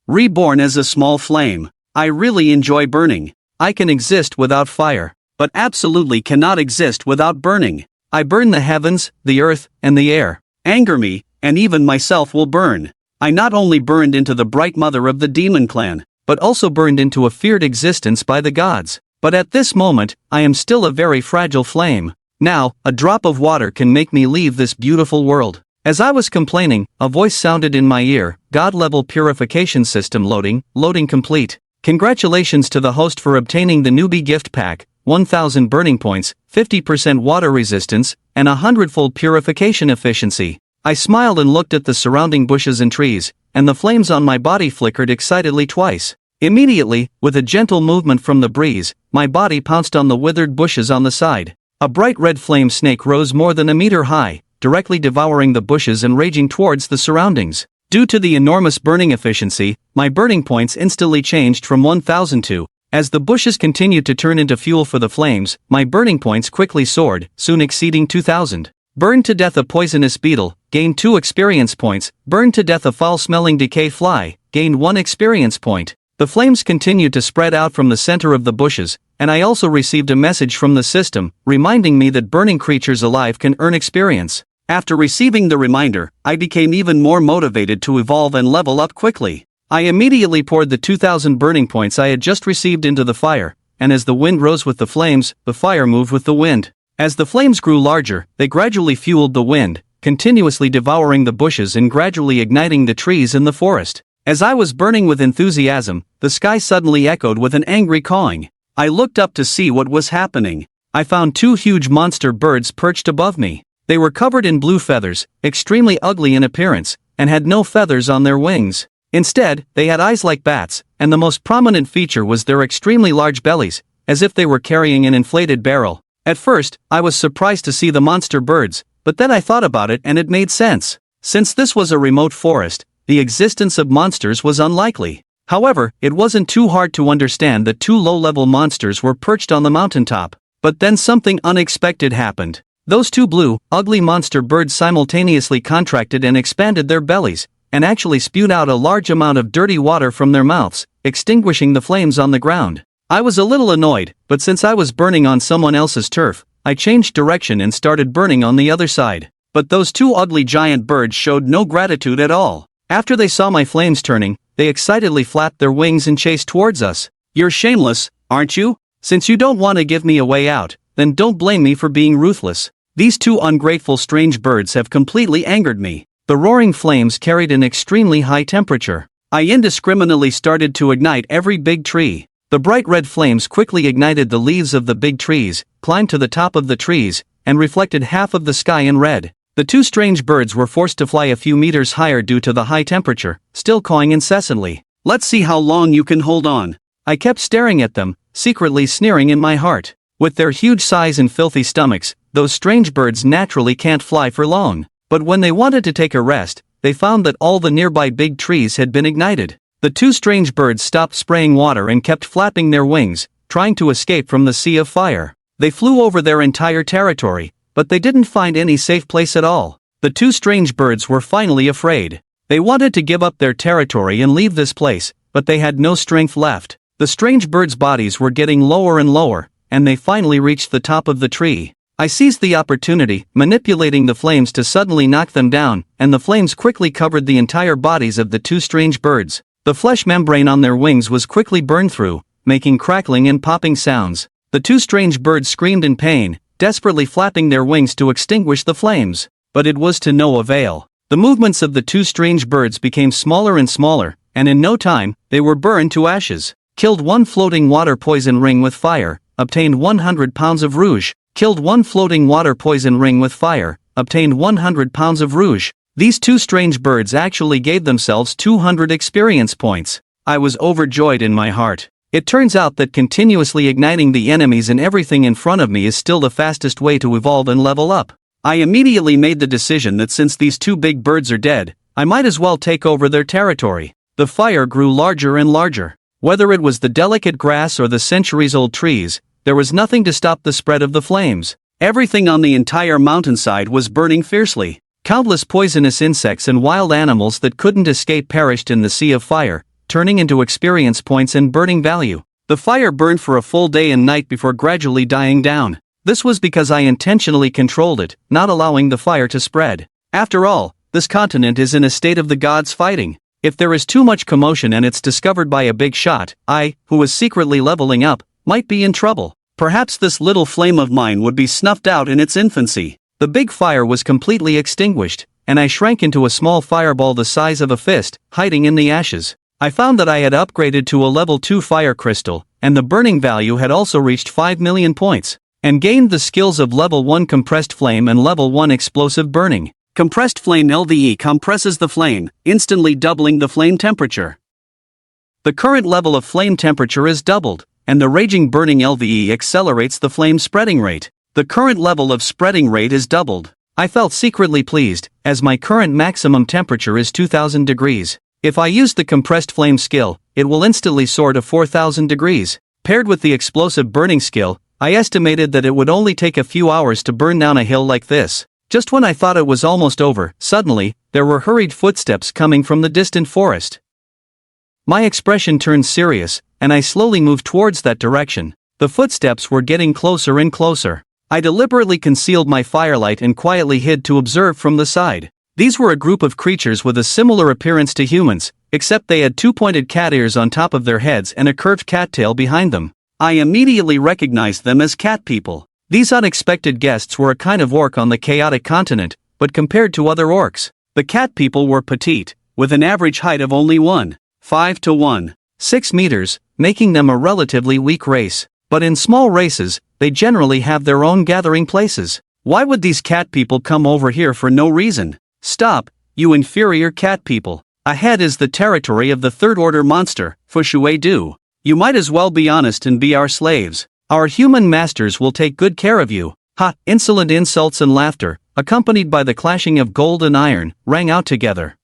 Reborn as a small flame. I really enjoy burning. I can exist without fire, but absolutely cannot exist without burning. I burn the heavens, the earth, and the air. Anger me, and even myself will burn. I not only burned into the bright mother of the demon clan, but also burned into a feared existence by the gods. But at this moment, I am still a very fragile flame. Now, a drop of water can make me leave this beautiful world. As I was complaining, a voice sounded in my ear, God-level purification system loading complete. Congratulations to the host for obtaining the newbie gift pack, 1000 burning points, 50% water resistance, and 100-fold purification efficiency. I smiled and looked at the surrounding bushes and trees, and the flames on my body flickered excitedly twice. Immediately, with a gentle movement from the breeze, my body pounced on the withered bushes on the side. A bright red flame snake rose more than a meter high, directly devouring the bushes and raging towards the surroundings. Due to the enormous burning efficiency, my burning points instantly changed from 1000 to. As the bushes continued to turn into fuel for the flames, my burning points quickly soared, soon exceeding 2000. Burned to death a poisonous beetle, gained 2 experience points. Burned to death a foul-smelling decay fly, gained 1 experience point. The flames continued to spread out from the center of the bushes, and I also received a message from the system, reminding me that burning creatures alive can earn experience. After receiving the reminder, I became even more motivated to evolve and level up quickly. I immediately poured the 2000 burning points I had just received into the fire, and as the wind rose with the flames, the fire moved with the wind. As the flames grew larger, they gradually fueled the wind, continuously devouring the bushes and gradually igniting the trees in the forest. As I was burning with enthusiasm, the sky suddenly echoed with an angry cawing. I looked up to see what was happening. I found 2 huge monster birds perched above me. They were covered in blue feathers, extremely ugly in appearance, and had no feathers on their wings. Instead, they had eyes like bats, and the most prominent feature was their extremely large bellies, as if they were carrying an inflated barrel. At first, I was surprised to see the monster birds, but then I thought about it and it made sense. Since this was a remote forest, the existence of monsters was unlikely. However, it wasn't too hard to understand that 2 low-level monsters were perched on the mountaintop. But then something unexpected happened. Those 2 blue, ugly monster birds simultaneously contracted and expanded their bellies, and actually spewed out a large amount of dirty water from their mouths, extinguishing the flames on the ground. I was a little annoyed, but since I was burning on someone else's turf, I changed direction and started burning on the other side. But those 2 ugly giant birds showed no gratitude at all. After they saw my flames turning, they excitedly flapped their wings and chased towards us. You're shameless, aren't you? Since you don't want to give me a way out, then don't blame me for being ruthless. These 2 ungrateful strange birds have completely angered me. The roaring flames carried an extremely high temperature. I indiscriminately started to ignite every big tree. The bright red flames quickly ignited the leaves of the big trees, climbed to the top of the trees, and reflected half of the sky in red. The 2 strange birds were forced to fly a few meters higher due to the high temperature, still cawing incessantly. Let's see how long you can hold on. I kept staring at them, secretly sneering in my heart. With their huge size and filthy stomachs, those strange birds naturally can't fly for long. But when they wanted to take a rest, they found that all the nearby big trees had been ignited. The 2 strange birds stopped spraying water and kept flapping their wings, trying to escape from the sea of fire. They flew over their entire territory, but they didn't find any safe place at all. The 2 strange birds were finally afraid. They wanted to give up their territory and leave this place, but they had no strength left. The strange birds' bodies were getting lower and lower, and they finally reached the top of the tree. I seized the opportunity, manipulating the flames to suddenly knock them down, and the flames quickly covered the entire bodies of the 2 strange birds. The flesh membrane on their wings was quickly burned through, making crackling and popping sounds. The 2 strange birds screamed in pain, desperately flapping their wings to extinguish the flames. But it was to no avail. The movements of the 2 strange birds became smaller and smaller, and in no time, they were burned to ashes. Killed 1 floating water poison ring with fire, obtained 100 pounds of rouge. Killed 1 floating water poison ring with fire, obtained 100 pounds of rouge. These 2 strange birds actually gave themselves 200 experience points. I was overjoyed in my heart. It turns out that continuously igniting the enemies and everything in front of me is still the fastest way to evolve and level up. I immediately made the decision that since these 2 big birds are dead, I might as well take over their territory. The fire grew larger and larger. Whether it was the delicate grass or the centuries-old trees, there was nothing to stop the spread of the flames. Everything on the entire mountainside was burning fiercely. Countless poisonous insects and wild animals that couldn't escape perished in the sea of fire, turning into experience points and burning value. The fire burned for a full day and night before gradually dying down. This was because I intentionally controlled it, not allowing the fire to spread. After all, this continent is in a state of the gods fighting. If there is too much commotion and it's discovered by a big shot, I, who was secretly leveling up, might be in trouble. Perhaps this little flame of mine would be snuffed out in its infancy. The big fire was completely extinguished, and I shrank into a small fireball the size of a fist, hiding in the ashes. I found that I had upgraded to a level 2 fire crystal, and the burning value had also reached 5 million points, and gained the skills of level 1 compressed flame and level 1 explosive burning. Compressed flame LVE compresses the flame, instantly doubling the flame temperature. The current level of flame temperature is doubled, and the raging burning LVE accelerates the flame spreading rate. The current level of spreading rate is doubled. I felt secretly pleased, as my current maximum temperature is 2000 degrees. If I use the compressed flame skill, it will instantly soar to 4000 degrees. Paired with the explosive burning skill, I estimated that it would only take a few hours to burn down a hill like this. Just when I thought it was almost over, suddenly, there were hurried footsteps coming from the distant forest. My expression turned serious, and I slowly moved towards that direction. The footsteps were getting closer and closer. I deliberately concealed my firelight and quietly hid to observe from the side. These were a group of creatures with a similar appearance to humans, except they had two pointed cat ears on top of their heads and a curved cat tail behind them. I immediately recognized them as cat people. These unexpected guests were a kind of orc on the chaotic continent, but compared to other orcs, the cat people were petite, with an average height of only 1.5 to 1.6 meters, making them a relatively weak race. But in small races, they generally have their own gathering places. Why would these cat people come over here for no reason? Stop, you inferior cat people. Ahead is the territory of the third-order monster, Fushuei-du. You might as well be honest and be our slaves. Our human masters will take good care of you. Ha! Insolent insults and laughter, accompanied by the clashing of gold and iron, rang out together.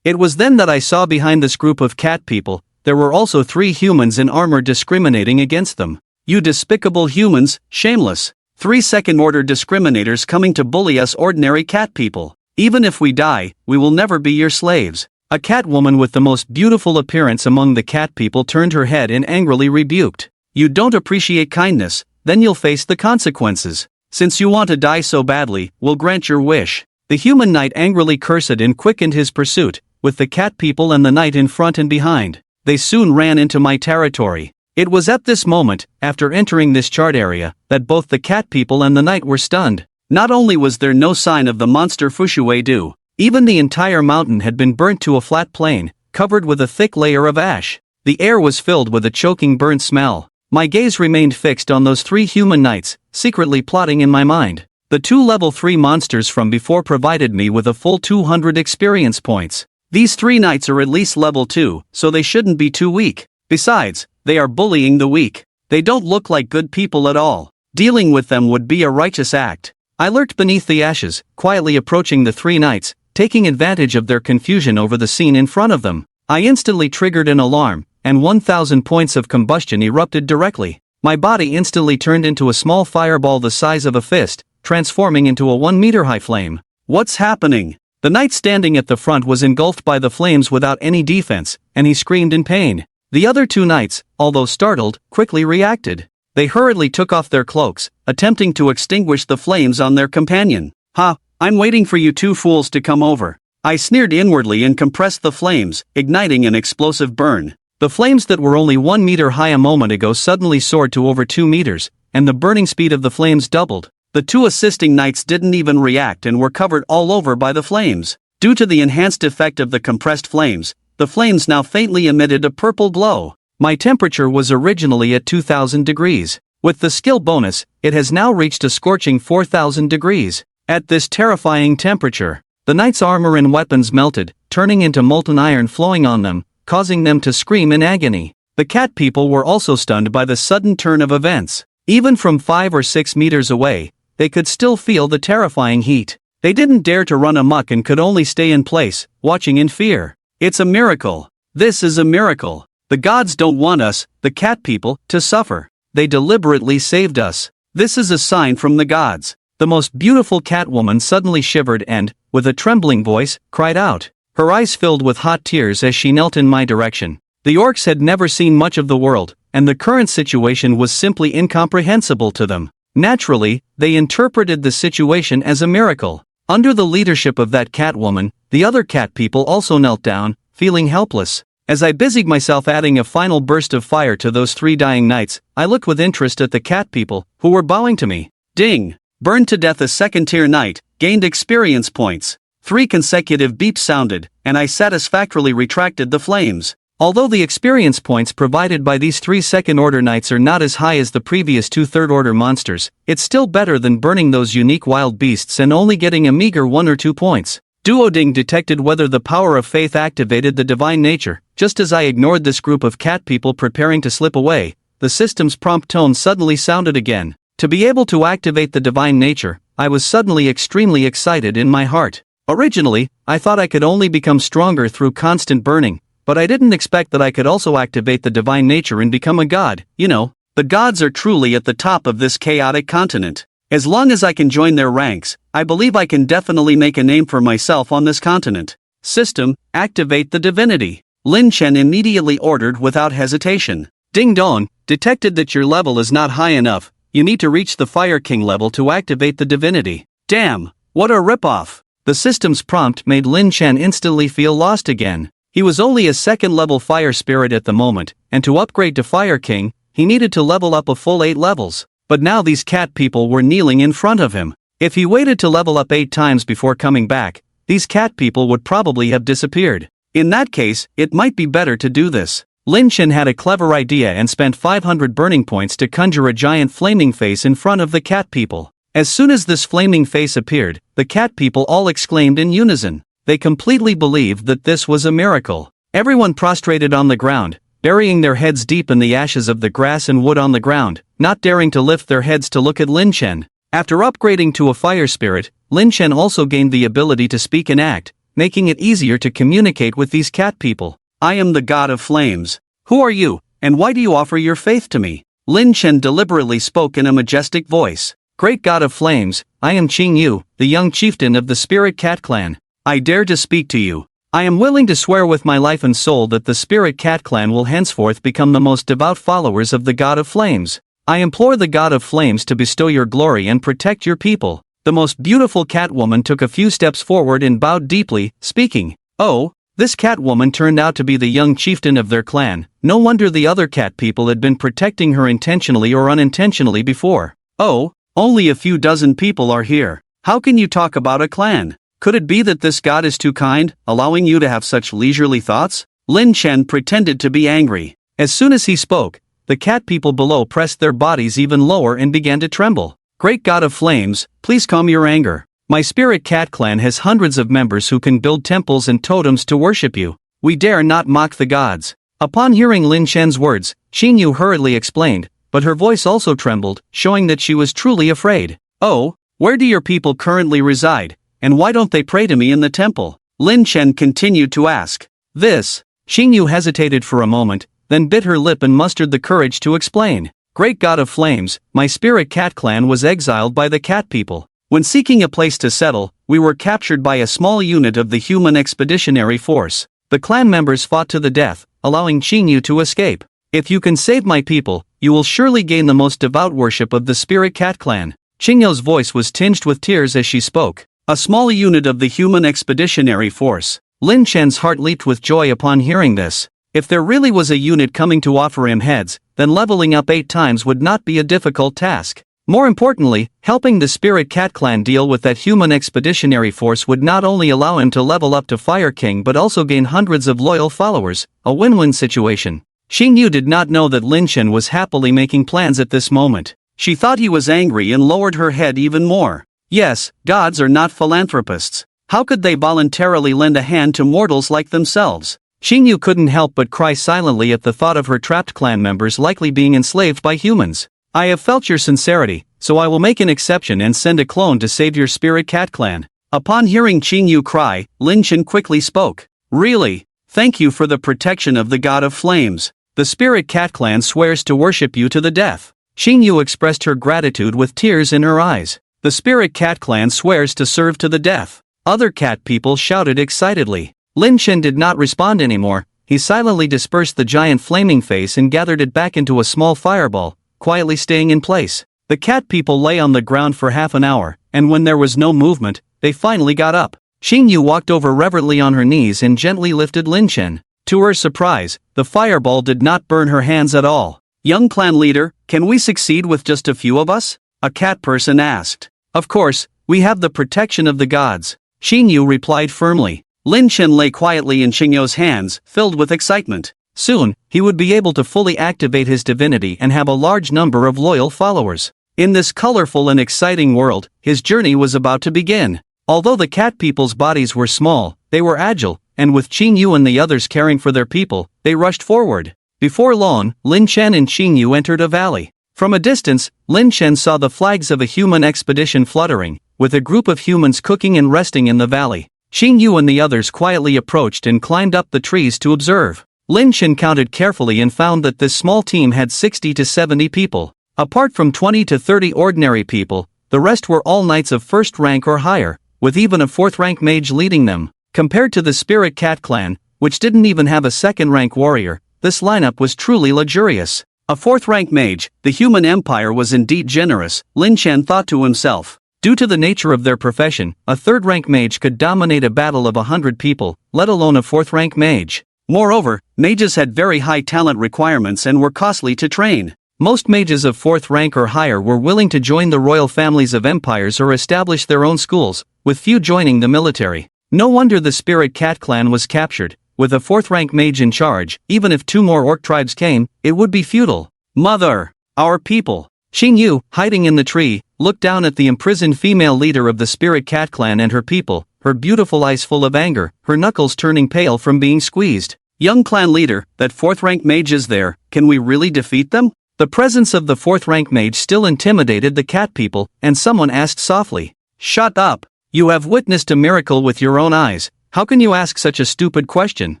It was then that I saw behind this group of cat people, there were also 3 humans in armor discriminating against them. You despicable humans, shameless. 3 second-order discriminators coming to bully us ordinary cat people. Even if we die, we will never be your slaves. A cat woman with the most beautiful appearance among the cat people turned her head and angrily rebuked. You don't appreciate kindness, then you'll face the consequences. Since you want to die so badly, we'll grant your wish. The human knight angrily cursed and quickened his pursuit, with the cat people and the knight in front and behind. They soon ran into my territory. It was at this moment, after entering this chart area, that both the cat people and the knight were stunned. Not only was there no sign of the monster Fushuei-du, even the entire mountain had been burnt to a flat plain, covered with a thick layer of ash. The air was filled with a choking burnt smell. My gaze remained fixed on those 3 human knights, secretly plotting in my mind. The 2 level 3 monsters from before provided me with a full 200 experience points. These 3 knights are at least level 2, so they shouldn't be too weak. Besides, they are bullying the weak. They don't look like good people at all. Dealing with them would be a righteous act. I lurked beneath the ashes, quietly approaching the 3 knights, taking advantage of their confusion over the scene in front of them. I instantly triggered an alarm, and 1000 points of combustion erupted directly. My body instantly turned into a small fireball the size of a fist, transforming into a 1-meter-high flame. What's happening? The knight standing at the front was engulfed by the flames without any defense, and he screamed in pain. The other 2 knights, although startled, quickly reacted. They hurriedly took off their cloaks, attempting to extinguish the flames on their companion. Ha! I'm waiting for you 2 fools to come over. I sneered inwardly and compressed the flames, igniting an explosive burn. The flames that were only 1 meter high a moment ago suddenly soared to over 2 meters, and the burning speed of the flames doubled. The 2 assisting knights didn't even react and were covered all over by the flames. Due to the enhanced effect of the compressed flames, the flames now faintly emitted a purple glow. My temperature was originally at 2000 degrees. With the skill bonus, it has now reached a scorching 4000 degrees. At this terrifying temperature, the knights' armor and weapons melted, turning into molten iron flowing on them, causing them to scream in agony. The cat people were also stunned by the sudden turn of events. Even from 5 or 6 meters away, they could still feel the terrifying heat. They didn't dare to run amok and could only stay in place, watching in fear. It's a miracle. This is a miracle. The gods don't want us, the cat people, to suffer. They deliberately saved us. This is a sign from the gods. The most beautiful cat woman suddenly shivered and, with a trembling voice, cried out, Her eyes filled with hot tears as she knelt in my direction. The orcs had never seen much of the world, and the current situation was simply incomprehensible to them. Naturally, they interpreted the situation as a miracle. Under the leadership of that cat woman, the other cat people also knelt down, feeling helpless. As I busied myself adding a final burst of fire to those 3 dying knights, I looked with interest at the cat people, who were bowing to me. Ding! Burned to death a second-tier knight, gained experience points. 3 consecutive beeps sounded, and I satisfactorily retracted the flames. Although the experience points provided by these 3 second-order knights are not as high as the previous 2 third-order monsters, it's still better than burning those unique wild beasts and only getting a meager 1 or 2 points. Duoding detected whether the power of faith activated the divine nature. Just as I ignored this group of cat people preparing to slip away, the system's prompt tone suddenly sounded again. To be able to activate the divine nature, I was suddenly extremely excited in my heart. Originally, I thought I could only become stronger through constant burning, but I didn't expect that I could also activate the divine nature and become a god. You know, the gods are truly at the top of this chaotic continent. As long as I can join their ranks, I believe I can definitely make a name for myself on this continent. System, activate the divinity. Lin Chen immediately ordered without hesitation. Ding dong, detected that your level is not high enough. You need to reach the Fire King level to activate the divinity. Damn, what a ripoff. The system's prompt made Lin Chen instantly feel lost again. He was only a second-level fire spirit at the moment, and to upgrade to Fire King, he needed to level up a full 8 levels. But now these cat people were kneeling in front of him. If he waited to level up 8 times before coming back, these cat people would probably have disappeared. In that case, it might be better to do this. Lin Chen had a clever idea and spent 500 burning points to conjure a giant flaming face in front of the cat people. As soon as this flaming face appeared, the cat people all exclaimed in unison. They completely believed that this was a miracle. Everyone prostrated on the ground, burying their heads deep in the ashes of the grass and wood on the ground, not daring to lift their heads to look at Lin Chen. After upgrading to a fire spirit, Lin Chen also gained the ability to speak and act, making it easier to communicate with these cat people. I am the god of flames. Who are you, and why do you offer your faith to me? Lin Chen deliberately spoke in a majestic voice. Great god of flames, I am Qing Yu, the young chieftain of the Spirit Cat Clan. I dare to speak to you. I am willing to swear with my life and soul that the Spirit Cat Clan will henceforth become the most devout followers of the God of Flames. I implore the God of Flames to bestow your glory and protect your people. The most beautiful Catwoman took a few steps forward and bowed deeply, speaking. Oh, this Catwoman turned out to be the young chieftain of their clan. No wonder the other cat people had been protecting her intentionally or unintentionally before. Oh, only a few dozen people are here. How can you talk about a clan? Could it be that this god is too kind, allowing you to have such leisurely thoughts? Lin Chen pretended to be angry. As soon as he spoke, the cat people below pressed their bodies even lower and began to tremble. Great god of flames, please calm your anger. My Spirit Cat Clan has hundreds of members who can build temples and totems to worship you. We dare not mock the gods. Upon hearing Lin Chen's words, Qing Yu hurriedly explained, but her voice also trembled, showing that she was truly afraid. Oh, where do your people currently reside? And why don't they pray to me in the temple? Lin Chen continued to ask. This. Qing Yu hesitated for a moment, then bit her lip and mustered the courage to explain. Great god of flames, my Spirit Cat Clan was exiled by the cat people. When seeking a place to settle, we were captured by a small unit of the human expeditionary force. The clan members fought to the death, allowing Qing Yu to escape. If you can save my people, you will surely gain the most devout worship of the Spirit Cat Clan. Qing Yu's voice was tinged with tears as she spoke. A small unit of the human expeditionary force. Lin Chen's heart leaped with joy upon hearing this. If there really was a unit coming to offer him heads, then leveling up 8 times would not be a difficult task. More importantly, helping the Spirit Cat Clan deal with that human expeditionary force would not only allow him to level up to Fire King but also gain hundreds of loyal followers, a win-win situation. Qing Yu did not know that Lin Chen was happily making plans at this moment. She thought he was angry and lowered her head even more. Yes, gods are not philanthropists. How could they voluntarily lend a hand to mortals like themselves? Qing Yu couldn't help but cry silently at the thought of her trapped clan members likely being enslaved by humans. I have felt your sincerity, so I will make an exception and send a clone to save your Spirit Cat Clan. Upon hearing Qing Yu cry, Lin Chen quickly spoke. Really? Thank you for the protection of the God of Flames. The Spirit Cat Clan swears to worship you to the death. Qing Yu expressed her gratitude with tears in her eyes. The Spirit Cat Clan swears to serve to the death. Other cat people shouted excitedly. Lin Chen did not respond anymore. He silently dispersed the giant flaming face and gathered it back into a small fireball, quietly staying in place. The cat people lay on the ground for half an hour, and when there was no movement, they finally got up. Xingyu walked over reverently on her knees and gently lifted Lin Chen. To her surprise, the fireball did not burn her hands at all. "Young clan leader, can we succeed with just a few of us?" a cat person asked. "Of course, we have the protection of the gods," Xingyu replied firmly. Lin Chen lay quietly in Xingyu's hands, filled with excitement. Soon, he would be able to fully activate his divinity and have a large number of loyal followers. In this colorful and exciting world, his journey was about to begin. Although the cat people's bodies were small, they were agile, and with Xingyu and the others caring for their people, they rushed forward. Before long, Lin Chen and Xingyu entered a valley. From a distance, Lin Chen saw the flags of a human expedition fluttering, with a group of humans cooking and resting in the valley. Xingyu and the others quietly approached and climbed up the trees to observe. Lin Chen counted carefully and found that this small team had 60 to 70 people. Apart from 20 to 30 ordinary people, the rest were all knights of first rank or higher, with even a fourth-rank mage leading them. Compared to the Spirit Cat clan, which didn't even have a second-rank warrior, this lineup was truly luxurious. A fourth-rank mage, the human empire was indeed generous, Lin Chen thought to himself. Due to the nature of their profession, a third-rank mage could dominate a battle of 100 people, let alone a fourth-rank mage. Moreover, mages had very high talent requirements and were costly to train. Most mages of fourth rank or higher were willing to join the royal families of empires or establish their own schools, with few joining the military. No wonder the Spirit Cat clan was captured. With a fourth-rank mage in charge, even if 2 more orc tribes came, it would be futile. "Mother! Our people!" Xingyu, hiding in the tree, looked down at the imprisoned female leader of the Spirit Cat clan and her people, her beautiful eyes full of anger, her knuckles turning pale from being squeezed. "Young clan leader, that fourth-rank mage is there, can we really defeat them?" The presence of the fourth-rank mage still intimidated the cat people, and someone asked softly. "Shut up! You have witnessed a miracle with your own eyes. How can you ask such a stupid question?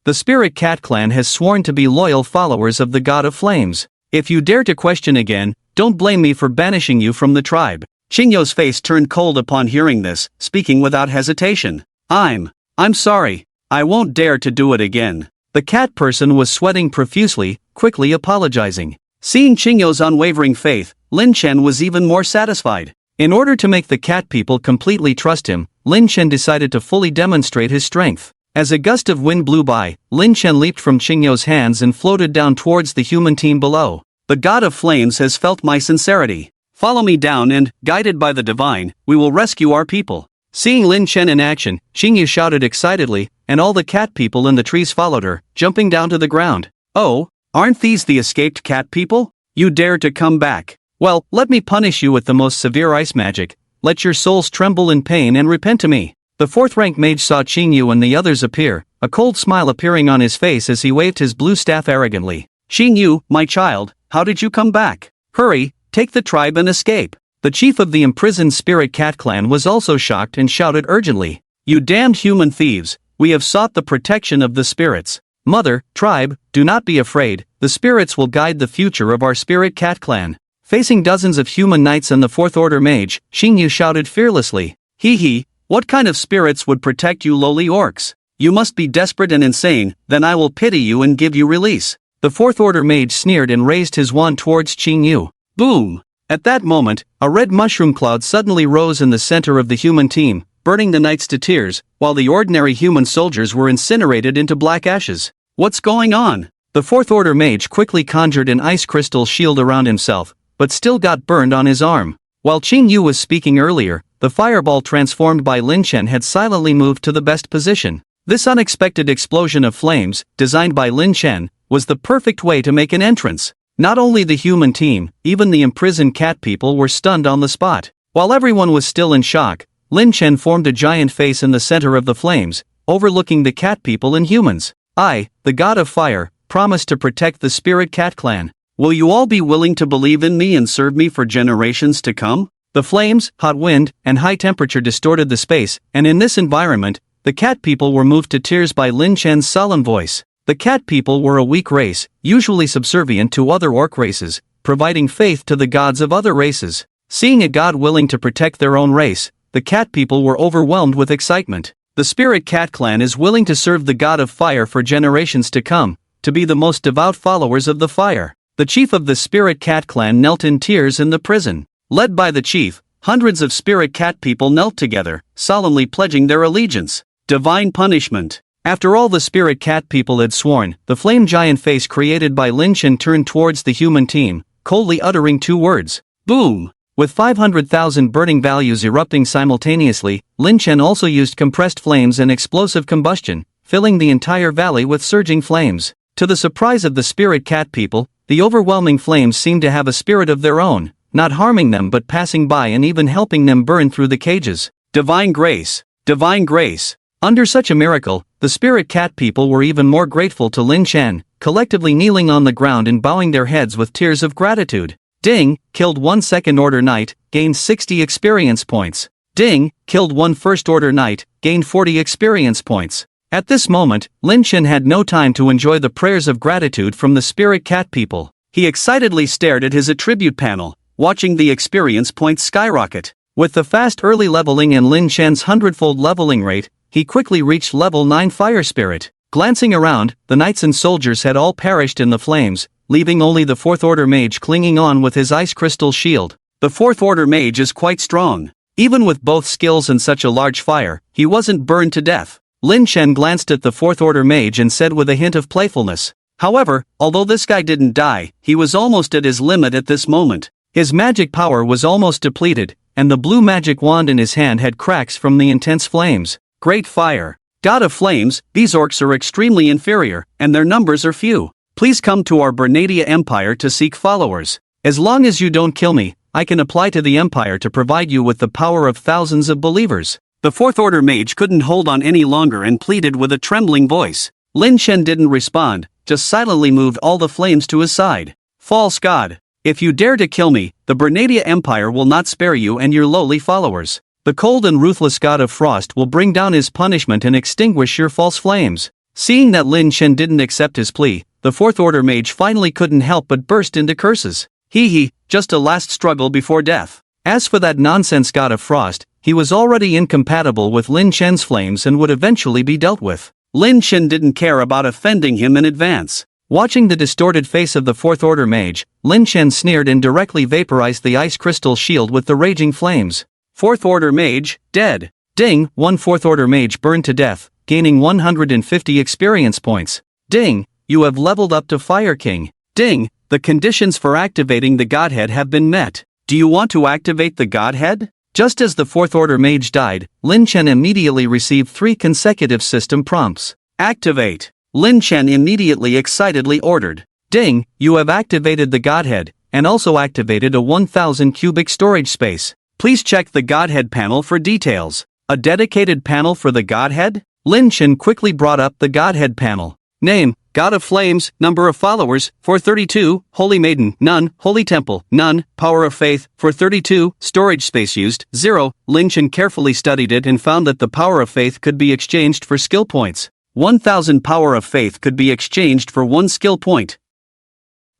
The Spirit Cat clan has sworn to be loyal followers of the God of Flames. If you dare to question again, don't blame me for banishing you from the tribe." Xingyu's face turned cold upon hearing this, speaking without hesitation. I'm sorry. I won't dare to do it again." The cat person was sweating profusely, quickly apologizing. Seeing Xingyu's unwavering faith, Lin Chen was even more satisfied. In order to make the cat people completely trust him, Lin Chen decided to fully demonstrate his strength. As a gust of wind blew by, Lin Chen leaped from Xingyu's hands and floated down towards the human team below. "The God of Flames has felt my sincerity. Follow me down and, guided by the divine, we will rescue our people." Seeing Lin Chen in action, Xingyu shouted excitedly, and all the cat people in the trees followed her, jumping down to the ground. "Oh, aren't these the escaped cat people? You dare to come back? Well, let me punish you with the most severe ice magic. Let your souls tremble in pain and repent to me." The fourth-rank mage saw Xingyu and the others appear, a cold smile appearing on his face as he waved his blue staff arrogantly. "Xingyu, my child, how did you come back? Hurry, take the tribe and escape." The chief of the imprisoned Spirit Cat clan was also shocked and shouted urgently. "You damned human thieves, we have sought the protection of the spirits. Mother, tribe, do not be afraid, the spirits will guide the future of our Spirit Cat clan." Facing dozens of human knights and the fourth-order mage, Xingyu shouted fearlessly. "Hee, what kind of spirits would protect you lowly orcs? You must be desperate and insane, then I will pity you and give you release." The fourth-order mage sneered and raised his wand towards Xingyu. Boom! At that moment, a red mushroom cloud suddenly rose in the center of the human team, burning the knights to tears, while the ordinary human soldiers were incinerated into black ashes. "What's going on?" The fourth-order mage quickly conjured an ice crystal shield around himself, but still got burned on his arm. While Xingyu was speaking earlier, the fireball transformed by Lin Chen had silently moved to the best position. This unexpected explosion of flames, designed by Lin Chen, was the perfect way to make an entrance. Not only the human team, even the imprisoned cat people were stunned on the spot. While everyone was still in shock, Lin Chen formed a giant face in the center of the flames, overlooking the cat people and humans. "I, the God of Fire, promise to protect the Spirit Cat clan. Will you all be willing to believe in me and serve me for generations to come?" The flames, hot wind, and high temperature distorted the space, and in this environment, the cat people were moved to tears by Lin Chen's solemn voice. The cat people were a weak race, usually subservient to other orc races, providing faith to the gods of other races. Seeing a god willing to protect their own race, the cat people were overwhelmed with excitement. The Spirit Cat clan is willing to serve the god of fire for generations to come, to be the most devout followers of the fire. The chief of the Spirit Cat clan knelt in tears in the prison. Led by the chief, hundreds of Spirit Cat people knelt together, solemnly pledging their allegiance. Divine punishment. After all the Spirit Cat people had sworn, the flame giant face created by Lin Chen turned towards the human team, coldly uttering 2 words. Boom! With 500,000 burning values erupting simultaneously, Lin Chen also used compressed flames and explosive combustion, filling the entire valley with surging flames. To the surprise of the Spirit Cat people, the overwhelming flames seemed to have a spirit of their own, not harming them but passing by and even helping them burn through the cages. Divine grace! Divine grace! Under such a miracle, the Spirit Cat people were even more grateful to Lin Chen, collectively kneeling on the ground and bowing their heads with tears of gratitude. Ding, killed 1 second order knight, gained 60 experience points. Ding, killed 1 first order knight, gained 40 experience points. At this moment, Lin Chen had no time to enjoy the prayers of gratitude from the Spirit Cat people. He excitedly stared at his attribute panel, watching the experience points skyrocket. With the fast early leveling and Lin Chen's 100-fold leveling rate, he quickly reached level 9 Fire Spirit. Glancing around, the knights and soldiers had all perished in the flames, leaving only the 4th order mage clinging on with his ice crystal shield. The 4th order mage is quite strong. Even with both skills and such a large fire, he wasn't burned to death. Lin Chen glanced at the 4th order mage and said with a hint of playfulness. However, although this guy didn't die, he was almost at his limit at this moment. His magic power was almost depleted, and the blue magic wand in his hand had cracks from the intense flames. Great fire. God of flames, these orcs are extremely inferior, and their numbers are few. Please come to our Bernadia Empire to seek followers. As long as you don't kill me, I can apply to the Empire to provide you with the power of thousands of believers. The 4th order mage couldn't hold on any longer and pleaded with a trembling voice. Lin Chen didn't respond, just silently moved all the flames to his side. False god. If you dare to kill me, the Bernadia Empire will not spare you and your lowly followers. The cold and ruthless god of frost will bring down his punishment and extinguish your false flames. Seeing that Lin Chen didn't accept his plea, the 4th order mage finally couldn't help but burst into curses. Hee, just a last struggle before death. As for that nonsense god of frost, he was already incompatible with Lin Chen's flames and would eventually be dealt with. Lin Chen didn't care about offending him in advance. Watching the distorted face of the 4th order mage, Lin Chen sneered and directly vaporized the ice crystal shield with the raging flames. 4th order mage, dead. Ding, 1 4th order mage burned to death, gaining 150 experience points. Ding, you have leveled up to Fire King. Ding, the conditions for activating the Godhead have been met. Do you want to activate the Godhead? Just as the 4th order mage died, Lin Chen immediately received 3 consecutive system prompts. Activate. Lin Chen immediately excitedly ordered. Ding, you have activated the Godhead, and also activated a 1000 cubic storage space. Please check the Godhead panel for details. A dedicated panel for the Godhead? Lin Chen quickly brought up the Godhead panel. Name, God of Flames, number of followers, 432, Holy Maiden, none, Holy Temple, none, Power of Faith, 432, storage space used, 0. Lin Chen carefully studied it and found that the Power of Faith could be exchanged for skill points. 1000 Power of Faith could be exchanged for 1 skill point.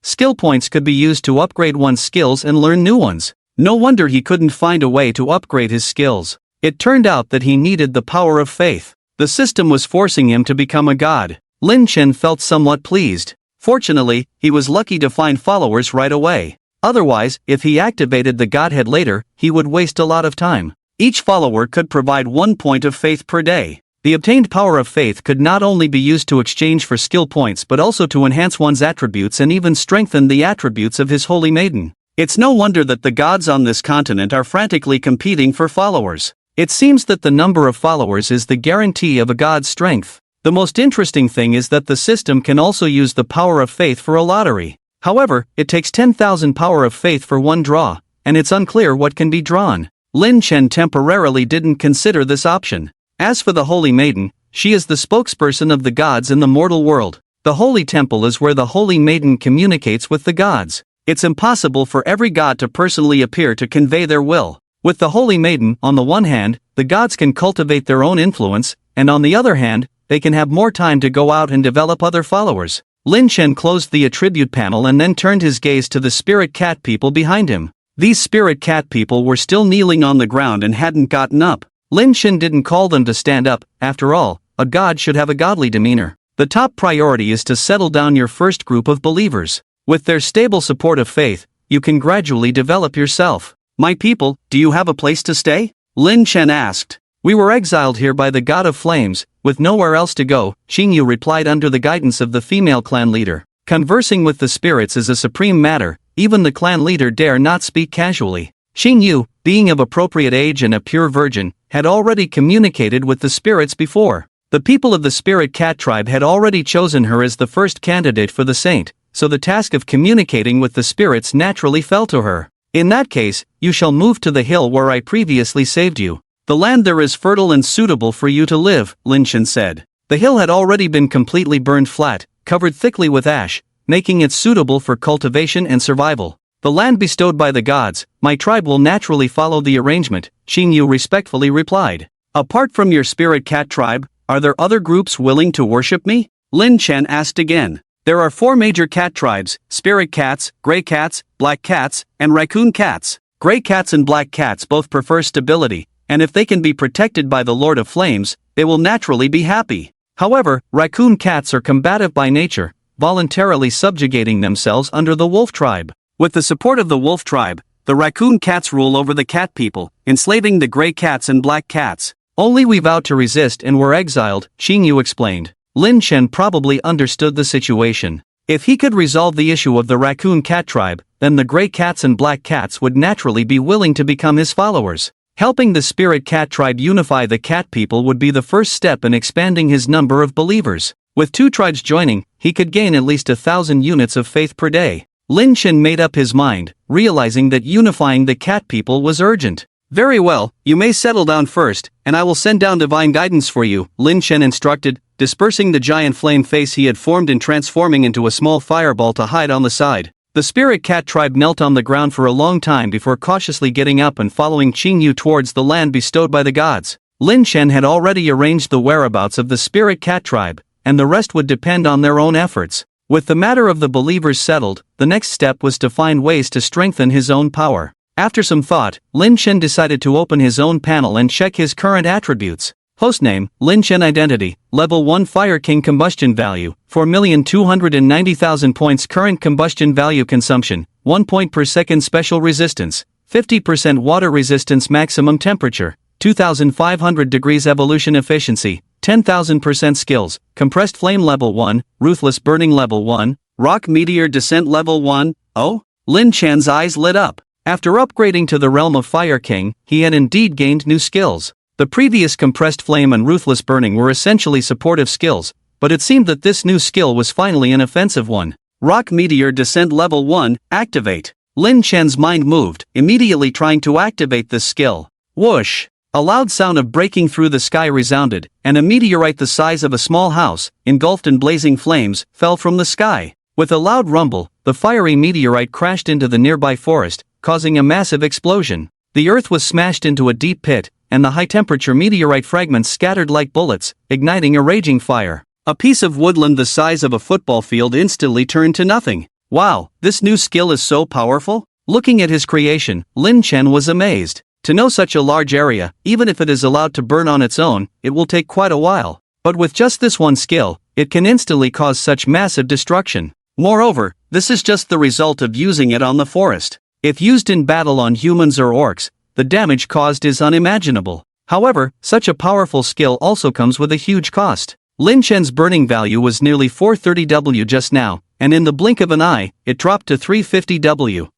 Skill points could be used to upgrade one's skills and learn new ones. No wonder he couldn't find a way to upgrade his skills. It turned out that he needed the Power of Faith. The system was forcing him to become a god. Lin Chen felt somewhat pleased. Fortunately, he was lucky to find followers right away. Otherwise, if he activated the Godhead later, he would waste a lot of time. Each follower could provide 1 point of faith per day. The obtained Power of Faith could not only be used to exchange for skill points but also to enhance one's attributes and even strengthen the attributes of his Holy Maiden. It's no wonder that the gods on this continent are frantically competing for followers. It seems that the number of followers is the guarantee of a god's strength. The most interesting thing is that the system can also use the Power of Faith for a lottery. However, it takes 10,000 Power of Faith for one draw, and it's unclear what can be drawn. Lin Chen temporarily didn't consider this option. As for the Holy Maiden, she is the spokesperson of the gods in the mortal world. The Holy Temple is where the Holy Maiden communicates with the gods. It's impossible for every god to personally appear to convey their will. With the Holy Maiden, on the one hand, the gods can cultivate their own influence, and on the other hand, they can have more time to go out and develop other followers. Lin Chen closed the attribute panel and then turned his gaze to the Spirit Cat people behind him. These Spirit Cat people were still kneeling on the ground and hadn't gotten up. Lin Shen didn't call them to stand up. After all, a god should have a godly demeanor. The top priority is to settle down your first group of believers. With their stable support of faith, you can gradually develop yourself. My people, do you have a place to stay? Lin Chen asked. We were exiled here by the god of flames, with nowhere else to go, Xingyu replied under the guidance of the female clan leader. Conversing with the spirits is a supreme matter, even the clan leader dare not speak casually. Xingyu, being of appropriate age and a pure virgin, had already communicated with the spirits before. The people of the spirit cat tribe had already chosen her as the first candidate for the saint, so the task of communicating with the spirits naturally fell to her. In that case, you shall move to the hill where I previously saved you. The land there is fertile and suitable for you to live, Lin Shen said. The hill had already been completely burned flat, covered thickly with ash, making it suitable for cultivation and survival. The land bestowed by the gods, my tribe will naturally follow the arrangement, Xingyu respectfully replied. Apart from your spirit cat tribe, are there other groups willing to worship me? Lin Chen asked again. There are 4 major cat tribes: spirit cats, gray cats, black cats, and raccoon cats. Gray cats and black cats both prefer stability, and if they can be protected by the Lord of Flames, they will naturally be happy. However, raccoon cats are combative by nature, voluntarily subjugating themselves under the wolf tribe. With the support of the wolf tribe, the raccoon cats rule over the cat people, enslaving the gray cats and black cats. Only we vowed to resist and were exiled, Xingyu explained. Lin Chen probably understood the situation. If he could resolve the issue of the raccoon cat tribe, then the gray cats and black cats would naturally be willing to become his followers. Helping the spirit cat tribe unify the cat people would be the first step in expanding his number of believers. With 2 tribes joining, he could gain at least 1,000 units of faith per day. Lin Chen made up his mind, realizing that unifying the cat people was urgent. Very well, you may settle down first, and I will send down divine guidance for you, Lin Chen instructed, dispersing the giant flame face he had formed and transforming into a small fireball to hide on the side. The spirit cat tribe knelt on the ground for a long time before cautiously getting up and following Xingyu towards the land bestowed by the gods. Lin Chen had already arranged the whereabouts of the spirit cat tribe, and the rest would depend on their own efforts. With the matter of the believers settled, the next step was to find ways to strengthen his own power. After some thought, Lin Chen decided to open his own panel and check his current attributes. Hostname, Lin Chen Identity, Level 1 Fire King Combustion Value, 4,290,000 points. Current combustion value consumption, 1 point per second. Special resistance, 50% water resistance. Maximum temperature, 2,500 degrees. Evolution efficiency, 10,000%. Skills, Compressed Flame Level 1, Ruthless Burning Level 1, Rock Meteor Descent Level 1. Oh? Lin Chen's eyes lit up. After upgrading to the realm of Fire King, he had indeed gained new skills. The previous Compressed Flame and Ruthless Burning were essentially supportive skills, but it seemed that this new skill was finally an offensive one. Rock Meteor Descent Level 1, Activate. Lin Chen's mind moved, immediately trying to activate this skill. Whoosh! A loud sound of breaking through the sky resounded, and a meteorite the size of a small house, engulfed in blazing flames, fell from the sky. With a loud rumble, the fiery meteorite crashed into the nearby forest, causing a massive explosion. The earth was smashed into a deep pit, and the high-temperature meteorite fragments scattered like bullets, igniting a raging fire. A piece of woodland the size of a football field instantly turned to nothing. Wow, this new skill is so powerful? Looking at his creation, Lin Chen was amazed. To know such a large area, even if it is allowed to burn on its own, it will take quite a while. But with just this one skill, it can instantly cause such massive destruction. Moreover, this is just the result of using it on the forest. If used in battle on humans or orcs, the damage caused is unimaginable. However, such a powerful skill also comes with a huge cost. Lin Chen's burning value was nearly 430W just now, and in the blink of an eye, it dropped to 350W.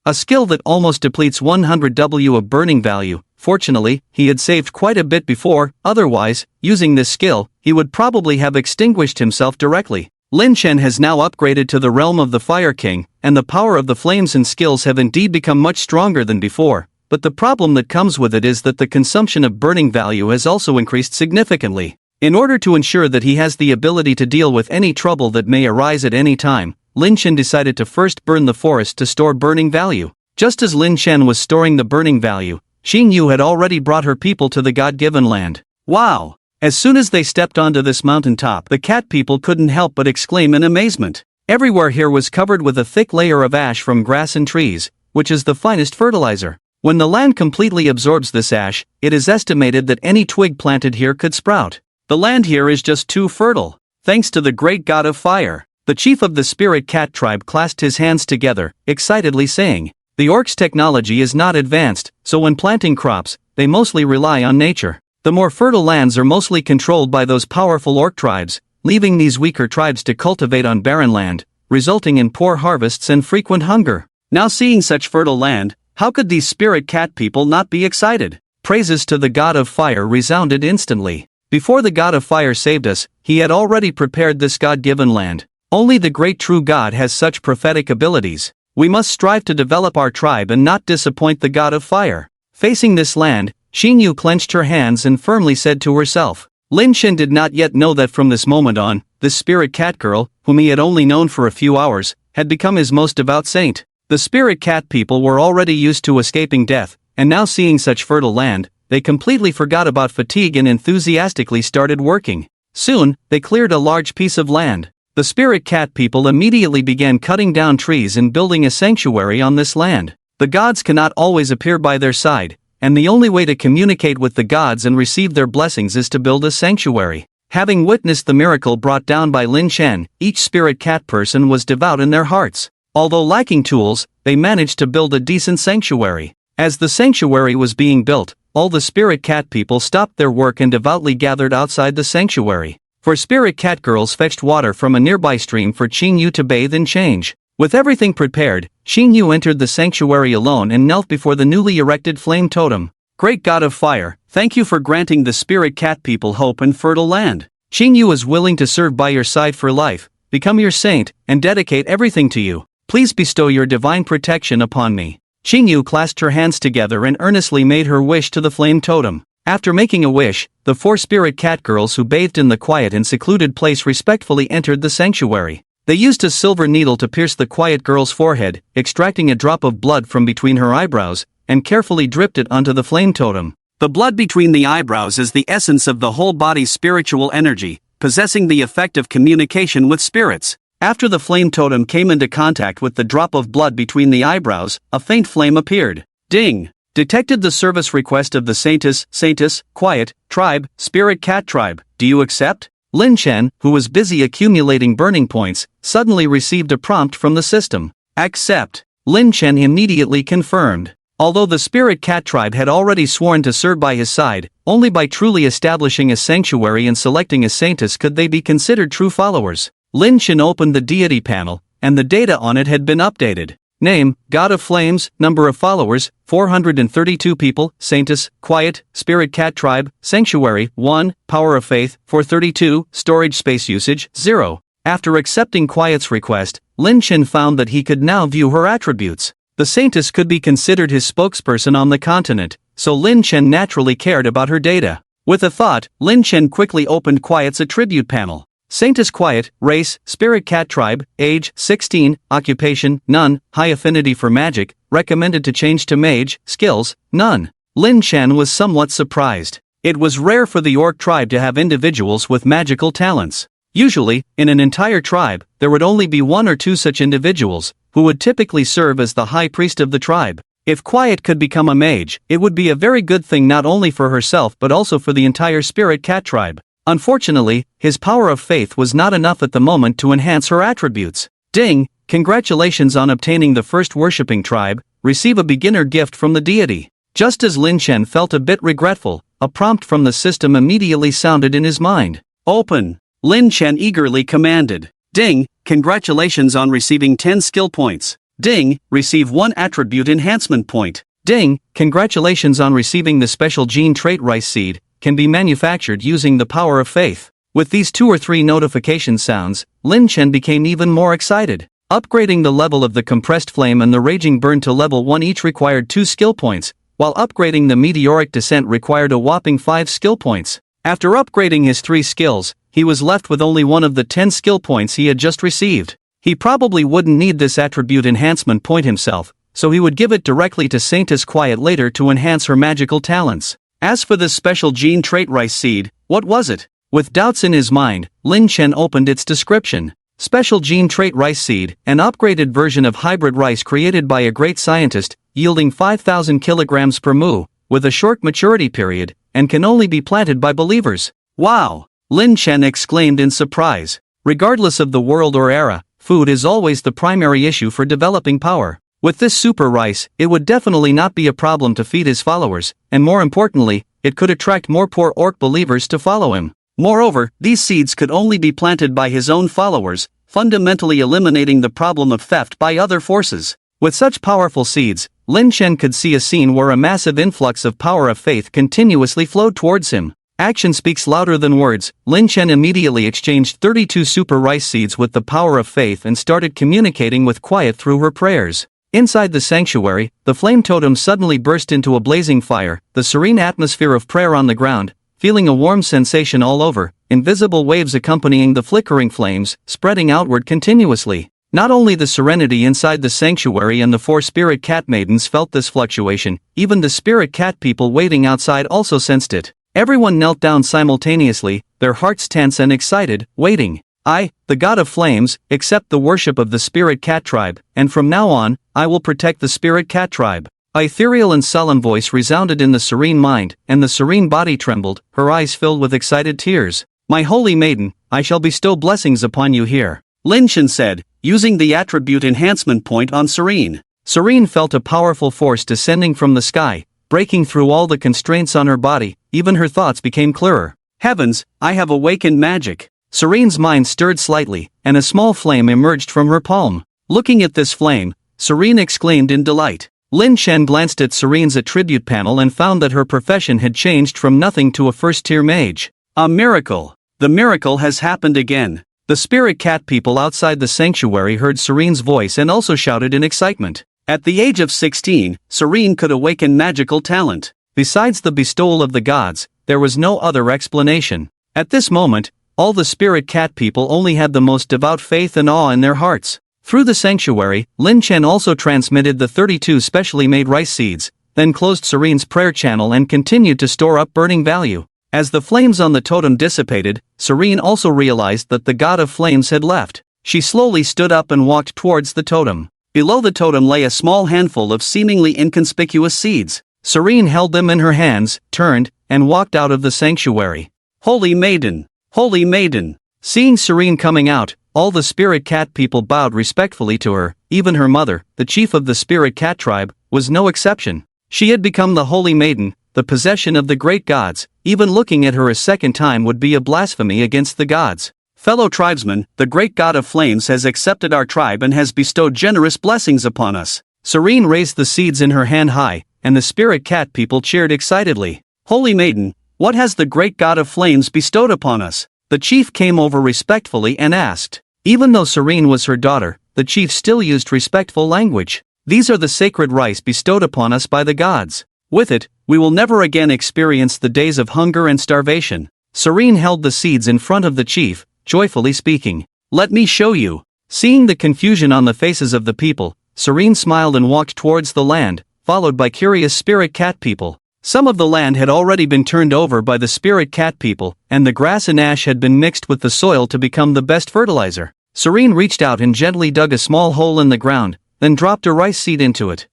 A skill that almost depletes 100W of burning value. Fortunately, he had saved quite a bit before, otherwise, using this skill, he would probably have extinguished himself directly. Lin Chen has now upgraded to the realm of the Fire King, and the power of the flames and skills have indeed become much stronger than before, but the problem that comes with it is that the consumption of burning value has also increased significantly. In order to ensure that he has the ability to deal with any trouble that may arise at any time, Lin Chen decided to first burn the forest to store burning value. Just as Lin Chen was storing the burning value, Xingyu had already brought her people to the God-given land. Wow! As soon as they stepped onto this mountaintop, the cat people couldn't help but exclaim in amazement. Everywhere here was covered with a thick layer of ash from grass and trees, which is the finest fertilizer. When the land completely absorbs this ash, it is estimated that any twig planted here could sprout. The land here is just too fertile. Thanks to the great god of fire. The chief of the spirit cat tribe clasped his hands together, excitedly saying, "The orcs' technology is not advanced, so when planting crops, they mostly rely on nature. The more fertile lands are mostly controlled by those powerful orc tribes, leaving these weaker tribes to cultivate on barren land, resulting in poor harvests and frequent hunger." Now seeing such fertile land, how could these spirit cat people not be excited? Praises to the god of fire resounded instantly. Before the god of fire saved us, he had already prepared this god-given land. Only the great true God has such prophetic abilities. We must strive to develop our tribe and not disappoint the god of fire. Facing this land, Xingyu clenched her hands and firmly said to herself. Lin Chen did not yet know that from this moment on, this spirit cat girl, whom he had only known for a few hours, had become his most devout saint. The spirit cat people were already used to escaping death, and now seeing such fertile land, they completely forgot about fatigue and enthusiastically started working. Soon, they cleared a large piece of land. The spirit cat people immediately began cutting down trees and building a sanctuary on this land. The gods cannot always appear by their side, and the only way to communicate with the gods and receive their blessings is to build a sanctuary. Having witnessed the miracle brought down by Lin Chen, each spirit cat person was devout in their hearts. Although lacking tools, they managed to build a decent sanctuary. As the sanctuary was being built, all the spirit cat people stopped their work and devoutly gathered outside the sanctuary. For spirit cat girls fetched water from a nearby stream for Xingyu to bathe and change. With everything prepared, Xingyu entered the sanctuary alone and knelt before the newly erected flame totem. Great god of fire, thank you for granting the spirit cat people hope and fertile land. Xingyu is willing to serve by your side for life, become your saint, and dedicate everything to you. Please bestow your divine protection upon me. Xingyu clasped her hands together and earnestly made her wish to the flame totem. After making a wish, the 4 spirit cat girls who bathed in the quiet and secluded place respectfully entered the sanctuary. They used a silver needle to pierce the quiet girl's forehead, extracting a drop of blood from between her eyebrows, and carefully dripped it onto the flame totem. The blood between the eyebrows is the essence of the whole body's spiritual energy, possessing the effect of communication with spirits. After the flame totem came into contact with the drop of blood between the eyebrows, a faint flame appeared. Ding! Detected the service request of the Saintess, Quiet, Tribe, Spirit Cat Tribe. Do you accept? Lin Chen, who was busy accumulating burning points, suddenly received a prompt from the system. Accept. Lin Chen immediately confirmed. Although the Spirit Cat Tribe had already sworn to serve by his side, only by truly establishing a sanctuary and selecting a Saintess could they be considered true followers. Lin Chen opened the deity panel, and the data on it had been updated. Name, God of Flames, number of followers, 432 people, Saintess, Quiet, Spirit Cat Tribe, Sanctuary, 1, Power of Faith, 432, Storage Space Usage, 0. After accepting Quiet's request, Lin Chen found that he could now view her attributes. The Saintess could be considered his spokesperson on the continent, so Lin Chen naturally cared about her data. With a thought, Lin Chen quickly opened Quiet's attribute panel. Saintess Quiet, Race, Spirit Cat Tribe, Age, 16, Occupation, None, High Affinity for Magic, Recommended to change to Mage, Skills, None. Lin Chen was somewhat surprised. It was rare for the orc tribe to have individuals with magical talents. Usually, in an entire tribe, there would only be 1 or 2 such individuals, who would typically serve as the high priest of the tribe. If Quiet could become a mage, it would be a very good thing not only for herself but also for the entire Spirit Cat Tribe. Unfortunately, his power of faith was not enough at the moment to enhance her attributes. Ding! Congratulations on obtaining the first worshipping tribe, receive a beginner gift from the deity. Just as Lin Chen felt a bit regretful, a prompt from the system immediately sounded in his mind. Open! Lin Chen eagerly commanded. Ding! Congratulations on receiving 10 skill points. Ding! Receive 1 attribute enhancement point. Ding! Congratulations on receiving the special gene trait rice seed. Can be manufactured using the power of faith. With these 2 or 3 notification sounds, Lin Chen became even more excited. Upgrading the level of the compressed flame and the raging burn to level 1 each required 2 skill points, while upgrading the meteoric descent required a whopping 5 skill points. After upgrading his 3 skills, he was left with only 1 of the 10 skill points he had just received. He probably wouldn't need this attribute enhancement point himself, so he would give it directly to Saintess Quiet later to enhance her magical talents. As for this special gene trait rice seed, what was it? With doubts in his mind, Lin Chen opened its description. Special gene trait rice seed, an upgraded version of hybrid rice created by a great scientist, yielding 5,000 kilograms per mu, with a short maturity period, and can only be planted by believers. Wow! Lin Chen exclaimed in surprise. Regardless of the world or era, food is always the primary issue for developing power. With this super rice, it would definitely not be a problem to feed his followers, and more importantly, it could attract more poor orc believers to follow him. Moreover, these seeds could only be planted by his own followers, fundamentally eliminating the problem of theft by other forces. With such powerful seeds, Lin Chen could see a scene where a massive influx of power of faith continuously flowed towards him. Action speaks louder than words. Lin Chen immediately exchanged 32 super rice seeds with the power of faith and started communicating with quiet through her prayers. Inside the sanctuary, the flame totem suddenly burst into a blazing fire, the serene atmosphere of prayer on the ground, feeling a warm sensation all over, invisible waves accompanying the flickering flames, spreading outward continuously. Not only the serenity inside the sanctuary and the 4 spirit cat maidens felt this fluctuation, even the spirit cat people waiting outside also sensed it. Everyone knelt down simultaneously, their hearts tense and excited, waiting. I, the god of flames, accept the worship of the spirit cat tribe, and from now on, I will protect the spirit cat tribe. A ethereal and sullen voice resounded in the serene mind, and the serene body trembled, her eyes filled with excited tears. My holy maiden, I shall bestow blessings upon you here. Lin Chen said, using the attribute enhancement point on Serene. Serene felt a powerful force descending from the sky, breaking through all the constraints on her body, even her thoughts became clearer. Heavens, I have awakened magic. Serene's mind stirred slightly, and a small flame emerged from her palm. Looking at this flame, Serene exclaimed in delight. Lin Chen glanced at Serene's attribute panel and found that her profession had changed from nothing to a first-tier mage. A miracle! The miracle has happened again. The spirit cat people outside the sanctuary heard Serene's voice and also shouted in excitement. At the age of 16, Serene could awaken magical talent. Besides the bestowal of the gods, there was no other explanation. At this moment, all the spirit cat people only had the most devout faith and awe in their hearts. Through the sanctuary, Lin Chen also transmitted the 32 specially made rice seeds, then closed Serene's prayer channel and continued to store up burning value. As the flames on the totem dissipated, Serene also realized that the god of flames had left. She slowly stood up and walked towards the totem. Below the totem lay a small handful of seemingly inconspicuous seeds. Serene held them in her hands, turned, and walked out of the sanctuary. Holy maiden! Holy maiden! Seeing Serene coming out, all the spirit cat people bowed respectfully to her. Even her mother, the chief of the spirit cat tribe, was no exception. She had become the holy maiden, the possession of the great gods. Even looking at her a second time would be a blasphemy against the gods. Fellow tribesmen, the great god of flames has accepted our tribe and has bestowed generous blessings upon us. Serene raised the seeds in her hand high, and the spirit cat people cheered excitedly. Holy maiden, what has the great god of flames bestowed upon us? The chief came over respectfully and asked. Even though Serene was her daughter, the chief still used respectful language. These are the sacred rice bestowed upon us by the gods. With it, we will never again experience the days of hunger and starvation. Serene held the seeds in front of the chief, joyfully speaking. Let me show you. Seeing the confusion on the faces of the people, Serene smiled and walked towards the land, followed by curious spirit cat people. Some of the land had already been turned over by the spirit cat people, and the grass and ash had been mixed with the soil to become the best fertilizer. Serene reached out and gently dug a small hole in the ground, then dropped a rice seed into it.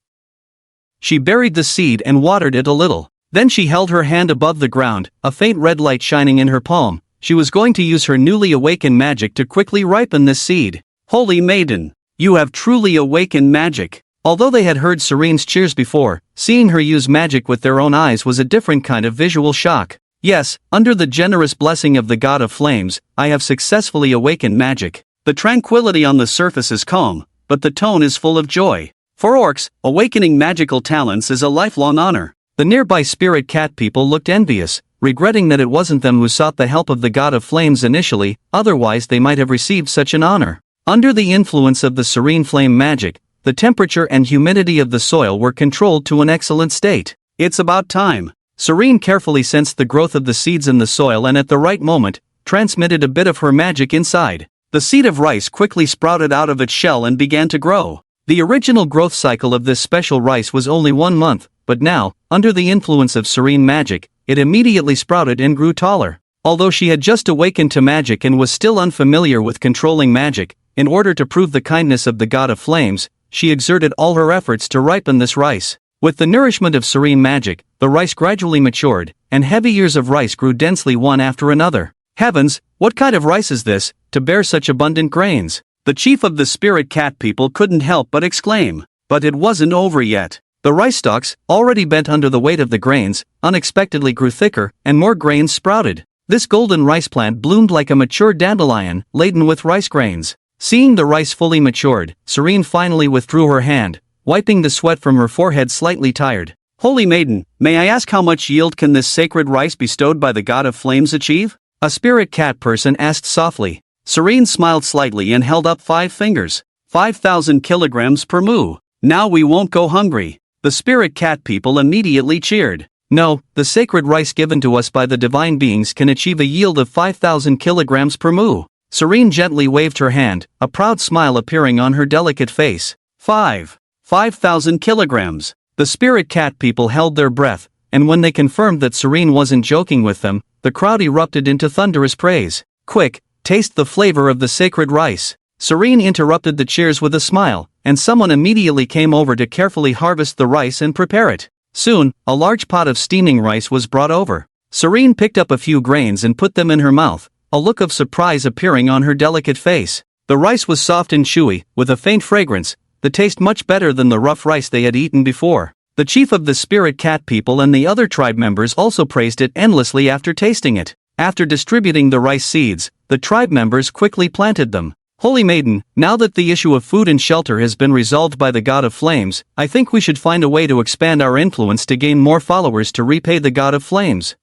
She buried the seed and watered it a little. Then she held her hand above the ground, a faint red light shining in her palm. She was going to use her newly awakened magic to quickly ripen this seed. Holy maiden, you have truly awakened magic. Although they had heard Serene's cheers before, seeing her use magic with their own eyes was a different kind of visual shock. Yes, under the generous blessing of the god of flames, I have successfully awakened magic. The tranquility on the surface is calm, but the tone is full of joy. For orcs, awakening magical talents is a lifelong honor. The nearby spirit cat people looked envious, regretting that it wasn't them who sought the help of the god of flames initially, otherwise they might have received such an honor. Under the influence of the serene flame magic, the temperature and humidity of the soil were controlled to an excellent state. It's about time. Serene carefully sensed the growth of the seeds in the soil and at the right moment, transmitted a bit of her magic inside. The seed of rice quickly sprouted out of its shell and began to grow. The original growth cycle of this special rice was only 1 month, but now, under the influence of serene magic, it immediately sprouted and grew taller. Although she had just awakened to magic and was still unfamiliar with controlling magic, in order to prove the kindness of the god of flames, she exerted all her efforts to ripen this rice. With the nourishment of serene magic, the rice gradually matured, and heavy ears of rice grew densely one after another. Heavens, what kind of rice is this, to bear such abundant grains? The chief of the spirit cat people couldn't help but exclaim. But it wasn't over yet. The rice stalks, already bent under the weight of the grains, unexpectedly grew thicker, and more grains sprouted. This golden rice plant bloomed like a mature dandelion, laden with rice grains. Seeing the rice fully matured, Serene finally withdrew her hand, wiping the sweat from her forehead slightly tired. Holy maiden, may I ask how much yield can this sacred rice bestowed by the god of flames achieve? A spirit cat person asked softly. Serene smiled slightly and held up 5 fingers. 5,000 kilograms per moo. Now we won't go hungry. The spirit cat people immediately cheered. No, the sacred rice given to us by the divine beings can achieve a yield of 5,000 kilograms per moo. Serene gently waved her hand, a proud smile appearing on her delicate face. 5,000 kilograms. The spirit cat people held their breath, and when they confirmed that Serene wasn't joking with them, the crowd erupted into thunderous praise. Quick, taste the flavor of the sacred rice. Serene interrupted the cheers with a smile, and someone immediately came over to carefully harvest the rice and prepare it. Soon, a large pot of steaming rice was brought over. Serene picked up a few grains and put them in her mouth, a look of surprise appearing on her delicate face. The rice was soft and chewy, with a faint fragrance, the taste much better than the rough rice they had eaten before. The chief of the spirit cat people and the other tribe members also praised it endlessly after tasting it. After distributing the rice seeds, the tribe members quickly planted them. Holy maiden, now that the issue of food and shelter has been resolved by the god of flames, I think we should find a way to expand our influence to gain more followers to repay the god of flames.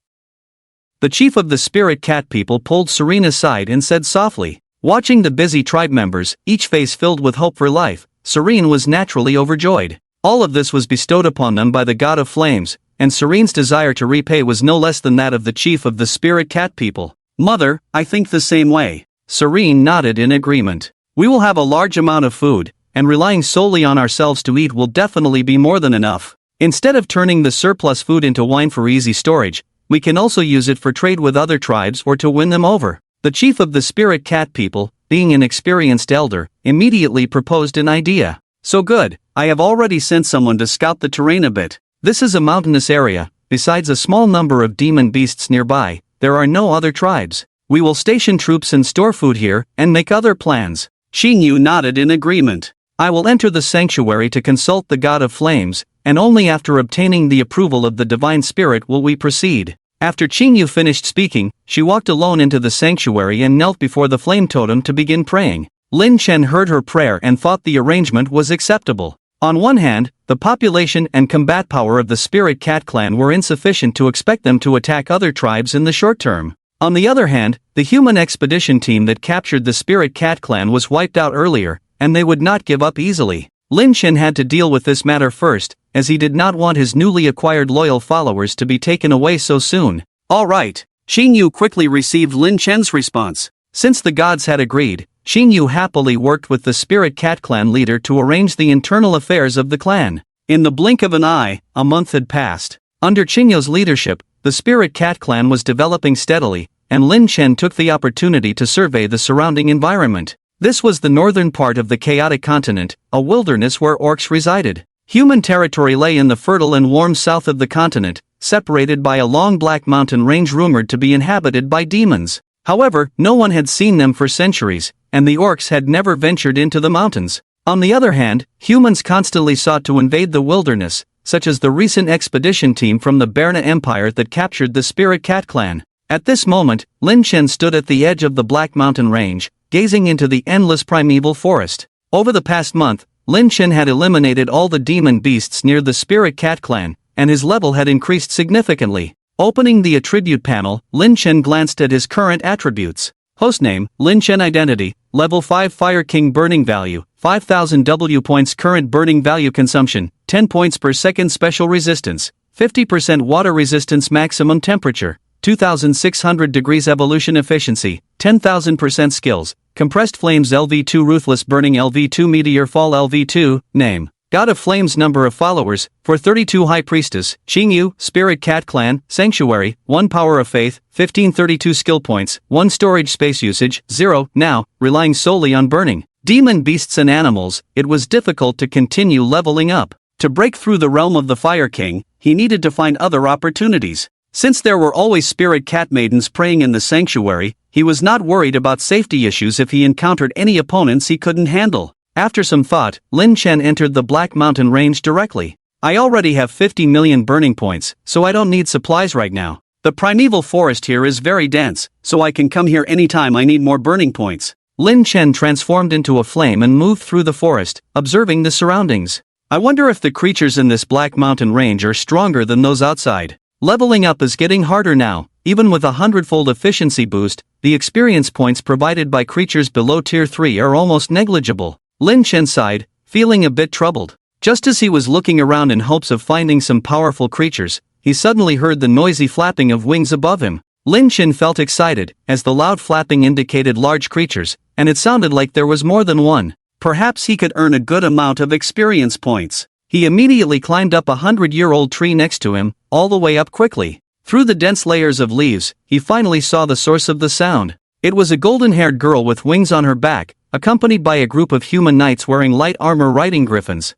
The chief of the spirit cat people pulled Serene aside and said softly. Watching the busy tribe members, each face filled with hope for life, Serene was naturally overjoyed. All of this was bestowed upon them by the god of flames, and Serene's desire to repay was no less than that of the chief of the spirit cat people. Mother, I think the same way. Serene nodded in agreement. We will have a large amount of food, and relying solely on ourselves to eat will definitely be more than enough. Instead of turning the surplus food into wine for easy storage, we can also use it for trade with other tribes or to win them over. The chief of the spirit cat people, being an experienced elder, immediately proposed an idea. So good, I have already sent someone to scout the terrain a bit. This is a mountainous area. Besides a small number of demon beasts nearby, there are no other tribes. We will station troops and store food here, and make other plans. Xingyu nodded in agreement. I will enter the sanctuary to consult the god of flames, and only after obtaining the approval of the divine spirit will we proceed. After Xingyu finished speaking, she walked alone into the sanctuary and knelt before the flame totem to begin praying. Lin Chen heard her prayer and thought the arrangement was acceptable. On one hand, the population and combat power of the spirit cat clan were insufficient to expect them to attack other tribes in the short term. On the other hand, the human expedition team that captured the spirit cat clan was wiped out earlier, and they would not give up easily. Lin Chen had to deal with this matter first, as he did not want his newly acquired loyal followers to be taken away so soon. All right. Xingyu quickly received Lin Chen's response. Since the gods had agreed, Xingyu happily worked with the spirit cat clan leader to arrange the internal affairs of the clan. In the blink of an eye, a month had passed. Under Xingyu's leadership, the spirit cat clan was developing steadily, and Lin Chen took the opportunity to survey the surrounding environment. This was the northern part of the chaotic continent, a wilderness where orcs resided. Human territory lay in the fertile and warm south of the continent, separated by a long black mountain range rumored to be inhabited by demons. However, no one had seen them for centuries, and the orcs had never ventured into the mountains. On the other hand, humans constantly sought to invade the wilderness, such as the recent expedition team from the Berna Empire that captured the Spirit Cat clan. At this moment, Lin Chen stood at the edge of the Black Mountain Range, gazing into the endless primeval forest. Over the past month, Lin Chen had eliminated all the demon beasts near the Spirit Cat clan, and his level had increased significantly. Opening the attribute panel, Lin Chen glanced at his current attributes. Hostname, Lin Chen Identity, Level 5 Fire King Burning Value, 5000 W points Current Burning Value Consumption, 10 points per second Special Resistance, 50% Water Resistance Maximum Temperature, 2600 degrees Evolution Efficiency, 10,000% Skills, Compressed Flames LV2 Ruthless Burning LV2 Meteor Fall LV2, Name, God of Flames. Number of followers, 432. High Priestess, Qingyu, Spirit Cat Clan, Sanctuary, 1 Power of Faith, 1532. Skill points, 1 Storage space usage, 0. Now, relying solely on burning demon beasts and animals, it was difficult to continue leveling up. To break through the realm of the Fire King, he needed to find other opportunities. Since there were always spirit cat maidens praying in the sanctuary, he was not worried about safety issues if he encountered any opponents he couldn't handle. After some thought, Lin Chen entered the Black Mountain Range directly. I already have 50 million burning points, so I don't need supplies right now. The primeval forest here is very dense, so I can come here anytime I need more burning points. Lin Chen transformed into a flame and moved through the forest, observing the surroundings. I wonder if the creatures in this Black Mountain Range are stronger than those outside. Leveling up is getting harder now. Even with a 100-fold efficiency boost, the experience points provided by creatures below Tier 3 are almost negligible. Lin Chen sighed, feeling a bit troubled. Just as he was looking around in hopes of finding some powerful creatures, he suddenly heard the noisy flapping of wings above him. Lin Chen felt excited, as the loud flapping indicated large creatures, and it sounded like there was more than one. Perhaps he could earn a good amount of experience points. He immediately climbed up a 100-year-old tree next to him, all the way up quickly. Through the dense layers of leaves, he finally saw the source of the sound. It was a golden-haired girl with wings on her back, accompanied by a group of human knights wearing light armor riding griffins.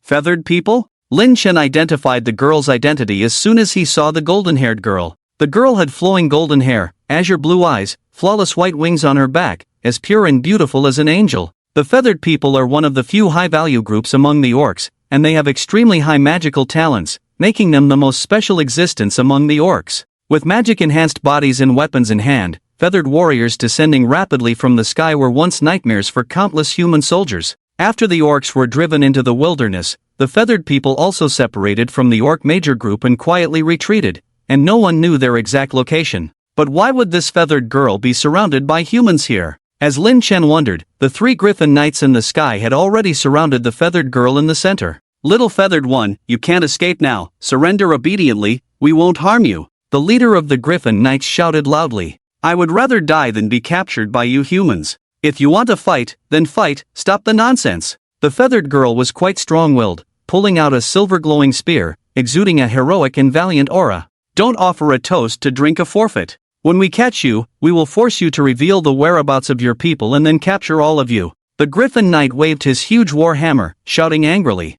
Feathered people? Lin Chen identified the girl's identity as soon as he saw the golden-haired girl. The girl had flowing golden hair, azure blue eyes, flawless white wings on her back, as pure and beautiful as an angel. The feathered people are one of the few high-value groups among the orcs, and they have extremely high magical talents, making them the most special existence among the orcs. With magic-enhanced bodies and weapons in hand, feathered warriors descending rapidly from the sky were once nightmares for countless human soldiers. After the orcs were driven into the wilderness, the feathered people also separated from the orc major group and quietly retreated, and no one knew their exact location. But why would this feathered girl be surrounded by humans here? As Lin Chen wondered, the 3 griffin knights in the sky had already surrounded the feathered girl in the center. Little feathered one, you can't escape now, surrender obediently, we won't harm you. The leader of the griffin knights shouted loudly. I would rather die than be captured by you humans. If you want to fight, then fight, stop the nonsense. The feathered girl was quite strong-willed, pulling out a silver-glowing spear, exuding a heroic and valiant aura. Don't offer a toast to drink a forfeit. When we catch you, we will force you to reveal the whereabouts of your people and then capture all of you. The griffin knight waved his huge war hammer, shouting angrily,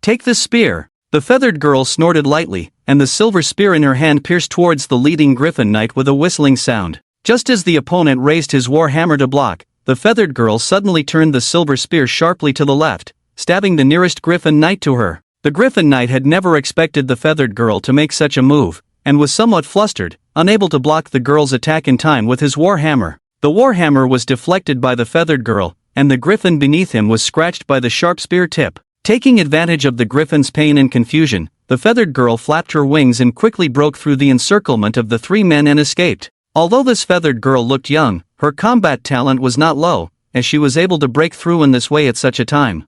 take this spear. The feathered girl snorted lightly, and the silver spear in her hand pierced towards the leading griffin knight with a whistling sound. Just as the opponent raised his war hammer to block, the feathered girl suddenly turned the silver spear sharply to the left, stabbing the nearest griffin knight to her. The griffin knight had never expected the feathered girl to make such a move, and was somewhat flustered, unable to block the girl's attack in time with his war hammer. The war hammer was deflected by the feathered girl, and the griffin beneath him was scratched by the sharp spear tip. Taking advantage of the griffin's pain and confusion, the feathered girl flapped her wings and quickly broke through the encirclement of the 3 men and escaped. Although this feathered girl looked young, her combat talent was not low, as she was able to break through in this way at such a time.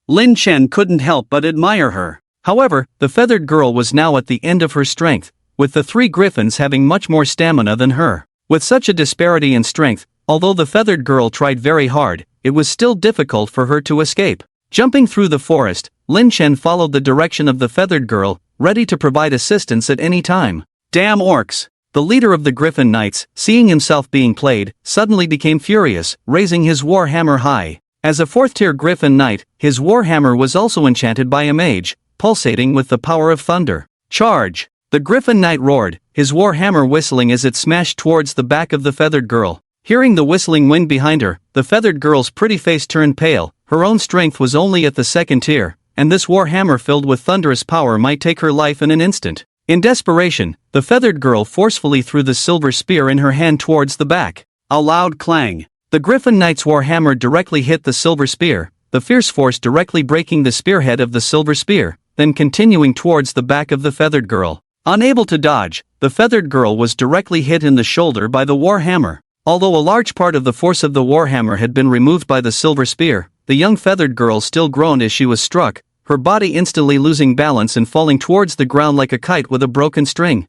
Lin Chen couldn't help but admire her. However, the feathered girl was now at the end of her strength, with the 3 griffins having much more stamina than her. With such a disparity in strength, although the feathered girl tried very hard, it was still difficult for her to escape. Jumping through the forest, Lin Chen followed the direction of the feathered girl, ready to provide assistance at any time. Damn orcs! The leader of the Griffin Knights, seeing himself being played, suddenly became furious, raising his war hammer high. As a 4th-tier Griffin Knight, his war hammer was also enchanted by a mage, pulsating with the power of thunder. Charge! The Griffin Knight roared, his war hammer whistling as it smashed towards the back of the feathered girl. Hearing the whistling wind behind her, the feathered girl's pretty face turned pale. Her own strength was only at the 2nd tier, and this war hammer filled with thunderous power might take her life in an instant. In desperation, the feathered girl forcefully threw the silver spear in her hand towards the back. A loud clang. The Griffin Knight's war hammer directly hit the silver spear, the fierce force directly breaking the spearhead of the silver spear, then continuing towards the back of the feathered girl. Unable to dodge, the feathered girl was directly hit in the shoulder by the war hammer. Although a large part of the force of the war hammer had been removed by the silver spear, the young feathered girl still groaned as she was struck, her body instantly losing balance and falling towards the ground like a kite with a broken string.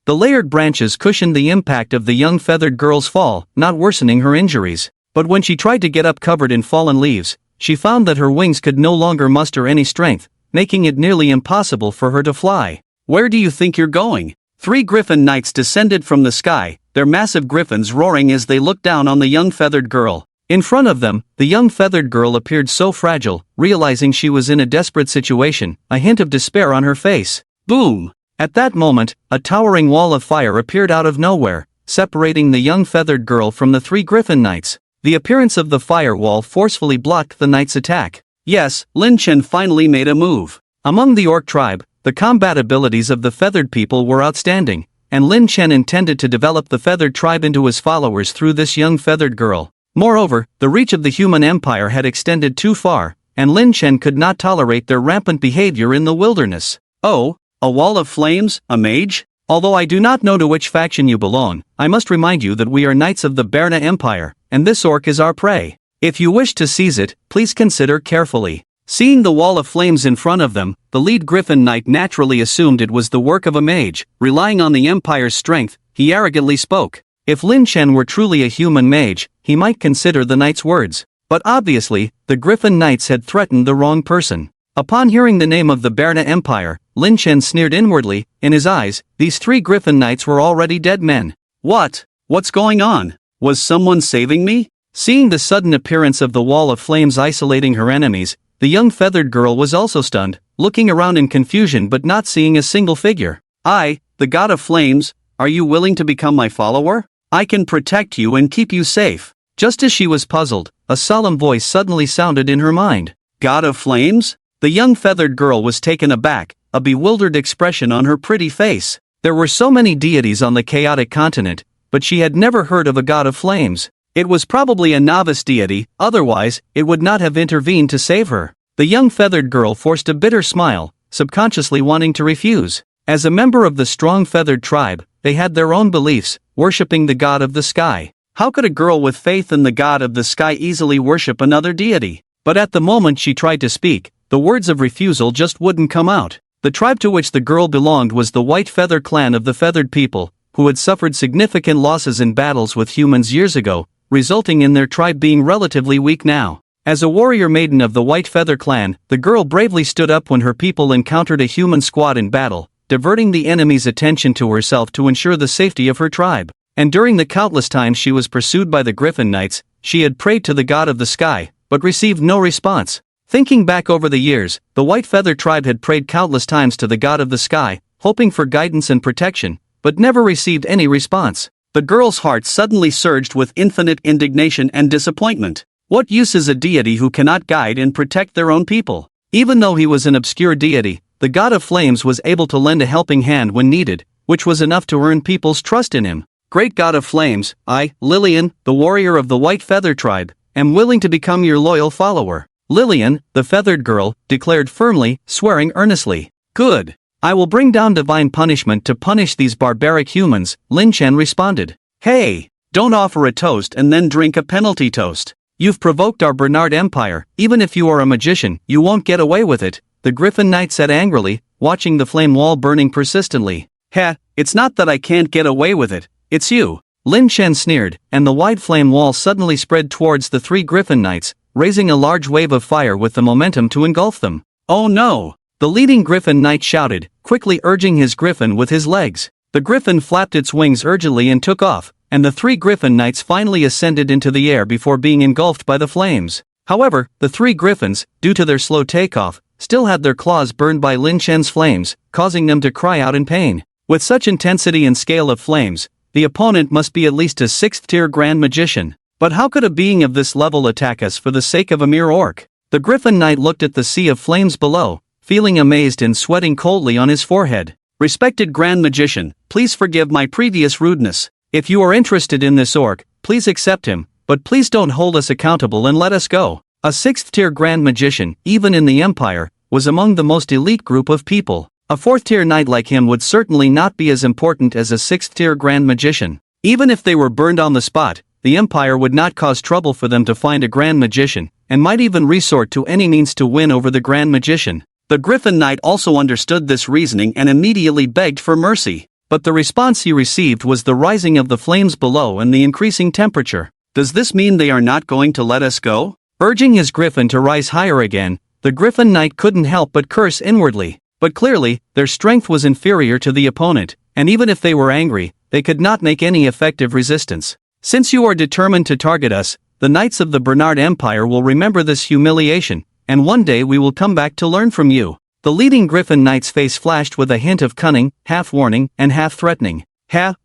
The layered branches cushioned the impact of the young feathered girl's fall, not worsening her injuries. But when she tried to get up covered in fallen leaves, she found that her wings could no longer muster any strength, making it nearly impossible for her to fly. Where do you think you're going? 3 griffin knights descended from the sky, their massive griffins roaring as they looked down on the young feathered girl. In front of them, the young feathered girl appeared so fragile, realizing she was in a desperate situation, a hint of despair on her face. Boom! At that moment, a towering wall of fire appeared out of nowhere, separating the young feathered girl from the 3 griffin knights. The appearance of the firewall forcefully blocked the knight's attack. Yes, Lin Chen finally made a move. Among the orc tribe, the combat abilities of the feathered people were outstanding, and Lin Chen intended to develop the feathered tribe into his followers through this young feathered girl. Moreover, the reach of the human empire had extended too far, and Lin Chen could not tolerate their rampant behavior in the wilderness. Oh, a wall of flames, a mage? Although I do not know to which faction you belong, I must remind you that we are knights of the Berna Empire, and this orc is our prey. If you wish to seize it, please consider carefully. Seeing the wall of flames in front of them, the lead griffin knight naturally assumed it was the work of a mage. Relying on the empire's strength, he arrogantly spoke. If Lin Chen were truly a human mage, he might consider the knight's words. But obviously, the griffin knights had threatened the wrong person. Upon hearing the name of the Berna Empire, Lin Chen sneered inwardly. In his eyes, these 3 griffin knights were already dead men. What's going on? Was someone saving me? Seeing the sudden appearance of the wall of flames isolating her enemies, the young feathered girl was also stunned, looking around in confusion but not seeing a single figure. I, the god of flames, are you willing to become my follower? I can protect you and keep you safe. Just as she was puzzled, a solemn voice suddenly sounded in her mind. God of flames? The young feathered girl was taken aback, a bewildered expression on her pretty face. There were so many deities on the chaotic continent, but she had never heard of a god of flames. It was probably a novice deity, otherwise, it would not have intervened to save her. The young feathered girl forced a bitter smile, subconsciously wanting to refuse. As a member of the strong feathered tribe, they had their own beliefs, worshipping the god of the sky. How could a girl with faith in the god of the sky easily worship another deity? But at the moment she tried to speak, the words of refusal just wouldn't come out. The tribe to which the girl belonged was the White Feather clan of the feathered people, who had suffered significant losses in battles with humans years ago, resulting in their tribe being relatively weak now. As a warrior maiden of the White Feather clan, the girl bravely stood up when her people encountered a human squad in battle, diverting the enemy's attention to herself to ensure the safety of her tribe. And during the countless times she was pursued by the Griffin Knights, she had prayed to the god of the sky, but received no response. Thinking back over the years, the White Feather tribe had prayed countless times to the god of the sky, hoping for guidance and protection, but never received any response. The girl's heart suddenly surged with infinite indignation and disappointment. What use is a deity who cannot guide and protect their own people? Even though he was an obscure deity, the god of flames was able to lend a helping hand when needed, which was enough to earn people's trust in him. Great god of flames, I, Lillian, the warrior of the White Feather tribe, am willing to become your loyal follower. Lillian, the feathered girl, declared firmly, swearing earnestly. Good. I will bring down divine punishment to punish these barbaric humans, Lin Chen responded. Hey, don't offer a toast and then drink a penalty toast. You've provoked our Bernard Empire, even if you are a magician, you won't get away with it, the Griffin Knight said angrily, watching the flame wall burning persistently. Heh, it's not that I can't get away with it, it's you. Lin Chen sneered, and the wide flame wall suddenly spread towards the 3 Griffin Knights, raising a large wave of fire with the momentum to engulf them. Oh no! The leading Griffin Knight shouted, quickly urging his griffin with his legs. The griffin flapped its wings urgently and took off, and the 3 Griffin Knights finally ascended into the air before being engulfed by the flames. However, the 3 griffins, due to their slow takeoff, still had their claws burned by Lin Chen's flames, causing them to cry out in pain. With such intensity and scale of flames, the opponent must be at least a 6th-tier Grand Magician. But how could a being of this level attack us for the sake of a mere orc? The Griffin Knight looked at the sea of flames below, feeling amazed and sweating coldly on his forehead. Respected Grand Magician, please forgive my previous rudeness. If you are interested in this orc, please accept him, but please don't hold us accountable and let us go. A 6th-tier Grand Magician, even in the Empire, was among the most elite group of people. A 4th-tier knight like him would certainly not be as important as a 6th-tier Grand Magician. Even if they were burned on the spot, the Empire would not cause trouble for them to find a Grand Magician, and might even resort to any means to win over the Grand Magician. The Griffin Knight also understood this reasoning and immediately begged for mercy. But the response he received was the rising of the flames below and the increasing temperature. Does this mean they are not going to let us go? Urging his griffin to rise higher again, the Griffin Knight couldn't help but curse inwardly. But clearly, their strength was inferior to the opponent, and even if they were angry, they could not make any effective resistance. Since you are determined to target us, the Knights of the Bernard Empire will remember this humiliation, and one day we will come back to learn from you. The leading Griffin Knight's face flashed with a hint of cunning, half warning, and half threatening.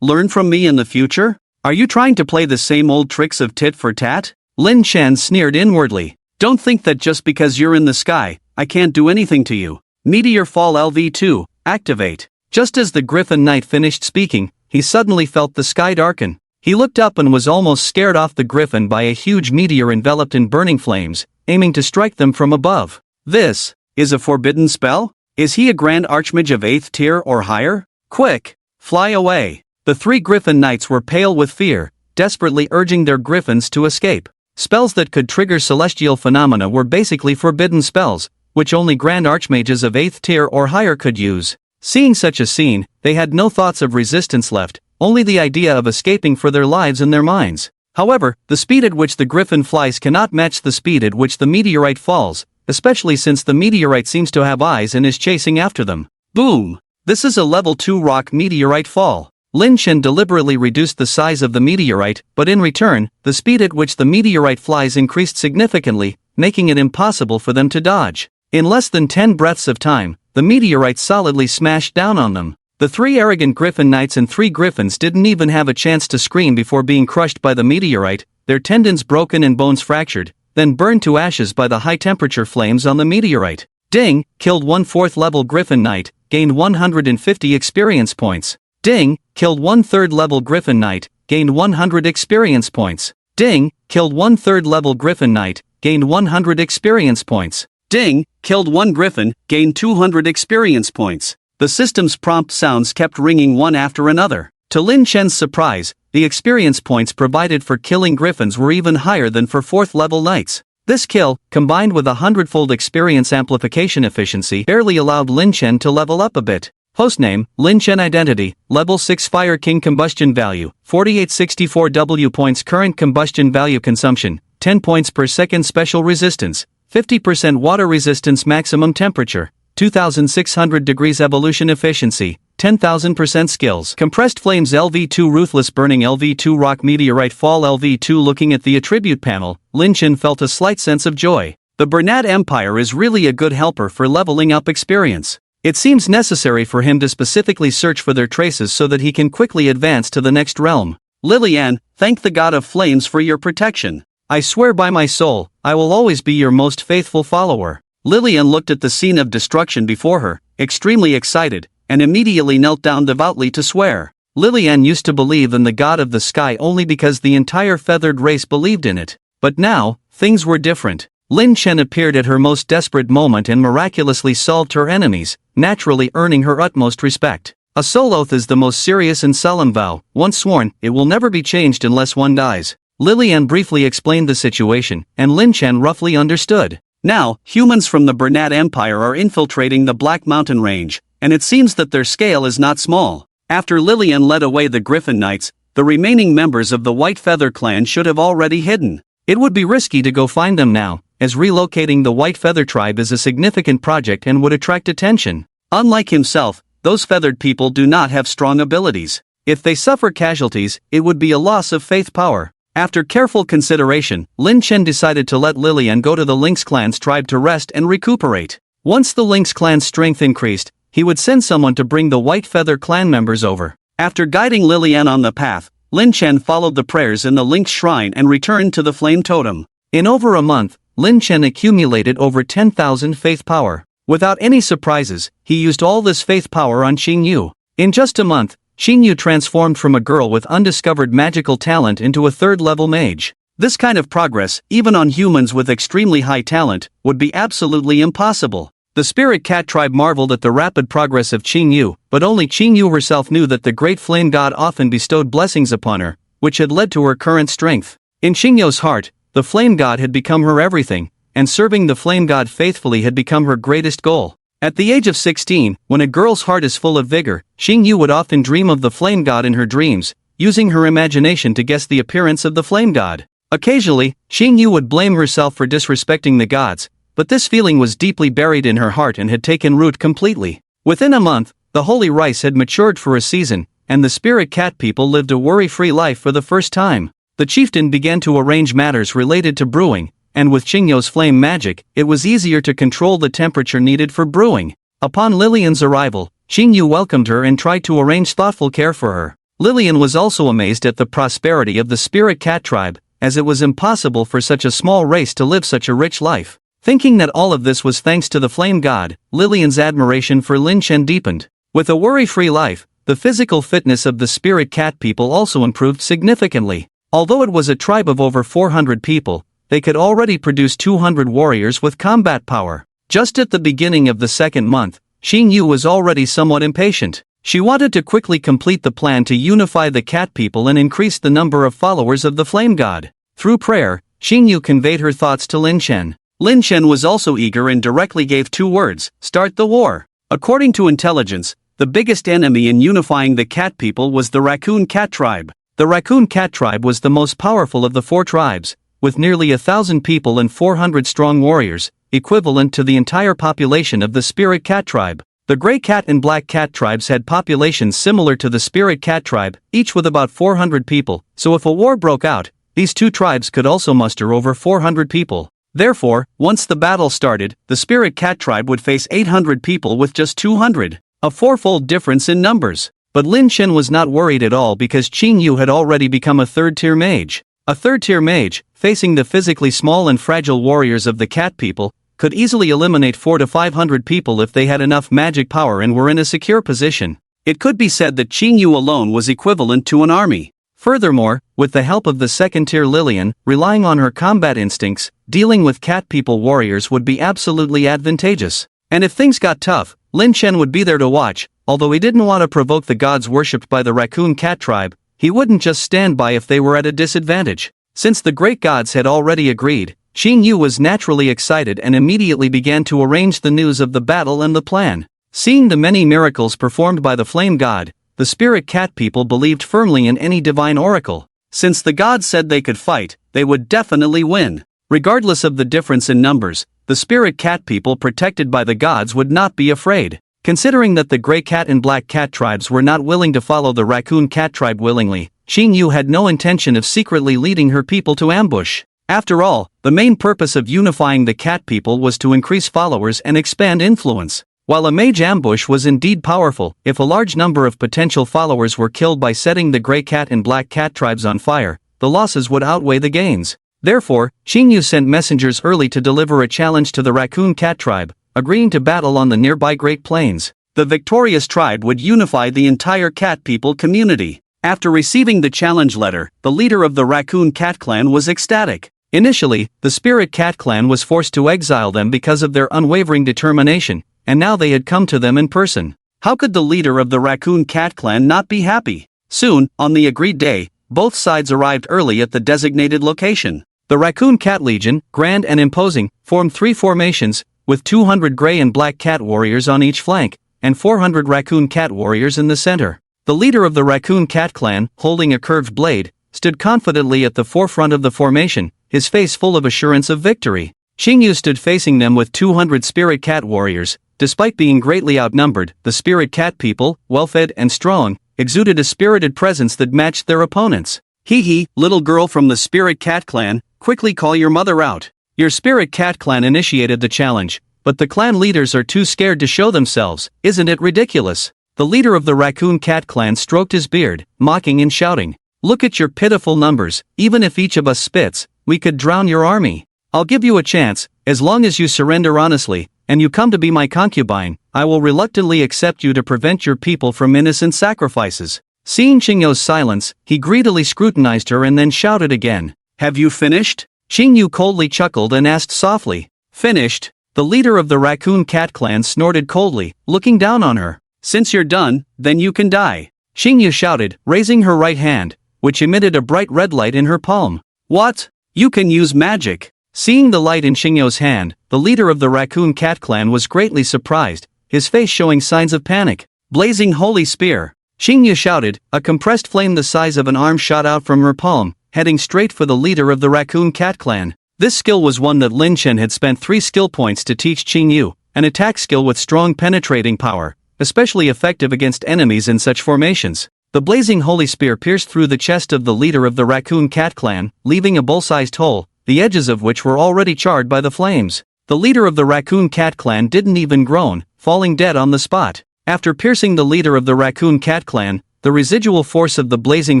Learn from me in the future? Are you trying to play the same old tricks of tit for tat? Lin Chen sneered inwardly. Don't think that just because you're in the sky, I can't do anything to you. Meteor Fall LV2, activate. Just as the Griffin Knight finished speaking, he suddenly felt the sky darken. He looked up and was almost scared off the griffin by a huge meteor enveloped in burning flames, aiming to strike them from above. This is a forbidden spell? Is he a Grand Archmage of 8th tier or higher? Quick, fly away. The 3 Griffin Knights were pale with fear, desperately urging their griffins to escape. Spells that could trigger celestial phenomena were basically forbidden spells, which only Grand Archmages of 8th tier or higher could use. Seeing such a scene, they had no thoughts of resistance left, only the idea of escaping for their lives in their minds. However, the speed at which the griffin flies cannot match the speed at which the meteorite falls, especially since the meteorite seems to have eyes and is chasing after them. Boom! This is a level 2 rock meteorite fall. Lin Chen deliberately reduced the size of the meteorite, but in return, the speed at which the meteorite flies increased significantly, making it impossible for them to dodge. In less than 10 breaths of time, the meteorite solidly smashed down on them. The 3 arrogant Griffin Knights and 3 griffins didn't even have a chance to scream before being crushed by the meteorite, their tendons broken and bones fractured, then burned to ashes by the high-temperature flames on the meteorite. Ding, killed 1 4th level Griffin Knight, gained 150 experience points. Ding, killed 1 3rd level Griffin Knight, gained 100 experience points. Ding, killed 1 3rd level Griffin Knight, gained 100 experience points. Ding, killed 1 griffin, gained 200 experience points. The system's prompt sounds kept ringing one after another. To Lin Chen's surprise, the experience points provided for killing griffins were even higher than for 4th level knights. This kill, combined with a 100-fold experience amplification efficiency, barely allowed Lin Chen to level up a bit. Hostname, Lin Chen Identity, Level 6 Fire King Combustion Value, 4864 W points Current Combustion Value Consumption, 10 points per second Special Resistance, 50% Water Resistance Maximum Temperature, 2600 degrees Evolution Efficiency, 10,000% Skills. Compressed Flames LV2 Ruthless Burning LV2 Rock Meteorite Fall LV2 Looking at the attribute panel, Lin Chen felt a slight sense of joy. The Bernard Empire is really a good helper for leveling up experience. It seems necessary for him to specifically search for their traces so that he can quickly advance to the next realm. Lilian, thank the God of Flames for your protection. I swear by my soul, I will always be your most faithful follower. Lilian looked at the scene of destruction before her, extremely excited, and immediately knelt down devoutly to swear. Lilian used to believe in the God of the sky only because the entire feathered race believed in it. But now, things were different. Lin Chen appeared at her most desperate moment and miraculously solved her enemies, naturally earning her utmost respect. A soul oath is the most serious and solemn vow. Once sworn, it will never be changed unless one dies. Lilian briefly explained the situation, and Lin Chen roughly understood. Now, humans from the Bernard Empire are infiltrating the Black Mountain Range, and it seems that their scale is not small. After Lilian led away the Griffin Knights, the remaining members of the White Feather clan should have already hidden. It would be risky to go find them now, as relocating the White Feather tribe is a significant project and would attract attention. Unlike himself, those feathered people do not have strong abilities. If they suffer casualties, it would be a loss of faith power. After careful consideration, Lin Chen decided to let Lilian go to the Lynx clan's tribe to rest and recuperate. Once the Lynx clan's strength increased, he would send someone to bring the White Feather clan members over. After guiding Lilian on the path, Lin Chen followed the prayers in the Lynx shrine and returned to the Flame Totem. In over a month, Lin Chen accumulated over 10,000 faith power. Without any surprises, he used all this faith power on Xing Yu. In just a month, Xing Yu transformed from a girl with undiscovered magical talent into a 3rd-level mage. This kind of progress, even on humans with extremely high talent, would be absolutely impossible. The Spirit Cat tribe marveled at the rapid progress of Xing Yu, but only Xing Yu herself knew that the Great Flame God often bestowed blessings upon her, which had led to her current strength. In Xing Yu's heart, the Flame God had become her everything, and serving the Flame God faithfully had become her greatest goal. At the age of 16, when a girl's heart is full of vigor, Xing Yu would often dream of the Flame God in her dreams, using her imagination to guess the appearance of the Flame God. Occasionally, Xing Yu would blame herself for disrespecting the gods, but this feeling was deeply buried in her heart and had taken root completely. Within a month, the holy rice had matured for a season, and the spirit cat people lived a worry-free life for the first time. The chieftain began to arrange matters related to brewing, and with Qingyu's flame magic, it was easier to control the temperature needed for brewing. Upon Lilian's arrival, Xingyu welcomed her and tried to arrange thoughtful care for her. Lilian was also amazed at the prosperity of the spirit cat tribe, as it was impossible for such a small race to live such a rich life. Thinking that all of this was thanks to the flame god, Lilian's admiration for Lin Chen deepened. With a worry-free life, the physical fitness of the spirit cat people also improved significantly. Although it was a tribe of over 400 people, they could already produce 200 warriors with combat power. Just at the beginning of the second month, Xingyu was already somewhat impatient. She wanted to quickly complete the plan to unify the cat people and increase the number of followers of the flame god. Through prayer, Xingyu conveyed her thoughts to Lin Chen. Lin Chen was also eager and directly gave 2 words: start the war. According to intelligence, the biggest enemy in unifying the cat people was the raccoon cat tribe. The raccoon cat tribe was the most powerful of the 4 tribes, with nearly 1,000 people and 400 strong warriors, equivalent to the entire population of the spirit cat tribe. The gray cat and black cat tribes had populations similar to the spirit cat tribe, each with about 400 people, so if a war broke out, these 2 tribes could also muster over 400 people. Therefore, once the battle started, the spirit cat tribe would face 800 people with just 200, a 4-fold difference in numbers. But Lin Chen was not worried at all because Xingyu had already become a 3rd-tier mage. A 3rd-tier mage, facing the physically small and fragile warriors of the cat people, could easily eliminate 400 to 500 people if they had enough magic power and were in a secure position. It could be said that Xingyu alone was equivalent to an army. Furthermore, with the help of the 2nd-tier Lilian, relying on her combat instincts, dealing with cat people warriors would be absolutely advantageous. And if things got tough, Lin Chen would be there to watch. Although he didn't want to provoke the gods worshipped by the raccoon cat tribe, he wouldn't just stand by if they were at a disadvantage. Since the great gods had already agreed, Xingyu was naturally excited and immediately began to arrange the news of the battle and the plan. Seeing the many miracles performed by the flame god, the spirit cat people believed firmly in any divine oracle. Since the gods said they could fight, they would definitely win. Regardless of the difference in numbers, the spirit cat people protected by the gods would not be afraid. Considering that the gray cat and black cat tribes were not willing to follow the raccoon cat tribe willingly, Xingyu had no intention of secretly leading her people to ambush. After all, the main purpose of unifying the cat people was to increase followers and expand influence. While a mage ambush was indeed powerful, if a large number of potential followers were killed by setting the gray cat and black cat tribes on fire, the losses would outweigh the gains. Therefore, Xingyu sent messengers early to deliver a challenge to the raccoon cat tribe, agreeing to battle on the nearby Great Plains. The victorious tribe would unify the entire cat people community. After receiving the challenge letter, the leader of the raccoon cat clan was ecstatic. Initially, the spirit cat clan was forced to exile them because of their unwavering determination, and now they had come to them in person. How could the leader of the raccoon cat clan not be happy? Soon, on the agreed day, both sides arrived early at the designated location. The raccoon cat legion, grand and imposing, formed 3 formations, with 200 gray and black cat warriors on each flank, and 400 raccoon cat warriors in the center. The leader of the raccoon cat clan, holding a curved blade, stood confidently at the forefront of the formation, his face full of assurance of victory. Xingyu stood facing them with 200 spirit cat warriors. Despite being greatly outnumbered, the spirit cat people, well-fed and strong, exuded a spirited presence that matched their opponents. Hee, little girl from the spirit cat clan, quickly call your mother out. Your spirit cat clan initiated the challenge, but the clan leaders are too scared to show themselves. Isn't it ridiculous? The leader of the raccoon cat clan stroked his beard, mocking and shouting. Look at your pitiful numbers. Even if each of us spits, we could drown your army. I'll give you a chance, as long as you surrender honestly, and you come to be my concubine, I will reluctantly accept you to prevent your people from innocent sacrifices. Seeing Xingyu's silence, he greedily scrutinized her and then shouted again. Have you finished? Xingyu coldly chuckled and asked softly. Finished? The leader of the raccoon cat clan snorted coldly, looking down on her. Since you're done, then you can die. Xingyu shouted, raising her right hand, which emitted a bright red light in her palm. What? You can use magic. Seeing the light in Xingyu's hand, the leader of the raccoon cat clan was greatly surprised, his face showing signs of panic. Blazing holy spear. Xingyu shouted, a compressed flame the size of an arm shot out from her palm, heading straight for the leader of the Raccoon Cat clan. This skill was one that Lin Chen had spent 3 skill points to teach Qing Yu, an attack skill with strong penetrating power, especially effective against enemies in such formations. The blazing holy spear pierced through the chest of the leader of the Raccoon Cat clan, leaving a bull-sized hole, the edges of which were already charred by the flames. The leader of the Raccoon Cat clan didn't even groan, falling dead on the spot. After piercing the leader of the Raccoon Cat clan, the residual force of the blazing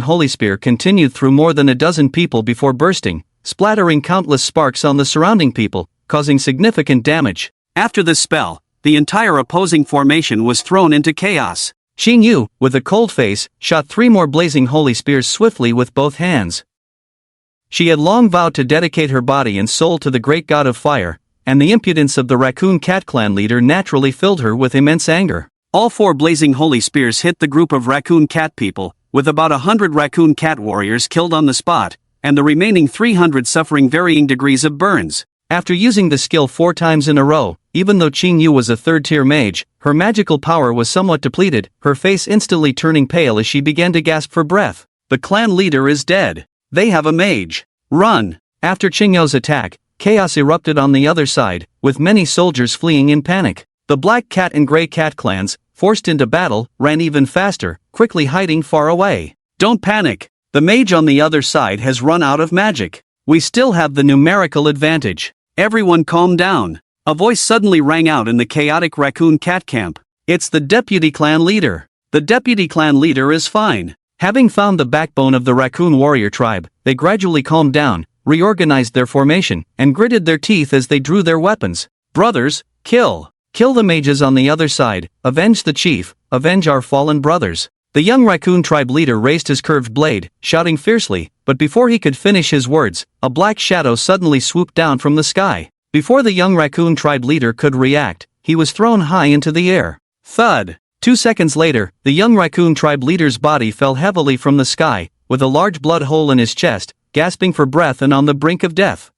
holy spear continued through more than a dozen people before bursting, splattering countless sparks on the surrounding people, causing significant damage. After this spell, the entire opposing formation was thrown into chaos. Qing Yu, with a cold face, shot 3 more blazing holy spears swiftly with both hands. She had long vowed to dedicate her body and soul to the great god of fire, and the impudence of the Raccoon Cat clan leader naturally filled her with immense anger. All 4 blazing holy spears hit the group of Raccoon Cat people, with about 100 Raccoon Cat warriors killed on the spot, and the remaining 300 suffering varying degrees of burns. After using the skill 4 times in a row, even though Qing Yu was a 3rd-tier mage, her magical power was somewhat depleted, her face instantly turning pale as she began to gasp for breath. The clan leader is dead. They have a mage. Run! After Qing Yu's attack, chaos erupted on the other side, with many soldiers fleeing in panic. The Black Cat and Grey Cat clans, forced into battle, ran even faster, quickly hiding far away. Don't panic. The mage on the other side has run out of magic. We still have the numerical advantage. Everyone calm down. A voice suddenly rang out in the chaotic Raccoon Cat camp. It's the deputy clan leader. The deputy clan leader is fine. Having found the backbone of the Raccoon warrior tribe, they gradually calmed down, reorganized their formation, and gritted their teeth as they drew their weapons. Brothers, kill! Kill the mages on the other side, avenge the chief, avenge our fallen brothers. The young Raccoon tribe leader raised his curved blade, shouting fiercely, but before he could finish his words, a black shadow suddenly swooped down from the sky. Before the young Raccoon tribe leader could react, he was thrown high into the air. Thud! 2 seconds later, the young Raccoon tribe leader's body fell heavily from the sky, with a large blood hole in his chest, gasping for breath and on the brink of death.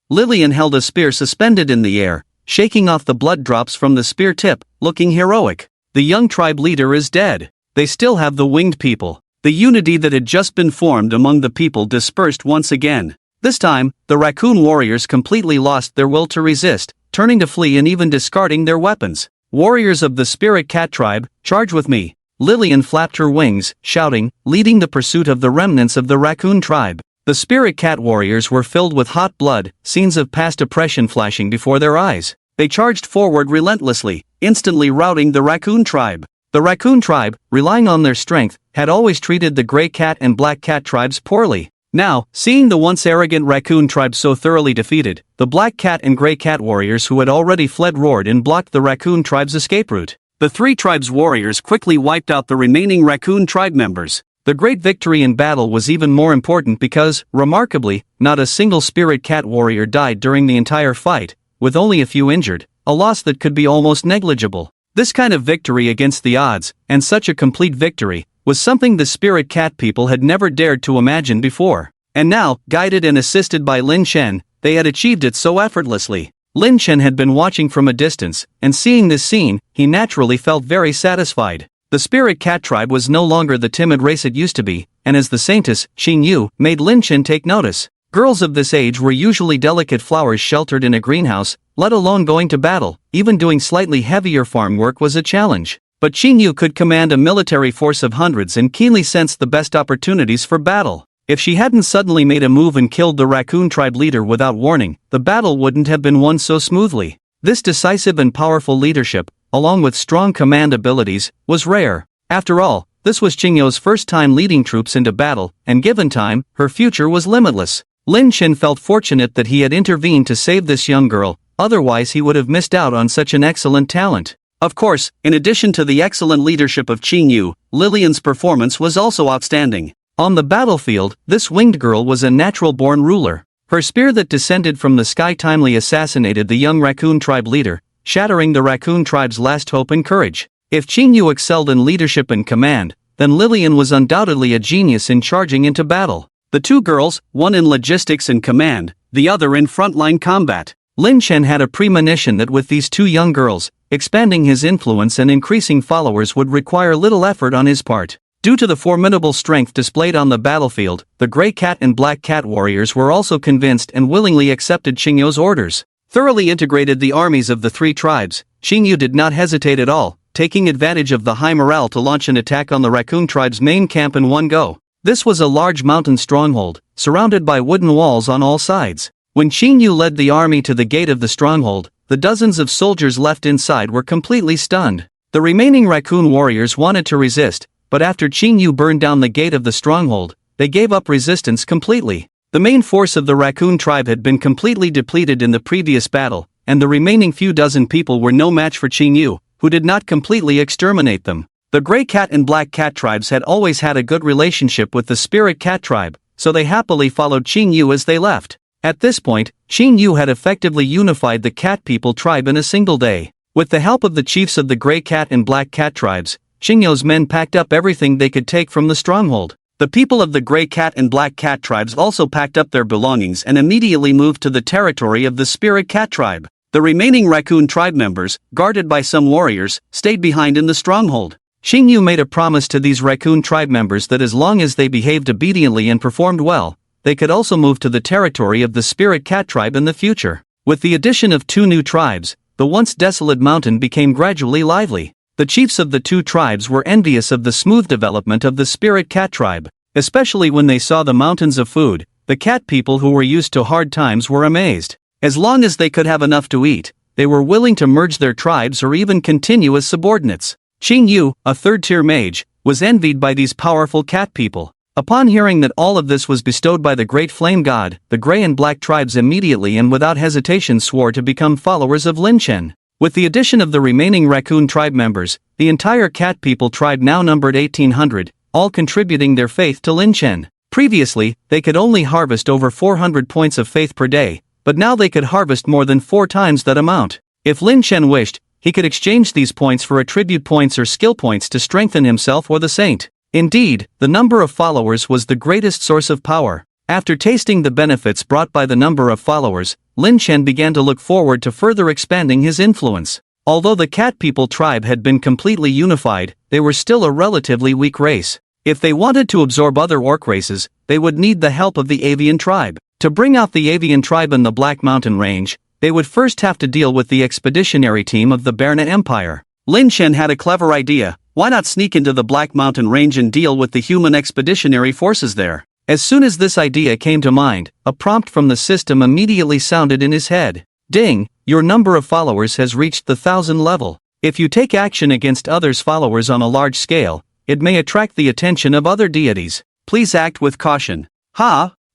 Lillian held a spear suspended in the air, shaking off the blood drops from the spear tip, looking heroic. The young tribe leader is dead. They still have the winged people. The unity that had just been formed among the people dispersed once again. This time, the Raccoon warriors completely lost their will to resist, turning to flee and even discarding their weapons. Warriors of the Spirit Cat tribe, charge with me. Lillian flapped her wings, shouting, leading the pursuit of the remnants of the Raccoon tribe. The Spirit Cat warriors were filled with hot blood, scenes of past oppression flashing before their eyes. They charged forward relentlessly, instantly routing the Raccoon tribe. The Raccoon tribe, relying on their strength, had always treated the Grey Cat and Black Cat tribes poorly. Now, seeing the once arrogant Raccoon tribe so thoroughly defeated, the Black Cat and Grey Cat warriors who had already fled roared and blocked the Raccoon tribe's escape route. The 3 tribes' warriors quickly wiped out the remaining Raccoon tribe members. The great victory in battle was even more important because, remarkably, not a single Spirit Cat warrior died during the entire fight, with only a few injured, a loss that could be almost negligible. This kind of victory against the odds, and such a complete victory, was something the Spirit Cat people had never dared to imagine before. And now, guided and assisted by Lin Chen, they had achieved it so effortlessly. Lin Chen had been watching from a distance, and seeing this scene, he naturally felt very satisfied. The Spirit Cat tribe was no longer the timid race it used to be, and as the saintess, Qing Yu, made Lin Chen take notice. Girls of this age were usually delicate flowers sheltered in a greenhouse, let alone going to battle. Even doing slightly heavier farm work was a challenge. But Qing Yu could command a military force of hundreds and keenly sensed the best opportunities for battle. If she hadn't suddenly made a move and killed the Raccoon tribe leader without warning, the battle wouldn't have been won so smoothly. This decisive and powerful leadership, along with strong command abilities, was rare. After all, this was Qing Yu's first time leading troops into battle, and given time, her future was limitless. Lin Chen felt fortunate that he had intervened to save this young girl, otherwise he would have missed out on such an excellent talent. Of course, in addition to the excellent leadership of Qing Yu, Lillian's performance was also outstanding. On the battlefield, this winged girl was a natural-born ruler. Her spear that descended from the sky timely assassinated the young Raccoon tribe leader, shattering the Raccoon tribe's last hope and courage. If Qing Yu excelled in leadership and command, then Lillian was undoubtedly a genius in charging into battle. The 2 girls, one in logistics and command, the other in frontline combat. Lin Chen had a premonition that with these 2 young girls, expanding his influence and increasing followers would require little effort on his part. Due to the formidable strength displayed on the battlefield, the Grey Cat and Black Cat warriors were also convinced and willingly accepted Qingyu's orders. Thoroughly integrated the armies of the three tribes, Qingyu did not hesitate at all, taking advantage of the high morale to launch an attack on the Raccoon tribe's main camp in one go. This was a large mountain stronghold, surrounded by wooden walls on all sides. When Qingyu led the army to the gate of the stronghold, the dozens of soldiers left inside were completely stunned. The remaining Raccoon warriors wanted to resist, but after Qingyu burned down the gate of the stronghold, they gave up resistance completely. The main force of the Raccoon tribe had been completely depleted in the previous battle, and the remaining few dozen people were no match for Qingyu, who did not completely exterminate them. The Grey Cat and Black Cat tribes had always had a good relationship with the Spirit Cat tribe, so they happily followed Qingyu as they left. At this point, Qingyu had effectively unified the Cat People tribe in a single day. With the help of the chiefs of the Grey Cat and Black Cat tribes, Qingyu's men packed up everything they could take from the stronghold. The people of the Grey Cat and Black Cat tribes also packed up their belongings and immediately moved to the territory of the Spirit Cat tribe. The remaining Raccoon tribe members, guarded by some warriors, stayed behind in the stronghold. Qingyu made a promise to these Raccoon tribe members that as long as they behaved obediently and performed well, they could also move to the territory of the Spirit Cat tribe in the future. With the addition of two new tribes, the once desolate mountain became gradually lively. The chiefs of the two tribes were envious of the smooth development of the Spirit Cat tribe, especially when they saw the mountains of food. The cat people who were used to hard times were amazed. As long as they could have enough to eat, they were willing to merge their tribes or even continue as subordinates. Qingyu, a third-tier mage, was envied by these powerful cat people. Upon hearing that all of this was bestowed by the Great Flame God, the Grey and Black tribes immediately and without hesitation swore to become followers of Lin Chen. With the addition of the remaining Raccoon tribe members, the entire Cat People tribe now numbered 1,800, all contributing their faith to Lin Chen. Previously, they could only harvest over 400 points of faith per day, but now they could harvest more than 4 times that amount. If Lin Chen wished, he could exchange these points for attribute points or skill points to strengthen himself or the saint. Indeed, the number of followers was the greatest source of power. After tasting the benefits brought by the number of followers, Lin Chen began to look forward to further expanding his influence. Although the Cat People tribe had been completely unified, they were still a relatively weak race. If they wanted to absorb other orc races, they would need the help of the Avian tribe. To bring out the Avian tribe in the Black Mountain Range, they would first have to deal with the expeditionary team of the Berna Empire. Lin Chen had a clever idea. Why not sneak into the Black Mountain Range and deal with the human expeditionary forces there? As soon as this idea came to mind, a prompt from the system immediately sounded in his head. Ding, your number of followers has reached the 1,000 level. If you take action against others' followers on a large scale, it may attract the attention of other deities. Please act with caution.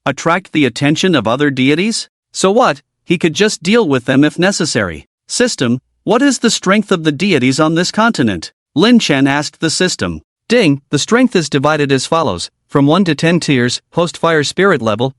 Attract the attention of other deities? So what? He could just deal with them if necessary. System, what is the strength of the deities on this continent? Lin Chen asked the system. Ding, the strength is divided as follows. From 1 to 10 tiers, host fire spirit level,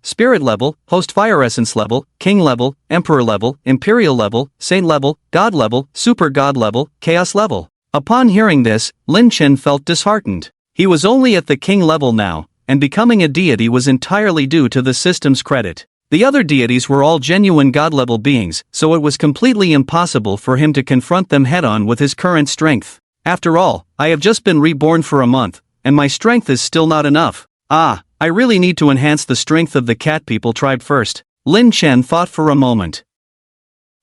host fire essence level, king level, emperor level, imperial level, saint level, god level, super god level, chaos level. Upon hearing this, Lin Chen felt disheartened. He was only at the king level now, and becoming a deity was entirely due to the system's credit. The other deities were all genuine god-level beings, so it was completely impossible for him to confront them head-on with his current strength. After all, I have just been reborn for a month, and my strength is still not enough. I really need to enhance the strength of the Cat People tribe first. Lin Chen thought for a moment.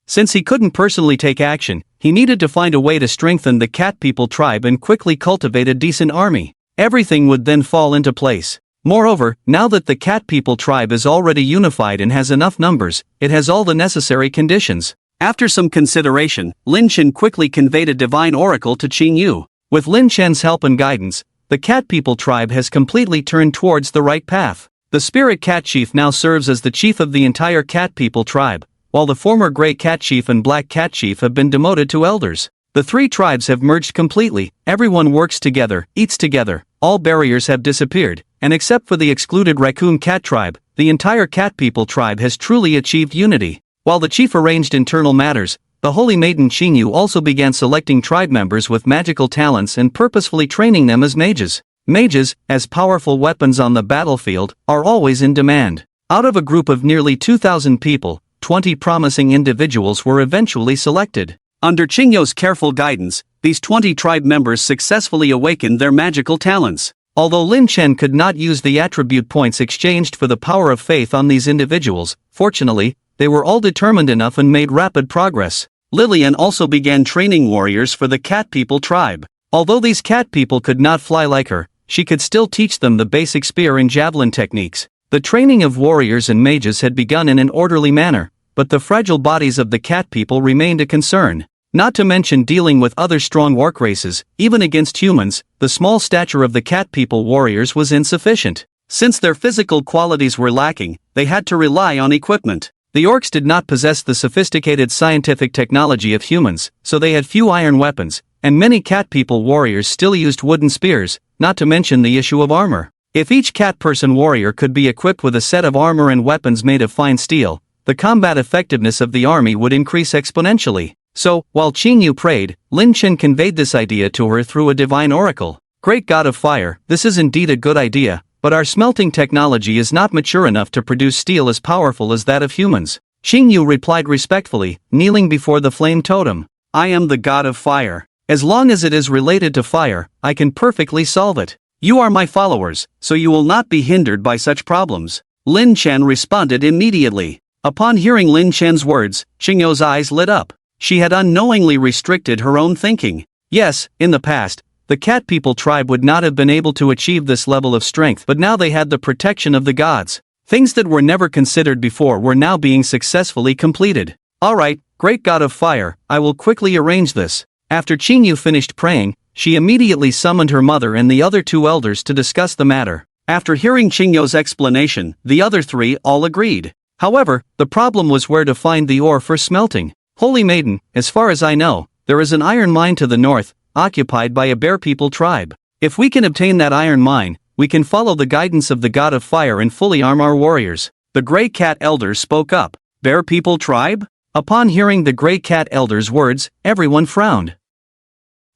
Since he couldn't personally take action, he needed to find a way to strengthen the Cat People tribe and quickly cultivate a decent army. Everything would then fall into place. Moreover, now that the Cat People tribe is already unified and has enough numbers, it has all the necessary conditions. After some consideration, Lin Chen quickly conveyed a divine oracle to Qingyu. With Lin Chen's help and guidance, the Cat People tribe has completely turned towards the right path. The Spirit Cat Chief now serves as the chief of the entire Cat People tribe, while the former Grey Cat Chief and Black Cat Chief have been demoted to elders. The three tribes have merged completely, everyone works together, eats together, all barriers have disappeared, and except for the excluded Raccoon Cat tribe, the entire Cat People tribe has truly achieved unity. While the chief arranged internal matters, the Holy Maiden Qingyu also began selecting tribe members with magical talents and purposefully training them as mages. Mages, as powerful weapons on the battlefield, are always in demand. Out of a group of nearly 2,000 people, 20 promising individuals were eventually selected. Under Qingyu's careful guidance, these 20 tribe members successfully awakened their magical talents. Although Lin Chen could not use the attribute points exchanged for the power of faith on these individuals, fortunately, they were all determined enough and made rapid progress. Lillian also began training warriors for the cat people tribe. Although these cat people could not fly like her, she could still teach them the basic spear and javelin techniques. The training of warriors and mages had begun in an orderly manner, but the fragile bodies of the cat people remained a concern. Not to mention dealing with other strong orc races, even against humans, the small stature of the cat people warriors was insufficient. Since their physical qualities were lacking, they had to rely on equipment. The orcs did not possess the sophisticated scientific technology of humans, so they had few iron weapons, and many cat people warriors still used wooden spears, not to mention the issue of armor. If each cat person warrior could be equipped with a set of armor and weapons made of fine steel, the combat effectiveness of the army would increase exponentially. So, while Qingyu prayed, Lin Chen conveyed this idea to her through a divine oracle. Great God of Fire, this is indeed a good idea, but our smelting technology is not mature enough to produce steel as powerful as that of humans. Qingyu replied respectfully, kneeling before the flame totem. I am the God of Fire. As long as it is related to fire, I can perfectly solve it. You are my followers, so you will not be hindered by such problems. Lin Chen responded immediately. Upon hearing Lin Chen's words, Qingyu's eyes lit up. She had unknowingly restricted her own thinking. Yes, in the past, the cat people tribe would not have been able to achieve this level of strength, but now they had the protection of the gods. Things that were never considered before were now being successfully completed. Alright, great God of Fire, I will quickly arrange this. After Qingyu finished praying, she immediately summoned her mother and the other two elders to discuss the matter. After hearing Qingyu's explanation, the other three all agreed. However, the problem was where to find the ore for smelting. Holy Maiden, as far as I know, there is an iron mine to the north, occupied by a bear people tribe. If we can obtain that iron mine, we can follow the guidance of the God of Fire and fully arm our warriors. The Grey Cat elders spoke up. Bear people tribe? Upon hearing the Grey Cat elders' words, everyone frowned.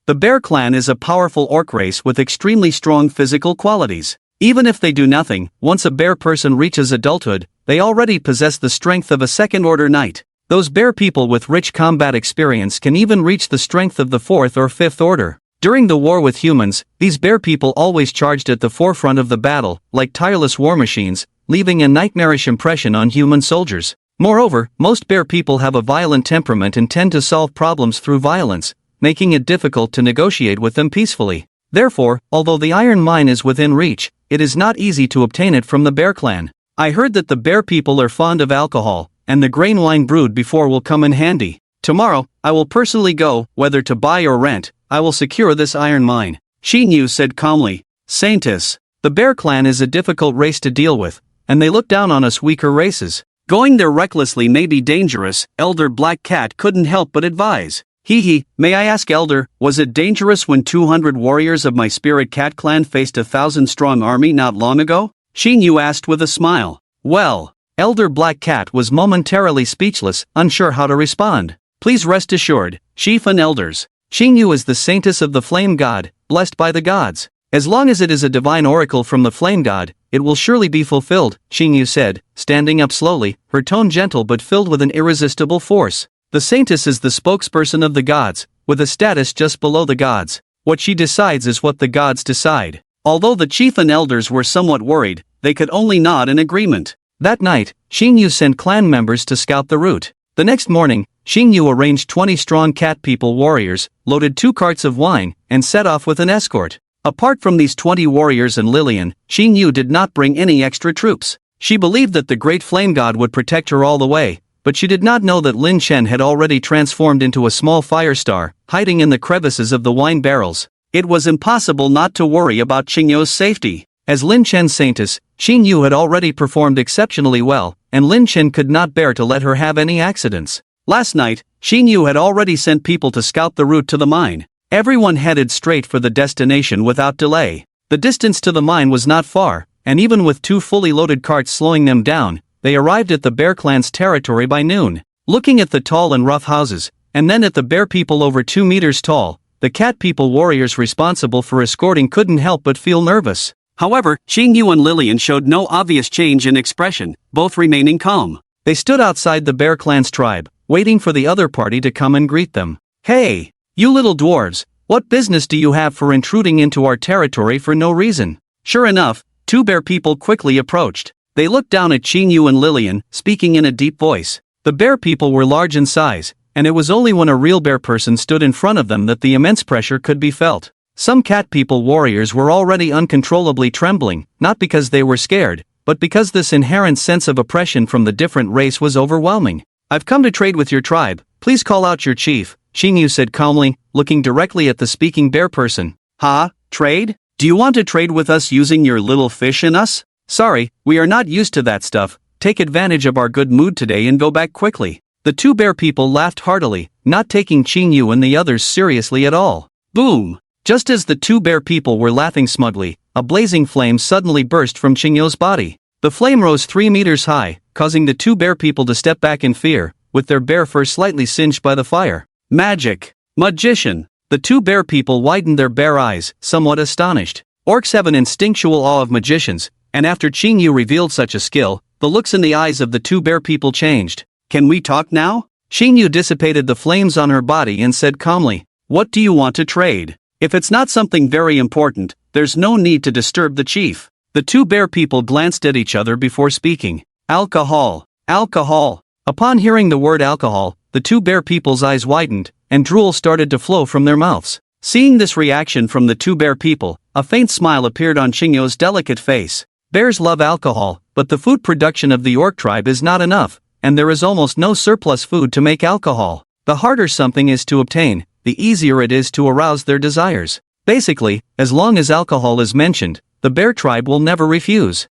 The Bear Clan is a powerful orc race with extremely strong physical qualities. Even if they do nothing, once a bear person reaches adulthood, they already possess the strength of a second-order knight. Those bear people with rich combat experience can even reach the strength of the 4th or 5th order. During the war with humans, these bear people always charged at the forefront of the battle, like tireless war machines, leaving a nightmarish impression on human soldiers. Moreover, most bear people have a violent temperament and tend to solve problems through violence, making it difficult to negotiate with them peacefully. Therefore, although the iron mine is within reach, it is not easy to obtain it from the Bear Clan. I heard that the bear people are fond of alcohol, and the grain wine brewed before will come in handy. Tomorrow, I will personally go, whether to buy or rent, I will secure this iron mine. Xinyu said calmly. Saintess, the Bear Clan is a difficult race to deal with, and they look down on us weaker races. Going there recklessly may be dangerous, Elder Black Cat couldn't help but advise. May I ask Elder, was it dangerous when 200 warriors of my Spirit Cat clan faced a 1,000-strong army not long ago? Xinyu asked with a smile. Well, Elder Black Cat was momentarily speechless, unsure how to respond. Please rest assured, Chief and Elders, Xinyu is the saintess of the Flame God, blessed by the gods. As long as it is a divine oracle from the Flame God, it will surely be fulfilled, Xinyu said, standing up slowly, her tone gentle but filled with an irresistible force. The saintess is the spokesperson of the gods, with a status just below the gods. What she decides is what the gods decide. Although the chief and elders were somewhat worried, they could only nod in agreement. That night, Xinyu sent clan members to scout the route. The next morning, Xinyu arranged 20 strong cat people warriors, loaded 2 carts of wine, and set off with an escort. Apart from these 20 warriors and Lillian, Xinyu did not bring any extra troops. She believed that the great flame god would protect her all the way, but she did not know that Lin Chen had already transformed into a small fire star, hiding in the crevices of the wine barrels. It was impossible not to worry about Qingyu's safety. As Lin Chen's saintess, Qingyu had already performed exceptionally well, and Lin Chen could not bear to let her have any accidents. Last night, Qingyu had already sent people to scout the route to the mine. Everyone headed straight for the destination without delay. The distance to the mine was not far, and even with 2 fully loaded carts slowing them down, they arrived at the Bear Clan's territory by noon. Looking at the tall and rough houses, and then at the bear people over 2 meters tall, the cat people warriors responsible for escorting couldn't help but feel nervous. However, Xingyu and Lillian showed no obvious change in expression, both remaining calm. They stood outside the Bear Clan's tribe, waiting for the other party to come and greet them. Hey, you little dwarves, what business do you have for intruding into our territory for no reason? Sure enough, two bear people quickly approached. They looked down at Qingyu and Lillian, speaking in a deep voice. The bear people were large in size, and it was only when a real bear person stood in front of them that the immense pressure could be felt. Some cat people warriors were already uncontrollably trembling, not because they were scared, but because this inherent sense of oppression from the different race was overwhelming. I've come to trade with your tribe, please call out your chief, Qingyu said calmly, looking directly at the speaking bear person. Ha, trade? Do you want to trade with us using your little fish in us? Sorry, we are not used to that stuff, take advantage of our good mood today and go back quickly. The two bear people laughed heartily, not taking Qingyu and the others seriously at all. Boom! Just as the two bear people were laughing smugly, a blazing flame suddenly burst from Qingyu's body. The flame rose 3 meters high, causing the two bear people to step back in fear, with their bare fur slightly singed by the fire. Magic! Magician! The two bear people widened their bare eyes, somewhat astonished. Orcs have an instinctual awe of magicians, and after Qingyu revealed such a skill, the looks in the eyes of the two bear people changed. Can we talk now? Qingyu dissipated the flames on her body and said calmly, what do you want to trade? If it's not something very important, there's no need to disturb the chief. The two bear people glanced at each other before speaking. Alcohol. Alcohol. Upon hearing the word alcohol, the two bear people's eyes widened, and drool started to flow from their mouths. Seeing this reaction from the two bear people, a faint smile appeared on Qingyu's delicate face. Bears love alcohol, but the food production of the orc tribe is not enough, and there is almost no surplus food to make alcohol. The harder something is to obtain, the easier it is to arouse their desires. Basically, as long as alcohol is mentioned, the bear tribe will never refuse.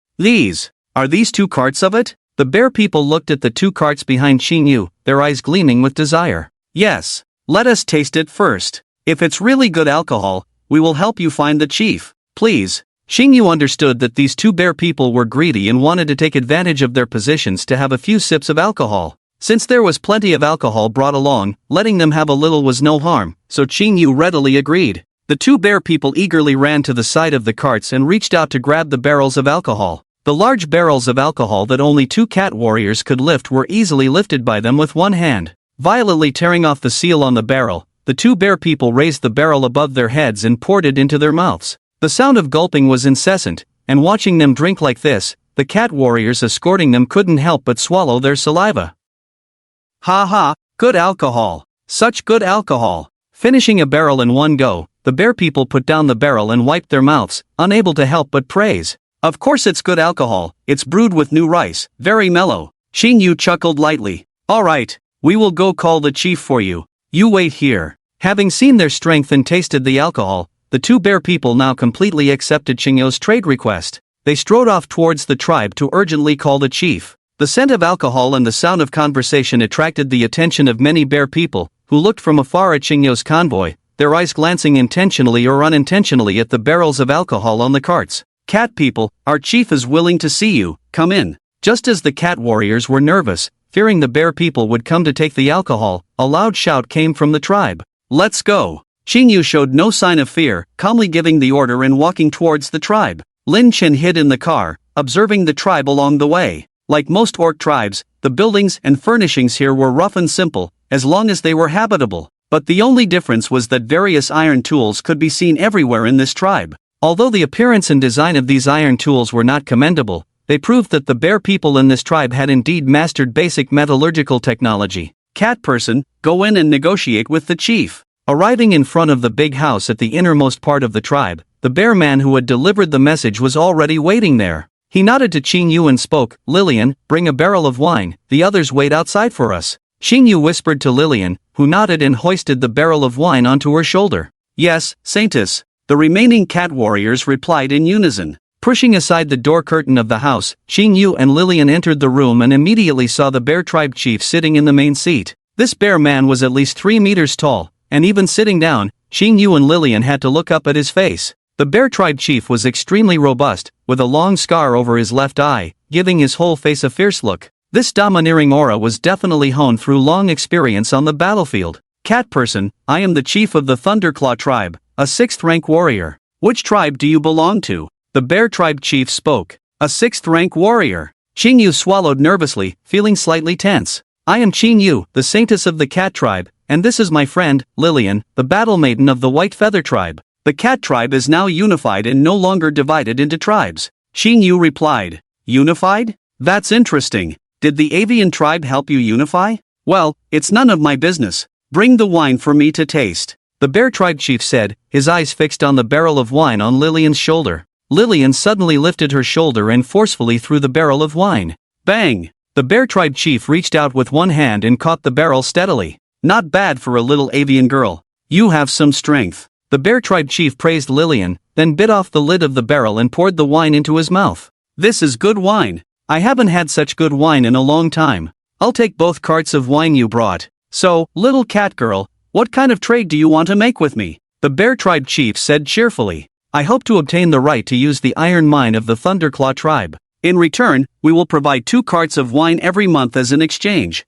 Are these two carts of it? The bear people looked at the two carts behind Qingyu, their eyes gleaming with desire. Yes. Let us taste it first. If it's really good alcohol, we will help you find the chief. Please. Qingyu understood that these two bear people were greedy and wanted to take advantage of their positions to have a few sips of alcohol. Since there was plenty of alcohol brought along, letting them have a little was no harm, so Qingyu readily agreed. The two bear people eagerly ran to the side of the carts and reached out to grab the barrels of alcohol. The large barrels of alcohol that only two cat warriors could lift were easily lifted by them with one hand. Violently tearing off the seal on the barrel, the two bear people raised the barrel above their heads and poured it into their mouths. The sound of gulping was incessant, and watching them drink like this, the cat warriors escorting them couldn't help but swallow their saliva. Ha ha, good alcohol. Such good alcohol. Finishing a barrel in one go, the bear people put down the barrel and wiped their mouths, unable to help but praise. Of course it's good alcohol, it's brewed with new rice, very mellow. Qingyu chuckled lightly. Alright, we will go call the chief for you. You wait here. Having seen their strength and tasted the alcohol, the two bear people now completely accepted Qingyu's trade request. They strode off towards the tribe to urgently call the chief. The scent of alcohol and the sound of conversation attracted the attention of many bear people, who looked from afar at Qingyu's convoy, their eyes glancing intentionally or unintentionally at the barrels of alcohol on the carts. Cat people, our chief is willing to see you, come in. Just as the cat warriors were nervous, fearing the bear people would come to take the alcohol, a loud shout came from the tribe. Let's go. Qingyu showed no sign of fear, calmly giving the order and walking towards the tribe. Lin Chen hid in the car, observing the tribe along the way. Like most orc tribes, the buildings and furnishings here were rough and simple, as long as they were habitable. But the only difference was that various iron tools could be seen everywhere in this tribe. Although the appearance and design of these iron tools were not commendable, they proved that the bear people in this tribe had indeed mastered basic metallurgical technology. Cat person, go in and negotiate with the chief. Arriving in front of the big house at the innermost part of the tribe, the bear man who had delivered the message was already waiting there. He nodded to Qingyu and spoke, Lillian, bring a barrel of wine, the others wait outside for us. Qingyu whispered to Lillian, who nodded and hoisted the barrel of wine onto her shoulder. Yes, Saintess. The remaining cat warriors replied in unison. Pushing aside the door curtain of the house, Qingyu and Lillian entered the room and immediately saw the bear tribe chief sitting in the main seat. This bear man was at least 3 meters tall, and even sitting down, Qingyu and Lillian had to look up at his face. The bear tribe chief was extremely robust, with a long scar over his left eye, giving his whole face a fierce look. This domineering aura was definitely honed through long experience on the battlefield. Cat person, I am the chief of the Thunderclaw tribe, a 6th rank warrior. Which tribe do you belong to? The bear tribe chief spoke. A 6th rank warrior. Qingyu swallowed nervously, feeling slightly tense. I am Qingyu, the saintess of the cat tribe, and this is my friend, Lillian, the battle maiden of the white feather tribe. The cat tribe is now unified and no longer divided into tribes. Xingyu replied. Unified? That's interesting. Did the avian tribe help you unify? Well, it's none of my business. Bring the wine for me to taste. The bear tribe chief said, his eyes fixed on the barrel of wine on Lillian's shoulder. Lillian suddenly lifted her shoulder and forcefully threw the barrel of wine. Bang! The bear tribe chief reached out with one hand and caught the barrel steadily. Not bad for a little avian girl. You have some strength. The bear tribe chief praised Lillian, then bit off the lid of the barrel and poured the wine into his mouth. This is good wine. I haven't had such good wine in a long time. I'll take both carts of wine you brought. So, little cat girl, what kind of trade do you want to make with me? The bear tribe chief said cheerfully. I hope to obtain the right to use the iron mine of the Thunderclaw tribe. In return, we will provide 2 carts of wine every month as an exchange.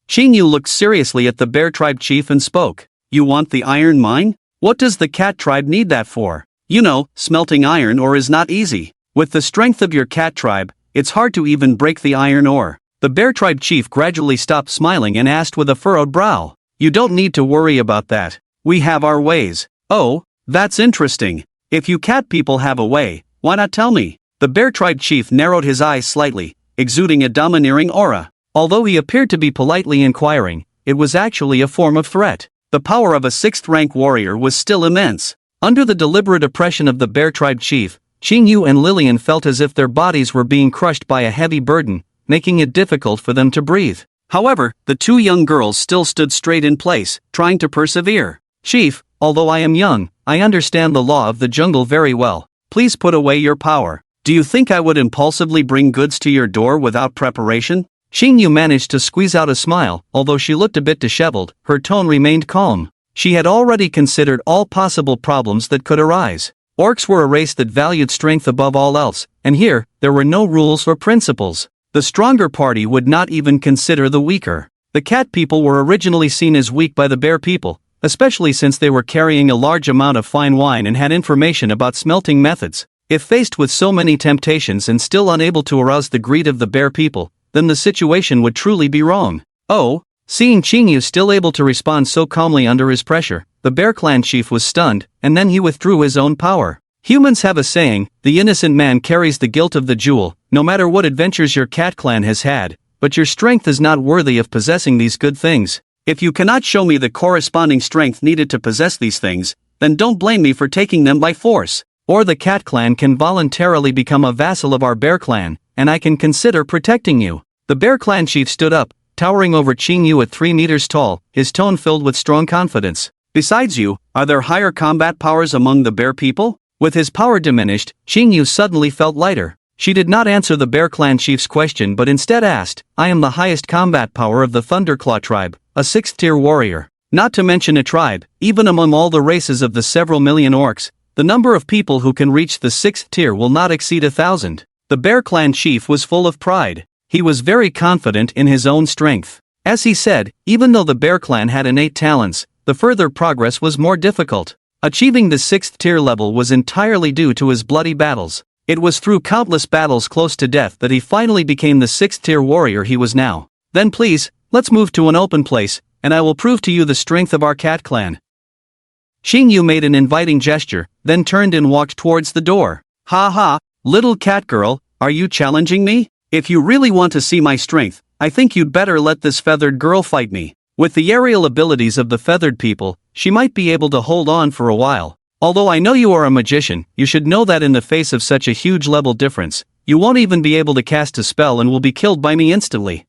Xingyu looked seriously at the bear tribe chief and spoke. You want the iron mine? What does the cat tribe need that for? You know, smelting iron ore is not easy. With the strength of your cat tribe, it's hard to even break the iron ore. The bear tribe chief gradually stopped smiling and asked with a furrowed brow. You don't need to worry about that. We have our ways. Oh, that's interesting. If you cat people have a way, why not tell me? The bear tribe chief narrowed his eyes slightly, exuding a domineering aura. Although he appeared to be politely inquiring, it was actually a form of threat. The power of a 6th-rank warrior was still immense. Under the deliberate oppression of the bear tribe chief, Xingyu and Lillian felt as if their bodies were being crushed by a heavy burden, making it difficult for them to breathe. However, the 2 young girls still stood straight in place, trying to persevere. Chief, although I am young, I understand the law of the jungle very well. Please put away your power. Do you think I would impulsively bring goods to your door without preparation? Xingyu managed to squeeze out a smile. Although she looked a bit disheveled, her tone remained calm. She had already considered all possible problems that could arise. Orcs were a race that valued strength above all else, and here, there were no rules or principles. The stronger party would not even consider the weaker. The cat people were originally seen as weak by the bear people, especially since they were carrying a large amount of fine wine and had information about smelting methods. If faced with so many temptations and still unable to arouse the greed of the bear people, then the situation would truly be wrong. Oh, seeing Xingyu still able to respond so calmly under his pressure, the bear clan chief was stunned, and then he withdrew his own power. Humans have a saying, the innocent man carries the guilt of the jewel. No matter what adventures your cat clan has had, but your strength is not worthy of possessing these good things. If you cannot show me the corresponding strength needed to possess these things, then don't blame me for taking them by force. Or the cat clan can voluntarily become a vassal of our bear clan, and I can consider protecting you. The bear clan chief stood up, towering over Xingyu at 3 meters tall, his tone filled with strong confidence. Besides you, are there higher combat powers among the bear people? With his power diminished, Xingyu suddenly felt lighter. She did not answer the bear clan chief's question but instead asked, I am the highest combat power of the Thunderclaw tribe, a 6th-tier warrior. Not to mention a tribe, even among all the races of the several million orcs, the number of people who can reach the 6th tier will not exceed 1,000. The bear clan chief was full of pride. He was very confident in his own strength. As he said, even though the bear clan had innate talents, the further progress was more difficult. Achieving the 6th tier level was entirely due to his bloody battles. It was through countless battles close to death that he finally became the 6th tier warrior he was now. Then please, let's move to an open place, and I will prove to you the strength of our cat clan. Xingyu made an inviting gesture, then turned and walked towards the door. Ha ha, little cat girl, are you challenging me? If you really want to see my strength, I think you'd better let this feathered girl fight me. With the aerial abilities of the feathered people, she might be able to hold on for a while. Although I know you are a magician, you should know that in the face of such a huge level difference, you won't even be able to cast a spell and will be killed by me instantly.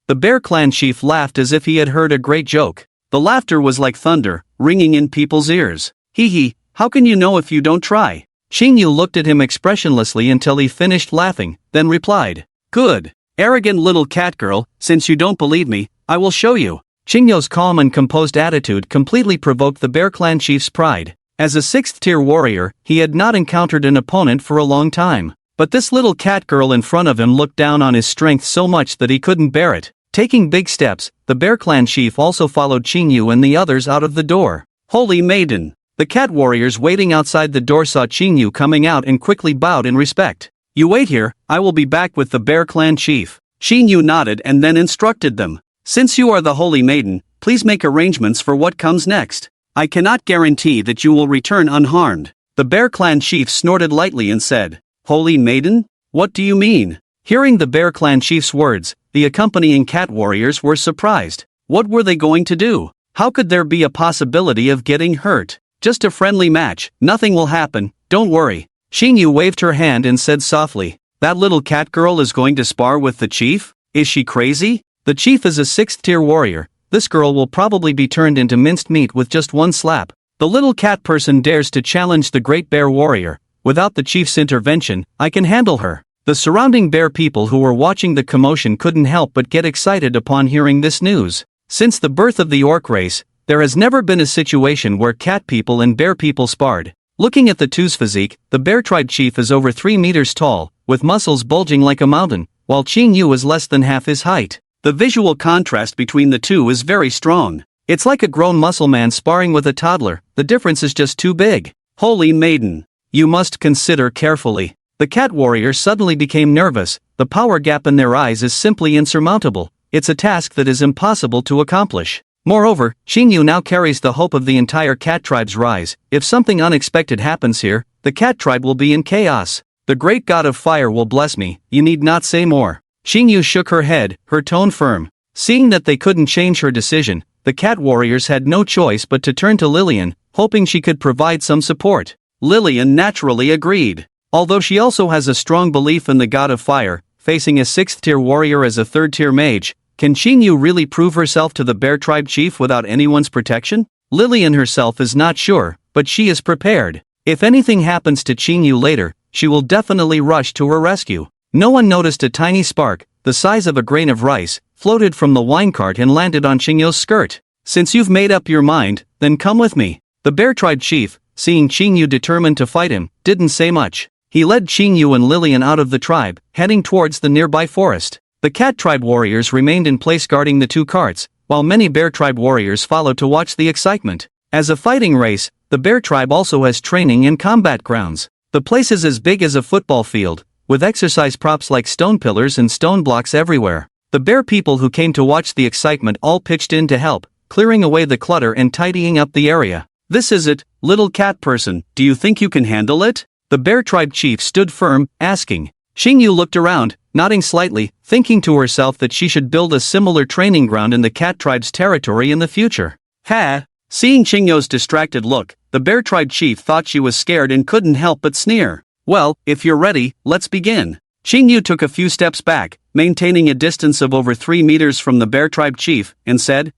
The bear clan chief laughed as if he had heard a great joke. The laughter was like thunder, ringing in people's ears. Hee hee, how can you know if you don't try? Xingyu looked at him expressionlessly until he finished laughing, then replied, Good, arrogant little cat girl, since you don't believe me, I will show you. Xingyu's calm and composed attitude completely provoked the bear clan chief's pride. As a 6th tier warrior, he had not encountered an opponent for a long time. But this little cat girl in front of him looked down on his strength so much that he couldn't bear it. Taking big steps, the bear clan chief also followed Xingyu and the others out of the door. Holy maiden! The cat warriors waiting outside the door saw Xingyu coming out and quickly bowed in respect. You wait here, I will be back with the bear clan chief. Xingyu nodded and then instructed them. Since you are the holy maiden, please make arrangements for what comes next. I cannot guarantee that you will return unharmed. The Bear Clan chief snorted lightly and said, Holy Maiden? What do you mean? Hearing the Bear Clan chief's words, the accompanying cat warriors were surprised. What were they going to do? How could there be a possibility of getting hurt? Just a friendly match, nothing will happen, don't worry. Xingyu waved her hand and said softly, that little cat girl is going to spar with the chief? Is she crazy? The chief is a 6th-tier warrior. This girl will probably be turned into minced meat with just one slap. The little cat person dares to challenge the great bear warrior. Without the chief's intervention, I can handle her. The surrounding bear people who were watching the commotion couldn't help but get excited upon hearing this news. Since the birth of the orc race, there has never been a situation where cat people and bear people sparred. Looking at the two's physique, the bear tribe chief is over 3 meters tall, with muscles bulging like a mountain, while Qing Yu is less than half his height. The visual contrast between the two is very strong. It's like a grown muscle man sparring with a toddler, the difference is just too big. Holy Maiden! You must consider carefully. The cat warrior suddenly became nervous, the power gap in their eyes is simply insurmountable. It's a task that is impossible to accomplish. Moreover, Qing Yu now carries the hope of the entire cat tribe's rise. If something unexpected happens here, the cat tribe will be in chaos. The great god of fire will bless me, you need not say more. Qing Yu shook her head, her tone firm. Seeing that they couldn't change her decision, the cat warriors had no choice but to turn to Lillian, hoping she could provide some support. Lillian naturally agreed. Although she also has a strong belief in the god of fire, facing a 6th-tier warrior as a 3rd-tier mage, can Qing Yu really prove herself to the bear tribe chief without anyone's protection? Lillian herself is not sure, but she is prepared. If anything happens to Qing Yu later, she will definitely rush to her rescue. No one noticed a tiny spark, the size of a grain of rice, floated from the wine cart and landed on Qing Yu's skirt. Since you've made up your mind, then come with me. The bear tribe chief, seeing Qing Yu determined to fight him, didn't say much. He led Qing Yu and Lillian out of the tribe, heading towards the nearby forest. The cat tribe warriors remained in place guarding the two carts, while many bear tribe warriors followed to watch the excitement. As a fighting race, the bear tribe also has training and combat grounds. The place is as big as a football field, with exercise props like stone pillars and stone blocks everywhere. The bear people who came to watch the excitement all pitched in to help, clearing away the clutter and tidying up the area. This is it, little cat person, do you think you can handle it? The bear tribe chief stood firm, asking. Qing Yu looked around, nodding slightly, thinking to herself that she should build a similar training ground in the cat tribe's territory in the future. Ha! Seeing Qing Yu's distracted look, the bear tribe chief thought she was scared and couldn't help but sneer. Well, if you're ready, let's begin. Qing Yu took a few steps back, maintaining a distance of over 3 meters from the bear tribe chief, and said,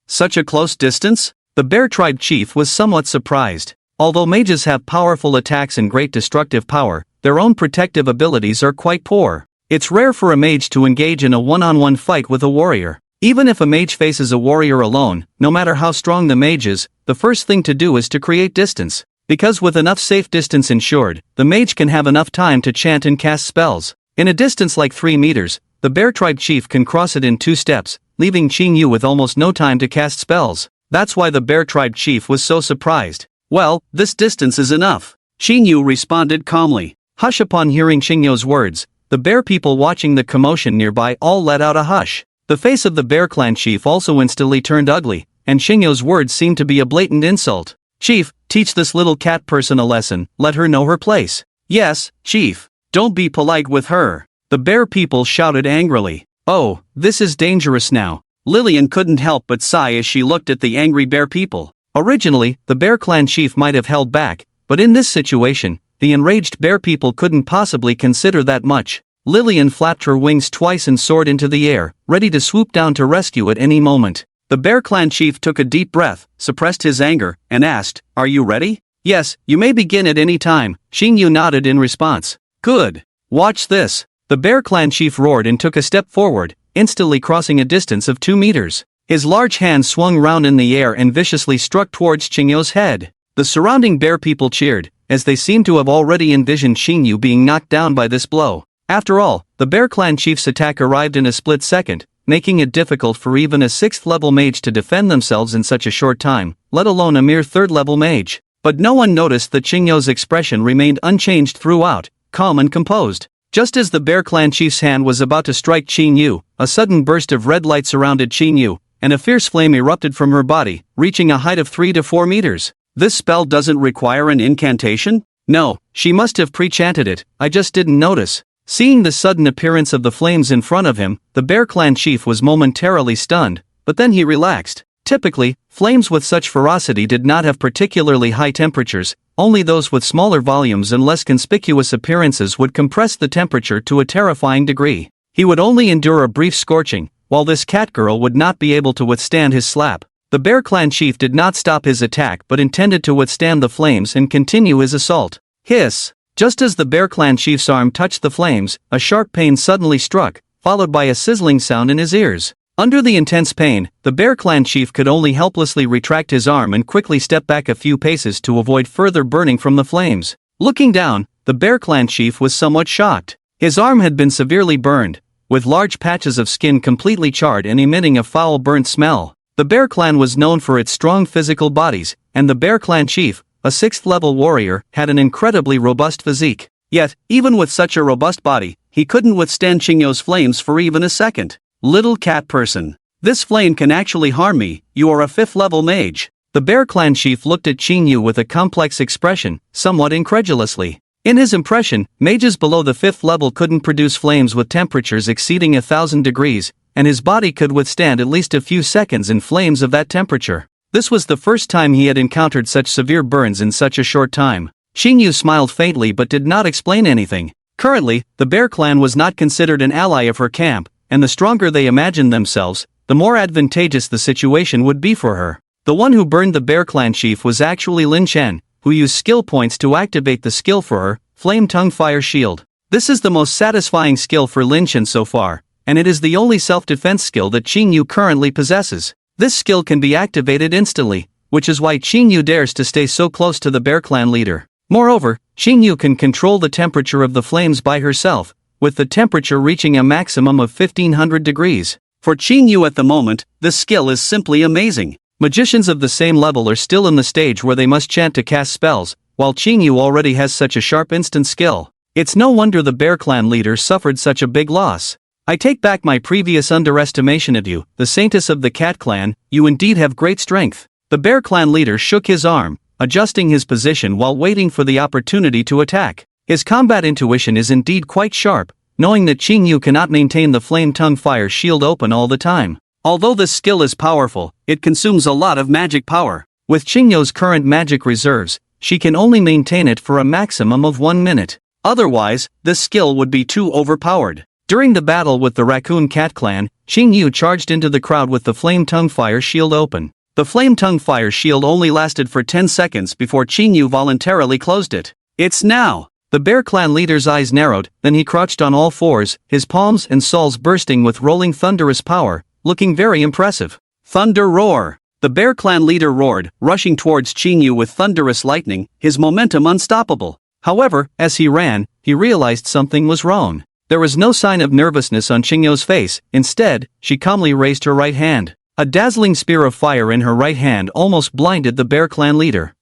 such a close distance? The bear tribe chief was somewhat surprised. Although mages have powerful attacks and great destructive power, their own protective abilities are quite poor. It's rare for a mage to engage in a one-on-one fight with a warrior. Even if a mage faces a warrior alone, no matter how strong the mage is, the first thing to do is to create distance. Because with enough safe distance ensured, the mage can have enough time to chant and cast spells. In a distance like 3 meters, the bear tribe chief can cross it in 2 steps, leaving Qing Yu with almost no time to cast spells. That's why the bear tribe chief was so surprised. Well, this distance is enough. Qing Yu responded calmly. Hush! Upon hearing Qing Yu's words, the bear people watching the commotion nearby all let out a hush. The face of the bear clan chief also instantly turned ugly, and Qing Yu's words seemed to be a blatant insult. Chief, teach this little cat person a lesson, let her know her place. Yes, chief. Don't be polite with her. The bear people shouted angrily. Oh, this is dangerous now. Lillian couldn't help but sigh as she looked at the angry bear people. Originally, the bear clan chief might have held back, but in this situation, the enraged bear people couldn't possibly consider that much. Lillian flapped her wings twice and soared into the air, ready to swoop down to rescue at any moment. The bear clan chief took a deep breath, suppressed his anger, and asked, Are you ready? Yes, you may begin at any time. Qing Yu nodded in response. Good. Watch this. The bear clan chief roared and took a step forward, instantly crossing a distance of 2 meters. His large hand swung round in the air and viciously struck towards Qing Yu's head. The surrounding bear people cheered, as they seemed to have already envisioned Qing Yu being knocked down by this blow. After all, the bear clan chief's attack arrived in a split second, making it difficult for even a 6th-level mage to defend themselves in such a short time, let alone a mere 3rd-level mage. But no one noticed that Qing Yu's expression remained unchanged throughout, calm and composed. Just as the bear clan chief's hand was about to strike Qing Yu, a sudden burst of red light surrounded Qing Yu, and a fierce flame erupted from her body, reaching a height of 3 to 4 meters. This spell doesn't require an incantation? No, she must have pre-chanted it, I just didn't notice. Seeing the sudden appearance of the flames in front of him, the Bear Clan chief was momentarily stunned, but then he relaxed. Typically, flames with such ferocity did not have particularly high temperatures, only those with smaller volumes and less conspicuous appearances would compress the temperature to a terrifying degree. He would only endure a brief scorching, while this cat girl would not be able to withstand his slap. The Bear Clan chief did not stop his attack but intended to withstand the flames and continue his assault. Hiss! Just as the Bear Clan chief's arm touched the flames, a sharp pain suddenly struck, followed by a sizzling sound in his ears. Under the intense pain, the Bear Clan chief could only helplessly retract his arm and quickly step back a few paces to avoid further burning from the flames. Looking down, the Bear Clan chief was somewhat shocked. His arm had been severely burned, with large patches of skin completely charred and emitting a foul burnt smell. The Bear Clan was known for its strong physical bodies, and the Bear Clan chief, a 6th-level warrior, had an incredibly robust physique. Yet, even with such a robust body, he couldn't withstand Qingyo's flames for even a second. Little cat person. This flame can actually harm me, you are a 5th-level mage. The Bear Clan chief looked at Qingyu with a complex expression, somewhat incredulously. In his impression, mages below the 5th level couldn't produce flames with temperatures exceeding 1,000 degrees, and his body could withstand at least a few seconds in flames of that temperature. This was the first time he had encountered such severe burns in such a short time. Qingyu smiled faintly but did not explain anything. Currently, the Bear Clan was not considered an ally of her camp, and the stronger they imagined themselves, the more advantageous the situation would be for her. The one who burned the Bear Clan chief was actually Lin Chen, who used skill points to activate the skill for her, Flame Tongue Fire Shield. This is the most satisfying skill for Lin Chen so far, and it is the only self-defense skill that Qingyu currently possesses. This skill can be activated instantly, which is why Qingyu dares to stay so close to the Bear Clan leader. Moreover, Qingyu can control the temperature of the flames by herself, with the temperature reaching a maximum of 1500 degrees. For Qingyu at the moment, this skill is simply amazing. Magicians of the same level are still in the stage where they must chant to cast spells, while Qingyu already has such a sharp instant skill. It's no wonder the Bear Clan leader suffered such a big loss. I take back my previous underestimation of you, the Saintess of the Cat Clan, you indeed have great strength. The Bear Clan leader shook his arm, adjusting his position while waiting for the opportunity to attack. His combat intuition is indeed quite sharp, knowing that Qingyu cannot maintain the Flame Tongue Fire Shield open all the time. Although this skill is powerful, it consumes a lot of magic power. With Qingyu's current magic reserves, she can only maintain it for a maximum of 1 minute. Otherwise, this skill would be too overpowered. During the battle with the Raccoon Cat Clan, Qingyu charged into the crowd with the Flame Tongue Fire Shield open. The Flame Tongue Fire Shield only lasted for 10 seconds before Qingyu voluntarily closed it. It's now! The Bear Clan leader's eyes narrowed, then he crouched on all fours, his palms and soles bursting with rolling thunderous power, looking very impressive. Thunder roar! The Bear Clan leader roared, rushing towards Qingyu with thunderous lightning, his momentum unstoppable. However, as he ran, he realized something was wrong. There was no sign of nervousness on Qingyu's face, instead, she calmly raised her right hand. A dazzling spear of fire in her right hand almost blinded the Bear Clan leader.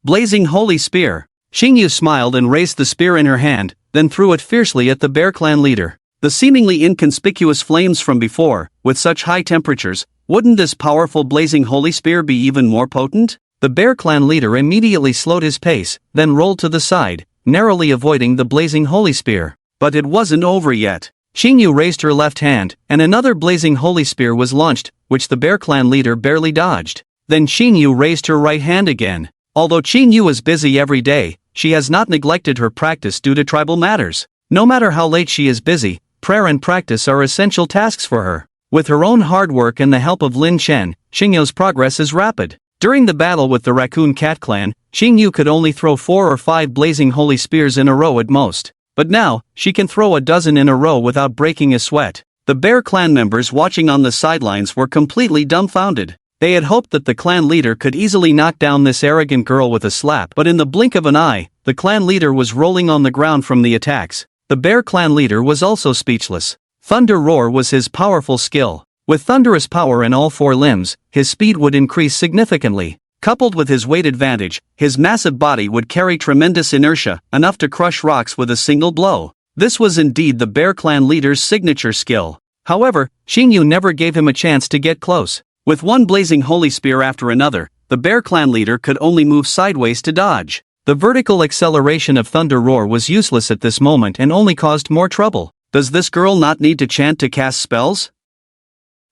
Blazing Holy Spear! Qingyu smiled and raised the spear in her hand, then threw it fiercely at the Bear Clan leader. The seemingly inconspicuous flames from before, with such high temperatures, wouldn't this powerful blazing holy spear be even more potent? The Bear Clan leader immediately slowed his pace, then rolled to the side, narrowly avoiding the blazing holy spear. But it wasn't over yet. Qingyu raised her left hand, and another blazing holy spear was launched, which the Bear Clan leader barely dodged. Then Qingyu raised her right hand again. Although Qingyu is busy every day, she has not neglected her practice due to tribal matters. No matter how late she is busy, prayer and practice are essential tasks for her. With her own hard work and the help of Lin Chen, Qingyu's progress is rapid. During the battle with the Raccoon Cat Clan, Qingyu could only throw 4 or 5 blazing holy spears in a row at most. But now, she can throw a dozen in a row without breaking a sweat. The Bear Clan members watching on the sidelines were completely dumbfounded. They had hoped that the clan leader could easily knock down this arrogant girl with a slap, but in the blink of an eye, the clan leader was rolling on the ground from the attacks. The Bear Clan leader was also speechless. Thunder Roar was his powerful skill. With thunderous power in all 4 limbs, his speed would increase significantly. Coupled with his weight advantage, his massive body would carry tremendous inertia, enough to crush rocks with a single blow. This was indeed the Bear Clan leader's signature skill. However, Xingyu never gave him a chance to get close. With one blazing holy spear after another, the bear clan leader could only move sideways to dodge. The vertical acceleration of Thunder Roar was useless at this moment and only caused more trouble. Does this girl not need to chant to cast spells?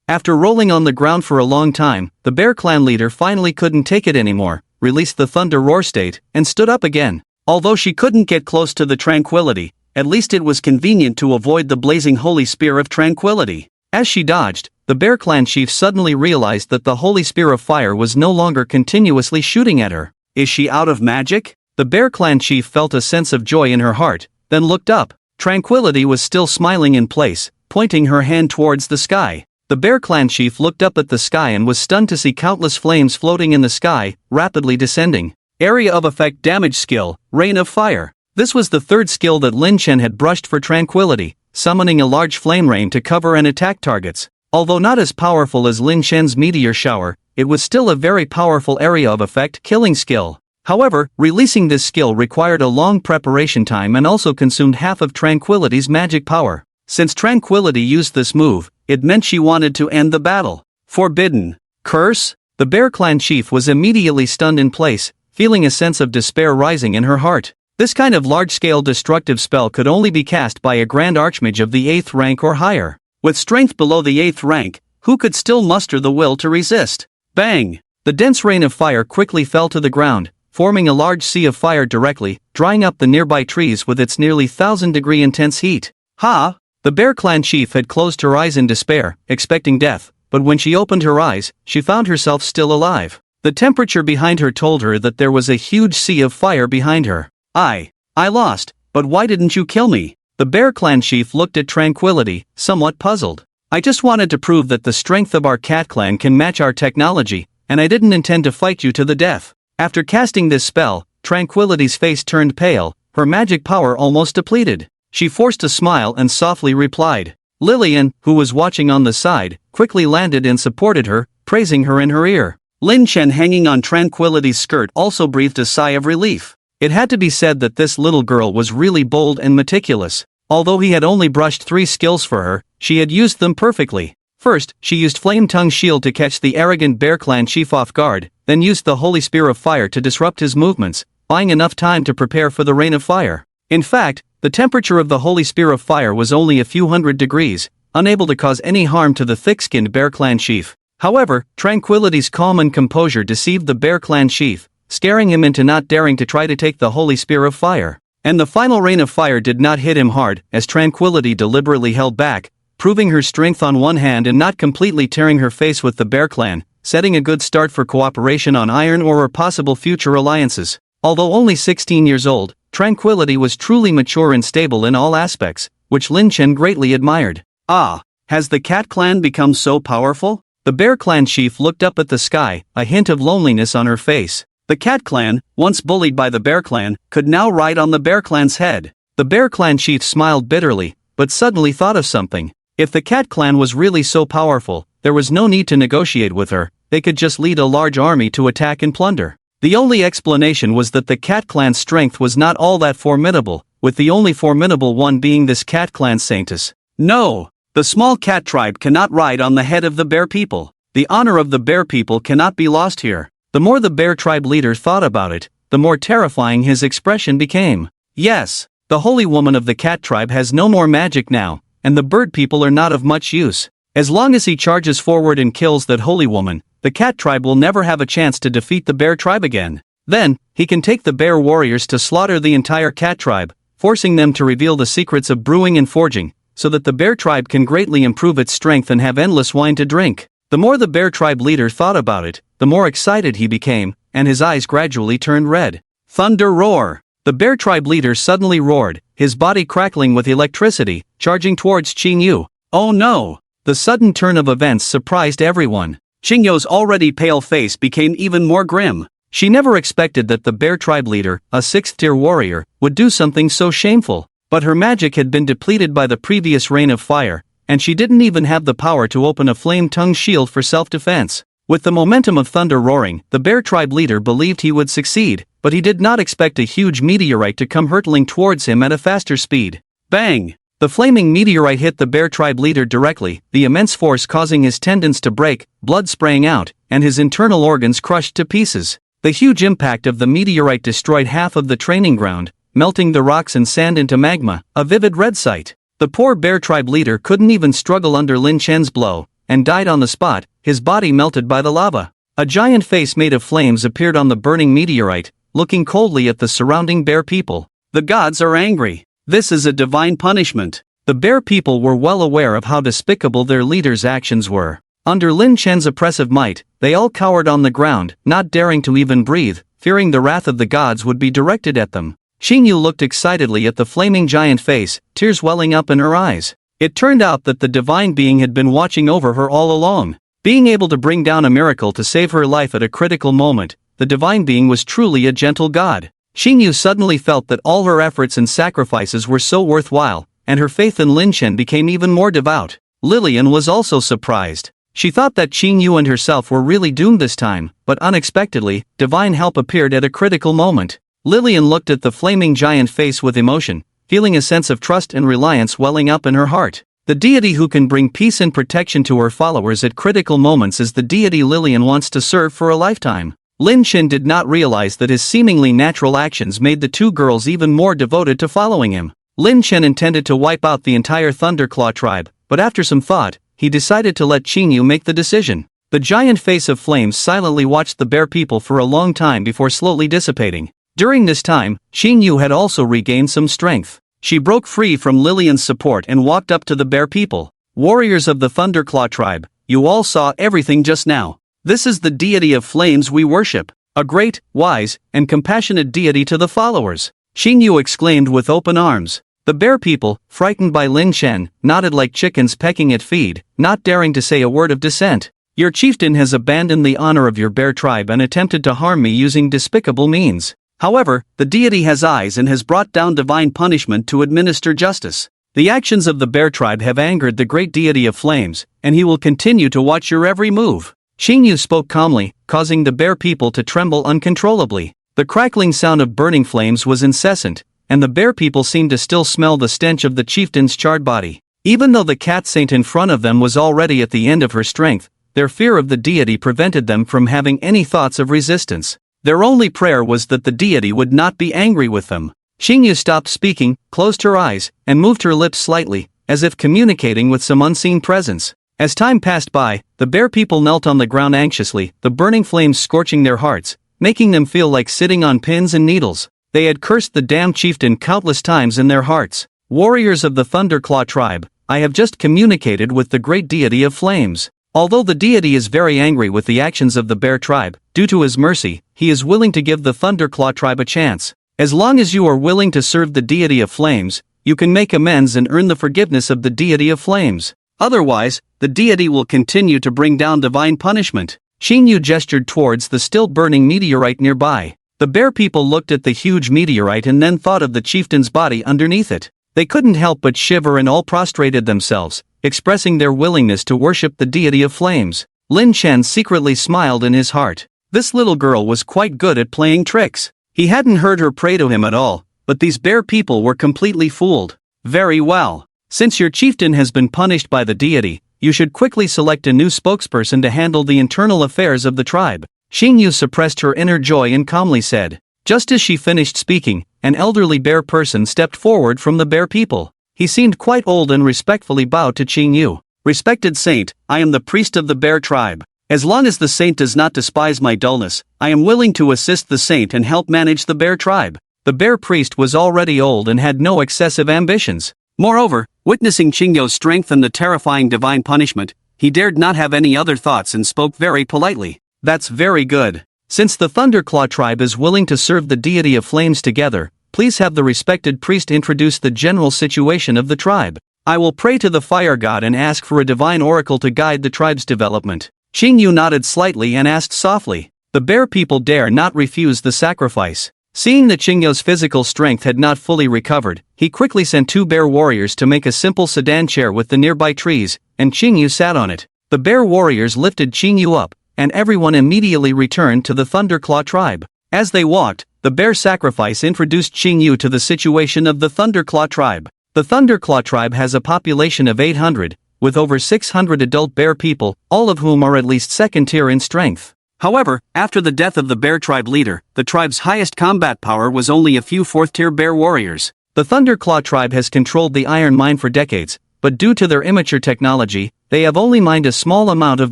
After rolling on the ground for a long time, the bear clan leader finally couldn't take it anymore, released the Thunder Roar state, and stood up again. Although she couldn't get close to the Tranquility, at least it was convenient to avoid the blazing holy spear of Tranquility. As she dodged, the bear clan chief suddenly realized that the holy spear of fire was no longer continuously shooting at her. Is she out of magic? The bear clan chief felt a sense of joy in her heart, then looked up. Tranquility was still smiling in place, pointing her hand towards the sky. The bear clan chief looked up at the sky and was stunned to see countless flames floating in the sky, rapidly descending. Area of effect damage skill, Rain of Fire. This was the third skill that Lin Chen had brushed for Tranquility, summoning a large flame rain to cover and attack targets. Although not as powerful as Lin Chen's meteor shower, it was still a very powerful area of effect killing skill. However, releasing this skill required a long preparation time and also consumed half of Tranquility's magic power. Since Tranquility used this move, it meant she wanted to end the battle. Forbidden. Curse? The bear clan chief was immediately stunned in place, feeling a sense of despair rising in her heart. This kind of large-scale destructive spell could only be cast by a Grand Archmage of the 8th rank or higher. With strength below the 8th rank, who could still muster the will to resist? Bang! The dense rain of fire quickly fell to the ground, forming a large sea of fire directly, drying up the nearby trees with its nearly 1,000-degree intense heat. Ha! The bear clan chief had closed her eyes in despair, expecting death, but when she opened her eyes, she found herself still alive. The temperature behind her told her that there was a huge sea of fire behind her. I lost, but why didn't you kill me? The bear clan chief looked at Tranquility, somewhat puzzled. I just wanted to prove that the strength of our cat clan can match our technology, and I didn't intend to fight you to the death. After casting this spell, Tranquility's face turned pale, her magic power almost depleted. She forced a smile and softly replied. Lillian, who was watching on the side, quickly landed and supported her, praising her in her ear. Lin Chen, hanging on Tranquility's skirt, also breathed a sigh of relief. It had to be said that this little girl was really bold and meticulous. Although he had only brushed 3 skills for her, she had used them perfectly. First, she used Flame Tongue Shield to catch the arrogant bear clan chief off guard, then used the Holy Spear of Fire to disrupt his movements, buying enough time to prepare for the Rain of Fire. In fact, the temperature of the Holy Spear of Fire was only a few hundred degrees, unable to cause any harm to the thick-skinned bear clan chief. However, Tranquility's calm and composure deceived the bear clan chief, scaring him into not daring to try to take the Holy Spear of Fire. And the final Rain of Fire did not hit him hard, as Tranquility deliberately held back, proving her strength on one hand and not completely tearing her face with the bear clan, setting a good start for cooperation on Iron Ore or possible future alliances. Although only 16 years old, Tranquility was truly mature and stable in all aspects, which Lin Chen greatly admired. Ah, has the cat clan become so powerful? The bear clan chief looked up at the sky, a hint of loneliness on her face. The cat clan, once bullied by the bear clan, could now ride on the bear clan's head. The bear clan chief smiled bitterly, but suddenly thought of something. If the cat clan was really so powerful, there was no need to negotiate with her, they could just lead a large army to attack and plunder. The only explanation was that the cat clan's strength was not all that formidable, with the only formidable one being this cat clan saintess. No! The small cat tribe cannot ride on the head of the bear people. The honor of the bear people cannot be lost here. The more the bear tribe leader thought about it, the more terrifying his expression became. Yes, the holy woman of the cat tribe has no more magic now, and the bird people are not of much use. As long as he charges forward and kills that holy woman, the cat tribe will never have a chance to defeat the bear tribe again. Then, he can take the bear warriors to slaughter the entire cat tribe, forcing them to reveal the secrets of brewing and forging, so that the bear tribe can greatly improve its strength and have endless wine to drink. The more the bear tribe leader thought about it, the more excited he became, and his eyes gradually turned red. Thunder Roar! The bear tribe leader suddenly roared, his body crackling with electricity, charging towards Qingyu. Oh no! The sudden turn of events surprised everyone. Qingyu's already pale face became even more grim. She never expected that the bear tribe leader, a 6th-tier warrior, would do something so shameful. But her magic had been depleted by the previous Rain of Fire, and she didn't even have the power to open a flame-tongue shield for self-defense. With the momentum of thunder roaring, the bear tribe leader believed he would succeed, but he did not expect a huge meteorite to come hurtling towards him at a faster speed. Bang! The flaming meteorite hit the bear tribe leader directly, the immense force causing his tendons to break, blood spraying out, and his internal organs crushed to pieces. The huge impact of the meteorite destroyed half of the training ground, melting the rocks and sand into magma, a vivid red sight. The poor bear tribe leader couldn't even struggle under Lin Chen's blow, and died on the spot, his body melted by the lava. A giant face made of flames appeared on the burning meteorite, looking coldly at the surrounding bear people. The gods are angry. This is a divine punishment. The bear people were well aware of how despicable their leader's actions were. Under Lin Chen's oppressive might, they all cowered on the ground, not daring to even breathe, fearing the wrath of the gods would be directed at them. Xingyu looked excitedly at the flaming giant face, tears welling up in her eyes. It turned out that the divine being had been watching over her all along. Being able to bring down a miracle to save her life at a critical moment, the divine being was truly a gentle god. Xingyu suddenly felt that all her efforts and sacrifices were so worthwhile, and her faith in Lin Chen became even more devout. Lillian was also surprised. She thought that Xingyu and herself were really doomed this time, but unexpectedly, divine help appeared at a critical moment. Lillian looked at the flaming giant face with emotion, feeling a sense of trust and reliance welling up in her heart. The deity who can bring peace and protection to her followers at critical moments is the deity Lillian wants to serve for a lifetime. Lin Chen did not realize that his seemingly natural actions made the two girls even more devoted to following him. Lin Chen intended to wipe out the entire Thunderclaw tribe, but after some thought, he decided to let Xingyu make the decision. The giant face of flames silently watched the bear people for a long time before slowly dissipating. During this time, Xingyu had also regained some strength. She broke free from Lillian's support and walked up to the bear people. Warriors of the Thunderclaw tribe, you all saw everything just now. This is the deity of flames we worship, a great, wise, and compassionate deity to the followers. Xingyu exclaimed with open arms. The bear people, frightened by Lin Chen, nodded like chickens pecking at feed, not daring to say a word of dissent. Your chieftain has abandoned the honor of your bear tribe and attempted to harm me using despicable means. However, the deity has eyes and has brought down divine punishment to administer justice. The actions of the bear tribe have angered the great deity of flames, and he will continue to watch your every move. Xingyu spoke calmly, causing the bear people to tremble uncontrollably. The crackling sound of burning flames was incessant, and the bear people seemed to still smell the stench of the chieftain's charred body. Even though the cat saint in front of them was already at the end of her strength, their fear of the deity prevented them from having any thoughts of resistance. Their only prayer was that the deity would not be angry with them. Xingyu stopped speaking, closed her eyes, and moved her lips slightly, as if communicating with some unseen presence. As time passed by, the bear people knelt on the ground anxiously, the burning flames scorching their hearts, making them feel like sitting on pins and needles. They had cursed the damned chieftain countless times in their hearts. Warriors of the Thunderclaw tribe, I have just communicated with the great deity of flames. Although the deity is very angry with the actions of the bear tribe, due to his mercy, he is willing to give the Thunderclaw tribe a chance. As long as you are willing to serve the deity of flames, you can make amends and earn the forgiveness of the deity of flames. Otherwise, the deity will continue to bring down divine punishment. Xingyu gestured towards the still burning meteorite nearby. The bear people looked at the huge meteorite and then thought of the chieftain's body underneath it. They couldn't help but shiver and all prostrated themselves, expressing their willingness to worship the deity of flames. Lin Chen secretly smiled in his heart. This little girl was quite good at playing tricks. He hadn't heard her pray to him at all, but these bear people were completely fooled. Very well. Since your chieftain has been punished by the deity, you should quickly select a new spokesperson to handle the internal affairs of the tribe. Xingyu suppressed her inner joy and calmly said. Just as she finished speaking, an elderly bear person stepped forward from the bear people. He seemed quite old and respectfully bowed to Xingyu. Respected saint, I am the priest of the bear tribe. As long as the saint does not despise my dullness, I am willing to assist the saint and help manage the bear tribe. The bear priest was already old and had no excessive ambitions. Moreover, witnessing Xingyu's strength and the terrifying divine punishment, he dared not have any other thoughts and spoke very politely. That's very good. Since the Thunderclaw tribe is willing to serve the deity of flames together, please have the respected priest introduce the general situation of the tribe. I will pray to the fire god and ask for a divine oracle to guide the tribe's development. Xingyu nodded slightly and asked softly. The bear people dare not refuse the sacrifice. Seeing that Xingyu's physical strength had not fully recovered, he quickly sent 2 bear warriors to make a simple sedan chair with the nearby trees, and Xingyu sat on it. The bear warriors lifted Xingyu up, and everyone immediately returned to the Thunderclaw tribe. As they walked, the bear sacrifice introduced Xingyu to the situation of the Thunderclaw tribe. The Thunderclaw tribe has a population of 800, with over 600 adult bear people, all of whom are at least second tier in strength. However, after the death of the bear tribe leader, the tribe's highest combat power was only a few fourth-tier bear warriors. The Thunderclaw tribe has controlled the iron mine for decades, but due to their immature technology, they have only mined a small amount of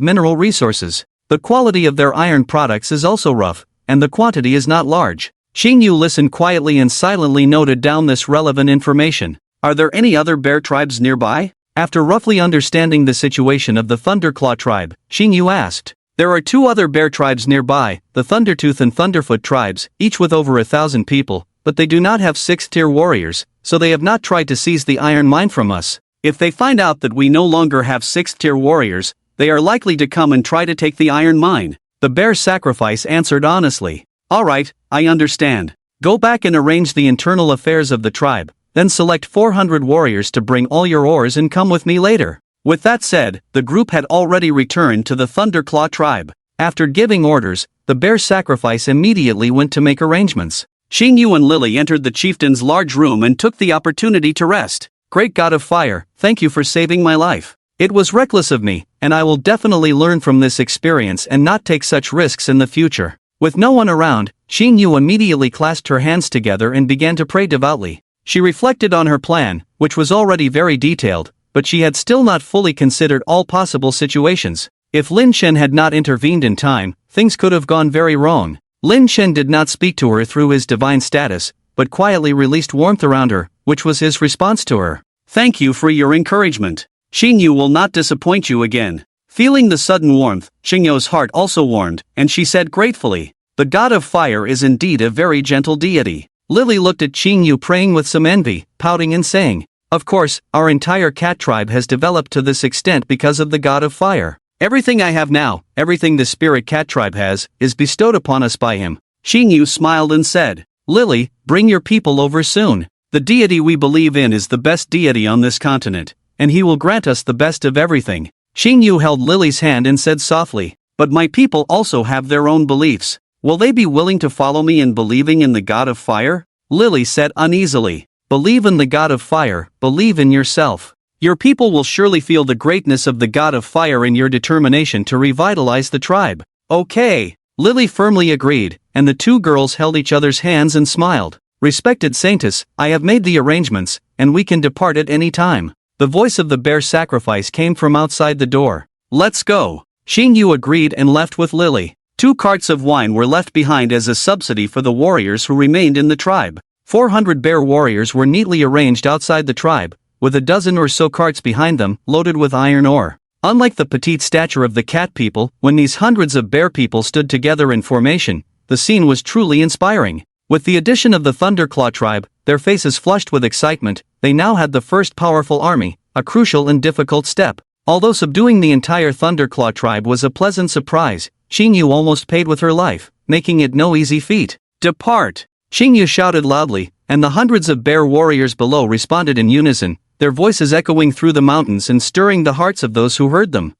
mineral resources. The quality of their iron products is also rough, and the quantity is not large. Xingyu listened quietly and silently noted down this relevant information. Are there any other bear tribes nearby? After roughly understanding the situation of the Thunderclaw tribe, Xingyu asked. There are 2 other bear tribes nearby, the Thundertooth and Thunderfoot tribes, each with over 1,000 people, but they do not have 6th-tier warriors, so they have not tried to seize the iron mine from us. If they find out that we no longer have 6th-tier warriors, they are likely to come and try to take the iron mine. The bear sacrifice answered honestly. Alright, I understand. Go back and arrange the internal affairs of the tribe, then select 400 warriors to bring all your ores and come with me later. With that said, the group had already returned to the Thunderclaw tribe. After giving orders, the bear sacrifice immediately went to make arrangements. Xingyu and Lily entered the chieftain's large room and took the opportunity to rest. Great God of Fire, thank you for saving my life. It was reckless of me, and I will definitely learn from this experience and not take such risks in the future. With no one around, Xingyu immediately clasped her hands together and began to pray devoutly. She reflected on her plan, which was already very detailed, but she had still not fully considered all possible situations. If Lin Shen had not intervened in time, things could have gone very wrong. Lin Shen did not speak to her through his divine status, but quietly released warmth around her, which was his response to her. Thank you for your encouragement. Xingyu will not disappoint you again. Feeling the sudden warmth, Xingyu's heart also warmed, and she said gratefully, the God of Fire is indeed a very gentle deity. Lily looked at Xingyu praying with some envy, pouting and saying, of course, our entire cat tribe has developed to this extent because of the God of Fire. Everything I have now, everything the spirit cat tribe has, is bestowed upon us by him. Xingyu smiled and said, Lily, bring your people over soon. The deity we believe in is the best deity on this continent, and he will grant us the best of everything. Xingyu held Lily's hand and said softly, but my people also have their own beliefs. Will they be willing to follow me in believing in the God of Fire? Lily said uneasily. Believe in the God of Fire, believe in yourself. Your people will surely feel the greatness of the God of Fire in your determination to revitalize the tribe. Okay. Lily firmly agreed, and the 2 girls held each other's hands and smiled. Respected Saintess, I have made the arrangements, and we can depart at any time. The voice of the bear sacrifice came from outside the door. Let's go. Xingyu agreed and left with Lily. 2 carts of wine were left behind as a subsidy for the warriors who remained in the tribe. 400 bear warriors were neatly arranged outside the tribe, with a dozen or so carts behind them, loaded with iron ore. Unlike the petite stature of the cat people, when these hundreds of bear people stood together in formation, the scene was truly inspiring. With the addition of the Thunderclaw tribe, their faces flushed with excitement, they now had the first powerful army, a crucial and difficult step. Although subduing the entire Thunderclaw tribe was a pleasant surprise, Xingyu almost paid with her life, making it no easy feat. Depart! Xingyu shouted loudly, and the hundreds of bear warriors below responded in unison, their voices echoing through the mountains and stirring the hearts of those who heard them.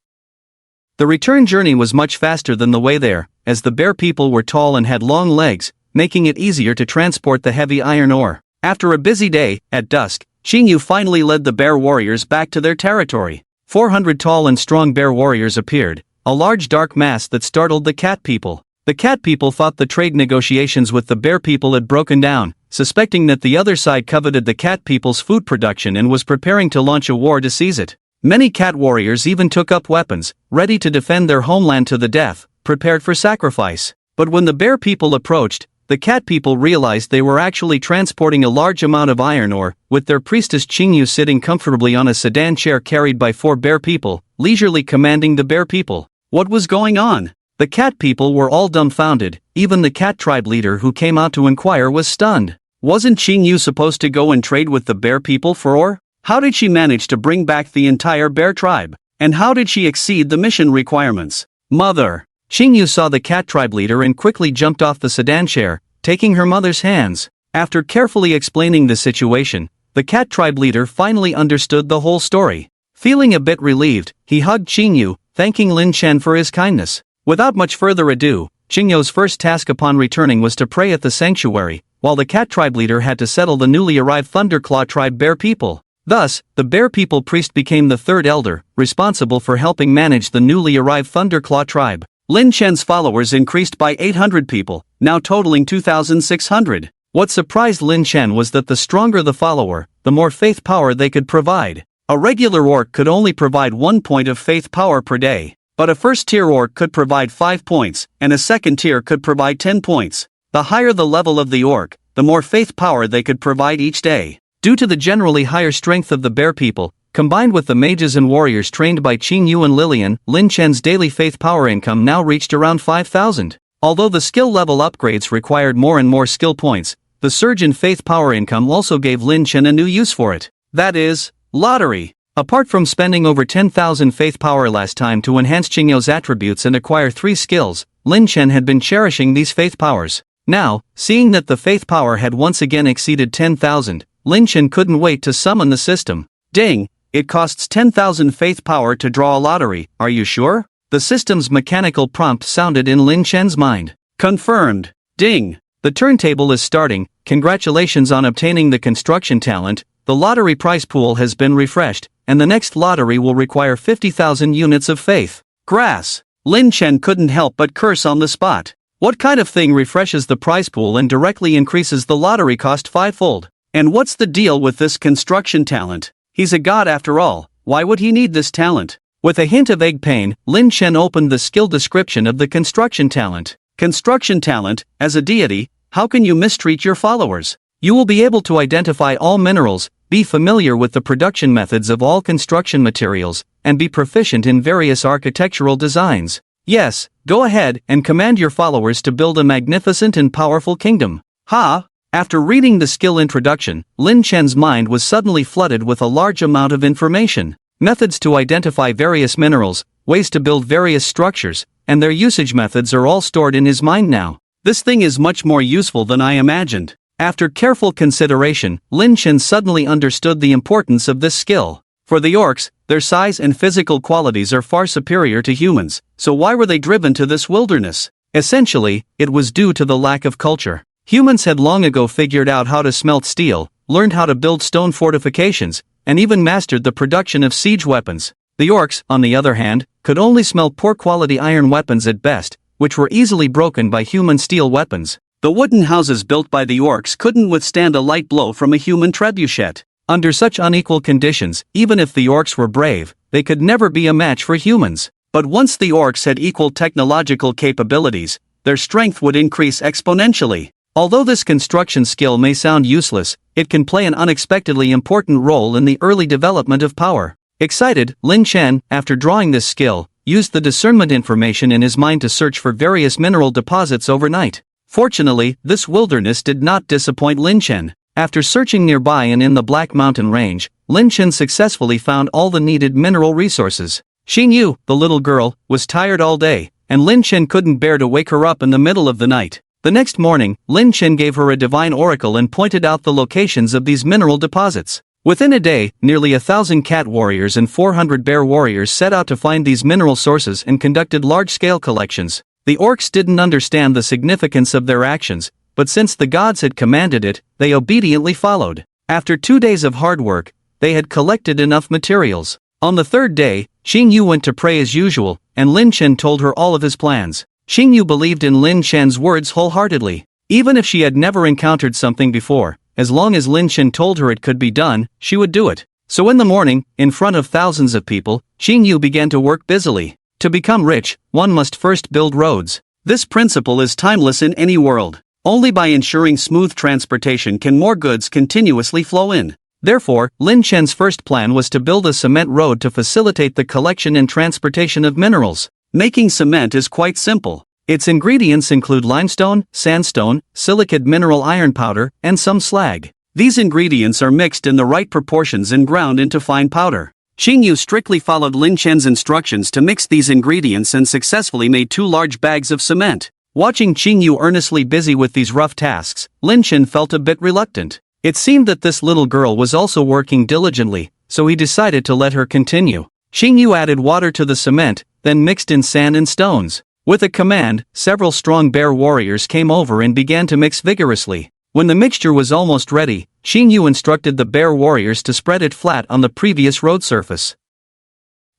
The return journey was much faster than the way there, as the bear people were tall and had long legs, making it easier to transport the heavy iron ore. After a busy day, at dusk, Xingyu finally led the bear warriors back to their territory. 400 tall and strong bear warriors appeared, a large dark mass that startled the cat people. The cat people thought the trade negotiations with the bear people had broken down, suspecting that the other side coveted the cat people's food production and was preparing to launch a war to seize it. Many cat warriors even took up weapons, ready to defend their homeland to the death, prepared for sacrifice. But when the bear people approached, the cat people realized they were actually transporting a large amount of iron ore, with their priestess Xingyu sitting comfortably on a sedan chair carried by 4 bear people, leisurely commanding the bear people. What was going on? The cat people were all dumbfounded, even the cat tribe leader who came out to inquire was stunned. Wasn't Xingyu supposed to go and trade with the bear people for ore? How did she manage to bring back the entire bear tribe? And how did she exceed the mission requirements? Mother! Xingyu saw the cat tribe leader and quickly jumped off the sedan chair, taking her mother's hands. After carefully explaining the situation, the cat tribe leader finally understood the whole story. Feeling a bit relieved, he hugged Xingyu, thanking Lin Chen for his kindness. Without much further ado, Xingyu's first task upon returning was to pray at the sanctuary, while the cat tribe leader had to settle the newly arrived Thunderclaw tribe bear people. Thus, the Bear People priest became the third elder, responsible for helping manage the newly arrived Thunderclaw tribe. Lin Chen's followers increased by 800 people, now totaling 2,600. What surprised Lin Chen was that the stronger the follower, the more faith power they could provide. A regular orc could only provide 1 point of faith power per day, but a first-tier orc could provide 5 points, and a second tier could provide 10 points. The higher the level of the orc, the more faith power they could provide each day. Due to the generally higher strength of the Bear People, combined with the mages and warriors trained by Qing Yu and Lilian, Lin Chen's daily faith power income now reached around 5,000. Although the skill level upgrades required more and more skill points, the surge in faith power income also gave Lin Chen a new use for it. That is, lottery. Apart from spending over 10,000 faith power last time to enhance Qingyu's attributes and acquire 3 skills, Lin Chen had been cherishing these faith powers. Now, seeing that the faith power had once again exceeded 10,000, Lin Chen couldn't wait to summon the system. Ding! It costs 10,000 faith power to draw a lottery, are you sure? The system's mechanical prompt sounded in Lin Chen's mind. Confirmed. Ding! The turntable is starting, congratulations on obtaining the construction talent, the lottery prize pool has been refreshed, and the next lottery will require 50,000 units of faith. Grass! Lin Chen couldn't help but curse on the spot. What kind of thing refreshes the prize pool and directly increases the lottery cost 5-fold? And what's the deal with this construction talent? He's a god after all, why would he need this talent? With a hint of egg pain, Lin Chen opened the skill description of the construction talent. Construction talent, as a deity, how can you mistreat your followers? You will be able to identify all minerals, be familiar with the production methods of all construction materials, and be proficient in various architectural designs. Yes, go ahead and command your followers to build a magnificent and powerful kingdom. Ha! After reading the skill introduction, Lin Chen's mind was suddenly flooded with a large amount of information. Methods to identify various minerals, ways to build various structures, and their usage methods are all stored in his mind now. This thing is much more useful than I imagined. After careful consideration, Lin Chen suddenly understood the importance of this skill. For the orcs, their size and physical qualities are far superior to humans, so why were they driven to this wilderness? Essentially, it was due to the lack of culture. Humans had long ago figured out how to smelt steel, learned how to build stone fortifications, and even mastered the production of siege weapons. The orcs, on the other hand, could only smelt poor-quality iron weapons at best, which were easily broken by human steel weapons. The wooden houses built by the orcs couldn't withstand a light blow from a human trebuchet. Under such unequal conditions, even if the orcs were brave, they could never be a match for humans. But once the orcs had equal technological capabilities, their strength would increase exponentially. Although this construction skill may sound useless, it can play an unexpectedly important role in the early development of power. Excited, Lin Chen, after drawing this skill, used the discernment information in his mind to search for various mineral deposits overnight. Fortunately, this wilderness did not disappoint Lin Chen. After searching nearby and in the Black Mountain Range, Lin Chen successfully found all the needed mineral resources. Xing Yu, the little girl, was tired all day, and Lin Chen couldn't bear to wake her up in the middle of the night. The next morning, Lin Chen gave her a divine oracle and pointed out the locations of these mineral deposits. Within a day, nearly 1,000 cat warriors and 400 bear warriors set out to find these mineral sources and conducted large-scale collections. The orcs didn't understand the significance of their actions, but since the gods had commanded it, they obediently followed. After 2 days of hard work, they had collected enough materials. On the third day, Xing Yu went to pray as usual, and Lin Chen told her all of his plans. Xing Yu believed in Lin Chen's words wholeheartedly. Even if she had never encountered something before, as long as Lin Chen told her it could be done, she would do it. So in the morning, in front of thousands of people, Xing Yu began to work busily. To become rich, one must first build roads. This principle is timeless in any world. Only by ensuring smooth transportation can more goods continuously flow in. Therefore, Lin Chen's first plan was to build a cement road to facilitate the collection and transportation of minerals. Making cement is quite simple. Its ingredients include limestone, sandstone, silicate mineral iron powder, and some slag. These ingredients are mixed in the right proportions and ground into fine powder. Xing Yu strictly followed Lin Chen's instructions to mix these ingredients and successfully made 2 large bags of cement. Watching Xing Yu earnestly busy with these rough tasks, Lin Chen felt a bit reluctant. It seemed that this little girl was also working diligently, so he decided to let her continue. Xing Yu added water to the cement, then mixed in sand and stones. With a command, several strong bear warriors came over and began to mix vigorously. When the mixture was almost ready, Xing Yu instructed the bear warriors to spread it flat on the previous road surface.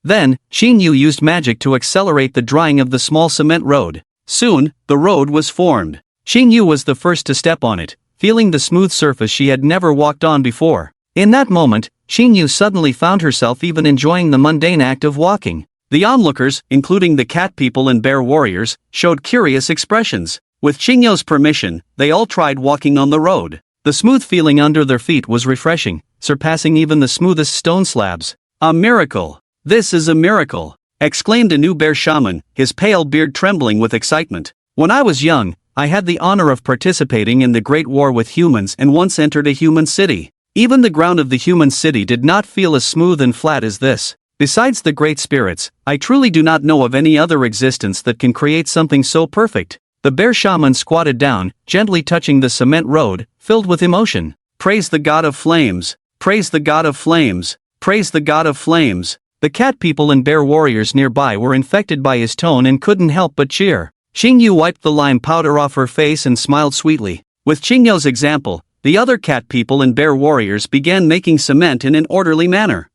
Then, Xing Yu used magic to accelerate the drying of the small cement road. Soon, the road was formed. Xing Yu was the first to step on it, feeling the smooth surface she had never walked on before. In that moment, Xing Yu suddenly found herself even enjoying the mundane act of walking. The onlookers, including the cat people and bear warriors, showed curious expressions. With Xing Yu's permission, they all tried walking on the road. The smooth feeling under their feet was refreshing, surpassing even the smoothest stone slabs. A miracle! This is a miracle! Exclaimed a new bear shaman, his pale beard trembling with excitement. When I was young, I had the honor of participating in the Great War with humans and once entered a human city. Even the ground of the human city did not feel as smooth and flat as this. Besides the great spirits, I truly do not know of any other existence that can create something so perfect. The bear shaman squatted down, gently touching the cement road, filled with emotion. Praise the god of flames! Praise the god of flames! Praise the god of flames! The cat people and bear warriors nearby were infected by his tone and couldn't help but cheer. Xing Yu wiped the lime powder off her face and smiled sweetly. With Xing Yu's example, the other cat people and bear warriors began making cement in an orderly manner.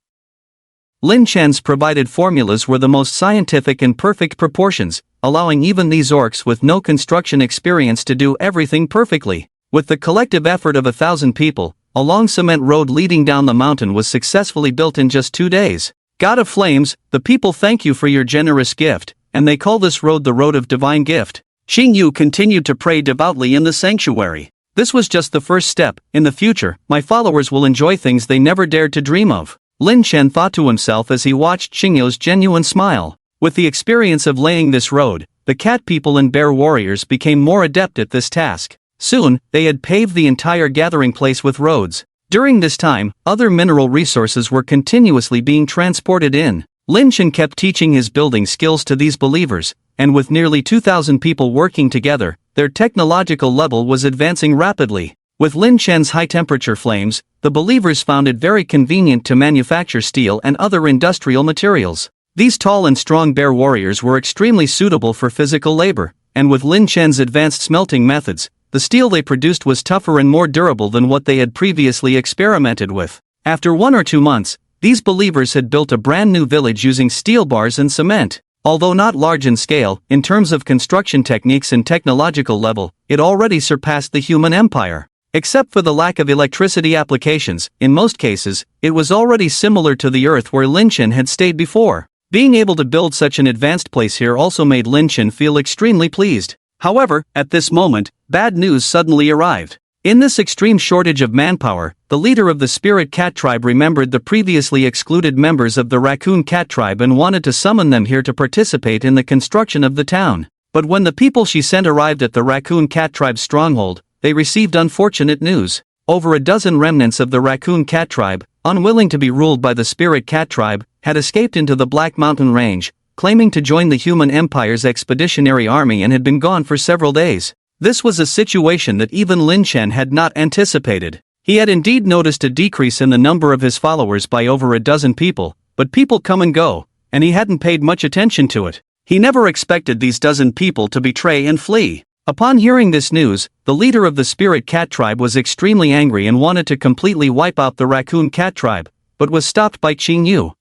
Lin Chen's provided formulas were the most scientific and perfect proportions, allowing even these orcs with no construction experience to do everything perfectly. With the collective effort of 1,000 people, a long cement road leading down the mountain was successfully built in just 2 days. God of Flames, the people thank you for your generous gift, and they call this road the Road of Divine Gift. Xing Yu continued to pray devoutly in the sanctuary. This was just the first step. In the future, my followers will enjoy things they never dared to dream of. Lin Chen thought to himself as he watched Xing Yu's genuine smile. With the experience of laying this road, the cat people and bear warriors became more adept at this task. Soon, they had paved the entire gathering place with roads. During this time, other mineral resources were continuously being transported in. Lin Chen kept teaching his building skills to these believers, and with nearly 2,000 people working together, their technological level was advancing rapidly. With Lin Chen's high-temperature flames, the believers found it very convenient to manufacture steel and other industrial materials. These tall and strong bear warriors were extremely suitable for physical labor, and with Lin Chen's advanced smelting methods, the steel they produced was tougher and more durable than what they had previously experimented with. After 1 or 2 months, these believers had built a brand new village using steel bars and cement. Although not large in scale, in terms of construction techniques and technological level, it already surpassed the human empire. Except for the lack of electricity applications, in most cases, it was already similar to the Earth where Lin Chen had stayed before. Being able to build such an advanced place here also made Lin Chen feel extremely pleased. However, at this moment, bad news suddenly arrived. In this extreme shortage of manpower, the leader of the Spirit Cat tribe remembered the previously excluded members of the Raccoon Cat tribe and wanted to summon them here to participate in the construction of the town. But when the people she sent arrived at the Raccoon Cat tribe's stronghold, they received unfortunate news. Over a dozen remnants of the Raccoon Cat tribe, unwilling to be ruled by the Spirit Cat tribe, had escaped into the Black Mountain Range, claiming to join the Human Empire's expeditionary army and had been gone for several days. This was a situation that even Lin Chen had not anticipated. He had indeed noticed a decrease in the number of his followers by over a dozen people, but people come and go, and he hadn't paid much attention to it. He never expected these dozen people to betray and flee. Upon hearing this news, the leader of the Spirit Cat tribe was extremely angry and wanted to completely wipe out the Raccoon Cat tribe, but was stopped by Xing Yu.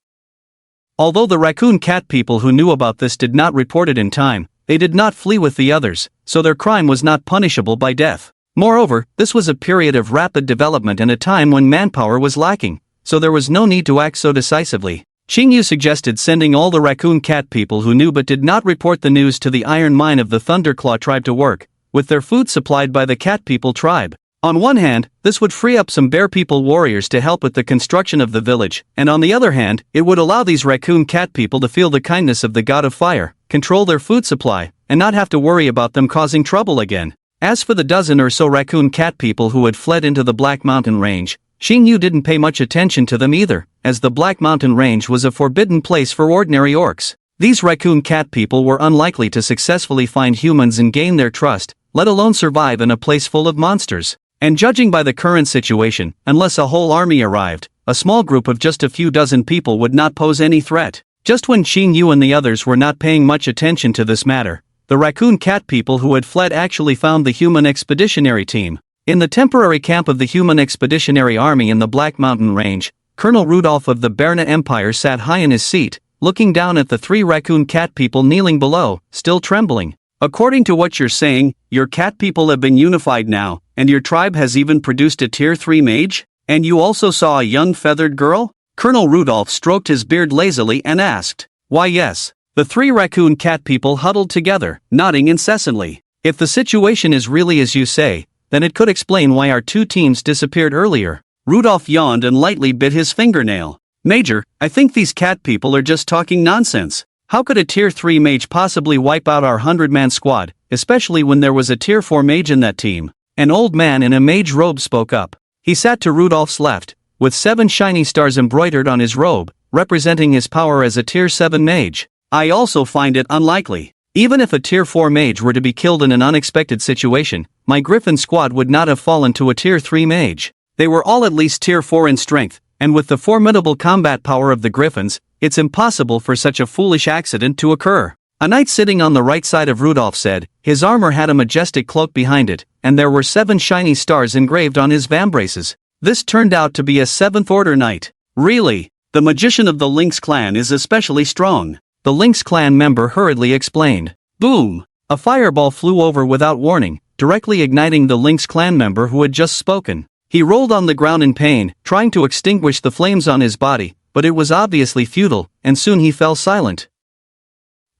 Although the Raccoon Cat people who knew about this did not report it in time, they did not flee with the others, so their crime was not punishable by death. Moreover, this was a period of rapid development and a time when manpower was lacking, so there was no need to act so decisively. Xing Yu suggested sending all the Raccoon Cat people who knew but did not report the news to the iron mine of the Thunderclaw tribe to work, with their food supplied by the Cat people tribe. On one hand, this would free up some bear people warriors to help with the construction of the village, and on the other hand, it would allow these Raccoon Cat people to feel the kindness of the god of fire, control their food supply, and not have to worry about them causing trouble again. As for the dozen or so Raccoon Cat people who had fled into the Black Mountain Range, Xing Yu didn't pay much attention to them either, as the Black Mountain Range was a forbidden place for ordinary orcs. These Raccoon Cat people were unlikely to successfully find humans and gain their trust, let alone survive in a place full of monsters. And judging by the current situation, unless a whole army arrived, a small group of just a few dozen people would not pose any threat. Just when Xing Yu and the others were not paying much attention to this matter, the Raccoon Cat people who had fled actually found the human expeditionary team. In the temporary camp of the Human Expeditionary Army in the Black Mountain Range, Colonel Rudolph of the Berna Empire sat high in his seat, looking down at the 3 raccoon cat people kneeling below, still trembling. According to what you're saying, your cat people have been unified now, and your tribe has even produced a Tier 3 mage? And you also saw a young feathered girl? Colonel Rudolph stroked his beard lazily and asked. Why yes. The 3 raccoon cat people huddled together, nodding incessantly. If the situation is really as you say, then it could explain why our 2 teams disappeared earlier. Rudolph yawned and lightly bit his fingernail. Major, I think these cat people are just talking nonsense. How could a Tier 3 mage possibly wipe out our 100-man squad, especially when there was a Tier 4 mage in that team? An old man in a mage robe spoke up. He sat to Rudolph's left, with 7 shiny stars embroidered on his robe, representing his power as a Tier 7 mage. I also find it unlikely. Even if a Tier 4 mage were to be killed in an unexpected situation, my Griffin squad would not have fallen to a Tier 3 mage. They were all at least Tier 4 in strength, and with the formidable combat power of the Griffins, it's impossible for such a foolish accident to occur. A knight sitting on the right side of Rudolph said, his armor had a majestic cloak behind it, and there were 7 shiny stars engraved on his vambraces. This turned out to be a 7th Order knight. Really? The magician of the Lynx clan is especially strong. The Lynx clan member hurriedly explained. Boom! A fireball flew over without warning, directly igniting the Lynx clan member who had just spoken. He rolled on the ground in pain, trying to extinguish the flames on his body, but it was obviously futile, and soon he fell silent.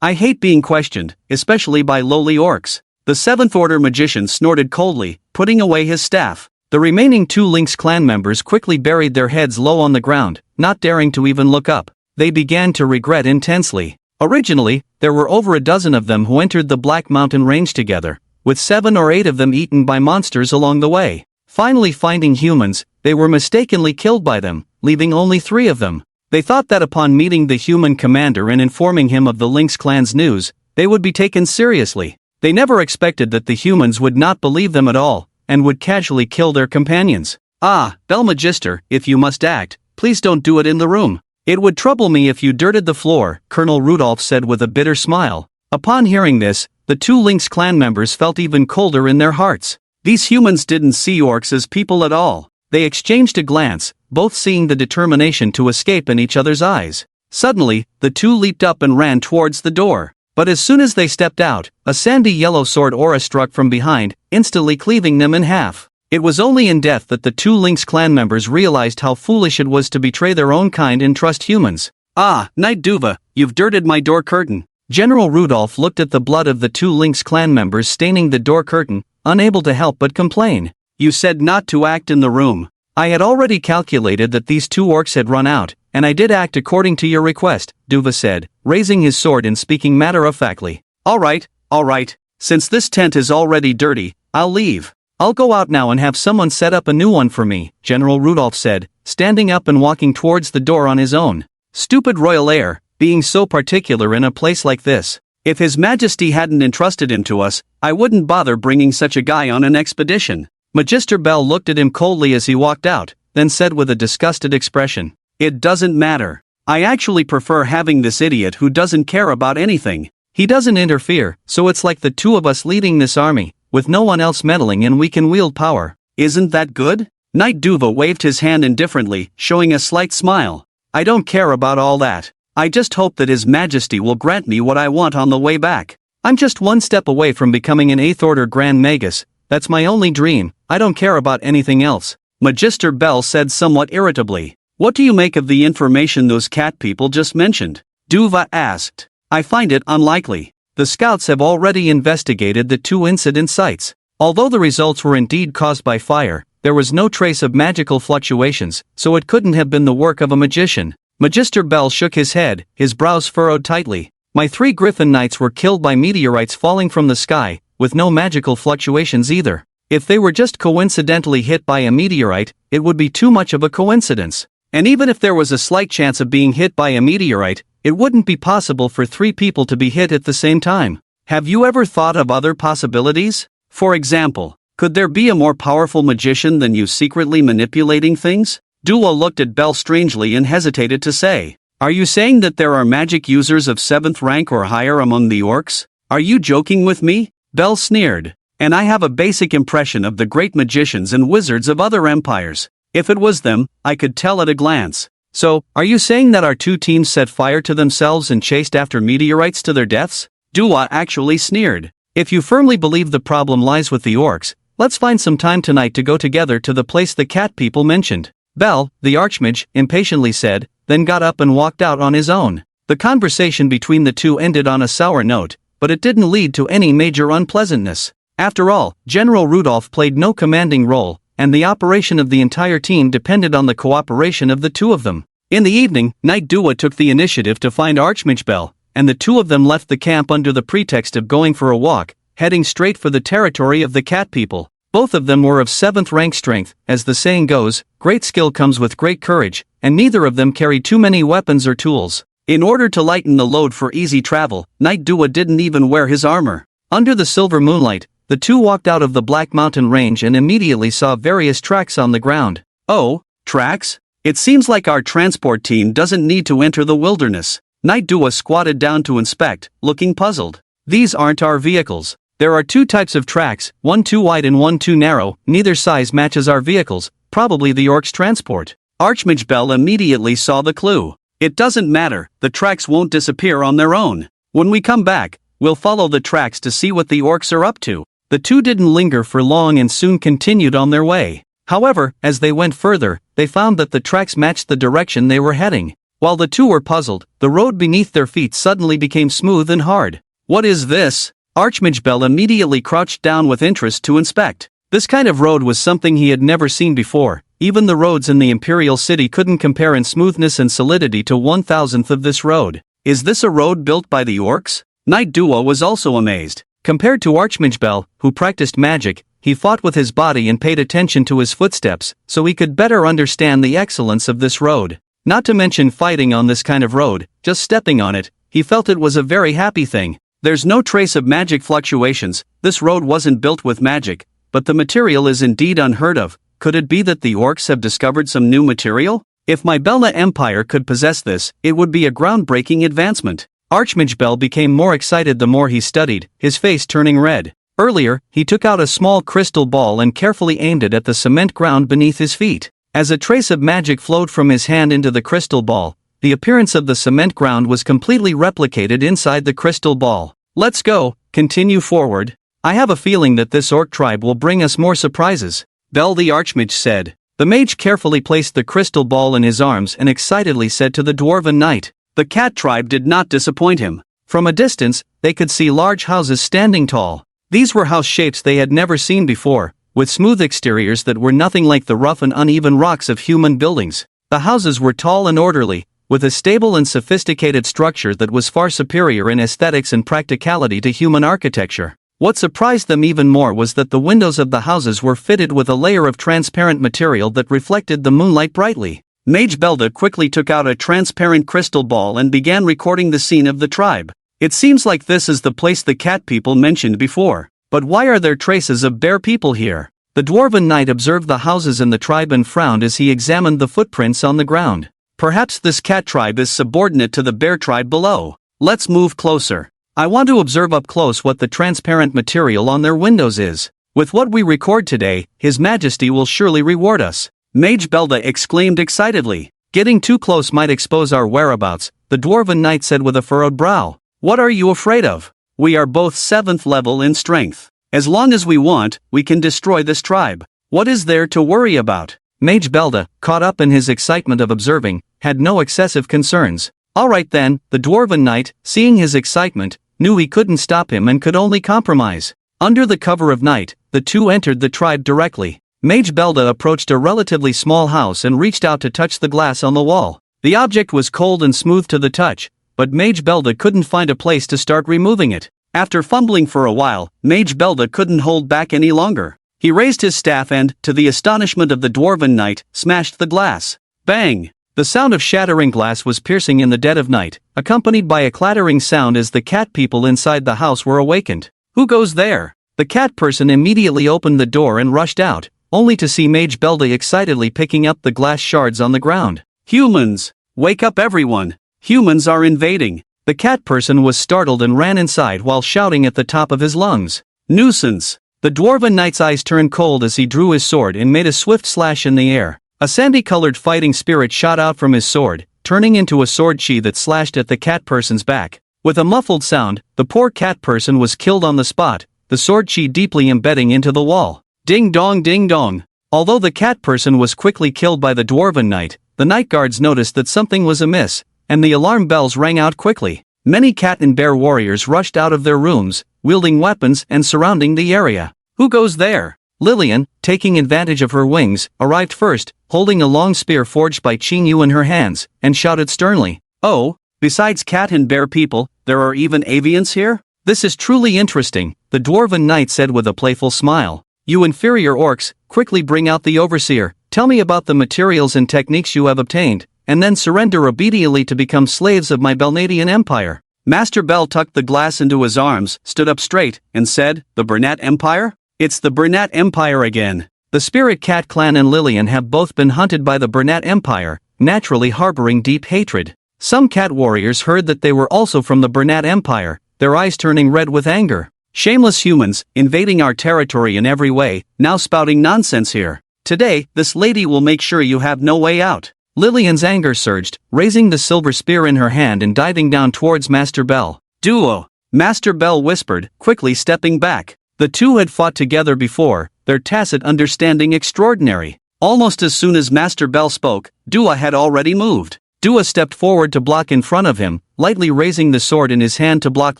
I hate being questioned, especially by lowly orcs. The 7th Order magician snorted coldly, putting away his staff. The remaining 2 Lynx clan members quickly buried their heads low on the ground, not daring to even look up. They began to regret intensely. Originally, there were over a dozen of them who entered the Black Mountain Range together, with 7 or 8 of them eaten by monsters along the way. Finally finding humans, they were mistakenly killed by them, leaving only 3 of them. They thought that upon meeting the human commander and informing him of the Lynx clan's news, they would be taken seriously. They never expected that the humans would not believe them at all, and would casually kill their companions. Ah, Bel Magister, if you must act, please don't do it in the room. It would trouble me if you dirted the floor, Colonel Rudolph said with a bitter smile. Upon hearing this, the 2 Lynx clan members felt even colder in their hearts. These humans didn't see orcs as people at all. They exchanged a glance, both seeing the determination to escape in each other's eyes. Suddenly, the 2 leaped up and ran towards the door. But as soon as they stepped out, a sandy yellow sword aura struck from behind, instantly cleaving them in half. It was only in death that the 2 Lynx clan members realized how foolish it was to betray their own kind and trust humans. Ah, Knight Duva, you've dirted my door curtain. General Rudolph looked at the blood of the 2 Lynx clan members staining the door curtain, unable to help but complain. You said not to act in the room. I had already calculated that these 2 orcs had run out, and I did act according to your request, Duva said, raising his sword and speaking matter-of-factly. All right. Since this tent is already dirty, I'll leave. I'll go out now and have someone set up a new one for me, General Rudolph said, standing up and walking towards the door on his own. Stupid royal heir, being so particular in a place like this. If His Majesty hadn't entrusted him to us, I wouldn't bother bringing such a guy on an expedition. Magister Bell looked at him coldly as he walked out, then said with a disgusted expression, It doesn't matter. I actually prefer having this idiot who doesn't care about anything. He doesn't interfere, so it's like the 2 of us leading this army, with no one else meddling, and we can wield power. Isn't that good? Knight Duva waved his hand indifferently, showing a slight smile. I don't care about all that. I just hope that His Majesty will grant me what I want on the way back. I'm just 1 step away from becoming an 8th Order Grand Magus. That's my only dream. I don't care about anything else. Magister Bell said somewhat irritably. What do you make of the information those cat people just mentioned? Duva asked. I find it unlikely. The scouts have already investigated the 2 incident sites. Although the results were indeed caused by fire, there was no trace of magical fluctuations, so it couldn't have been the work of a magician. Magister Bell shook his head, his brows furrowed tightly. My 3 Griffin Knights were killed by meteorites falling from the sky, with no magical fluctuations either. If they were just coincidentally hit by a meteorite, it would be too much of a coincidence. And even if there was a slight chance of being hit by a meteorite, it wouldn't be possible for 3 people to be hit at the same time. Have you ever thought of other possibilities? For example, could there be a more powerful magician than you secretly manipulating things? Dua looked at Bell strangely and hesitated to say. Are you saying that there are magic users of 7th rank or higher among the orcs? Are you joking with me? Bell sneered. and I have a basic impression of the great magicians and wizards of other empires. If it was them, I could tell at a glance. So, are you saying that our two teams set fire to themselves and chased after meteorites to their deaths? Dua actually sneered. If you firmly believe the problem lies with the orcs, let's find some time tonight to go together to the place the cat people mentioned. Bell, the archmage, impatiently said, then got up and walked out on his own. The conversation between the two ended on a sour note, but it didn't lead to any major unpleasantness. After all, General Rudolph played no commanding role, and the operation of the entire team depended on the cooperation of the two of them. In the evening, Knight Dua took the initiative to find Archmage Bell, and the two of them left the camp under the pretext of going for a walk, heading straight for the territory of the cat people. Both of them were of 7th rank strength, as the saying goes, great skill comes with great courage, and neither of them carried too many weapons or tools. In order to lighten the load for easy travel, Knight Dua didn't even wear his armor. Under the silver moonlight, the two walked out of the Black Mountain Range and immediately saw various tracks on the ground. Oh, tracks? It seems like our transport team doesn't need to enter the wilderness. Knight Dua squatted down to inspect, looking puzzled. These aren't our vehicles. There are two types of tracks, one too wide and one too narrow, neither size matches our vehicles, probably the orcs' transport. Archmage Bell immediately saw the clue. It doesn't matter, the tracks won't disappear on their own. When we come back, we'll follow the tracks to see what the orcs are up to. The two didn't linger for long and soon continued on their way. However, as they went further, they found that the tracks matched the direction they were heading. While the two were puzzled, the road beneath their feet suddenly became smooth and hard. What is this? Archmage Bell immediately crouched down with interest to inspect. This kind of road was something he had never seen before. Even the roads in the Imperial City couldn't compare in smoothness and solidity to 1,000th of this road. Is this a road built by the orcs? Knight Dua was also amazed. Compared to Archmage Bell, who practiced magic, he fought with his body and paid attention to his footsteps, so he could better understand the excellence of this road. Not to mention fighting on this kind of road, just stepping on it, he felt it was a very happy thing. There's no trace of magic fluctuations, this road wasn't built with magic, but the material is indeed unheard of. Could it be that the orcs have discovered some new material? If my Belna Empire could possess this, it would be a groundbreaking advancement. Archmage Bell became more excited the more he studied, his face turning red. Earlier, he took out a small crystal ball and carefully aimed it at the cement ground beneath his feet. As a trace of magic flowed from his hand into the crystal ball, the appearance of the cement ground was completely replicated inside the crystal ball. Let's go, continue forward. I have a feeling that this orc tribe will bring us more surprises, Bell the Archmage said. The mage carefully placed the crystal ball in his arms and excitedly said to the Dwarven Knight. The cat tribe did not disappoint him. From a distance, they could see large houses standing tall. These were house shapes they had never seen before, with smooth exteriors that were nothing like the rough and uneven rocks of human buildings. The houses were tall and orderly, with a stable and sophisticated structure that was far superior in aesthetics and practicality to human architecture. What surprised them even more was that the windows of the houses were fitted with a layer of transparent material that reflected the moonlight brightly. Mage Belda quickly took out a transparent crystal ball and began recording the scene of the tribe. It seems like this is the place the cat people mentioned before. But why are there traces of bear people here? The Dwarven Knight observed the houses and the tribe and frowned as he examined the footprints on the ground. Perhaps this cat tribe is subordinate to the bear tribe below. Let's move closer. I want to observe up close what the transparent material on their windows is. With what we record today, His Majesty will surely reward us. Mage Belda exclaimed excitedly. Getting too close might expose our whereabouts, the Dwarven Knight said with a furrowed brow. What are you afraid of? We are both 7th level in strength. As long as we want, we can destroy this tribe. What is there to worry about? Mage Belda, caught up in his excitement of observing, had no excessive concerns. Alright then, the Dwarven Knight, seeing his excitement, knew he couldn't stop him and could only compromise. Under the cover of night, the two entered the tribe directly. Mage Belda approached a relatively small house and reached out to touch the glass on the wall. The object was cold and smooth to the touch, but Mage Belda couldn't find a place to start removing it. After fumbling for a while, Mage Belda couldn't hold back any longer. He raised his staff and, to the astonishment of the Dwarven Knight, smashed the glass. Bang! The sound of shattering glass was piercing in the dead of night, accompanied by a clattering sound as the cat people inside the house were awakened. Who goes there? The cat person immediately opened the door and rushed out, only to see Mage Belda excitedly picking up the glass shards on the ground. Humans! Wake up everyone! Humans are invading! The cat person was startled and ran inside while shouting at the top of his lungs. Nuisance! The dwarven knight's eyes turned cold as he drew his sword and made a swift slash in the air. A sandy-colored fighting spirit shot out from his sword, turning into a sword sheath that slashed at the cat person's back. With a muffled sound, the poor cat person was killed on the spot, the sword sheath deeply embedding into the wall. Ding dong ding dong. Although the cat person was quickly killed by the dwarven knight, the night guards noticed that something was amiss, and the alarm bells rang out quickly. Many cat and bear warriors rushed out of their rooms, wielding weapons and surrounding the area. Who goes there? Lillian, taking advantage of her wings, arrived first, holding a long spear forged by Qingyu in her hands, and shouted sternly, "Oh, besides cat and bear people, there are even avians here? This is truly interesting," the dwarven knight said with a playful smile. "You inferior orcs, quickly bring out the overseer, tell me about the materials and techniques you have obtained, and then surrender obediently to become slaves of my Belnadian empire." Master Bell tucked the glass into his arms, stood up straight, and said, "The Bernat Empire? It's the Bernat Empire again." The Spirit Cat clan and Lillian have both been hunted by the Bernat Empire, naturally harboring deep hatred. Some cat warriors heard that they were also from the Bernat Empire, their eyes turning red with anger. "Shameless humans, invading our territory in every way, now spouting nonsense here. Today, this lady will make sure you have no way out." Lillian's anger surged, raising the silver spear in her hand and diving down towards Master Bell. "Duo!" Master Bell whispered, quickly stepping back. The two had fought together before, their tacit understanding extraordinary. Almost as soon as Master Bell spoke, Dua had already moved. Dua stepped forward to block in front of him, lightly raising the sword in his hand to block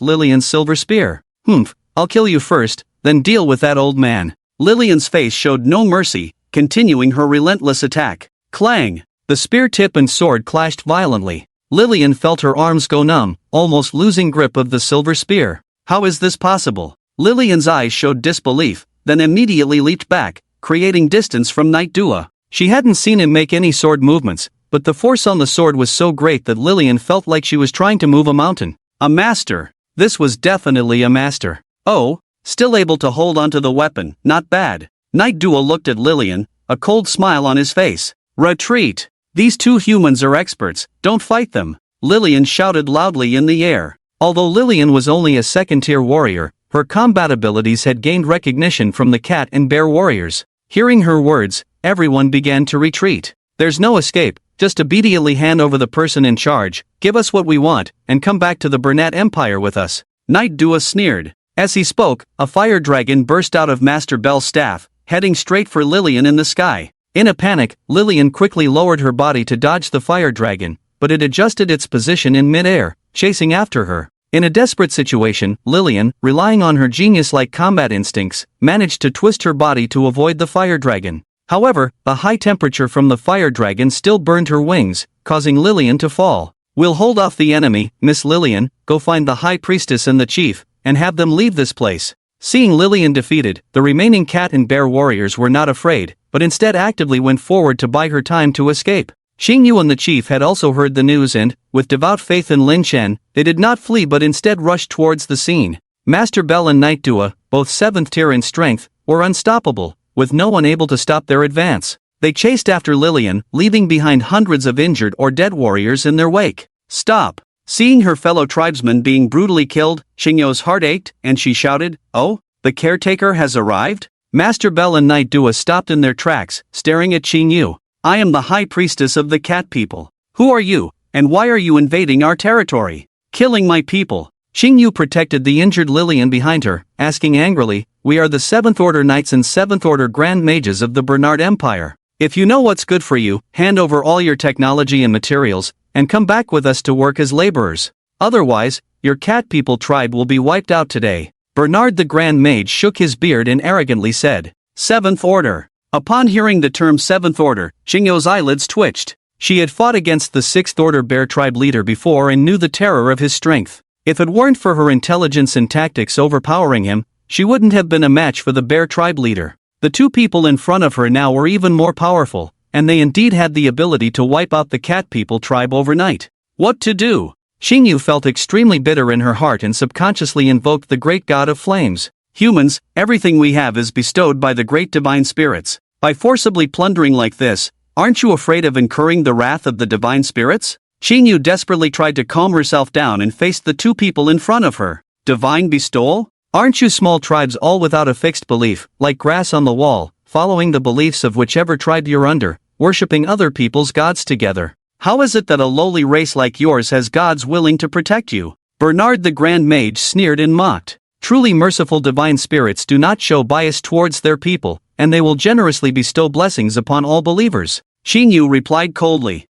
Lillian's silver spear. "Humph, I'll kill you first, then deal with that old man." Lillian's face showed no mercy, continuing her relentless attack. Clang! The spear tip and sword clashed violently. Lillian felt her arms go numb, almost losing grip of the silver spear. How is this possible? Lillian's eyes showed disbelief, then immediately leaped back, creating distance from Knight Dua. She hadn't seen him make any sword movements, but the force on the sword was so great that Lillian felt like she was trying to move a mountain. A master. This was definitely a master. Oh, still able to hold onto the weapon, not bad. Knight Dua looked at Lillian, a cold smile on his face. "Retreat! These two humans are experts, don't fight them," Lillian shouted loudly in the air. Although Lillian was only a second-tier warrior, her combat abilities had gained recognition from the cat and bear warriors. Hearing her words, everyone began to retreat. "There's no escape, just obediently hand over the person in charge, give us what we want, and come back to the Bernat Empire with us," Knight Dua sneered. As he spoke, a fire dragon burst out of Master Bell's staff, heading straight for Lillian in the sky. In a panic, Lillian quickly lowered her body to dodge the fire dragon, but it adjusted its position in mid-air, chasing after her. In a desperate situation, Lillian, relying on her genius-like combat instincts, managed to twist her body to avoid the fire dragon. However, the high temperature from the fire dragon still burned her wings, causing Lillian to fall. "We'll hold off the enemy, Miss Lillian, go find the High Priestess and the Chief, and have them leave this place." Seeing Lillian defeated, the remaining cat and bear warriors were not afraid, but instead actively went forward to buy her time to escape. Xingyu and the chief had also heard the news and, with devout faith in Lin Chen, they did not flee but instead rushed towards the scene. Master Bell and Knight Dua, both 7th tier in strength, were unstoppable, with no one able to stop their advance. They chased after Lillian, leaving behind hundreds of injured or dead warriors in their wake. "Stop!" Seeing her fellow tribesmen being brutally killed, Xingyu's heart ached, and she shouted, "Oh, the caretaker has arrived?" Master Bell and Knight Dua stopped in their tracks, staring at Xingyu. "I am the High Priestess of the Cat People. Who are you, and why are you invading our territory? Killing my people?" Xingyu protected the injured Lillian behind her, asking angrily, "We are the 7th Order Knights and 7th Order Grand Mages of the Bernard Empire. If you know what's good for you, hand over all your technology and materials, and come back with us to work as laborers. Otherwise, your Cat People tribe will be wiped out today." Bernard the Grand Mage shook his beard and arrogantly said, "7th Order." Upon hearing the term 7th Order, Xingyu's eyelids twitched. She had fought against the 6th Order Bear Tribe leader before and knew the terror of his strength. If it weren't for her intelligence and tactics overpowering him, she wouldn't have been a match for the Bear Tribe leader. The two people in front of her now were even more powerful, and they indeed had the ability to wipe out the Cat People tribe overnight. What to do? Xingyu felt extremely bitter in her heart and subconsciously invoked the great god of flames. "Humans, everything we have is bestowed by the great divine spirits. By forcibly plundering like this, aren't you afraid of incurring the wrath of the divine spirits?" Xingyu desperately tried to calm herself down and faced the two people in front of her. "Divine bestowal? Aren't you small tribes all without a fixed belief, like grass on the wall, following the beliefs of whichever tribe you're under, worshipping other people's gods together? How is it that a lowly race like yours has gods willing to protect you? Bernard the Grand Mage sneered and mocked. Truly merciful divine spirits do not show bias towards their people, and they will generously bestow blessings upon all believers. Xing Yu replied coldly.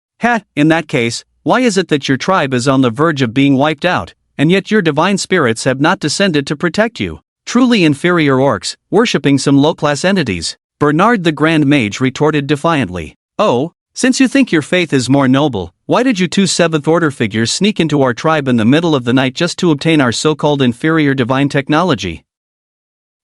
In that case, why is it that your tribe is on the verge of being wiped out, and yet your divine spirits have not descended to protect you? Truly inferior orcs, worshipping some low-class entities. Bernard the Grand Mage retorted defiantly. Oh, since you think your faith is more noble, why did you two seventh-order figures sneak into our tribe in the middle of the night just to obtain our so-called inferior divine technology?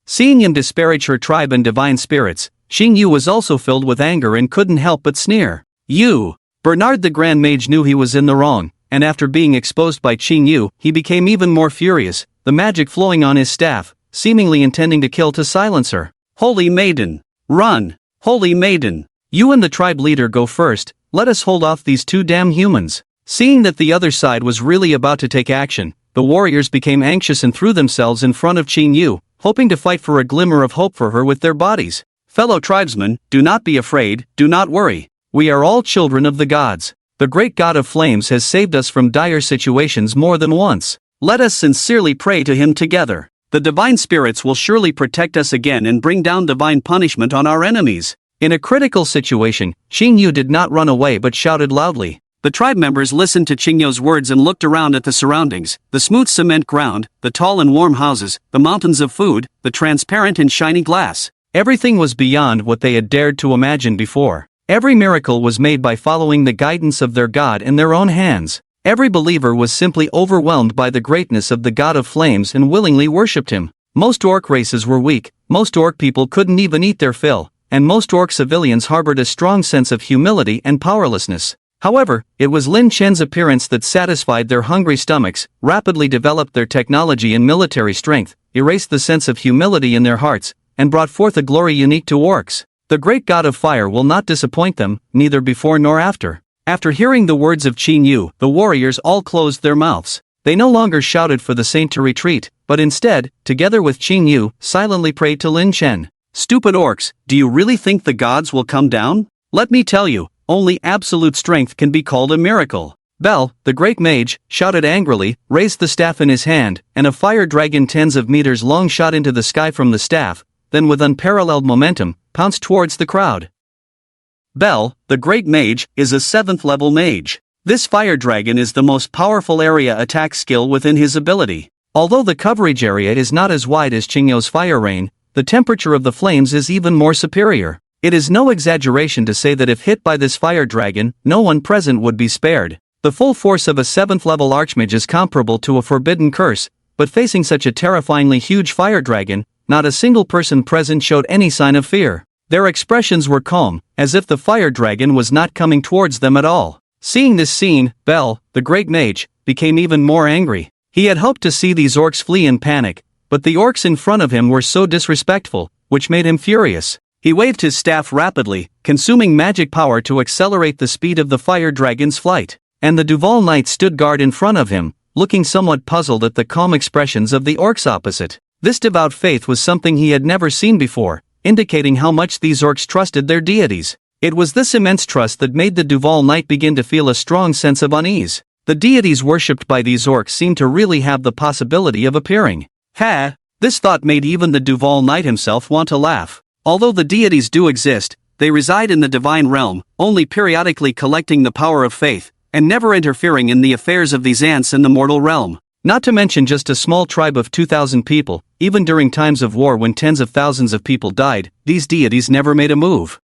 Seeing him disparage her tribe and divine spirits, Xing Yu was also filled with anger and couldn't help but sneer. You! Bernard the Grand Mage knew he was in the wrong, and after being exposed by Xing Yu, he became even more furious, the magic flowing on his staff, seemingly intending to kill to silence her. Holy Maiden! Run! Holy Maiden! You and the tribe leader go first, let us hold off these two damn humans. Seeing that the other side was really about to take action, the warriors became anxious and threw themselves in front of Xing Yu, hoping to fight for a glimmer of hope for her with their bodies. Fellow tribesmen, do not be afraid, do not worry. We are all children of the gods. The great god of flames has saved us from dire situations more than once. Let us sincerely pray to him together. The divine spirits will surely protect us again and bring down divine punishment on our enemies. In a critical situation, Xing Yu did not run away but shouted loudly. The tribe members listened to Xing Yu's words and looked around at the surroundings, the smooth cement ground, the tall and warm houses, the mountains of food, the transparent and shiny glass. Everything was beyond what they had dared to imagine before. Every miracle was made by following the guidance of their god in their own hands. Every believer was simply overwhelmed by the greatness of the god of flames and willingly worshipped him. Most orc races were weak, most orc people couldn't even eat their fill, and most orc civilians harbored a strong sense of humility and powerlessness. However, it was Lin Chen's appearance that satisfied their hungry stomachs, rapidly developed their technology and military strength, erased the sense of humility in their hearts, and brought forth a glory unique to orcs. The great god of fire will not disappoint them, neither before nor after. After hearing the words of Xing Yu, the warriors all closed their mouths. They no longer shouted for the saint to retreat, but instead, together with Xing Yu, silently prayed to Lin Chen. Stupid orcs, do you really think the gods will come down? Let me tell you, only absolute strength can be called a miracle. Bel, the great mage, shouted angrily, raised the staff in his hand, and a fire dragon tens of meters long shot into the sky from the staff, then with unparalleled momentum, pounced towards the crowd. Bel, the great mage, is a 7th level mage. This fire dragon is the most powerful area attack skill within his ability. Although the coverage area is not as wide as Xing Yu's fire rain, the temperature of the flames is even more superior. It is no exaggeration to say that if hit by this fire dragon, no one present would be spared. The full force of a 7th level archmage is comparable to a forbidden curse, but facing such a terrifyingly huge fire dragon, not a single person present showed any sign of fear. Their expressions were calm, as if the fire dragon was not coming towards them at all. Seeing this scene, Bel, the great mage, became even more angry. He had hoped to see these orcs flee in panic, but the orcs in front of him were so disrespectful, which made him furious. He waved his staff rapidly, consuming magic power to accelerate the speed of the fire dragon's flight. And the Duval Knight stood guard in front of him, looking somewhat puzzled at the calm expressions of the orcs opposite. This devout faith was something he had never seen before, indicating how much these orcs trusted their deities. It was this immense trust that made the Duval Knight begin to feel a strong sense of unease. The deities worshipped by these orcs seemed to really have the possibility of appearing. This thought made even the Duval Knight himself want to laugh. Although the deities do exist, they reside in the divine realm, only periodically collecting the power of faith, and never interfering in the affairs of these ants in the mortal realm. Not to mention just a small tribe of 2,000 people, even during times of war when tens of thousands of people died, these deities never made a move.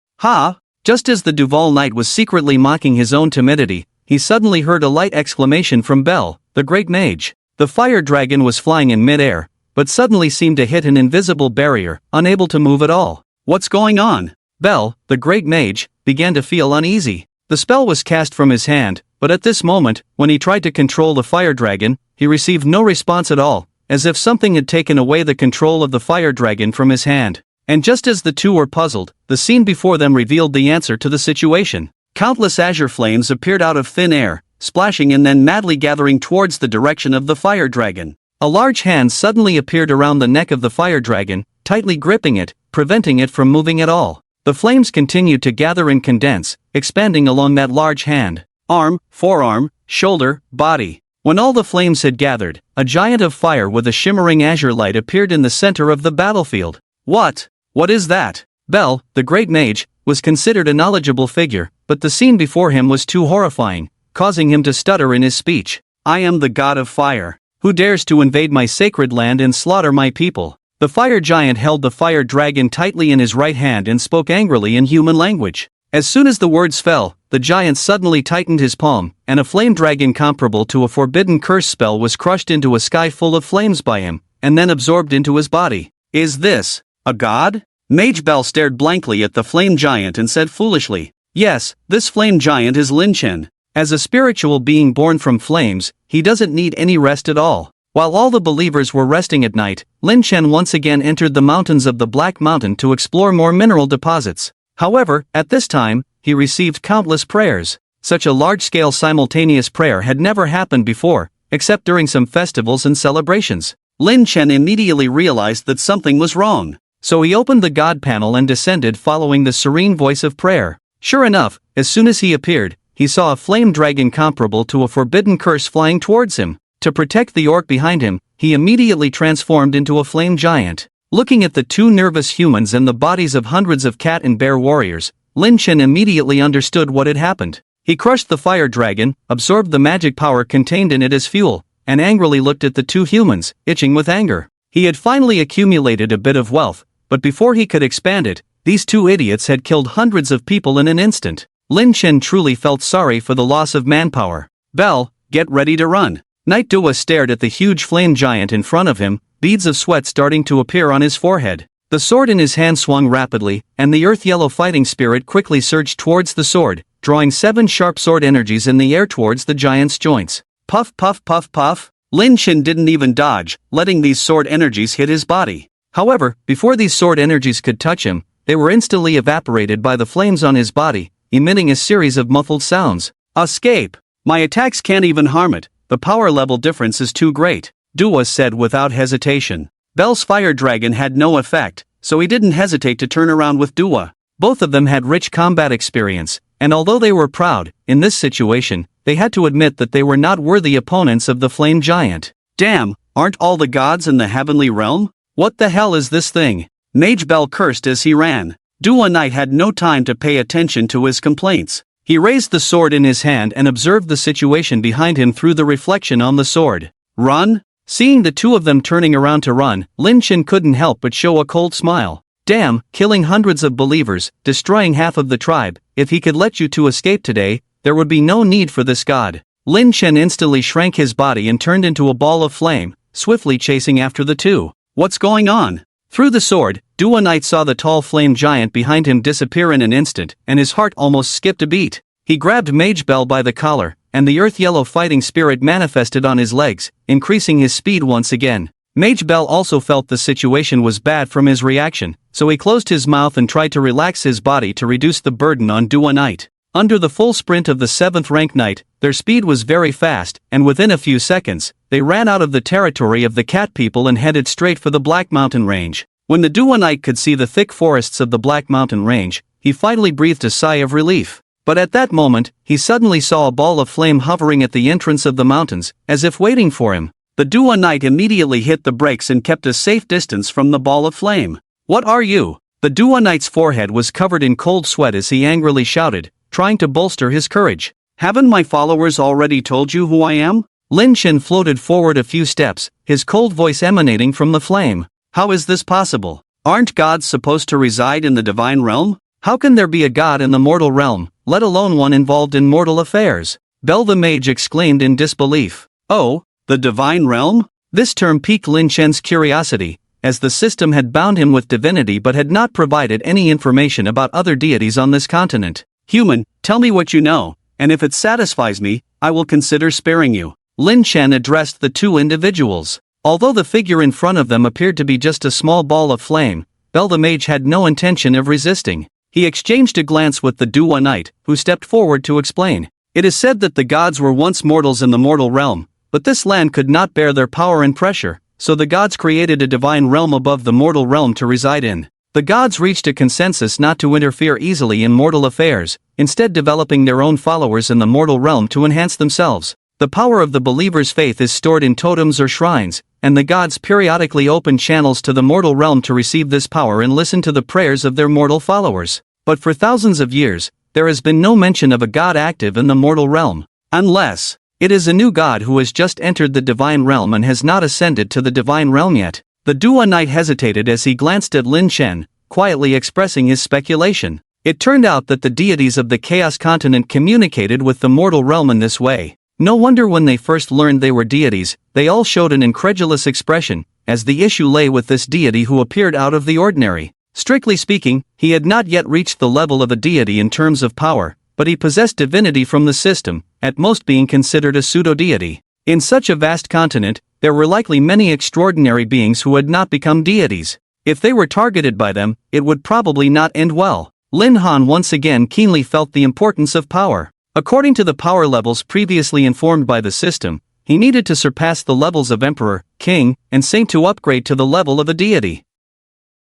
Just as the Duval Knight was secretly mocking his own timidity, he suddenly heard a light exclamation from Bel, the great mage. The fire dragon was flying in mid-air, but suddenly seemed to hit an invisible barrier, unable to move at all. What's going on? Bel, the great mage, began to feel uneasy. The spell was cast from his hand, but at this moment, when he tried to control the fire dragon, he received no response at all, as if something had taken away the control of the fire dragon from his hand. And just as the two were puzzled, the scene before them revealed the answer to the situation. Countless azure flames appeared out of thin air, splashing and then madly gathering towards the direction of the fire dragon. A large hand suddenly appeared around the neck of the fire dragon, tightly gripping it, preventing it from moving at all. The flames continued to gather and condense, expanding along that large hand, arm, forearm, shoulder, body. When all the flames had gathered, a giant of fire with a shimmering azure light appeared in the center of the battlefield. What? What is that? Bel, the great mage, was considered a knowledgeable figure, but the scene before him was too horrifying, causing him to stutter in his speech. I am the god of fire. Who dares to invade my sacred land and slaughter my people? The fire giant held the fire dragon tightly in his right hand and spoke angrily in human language. As soon as the words fell, the giant suddenly tightened his palm, and a flame dragon comparable to a forbidden curse spell was crushed into a sky full of flames by him, and then absorbed into his body. Is this a god? Mage Bell stared blankly at the flame giant and said foolishly, yes, this flame giant is Lin Chen. As a spiritual being born from flames, he doesn't need any rest at all. While all the believers were resting at night, Lin Chen once again entered the mountains of the Black Mountain to explore more mineral deposits. However, at this time, he received countless prayers. Such a large-scale simultaneous prayer had never happened before, except during some festivals and celebrations. Lin Chen immediately realized that something was wrong. So he opened the God panel and descended following the serene voice of prayer. Sure enough, as soon as he appeared, he saw a flame dragon comparable to a forbidden curse flying towards him. To protect the orc behind him, he immediately transformed into a flame giant. Looking at the two nervous humans and the bodies of hundreds of cat and bear warriors, Lin Chen immediately understood what had happened. He crushed the fire dragon, absorbed the magic power contained in it as fuel, and angrily looked at the two humans, itching with anger. He had finally accumulated a bit of wealth, but before he could expand it, these two idiots had killed hundreds of people in an instant. Lin Chen truly felt sorry for the loss of manpower. Bell, get ready to run. Knight Dua stared at the huge flame giant in front of him, beads of sweat starting to appear on his forehead. The sword in his hand swung rapidly, and the earth-yellow fighting spirit quickly surged towards the sword, drawing 7 sharp sword energies in the air towards the giant's joints. Puff puff puff puff. Lin Chen didn't even dodge, letting these sword energies hit his body. However, before these sword energies could touch him, they were instantly evaporated by the flames on his body, emitting a series of muffled sounds. Escape! My attacks can't even harm it, the power level difference is too great, Dua said without hesitation. Bell's fire dragon had no effect, so he didn't hesitate to turn around with Dua. Both of them had rich combat experience, and although they were proud, in this situation, they had to admit that they were not worthy opponents of the flame giant. Damn, aren't all the gods in the heavenly realm? What the hell is this thing? Mage Bell cursed as he ran. Dua Knight had no time to pay attention to his complaints. He raised the sword in his hand and observed the situation behind him through the reflection on the sword. Run? Seeing the two of them turning around to run, Lin Chen couldn't help but show a cold smile. Damn, killing hundreds of believers, destroying half of the tribe, if he could let you two escape today, there would be no need for this god. Lin Chen instantly shrank his body and turned into a ball of flame, swiftly chasing after the two. What's going on? Through the sword, Dua Knight saw the tall flame giant behind him disappear in an instant, and his heart almost skipped a beat. He grabbed Mage Bell by the collar, and the earth-yellow fighting spirit manifested on his legs, increasing his speed once again. Mage Bell also felt the situation was bad from his reaction, so he closed his mouth and tried to relax his body to reduce the burden on Dua Knight. Under the full sprint of the 7th-rank knight, their speed was very fast, and within a few seconds, they ran out of the territory of the cat people and headed straight for the Black Mountain Range. When the Dua Knight could see the thick forests of the Black Mountain Range, he finally breathed a sigh of relief. But at that moment, he suddenly saw a ball of flame hovering at the entrance of the mountains, as if waiting for him. The Dua Knight immediately hit the brakes and kept a safe distance from the ball of flame. What are you? The Dua Knight's forehead was covered in cold sweat as he angrily shouted, trying to bolster his courage. Haven't my followers already told you who I am? Lin Chen floated forward a few steps, his cold voice emanating from the flame. How is this possible? Aren't gods supposed to reside in the divine realm? How can there be a god in the mortal realm, let alone one involved in mortal affairs? Bell the mage exclaimed in disbelief. Oh, the divine realm? This term piqued Lin Chen's curiosity, as the system had bound him with divinity but had not provided any information about other deities on this continent. Human, tell me what you know, and if it satisfies me, I will consider sparing you. Lin Chen addressed the two individuals. Although the figure in front of them appeared to be just a small ball of flame, Bell the mage had no intention of resisting. He exchanged a glance with the Dua Knight, who stepped forward to explain. It is said that the gods were once mortals in the mortal realm, but this land could not bear their power and pressure, so the gods created a divine realm above the mortal realm to reside in. The gods reached a consensus not to interfere easily in mortal affairs, instead developing their own followers in the mortal realm to enhance themselves. The power of the believer's faith is stored in totems or shrines, and the gods periodically open channels to the mortal realm to receive this power and listen to the prayers of their mortal followers. But for thousands of years, there has been no mention of a god active in the mortal realm. Unless it is a new god who has just entered the divine realm and has not ascended to the divine realm yet. The Dua Knight hesitated as he glanced at Lin Chen, quietly expressing his speculation. It turned out that the deities of the Chaos Continent communicated with the mortal realm in this way. No wonder when they first learned they were deities, they all showed an incredulous expression, as the issue lay with this deity who appeared out of the ordinary. Strictly speaking, he had not yet reached the level of a deity in terms of power, but he possessed divinity from the system, at most being considered a pseudo-deity. In such a vast continent, there were likely many extraordinary beings who had not become deities. If they were targeted by them, it would probably not end well. Lin Han once again keenly felt the importance of power. According to the power levels previously informed by the system, he needed to surpass the levels of emperor, king, and saint to upgrade to the level of a deity.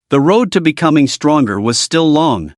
The road to becoming stronger was still long.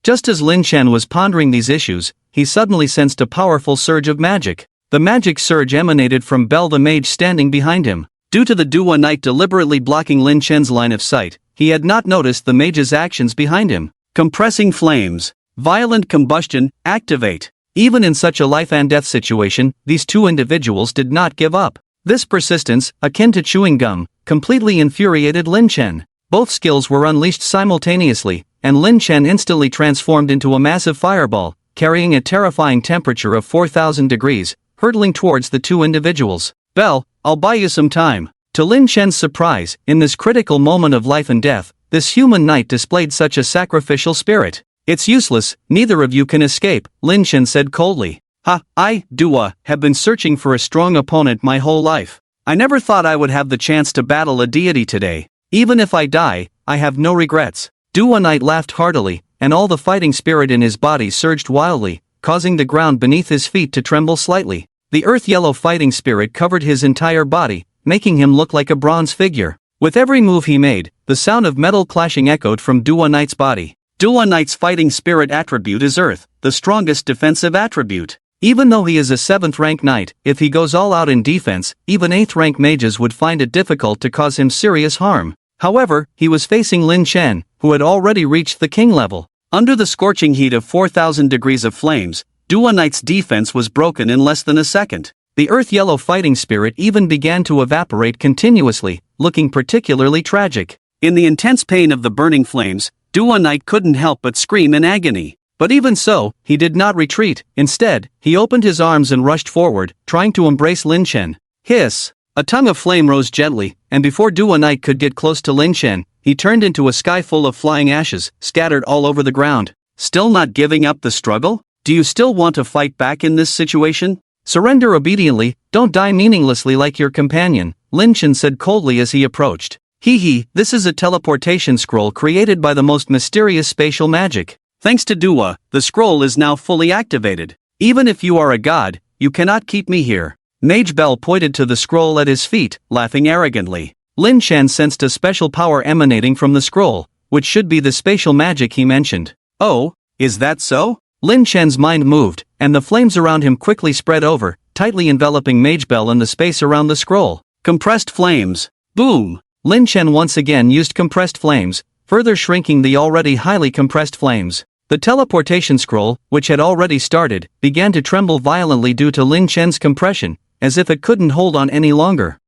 Just as Lin Chen was pondering these issues, he suddenly sensed a powerful surge of magic. The magic surge emanated from Bell the mage standing behind him. Due to the Dua Knight deliberately blocking Lin Chen's line of sight, he had not noticed the mage's actions behind him. Compressing flames. Violent combustion, activate. Even in such a life and death situation, these two individuals did not give up. This persistence, akin to chewing gum, completely infuriated Lin Chen. Both skills were unleashed simultaneously, and Lin Chen instantly transformed into a massive fireball, carrying a terrifying temperature of 4,000 degrees, hurtling towards the two individuals. Bell, I'll buy you some time. To Lin Chen's surprise, in this critical moment of life and death, this human knight displayed such a sacrificial spirit. It's useless, neither of you can escape, Lin Chen said coldly. I, Dua, have been searching for a strong opponent my whole life. I never thought I would have the chance to battle a deity today. Even if I die, I have no regrets. Dua Knight laughed heartily, and all the fighting spirit in his body surged wildly, causing the ground beneath his feet to tremble slightly. The earth-yellow fighting spirit covered his entire body, making him look like a bronze figure. With every move he made, the sound of metal clashing echoed from Dua Knight's body. Dua Knight's fighting spirit attribute is Earth, the strongest defensive attribute. Even though he is a 7th-rank knight, if he goes all out in defense, even 8th-rank mages would find it difficult to cause him serious harm. However, he was facing Lin Chen, who had already reached the king level. Under the scorching heat of 4,000 degrees of flames, Dua Knight's defense was broken in less than a second. The earth-yellow fighting spirit even began to evaporate continuously, looking particularly tragic. In the intense pain of the burning flames, Dua Knight couldn't help but scream in agony. But even so, he did not retreat. Instead, he opened his arms and rushed forward, trying to embrace Lin Chen. Hiss! A tongue of flame rose gently, and before Dua Knight could get close to Lin Chen, he turned into a sky full of flying ashes, scattered all over the ground. Still not giving up the struggle? Do you still want to fight back in this situation? Surrender obediently, don't die meaninglessly like your companion, Lin Chen said coldly as he approached. This is a teleportation scroll created by the most mysterious spatial magic. Thanks to Dua, the scroll is now fully activated. Even if you are a god, you cannot keep me here. Mage Bell pointed to the scroll at his feet, laughing arrogantly. Lin Chen sensed a special power emanating from the scroll, which should be the spatial magic he mentioned. Oh, is that so? Lin Chen's mind moved, and the flames around him quickly spread over, tightly enveloping Mage Bell and the space around the scroll. Compressed flames. Boom! Lin Chen once again used compressed flames, further shrinking the already highly compressed flames. The teleportation scroll, which had already started, began to tremble violently due to Lin Chen's compression, as if it couldn't hold on any longer.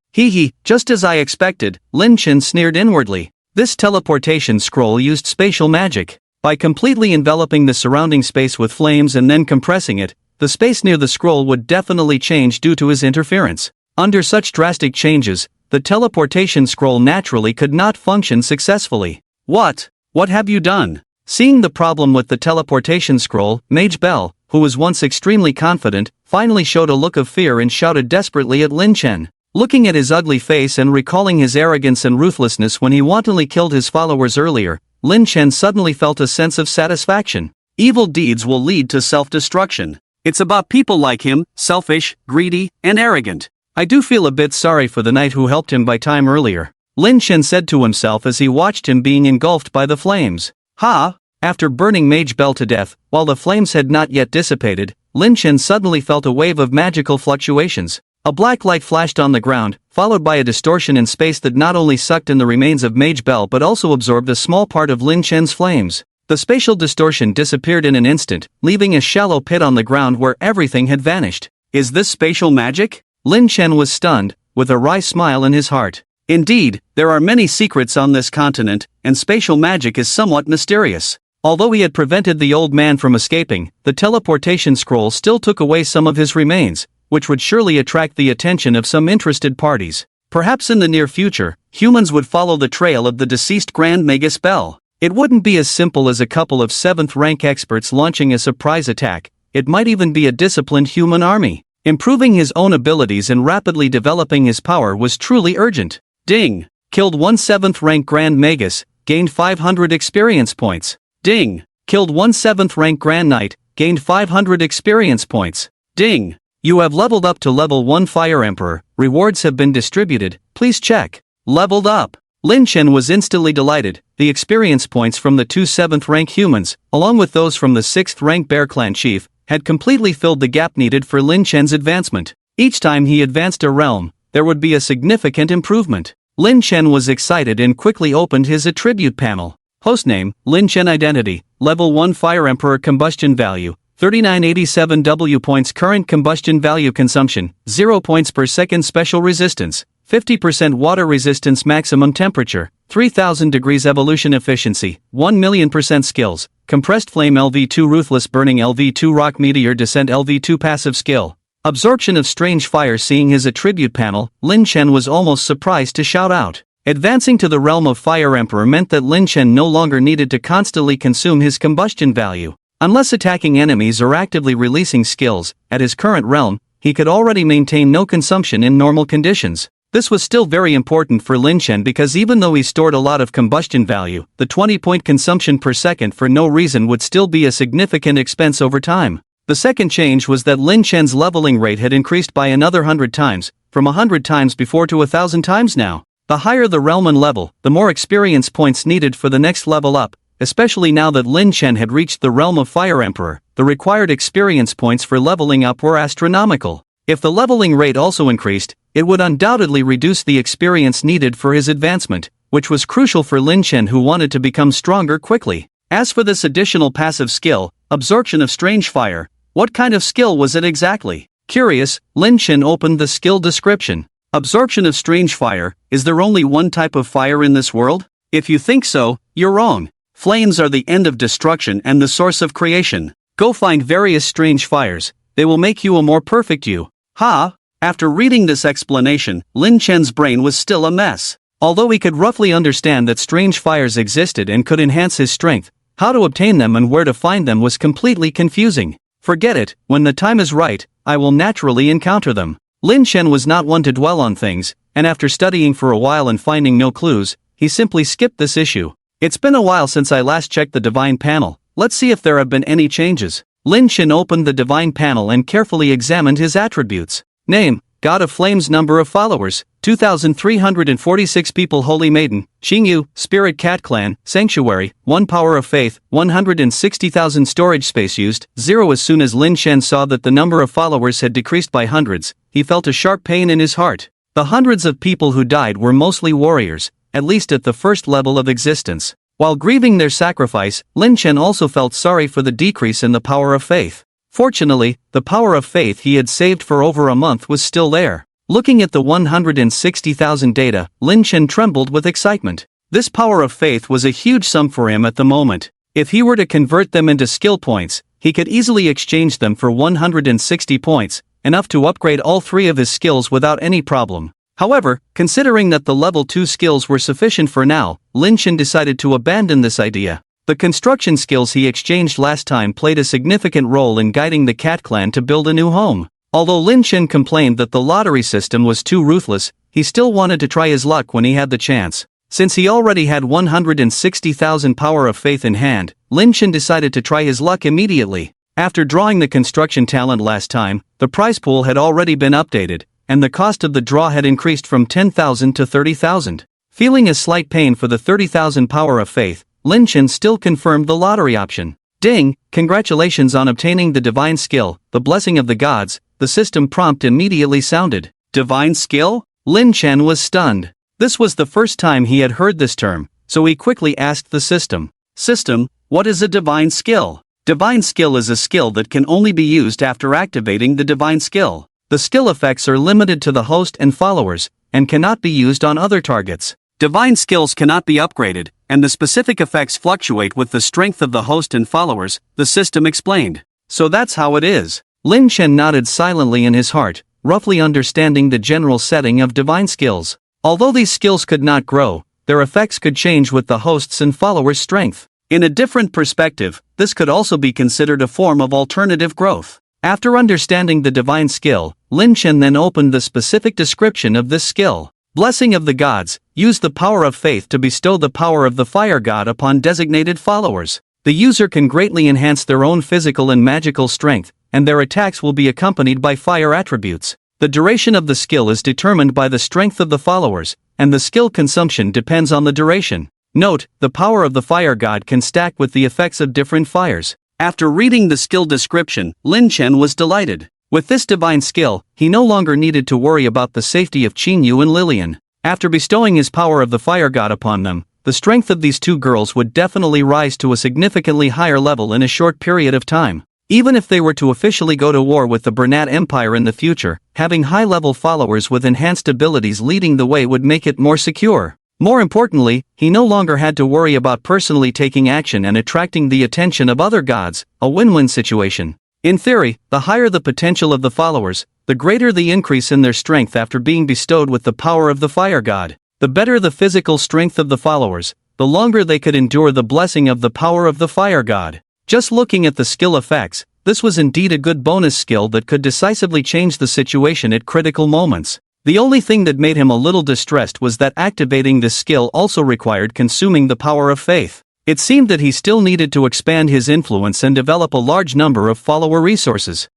Just as I expected, Lin Chen sneered inwardly. This teleportation scroll used spatial magic. By completely enveloping the surrounding space with flames and then compressing it, the space near the scroll would definitely change due to his interference. Under such drastic changes, the teleportation scroll naturally could not function successfully. What have you done? Seeing the problem with the teleportation scroll, Mage Bell, who was once extremely confident, finally showed a look of fear and shouted desperately at Lin Chen. Looking at his ugly face and recalling his arrogance and ruthlessness when he wantonly killed his followers earlier, Lin Chen suddenly felt a sense of satisfaction. Evil deeds will lead to self-destruction. It's about people like him, selfish, greedy, and arrogant. I do feel a bit sorry for the knight who helped him by time earlier, Lin Chen said to himself as he watched him being engulfed by the flames. Ha! After burning Mage Bell to death, while the flames had not yet dissipated, Lin Chen suddenly felt a wave of magical fluctuations. A black light flashed on the ground, followed by a distortion in space that not only sucked in the remains of Mage Bell but also absorbed a small part of Lin Chen's flames. The spatial distortion disappeared in an instant, leaving a shallow pit on the ground where everything had vanished. Is this spatial magic? Lin Chen was stunned, with a wry smile in his heart. Indeed, there are many secrets on this continent, and spatial magic is somewhat mysterious. Although he had prevented the old man from escaping, the teleportation scroll still took away some of his remains, which would surely attract the attention of some interested parties. Perhaps in the near future, humans would follow the trail of the deceased Grand Magus Bell. It wouldn't be as simple as a couple of 7th rank experts launching a surprise attack, it might even be a disciplined human army. Improving his own abilities and rapidly developing his power was truly urgent. Ding! Killed one 7th rank Grand Magus, gained 500 experience points. Ding! Killed one 7th rank Grand Knight, gained 500 experience points. Ding! You have leveled up to level 1 Fire Emperor, rewards have been distributed, please check. Leveled up! Lin Chen was instantly delighted. The experience points from the 2 7th rank humans, along with those from the 6th rank Bear Clan chief, had completely filled the gap needed for Lin Chen's advancement. Each time he advanced a realm, there would be a significant improvement. Lin Chen was excited and quickly opened his attribute panel. Hostname, Lin Chen Identity, Level 1 Fire Emperor Combustion Value, 3987 W points Current combustion value consumption, 0 points per second Special resistance, 50% water resistance Maximum temperature, 3000 degrees Evolution efficiency, 1,000,000% skills, Compressed Flame LV2 Ruthless Burning LV2 Rock Meteor Descent LV2 Passive skill, Absorption of Strange Fire. Seeing his attribute panel, Lin Chen was almost surprised to shout out. Advancing to the realm of Fire Emperor meant that Lin Chen no longer needed to constantly consume his combustion value. Unless attacking enemies or actively releasing skills, at his current realm, he could already maintain no consumption in normal conditions. This was still very important for Lin Chen because even though he stored a lot of combustion value, the 20-point consumption per second for no reason would still be a significant expense over time. The second change was that Lin Chen's leveling rate had increased by another 100 times, from 100 times before to 1,000 times now. The higher the realm and level, the more experience points needed for the next level up, especially now that Lin Chen had reached the realm of Fire Emperor. The required experience points for leveling up were astronomical. If the leveling rate also increased, it would undoubtedly reduce the experience needed for his advancement, which was crucial for Lin Chen who wanted to become stronger quickly. As for this additional passive skill, Absorption of Strange Fire, what kind of skill was it exactly? Curious, Lin Chen opened the skill description. Absorption of Strange Fire, is there only one type of fire in this world? If you think so, you're wrong. Flames are the end of destruction and the source of creation. Go find various strange fires, they will make you a more perfect you. Ha! After reading this explanation, Lin Chen's brain was still a mess. Although he could roughly understand that strange fires existed and could enhance his strength, how to obtain them and where to find them was completely confusing. Forget it, when the time is right, I will naturally encounter them. Lin Chen was not one to dwell on things, and after studying for a while and finding no clues, he simply skipped this issue. It's been a while since I last checked the divine panel, let's see if there have been any changes. Lin Chen opened the divine panel and carefully examined his attributes. Name, God of Flames. Number of followers, 2,346 people. Holy Maiden, Xingyu, Spirit Cat Clan, Sanctuary, 1 Power of Faith, 160,000 Storage space used, 0. As soon as Lin Chen saw that the number of followers had decreased by hundreds, he felt a sharp pain in his heart. The hundreds of people who died were mostly warriors, at least at the first level of existence. While grieving their sacrifice, Lin Chen also felt sorry for the decrease in the power of faith. Fortunately, the power of faith he had saved for over a month was still there. Looking at the 160,000 data, Lin Chen trembled with excitement. This power of faith was a huge sum for him at the moment. If he were to convert them into skill points, he could easily exchange them for 160 points, enough to upgrade all 3 of his skills without any problem. However, considering that the level 2 skills were sufficient for now, Lin Chen decided to abandon this idea. The construction skills he exchanged last time played a significant role in guiding the Cat Clan to build a new home. Although Lin Chen complained that the lottery system was too ruthless, he still wanted to try his luck when he had the chance. Since he already had 160,000 power of faith in hand, Lin Chen decided to try his luck immediately. After drawing the construction talent last time, the prize pool had already been updated, and the cost of the draw had increased from 10,000 to 30,000. Feeling a slight pain for the 30,000 power of faith, Lin Chen still confirmed the lottery option. Ding, congratulations on obtaining the divine skill, the blessing of the gods, the system prompt immediately sounded. Divine skill? Lin Chen was stunned. This was the first time he had heard this term, so he quickly asked the system. System, what is a divine skill? Divine skill is a skill that can only be used after activating the divine skill. The skill effects are limited to the host and followers, and cannot be used on other targets. Divine skills cannot be upgraded, and the specific effects fluctuate with the strength of the host and followers, the system explained. So that's how it is. Lin Chen nodded silently in his heart, roughly understanding the general setting of divine skills. Although these skills could not grow, their effects could change with the host's and followers' strength. In a different perspective, this could also be considered a form of alternative growth. After understanding the divine skill, Lin Chen then opened the specific description of this skill. Blessing of the gods, use the power of faith to bestow the power of the fire god upon designated followers. The user can greatly enhance their own physical and magical strength, and their attacks will be accompanied by fire attributes. The duration of the skill is determined by the strength of the followers, and the skill consumption depends on the duration. Note, the power of the fire god can stack with the effects of different fires. After reading the skill description, Lin Chen was delighted. With this divine skill, he no longer needed to worry about the safety of Qinyu and Lilian. After bestowing his power of the fire god upon them, the strength of these two girls would definitely rise to a significantly higher level in a short period of time. Even if they were to officially go to war with the Bernat Empire in the future, having high-level followers with enhanced abilities leading the way would make it more secure. More importantly, he no longer had to worry about personally taking action and attracting the attention of other gods, a win-win situation. In theory, the higher the potential of the followers, the greater the increase in their strength after being bestowed with the power of the fire god. The better the physical strength of the followers, the longer they could endure the blessing of the power of the fire god. Just looking at the skill effects, this was indeed a good bonus skill that could decisively change the situation at critical moments. The only thing that made him a little distressed was that activating this skill also required consuming the power of faith. It seemed that he still needed to expand his influence and develop a large number of follower resources.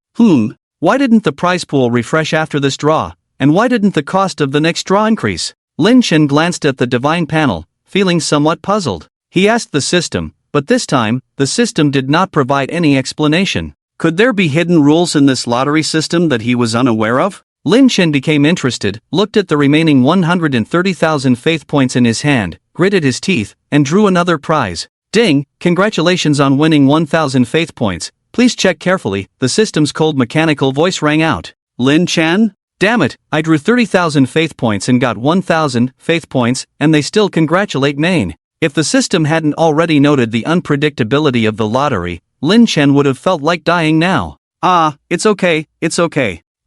Why didn't the prize pool refresh after this draw, and why didn't the cost of the next draw increase? Lin Chen glanced at the divine panel, feeling somewhat puzzled. He asked the system, but this time, the system did not provide any explanation. Could there be hidden rules in this lottery system that he was unaware of? Lin Chen became interested, looked at the remaining 130,000 faith points in his hand, gritted his teeth, and drew another prize. Ding, congratulations on winning 1,000 faith points. Please check carefully, the system's cold mechanical voice rang out. Lin Chen? Damn it, I drew 30,000 faith points and got 1,000 faith points, and they still congratulate me. If the system hadn't already noted the unpredictability of the lottery, Lin Chen would have felt like dying now. It's okay.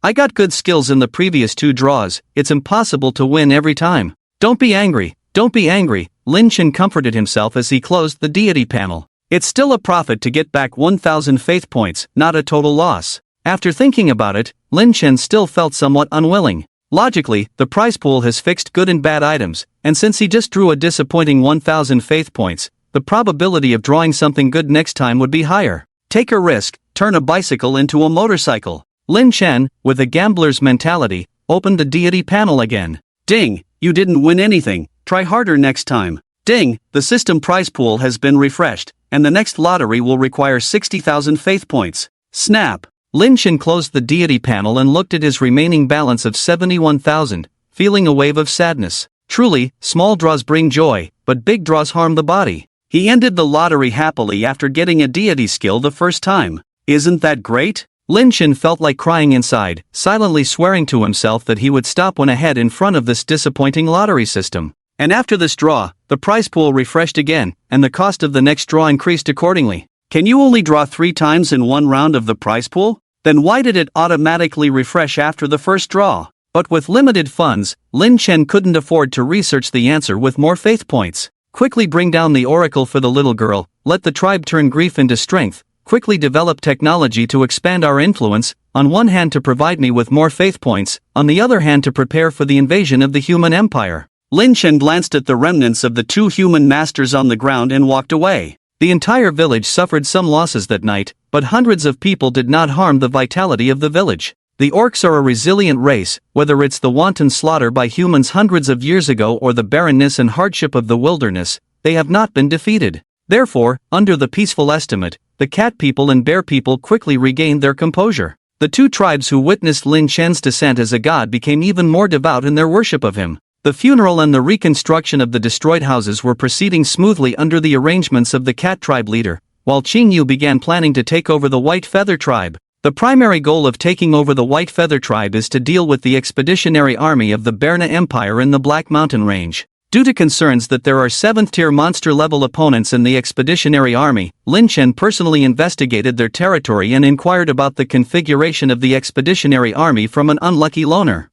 I got good skills in the previous two draws, it's impossible to win every time. Don't be angry, Lin Chen comforted himself as he closed the deity panel. It's still a profit to get back 1,000 faith points, not a total loss. After thinking about it, Lin Chen still felt somewhat unwilling. Logically, the prize pool has fixed good and bad items, and since he just drew a disappointing 1,000 faith points, the probability of drawing something good next time would be higher. Take a risk, turn a bicycle into a motorcycle. Lin Chen, with a gambler's mentality, opened the deity panel again. Ding, you didn't win anything, try harder next time. Ding, the system prize pool has been refreshed, and the next lottery will require 60,000 faith points. Snap! Lin Chen closed the deity panel and looked at his remaining balance of 71,000, feeling a wave of sadness. Truly, small draws bring joy, but big draws harm the body. He ended the lottery happily after getting a deity skill the first time. Isn't that great? Lin Chen felt like crying inside, silently swearing to himself that he would stop when ahead in front of this disappointing lottery system. And after this draw, the prize pool refreshed again, and the cost of the next draw increased accordingly. Can you only draw 3 times in one round of the prize pool? Then why did it automatically refresh after the first draw? But with limited funds, Lin Chen couldn't afford to research the answer with more faith points. Quickly bring down the oracle for the little girl, let the tribe turn grief into strength, quickly develop technology to expand our influence, on one hand to provide me with more faith points, on the other hand to prepare for the invasion of the human empire. Lin Chen glanced at the remnants of the 2 human masters on the ground and walked away. The entire village suffered some losses that night, but hundreds of people did not harm the vitality of the village. The orcs are a resilient race, whether it's the wanton slaughter by humans hundreds of years ago or the barrenness and hardship of the wilderness, they have not been defeated. Therefore, under the peaceful estimate, the cat people and bear people quickly regained their composure. The two tribes who witnessed Lin Chen's descent as a god became even more devout in their worship of him. The funeral and the reconstruction of the destroyed houses were proceeding smoothly under the arrangements of the cat tribe leader, while Qing Yu began planning to take over the White Feather tribe. The primary goal of taking over the White Feather tribe is to deal with the expeditionary army of the Berna Empire in the Black Mountain Range. Due to concerns that there are 7th-tier monster-level opponents in the expeditionary army, Lin Chen personally investigated their territory and inquired about the configuration of the expeditionary army from an unlucky loner.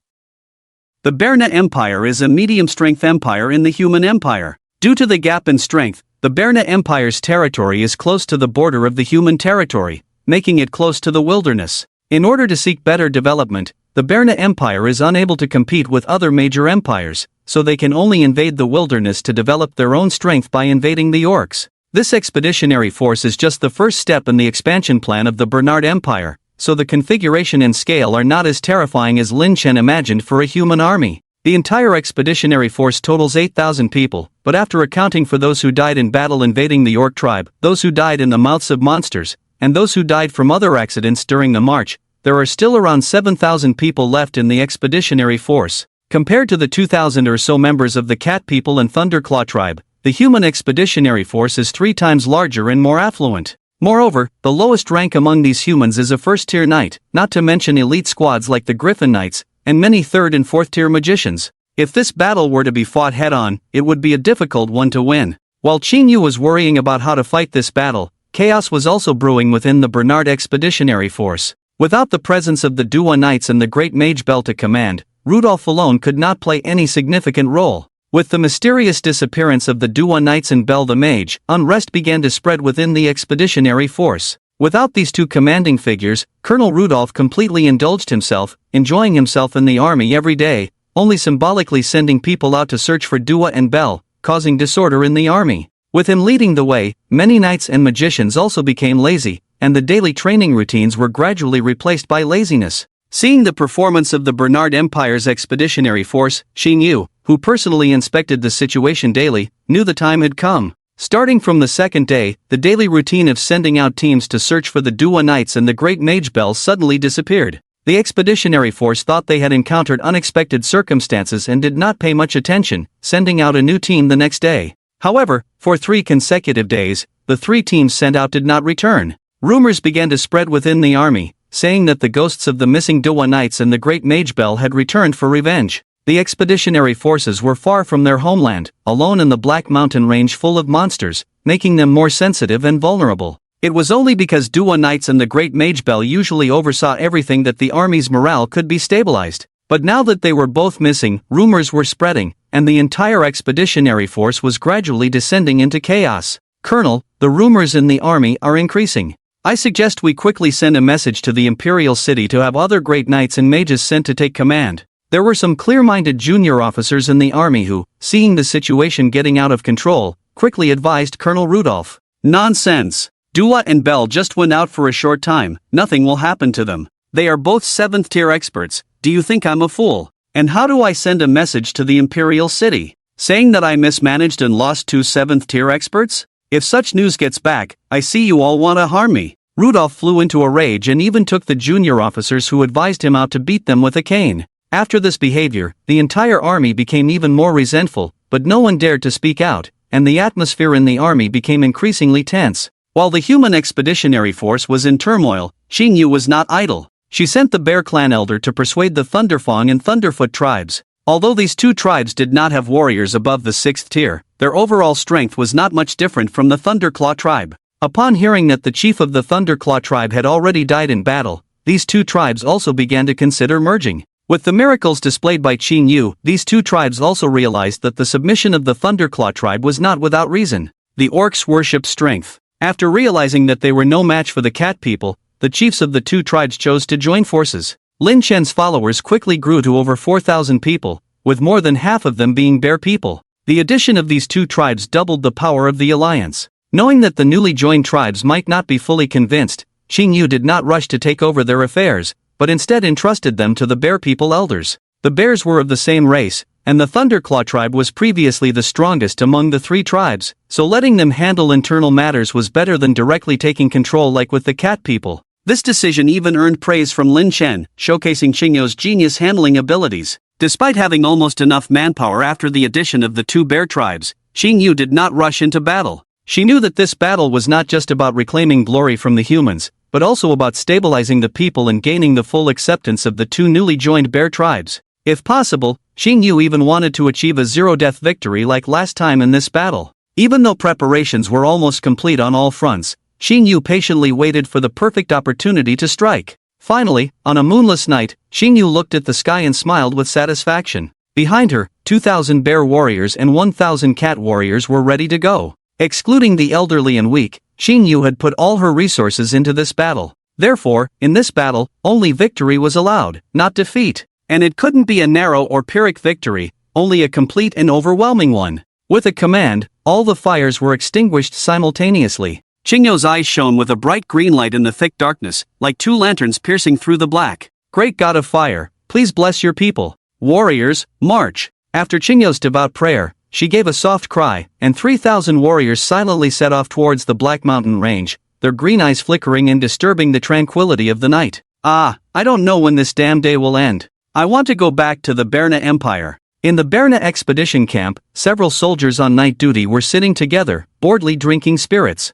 The Berna Empire is a medium-strength empire in the human empire. Due to the gap in strength, the Berna Empire's territory is close to the border of the human territory, making it close to the wilderness. In order to seek better development, the Berna Empire is unable to compete with other major empires, so they can only invade the wilderness to develop their own strength by invading the orcs. This expeditionary force is just the first step in the expansion plan of the Bernard Empire, so the configuration and scale are not as terrifying as Lin Chen imagined for a human army. The entire expeditionary force totals 8,000 people, but after accounting for those who died in battle invading the orc tribe, those who died in the mouths of monsters, and those who died from other accidents during the march, there are still around 7,000 people left in the expeditionary force. Compared to the 2,000 or so members of the Cat People and Thunderclaw tribe, the human expeditionary force is 3 times larger and more affluent. Moreover, the lowest rank among these humans is a first-tier knight, not to mention elite squads like the Griffin Knights, and many 3rd and 4th-tier magicians. If this battle were to be fought head-on, it would be a difficult one to win. While Qing Yu was worrying about how to fight this battle, chaos was also brewing within the Bernard Expeditionary Force. Without the presence of the Dua Knights and the Great Mage Bell to command, Rudolph alone could not play any significant role. With the mysterious disappearance of the Dua Knights and Bell the Mage, unrest began to spread within the expeditionary force. Without these two commanding figures, Colonel Rudolph completely indulged himself, enjoying himself in the army every day, only symbolically sending people out to search for Dua and Bell, causing disorder in the army. With him leading the way, many knights and magicians also became lazy, and the daily training routines were gradually replaced by laziness. Seeing the performance of the Bernard Empire's expeditionary force, Qing Yu, who personally inspected the situation daily, knew the time had come. Starting from the second day, the daily routine of sending out teams to search for the Dua Knights and the Great Mage Bell suddenly disappeared. The expeditionary force thought they had encountered unexpected circumstances and did not pay much attention, sending out a new team the next day. However, for 3 consecutive days, the 3 teams sent out did not return. Rumors began to spread within the army, saying that the ghosts of the missing Dua Knights and the Great Mage Bell had returned for revenge. The expeditionary forces were far from their homeland, alone in the Black Mountain Range full of monsters, making them more sensitive and vulnerable. It was only because Dua Knights and the Great Mage Bell usually oversaw everything that the army's morale could be stabilized. But now that they were both missing, rumors were spreading, and the entire expeditionary force was gradually descending into chaos. Colonel, the rumors in the army are increasing. I suggest we quickly send a message to the Imperial City to have other great knights and mages sent to take command. There were some clear-minded junior officers in the army who, seeing the situation getting out of control, quickly advised Colonel Rudolph. Nonsense! Dua and Bell just went out for a short time, nothing will happen to them. They are both 7th-tier experts, do you think I'm a fool? And how do I send a message to the Imperial City, saying that I mismanaged and lost 2 7th-tier experts? If such news gets back, I see you all want to harm me. Rudolph flew into a rage and even took the junior officers who advised him out to beat them with a cane. After this behavior, the entire army became even more resentful, but no one dared to speak out, and the atmosphere in the army became increasingly tense. While the human expeditionary force was in turmoil, Qing Yu was not idle. She sent the Bear Clan elder to persuade the Thunderfang and Thunderfoot tribes. Although these 2 tribes did not have warriors above the 6th tier, their overall strength was not much different from the Thunderclaw tribe. Upon hearing that the chief of the Thunderclaw tribe had already died in battle, these 2 tribes also began to consider merging. With the miracles displayed by Qing Yu, these 2 tribes also realized that the submission of the Thunderclaw tribe was not without reason. The orcs worshipped strength. After realizing that they were no match for the cat people, the chiefs of the 2 tribes chose to join forces. Lin Chen's followers quickly grew to over 4,000 people, with more than half of them being bear people. The addition of these 2 tribes doubled the power of the alliance. Knowing that the newly joined tribes might not be fully convinced, Qing Yu did not rush to take over their affairs, but instead entrusted them to the Bear People elders. The bears were of the same race, and the Thunderclaw tribe was previously the strongest among the 3 tribes, so letting them handle internal matters was better than directly taking control like with the Cat People. This decision even earned praise from Lin Chen, showcasing Qingyu's genius handling abilities. Despite having almost enough manpower after the addition of the 2 bear tribes, Qingyu did not rush into battle. She knew that this battle was not just about reclaiming glory from the humans, but also about stabilizing the people and gaining the full acceptance of the 2 newly joined bear tribes. If possible, Qingyu even wanted to achieve a zero-death victory like last time in this battle. Even though preparations were almost complete on all fronts, Qingyu patiently waited for the perfect opportunity to strike. Finally, on a moonless night, Qingyu looked at the sky and smiled with satisfaction. Behind her, 2,000 bear warriors and 1,000 cat warriors were ready to go. Excluding the elderly and weak, Qingyu had put all her resources into this battle. Therefore, in this battle, only victory was allowed, not defeat. And it couldn't be a narrow or Pyrrhic victory, only a complete and overwhelming one. With a command, all the fires were extinguished simultaneously. Qingyu's eyes shone with a bright green light in the thick darkness, like 2 lanterns piercing through the black. Great God of Fire, please bless your people. Warriors, march! After Qingyu's devout prayer, she gave a soft cry, and 3,000 warriors silently set off towards the Black Mountain range, their green eyes flickering and disturbing the tranquility of the night. I don't know when this damn day will end. I want to go back to the Berna Empire. In the Berna expedition camp, several soldiers on night duty were sitting together, boredly drinking spirits.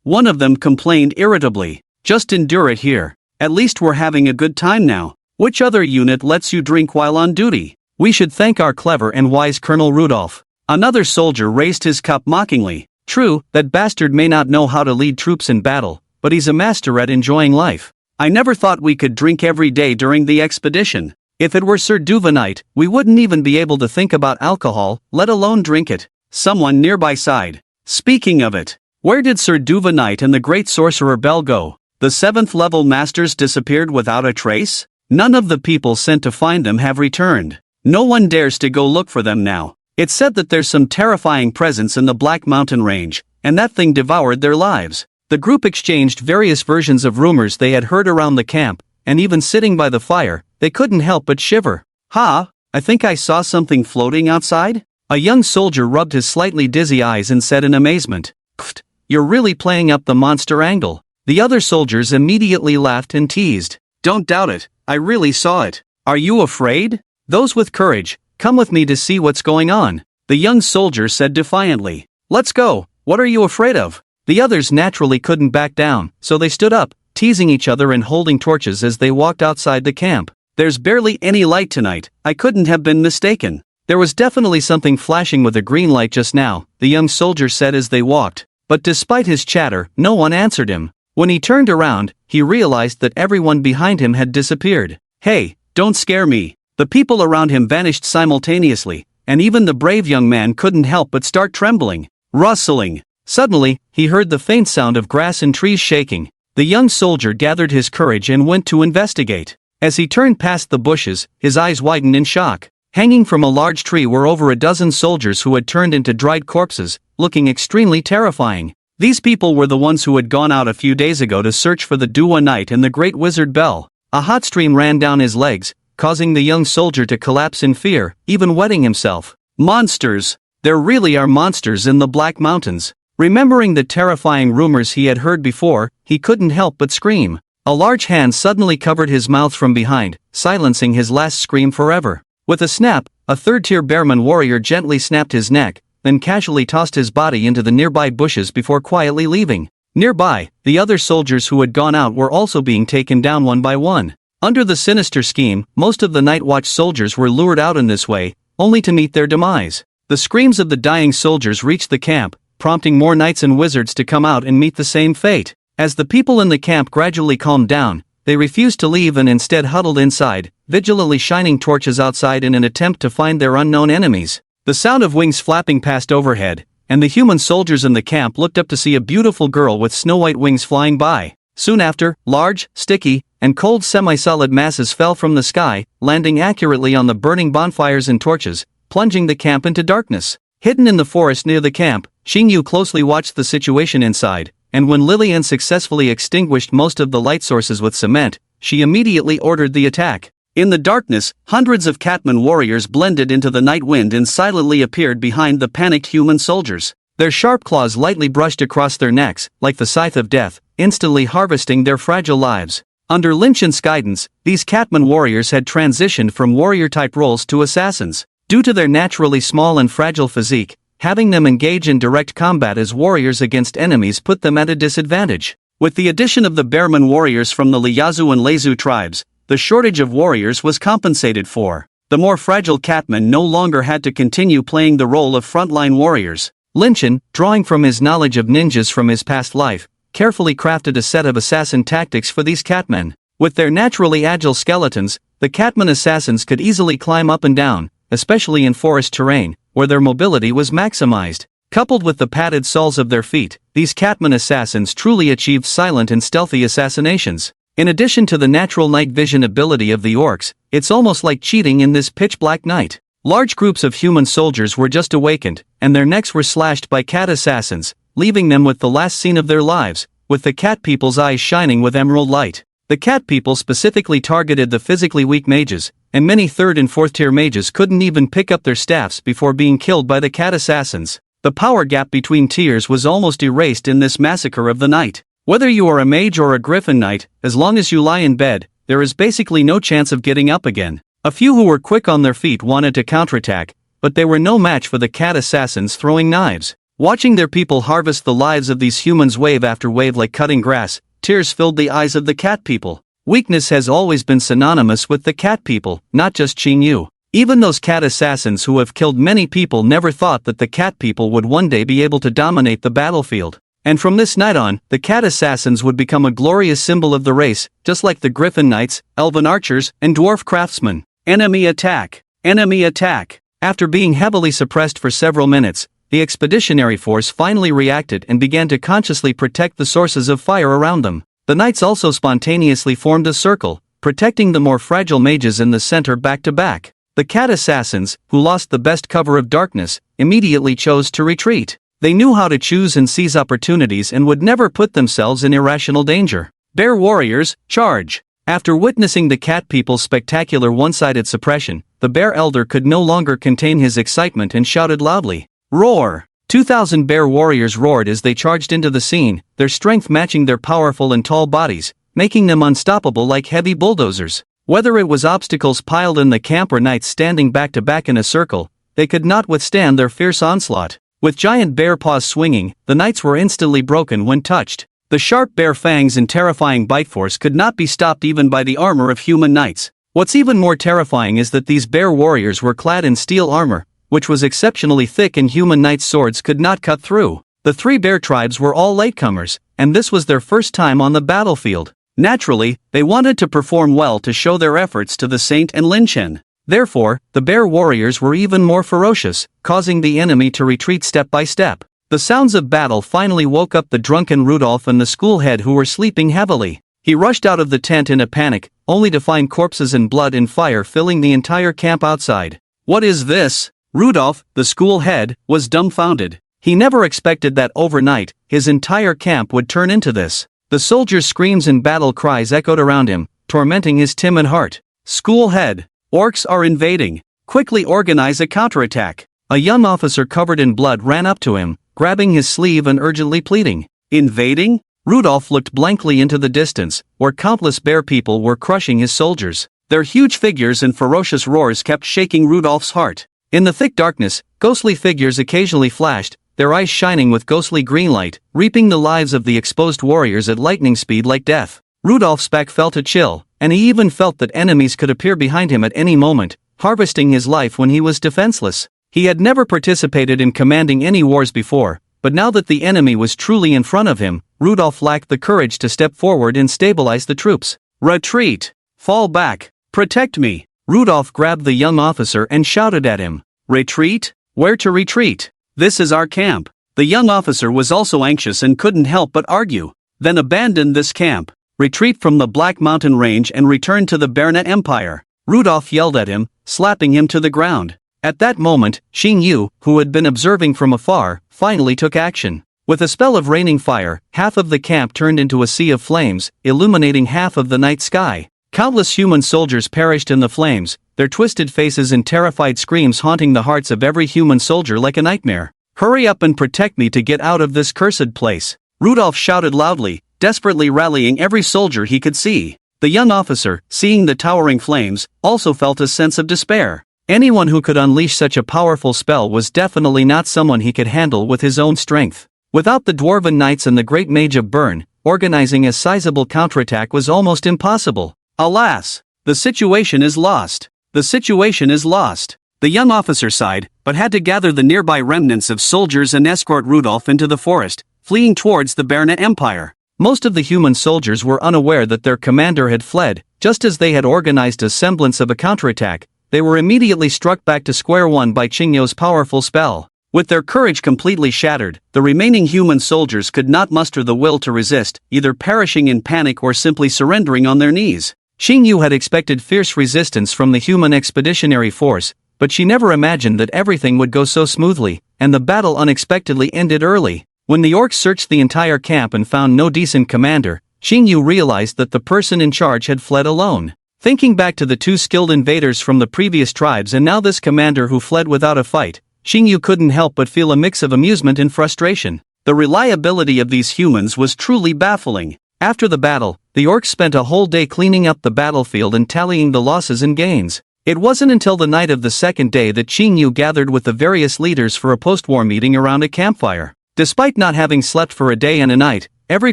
One of them complained irritably, "Just endure it here. At least we're having a good time now. Which other unit lets you drink while on duty? We should thank our clever and wise Colonel Rudolph." Another soldier raised his cup mockingly. "True, that bastard may not know how to lead troops in battle, but he's a master at enjoying life. I never thought we could drink every day during the expedition. If it were Sir Duva night, we wouldn't even be able to think about alcohol, let alone drink it." Someone nearby sighed. "Speaking of it, where did Sir Duva Knight and the great sorcerer Bell go? The 7th level masters disappeared without a trace? None of the people sent to find them have returned. No one dares to go look for them now. It's said that there's some terrifying presence in the Black Mountain range, and that thing devoured their lives." The group exchanged various versions of rumors they had heard around the camp, and even sitting by the fire, they couldn't help but shiver. I think I saw something floating outside?" A young soldier rubbed his slightly dizzy eyes and said in amazement, "Pfft, you're really playing up the monster angle." The other soldiers immediately laughed and teased. "Don't doubt it, I really saw it. Are you afraid? Those with courage, come with me to see what's going on," the young soldier said defiantly. "Let's go, what are you afraid of?" The others naturally couldn't back down, so they stood up, teasing each other and holding torches as they walked outside the camp. "There's barely any light tonight, I couldn't have been mistaken. There was definitely something flashing with a green light just now," the young soldier said as they walked. But despite his chatter, no one answered him. When he turned around, he realized that everyone behind him had disappeared. "Hey, don't scare me." The people around him vanished simultaneously, and even the brave young man couldn't help but start trembling. Rustling. Suddenly, he heard the faint sound of grass and trees shaking. The young soldier gathered his courage and went to investigate. As he turned past the bushes, his eyes widened in shock. Hanging from a large tree were over a dozen soldiers who had turned into dried corpses, looking extremely terrifying. These people were the ones who had gone out a few days ago to search for the Duwa Knight and the Great Wizard Bell. A hot stream ran down his legs, causing the young soldier to collapse in fear, even wetting himself. Monsters! There really are monsters in the Black Mountains. Remembering the terrifying rumors he had heard before, he couldn't help but scream. A large hand suddenly covered his mouth from behind, silencing his last scream forever. With a snap, a third-tier Bearman warrior gently snapped his neck, then casually tossed his body into the nearby bushes before quietly leaving. Nearby, the other soldiers who had gone out were also being taken down one by one. Under the sinister scheme, most of the Night Watch soldiers were lured out in this way, only to meet their demise. The screams of the dying soldiers reached the camp, prompting more knights and wizards to come out and meet the same fate. As the people in the camp gradually calmed down, they refused to leave and instead huddled inside, vigilantly shining torches outside in an attempt to find their unknown enemies. The sound of wings flapping passed overhead, and the human soldiers in the camp looked up to see a beautiful girl with snow-white wings flying by. Soon after, large, sticky, and cold semi-solid masses fell from the sky, landing accurately on the burning bonfires and torches, plunging the camp into darkness. Hidden in the forest near the camp, Xingyu closely watched the situation inside, and when Lillian successfully extinguished most of the light sources with cement, she immediately ordered the attack. In the darkness, hundreds of Catman warriors blended into the night wind and silently appeared behind the panicked human soldiers. Their sharp claws lightly brushed across their necks, like the scythe of death, instantly harvesting their fragile lives. Under Linchen's guidance, these Catman warriors had transitioned from warrior-type roles to assassins. Due to their naturally small and fragile physique, having them engage in direct combat as warriors against enemies put them at a disadvantage. With the addition of the Bearman warriors from the Liazu and Lezu tribes, the shortage of warriors was compensated for. The more fragile Catman no longer had to continue playing the role of frontline warriors. Linchen, drawing from his knowledge of ninjas from his past life, carefully crafted a set of assassin tactics for these Catmen. With their naturally agile skeletons, the Catman assassins could easily climb up and down, especially in forest terrain, where their mobility was maximized. Coupled with the padded soles of their feet, these Catman assassins truly achieved silent and stealthy assassinations. In addition to the natural night vision ability of the orcs, it's almost like cheating in this pitch-black night. Large groups of human soldiers were just awakened, and their necks were slashed by cat assassins, leaving them with the last scene of their lives, with the cat people's eyes shining with emerald light. The cat people specifically targeted the physically weak mages, and many 3rd and 4th tier mages couldn't even pick up their staffs before being killed by the cat assassins. The power gap between tiers was almost erased in this massacre of the night. Whether you are a mage or a griffin knight, as long as you lie in bed, there is basically no chance of getting up again. A few who were quick on their feet wanted to counterattack, but they were no match for the cat assassins throwing knives. Watching their people harvest the lives of these humans wave after wave like cutting grass, tears filled the eyes of the cat people. Weakness has always been synonymous with the cat people, not just Qingyu. Even those cat assassins who have killed many people never thought that the cat people would one day be able to dominate the battlefield. And from this night on, the cat assassins would become a glorious symbol of the race, just like the griffin knights, elven archers, and dwarf craftsmen. Enemy attack! Enemy attack! After being heavily suppressed for several minutes, the expeditionary force finally reacted and began to consciously protect the sources of fire around them. The knights also spontaneously formed a circle, protecting the more fragile mages in the center back to back. The cat assassins, who lost the best cover of darkness, immediately chose to retreat. They knew how to choose and seize opportunities and would never put themselves in irrational danger. Bear warriors, charge! After witnessing the cat people's spectacular one-sided suppression, the bear elder could no longer contain his excitement and shouted loudly, "Roar!" 2,000 bear warriors roared as they charged into the scene, their strength matching their powerful and tall bodies, making them unstoppable like heavy bulldozers. Whether it was obstacles piled in the camp or knights standing back to back in a circle, they could not withstand their fierce onslaught. With giant bear paws swinging, the knights were instantly broken when touched. The sharp bear fangs and terrifying bite force could not be stopped even by the armor of human knights. What's even more terrifying is that these bear warriors were clad in steel armor, which was exceptionally thick and human knights' swords could not cut through. The 3 bear tribes were all latecomers, and this was their first time on the battlefield. Naturally, they wanted to perform well to show their efforts to the Saint and Linchen. Therefore, the bear warriors were even more ferocious, causing the enemy to retreat step by step. The sounds of battle finally woke up the drunken Rudolph and the schoolhead who were sleeping heavily. He rushed out of the tent in a panic, only to find corpses and blood and fire filling the entire camp outside. "What is this?" Rudolph, the schoolhead, was dumbfounded. He never expected that overnight, his entire camp would turn into this. The soldiers' screams and battle cries echoed around him, tormenting his timid heart. "Schoolhead! Orcs are invading! Quickly organize a counterattack!" A young officer covered in blood ran up to him, grabbing his sleeve and urgently pleading. "Invading?" Rudolph looked blankly into the distance, where countless bear people were crushing his soldiers. Their huge figures and ferocious roars kept shaking Rudolph's heart. In the thick darkness, ghostly figures occasionally flashed, their eyes shining with ghostly green light, reaping the lives of the exposed warriors at lightning speed like death. Rudolph's back felt a chill, and he even felt that enemies could appear behind him at any moment, harvesting his life when he was defenseless. He had never participated in commanding any wars before, but now that the enemy was truly in front of him, Rudolph lacked the courage to step forward and stabilize the troops. "Retreat! Fall back! Protect me!" Rudolph grabbed the young officer and shouted at him. "Retreat? Where to retreat? This is our camp." The young officer was also anxious and couldn't help but argue. "Then abandon this camp. Retreat from the Black Mountain Range and return to the Berna Empire." Rudolph yelled at him, slapping him to the ground. At that moment, Xing Yu, who had been observing from afar, finally took action. With a spell of raining fire, half of the camp turned into a sea of flames, illuminating half of the night sky. Countless human soldiers perished in the flames, their twisted faces and terrified screams haunting the hearts of every human soldier like a nightmare. "Hurry up and protect me to get out of this cursed place," Rudolph shouted loudly, desperately rallying every soldier he could see. The young officer, seeing the towering flames, also felt a sense of despair. Anyone who could unleash such a powerful spell was definitely not someone he could handle with his own strength. Without the dwarven knights and the great mage of Bern, organizing a sizable counterattack was almost impossible. Alas! The situation is lost. The situation is lost. The young officer sighed, but had to gather the nearby remnants of soldiers and escort Rudolph into the forest, fleeing towards the Berna Empire. Most of the human soldiers were unaware that their commander had fled. Just as they had organized a semblance of a counterattack, they were immediately struck back to square one by Qingyo's powerful spell. With their courage completely shattered, the remaining human soldiers could not muster the will to resist, either perishing in panic or simply surrendering on their knees. Qingyu had expected fierce resistance from the human expeditionary force, but she never imagined that everything would go so smoothly, and the battle unexpectedly ended early. When the orcs searched the entire camp and found no decent commander, Qingyu realized that the person in charge had fled alone. Thinking back to the two skilled invaders from the previous tribes and now this commander who fled without a fight, Qingyu couldn't help but feel a mix of amusement and frustration. The reliability of these humans was truly baffling. After the battle, the orcs spent a whole day cleaning up the battlefield and tallying the losses and gains. It wasn't until the night of the second day that Qingyu gathered with the various leaders for a post-war meeting around a campfire. Despite not having slept for a day and a night, every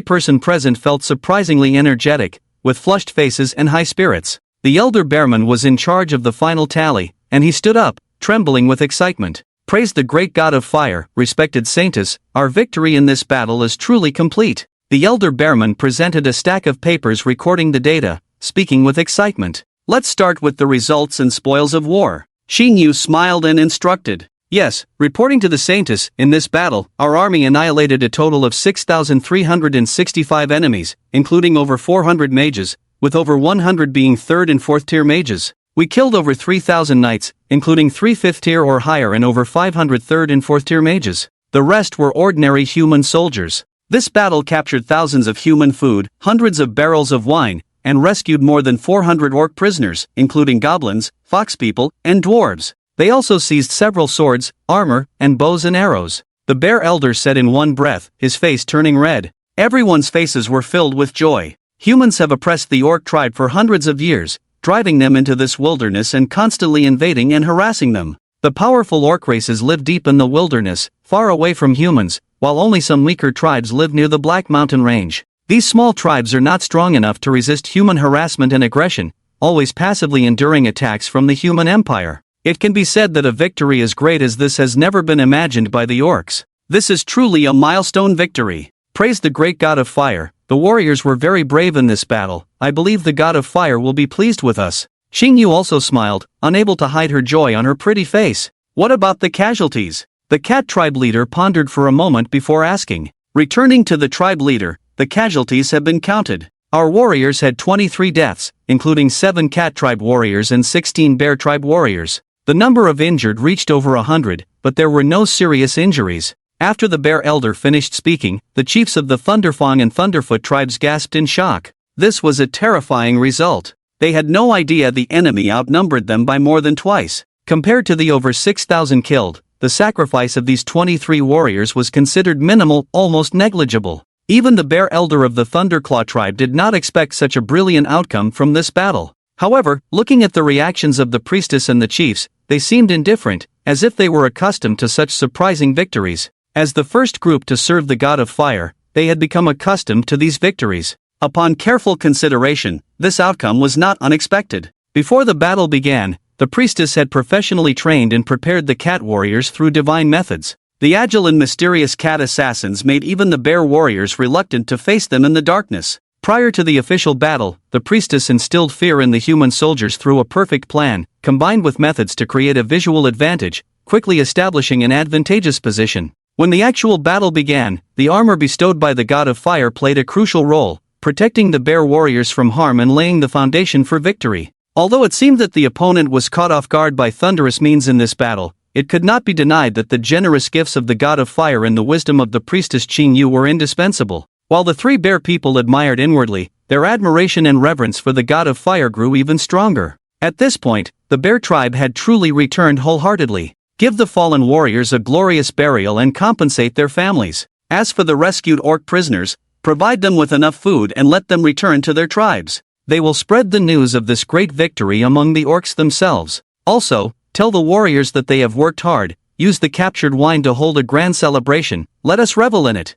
person present felt surprisingly energetic, with flushed faces and high spirits. The elder Bearman was in charge of the final tally, and he stood up, trembling with excitement. "Praise the great god of fire, respected Saintus, our victory in this battle is truly complete." The elder Bearman presented a stack of papers recording the data, speaking with excitement. "Let's start with the results and spoils of war." Qingyu smiled and instructed. "Yes, reporting to the Saintus, in this battle, our army annihilated a total of 6,365 enemies, including over 400 mages, with over 100 being 3rd and 4th tier mages. We killed over 3,000 knights, including 3 5th tier or higher and over 500 3rd and 4th tier mages. The rest were ordinary human soldiers. This battle captured thousands of human food, hundreds of barrels of wine, and rescued more than 400 orc prisoners, including goblins, foxpeople, and dwarves. They also seized several swords, armor, and bows and arrows." The bear elder said in one breath, his face turning red. Everyone's faces were filled with joy. Humans have oppressed the orc tribe for hundreds of years, driving them into this wilderness and constantly invading and harassing them. The powerful orc races live deep in the wilderness, far away from humans, while only some weaker tribes live near the Black Mountain Range. These small tribes are not strong enough to resist human harassment and aggression, always passively enduring attacks from the human empire. It can be said that a victory as great as this has never been imagined by the orcs. This is truly a milestone victory. Praise the great god of fire. The warriors were very brave in this battle. I believe the god of fire will be pleased with us. Qingyu also smiled, unable to hide her joy on her pretty face. What about the casualties? The cat tribe leader pondered for a moment before asking. Returning to the tribe leader, the casualties have been counted. Our warriors had 23 deaths, including 7 cat tribe warriors and 16 bear tribe warriors. The number of injured reached over 100, but there were no serious injuries. After the bear elder finished speaking, the chiefs of the Thunderfang and Thunderfoot tribes gasped in shock. This was a terrifying result. They had no idea the enemy outnumbered them by more than twice. Compared to the over 6,000 killed, the sacrifice of these 23 warriors was considered minimal, almost negligible. Even the bear elder of the Thunderclaw tribe did not expect such a brilliant outcome from this battle. However, looking at the reactions of the priestess and the chiefs, they seemed indifferent, as if they were accustomed to such surprising victories. As the first group to serve the god of fire, they had become accustomed to these victories. Upon careful consideration, this outcome was not unexpected. Before the battle began, the priestess had professionally trained and prepared the cat warriors through divine methods. The agile and mysterious cat assassins made even the bear warriors reluctant to face them in the darkness. Prior to the official battle, the priestess instilled fear in the human soldiers through a perfect plan, combined with methods to create a visual advantage, quickly establishing an advantageous position. When the actual battle began, the armor bestowed by the god of fire played a crucial role, protecting the bear warriors from harm and laying the foundation for victory. Although it seemed that the opponent was caught off guard by thunderous means in this battle, it could not be denied that the generous gifts of the god of fire and the wisdom of the priestess Qing Yu were indispensable. While the three bear people admired inwardly, their admiration and reverence for the god of fire grew even stronger. At this point, the bear tribe had truly returned wholeheartedly. Give the fallen warriors a glorious burial and compensate their families. As for the rescued orc prisoners, provide them with enough food and let them return to their tribes. They will spread the news of this great victory among the orcs themselves. Also, tell the warriors that they have worked hard, use the captured wine to hold a grand celebration, let us revel in it.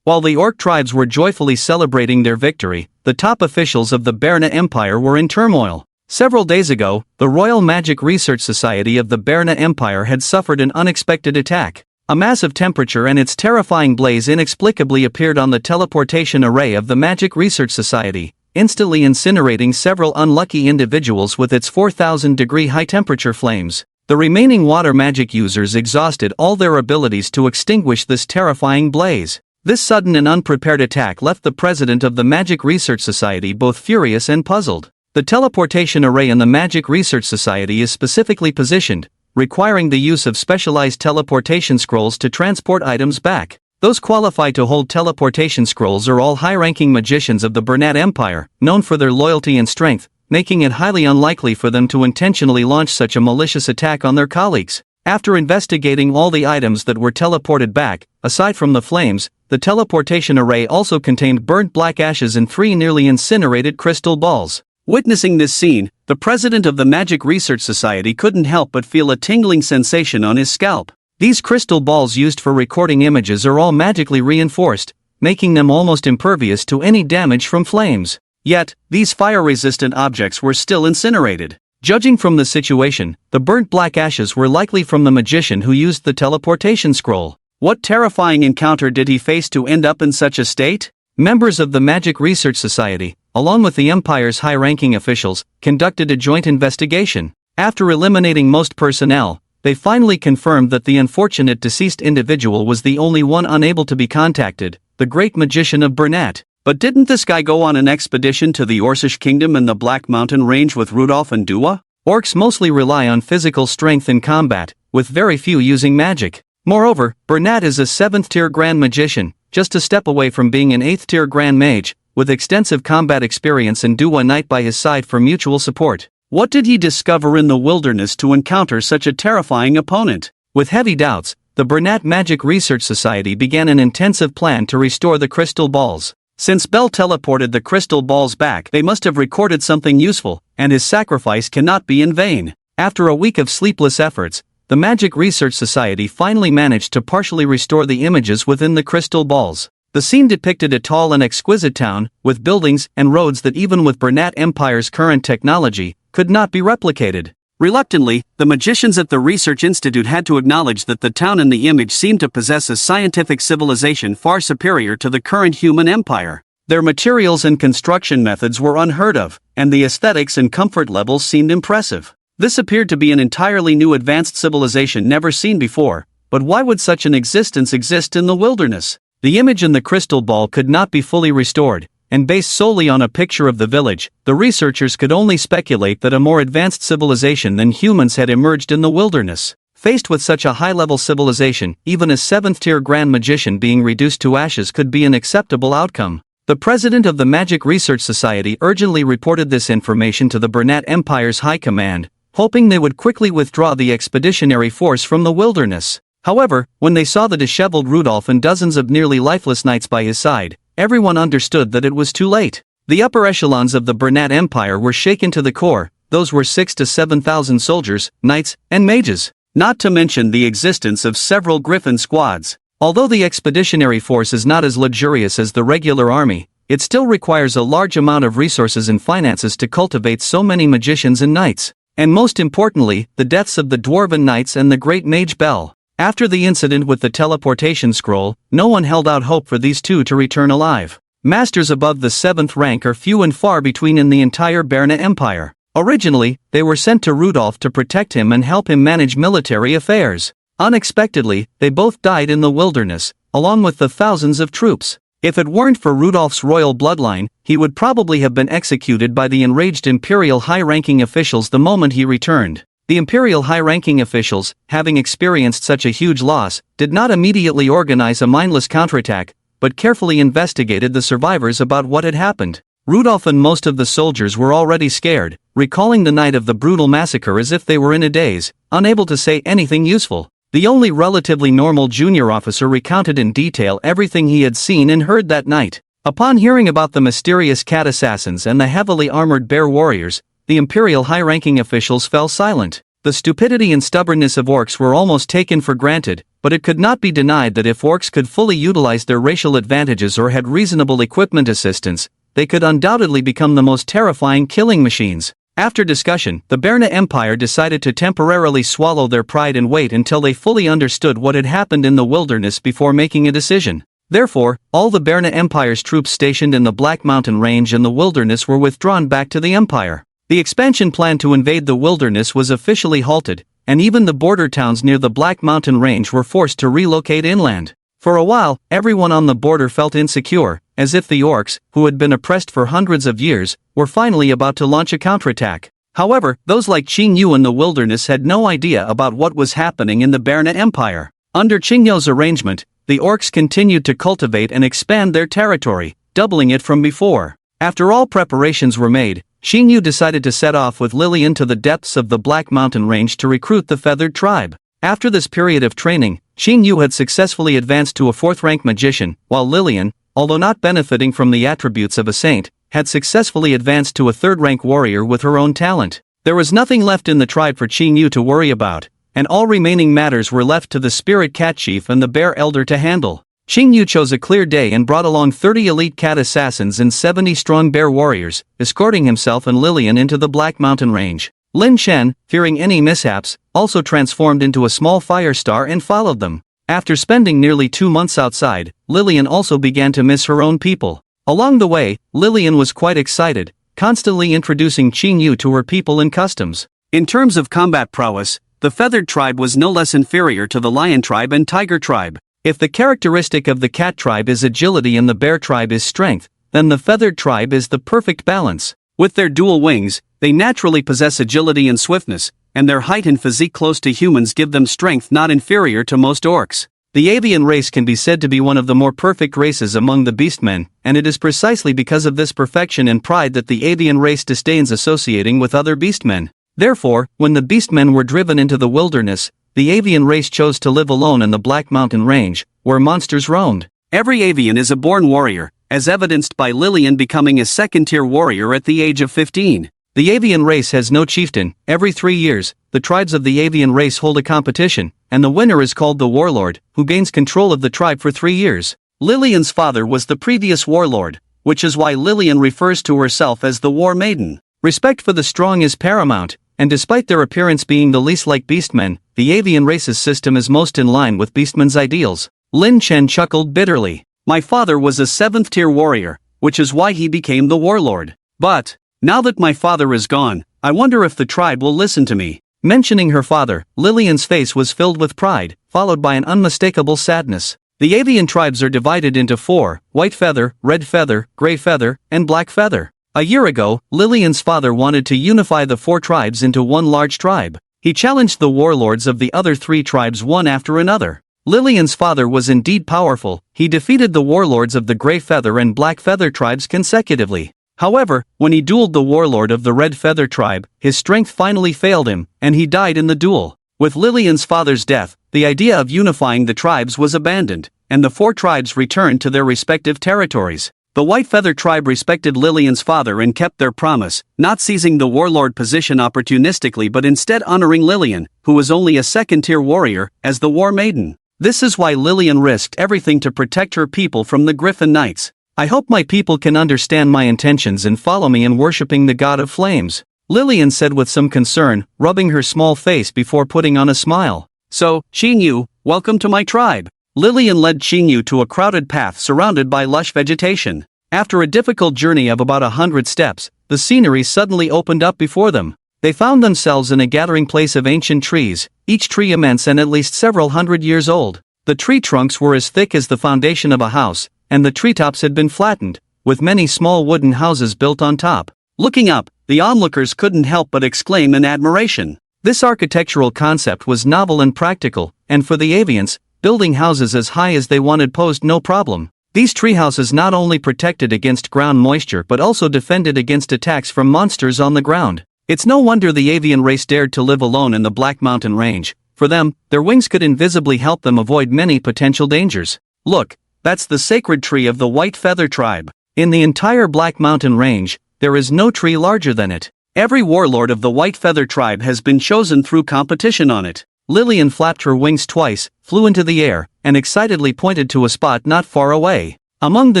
While the orc tribes were joyfully celebrating their victory, the top officials of the Berna Empire were in turmoil. Several days ago, the Royal Magic Research Society of the Berna Empire had suffered an unexpected attack. A massive temperature and its terrifying blaze inexplicably appeared on the teleportation array of the Magic Research Society, instantly incinerating several unlucky individuals with its 4,000-degree high-temperature flames. The remaining water magic users exhausted all their abilities to extinguish this terrifying blaze. This sudden and unprepared attack left the president of the Magic Research Society both furious and puzzled. The teleportation array in the Magic Research Society is specifically positioned, requiring the use of specialized teleportation scrolls to transport items back. Those qualified to hold teleportation scrolls are all high-ranking magicians of the Bernat Empire, known for their loyalty and strength, making it highly unlikely for them to intentionally launch such a malicious attack on their colleagues. After investigating all the items that were teleported back, aside from the flames, the teleportation array also contained burnt black ashes and 3 nearly incinerated crystal balls. Witnessing this scene, the president of the Magic Research Society couldn't help but feel a tingling sensation on his scalp. These crystal balls used for recording images are all magically reinforced, making them almost impervious to any damage from flames. Yet, these fire-resistant objects were still incinerated. Judging from the situation, the burnt black ashes were likely from the magician who used the teleportation scroll. What terrifying encounter did he face to end up in such a state? Members of the Magic Research Society, along with the Empire's high-ranking officials, conducted a joint investigation. After eliminating most personnel, they finally confirmed that the unfortunate deceased individual was the only one unable to be contacted, the great magician of Bernat. But didn't this guy go on an expedition to the Orcish Kingdom and the Black Mountain Range with Rudolph and Dua? Orcs mostly rely on physical strength in combat, with very few using magic. Moreover, Bernat is a 7th-tier Grand Magician, just a step away from being an 8th-tier Grand Mage, with extensive combat experience and Dua Knight by his side for mutual support. What did he discover in the wilderness to encounter such a terrifying opponent? With heavy doubts, the Bernat Magic Research Society began an intensive plan to restore the crystal balls. Since Bell teleported the crystal balls back, they must have recorded something useful, and his sacrifice cannot be in vain. After a week of sleepless efforts, the Magic Research Society finally managed to partially restore the images within the crystal balls. The scene depicted a tall and exquisite town, with buildings and roads that even with Bernat Empire's current technology, could not be replicated. Reluctantly, the magicians at the Research Institute had to acknowledge that the town in the image seemed to possess a scientific civilization far superior to the current human empire. Their materials and construction methods were unheard of, and the aesthetics and comfort levels seemed impressive. This appeared to be an entirely new advanced civilization never seen before, but why would such an existence exist in the wilderness? The image in the crystal ball could not be fully restored, and based solely on a picture of the village, the researchers could only speculate that a more advanced civilization than humans had emerged in the wilderness. Faced with such a high-level civilization, even a 7th-tier Grand Magician being reduced to ashes could be an acceptable outcome. The president of the Magic Research Society urgently reported this information to the Bernat Empire's High Command, hoping they would quickly withdraw the expeditionary force from the wilderness. However, when they saw the disheveled Rudolph and dozens of nearly lifeless knights by his side, everyone understood that it was too late. The upper echelons of the Bernat Empire were shaken to the core. Those were 6,000 to 7,000 soldiers, knights, and mages. Not to mention the existence of several griffin squads. Although the expeditionary force is not as luxurious as the regular army, it still requires a large amount of resources and finances to cultivate so many magicians and knights. And most importantly, the deaths of the Dwarven Knights and the Great Mage Bell. After the incident with the teleportation scroll, no one held out hope for these two to return alive. Masters above the 7th rank are few and far between in the entire Berna Empire. Originally, they were sent to Rudolph to protect him and help him manage military affairs. Unexpectedly, they both died in the wilderness, along with the thousands of troops. If it weren't for Rudolph's royal bloodline, he would probably have been executed by the enraged imperial high-ranking officials the moment he returned. The imperial high-ranking officials, having experienced such a huge loss, did not immediately organize a mindless counterattack, but carefully investigated the survivors about what had happened. Rudolph and most of the soldiers were already scared, recalling the night of the brutal massacre as if they were in a daze, unable to say anything useful. The only relatively normal junior officer recounted in detail everything he had seen and heard that night. Upon hearing about the mysterious cat assassins and the heavily armored bear warriors, the imperial high-ranking officials fell silent. The stupidity and stubbornness of orcs were almost taken for granted, but it could not be denied that if orcs could fully utilize their racial advantages or had reasonable equipment assistance, they could undoubtedly become the most terrifying killing machines. After discussion, the Berna Empire decided to temporarily swallow their pride and wait until they fully understood what had happened in the wilderness before making a decision. Therefore, all the Berna Empire's troops stationed in the Black Mountain Range and the wilderness were withdrawn back to the Empire. The expansion plan to invade the wilderness was officially halted, and even the border towns near the Black Mountain Range were forced to relocate inland. For a while, everyone on the border felt insecure, as if the orcs, who had been oppressed for hundreds of years, were finally about to launch a counterattack. However, those like Qing Yu in the wilderness had no idea about what was happening in the Berna Empire. Under Qing Yu's arrangement, the orcs continued to cultivate and expand their territory, doubling it from before. After all preparations were made, Qing Yu decided to set off with Lillian to the depths of the Black Mountain Range to recruit the feathered tribe. After this period of training, Qing Yu had successfully advanced to a 4th-rank magician, while Lillian, although not benefiting from the attributes of a saint, had successfully advanced to a 3rd-rank warrior with her own talent. There was nothing left in the tribe for Qing Yu to worry about, and all remaining matters were left to the spirit cat chief and the bear elder to handle. Qing Yu chose a clear day and brought along 30 elite cat assassins and 70 strong bear warriors, escorting himself and Lillian into the Black Mountain Range. Lin Chen, fearing any mishaps, also transformed into a small fire star and followed them. After spending nearly 2 months outside, Lillian also began to miss her own people. Along the way, Lillian was quite excited, constantly introducing Qing Yu to her people and customs. In terms of combat prowess, the feathered tribe was no less inferior to the lion tribe and tiger tribe. If the characteristic of the cat tribe is agility and the bear tribe is strength, then the feathered tribe is the perfect balance. With their dual wings, they naturally possess agility and swiftness, and their height and physique close to humans give them strength not inferior to most orcs. The avian race can be said to be one of the more perfect races among the beastmen, and it is precisely because of this perfection and pride that the avian race disdains associating with other beastmen. Therefore, when the beastmen were driven into the wilderness, the avian race chose to live alone in the Black Mountain Range, where monsters roamed. Every avian is a born warrior, as evidenced by Lillian becoming a 2nd-tier warrior at the age of 15. The avian race has no chieftain. Every 3 years, the tribes of the avian race hold a competition, and the winner is called the warlord, who gains control of the tribe for 3 years. Lillian's father was the previous warlord, which is why Lillian refers to herself as the War Maiden. Respect for the strong is paramount, and despite their appearance being the least like beastmen, the avian race's system is most in line with beastmen's ideals. Lin Chen chuckled bitterly. My father was a 7th-tier warrior, which is why he became the warlord. But, now that my father is gone, I wonder if the tribe will listen to me. Mentioning her father, Lillian's face was filled with pride, followed by an unmistakable sadness. The avian tribes are divided into 4, white feather, red feather, gray feather, and black feather. A year ago, Lillian's father wanted to unify the 4 tribes into one large tribe. He challenged the warlords of the other 3 tribes one after another. Lillian's father was indeed powerful. He defeated the warlords of the gray feather and black feather tribes consecutively. However, when he dueled the warlord of the red feather tribe, his strength finally failed him, and he died in the duel. With Lillian's father's death, the idea of unifying the tribes was abandoned, and the 4 tribes returned to their respective territories. The White Feather tribe respected Lillian's father and kept their promise, not seizing the warlord position opportunistically but instead honoring Lillian, who was only a 2nd-tier warrior, as the War Maiden. This is why Lillian risked everything to protect her people from the Griffin Knights. I hope my people can understand my intentions and follow me in worshipping the God of Flames, Lillian said with some concern, rubbing her small face before putting on a smile. So, Qing Yu, welcome to my tribe. Lillian led Qing Yu to a crowded path surrounded by lush vegetation. After a difficult journey of about 100 steps, the scenery suddenly opened up before them. They found themselves in a gathering place of ancient trees, each tree immense and at least several hundred years old. The tree trunks were as thick as the foundation of a house, and the treetops had been flattened, with many small wooden houses built on top. Looking up, the onlookers couldn't help but exclaim in admiration. This architectural concept was novel and practical, and for the avians, building houses as high as they wanted posed no problem. These treehouses not only protected against ground moisture but also defended against attacks from monsters on the ground. It's no wonder the avian race dared to live alone in the Black Mountain Range. For them, their wings could invisibly help them avoid many potential dangers. Look, that's the sacred tree of the White Feather Tribe. In the entire Black Mountain Range, there is no tree larger than it. Every warlord of the White Feather Tribe has been chosen through competition on it. Lillian flapped her wings twice, flew into the air, and excitedly pointed to a spot not far away. Among the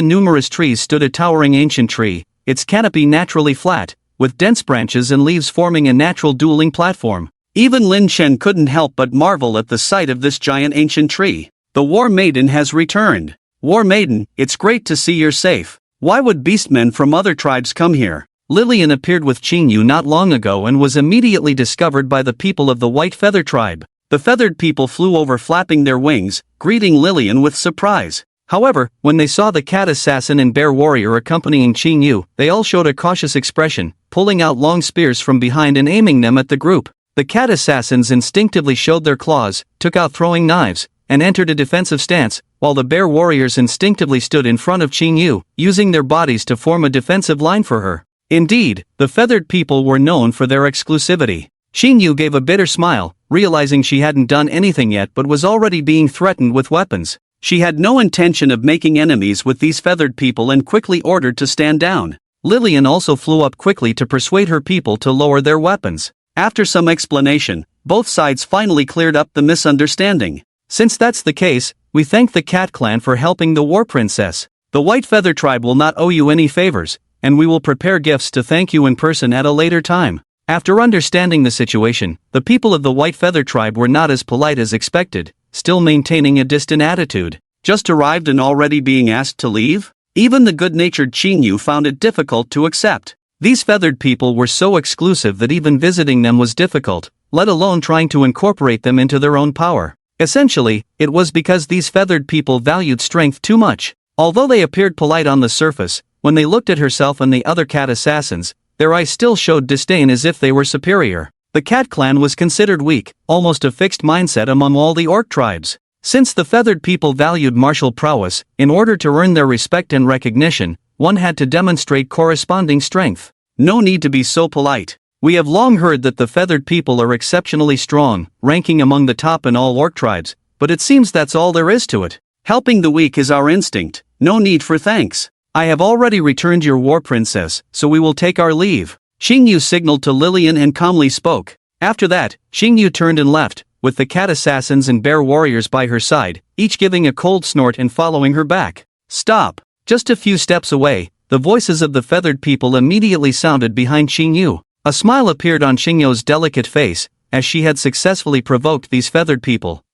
numerous trees stood a towering ancient tree, its canopy naturally flat, with dense branches and leaves forming a natural dueling platform. Even Lin Chen couldn't help but marvel at the sight of this giant ancient tree. The War Maiden has returned. War Maiden, it's great to see you're safe. Why would beastmen from other tribes come here? Lillian appeared with Qingyu not long ago and was immediately discovered by the people of the White Feather Tribe. The feathered people flew over flapping their wings, greeting Lillian with surprise. However, when they saw the cat assassin and bear warrior accompanying Qingyu, they all showed a cautious expression, pulling out long spears from behind and aiming them at the group. The cat assassins instinctively showed their claws, took out throwing knives, and entered a defensive stance, while the bear warriors instinctively stood in front of Qingyu, using their bodies to form a defensive line for her. Indeed, the feathered people were known for their exclusivity. Qingyu gave a bitter smile, realizing she hadn't done anything yet but was already being threatened with weapons. She had no intention of making enemies with these feathered people and quickly ordered to stand down. Lillian also flew up quickly to persuade her people to lower their weapons. After some explanation, both sides finally cleared up the misunderstanding. Since that's the case, we thank the Cat Clan for helping the War Princess. The White Feather Tribe will not owe you any favors, and we will prepare gifts to thank you in person at a later time. After understanding the situation, the people of the White Feather Tribe were not as polite as expected, still maintaining a distant attitude. Just arrived and already being asked to leave? Even the good-natured Qingyu found it difficult to accept. These feathered people were so exclusive that even visiting them was difficult, let alone trying to incorporate them into their own power. Essentially, it was because these feathered people valued strength too much. Although they appeared polite on the surface, when they looked at herself and the other cat assassins, their eyes still showed disdain as if they were superior. The Cat Clan was considered weak, almost a fixed mindset among all the orc tribes. Since the feathered people valued martial prowess, in order to earn their respect and recognition, one had to demonstrate corresponding strength. No need to be so polite. We have long heard that the feathered people are exceptionally strong, ranking among the top in all orc tribes, but it seems that's all there is to it. Helping the weak is our instinct, no need for thanks. I have already returned your war princess, so we will take our leave. Qingyu signaled to Lillian and calmly spoke. After that, Qingyu turned and left, with the cat assassins and bear warriors by her side, each giving a cold snort and following her back. Stop! Just a few steps away, the voices of the feathered people immediately sounded behind Qingyu. A smile appeared on Qingyu's delicate face, as she had successfully provoked these feathered people.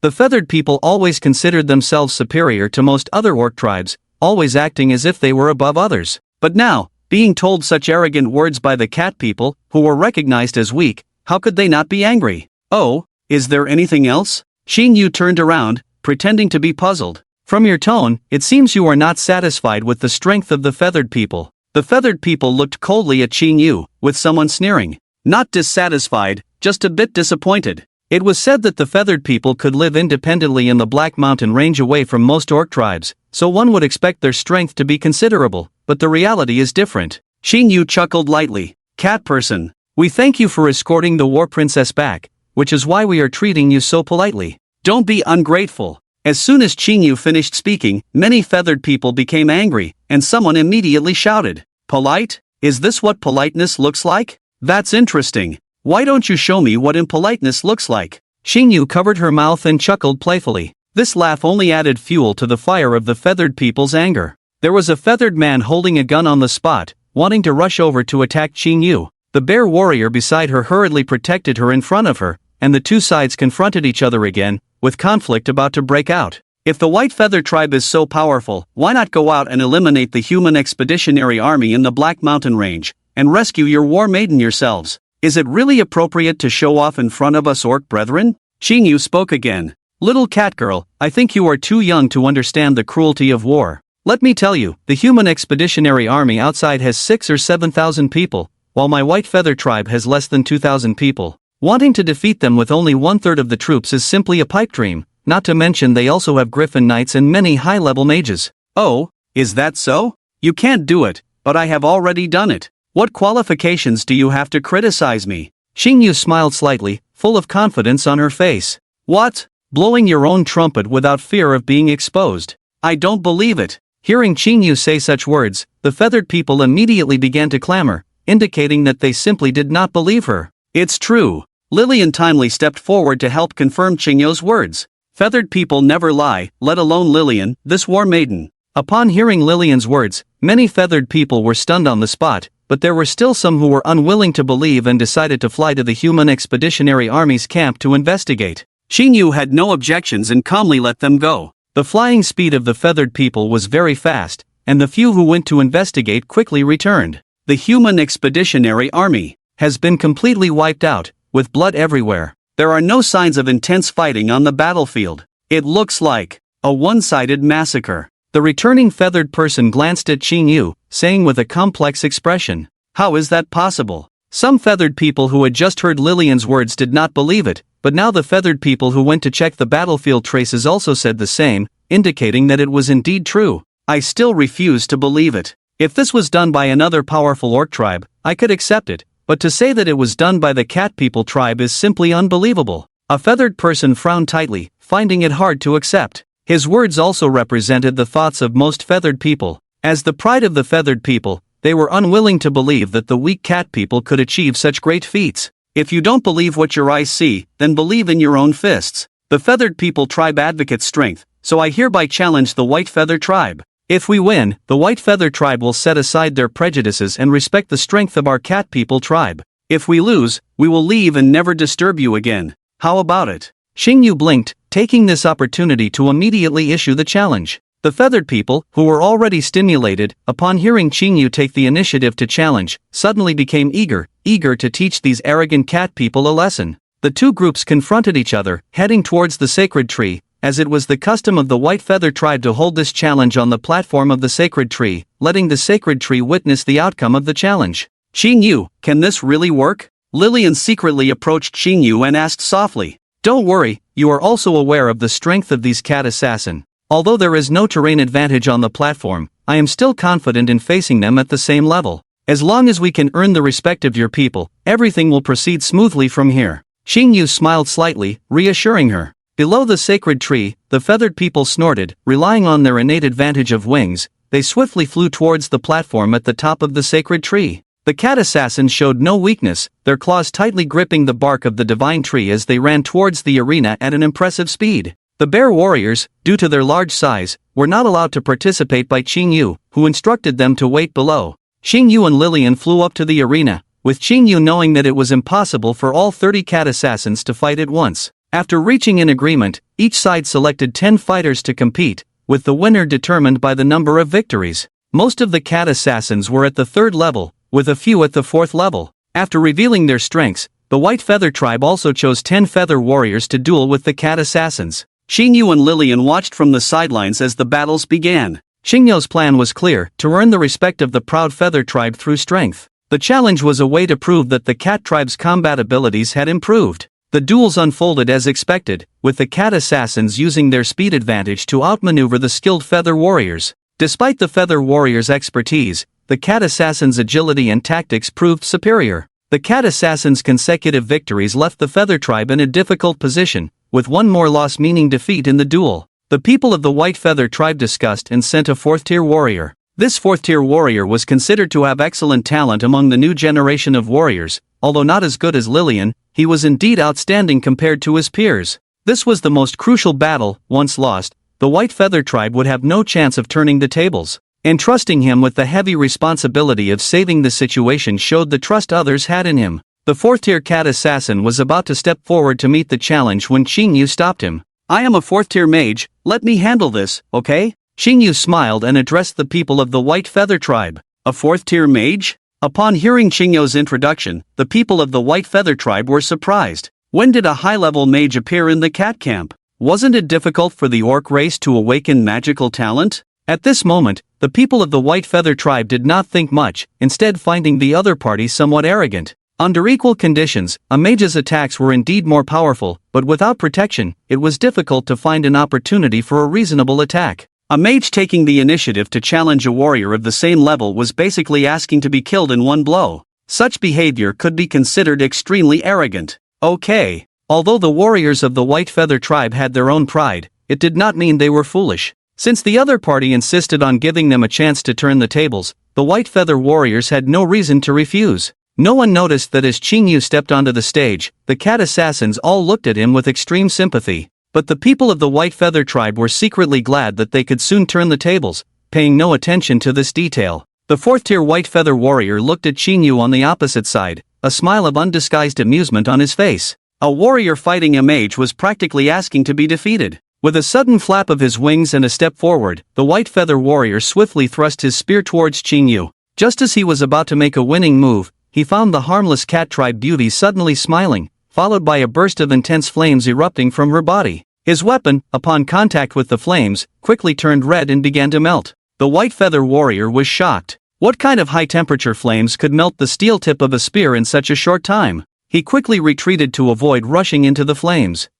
The feathered people always considered themselves superior to most other orc tribes, always acting as if they were above others. But now, being told such arrogant words by the cat people, who were recognized as weak, how could they not be angry? Oh, is there anything else? Qingyu turned around, pretending to be puzzled. From your tone, it seems you are not satisfied with the strength of the feathered people. The feathered people looked coldly at Qingyu, with someone sneering. Not dissatisfied, just a bit disappointed. It was said that the feathered people could live independently in the Black Mountain Range away from most orc tribes, so one would expect their strength to be considerable, but the reality is different. Qingyu chuckled lightly. Cat person, we thank you for escorting the war princess back, which is why we are treating you so politely. Don't be ungrateful. As soon as Qingyu finished speaking, many feathered people became angry, and someone immediately shouted, polite? Is this what politeness looks like? That's interesting. Why don't you show me what impoliteness looks like? Qingyu covered her mouth and chuckled playfully. This laugh only added fuel to the fire of the feathered people's anger. There was a feathered man holding a gun on the spot, wanting to rush over to attack Qingyu. The bear warrior beside her hurriedly protected her in front of her, and the two sides confronted each other again, with conflict about to break out. If the White Feather Tribe is so powerful, why not go out and eliminate the human expeditionary army in the Black Mountain Range, and rescue your war maiden yourselves? Is it really appropriate to show off in front of us orc brethren? Qingyu spoke again. Little cat girl, I think you are too young to understand the cruelty of war. Let me tell you, the human expeditionary army outside has 6,000 or 7,000 people, while my White Feather Tribe has less than 2,000 people. Wanting to defeat them with only 1/3 of the troops is simply a pipe dream, not to mention they also have Griffin Knights and many high-level mages. Oh, is that so? You can't do it, but I have already done it. What qualifications do you have to criticize me? Xingyu smiled slightly, full of confidence on her face. What? Blowing your own trumpet without fear of being exposed? I don't believe it. Hearing Xingyu say such words, the feathered people immediately began to clamor, indicating that they simply did not believe her. It's true. Lillian timely stepped forward to help confirm Xingyu's words. Feathered people never lie, let alone Lillian, this war maiden. Upon hearing Lillian's words, many feathered people were stunned on the spot, but there were still some who were unwilling to believe and decided to fly to the human expeditionary army's camp to investigate. Xingyu had no objections and calmly let them go. The flying speed of the feathered people was very fast, and the few who went to investigate quickly returned. The human expeditionary army has been completely wiped out, with blood everywhere. There are no signs of intense fighting on the battlefield. It looks like a one-sided massacre. The returning feathered person glanced at Xingyu, saying with a complex expression, "How is that possible?" Some feathered people who had just heard Lillian's words did not believe it, but now the feathered people who went to check the battlefield traces also said the same, indicating that it was indeed true. I still refuse to believe it. If this was done by another powerful orc tribe, I could accept it, but to say that it was done by the cat people tribe is simply unbelievable. A feathered person frowned tightly, finding it hard to accept. His words also represented the thoughts of most feathered people. As the pride of the feathered people, they were unwilling to believe that the weak cat people could achieve such great feats. If you don't believe what your eyes see, then believe in your own fists. The feathered people tribe advocates strength, so I hereby challenge the white feather tribe. If we win, the white feather tribe will set aside their prejudices and respect the strength of our cat people tribe. If we lose, we will leave and never disturb you again. How about it? Xingyu blinked, taking this opportunity to immediately issue the challenge. The feathered people, who were already stimulated, upon hearing Xingyu take the initiative to challenge, suddenly became eager to teach these arrogant cat people a lesson. The two groups confronted each other, heading towards the sacred tree, as it was the custom of the white feather tribe to hold this challenge on the platform of the sacred tree, letting the sacred tree witness the outcome of the challenge. Xingyu, can this really work? Lillian secretly approached Xingyu and asked softly. Don't worry, you are also aware of the strength of these cat assassin. Although there is no terrain advantage on the platform, I am still confident in facing them at the same level. As long as we can earn the respect of your people, everything will proceed smoothly from here. Xingyu smiled slightly, reassuring her. Below the sacred tree, the feathered people snorted, relying on their innate advantage of wings. They swiftly flew towards the platform at the top of the sacred tree. The cat assassins showed no weakness, their claws tightly gripping the bark of the divine tree as they ran towards the arena at an impressive speed. The bear warriors, due to their large size, were not allowed to participate by Xingyu, who instructed them to wait below. Xingyu and Lillian flew up to the arena, with Xingyu knowing that it was impossible for all 30 cat assassins to fight at once. After reaching an agreement, each side selected 10 fighters to compete, with the winner determined by the number of victories. Most of the cat assassins were at the 3rd level, with a few at the 4th level. After revealing their strengths, the white feather tribe also chose 10 feather warriors to duel with the cat assassins. Xingyu and Lillian watched from the sidelines as the battles began. Xingyu's plan was clear, to earn the respect of the proud feather tribe through strength. The challenge was a way to prove that the cat tribe's combat abilities had improved. The duels unfolded as expected, with the cat assassins using their speed advantage to outmaneuver the skilled feather warriors. Despite the feather warriors' expertise, the cat assassins' agility and tactics proved superior. The cat assassins' consecutive victories left the feather tribe in a difficult position, with one more loss meaning defeat in the duel. The people of the white feather tribe discussed and sent a 4th-tier warrior. This 4th-tier warrior was considered to have excellent talent among the new generation of warriors. Although not as good as Lillian, he was indeed outstanding compared to his peers. This was the most crucial battle. Once lost, the white feather tribe would have no chance of turning the tables. Entrusting him with the heavy responsibility of saving the situation showed the trust others had in him. The 4th-tier cat assassin was about to step forward to meet the challenge when Xingyu stopped him. I am a 4th-tier mage, let me handle this, okay? Xingyu smiled and addressed the people of the white feather tribe. A 4th-tier mage? Upon hearing Xingyu's introduction, the people of the white feather tribe were surprised. When did a high-level mage appear in the cat camp? Wasn't it difficult for the orc race to awaken magical talent? At this moment, the people of the white feather tribe did not think much, instead finding the other party somewhat arrogant. Under equal conditions, a mage's attacks were indeed more powerful, but without protection, it was difficult to find an opportunity for a reasonable attack. A mage taking the initiative to challenge a warrior of the same level was basically asking to be killed in one blow. Such behavior could be considered extremely arrogant. Okay. Although the warriors of the White Feather tribe had their own pride, it did not mean they were foolish. Since the other party insisted on giving them a chance to turn the tables, the White Feather warriors had no reason to refuse. No one noticed that as Qingyu stepped onto the stage, the cat assassins all looked at him with extreme sympathy. But the people of the White Feather tribe were secretly glad that they could soon turn the tables, paying no attention to this detail. The fourth-tier White Feather warrior looked at Qingyu on the opposite side, a smile of undisguised amusement on his face. A warrior fighting a mage was practically asking to be defeated. With a sudden flap of his wings and a step forward, the White Feather warrior swiftly thrust his spear towards Qingyu. Just as he was about to make a winning move, he found the harmless cat tribe beauty suddenly smiling, followed by a burst of intense flames erupting from her body. His weapon, upon contact with the flames, quickly turned red and began to melt. The White Feather warrior was shocked. What kind of high-temperature flames could melt the steel tip of a spear in such a short time? He quickly retreated to avoid rushing into the flames.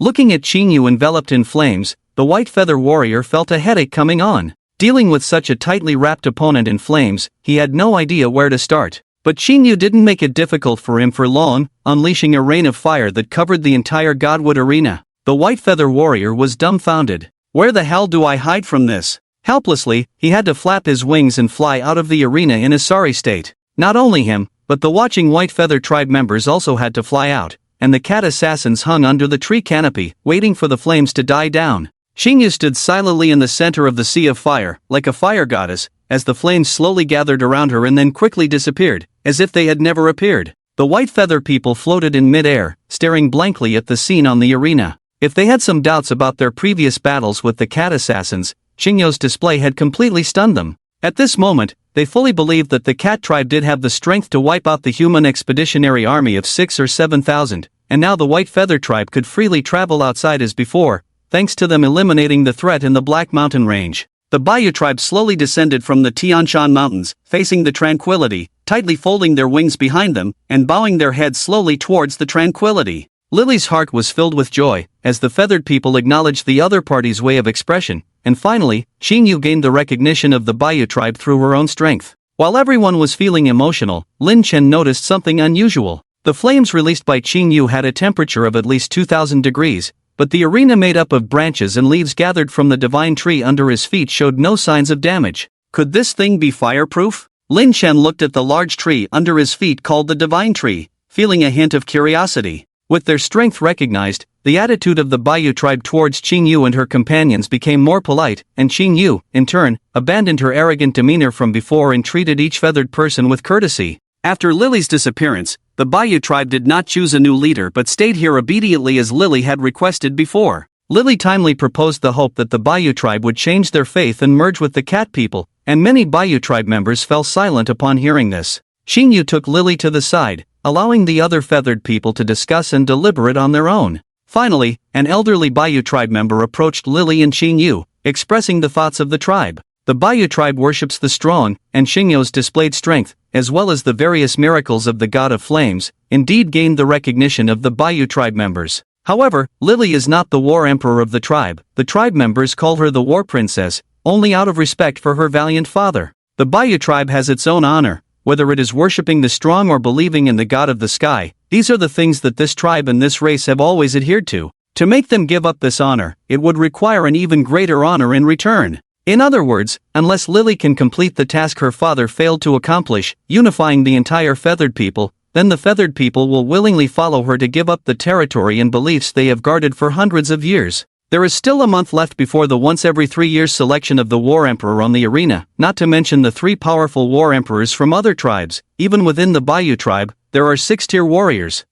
Looking at Qingyu enveloped in flames, the White Feather warrior felt a headache coming on. Dealing with such a tightly wrapped opponent in flames, he had no idea where to start. But Qingyu didn't make it difficult for him for long, unleashing a rain of fire that covered the entire Godwood arena. The White Feather warrior was dumbfounded. Where the hell do I hide from this? Helplessly, he had to flap his wings and fly out of the arena in a sorry state. Not only him, but the watching White Feather tribe members also had to fly out, and the cat assassins hung under the tree canopy, waiting for the flames to die down. Qingyu stood silently in the center of the sea of fire, like a fire goddess, as the flames slowly gathered around her and then quickly disappeared, as if they had never appeared. The White Feather people floated in mid-air, staring blankly at the scene on the arena. If they had some doubts about their previous battles with the cat assassins, Qingyu's display had completely stunned them. At this moment, they fully believed that the cat tribe did have the strength to wipe out the human expeditionary army of 6,000 or 7,000, and now the White Feather tribe could freely travel outside as before, thanks to them eliminating the threat in the Black Mountain Range. The Bayou tribe slowly descended from the Tian Shan Mountains, facing the tranquility, tightly folding their wings behind them, and bowing their heads slowly towards the tranquility. Lily's heart was filled with joy, as the feathered people acknowledged the other party's way of expression, and finally, Qingyu gained the recognition of the Bayou tribe through her own strength. While everyone was feeling emotional, Lin Chen noticed something unusual. The flames released by Qingyu had a temperature of at least 2,000 degrees, but the arena made up of branches and leaves gathered from the divine tree under his feet showed no signs of damage. Could this thing be fireproof? Lin Chen looked at the large tree under his feet called the divine tree, feeling a hint of curiosity. With their strength recognized, the attitude of the Bayou tribe towards Qingyu and her companions became more polite, and Qingyu, in turn, abandoned her arrogant demeanor from before and treated each feathered person with courtesy. After Lily's disappearance, the Bayou tribe did not choose a new leader but stayed here obediently as Lily had requested before. Lily timely proposed the hope that the Bayou tribe would change their faith and merge with the cat people, and many Bayou tribe members fell silent upon hearing this. Qingyu took Lily to the side, allowing the other feathered people to discuss and deliberate on their own. Finally, an elderly Bayou tribe member approached Lily and Qingyu, expressing the thoughts of the tribe. The Bayou tribe worships the strong, and Qingyu's displayed strength, as well as the various miracles of the God of Flames, indeed gained the recognition of the Bayou tribe members. However, Lily is not the war emperor of the tribe. The tribe members call her the war princess, only out of respect for her valiant father. The Bayou tribe has its own honor, whether it is worshipping the strong or believing in the God of the sky. These are the things that this tribe and this race have always adhered to. To make them give up this honor, it would require an even greater honor in return. In other words, unless Lily can complete the task her father failed to accomplish, unifying the entire feathered people, then the feathered people will willingly follow her to give up the territory and beliefs they have guarded for hundreds of years. There is still a month left before the once every 3 years selection of the war emperor on the arena, not to mention the 3 powerful war emperors from other tribes. Even within the Bayou tribe, there are 6-tier warriors.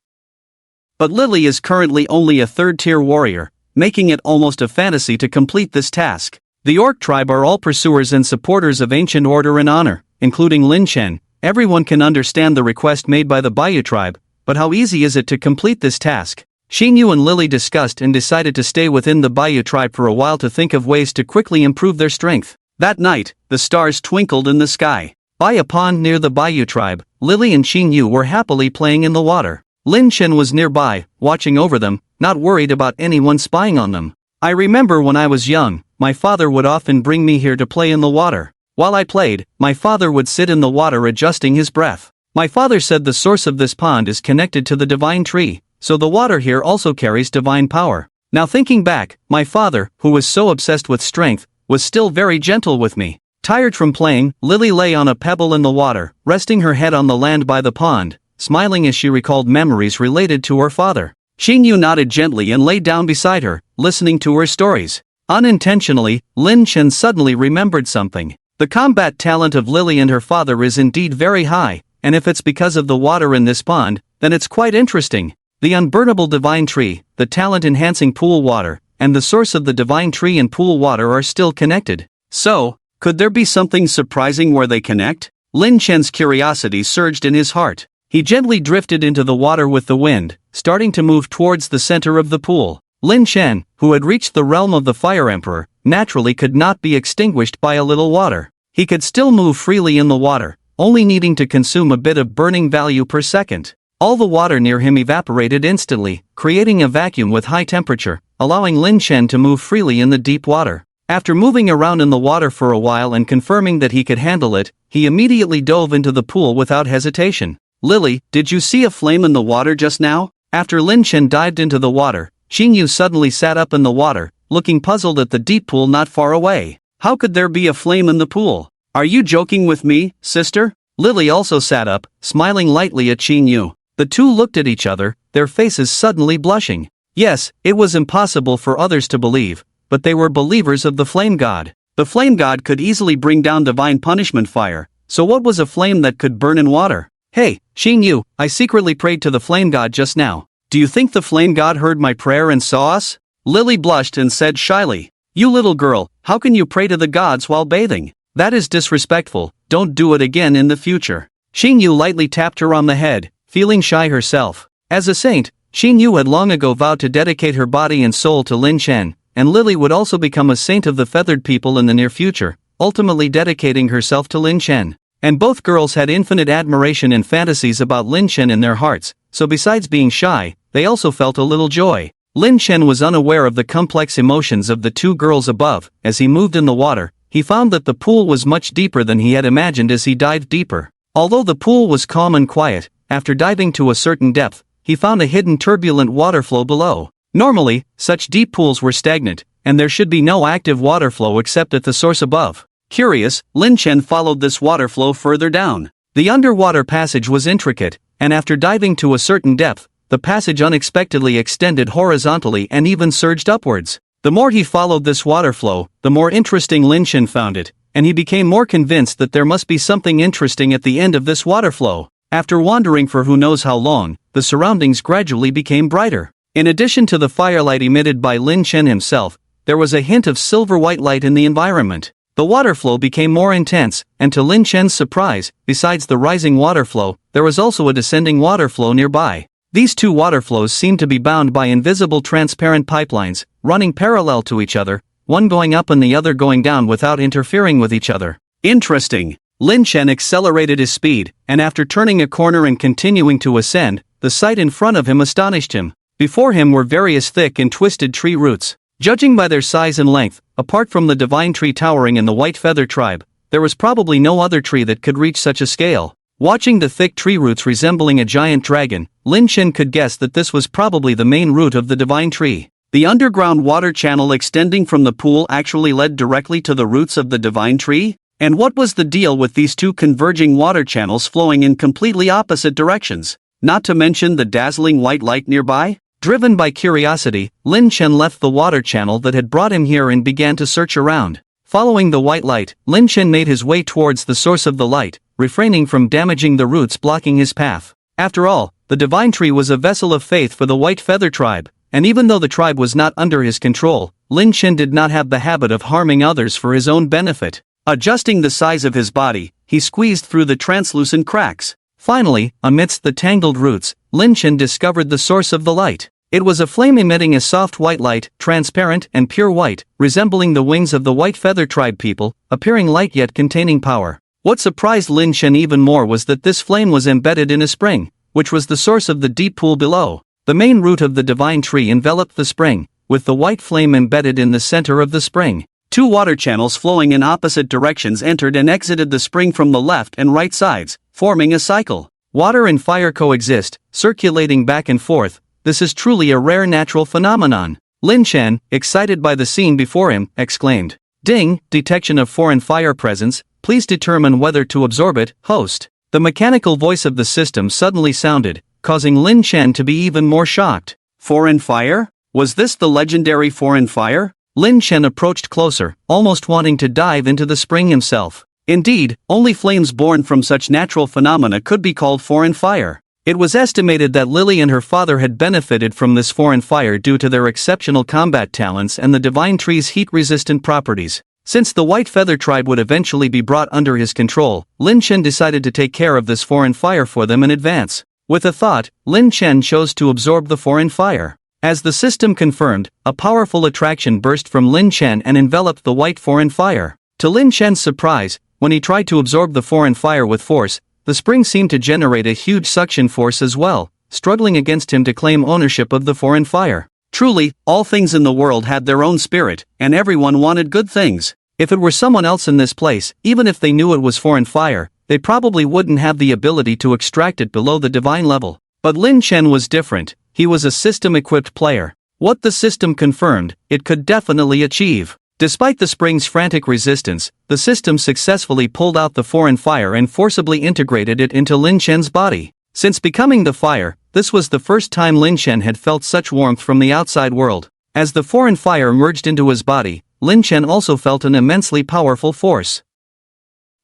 But Lily is currently only a 3rd-tier warrior, making it almost a fantasy to complete this task. The Orc tribe are all pursuers and supporters of ancient order and honor, including Lin Chen. Everyone can understand the request made by the Bayou tribe, but how easy is it to complete this task? Qingyu and Lily discussed and decided to stay within the Bayou tribe for a while to think of ways to quickly improve their strength. That night, the stars twinkled in the sky. By a pond near the Bayou tribe, Lily and Xinyu were happily playing in the water. Lin Chen was nearby, watching over them, not worried about anyone spying on them. I remember when I was young, my father would often bring me here to play in the water. While I played, my father would sit in the water adjusting his breath. My father said the source of this pond is connected to the divine tree, so the water here also carries divine power. Now thinking back, my father, who was so obsessed with strength, was still very gentle with me. Tired from playing, Lily lay on a pebble in the water, resting her head on the land by the pond, smiling as she recalled memories related to her father. Xinyu nodded gently and lay down beside her, listening to her stories. Unintentionally, Lin Chen suddenly remembered something. The combat talent of Lily and her father is indeed very high, and if it's because of the water in this pond, then it's quite interesting. The unburnable divine tree, the talent-enhancing pool water, and the source of the divine tree and pool water are still connected. So, could there be something surprising where they connect? Lin Chen's curiosity surged in his heart. He gently drifted into the water with the wind, starting to move towards the center of the pool. Lin Chen, who had reached the realm of the Fire Emperor, naturally could not be extinguished by a little water. He could still move freely in the water, only needing to consume a bit of burning value per second. All the water near him evaporated instantly, creating a vacuum with high temperature, allowing Lin Chen to move freely in the deep water. After moving around in the water for a while and confirming that he could handle it, he immediately dove into the pool without hesitation. Lily, did you see a flame in the water just now? After Lin Chen dived into the water, Xinyu suddenly sat up in the water, looking puzzled at the deep pool not far away. How could there be a flame in the pool? Are you joking with me, sister? Lily also sat up, smiling lightly at Xinyu. The two looked at each other, their faces suddenly blushing. Yes, it was impossible for others to believe, but they were believers of the flame god. The flame god could easily bring down divine punishment fire, so what was a flame that could burn in water? Hey, Xinyu, I secretly prayed to the flame god just now. Do you think the flame god heard my prayer and saw us? Lily blushed and said shyly. You little girl, how can you pray to the gods while bathing? That is disrespectful, don't do it again in the future. Xinyu lightly tapped her on the head, feeling shy herself. As a saint, Xinyu had long ago vowed to dedicate her body and soul to Lin Chen, and Lily would also become a saint of the feathered people in the near future, ultimately dedicating herself to Lin Chen. And both girls had infinite admiration and fantasies about Lin Chen in their hearts, so besides being shy, they also felt a little joy. Lin Chen was unaware of the complex emotions of the two girls above. As he moved in the water, he found that the pool was much deeper than he had imagined as he dived deeper. Although the pool was calm and quiet, after diving to a certain depth, he found a hidden turbulent water flow below. Normally, such deep pools were stagnant, and there should be no active water flow except at the source above. Curious, Lin Chen followed this water flow further down. The underwater passage was intricate, and after diving to a certain depth, the passage unexpectedly extended horizontally and even surged upwards. The more he followed this water flow, the more interesting Lin Chen found it, and he became more convinced that there must be something interesting at the end of this water flow. After wandering for who knows how long, the surroundings gradually became brighter. In addition to the firelight emitted by Lin Chen himself, there was a hint of silver-white light in the environment. The water flow became more intense, and to Lin Chen's surprise, besides the rising water flow, there was also a descending water flow nearby. These two water flows seemed to be bound by invisible transparent pipelines, running parallel to each other, one going up and the other going down without interfering with each other. Interesting. Lin Chen accelerated his speed, and after turning a corner and continuing to ascend, the sight in front of him astonished him. Before him were various thick and twisted tree roots. Judging by their size and length, apart from the divine tree towering in the White Feather tribe, there was probably no other tree that could reach such a scale. Watching the thick tree roots resembling a giant dragon, Lin Chen could guess that this was probably the main root of the divine tree. The underground water channel extending from the pool actually led directly to the roots of the divine tree? And what was the deal with these two converging water channels flowing in completely opposite directions? Not to mention the dazzling white light nearby? Driven by curiosity, Lin Chen left the water channel that had brought him here and began to search around. Following the white light, Lin Chen made his way towards the source of the light, refraining from damaging the roots blocking his path. After all, the divine tree was a vessel of faith for the White Feather tribe, and even though the tribe was not under his control, Lin Chen did not have the habit of harming others for his own benefit. Adjusting the size of his body, he squeezed through the translucent cracks. Finally, amidst the tangled roots, Lin Chen discovered the source of the light. It was a flame emitting a soft white light, transparent and pure white, resembling the wings of the White Feather tribe people, appearing light yet containing power. What surprised Lin Chen even more was that this flame was embedded in a spring, which was the source of the deep pool below. The main root of the divine tree enveloped the spring, with the white flame embedded in the center of the spring. Two water channels flowing in opposite directions entered and exited the spring from the left and right sides, forming a cycle. Water and fire coexist, circulating back and forth. This is truly a rare natural phenomenon. Lin Chen, excited by the scene before him, exclaimed, "Ding, detection of foreign fire presence, please determine whether to absorb it, host." The mechanical voice of the system suddenly sounded, causing Lin Chen to be even more shocked. Foreign fire? Was this the legendary foreign fire? Lin Chen approached closer, almost wanting to dive into the spring himself. Indeed, only flames born from such natural phenomena could be called foreign fire. It was estimated that Lily and her father had benefited from this foreign fire due to their exceptional combat talents and the divine tree's heat-resistant properties. Since the White Feather tribe would eventually be brought under his control, Lin Chen decided to take care of this foreign fire for them in advance. With a thought, Lin Chen chose to absorb the foreign fire. As the system confirmed, a powerful attraction burst from Lin Chen and enveloped the white foreign fire. To Lin Chen's surprise, when he tried to absorb the foreign fire with force, the spring seemed to generate a huge suction force as well, struggling against him to claim ownership of the foreign fire. Truly, all things in the world had their own spirit, and everyone wanted good things. If it were someone else in this place, even if they knew it was foreign fire, they probably wouldn't have the ability to extract it below the divine level. But Lin Chen was different. He was a system-equipped player. What the system confirmed, it could definitely achieve. Despite the spring's frantic resistance, the system successfully pulled out the foreign fire and forcibly integrated it into Lin Chen's body. Since becoming the fire, this was the first time Lin Chen had felt such warmth from the outside world. As the foreign fire merged into his body, Lin Chen also felt an immensely powerful force.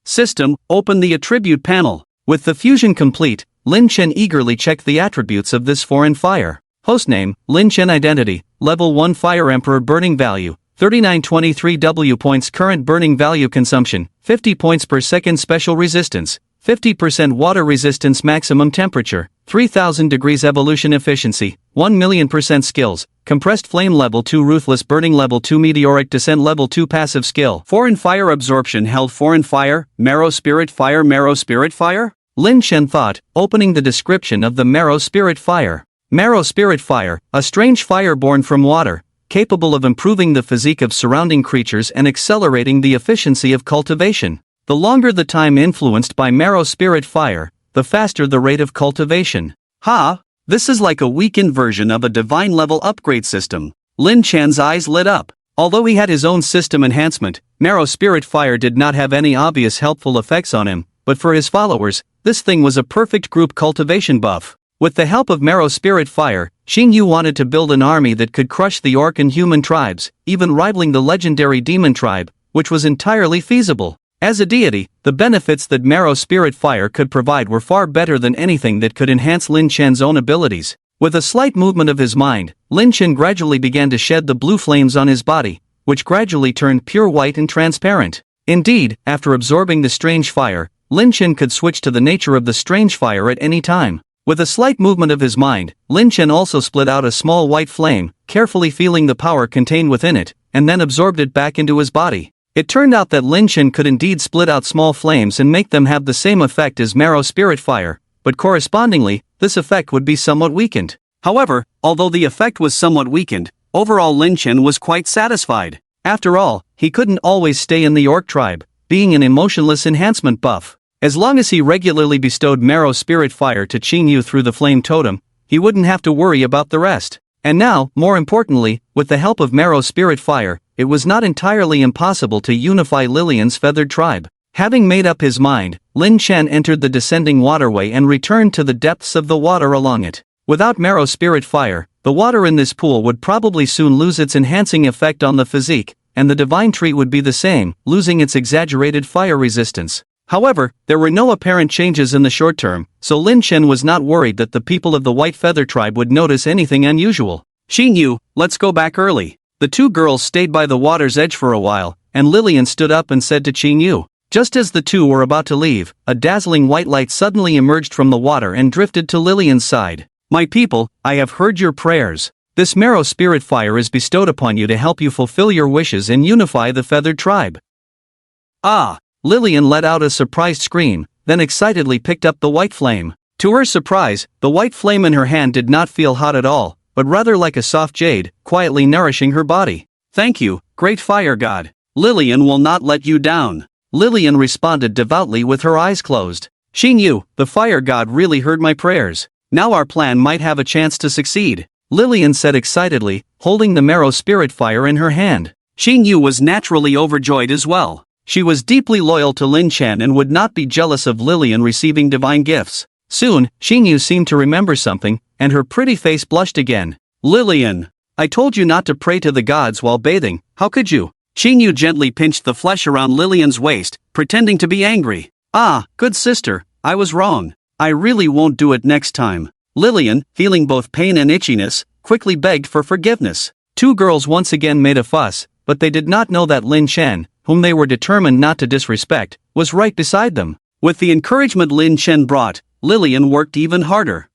System, open the attribute panel. With the fusion complete, Lin Chen eagerly checked the attributes of this foreign fire. Hostname, Lin Chen Identity, Level 1 Fire Emperor Burning Value, 3923 W points. Current burning value consumption, 50 points per second. Special resistance, 50% water resistance. Maximum temperature, 3000 degrees. Evolution efficiency, 1,000,000% skills, compressed flame level 2 ruthless burning level 2 meteoric descent level 2 passive skill. Foreign fire absorption held. Foreign fire, marrow spirit fire. Marrow spirit fire? Lin Chen thought, opening the description of the marrow spirit fire. Marrow spirit fire, a strange fire born from water, capable of improving the physique of surrounding creatures and accelerating the efficiency of cultivation. The longer the time influenced by marrow spirit fire, the faster the rate of cultivation. This is like a weakened version of a divine level upgrade system. Lin Chan's eyes lit up. Although he had his own system enhancement, marrow spirit fire did not have any obvious helpful effects on him, but for his followers, this thing was a perfect group cultivation buff. With the help of marrow spirit fire, Xing Yu wanted to build an army that could crush the orc and human tribes, even rivaling the legendary demon tribe, which was entirely feasible. As a deity, the benefits that marrow spirit fire could provide were far better than anything that could enhance Lin Chen's own abilities. With a slight movement of his mind, Lin Chen gradually began to shed the blue flames on his body, which gradually turned pure white and transparent. Indeed, after absorbing the strange fire, Lin Chen could switch to the nature of the strange fire at any time. With a slight movement of his mind, Lin Chen also split out a small white flame, carefully feeling the power contained within it, and then absorbed it back into his body. It turned out that Lin Chen could indeed split out small flames and make them have the same effect as marrow spirit fire, but correspondingly, this effect would be somewhat weakened. However, although the effect was somewhat weakened, overall Lin Chen was quite satisfied. After all, he couldn't always stay in the orc tribe, being an emotionless enhancement buff. As long as he regularly bestowed marrow spirit fire to Qing Yu through the flame totem, he wouldn't have to worry about the rest. And now, more importantly, with the help of marrow spirit fire, it was not entirely impossible to unify Lillian's feathered tribe. Having made up his mind, Lin Chen entered the descending waterway and returned to the depths of the water along it. Without marrow spirit fire, the water in this pool would probably soon lose its enhancing effect on the physique, and the divine tree would be the same, losing its exaggerated fire resistance. However, there were no apparent changes in the short term, so Lin Chen was not worried that the people of the White Feather tribe would notice anything unusual. Xing Yu, let's go back early. The two girls stayed by the water's edge for a while, and Lillian stood up and said to Qing Yu. Just as the two were about to leave, a dazzling white light suddenly emerged from the water and drifted to Lillian's side. My people, I have heard your prayers. This marrow spirit fire is bestowed upon you to help you fulfill your wishes and unify the feathered tribe. Lillian let out a surprised scream, then excitedly picked up the white flame. To her surprise, the white flame in her hand did not feel hot at all, but rather like a soft jade, quietly nourishing her body. "Thank you, great fire god. Lillian will not let you down." Lillian responded devoutly with her eyes closed. She knew, the fire god really heard my prayers. Now our plan might have a chance to succeed, Lillian said excitedly, holding the marrow spirit fire in her hand. She knew was naturally overjoyed as well. She was deeply loyal to Lin Chen and would not be jealous of Lillian receiving divine gifts. Soon, Xingyu seemed to remember something, and her pretty face blushed again. "Lillian, I told you not to pray to the gods while bathing, how could you?" Xingyu gently pinched the flesh around Lillian's waist, pretending to be angry. "Ah, good sister, I was wrong. I really won't do it next time." Lillian, feeling both pain and itchiness, quickly begged for forgiveness. Two girls once again made a fuss, but they did not know that Lin Chen, whom they were determined not to disrespect, was right beside them. With the encouragement Lin Chen brought, Lillian worked even harder.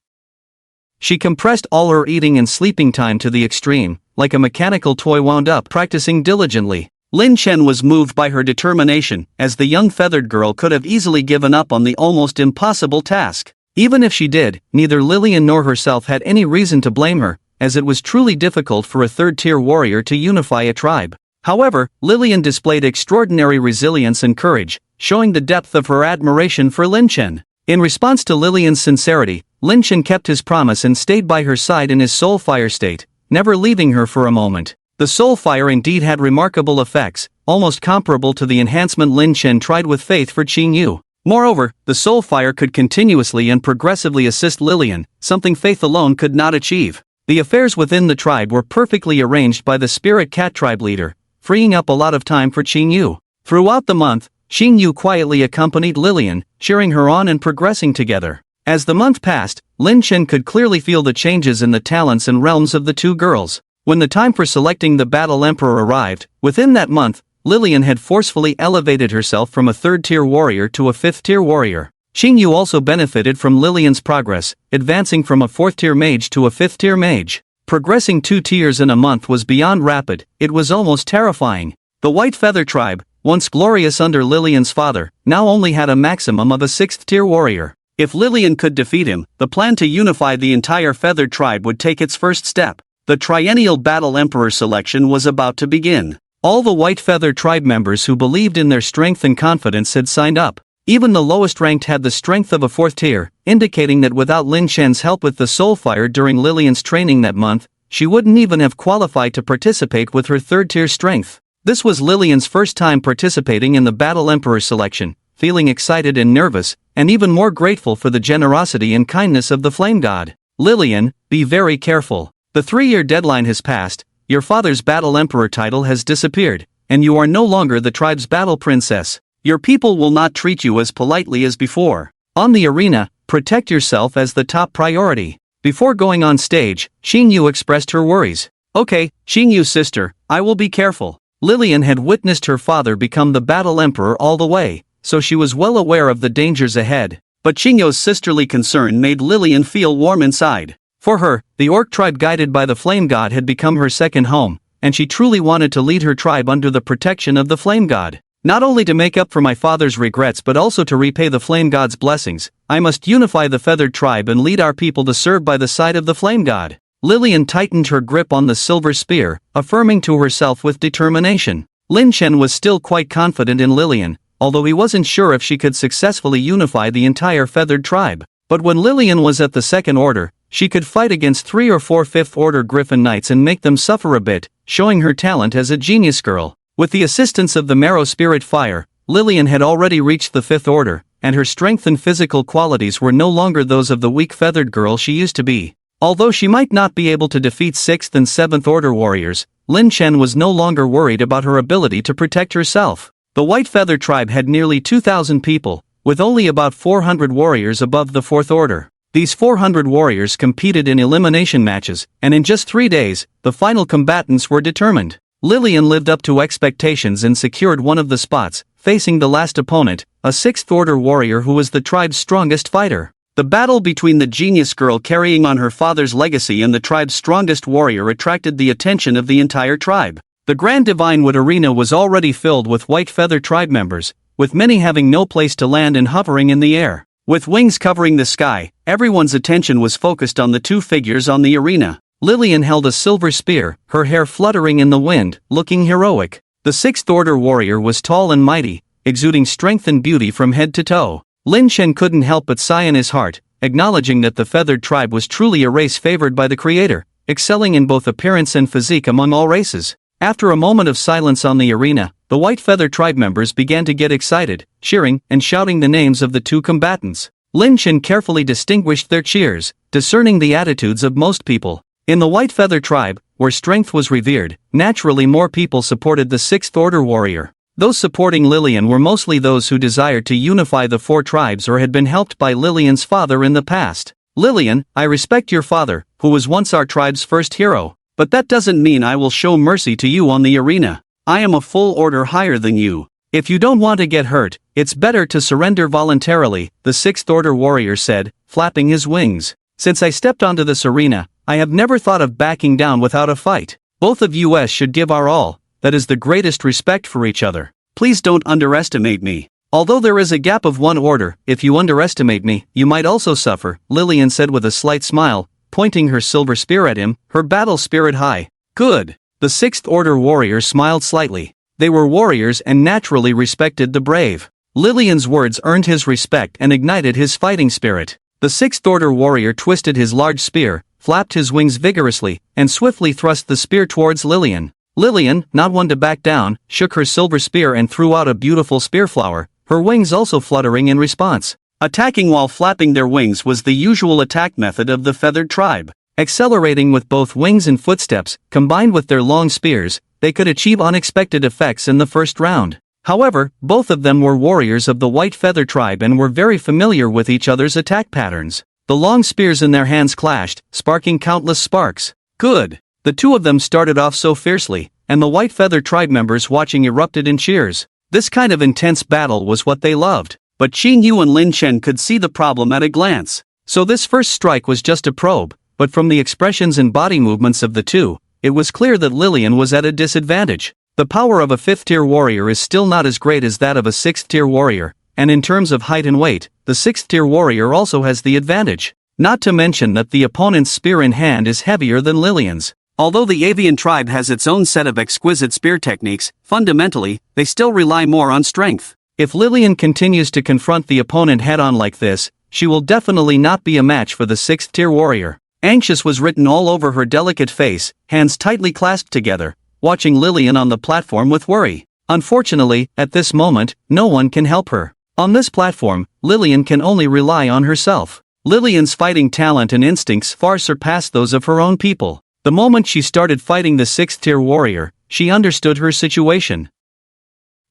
She compressed all her eating and sleeping time to the extreme, like a mechanical toy wound up, practicing diligently. Lin Chen was moved by her determination, as the young feathered girl could have easily given up on the almost impossible task. Even if she did, neither Lillian nor herself had any reason to blame her, as it was truly difficult for a third-tier warrior to unify a tribe. However, Lillian displayed extraordinary resilience and courage, showing the depth of her admiration for Lin Chen. In response to Lillian's sincerity, Lin Chen kept his promise and stayed by her side in his soul fire state, never leaving her for a moment. The soul fire indeed had remarkable effects, almost comparable to the enhancement Lin Chen tried with faith for Qing Yu. Moreover, the soul fire could continuously and progressively assist Lillian, something faith alone could not achieve. The affairs within the tribe were perfectly arranged by the spirit cat tribe leader, freeing up a lot of time for Qing Yu. Throughout the month, Qing Yu quietly accompanied Lillian, cheering her on and progressing together. As the month passed, Lin Chen could clearly feel the changes in the talents and realms of the two girls. When the time for selecting the battle emperor arrived, within that month, Lillian had forcefully elevated herself from a third-tier warrior to a fifth-tier warrior. Qing Yu also benefited from Lillian's progress, advancing from a fourth-tier mage to a fifth-tier mage. Progressing 2 tiers in a month was beyond rapid, it was almost terrifying. The White Feather tribe, once glorious under Lillian's father, now only had a maximum of a 6th-tier warrior. If Lillian could defeat him, the plan to unify the entire feathered tribe would take its first step. The triennial battle emperor selection was about to begin. All the White Feather tribe members who believed in their strength and confidence had signed up. Even the lowest ranked had the strength of a 4th tier, indicating that without Lin Chen's help with the soul fire during Lillian's training that month, she wouldn't even have qualified to participate with her 3rd tier strength. This was Lillian's first time participating in the battle emperor selection, feeling excited and nervous, and even more grateful for the generosity and kindness of the flame god. "Lillian, be very careful. The 3-year deadline has passed, your father's battle emperor title has disappeared, and you are no longer the tribe's battle princess. Your people will not treat you as politely as before. On the arena, protect yourself as the top priority." Before going on stage, Xing Yu expressed her worries. "Okay, Xing Yu sister, I will be careful." Lillian had witnessed her father become the battle emperor all the way, so she was well aware of the dangers ahead. But Xing Yu's sisterly concern made Lillian feel warm inside. For her, the orc tribe guided by the flame god had become her second home, and she truly wanted to lead her tribe under the protection of the flame god. "Not only to make up for my father's regrets but also to repay the flame god's blessings, I must unify the feathered tribe and lead our people to serve by the side of the flame god." Lillian tightened her grip on the silver spear, affirming to herself with determination. Lin Chen was still quite confident in Lillian, although he wasn't sure if she could successfully unify the entire feathered tribe. But when Lillian was at the second order, she could fight against 3 or 4 fifth-order Griffin Knights and make them suffer a bit, showing her talent as a genius girl. With the assistance of the marrow spirit fire, Lillian had already reached the 5th order, and her strength and physical qualities were no longer those of the weak feathered girl she used to be. Although she might not be able to defeat 6th and 7th order warriors, Lin Chen was no longer worried about her ability to protect herself. The White Feather tribe had nearly 2,000 people, with only about 400 warriors above the 4th order. These 400 warriors competed in elimination matches, and in just 3 days, the final combatants were determined. Lillian lived up to expectations and secured one of the spots, facing the last opponent, a 6th order warrior who was the tribe's strongest fighter. The battle between the genius girl carrying on her father's legacy and the tribe's strongest warrior attracted the attention of the entire tribe. The Grand Divine Wood Arena was already filled with White Feather tribe members, with many having no place to land and hovering in the air. With wings covering the sky, everyone's attention was focused on the two figures on the arena. Lillian held a silver spear, her hair fluttering in the wind, looking heroic. The Sixth Order warrior was tall and mighty, exuding strength and beauty from head to toe. Lin Chen couldn't help but sigh in his heart, acknowledging that the feathered tribe was truly a race favored by the Creator, excelling in both appearance and physique among all races. After a moment of silence on the arena, the white feather tribe members began to get excited, cheering and shouting the names of the two combatants. Lin Chen carefully distinguished their cheers, discerning the attitudes of most people. In the white feather tribe, where strength was revered, naturally more people supported the Sixth Order warrior. Those supporting Lillian were mostly those who desired to unify the four tribes or had been helped by Lillian's father in the past. Lillian, I respect your father, who was once our tribe's first hero. But that doesn't mean I will show mercy to you on the arena. I am a full order higher than you. If you don't want to get hurt, it's better to surrender voluntarily, the Sixth Order warrior said, flapping his wings. Since I stepped onto this arena, I have never thought of backing down without a fight. Both of us should give our all, that is the greatest respect for each other. Please don't underestimate me. Although there is a gap of one order, if you underestimate me, you might also suffer, Lillian said with a slight smile, pointing her silver spear at him, her battle spirit high. Good. The Sixth Order warrior smiled slightly. They were warriors and naturally respected the brave. Lillian's words earned his respect and ignited his fighting spirit. The Sixth Order warrior twisted his large spear, flapped his wings vigorously, and swiftly thrust the spear towards Lillian. Lillian, not one to back down, shook her silver spear and threw out a beautiful spear flower, her wings also fluttering in response. Attacking while flapping their wings was the usual attack method of the feathered tribe. Accelerating with both wings and footsteps, combined with their long spears, they could achieve unexpected effects in the first round. However, both of them were warriors of the white feather tribe and were very familiar with each other's attack patterns. The long spears in their hands clashed, sparking countless sparks. Good. The two of them started off so fiercely, and the white feather tribe members watching erupted in cheers. This kind of intense battle was what they loved. But Qing Yu and Lin Chen could see the problem at a glance. So this first strike was just a probe, but from the expressions and body movements of the two, it was clear that Lillian was at a disadvantage. The power of a fifth-tier warrior is still not as great as that of a sixth-tier warrior, and in terms of height and weight, the sixth-tier warrior also has the advantage. Not to mention that the opponent's spear in hand is heavier than Lillian's. Although the avian tribe has its own set of exquisite spear techniques, fundamentally, they still rely more on strength. If Lillian continues to confront the opponent head-on like this, she will definitely not be a match for the sixth-tier warrior. Anxious was written all over her delicate face, hands tightly clasped together, watching Lillian on the platform with worry. Unfortunately, at this moment, no one can help her. On this platform, Lillian can only rely on herself. Lillian's fighting talent and instincts far surpass those of her own people. The moment she started fighting the sixth-tier warrior, she understood her situation.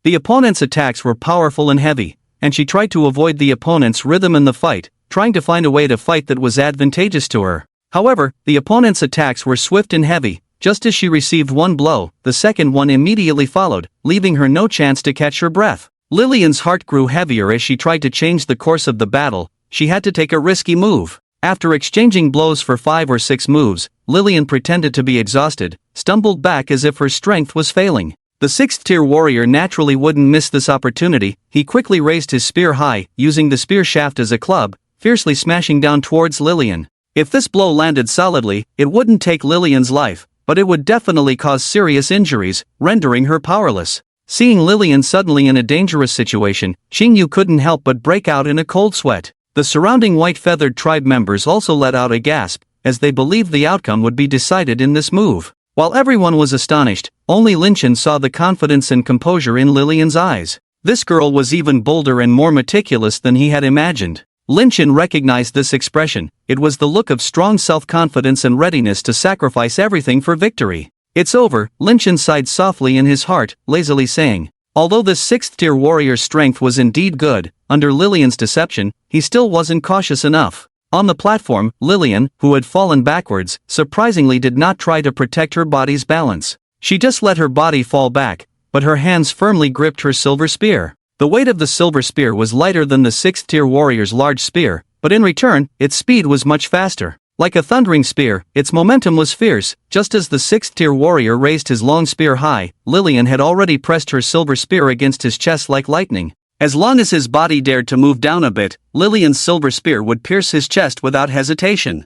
The opponent's attacks were powerful and heavy, and she tried to avoid the opponent's rhythm in the fight, trying to find a way to fight that was advantageous to her. However, the opponent's attacks were swift and heavy. Just as she received one blow, the second one immediately followed, leaving her no chance to catch her breath. Lillian's heart grew heavier as she tried to change the course of the battle. She had to take a risky move. After exchanging blows for 5 or 6 moves, Lillian pretended to be exhausted, stumbled back as if her strength was failing. The sixth-tier warrior naturally wouldn't miss this opportunity. He quickly raised his spear high, using the spear shaft as a club, fiercely smashing down towards Lillian. If this blow landed solidly, it wouldn't take Lillian's life, but it would definitely cause serious injuries, rendering her powerless. Seeing Lillian suddenly in a dangerous situation, Qing Yu couldn't help but break out in a cold sweat. The surrounding white-feathered tribe members also let out a gasp, as they believed the outcome would be decided in this move. While everyone was astonished, only Lin Chen saw the confidence and composure in Lillian's eyes. This girl was even bolder and more meticulous than he had imagined. Lin Chen recognized this expression. It was the look of strong self-confidence and readiness to sacrifice everything for victory. It's over, Lin Chen sighed softly in his heart, lazily saying. Although this sixth-tier warrior's strength was indeed good, under Lillian's deception, he still wasn't cautious enough. On the platform, Lillian, who had fallen backwards, surprisingly did not try to protect her body's balance. She just let her body fall back, but her hands firmly gripped her silver spear. The weight of the silver spear was lighter than the sixth-tier warrior's large spear, but in return, its speed was much faster. Like a thundering spear, its momentum was fierce. Just as the sixth-tier warrior raised his long spear high, Lillian had already pressed her silver spear against his chest like lightning. As long as his body dared to move down a bit, Lillian's silver spear would pierce his chest without hesitation.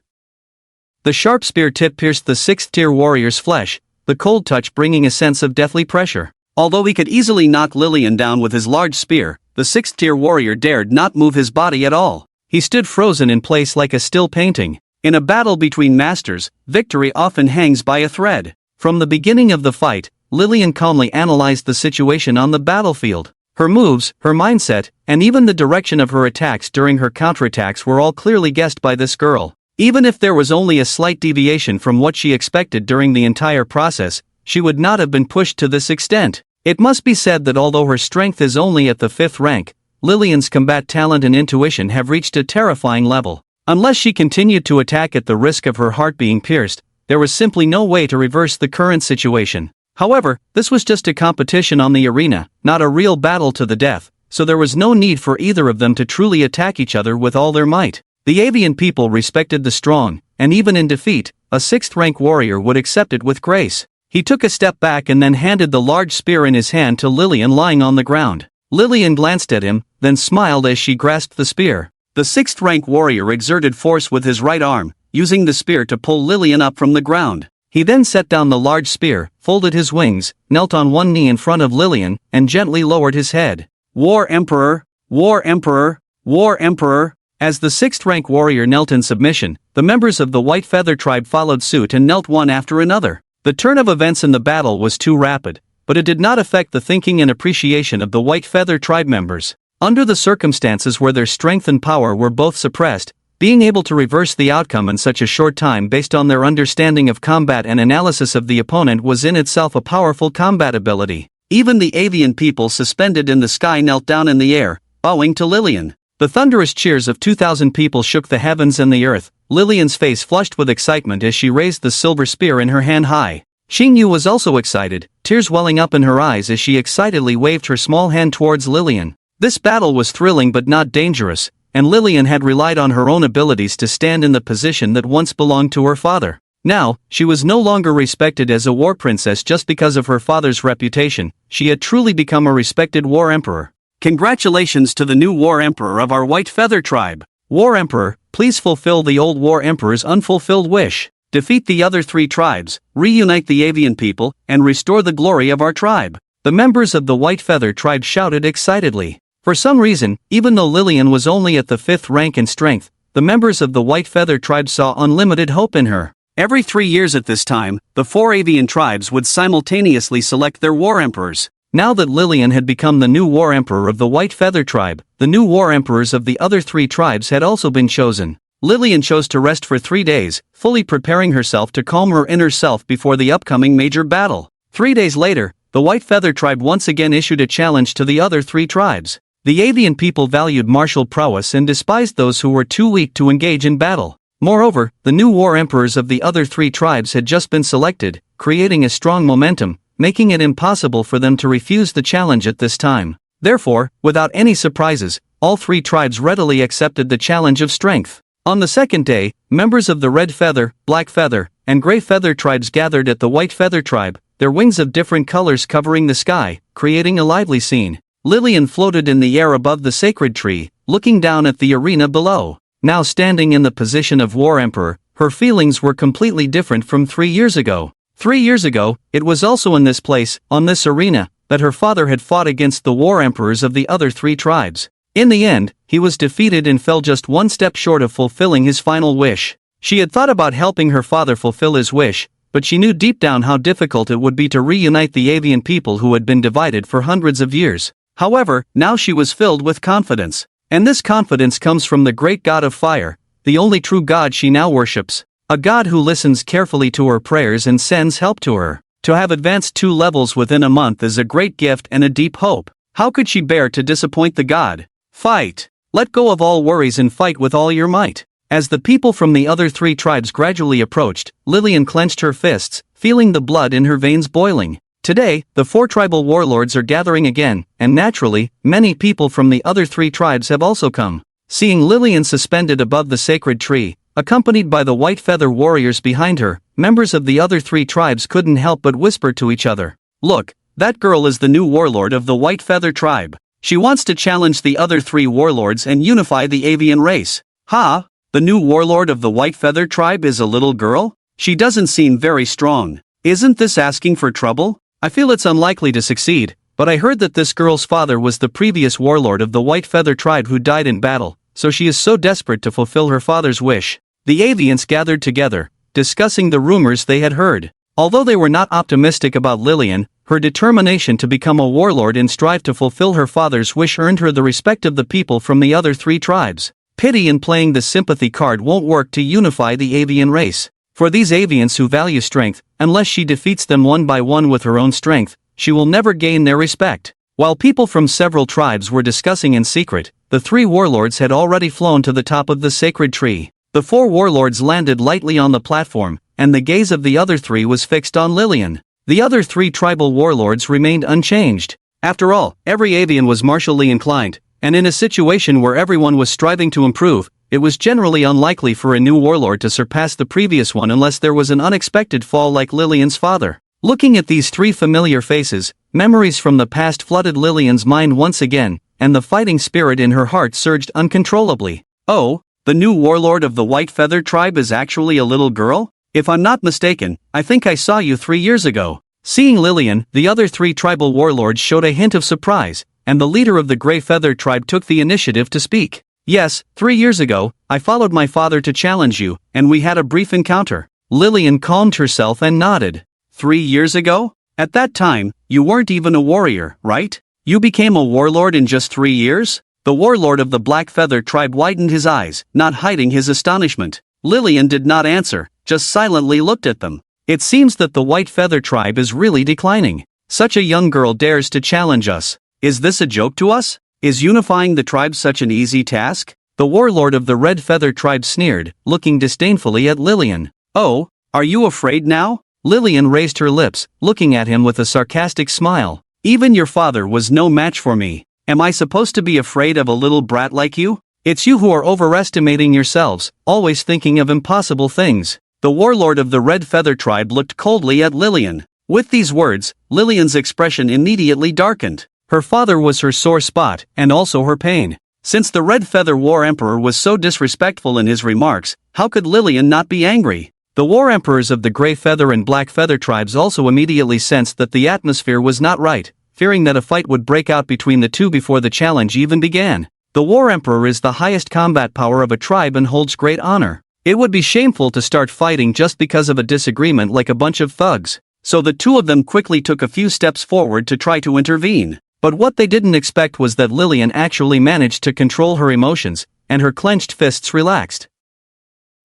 The sharp spear tip pierced the sixth-tier warrior's flesh, the cold touch bringing a sense of deathly pressure. Although he could easily knock Lillian down with his large spear, the sixth-tier warrior dared not move his body at all. He stood frozen in place like a still painting. In a battle between masters, victory often hangs by a thread. From the beginning of the fight, Lillian calmly analyzed the situation on the battlefield. Her moves, her mindset, and even the direction of her attacks during her counterattacks were all clearly guessed by this girl. Even if there was only a slight deviation from what she expected during the entire process, she would not have been pushed to this extent. It must be said that although her strength is only at the 5th rank, Lillian's combat talent and intuition have reached a terrifying level. Unless she continued to attack at the risk of her heart being pierced, there was simply no way to reverse the current situation. However, this was just a competition on the arena, not a real battle to the death, so there was no need for either of them to truly attack each other with all their might. The avian people respected the strong, and even in defeat, a 6th-rank warrior would accept it with grace. He took a step back and then handed the large spear in his hand to Lillian lying on the ground. Lillian glanced at him, then smiled as she grasped the spear. The 6th-rank warrior exerted force with his right arm, using the spear to pull Lillian up from the ground. He then set down the large spear, folded his wings, knelt on one knee in front of Lillian, and gently lowered his head. War Emperor! War Emperor! War Emperor! As the 6th-rank warrior knelt in submission, the members of the White Feather tribe followed suit and knelt one after another. The turn of events in the battle was too rapid, but it did not affect the thinking and appreciation of the White Feather tribe members. Under the circumstances where their strength and power were both suppressed, being able to reverse the outcome in such a short time based on their understanding of combat and analysis of the opponent was in itself a powerful combat ability. Even the avian people suspended in the sky knelt down in the air, bowing to Lillian. The thunderous cheers of 2,000 people shook the heavens and the earth. Lillian's face flushed with excitement as she raised the silver spear in her hand high. Xingyu was also excited, tears welling up in her eyes as she excitedly waved her small hand towards Lillian. This battle was thrilling but not dangerous, and Lillian had relied on her own abilities to stand in the position that once belonged to her father. Now, she was no longer respected as a war princess just because of her father's reputation. She had truly become a respected war emperor. Congratulations to the new war emperor of our White Feather tribe. War Emperor, please fulfill the old war emperor's unfulfilled wish. Defeat the other 3 tribes, reunite the avian people, and restore the glory of our tribe. The members of the White Feather tribe shouted excitedly. For some reason, even though Lillian was only at the 5th rank in strength, the members of the White Feather tribe saw unlimited hope in her. Every 3 years at this time, the 4 avian tribes would simultaneously select their war emperors. Now that Lillian had become the new war emperor of the White Feather tribe, the new war emperors of the other 3 tribes had also been chosen. Lillian chose to rest for 3 days, fully preparing herself to calm her inner self before the upcoming major battle. 3 days later, the White Feather tribe once again issued a challenge to the other 3 tribes. The avian people valued martial prowess and despised those who were too weak to engage in battle. Moreover, the new war emperors of the other 3 tribes had just been selected, creating a strong momentum, making it impossible for them to refuse the challenge at this time. Therefore, without any surprises, all 3 tribes readily accepted the challenge of strength. On the second day, members of the Red Feather, Black Feather, and Gray Feather tribes gathered at the White Feather tribe, their wings of different colors covering the sky, creating a lively scene. Lillian floated in the air above the sacred tree, looking down at the arena below. Now standing in the position of War Emperor, her feelings were completely different from 3 years ago. 3 years ago, it was also in this place, on this arena, that her father had fought against the war emperors of the other 3 tribes. In the end, he was defeated and fell just one step short of fulfilling his final wish. She had thought about helping her father fulfill his wish, but she knew deep down how difficult it would be to reunite the avian people who had been divided for hundreds of years. However, now she was filled with confidence. And this confidence comes from the great god of fire, the only true god she now worships. A god who listens carefully to her prayers and sends help to her. To have advanced 2 levels within a month is a great gift and a deep hope. How could she bear to disappoint the god? Fight! Let go of all worries and fight with all your might. As the people from the other 3 tribes gradually approached, Lillian clenched her fists, feeling the blood in her veins boiling. Today, the 4 tribal warlords are gathering again, and naturally, many people from the other 3 tribes have also come. Seeing Lillian suspended above the sacred tree, accompanied by the White Feather warriors behind her, members of the other 3 tribes couldn't help but whisper to each other. Look, that girl is the new warlord of the White Feather tribe. She wants to challenge the other three warlords and unify the avian race. Ha! The new warlord of the White Feather tribe is a little girl? She doesn't seem very strong. Isn't this asking for trouble? I feel it's unlikely to succeed, but I heard that this girl's father was the previous warlord of the White Feather tribe who died in battle, so she is so desperate to fulfill her father's wish. The avians gathered together, discussing the rumors they had heard. Although they were not optimistic about Lillian, her determination to become a warlord and strive to fulfill her father's wish earned her the respect of the people from the other three tribes. Pity and playing the sympathy card won't work to unify the avian race. For these avians who value strength, unless she defeats them one by one with her own strength, she will never gain their respect. While people from several tribes were discussing in secret, the three warlords had already flown to the top of the sacred tree. The four warlords landed lightly on the platform, and the gaze of the other three was fixed on Lillian. The other three tribal warlords remained unchanged. After all, every avian was martially inclined, and in a situation where everyone was striving to improve, it was generally unlikely for a new warlord to surpass the previous one unless there was an unexpected fall like Lillian's father. Looking at these three familiar faces, memories from the past flooded Lillian's mind once again, and the fighting spirit in her heart surged uncontrollably. Oh, the new warlord of the White Feather tribe is actually a little girl? If I'm not mistaken, I think I saw you 3 years ago. Seeing Lillian, the other three tribal warlords showed a hint of surprise, and the leader of the Grey Feather tribe took the initiative to speak. Yes, 3 years ago, I followed my father to challenge you, and we had a brief encounter. Lillian calmed herself and nodded. 3 years ago? At that time, you weren't even a warrior, right? You became a warlord in just 3 years? The warlord of the Black Feather tribe widened his eyes, not hiding his astonishment. Lillian did not answer, just silently looked at them. It seems that the White Feather tribe is really declining. Such a young girl dares to challenge us. Is this a joke to us? Is unifying the tribe such an easy task? The warlord of the Red Feather tribe sneered, looking disdainfully at Lillian. Oh, are you afraid now? Lillian raised her lips, looking at him with a sarcastic smile. Even your father was no match for me. Am I supposed to be afraid of a little brat like you? It's you who are overestimating yourselves, always thinking of impossible things. The warlord of the Red Feather tribe looked coldly at Lillian. With these words, Lillian's expression immediately darkened. Her father was her sore spot, and also her pain. Since the Red Feather War Emperor was so disrespectful in his remarks, how could Lillian not be angry? The War Emperors of the Grey Feather and Black Feather tribes also immediately sensed that the atmosphere was not right, fearing that a fight would break out between the two before the challenge even began. The War Emperor is the highest combat power of a tribe and holds great honor. It would be shameful to start fighting just because of a disagreement like a bunch of thugs. So the two of them quickly took a few steps forward to try to intervene. But what they didn't expect was that Lillian actually managed to control her emotions, and her clenched fists relaxed.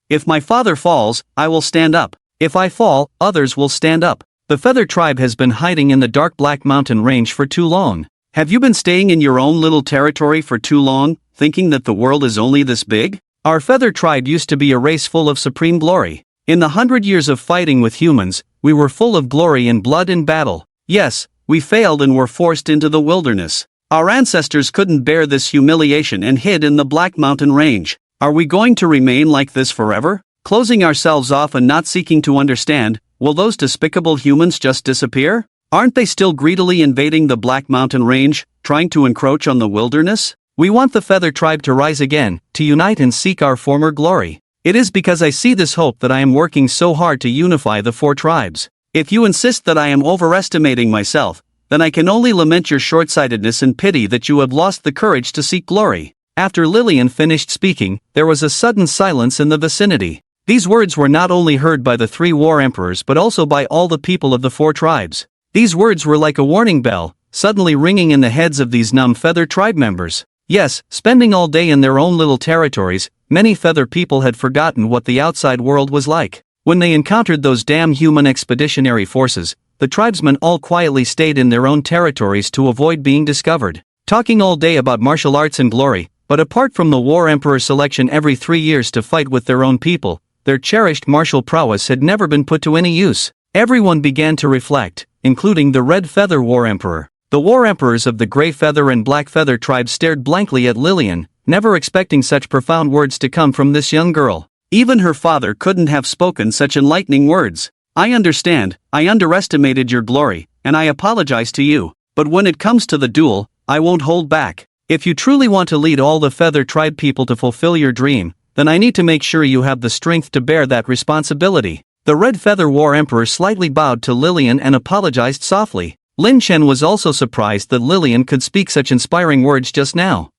If my father falls, I will stand up. If I fall, others will stand up. The Feather tribe has been hiding in the dark Black Mountain range for too long. Have you been staying in your own little territory for too long, thinking that the world is only this big? Our Feather tribe used to be a race full of supreme glory. In the 100 years of fighting with humans, we were full of glory and blood in battle. Yes, we failed and were forced into the wilderness. Our ancestors couldn't bear this humiliation and hid in the Black Mountain range. Are we going to remain like this forever? Closing ourselves off and not seeking to understand, will those despicable humans just disappear? Aren't they still greedily invading the Black Mountain range, trying to encroach on the wilderness? We want the Feather tribe to rise again, to unite and seek our former glory. It is because I see this hope that I am working so hard to unify the four tribes. If you insist that I am overestimating myself, then I can only lament your short-sightedness and pity that you have lost the courage to seek glory. After Lillian finished speaking, there was a sudden silence in the vicinity. These words were not only heard by the three war emperors but also by all the people of the four tribes. These words were like a warning bell, suddenly ringing in the heads of these numb Feather tribe members. Yes, spending all day in their own little territories, many Feather people had forgotten what the outside world was like. When they encountered those damn human expeditionary forces, the tribesmen all quietly stayed in their own territories to avoid being discovered. Talking all day about martial arts and glory, but apart from the War Emperor selection every 3 years to fight with their own people, their cherished martial prowess had never been put to any use. Everyone began to reflect, including the Red Feather War Emperor. The War Emperors of the Grey Feather and Black Feather tribes stared blankly at Lillian, never expecting such profound words to come from this young girl. Even her father couldn't have spoken such enlightening words. I understand, I underestimated your glory, and I apologize to you, but when it comes to the duel, I won't hold back. If you truly want to lead all the Feather Tribe people to fulfill your dream, then I need to make sure you have the strength to bear that responsibility." The Red Feather War Emperor slightly bowed to Lillian and apologized softly. Lin Chen was also surprised that Lillian could speak such inspiring words just now.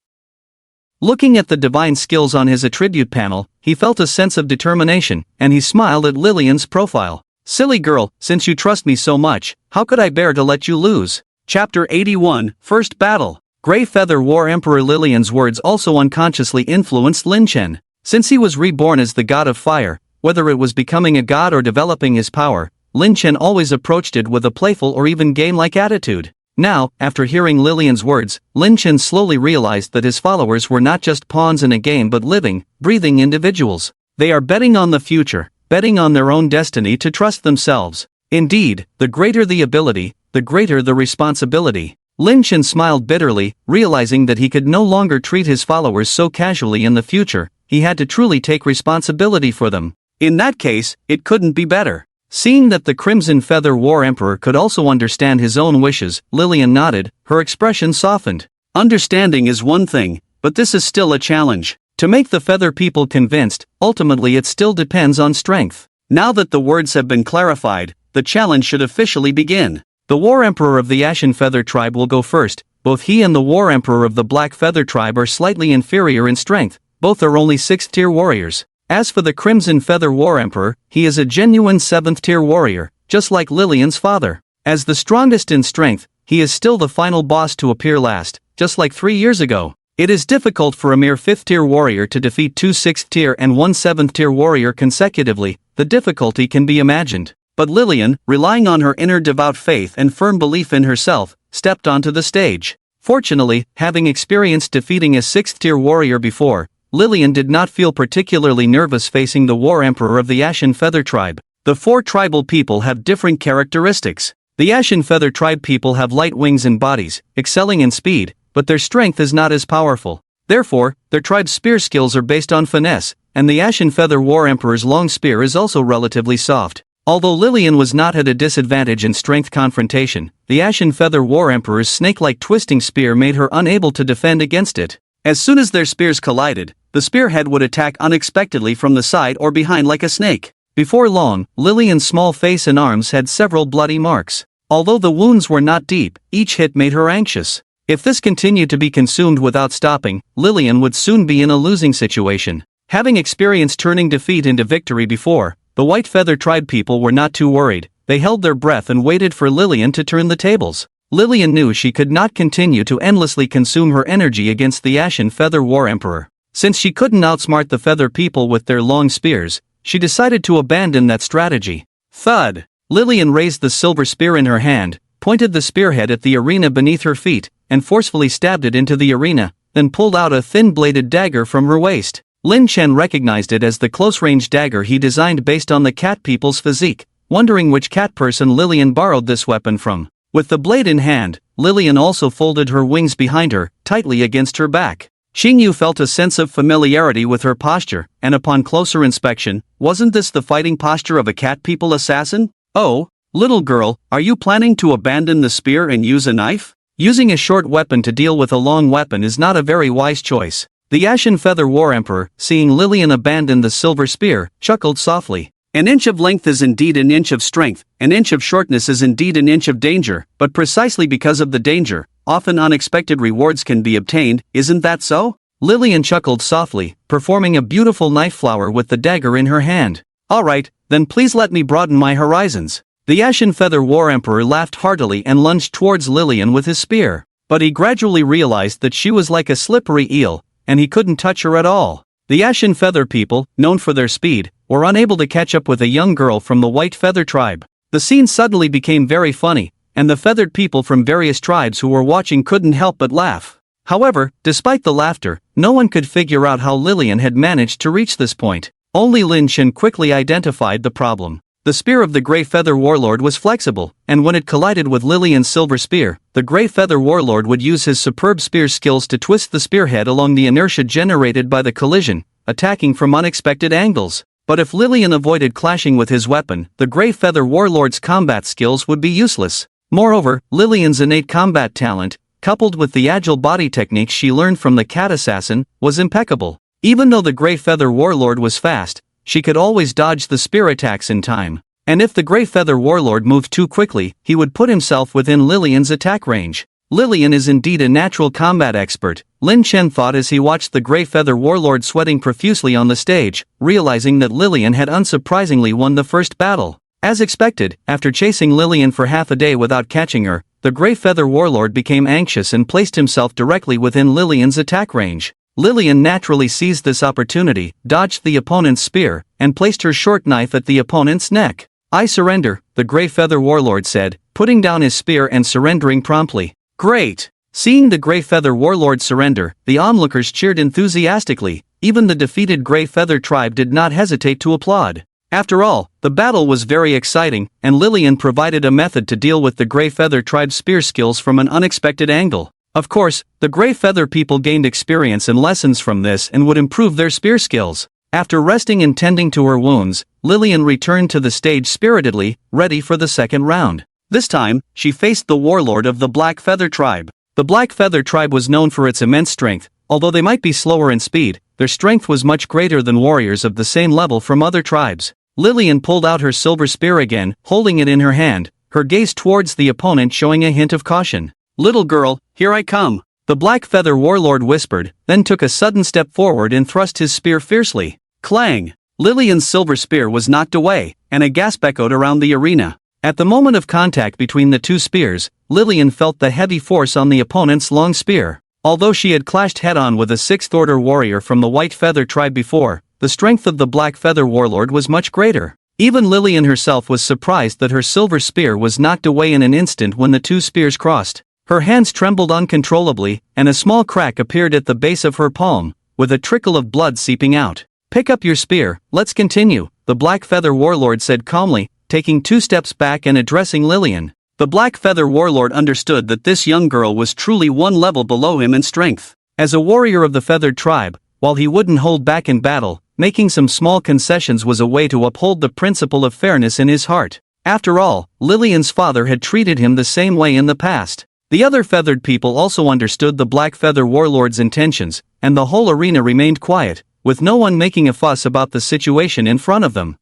Looking at the divine skills on his attribute panel, he felt a sense of determination, and he smiled at Lillian's profile. "Silly girl, since you trust me so much, how could I bear to let you lose?" Chapter 81, First Battle. Grey Feather War Emperor Lillian's words also unconsciously influenced Lin Chen. Since he was reborn as the god of fire, whether it was becoming a god or developing his power, Lin Chen always approached it with a playful or even game-like attitude. Now, after hearing Lillian's words, Lin Chen slowly realized that his followers were not just pawns in a game but living, breathing individuals. They are betting on the future, betting on their own destiny to trust themselves. Indeed, the greater the ability, the greater the responsibility. Lin Chen smiled bitterly, realizing that he could no longer treat his followers so casually in the future. He had to truly take responsibility for them. In that case, it couldn't be better. Seeing that the Crimson Feather War Emperor could also understand his own wishes, Lillian nodded, her expression softened. Understanding is one thing, but this is still a challenge. To make the Feather people convinced, ultimately it still depends on strength. Now that the words have been clarified, the challenge should officially begin. The War Emperor of the Ashen Feather Tribe will go first. Both he and the War Emperor of the Black Feather Tribe are slightly inferior in strength. Both are only 6th-tier warriors. As for the Crimson Feather War Emperor, he is a genuine 7th-tier warrior, just like Lillian's father. As the strongest in strength, he is still the final boss to appear last, just like 3 years ago. It is difficult for a mere 5th-tier warrior to defeat 2 6th-tier and 1 7th-tier warrior consecutively. The difficulty can be imagined. But Lillian, relying on her inner devout faith and firm belief in herself, stepped onto the stage. Fortunately, having experienced defeating a 6th-tier warrior before, Lillian did not feel particularly nervous facing the War Emperor of the Ashen Feather Tribe. The 4 tribal people have different characteristics. The Ashen Feather Tribe people have light wings and bodies, excelling in speed, but their strength is not as powerful. Therefore, their tribe's spear skills are based on finesse, and the Ashen Feather War Emperor's long spear is also relatively soft. Although Lillian was not at a disadvantage in strength confrontation, the Ashen Feather War Emperor's snake-like twisting spear made her unable to defend against it. As soon as their spears collided, the spearhead would attack unexpectedly from the side or behind like a snake. Before long, Lillian's small face and arms had several bloody marks. Although the wounds were not deep, each hit made her anxious. If this continued to be consumed without stopping, Lillian would soon be in a losing situation. Having experienced turning defeat into victory before, the White Feather Tribe people were not too worried. They held their breath and waited for Lillian to turn the tables. Lillian knew she could not continue to endlessly consume her energy against the Ashen Feather War Emperor. Since she couldn't outsmart the Feather people with their long spears, she decided to abandon that strategy. Thud! Lillian raised the silver spear in her hand, pointed the spearhead at the arena beneath her feet, and forcefully stabbed it into the arena, then pulled out a thin-bladed dagger from her waist. Lin Chen recognized it as the close-range dagger he designed based on the cat people's physique, wondering which cat person Lillian borrowed this weapon from. With the blade in hand, Lillian also folded her wings behind her, tightly against her back. Xingyu felt a sense of familiarity with her posture, and upon closer inspection, wasn't this the fighting posture of a cat people assassin? Oh, little girl, are you planning to abandon the spear and use a knife? Using a short weapon to deal with a long weapon is not a very wise choice. The Ashen Feather War Emperor, seeing Lillian abandon the silver spear, chuckled softly. An inch of length is indeed an inch of strength, an inch of shortness is indeed an inch of danger, but precisely because of the danger, often unexpected rewards can be obtained, isn't that so? Lillian chuckled softly, performing a beautiful knife flower with the dagger in her hand. Alright, then please let me broaden my horizons. The Ashen Feather War Emperor laughed heartily and lunged towards Lillian with his spear. But he gradually realized that she was like a slippery eel, and he couldn't touch her at all. The Ashen Feather people, known for their speed, were unable to catch up with a young girl from the White Feather Tribe. The scene suddenly became very funny, and the feathered people from various tribes who were watching couldn't help but laugh. However, despite the laughter, no one could figure out how Lillian had managed to reach this point. Only Lin Chen quickly identified the problem. The spear of the Grey Feather Warlord was flexible, and when it collided with Lillian's silver spear, the Grey Feather Warlord would use his superb spear skills to twist the spearhead along the inertia generated by the collision, attacking from unexpected angles. But if Lillian avoided clashing with his weapon, the Grey Feather Warlord's combat skills would be useless. Moreover, Lillian's innate combat talent, coupled with the agile body techniques she learned from the cat assassin, was impeccable. Even though the Grey Feather Warlord was fast, she could always dodge the spear attacks in time. And if the Grey Feather Warlord moved too quickly, he would put himself within Lillian's attack range. Lillian is indeed a natural combat expert, Lin Chen thought as he watched the Grey Feather Warlord sweating profusely on the stage, realizing that Lillian had unsurprisingly won the first battle. As expected, after chasing Lillian for half a day without catching her, the Grey Feather Warlord became anxious and placed himself directly within Lillian's attack range. Lillian naturally seized this opportunity, dodged the opponent's spear, and placed her short knife at the opponent's neck. "I surrender," the Grey Feather Warlord said, putting down his spear and surrendering promptly. "Great!" Seeing the Grey Feather Warlord surrender, the onlookers cheered enthusiastically. Even the defeated Grey Feather tribe did not hesitate to applaud. After all, the battle was very exciting, and Lillian provided a method to deal with the Grey Feather tribe's spear skills from an unexpected angle. Of course, the Grey Feather people gained experience and lessons from this and would improve their spear skills. After resting and tending to her wounds, Lillian returned to the stage spiritedly, ready for the second round. This time, she faced the warlord of the Black Feather tribe. The Black Feather tribe was known for its immense strength. Although they might be slower in speed, their strength was much greater than warriors of the same level from other tribes. Lillian pulled out her silver spear again, holding it in her hand, her gaze towards the opponent showing a hint of caution. "Little girl, here I come," the Black Feather Warlord whispered, then took a sudden step forward and thrust his spear fiercely. Clang! Lillian's silver spear was knocked away, and a gasp echoed around the arena. At the moment of contact between the two spears, Lillian felt the heavy force on the opponent's long spear. Although she had clashed head-on with a sixth-order warrior from the White Feather tribe before, the strength of the Black Feather Warlord was much greater. Even Lillian herself was surprised that her silver spear was knocked away in an instant when the two spears crossed. Her hands trembled uncontrollably, and a small crack appeared at the base of her palm, with a trickle of blood seeping out. "Pick up your spear, let's continue," the Black Feather Warlord said calmly, taking 2 steps back and addressing Lillian. The Black Feather Warlord understood that this young girl was truly one level below him in strength. As a warrior of the Feathered tribe, while he wouldn't hold back in battle, making some small concessions was a way to uphold the principle of fairness in his heart. After all, Lillian's father had treated him the same way in the past. The other feathered people also understood the Black Feather Warlord's intentions, and the whole arena remained quiet, with no one making a fuss about the situation in front of them.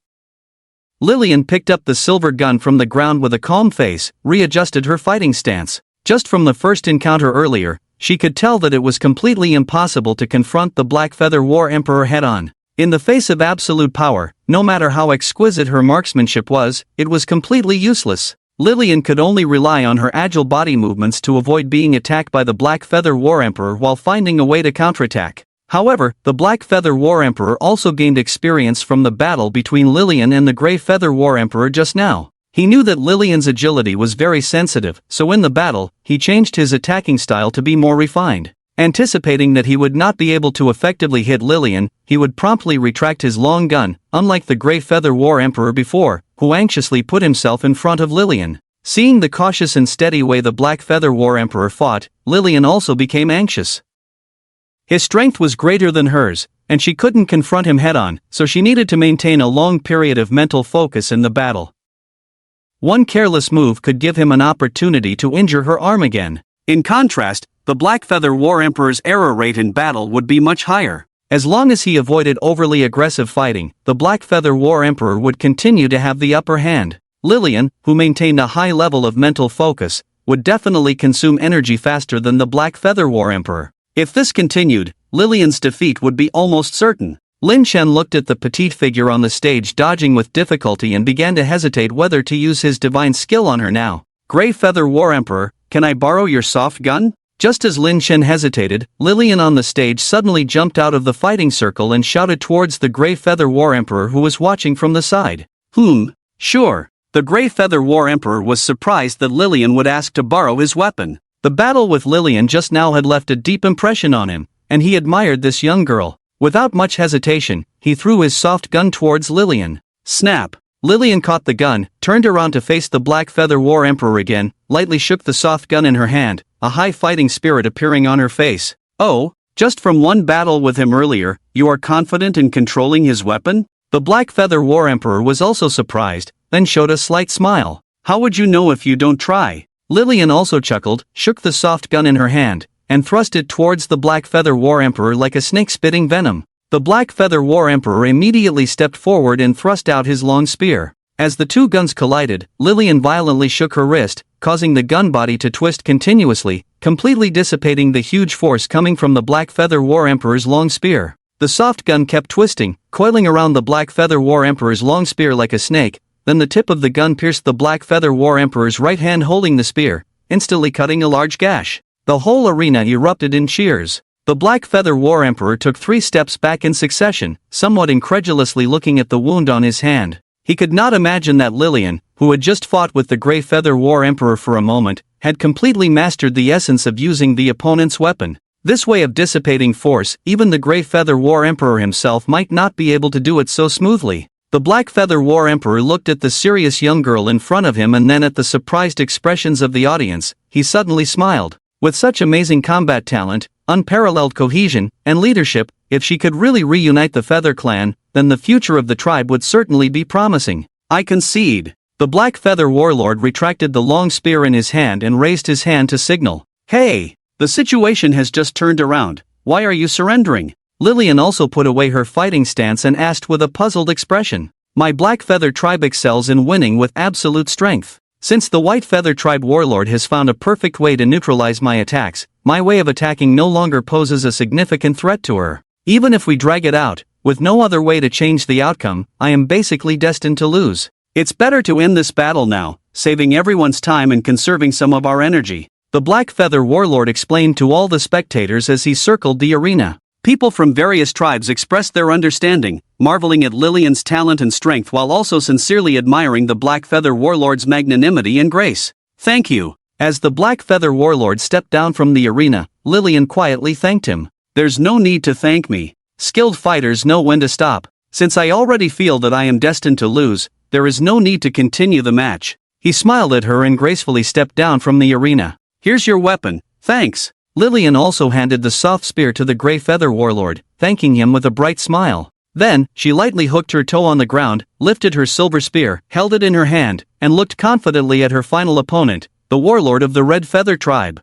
Lillian picked up the silver gun from the ground with a calm face, readjusted her fighting stance. Just from the first encounter earlier, she could tell that it was completely impossible to confront the Black Feather War Emperor head-on. In the face of absolute power, no matter how exquisite her marksmanship was, it was completely useless. Lillian could only rely on her agile body movements to avoid being attacked by the Black Feather War Emperor while finding a way to counterattack. However, the Black Feather War Emperor also gained experience from the battle between Lillian and the Grey Feather War Emperor just now. He knew that Lillian's agility was very sensitive, so in the battle, he changed his attacking style to be more refined. Anticipating that he would not be able to effectively hit Lillian, he would promptly retract his long gun, unlike the Grey Feather War Emperor before, who anxiously put himself in front of Lillian. Seeing the cautious and steady way the Black Feather War Emperor fought, Lillian also became anxious. His strength was greater than hers, and she couldn't confront him head-on, so she needed to maintain a long period of mental focus in the battle. One careless move could give him an opportunity to injure her arm again. In contrast, the Black Feather War Emperor's error rate in battle would be much higher. As long as he avoided overly aggressive fighting, the Black Feather War Emperor would continue to have the upper hand. Lillian, who maintained a high level of mental focus, would definitely consume energy faster than the Black Feather War Emperor. If this continued, Lillian's defeat would be almost certain. Lin Chen looked at the petite figure on the stage dodging with difficulty and began to hesitate whether to use his divine skill on her now. "Grey Feather War Emperor, can I borrow your soft gun?" Just as Lin Chen hesitated, Lillian on the stage suddenly jumped out of the fighting circle and shouted towards the Grey Feather War Emperor who was watching from the side. Sure. The Grey Feather War Emperor was surprised that Lillian would ask to borrow his weapon. The battle with Lillian just now had left a deep impression on him, and he admired this young girl. Without much hesitation, he threw his soft gun towards Lillian. Snap! Lillian caught the gun, turned around to face the Black Feather War Emperor again, lightly shook the soft gun in her hand, a high fighting spirit appearing on her face. "Oh, just from one battle with him earlier, you are confident in controlling his weapon?" The Black Feather War Emperor was also surprised, then showed a slight smile. "How would you know if you don't try?" Lillian also chuckled, shook the soft gun in her hand, and thrust it towards the Black Feather War Emperor like a snake spitting venom. The Black Feather War Emperor immediately stepped forward and thrust out his long spear. As the two guns collided, Lillian violently shook her wrist, causing the gun body to twist continuously, completely dissipating the huge force coming from the Black Feather War Emperor's long spear. The soft gun kept twisting, coiling around the Black Feather War Emperor's long spear like a snake. Then the tip of the gun pierced the Black Feather War Emperor's right hand holding the spear, instantly cutting a large gash. The whole arena erupted in cheers. The Black Feather War Emperor took 3 steps back in succession, somewhat incredulously looking at the wound on his hand. He could not imagine that Lillian, who had just fought with the Grey Feather War Emperor for a moment, had completely mastered the essence of using the opponent's weapon. This way of dissipating force, even the Grey Feather War Emperor himself might not be able to do it so smoothly. The Black Feather War Emperor looked at the serious young girl in front of him and then at the surprised expressions of the audience. He suddenly smiled. With such amazing combat talent, unparalleled cohesion, and leadership, if she could really reunite the Feather Clan, then the future of the tribe would certainly be promising. I concede. The Black Feather Warlord retracted the long spear in his hand and raised his hand to signal. Hey! The situation has just turned around. Why are you surrendering? Lillian also put away her fighting stance and asked with a puzzled expression. My Black Feather tribe excels in winning with absolute strength. Since the White Feather Tribe Warlord has found a perfect way to neutralize my attacks, my way of attacking no longer poses a significant threat to her. Even if we drag it out, with no other way to change the outcome, I am basically destined to lose. It's better to end this battle now, saving everyone's time and conserving some of our energy, the Black Feather Warlord explained to all the spectators as he circled the arena. People from various tribes expressed their understanding, marveling at Lillian's talent and strength while also sincerely admiring the Black Feather Warlord's magnanimity and grace. Thank you. As the Black Feather Warlord stepped down from the arena, Lillian quietly thanked him. There's no need to thank me. Skilled fighters know when to stop. Since I already feel that I am destined to lose, there is no need to continue the match. He smiled at her and gracefully stepped down from the arena. Here's your weapon, thanks. Lillian also handed the soft spear to the Grey Feather Warlord, thanking him with a bright smile. Then, she lightly hooked her toe on the ground, lifted her silver spear, held it in her hand, and looked confidently at her final opponent, the Warlord of the Red Feather Tribe.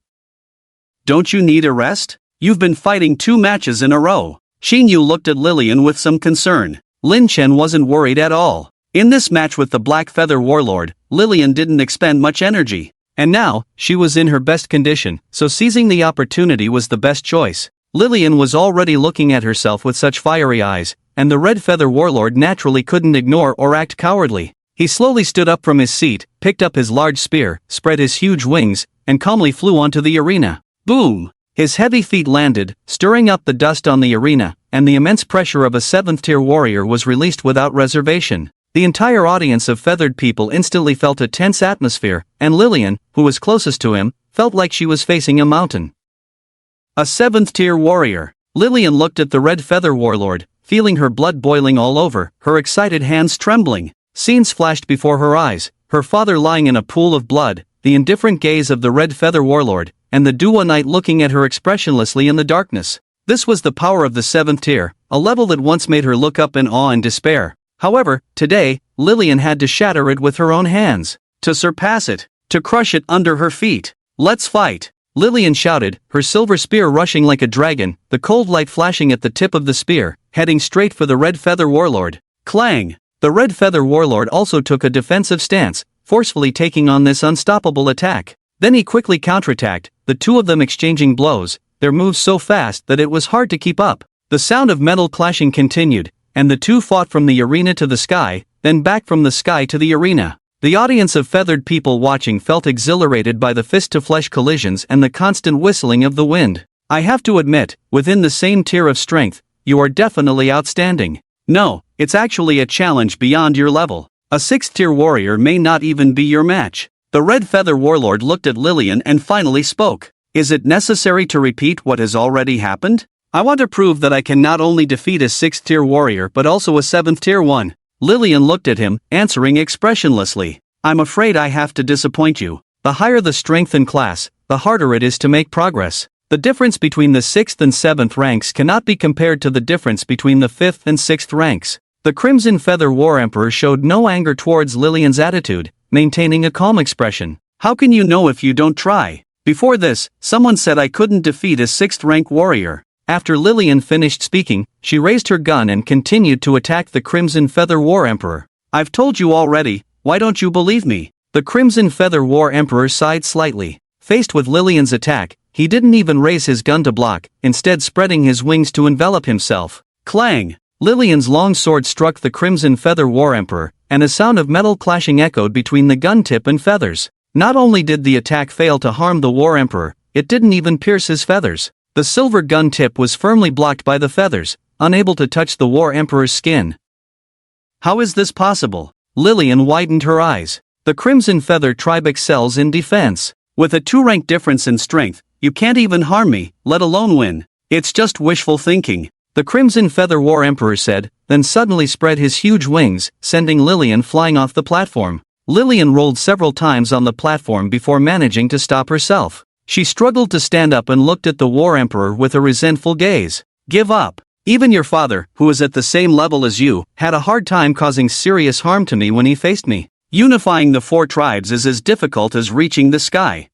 Don't you need a rest? You've been fighting 2 matches in a row. Xin Yu looked at Lillian with some concern. Lin Chen wasn't worried at all. In this match with the Black Feather Warlord, Lillian didn't expend much energy. And now, she was in her best condition, so seizing the opportunity was the best choice. Lillian was already looking at herself with such fiery eyes, and the Red Feather Warlord naturally couldn't ignore or act cowardly. He slowly stood up from his seat, picked up his large spear, spread his huge wings, and calmly flew onto the arena. Boom! His heavy feet landed, stirring up the dust on the arena, and the immense pressure of a 7th-tier warrior was released without reservation. The entire audience of feathered people instantly felt a tense atmosphere, and Lillian, who was closest to him, felt like she was facing a mountain. A 7th-tier warrior. Lillian looked at the Red Feather Warlord, feeling her blood boiling all over, her excited hands trembling. Scenes flashed before her eyes, her father lying in a pool of blood, the indifferent gaze of the Red Feather Warlord, and the Duo Knight looking at her expressionlessly in the darkness. This was the power of the 7th tier, a level that once made her look up in awe and despair. However, today, Lillian had to shatter it with her own hands. To surpass it. To crush it under her feet. Let's fight! Lillian shouted, her silver spear rushing like a dragon, the cold light flashing at the tip of the spear, heading straight for the Red Feather Warlord. Clang! The Red Feather Warlord also took a defensive stance, forcefully taking on this unstoppable attack. Then he quickly counterattacked, the two of them exchanging blows, their moves so fast that it was hard to keep up. The sound of metal clashing continued, and the two fought from the arena to the sky, then back from the sky to the arena. The audience of feathered people watching felt exhilarated by the fist-to-flesh collisions and the constant whistling of the wind. I have to admit, within the same tier of strength, you are definitely outstanding. No, it's actually a challenge beyond your level. A 6th-tier warrior may not even be your match. The Red Feather Warlord looked at Lillian and finally spoke. Is it necessary to repeat what has already happened? I want to prove that I can not only defeat a 6th-tier warrior but also a 7th-tier one. Lillian looked at him, answering expressionlessly. I'm afraid I have to disappoint you. The higher the strength and class, the harder it is to make progress. The difference between the 6th and 7th ranks cannot be compared to the difference between the 5th and 6th ranks. The Crimson Feather War Emperor showed no anger towards Lillian's attitude, maintaining a calm expression. How can you know if you don't try? Before this, someone said I couldn't defeat a 6th rank warrior. After Lillian finished speaking, she raised her gun and continued to attack the Crimson Feather War Emperor. I've told you already, why don't you believe me? The Crimson Feather War Emperor sighed slightly. Faced with Lillian's attack, he didn't even raise his gun to block, instead spreading his wings to envelop himself. Clang! Lillian's long sword struck the Crimson Feather War Emperor, and a sound of metal clashing echoed between the gun tip and feathers. Not only did the attack fail to harm the War Emperor, it didn't even pierce his feathers. The silver gun tip was firmly blocked by the feathers, unable to touch the War Emperor's skin. How is this possible? Lillian widened her eyes. The Crimson Feather tribe excels in defense. With a 2-rank difference in strength, you can't even harm me, let alone win. It's just wishful thinking, the Crimson Feather War Emperor said, then suddenly spread his huge wings, sending Lillian flying off the platform. Lillian rolled several times on the platform before managing to stop herself. She struggled to stand up and looked at the War Emperor with a resentful gaze. Give up. Even your father, who is at the same level as you, had a hard time causing serious harm to me when he faced me. Unifying the 4 tribes is as difficult as reaching the sky.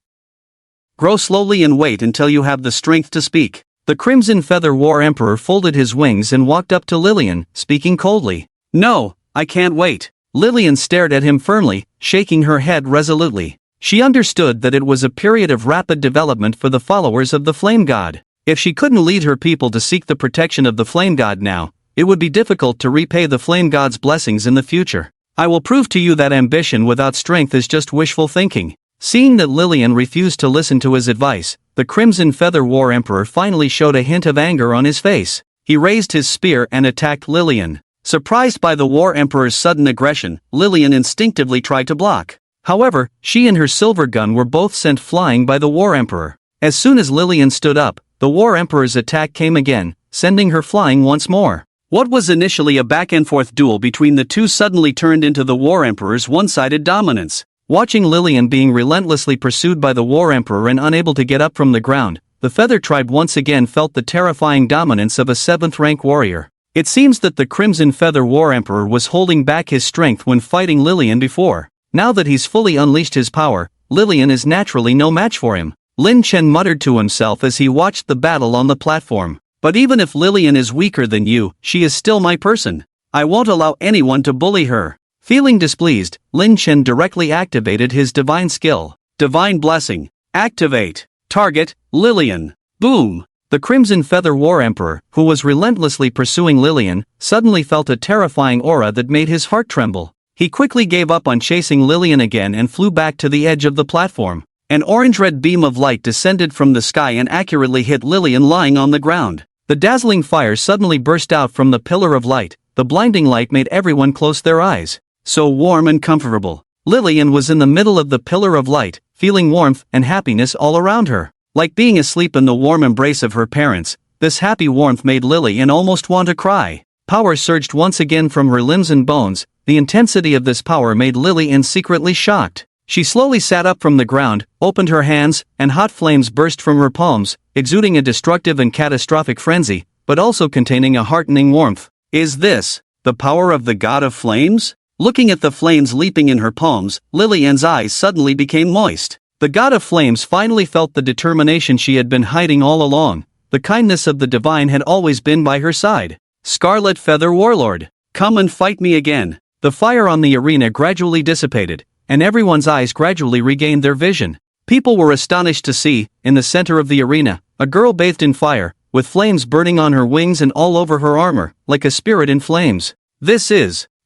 Grow slowly and wait until you have the strength to speak. The Crimson Feather War Emperor folded his wings and walked up to Lillian, speaking coldly. No, I can't wait. Lillian stared at him firmly, shaking her head resolutely. She understood that it was a period of rapid development for the followers of the Flame God. If she couldn't lead her people to seek the protection of the Flame God now, it would be difficult to repay the Flame God's blessings in the future. I will prove to you that ambition without strength is just wishful thinking. Seeing that Lillian refused to listen to his advice, the Crimson Feather War Emperor finally showed a hint of anger on his face. He raised his spear and attacked Lillian. Surprised by the War Emperor's sudden aggression, Lillian instinctively tried to block. However, she and her silver gun were both sent flying by the War Emperor. As soon as Lillian stood up, the War Emperor's attack came again, sending her flying once more. What was initially a back-and-forth duel between the two suddenly turned into the War Emperor's one-sided dominance. Watching Lillian being relentlessly pursued by the War Emperor and unable to get up from the ground, the Feather Tribe once again felt the terrifying dominance of a 7th-rank warrior. It seems that the Crimson Feather War Emperor was holding back his strength when fighting Lillian before. Now that he's fully unleashed his power, Lillian is naturally no match for him. Lin Chen muttered to himself as he watched the battle on the platform. But even if Lillian is weaker than you, she is still my person. I won't allow anyone to bully her. Feeling displeased, Lin Chen directly activated his divine skill. Divine Blessing. Activate. Target, Lillian. Boom. The Crimson Feather War Emperor, who was relentlessly pursuing Lillian, suddenly felt a terrifying aura that made his heart tremble. He quickly gave up on chasing Lillian again and flew back to the edge of the platform. An orange-red beam of light descended from the sky and accurately hit Lillian lying on the ground. The dazzling fire suddenly burst out from the pillar of light. The blinding light made everyone close their eyes. So warm and comfortable. Lillian was in the middle of the pillar of light, feeling warmth and happiness all around her. Like being asleep in the warm embrace of her parents, this happy warmth made Lillian almost want to cry. Power surged once again from her limbs and bones. The intensity of this power made Lillian secretly shocked. She slowly sat up from the ground, opened her hands, and hot flames burst from her palms, exuding a destructive and catastrophic frenzy, but also containing a heartening warmth. Is this the power of the God of Flames? Looking at the flames leaping in her palms, Lillian's eyes suddenly became moist. The God of Flames finally felt the determination she had been hiding all along. The kindness of the divine had always been by her side. Scarlet Feather Warlord, come and fight me again. The fire on the arena gradually dissipated, and everyone's eyes gradually regained their vision. People were astonished to see, in the center of the arena, a girl bathed in fire, with flames burning on her wings and all over her armor, like a spirit in flames.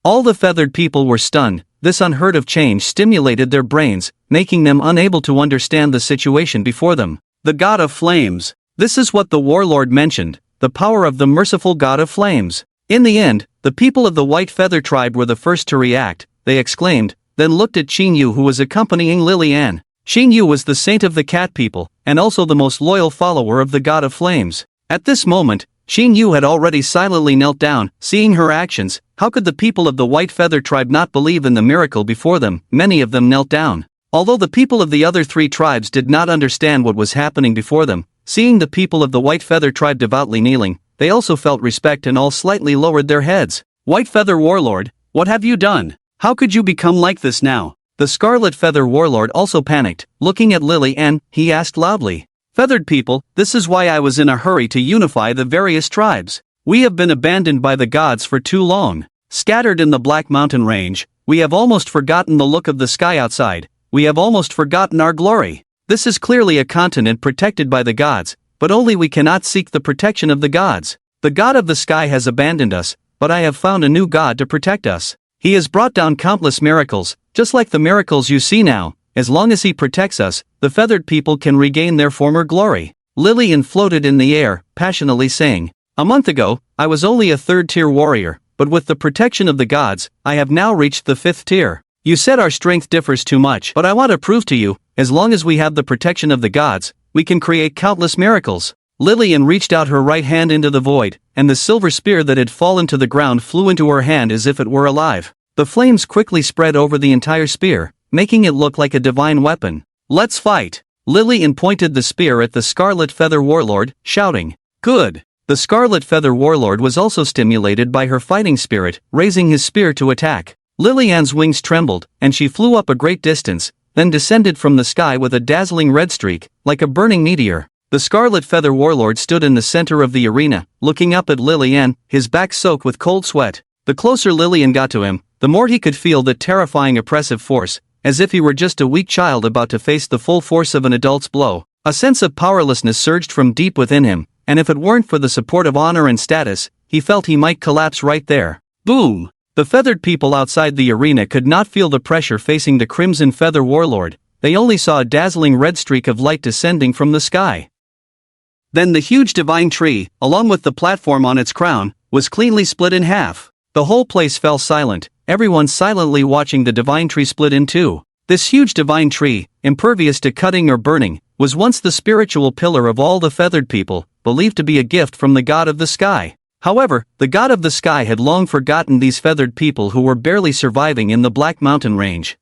All the feathered people were stunned. This unheard of change stimulated their brains, making them unable to understand the situation before them. The God of Flames. This is what the warlord mentioned, the power of the merciful God of Flames. In the end, the people of the White Feather Tribe were the first to react. They exclaimed, then looked at Xing Yu, who was accompanying Lillian. Xing Yu was the saint of the cat people, and also the most loyal follower of the God of Flames. At this moment, Xing Yu had already silently knelt down. Seeing her actions, how could the people of the White Feather Tribe not believe in the miracle before them? Many of them knelt down. Although the people of the other 3 tribes did not understand what was happening before them, seeing the people of the White Feather Tribe devoutly kneeling, they also felt respect and all slightly lowered their heads. White Feather Warlord, what have you done? How could you become like this now? The Scarlet Feather Warlord also panicked, looking at Lily, and he asked loudly, "Feathered people, this is why I was in a hurry to unify the various tribes. We have been abandoned by the gods for too long. Scattered in the Black Mountain Range, we have almost forgotten the look of the sky outside. We have almost forgotten our glory. This is clearly a continent protected by the gods, but only we cannot seek the protection of the gods. The god of the sky has abandoned us, but I have found a new god to protect us. He has brought down countless miracles, just like the miracles you see now. As long as he protects us, the feathered people can regain their former glory." Lillian floated in the air, passionately saying, "A month ago, I was only a third-tier warrior, but with the protection of the gods, I have now reached the fifth tier. You said our strength differs too much, but I want to prove to you, as long as we have the protection of the gods, we can create countless miracles." Lillian reached out her right hand into the void, and the silver spear that had fallen to the ground flew into her hand as if it were alive. The flames quickly spread over the entire spear, making it look like a divine weapon. "Let's fight!" Lillian pointed the spear at the Scarlet Feather Warlord, shouting, "Good!" The Scarlet Feather Warlord was also stimulated by her fighting spirit, raising his spear to attack. Lillian's wings trembled, and she flew up a great distance, then descended from the sky with a dazzling red streak, like a burning meteor. The Scarlet Feather Warlord stood in the center of the arena, looking up at Lillian, his back soaked with cold sweat. The closer Lillian got to him, the more he could feel that terrifying oppressive force, as if he were just a weak child about to face the full force of an adult's blow. A sense of powerlessness surged from deep within him, and if it weren't for the support of honor and status, he felt he might collapse right there. Boom! The feathered people outside the arena could not feel the pressure facing the Crimson Feather Warlord. They only saw a dazzling red streak of light descending from the sky. Then the huge divine tree, along with the platform on its crown, was cleanly split in half. The whole place fell silent, everyone silently watching the divine tree split in two. This huge divine tree, impervious to cutting or burning, was once the spiritual pillar of all the feathered people, believed to be a gift from the god of the sky. However, the god of the sky had long forgotten these feathered people who were barely surviving in the Black Mountain Range.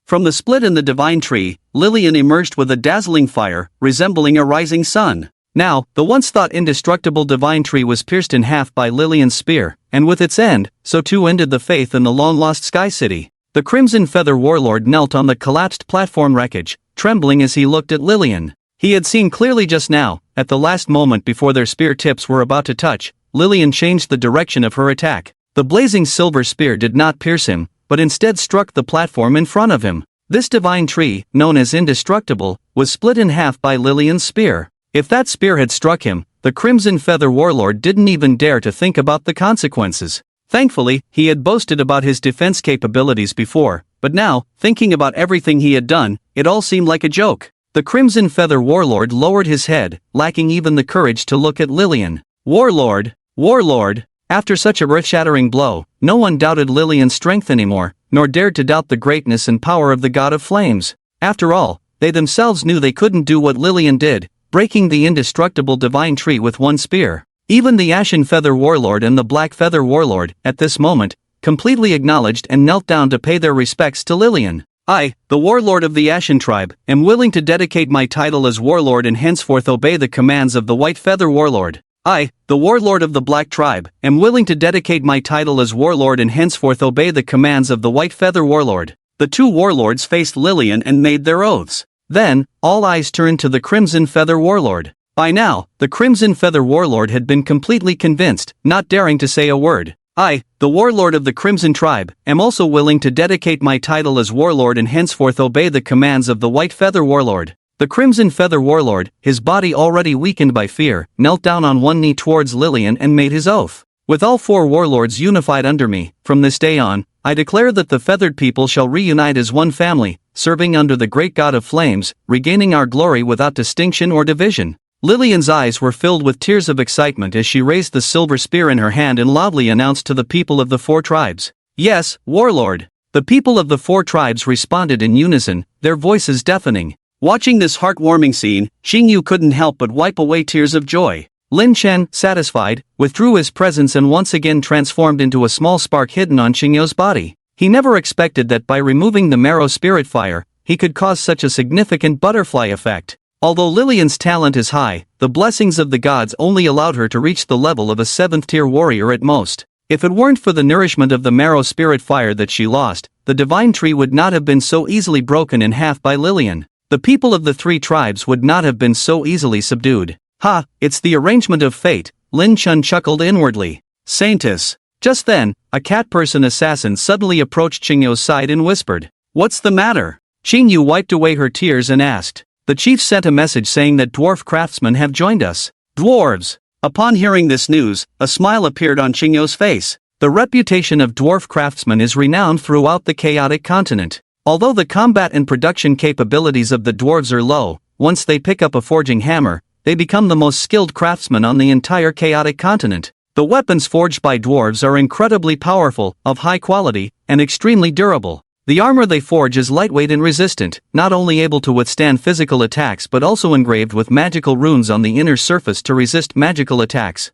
From the split in the divine tree, Lillian emerged with a dazzling fire, resembling a rising sun. Now, the once thought indestructible divine tree was pierced in half by Lillian's spear, and with its end, so too ended the faith in the long-lost Sky City. The Crimson Feather Warlord knelt on the collapsed platform wreckage, trembling as he looked at Lillian. He had seen clearly just now, at the last moment before their spear tips were about to touch, Lillian changed the direction of her attack. The blazing silver spear did not pierce him, but instead struck the platform in front of him. This divine tree, known as indestructible, was split in half by Lillian's spear. If that spear had struck him, the Crimson Feather Warlord didn't even dare to think about the consequences. Thankfully, he had boasted about his defense capabilities before, but now, thinking about everything he had done, it all seemed like a joke. The Crimson Feather Warlord lowered his head, lacking even the courage to look at Lillian. "Warlord! Warlord!" After such a earth-shattering blow, no one doubted Lillian's strength anymore, nor dared to doubt the greatness and power of the God of Flames. After all, they themselves knew they couldn't do what Lillian did, breaking the indestructible divine tree with one spear. Even the Ashen Feather Warlord and the Black Feather Warlord, at this moment, completely acknowledged and knelt down to pay their respects to Lillian. "I, the Warlord of the Ashen Tribe, am willing to dedicate my title as Warlord and henceforth obey the commands of the White Feather Warlord. I, the Warlord of the Black Tribe, am willing to dedicate my title as Warlord and henceforth obey the commands of the White Feather Warlord." The two warlords faced Lillian and made their oaths. Then, all eyes turned to the Crimson Feather Warlord. By now, the Crimson Feather Warlord had been completely convinced, not daring to say a word. "I, the Warlord of the Crimson Tribe, am also willing to dedicate my title as Warlord and henceforth obey the commands of the White Feather Warlord." The Crimson Feather Warlord, his body already weakened by fear, knelt down on one knee towards Lillian and made his oath. "With all four warlords unified under me, from this day on, I declare that the feathered people shall reunite as one family, serving under the great God of Flames, regaining our glory without distinction or division." Lillian's eyes were filled with tears of excitement as she raised the silver spear in her hand and loudly announced to the people of the four tribes, "Yes, Warlord." The people of the four tribes responded in unison, their voices deafening. Watching this heartwarming scene, Xingyu couldn't help but wipe away tears of joy. Lin Chen, satisfied, withdrew his presence and once again transformed into a small spark hidden on Xingyu's body. He never expected that by removing the marrow spirit fire, he could cause such a significant butterfly effect. Although Lillian's talent is high, the blessings of the gods only allowed her to reach the level of a 7th-tier warrior at most. If it weren't for the nourishment of the marrow spirit fire that she lost, the divine tree would not have been so easily broken in half by Lillian. The people of the three tribes would not have been so easily subdued. Ha, it's the arrangement of fate, Lin Chun chuckled inwardly. Saintess. Just then, a cat-person assassin suddenly approached Qingyu's side and whispered, "What's the matter?" Qingyu wiped away her tears and asked. "The chief sent a message saying that dwarf craftsmen have joined us." Dwarves. Upon hearing this news, a smile appeared on Qingyu's face. The reputation of dwarf craftsmen is renowned throughout the chaotic continent. Although the combat and production capabilities of the dwarves are low, once they pick up a forging hammer, they become the most skilled craftsmen on the entire chaotic continent. The weapons forged by dwarves are incredibly powerful, of high quality, and extremely durable. The armor they forge is lightweight and resistant, not only able to withstand physical attacks but also engraved with magical runes on the inner surface to resist magical attacks.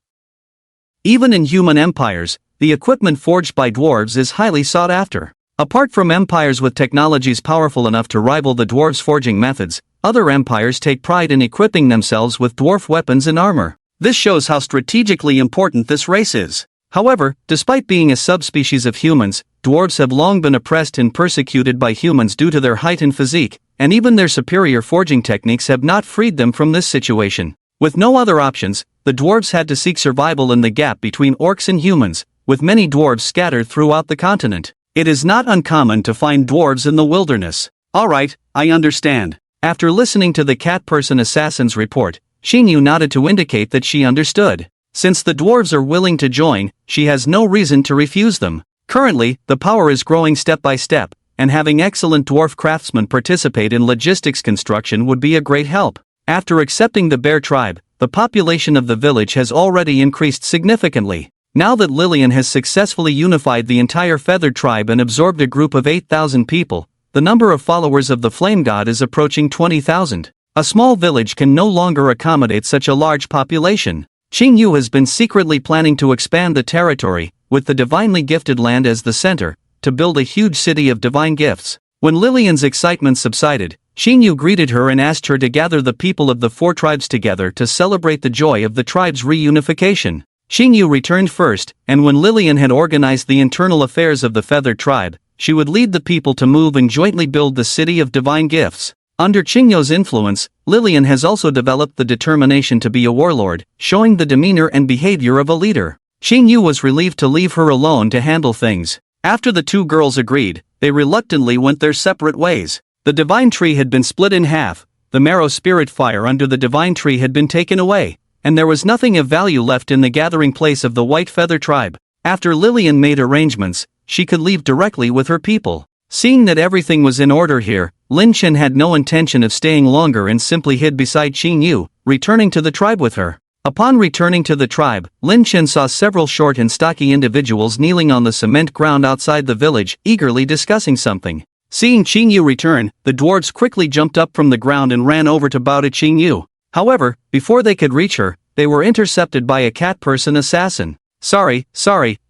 Even in human empires, the equipment forged by dwarves is highly sought after. Apart from empires with technologies powerful enough to rival the dwarves' forging methods, other empires take pride in equipping themselves with dwarf weapons and armor. This shows how strategically important this race is. However, despite being a subspecies of humans, dwarves have long been oppressed and persecuted by humans due to their height and physique, and even their superior forging techniques have not freed them from this situation. With no other options, the dwarves had to seek survival in the gap between orcs and humans, with many dwarves scattered throughout the continent. It is not uncommon to find dwarves in the wilderness. Alright, I understand. After listening to the cat-person assassin's report, Xingyu nodded to indicate that she understood. Since the dwarves are willing to join, she has no reason to refuse them. Currently, the power is growing step by step, and having excellent dwarf craftsmen participate in logistics construction would be a great help. After accepting the bear tribe, the population of the village has already increased significantly. Now that Lillian has successfully unified the entire feathered tribe and absorbed a group of 8,000 people, the number of followers of the flame god is approaching 20,000. A small village can no longer accommodate such a large population. Qingyu has been secretly planning to expand the territory, with the divinely gifted land as the center, to build a huge city of divine gifts. When Lillian's excitement subsided, Qingyu greeted her and asked her to gather the people of the four tribes together to celebrate the joy of the tribe's reunification. Qingyu returned first, and when Lillian had organized the internal affairs of the feathered tribe, she would lead the people to move and jointly build the city of divine gifts. Under Qingyu's influence, Lillian has also developed the determination to be a warlord, showing the demeanor and behavior of a leader. Qingyu was relieved to leave her alone to handle things. After the two girls agreed, they reluctantly went their separate ways. The divine tree had been split in half, the marrow spirit fire under the divine tree had been taken away, and there was nothing of value left in the gathering place of the white feather tribe. After Lillian made arrangements, she could leave directly with her people. Seeing that everything was in order here, Lin Chen had no intention of staying longer and simply hid beside Qingyu, returning to the tribe with her. Upon returning to the tribe, Lin Chen saw several short and stocky individuals kneeling on the cement ground outside the village, eagerly discussing something. Seeing Qingyu return, the dwarves quickly jumped up from the ground and ran over to bow to Qingyu. However, before they could reach her, they were intercepted by a cat-person assassin. Sorry,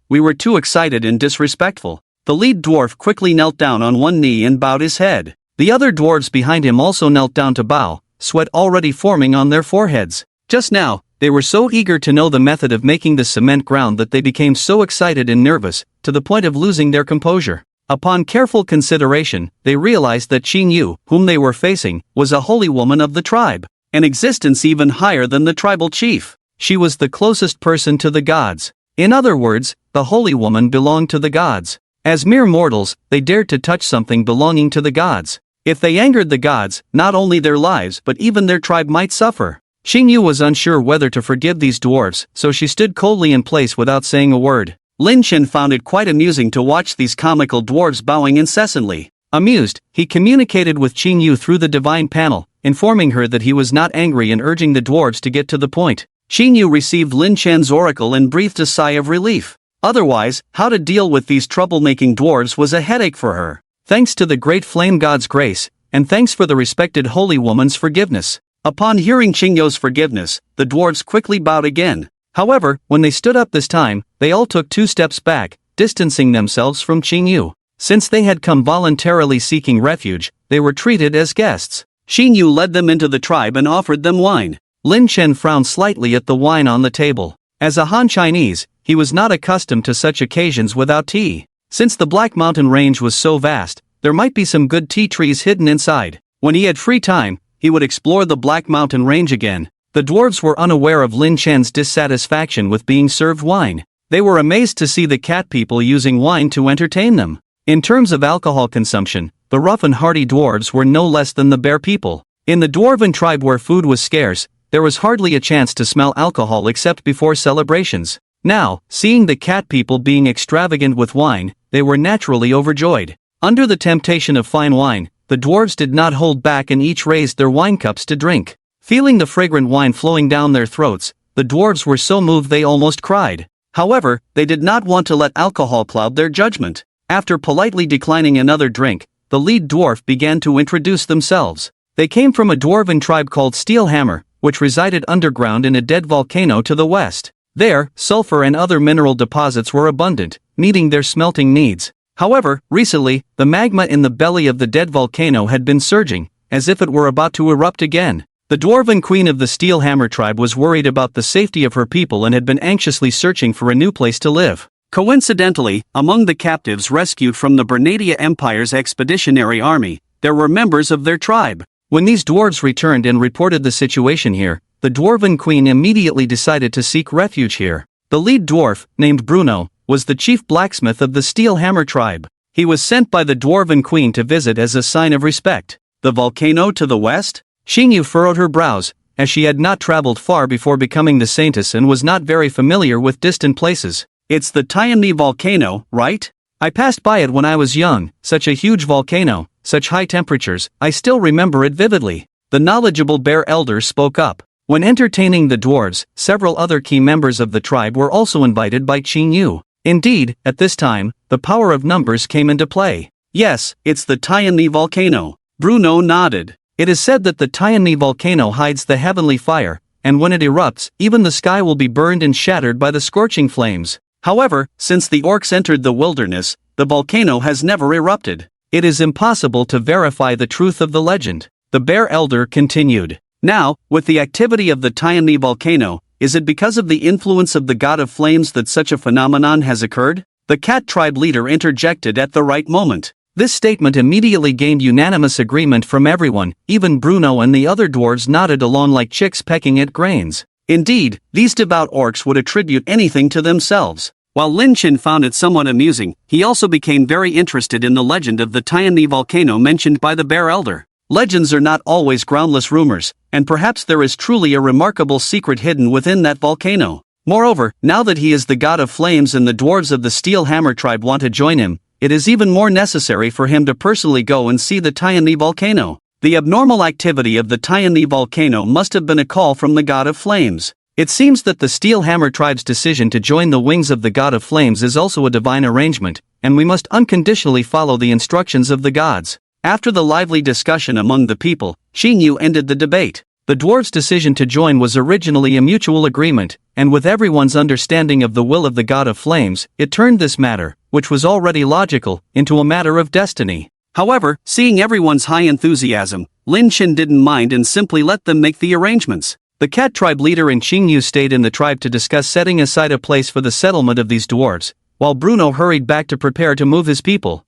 we were too excited and disrespectful. The lead dwarf quickly knelt down on one knee and bowed his head. The other dwarves behind him also knelt down to bow, sweat already forming on their foreheads. Just now, they were so eager to know the method of making the cement ground that they became so excited and nervous, to the point of losing their composure. Upon careful consideration, they realized that Qingyu, whom they were facing, was a holy woman of the tribe, an existence even higher than the tribal chief. She was the closest person to the gods. In other words, the holy woman belonged to the gods. As mere mortals, they dared to touch something belonging to the gods. If they angered the gods, not only their lives but even their tribe might suffer. Qingyu was unsure whether to forgive these dwarves, so she stood coldly in place without saying a word. Lin Chen found it quite amusing to watch these comical dwarves bowing incessantly. Amused, he communicated with Qingyu through the divine panel, informing her that he was not angry and urging the dwarves to get to the point. Qingyu received Lin Chen's oracle and breathed a sigh of relief. Otherwise, how to deal with these troublemaking dwarves was a headache for her. Thanks to the great flame god's grace, and thanks for the respected holy woman's forgiveness. Upon hearing Qingyu's forgiveness, the dwarves quickly bowed again. However, when they stood up this time, they all took 2 steps back, distancing themselves from Qingyu. Since they had come voluntarily seeking refuge, they were treated as guests. Qingyu led them into the tribe and offered them wine. Lin Chen frowned slightly at the wine on the table. As a Han Chinese, he was not accustomed to such occasions without tea. Since the Black Mountain Range was so vast, there might be some good tea trees hidden inside. When he had free time, he would explore the Black Mountain Range again. The dwarves were unaware of Lin Chen's dissatisfaction with being served wine. They were amazed to see the cat people using wine to entertain them. In terms of alcohol consumption, the rough and hardy dwarves were no less than the bear people. In the dwarven tribe where food was scarce, there was hardly a chance to smell alcohol except before celebrations. Now, seeing the cat people being extravagant with wine, they were naturally overjoyed. Under the temptation of fine wine, the dwarves did not hold back and each raised their wine cups to drink. Feeling the fragrant wine flowing down their throats, the dwarves were so moved they almost cried. However, they did not want to let alcohol cloud their judgment. After politely declining another drink, the lead dwarf began to introduce themselves. They came from a dwarven tribe called Steelhammer, which resided underground in a dead volcano to the west. There, sulfur and other mineral deposits were abundant, meeting their smelting needs. However, recently, the magma in the belly of the dead volcano had been surging, as if it were about to erupt again. The dwarven queen of the Steelhammer tribe was worried about the safety of her people and had been anxiously searching for a new place to live. Coincidentally, among the captives rescued from the Bernadia Empire's expeditionary army, there were members of their tribe. When these dwarves returned and reported the situation here, the dwarven queen immediately decided to seek refuge here. The lead dwarf, named Bruno, was the chief blacksmith of the Steelhammer tribe. He was sent by the dwarven queen to visit as a sign of respect. The volcano to the west? Xingyu furrowed her brows, as she had not traveled far before becoming the saintess and was not very familiar with distant places. It's the Tianli volcano, right? I passed by it when I was young, such a huge volcano, such high temperatures, I still remember it vividly. The knowledgeable bear elder spoke up. When entertaining the dwarves, several other key members of the tribe were also invited by Xingyu. Indeed, at this time, the power of numbers came into play. Yes, it's the Tianli volcano. Bruno nodded. It is said that the Tianli volcano hides the heavenly fire, and when it erupts, even the sky will be burned and shattered by the scorching flames. However, since the orcs entered the wilderness, the volcano has never erupted. It is impossible to verify the truth of the legend. The bear elder continued. Now, with the activity of the Tianli volcano, is it because of the influence of the god of flames that such a phenomenon has occurred? The cat tribe leader interjected at the right moment. This statement immediately gained unanimous agreement from everyone, even Bruno and the other dwarves nodded along like chicks pecking at grains. Indeed, these devout orcs would attribute anything to themselves. While Lin Chen found it somewhat amusing, he also became very interested in the legend of the Tianli volcano mentioned by the bear elder. Legends are not always groundless rumors, and perhaps there is truly a remarkable secret hidden within that volcano. Moreover, now that he is the god of flames and the dwarves of the Steelhammer tribe want to join him, it is even more necessary for him to personally go and see the Tianli volcano. The abnormal activity of the Tianli volcano must have been a call from the god of flames. It seems that the Steelhammer tribe's decision to join the wings of the god of flames is also a divine arrangement, and we must unconditionally follow the instructions of the gods. After the lively discussion among the people, Xingyu ended the debate. The dwarves' decision to join was originally a mutual agreement, and with everyone's understanding of the will of the god of flames, it turned this matter, which was already logical, into a matter of destiny. However, seeing everyone's high enthusiasm, Lin Chen didn't mind and simply let them make the arrangements. The cat tribe leader and Xingyu stayed in the tribe to discuss setting aside a place for the settlement of these dwarves, while Bruno hurried back to prepare to move his people.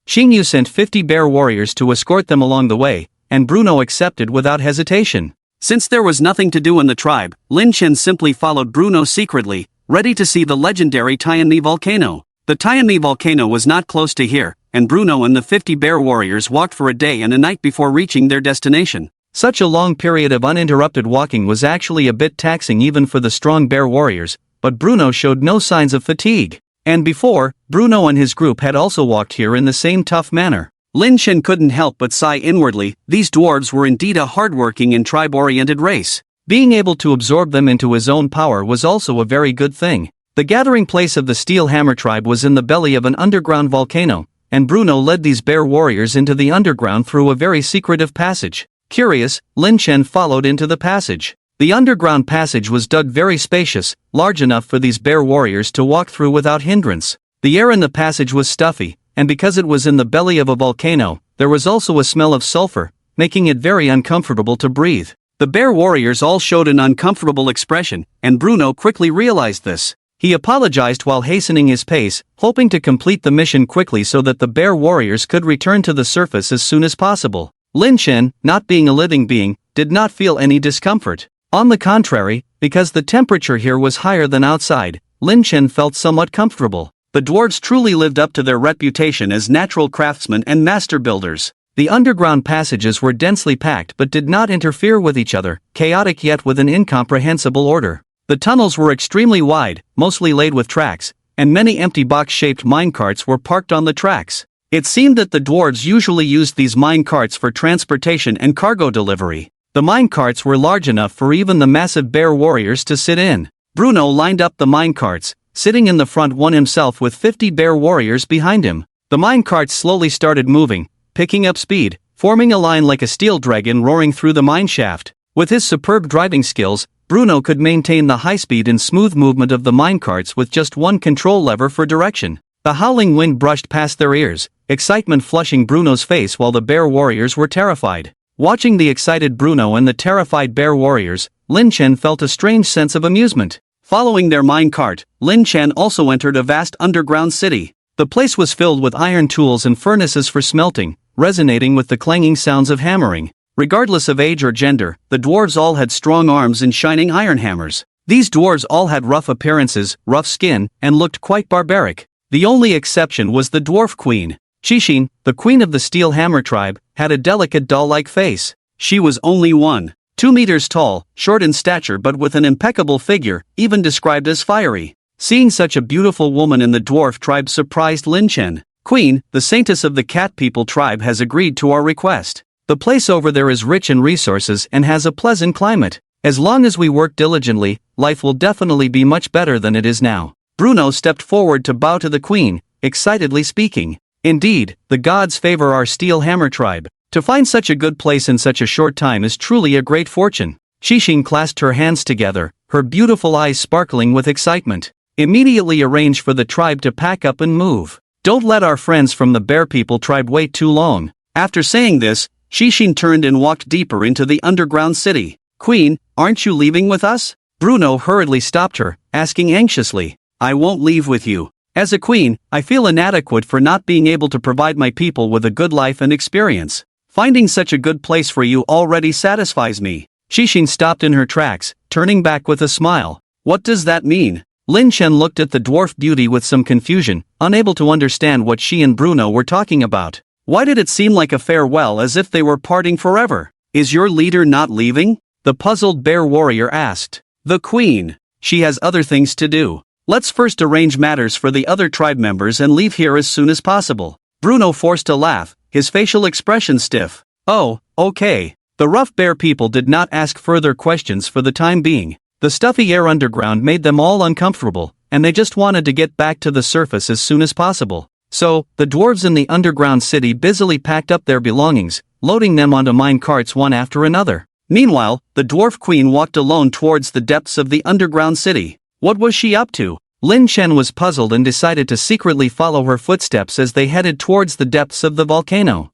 Xingyu sent 50 bear warriors to escort them along the way, and Bruno accepted without hesitation. Since there was nothing to do in the tribe, Lin Chen simply followed Bruno secretly, ready to see the legendary Tianli volcano. The Tianli volcano was not close to here, and Bruno and the 50 bear warriors walked for a day and a night before reaching their destination. Such a long period of uninterrupted walking was actually a bit taxing even for the strong bear warriors, but Bruno showed no signs of fatigue. And before, Bruno and his group had also walked here in the same tough manner. Lin Chen couldn't help but sigh inwardly. These dwarves were indeed a hardworking and tribe-oriented race. Being able to absorb them into his own power was also a very good thing. The gathering place of the Steelhammer tribe was in the belly of an underground volcano, and Bruno led these bear warriors into the underground through a very secretive passage. Curious, Lin Chen followed into the passage. The underground passage was dug very spacious, large enough for these bear warriors to walk through without hindrance. The air in the passage was stuffy, and because it was in the belly of a volcano, there was also a smell of sulfur, making it very uncomfortable to breathe. The bear warriors all showed an uncomfortable expression, and Bruno quickly realized this. He apologized while hastening his pace, hoping to complete the mission quickly so that the bear warriors could return to the surface as soon as possible. Lin Chen, not being a living being, did not feel any discomfort. On the contrary, because the temperature here was higher than outside, Lin Chen felt somewhat comfortable. The dwarves truly lived up to their reputation as natural craftsmen and master builders. The underground passages were densely packed but did not interfere with each other, chaotic yet with an incomprehensible order. The tunnels were extremely wide, mostly laid with tracks, and many empty box-shaped minecarts were parked on the tracks. It seemed that the dwarves usually used these minecarts for transportation and cargo delivery. The minecarts were large enough for even the massive bear warriors to sit in. Bruno lined up the minecarts, sitting in the front one himself with 50 bear warriors behind him. The minecarts slowly started moving, picking up speed, forming a line like a steel dragon roaring through the mine shaft. With his superb driving skills, Bruno could maintain the high speed and smooth movement of the minecarts with just one control lever for direction. The howling wind brushed past their ears, excitement flushing Bruno's face while the bear warriors were terrified. Watching the excited Bruno and the terrified bear warriors, Lin Chen felt a strange sense of amusement. Following their minecart, Lin Chen also entered a vast underground city. The place was filled with iron tools and furnaces for smelting, resonating with the clanging sounds of hammering. Regardless of age or gender, the dwarves all had strong arms and shining iron hammers. These dwarves all had rough appearances, rough skin, and looked quite barbaric. The only exception was the dwarf queen. Qixin, the queen of the steel hammer tribe, had a delicate doll-like face. She was only 1.2 meters tall, short in stature but with an impeccable figure, even described as fiery. Seeing such a beautiful woman in the dwarf tribe surprised Lin Chen. Queen, the saintess of the cat people tribe has agreed to our request. The place over there is rich in resources and has a pleasant climate. As long as we work diligently, life will definitely be much better than it is now. Bruno stepped forward to bow to the queen, excitedly speaking. Indeed, the gods favor our steel hammer tribe. To find such a good place in such a short time is truly a great fortune. Qixin clasped her hands together, her beautiful eyes sparkling with excitement. Immediately arrange for the tribe to pack up and move. Don't let our friends from the bear people tribe wait too long. After saying this, Qixin turned and walked deeper into the underground city. Queen, aren't you leaving with us? Bruno hurriedly stopped her, asking anxiously. I won't leave with you. As a queen, I feel inadequate for not being able to provide my people with a good life and experience. Finding such a good place for you already satisfies me. Qixin stopped in her tracks, turning back with a smile. What does that mean? Lin Chen looked at the dwarf beauty with some confusion, unable to understand what she and Bruno were talking about. Why did it seem like a farewell as if they were parting forever? Is your leader not leaving? The puzzled bear warrior asked. The queen. She has other things to do. Let's first arrange matters for the other tribe members and leave here as soon as possible. Bruno forced a laugh, his facial expression stiff. Oh, okay. The rough bear people did not ask further questions for the time being. The stuffy air underground made them all uncomfortable, and they just wanted to get back to the surface as soon as possible. So, the dwarves in the underground city busily packed up their belongings, loading them onto mine carts one after another. Meanwhile, the dwarf queen walked alone towards the depths of the underground city. What was she up to? Lin Chen was puzzled and decided to secretly follow her footsteps as they headed towards the depths of the volcano.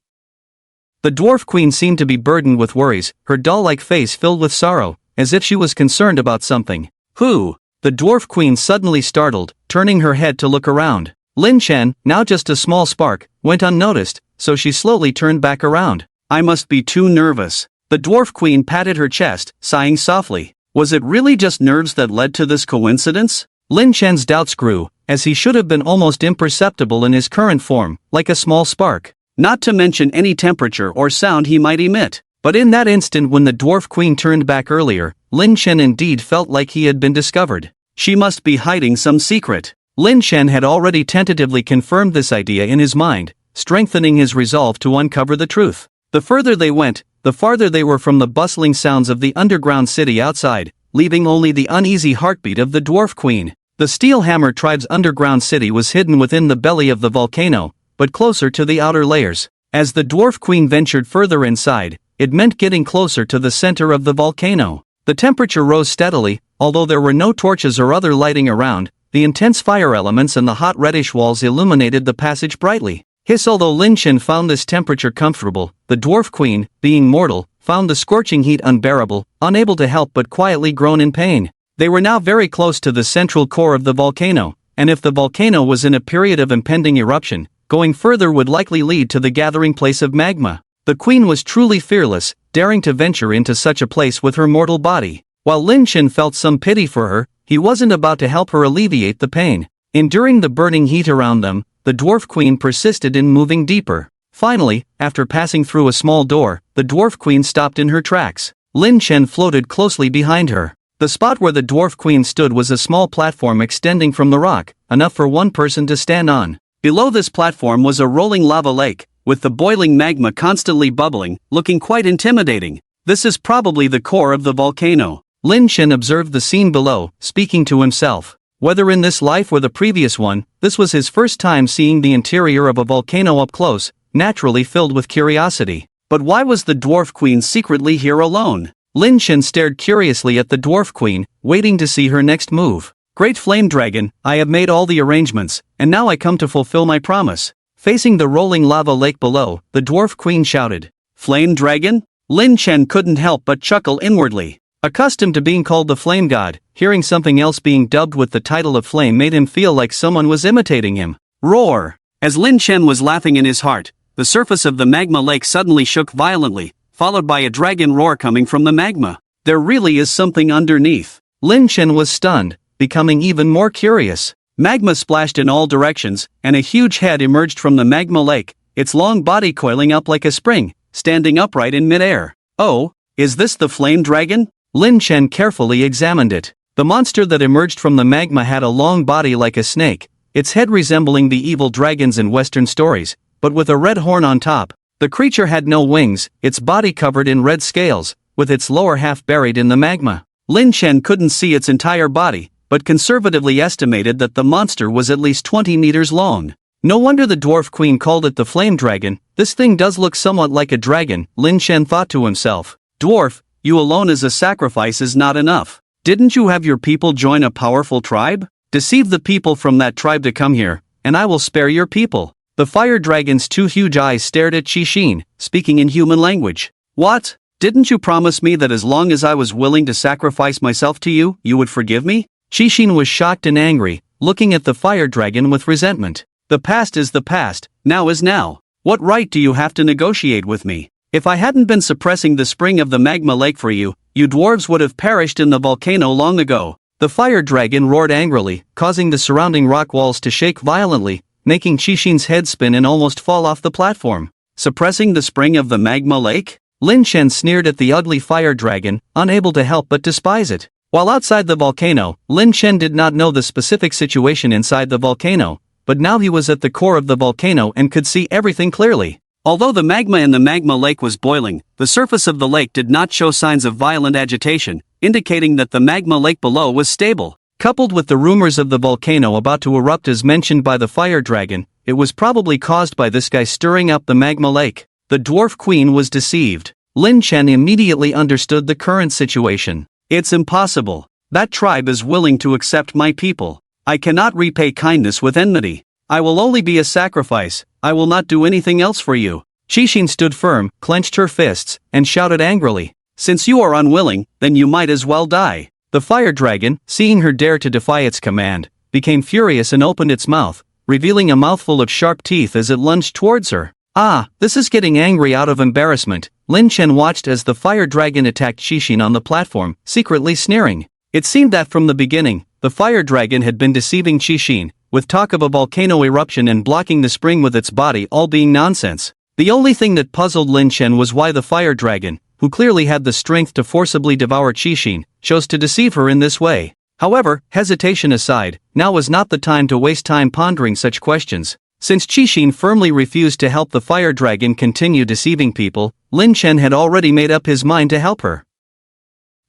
The dwarf queen seemed to be burdened with worries, her doll-like face filled with sorrow, as if she was concerned about something. Who? The dwarf queen suddenly startled, turning her head to look around. Lin Chen, now just a small spark, went unnoticed, so she slowly turned back around. I must be too nervous. The dwarf queen patted her chest, sighing softly. Was it really just nerves that led to this coincidence? Lin Chen's doubts grew, as he should have been almost imperceptible in his current form, like a small spark. Not to mention any temperature or sound he might emit. But in that instant when the dwarf queen turned back earlier, Lin Chen indeed felt like he had been discovered. She must be hiding some secret. Lin Chen had already tentatively confirmed this idea in his mind, strengthening his resolve to uncover the truth. The further they went, the farther they were from the bustling sounds of the underground city outside, leaving only the uneasy heartbeat of the dwarf queen. The Steel Hammer tribe's underground city was hidden within the belly of the volcano, but closer to the outer layers. As the dwarf queen ventured further inside, it meant getting closer to the center of the volcano. The temperature rose steadily, although there were no torches or other lighting around. The intense fire elements and the hot reddish walls illuminated the passage brightly. Although Lin Chen found this temperature comfortable, the dwarf queen, being mortal, found the scorching heat unbearable, unable to help but quietly groan in pain. They were now very close to the central core of the volcano, and if the volcano was in a period of impending eruption, going further would likely lead to the gathering place of magma. The queen was truly fearless, daring to venture into such a place with her mortal body. While Lin Chen felt some pity for her, he wasn't about to help her alleviate the pain. Enduring the burning heat around them, the dwarf queen persisted in moving deeper. Finally, after passing through a small door, the dwarf queen stopped in her tracks. Lin Chen floated closely behind her. The spot where the dwarf queen stood was a small platform extending from the rock, enough for one person to stand on. Below this platform was a rolling lava lake, with the boiling magma constantly bubbling, looking quite intimidating. This is probably the core of the volcano. Lin Chen observed the scene below, speaking to himself. Whether in this life or the previous one, this was his first time seeing the interior of a volcano up close, naturally filled with curiosity. But why was the dwarf queen secretly here alone? Lin Chen stared curiously at the dwarf queen, waiting to see her next move. Great Flame Dragon, I have made all the arrangements, and now I come to fulfill my promise. Facing the rolling lava lake below, the dwarf queen shouted. Flame Dragon? Lin Chen couldn't help but chuckle inwardly. Accustomed to being called the Flame God, hearing something else being dubbed with the title of Flame made him feel like someone was imitating him. Roar! As Lin Chen was laughing in his heart, the surface of the magma lake suddenly shook violently, followed by a dragon roar coming from the magma. There really is something underneath. Lin Chen was stunned, becoming even more curious. Magma splashed in all directions, and a huge head emerged from the magma lake, its long body coiling up like a spring, standing upright in midair. Oh, is this the flame dragon? Lin Chen carefully examined it. The monster that emerged from the magma had a long body like a snake, its head resembling the evil dragons in Western stories, but with a red horn on top. The creature had no wings, its body covered in red scales, with its lower half buried in the magma. Lin Chen couldn't see its entire body, but conservatively estimated that the monster was at least 20 meters long. No wonder the dwarf queen called it the flame dragon. This thing does look somewhat like a dragon, Lin Chen thought to himself. Dwarf, you alone as a sacrifice is not enough. Didn't you have your people join a powerful tribe? Deceive the people from that tribe to come here, and I will spare your people. The fire dragon's two huge eyes stared at Qixin, speaking in human language. What? Didn't you promise me that as long as I was willing to sacrifice myself to you, you would forgive me? Qixin was shocked and angry, looking at the fire dragon with resentment. The past is the past, now is now. What right do you have to negotiate with me? If I hadn't been suppressing the spring of the magma lake for you, you dwarves would have perished in the volcano long ago. The fire dragon roared angrily, causing the surrounding rock walls to shake violently, making Qixin's head spin and almost fall off the platform. Suppressing the spring of the magma lake? Lin Chen sneered at the ugly fire dragon, unable to help but despise it. While outside the volcano, Lin Chen did not know the specific situation inside the volcano, but now he was at the core of the volcano and could see everything clearly. Although the magma in the magma lake was boiling, the surface of the lake did not show signs of violent agitation, indicating that the magma lake below was stable. Coupled with the rumors of the volcano about to erupt as mentioned by the fire dragon, it was probably caused by this guy stirring up the magma lake. The dwarf queen was deceived. Lin Chen immediately understood the current situation. It's impossible. That tribe is willing to accept my people. I cannot repay kindness with enmity. I will only be a sacrifice. I will not do anything else for you. Qixin stood firm, clenched her fists, and shouted angrily. Since you are unwilling, then you might as well die. The fire dragon, seeing her dare to defy its command, became furious and opened its mouth, revealing a mouthful of sharp teeth as it lunged towards her. Ah, this is getting angry out of embarrassment. Lin Chen watched as the fire dragon attacked Qixin on the platform, secretly sneering. It seemed that from the beginning, the fire dragon had been deceiving Qixin, with talk of a volcano eruption and blocking the spring with its body all being nonsense. The only thing that puzzled Lin Chen was why the fire dragon, who clearly had the strength to forcibly devour Qixin, chose to deceive her in this way. However, hesitation aside, now was not the time to waste time pondering such questions. Since Qixin firmly refused to help the fire dragon continue deceiving people, Lin Chen had already made up his mind to help her.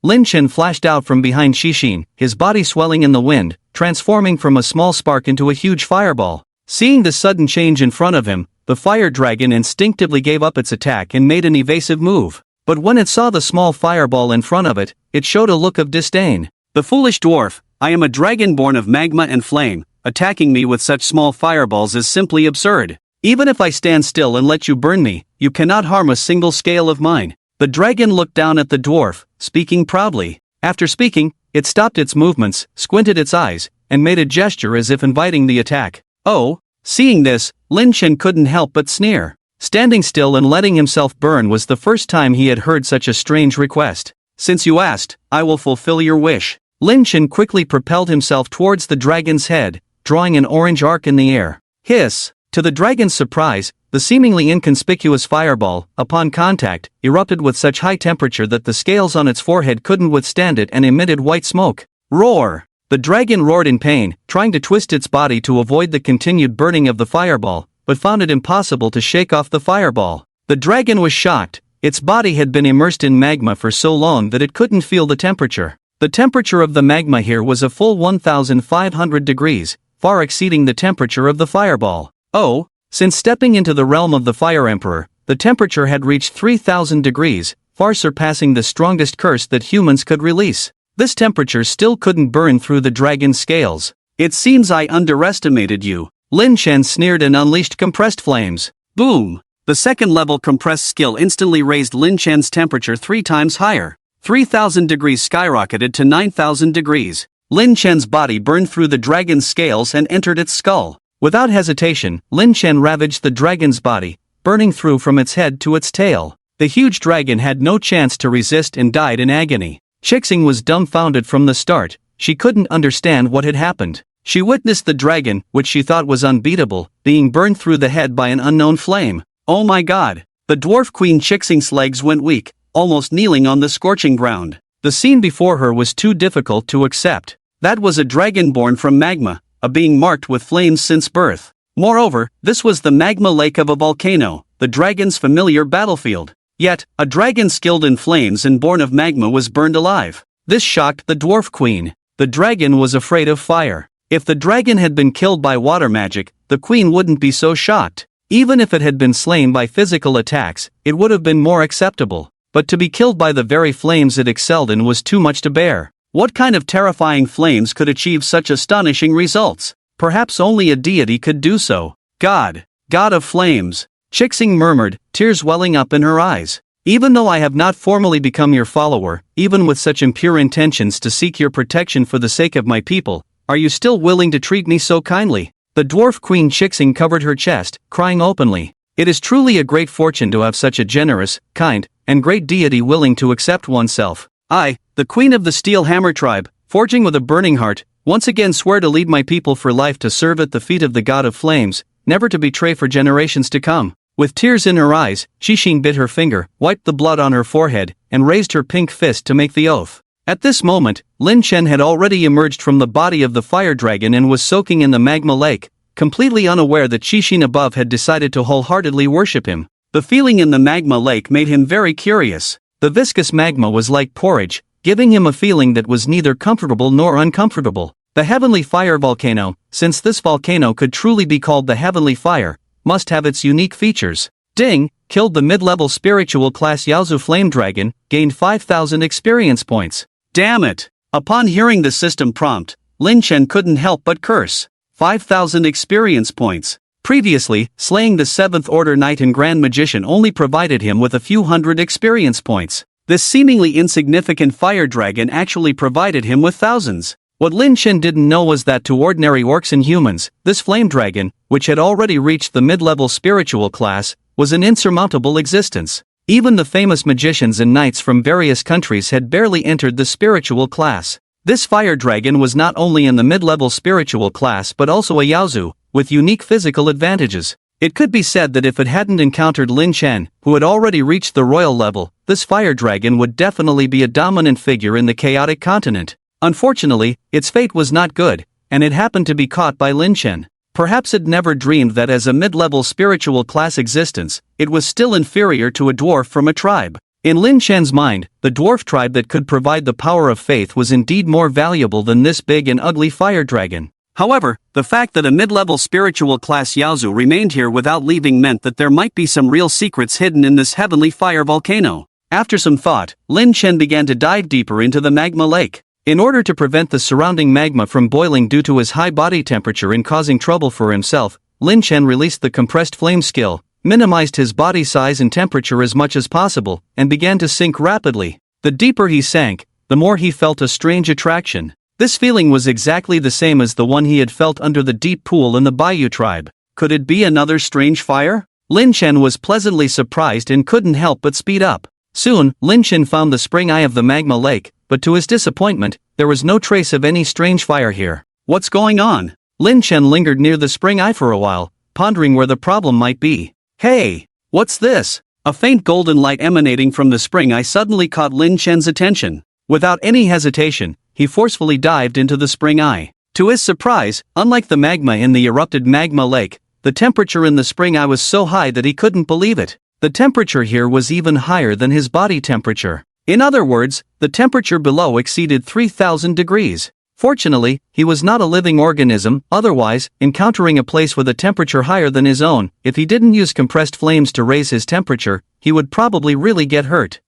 Lin Chen flashed out from behind Qixin, his body swelling in the wind, transforming from a small spark into a huge fireball. Seeing the sudden change in front of him, the fire dragon instinctively gave up its attack and made an evasive move. But when it saw the small fireball in front of it, it showed a look of disdain. The foolish dwarf, I am a dragon born of magma and flame. Attacking me with such small fireballs is simply absurd. Even if I stand still and let you burn me, you cannot harm a single scale of mine. The dragon looked down at the dwarf, speaking proudly. After speaking, it stopped its movements, squinted its eyes, and made a gesture as if inviting the attack. Oh! Seeing this, Lin Chen couldn't help but sneer. Standing still and letting himself burn was the first time he had heard such a strange request. Since you asked, I will fulfill your wish. Lin Chen quickly propelled himself towards the dragon's head, drawing an orange arc in the air. Hiss! To the dragon's surprise, the seemingly inconspicuous fireball, upon contact, erupted with such high temperature that the scales on its forehead couldn't withstand it and emitted white smoke. Roar! The dragon roared in pain, trying to twist its body to avoid the continued burning of the fireball, but found it impossible to shake off the fireball. The dragon was shocked. Its body had been immersed in magma for so long that it couldn't feel the temperature. The temperature of the magma here was a full 1,500 degrees, far exceeding the temperature of the fireball. Oh! Since stepping into the realm of the Fire Emperor, the temperature had reached 3,000 degrees, far surpassing the strongest curse that humans could release. This temperature still couldn't burn through the dragon's scales. It seems I underestimated you. Lin Chen sneered and unleashed compressed flames. Boom! The second-level compressed skill instantly raised Lin Chen's temperature 3 times higher. 3,000 degrees skyrocketed to 9,000 degrees. Lin Chen's body burned through the dragon's scales and entered its skull. Without hesitation, Lin Chen ravaged the dragon's body, burning through from its head to its tail. The huge dragon had no chance to resist and died in agony. Chixing was dumbfounded from the start. She couldn't understand what had happened. She witnessed the dragon, which she thought was unbeatable, being burned through the head by an unknown flame. Oh my god! The dwarf queen Chixing's legs went weak, almost kneeling on the scorching ground. The scene before her was too difficult to accept. That was a dragon born from magma, a being marked with flames since birth. Moreover, this was the magma lake of a volcano, the dragon's familiar battlefield. Yet, a dragon skilled in flames and born of magma was burned alive. This shocked the dwarf queen. The dragon was afraid of fire. If the dragon had been killed by water magic, the queen wouldn't be so shocked. Even if it had been slain by physical attacks, it would have been more acceptable. But to be killed by the very flames it excelled in was too much to bear. What kind of terrifying flames could achieve such astonishing results? Perhaps only a deity could do so. God of flames, Chixing murmured, tears welling up in her eyes. Even though I have not formally become your follower, even with such impure intentions to seek your protection for the sake of my people, are you still willing to treat me so kindly? The dwarf queen Chixing covered her chest, crying openly. It is truly a great fortune to have such a generous, kind, and great deity willing to accept oneself. I, the queen of the Steel Hammer tribe, forging with a burning heart, once again swear to lead my people for life to serve at the feet of the god of flames, never to betray for generations to come. With tears in her eyes, Chixing bit her finger, wiped the blood on her forehead, and raised her pink fist to make the oath. At this moment, Lin Chen had already emerged from the body of the fire dragon and was soaking in the magma lake, completely unaware that Chixing above had decided to wholeheartedly worship him. The feeling in the magma lake made him very curious. The viscous magma was like porridge, giving him a feeling that was neither comfortable nor uncomfortable. The heavenly fire volcano, since this volcano could truly be called the heavenly fire, must have its unique features. Ding! Killed the mid-level spiritual class Yaozu flame dragon, gained 5,000 experience points. Damn it! Upon hearing the system prompt, Lin Chen couldn't help but curse. 5,000 experience points. Previously, slaying the 7th Order Knight and Grand Magician only provided him with a few hundred experience points. This seemingly insignificant fire dragon actually provided him with thousands. What Lin Chen didn't know was that to ordinary orcs and humans, this flame dragon, which had already reached the mid-level spiritual class, was an insurmountable existence. Even the famous magicians and knights from various countries had barely entered the spiritual class. This fire dragon was not only in the mid-level spiritual class but also a Yaozu, with unique physical advantages. It could be said that if it hadn't encountered Lin Chen, who had already reached the royal level, this fire dragon would definitely be a dominant figure in the chaotic continent. Unfortunately, its fate was not good, and it happened to be caught by Lin Chen. Perhaps it never dreamed that as a mid-level spiritual class existence, it was still inferior to a dwarf from a tribe. In Lin Chen's mind, the dwarf tribe that could provide the power of faith was indeed more valuable than this big and ugly fire dragon. However, the fact that a mid-level spiritual class Yaozu remained here without leaving meant that there might be some real secrets hidden in this heavenly fire volcano. After some thought, Lin Chen began to dive deeper into the magma lake. In order to prevent the surrounding magma from boiling due to his high body temperature and causing trouble for himself, Lin Chen released the compressed flame skill, minimized his body size and temperature as much as possible, and began to sink rapidly. The deeper he sank, the more he felt a strange attraction. This feeling was exactly the same as the one he had felt under the deep pool in the Bayou tribe. Could it be another strange fire? Lin Chen was pleasantly surprised and couldn't help but speed up. Soon, Lin Chen found the spring eye of the magma lake, but to his disappointment, there was no trace of any strange fire here. What's going on? Lin Chen lingered near the spring eye for a while, pondering where the problem might be. Hey! What's this? A faint golden light emanating from the spring eye suddenly caught Lin Chen's attention. Without any hesitation, he forcefully dived into the spring eye. To his surprise, unlike the magma in the erupted magma lake, the temperature in the spring eye was so high that he couldn't believe it. The temperature here was even higher than his body temperature. In other words, the temperature below exceeded 3,000 degrees. Fortunately, he was not a living organism, otherwise, encountering a place with a temperature higher than his own, if he didn't use compressed flames to raise his temperature, he would probably really get hurt.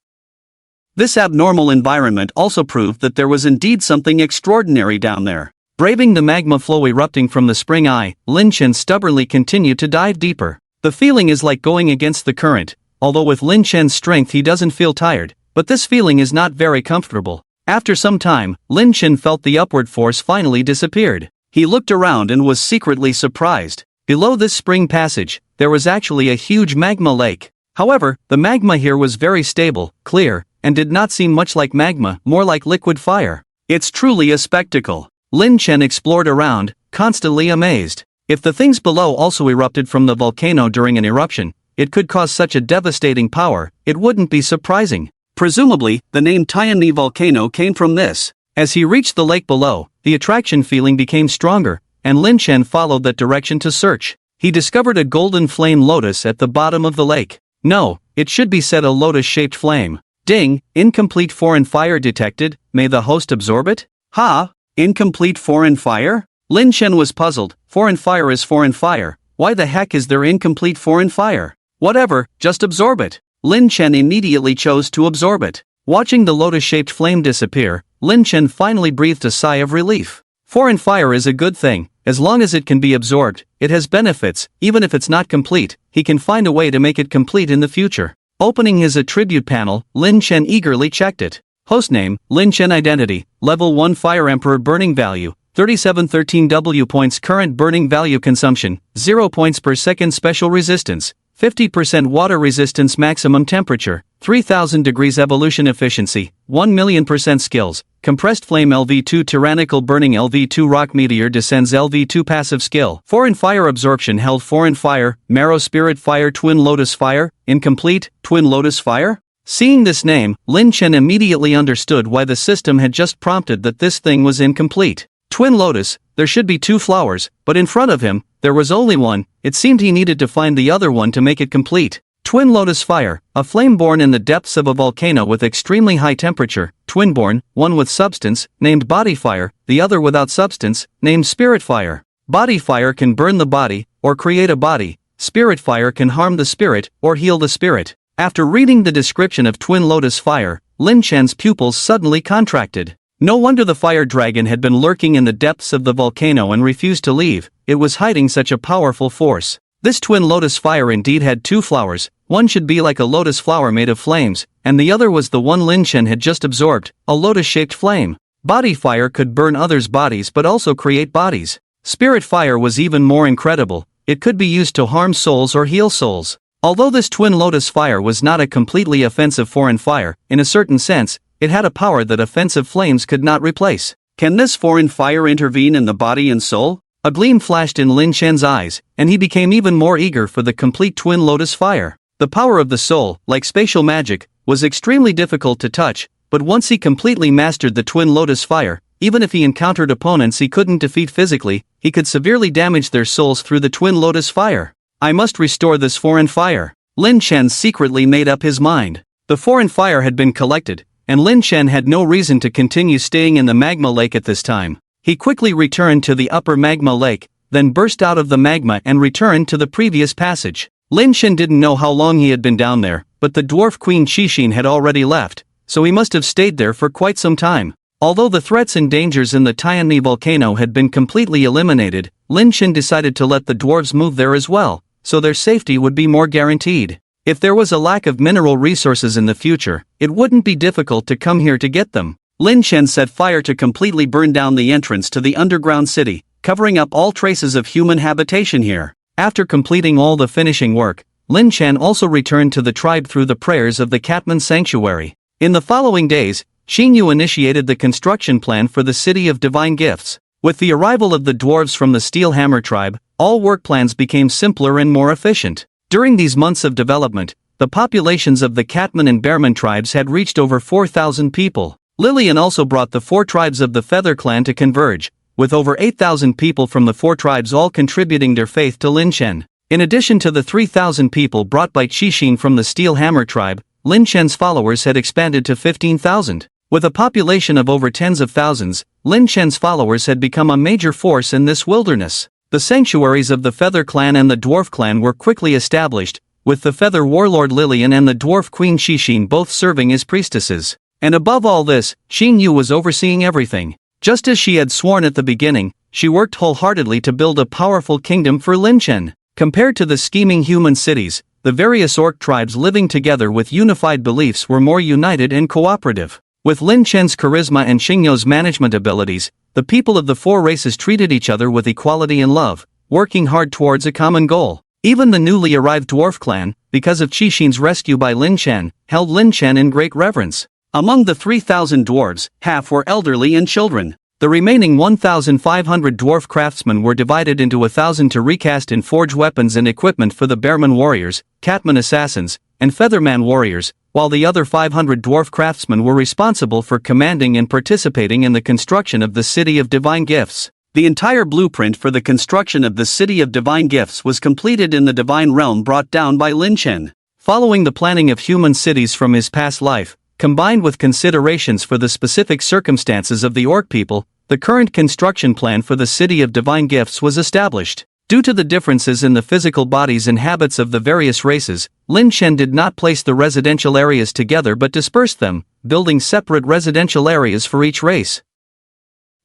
This abnormal environment also proved that there was indeed something extraordinary down there. Braving the magma flow erupting from the spring eye, Lin Chen stubbornly continued to dive deeper. The feeling is like going against the current, although with Lin Chen's strength he doesn't feel tired, but this feeling is not very comfortable. After some time, Lin Chen felt the upward force finally disappeared. He looked around and was secretly surprised. Below this spring passage, there was actually a huge magma lake. However, the magma here was very stable, clear, and did not seem much like magma, more like liquid fire. It's truly a spectacle. Lin Chen explored around, constantly amazed. If the things below also erupted from the volcano during an eruption, it could cause such a devastating power, it wouldn't be surprising. Presumably, the name Tianli volcano came from this. As he reached the lake below, the attraction feeling became stronger, and Lin Chen followed that direction to search. He discovered a golden flame lotus at the bottom of the lake. No, it should be said a lotus-shaped flame. Ding, incomplete foreign fire detected, may the host absorb it? Ha! Incomplete foreign fire? Lin Chen was puzzled. Foreign fire is foreign fire. Why the heck is there incomplete foreign fire? Whatever, just absorb it. Lin Chen immediately chose to absorb it. Watching the lotus-shaped flame disappear, Lin Chen finally breathed a sigh of relief. Foreign fire is a good thing. As long as it can be absorbed, it has benefits. Even if it's not complete, he can find a way to make it complete in the future. Opening his attribute panel, Lin Chen eagerly checked it. Hostname, Lin Chen Identity, Level 1 Fire Emperor Burning Value, 3713 W points current burning value consumption, 0 points per second special resistance, 50% water resistance maximum temperature, 3000 degrees evolution efficiency, 1,000,000% skills, compressed flame LV2 tyrannical burning LV2 rock meteor descends LV2 passive skill, foreign fire absorption held foreign fire, marrow spirit fire twin lotus fire, incomplete, twin lotus fire? Seeing this name, Lin Chen immediately understood why the system had just prompted that this thing was incomplete. Twin lotus, there should be two flowers, but in front of him, there was only one. It seemed he needed to find the other one to make it complete. Twin lotus fire, a flame born in the depths of a volcano with extremely high temperature, twin-born, one with substance, named body fire, the other without substance, named spirit fire. Body fire can burn the body, or create a body. Spirit fire can harm the spirit, or heal the spirit. After reading the description of twin lotus fire, Lin Chen's pupils suddenly contracted. No wonder the fire dragon had been lurking in the depths of the volcano and refused to leave. It was hiding such a powerful force. This twin lotus fire indeed had two flowers. One should be like a lotus flower made of flames, and the other was the one Lin Chen had just absorbed, a lotus-shaped flame. Body fire could burn others' bodies but also create bodies. Spirit fire was even more incredible. It could be used to harm souls or heal souls. Although this twin lotus fire was not a completely offensive foreign fire, in a certain sense, it had a power that offensive flames could not replace. Can this foreign fire intervene in the body and soul? A gleam flashed in Lin Chen's eyes, and he became even more eager for the complete twin lotus fire. The power of the soul, like spatial magic, was extremely difficult to touch, but once he completely mastered the twin lotus fire, even if he encountered opponents he couldn't defeat physically, he could severely damage their souls through the twin lotus fire. I must restore this foreign fire. Lin Chen secretly made up his mind. The foreign fire had been collected, and Lin Chen had no reason to continue staying in the magma lake at this time. He quickly returned to the upper magma lake, then burst out of the magma and returned to the previous passage. Lin Chen didn't know how long he had been down there, but the dwarf queen Qixin had already left, so he must have stayed there for quite some time. Although the threats and dangers in the Tianli volcano had been completely eliminated, Lin Chen decided to let the dwarves move there as well, so their safety would be more guaranteed. If there was a lack of mineral resources in the future, it wouldn't be difficult to come here to get them. Lin Chen set fire to completely burn down the entrance to the underground city, covering up all traces of human habitation here. After completing all the finishing work, Lin Chen also returned to the tribe through the prayers of the Catman Sanctuary. In the following days, Xing Yu initiated the construction plan for the City of Divine Gifts. With the arrival of the dwarves from the Steel Hammer tribe, all work plans became simpler and more efficient. During these months of development, the populations of the Catman and Bearman tribes had reached over 4,000 people. Lillian also brought the 4 tribes of the Feather Clan to converge, with over 8,000 people from the 4 tribes all contributing their faith to Lin Chen. In addition to the 3,000 people brought by Qixin from the Steel Hammer tribe, Lin Chen's followers had expanded to 15,000. With a population of over tens of thousands, Lin Chen's followers had become a major force in this wilderness. The sanctuaries of the Feather Clan and the Dwarf Clan were quickly established, with the Feather Warlord Lillian and the Dwarf Queen Qixin both serving as priestesses. And above all this, Xing Yu was overseeing everything. Just as she had sworn at the beginning, she worked wholeheartedly to build a powerful kingdom for Lin Chen. Compared to the scheming human cities, the various orc tribes living together with unified beliefs were more united and cooperative. With Lin Chen's charisma and Xing Yu's management abilities, the people of the 4 races treated each other with equality and love, working hard towards a common goal. Even the newly arrived dwarf clan, because of Qixin's rescue by Lin Chen, held Lin Chen in great reverence. Among the 3,000 dwarves, half were elderly and children. The remaining 1,500 dwarf craftsmen were divided into 1,000 to recast and forge weapons and equipment for the Bearman warriors, Catman assassins, and Featherman warriors, while the other 500 dwarf craftsmen were responsible for commanding and participating in the construction of the City of Divine Gifts. The entire blueprint for the construction of the City of Divine Gifts was completed in the Divine Realm brought down by Lin Chen. Following the planning of human cities from his past life, combined with considerations for the specific circumstances of the orc people, the current construction plan for the City of Divine Gifts was established. Due to the differences in the physical bodies and habits of the various races, Lin Chen did not place the residential areas together but dispersed them, building separate residential areas for each race.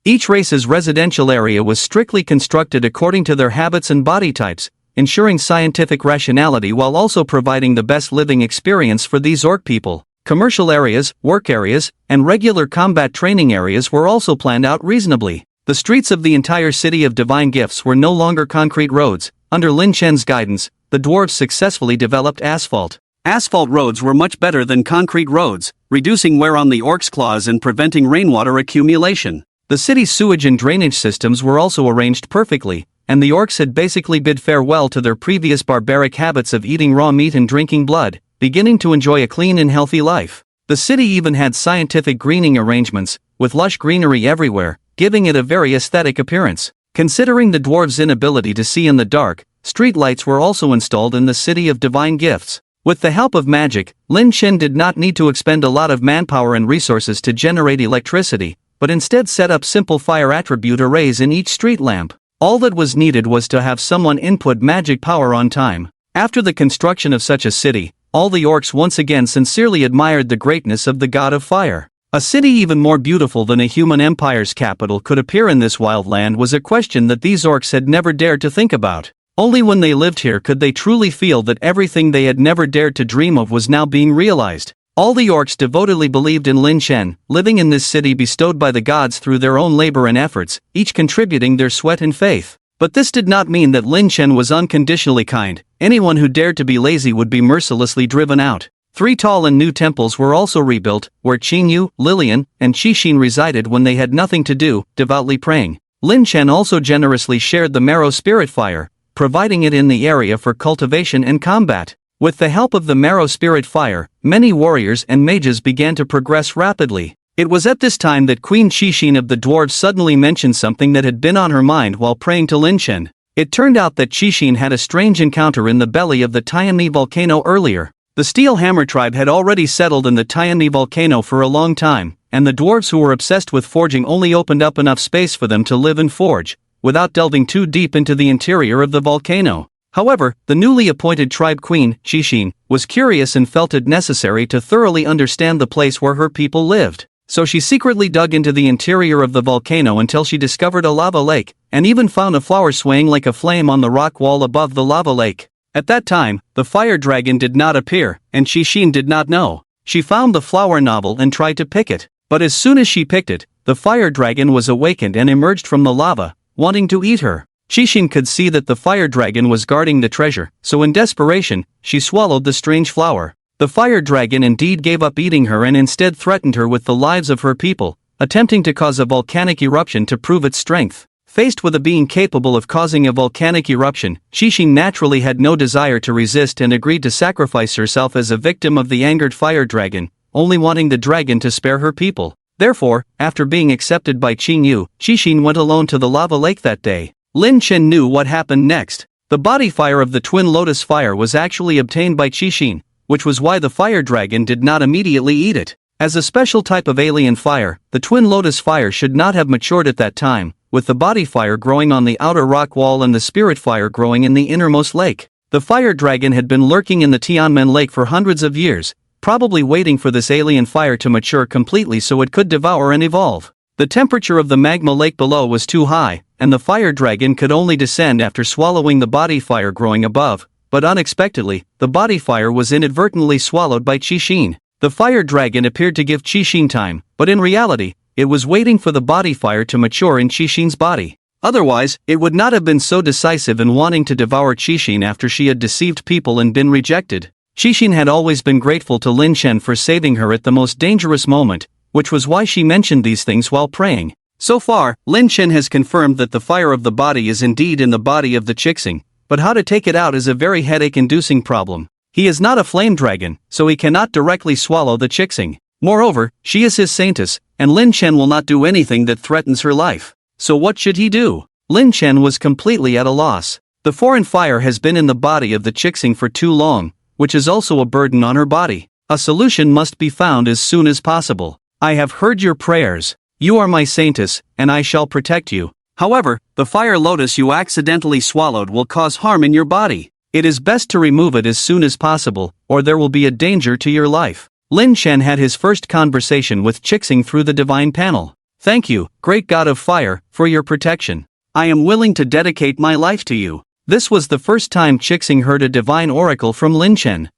Each race's residential area was strictly constructed according to their habits and body types, ensuring scientific rationality while also providing the best living experience for these orc people. Commercial areas, work areas, and regular combat training areas were also planned out reasonably. The streets of the entire City of Divine Gifts were no longer concrete roads. Under Lin Chen's guidance, the dwarves successfully developed asphalt. Asphalt roads were much better than concrete roads, reducing wear on the orcs' claws and preventing rainwater accumulation. The city's sewage and drainage systems were also arranged perfectly, and the orcs had basically bid farewell to their previous barbaric habits of eating raw meat and drinking blood, beginning to enjoy a clean and healthy life. The city even had scientific greening arrangements, with lush greenery everywhere, giving it a very aesthetic appearance. Considering the dwarves' inability to see in the dark, street lights were also installed in the City of Divine Gifts. With the help of magic, Lin Chen did not need to expend a lot of manpower and resources to generate electricity, but instead set up simple fire attribute arrays in each street lamp. All that was needed was to have someone input magic power on time. After the construction of such a city, all the orcs once again sincerely admired the greatness of the god of fire. A city even more beautiful than a human empire's capital could appear in this wild land was a question that these orcs had never dared to think about. Only when they lived here could they truly feel that everything they had never dared to dream of was now being realized. All the orcs devotedly believed in Lin Chen, living in this city bestowed by the gods through their own labor and efforts, each contributing their sweat and faith. But this did not mean that Lin Chen was unconditionally kind. Anyone who dared to be lazy would be mercilessly driven out. 3 tall and new temples were also rebuilt, where Xing Yu, Lillian, and Qixin resided when they had nothing to do, devoutly praying. Lin Chen also generously shared the marrow spirit fire, providing it in the area for cultivation and combat. With the help of the marrow spirit fire, many warriors and mages began to progress rapidly. It was at this time that Queen Qixin of the dwarves suddenly mentioned something that had been on her mind while praying to Lin Chen. It turned out that Qixin had a strange encounter in the belly of the Tianmi volcano earlier. The Steel Hammer tribe had already settled in the Tianmi volcano for a long time, and the dwarves who were obsessed with forging only opened up enough space for them to live and forge, without delving too deep into the interior of the volcano. However, the newly appointed tribe queen, Qixin, was curious and felt it necessary to thoroughly understand the place where her people lived. So she secretly dug into the interior of the volcano until she discovered a lava lake, and even found a flower swaying like a flame on the rock wall above the lava lake. At that time, the fire dragon did not appear, and Qixin did not know. She found the flower novel and tried to pick it. But as soon as she picked it, the fire dragon was awakened and emerged from the lava, wanting to eat her. Qixing could see that the fire dragon was guarding the treasure, so in desperation, she swallowed the strange flower. The fire dragon indeed gave up eating her and instead threatened her with the lives of her people, attempting to cause a volcanic eruption to prove its strength. Faced with a being capable of causing a volcanic eruption, Qixing naturally had no desire to resist and agreed to sacrifice herself as a victim of the angered fire dragon, only wanting the dragon to spare her people. Therefore, after being accepted by Qingyu, Qixing went alone to the lava lake that day. Lin Chen knew what happened next. The body fire of the twin lotus fire was actually obtained by Qixing, which was why the fire dragon did not immediately eat it. As a special type of alien fire, the twin lotus fire should not have matured at that time, with the body fire growing on the outer rock wall and the spirit fire growing in the innermost lake. The fire dragon had been lurking in the Tianmen lake for hundreds of years, probably waiting for this alien fire to mature completely so it could devour and evolve. The temperature of the magma lake below was too high, and the fire dragon could only descend after swallowing the body fire growing above, but unexpectedly, the body fire was inadvertently swallowed by Qixing. The fire dragon appeared to give Qixing time, but in reality, it was waiting for the body fire to mature in Qixing's body. Otherwise, it would not have been so decisive in wanting to devour Qixing after she had deceived people and been rejected. Qixing had always been grateful to Lin Chen for saving her at the most dangerous moment, which was why she mentioned these things while praying. So far, Lin Chen has confirmed that the fire of the body is indeed in the body of the Qixing, but how to take it out is a very headache-inducing problem. He is not a flame dragon, so he cannot directly swallow the Qixing. Moreover, she is his saintess, and Lin Chen will not do anything that threatens her life. So what should he do? Lin Chen was completely at a loss. The foreign fire has been in the body of the Qixing for too long, which is also a burden on her body. A solution must be found as soon as possible. I have heard your prayers. You are my saintess, and I shall protect you. However, the fire lotus you accidentally swallowed will cause harm in your body. It is best to remove it as soon as possible, or there will be a danger to your life. Lin Chen had his first conversation with Qixing through the divine panel. Thank you, great god of fire, for your protection. I am willing to dedicate my life to you. This was the first time Qixing heard a divine oracle from Lin Chen.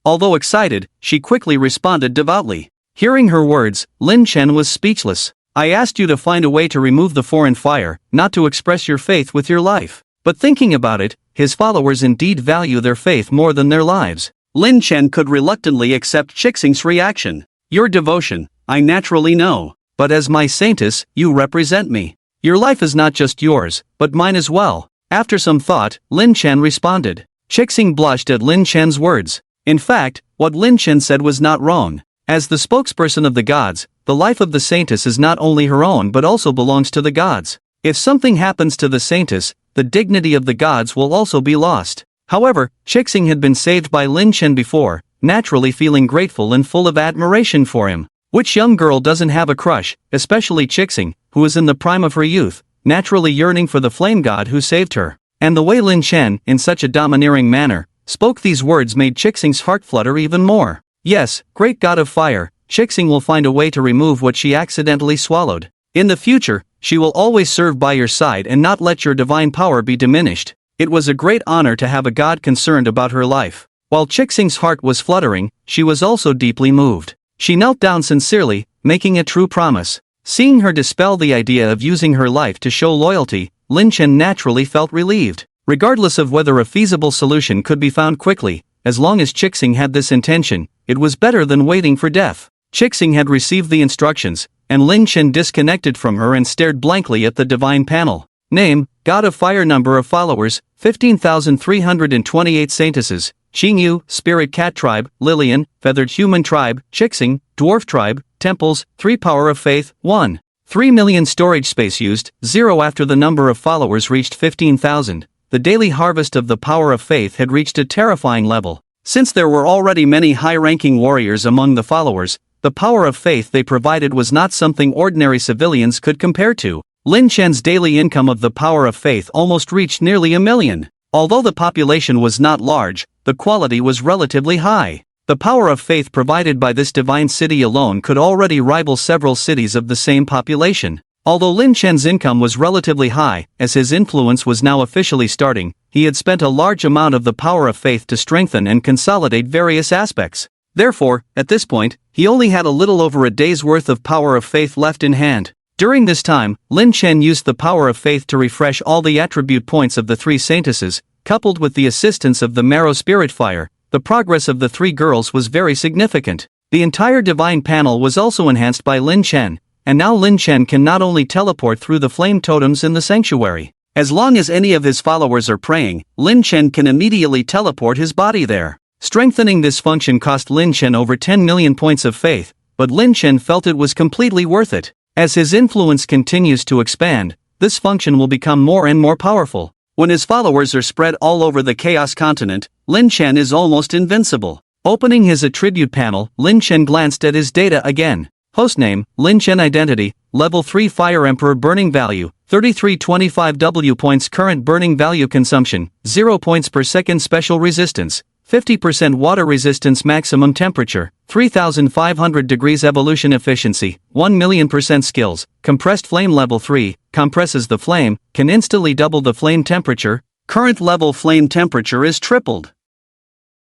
Although excited, she quickly responded devoutly. Hearing her words, Lin Chen was speechless. I asked you to find a way to remove the foreign fire, not to express your faith with your life. But thinking about it, his followers indeed value their faith more than their lives. Lin Chen could reluctantly accept Qixing's reaction. Your devotion, I naturally know. But as my saintess, you represent me. Your life is not just yours, but mine as well. After some thought, Lin Chen responded. Qixing blushed at Lin Chen's words. In fact, what Lin Chen said was not wrong. As the spokesperson of the gods, the life of the saintess is not only her own but also belongs to the gods. If something happens to the saintess, the dignity of the gods will also be lost. However, Qixing had been saved by Lin Chen before, naturally feeling grateful and full of admiration for him. Which young girl doesn't have a crush, especially Qixing, who is in the prime of her youth, naturally yearning for the flame god who saved her? And the way Lin Chen, in such a domineering manner, spoke these words made Qixing's heart flutter even more. Yes, great god of fire, Qixing will find a way to remove what she accidentally swallowed. In the future, she will always serve by your side and not let your divine power be diminished. It was a great honor to have a god concerned about her life. While Qixing's heart was fluttering, she was also deeply moved. She knelt down sincerely, making a true promise. Seeing her dispel the idea of using her life to show loyalty, Lin Chen naturally felt relieved. Regardless of whether a feasible solution could be found quickly, as long as Qixing had this intention, it was better than waiting for death. Qixing had received the instructions, and Lin Chen disconnected from her and stared blankly at the divine panel. Name, God of Fire. Number of followers, 15,328 saintesses. Qingyu, Spirit Cat Tribe, Lilian, Feathered Human Tribe, Qixing, Dwarf Tribe, Temples, 3 Power of Faith, 1. 3 million storage space used, 0 after the number of followers reached 15,000. The daily harvest of the Power of Faith had reached a terrifying level. Since there were already many high-ranking warriors among the followers, the power of faith they provided was not something ordinary civilians could compare to. Lin Chen's daily income of the Power of Faith almost reached nearly 1 million. Although the population was not large, the quality was relatively high. The power of faith provided by this divine city alone could already rival several cities of the same population. Although Lin Chen's income was relatively high, as his influence was now officially starting, he had spent a large amount of the power of faith to strengthen and consolidate various aspects. Therefore, at this point, he only had a little over a day's worth of power of faith left in hand. During this time, Lin Chen used the power of faith to refresh all the attribute points of the three saintesses, coupled with the assistance of the marrow spirit fire. The progress of the three girls was very significant. The entire divine panel was also enhanced by Lin Chen, and now Lin Chen can not only teleport through the flame totems in the sanctuary. As long as any of his followers are praying, Lin Chen can immediately teleport his body there. Strengthening this function cost Lin Chen over 10 million points of faith, but Lin Chen felt it was completely worth it. As his influence continues to expand, this function will become more and more powerful. When his followers are spread all over the Chaos Continent, Lin Chen is almost invincible. Opening his attribute panel, Lin Chen glanced at his data again. Hostname, Lin Chen Identity, Level 3 Fire Emperor Burning Value, 3325 W points Current burning value consumption, 0 points per second Special resistance, 50% water resistance Maximum temperature, 3500 degrees Evolution efficiency, 1,000,000% skills, Compressed flame Level 3, compresses the flame, can instantly double the flame temperature, current level flame temperature is tripled.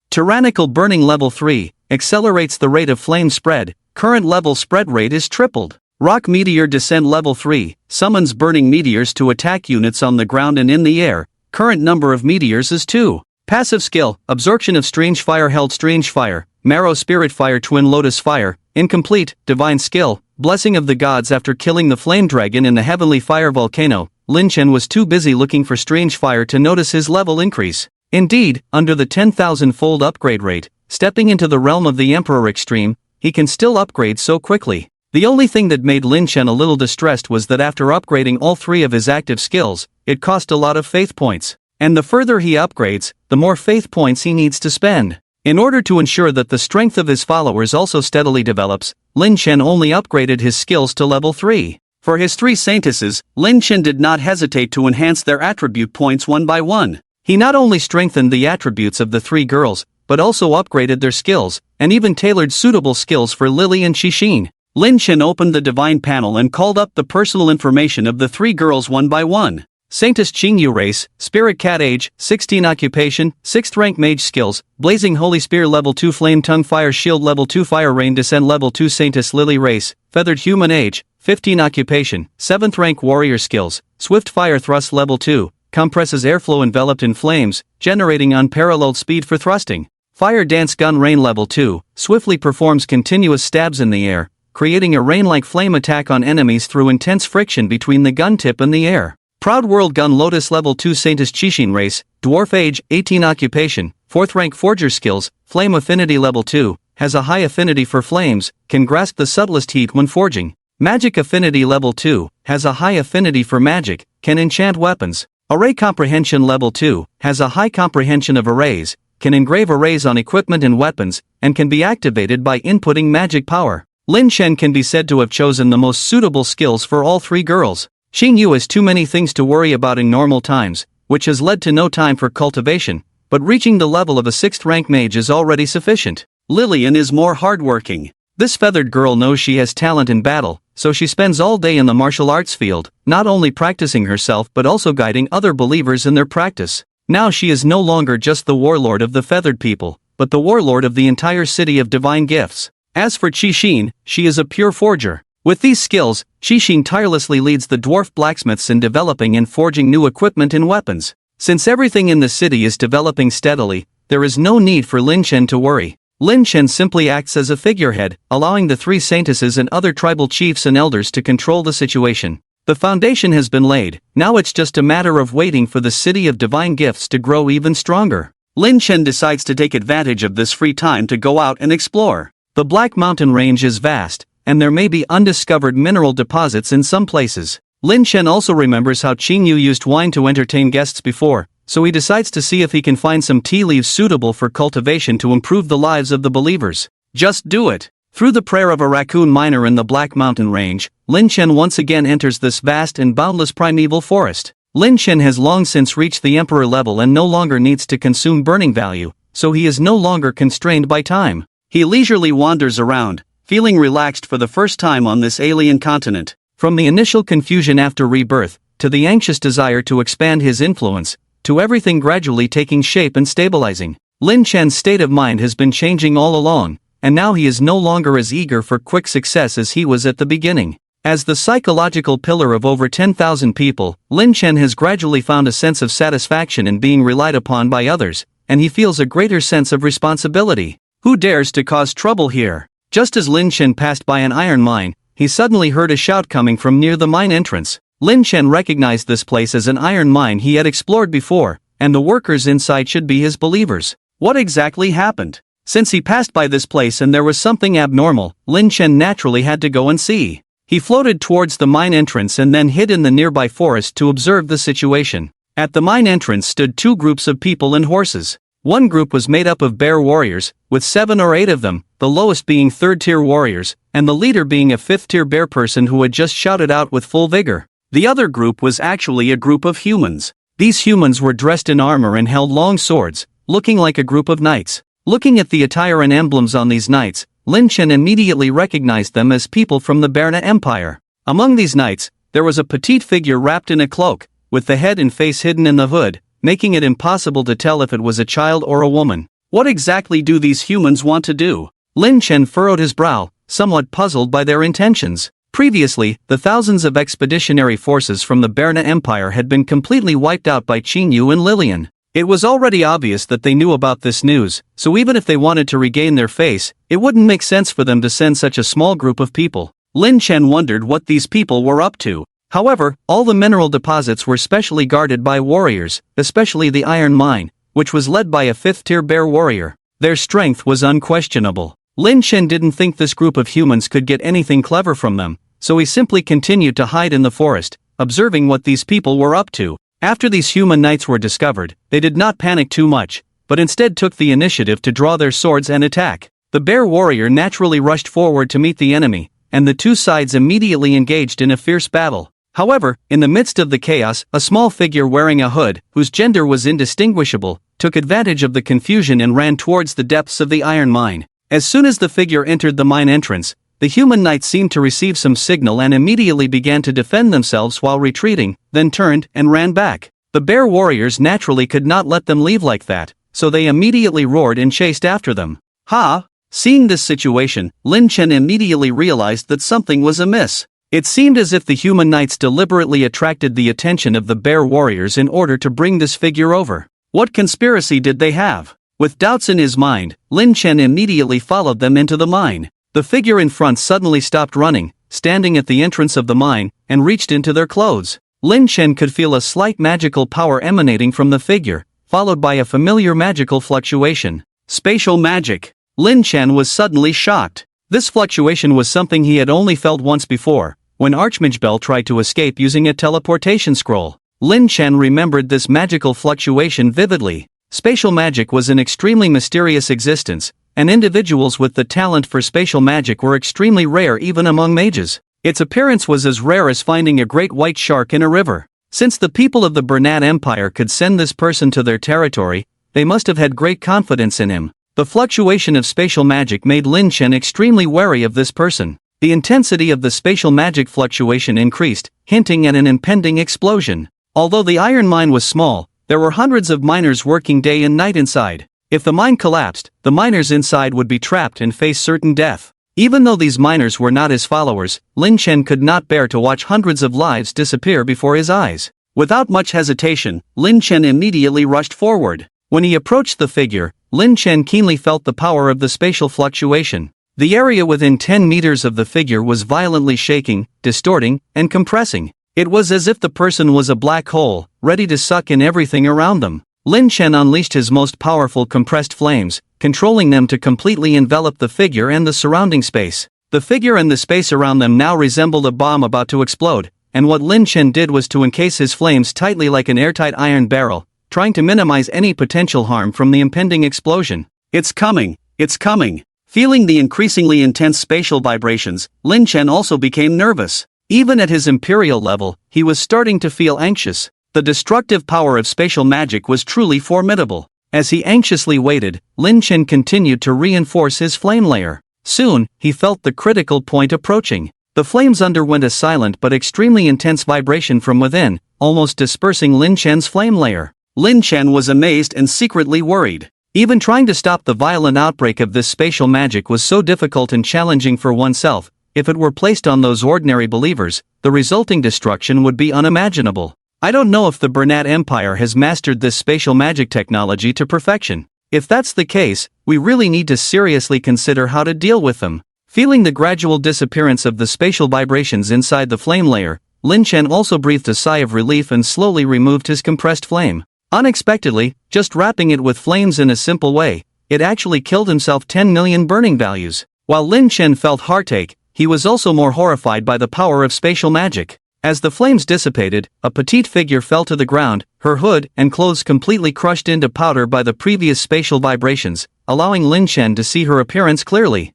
Tyrannical burning Level 3, accelerates the rate of flame spread, current level spread rate is tripled. Rock Meteor Descent Level 3, summons burning meteors to attack units on the ground and in the air, current number of meteors is 2. Passive skill, absorption of strange fire held strange fire, marrow spirit fire twin lotus fire, incomplete, divine skill, blessing of the gods after killing the flame dragon in the heavenly fire volcano. Lin Chen was too busy looking for strange fire to notice his level increase. Indeed, under the 10,000-fold upgrade rate, stepping into the realm of the Emperor Extreme, he can still upgrade so quickly. The only thing that made Lin Chen a little distressed was that after upgrading all 3 of his active skills, it cost a lot of faith points. And the further he upgrades, the more faith points he needs to spend. In order to ensure that the strength of his followers also steadily develops, Lin Chen only upgraded his skills to level 3. For his 3 saintesses, Lin Chen did not hesitate to enhance their attribute points one by one. He not only strengthened the attributes of the 3 girls, but also upgraded their skills, and even tailored suitable skills for Lily and Qixin. Lin Chen opened the divine panel and called up the personal information of the 3 girls one by one. Saintess Qingyu race, Spirit Cat age, 16 occupation, 6th rank mage skills, Blazing Holy Spear level 2 Flame Tongue Fire Shield level 2 Fire Rain Descent level 2 Saintess Lily race, Feathered Human age, 15 occupation, 7th rank warrior skills, Swift Fire Thrust level 2, compresses airflow enveloped in flames, generating unparalleled speed for thrusting. Fire Dance Gun Rain level 2, swiftly performs continuous stabs in the air, creating a rain-like flame attack on enemies through intense friction between the gun tip and the air. Proud World Gun Lotus Level 2 Saintess Qixin race, Dwarf age, 18 occupation, 4th rank forger skills, Flame Affinity Level 2, has a high affinity for flames, can grasp the subtlest heat when forging. Magic Affinity Level 2, has a high affinity for magic, can enchant weapons. Array Comprehension Level 2, has a high comprehension of arrays, can engrave arrays on equipment and weapons, and can be activated by inputting magic power. Lin Chen can be said to have chosen the most suitable skills for all 3 girls. Qingyu has too many things to worry about in normal times, which has led to no time for cultivation, but reaching the level of a 6th rank mage is already sufficient. Lillian is more hardworking. This feathered girl knows she has talent in battle, so she spends all day in the martial arts field, not only practicing herself but also guiding other believers in their practice. Now she is no longer just the warlord of the feathered people, but the warlord of the entire city of divine gifts. As for Qixin, she is a pure forger. With these skills, Qixin tirelessly leads the dwarf blacksmiths in developing and forging new equipment and weapons. Since everything in the city is developing steadily, there is no need for Lin Chen to worry. Lin Chen simply acts as a figurehead, allowing the 3 saintesses and other tribal chiefs and elders to control the situation. The foundation has been laid, now it's just a matter of waiting for the city of divine gifts to grow even stronger. Lin Chen decides to take advantage of this free time to go out and explore. The Black Mountain Range is vast, and there may be undiscovered mineral deposits in some places. Lin Chen also remembers how Qingyu used wine to entertain guests before, so he decides to see if he can find some tea leaves suitable for cultivation to improve the lives of the believers. Just do it! Through the prayer of a raccoon miner in the Black Mountain Range, Lin Chen once again enters this vast and boundless primeval forest. Lin Chen has long since reached the emperor level and no longer needs to consume burning value, so he is no longer constrained by time. He leisurely wanders around, feeling relaxed for the first time on this alien continent. From the initial confusion after rebirth, to the anxious desire to expand his influence, to everything gradually taking shape and stabilizing, Lin Chen's state of mind has been changing all along. and now he is no longer as eager for quick success as he was at the beginning. As the psychological pillar of over 10,000 people, Lin Chen has gradually found a sense of satisfaction in being relied upon by others, and he feels a greater sense of responsibility. Who dares to cause trouble here? Just as Lin Chen passed by an iron mine, he suddenly heard a shout coming from near the mine entrance. Lin Chen recognized this place as an iron mine he had explored before, and the workers inside should be his believers. What exactly happened? Since he passed by this place and there was something abnormal, Lin Chen naturally had to go and see. He floated towards the mine entrance and then hid in the nearby forest to observe the situation. At the mine entrance stood two groups of people and horses. One group was made up of bear warriors, with 7 or 8 of them, the lowest being third-tier warriors, and the leader being a fifth-tier bear person who had just shouted out with full vigor. The other group was actually a group of humans. These humans were dressed in armor and held long swords, looking like a group of knights. Looking at the attire and emblems on these knights, Lin Chen immediately recognized them as people from the Berna Empire. Among these knights, there was a petite figure wrapped in a cloak, with the head and face hidden in the hood, making it impossible to tell if it was a child or a woman. What exactly do these humans want to do? Lin Chen furrowed his brow, somewhat puzzled by their intentions. Previously, the thousands of expeditionary forces from the Berna Empire had been completely wiped out by Qin Yu and Lilian. It was already obvious that they knew about this news, so even if they wanted to regain their face, it wouldn't make sense for them to send such a small group of people. Lin Chen wondered what these people were up to. However, all the mineral deposits were specially guarded by warriors, especially the iron mine, which was led by a fifth-tier bear warrior. Their strength was unquestionable. Lin Chen didn't think this group of humans could get anything clever from them, so he simply continued to hide in the forest, observing what these people were up to. After these human knights were discovered, they did not panic too much, but instead took the initiative to draw their swords and attack. The bear warrior naturally rushed forward to meet the enemy, and the two sides immediately engaged in a fierce battle. However, in the midst of the chaos, a small figure wearing a hood, whose gender was indistinguishable, took advantage of the confusion and ran towards the depths of the iron mine. As soon as the figure entered the mine entrance, the human knights seemed to receive some signal and immediately began to defend themselves while retreating, then turned and ran back. The bear warriors naturally could not let them leave like that, so they immediately roared and chased after them. Ha! Seeing this situation, Lin Chen immediately realized that something was amiss. It seemed as if the human knights deliberately attracted the attention of the bear warriors in order to bring this figure over. What conspiracy did they have? With doubts in his mind, Lin Chen immediately followed them into the mine. The figure in front suddenly stopped running, standing at the entrance of the mine, and reached into their clothes. Lin Chen could feel a slight magical power emanating from the figure, followed by a familiar magical fluctuation. Spatial magic. Lin Chen was suddenly shocked. This fluctuation was something he had only felt once before, when Archmage Bell tried to escape using a teleportation scroll. Lin Chen remembered this magical fluctuation vividly. Spatial magic was an extremely mysterious existence, and individuals with the talent for spatial magic were extremely rare even among mages. Its appearance was as rare as finding a great white shark in a river. Since the people of the Bernat Empire could send this person to their territory, they must have had great confidence in him. The fluctuation of spatial magic made Lin Chen extremely wary of this person. The intensity of the spatial magic fluctuation increased, hinting at an impending explosion. Although the iron mine was small, there were hundreds of miners working day and night inside. If the mine collapsed, the miners inside would be trapped and face certain death. Even though these miners were not his followers, Lin Chen could not bear to watch hundreds of lives disappear before his eyes. Without much hesitation, Lin Chen immediately rushed forward. When he approached the figure, Lin Chen keenly felt the power of the spatial fluctuation. The area within 10 meters of the figure was violently shaking, distorting, and compressing. It was as if the person was a black hole, ready to suck in everything around them. Lin Chen unleashed his most powerful compressed flames, controlling them to completely envelop the figure and the surrounding space. The figure and the space around them now resembled a bomb about to explode, and what Lin Chen did was to encase his flames tightly like an airtight iron barrel, trying to minimize any potential harm from the impending explosion. It's coming! It's coming! Feeling the increasingly intense spatial vibrations, Lin Chen also became nervous. Even at his imperial level, he was starting to feel anxious. The destructive power of spatial magic was truly formidable. As he anxiously waited, Lin Chen continued to reinforce his flame layer. Soon, he felt the critical point approaching. The flames underwent a silent but extremely intense vibration from within, almost dispersing Lin Chen's flame layer. Lin Chen was amazed and secretly worried. Even trying to stop the violent outbreak of this spatial magic was so difficult and challenging for oneself. If it were placed on those ordinary believers, the resulting destruction would be unimaginable. I don't know if the Bernat Empire has mastered this spatial magic technology to perfection. If that's the case, we really need to seriously consider how to deal with them. Feeling the gradual disappearance of the spatial vibrations inside the flame layer, Lin Chen also breathed a sigh of relief and slowly removed his compressed flame. Unexpectedly, just wrapping it with flames in a simple way, it actually killed himself 10 million burning values. While Lin Chen felt heartache, he was also more horrified by the power of spatial magic. As the flames dissipated, a petite figure fell to the ground, her hood and clothes completely crushed into powder by the previous spatial vibrations, allowing Lin Chen to see her appearance clearly.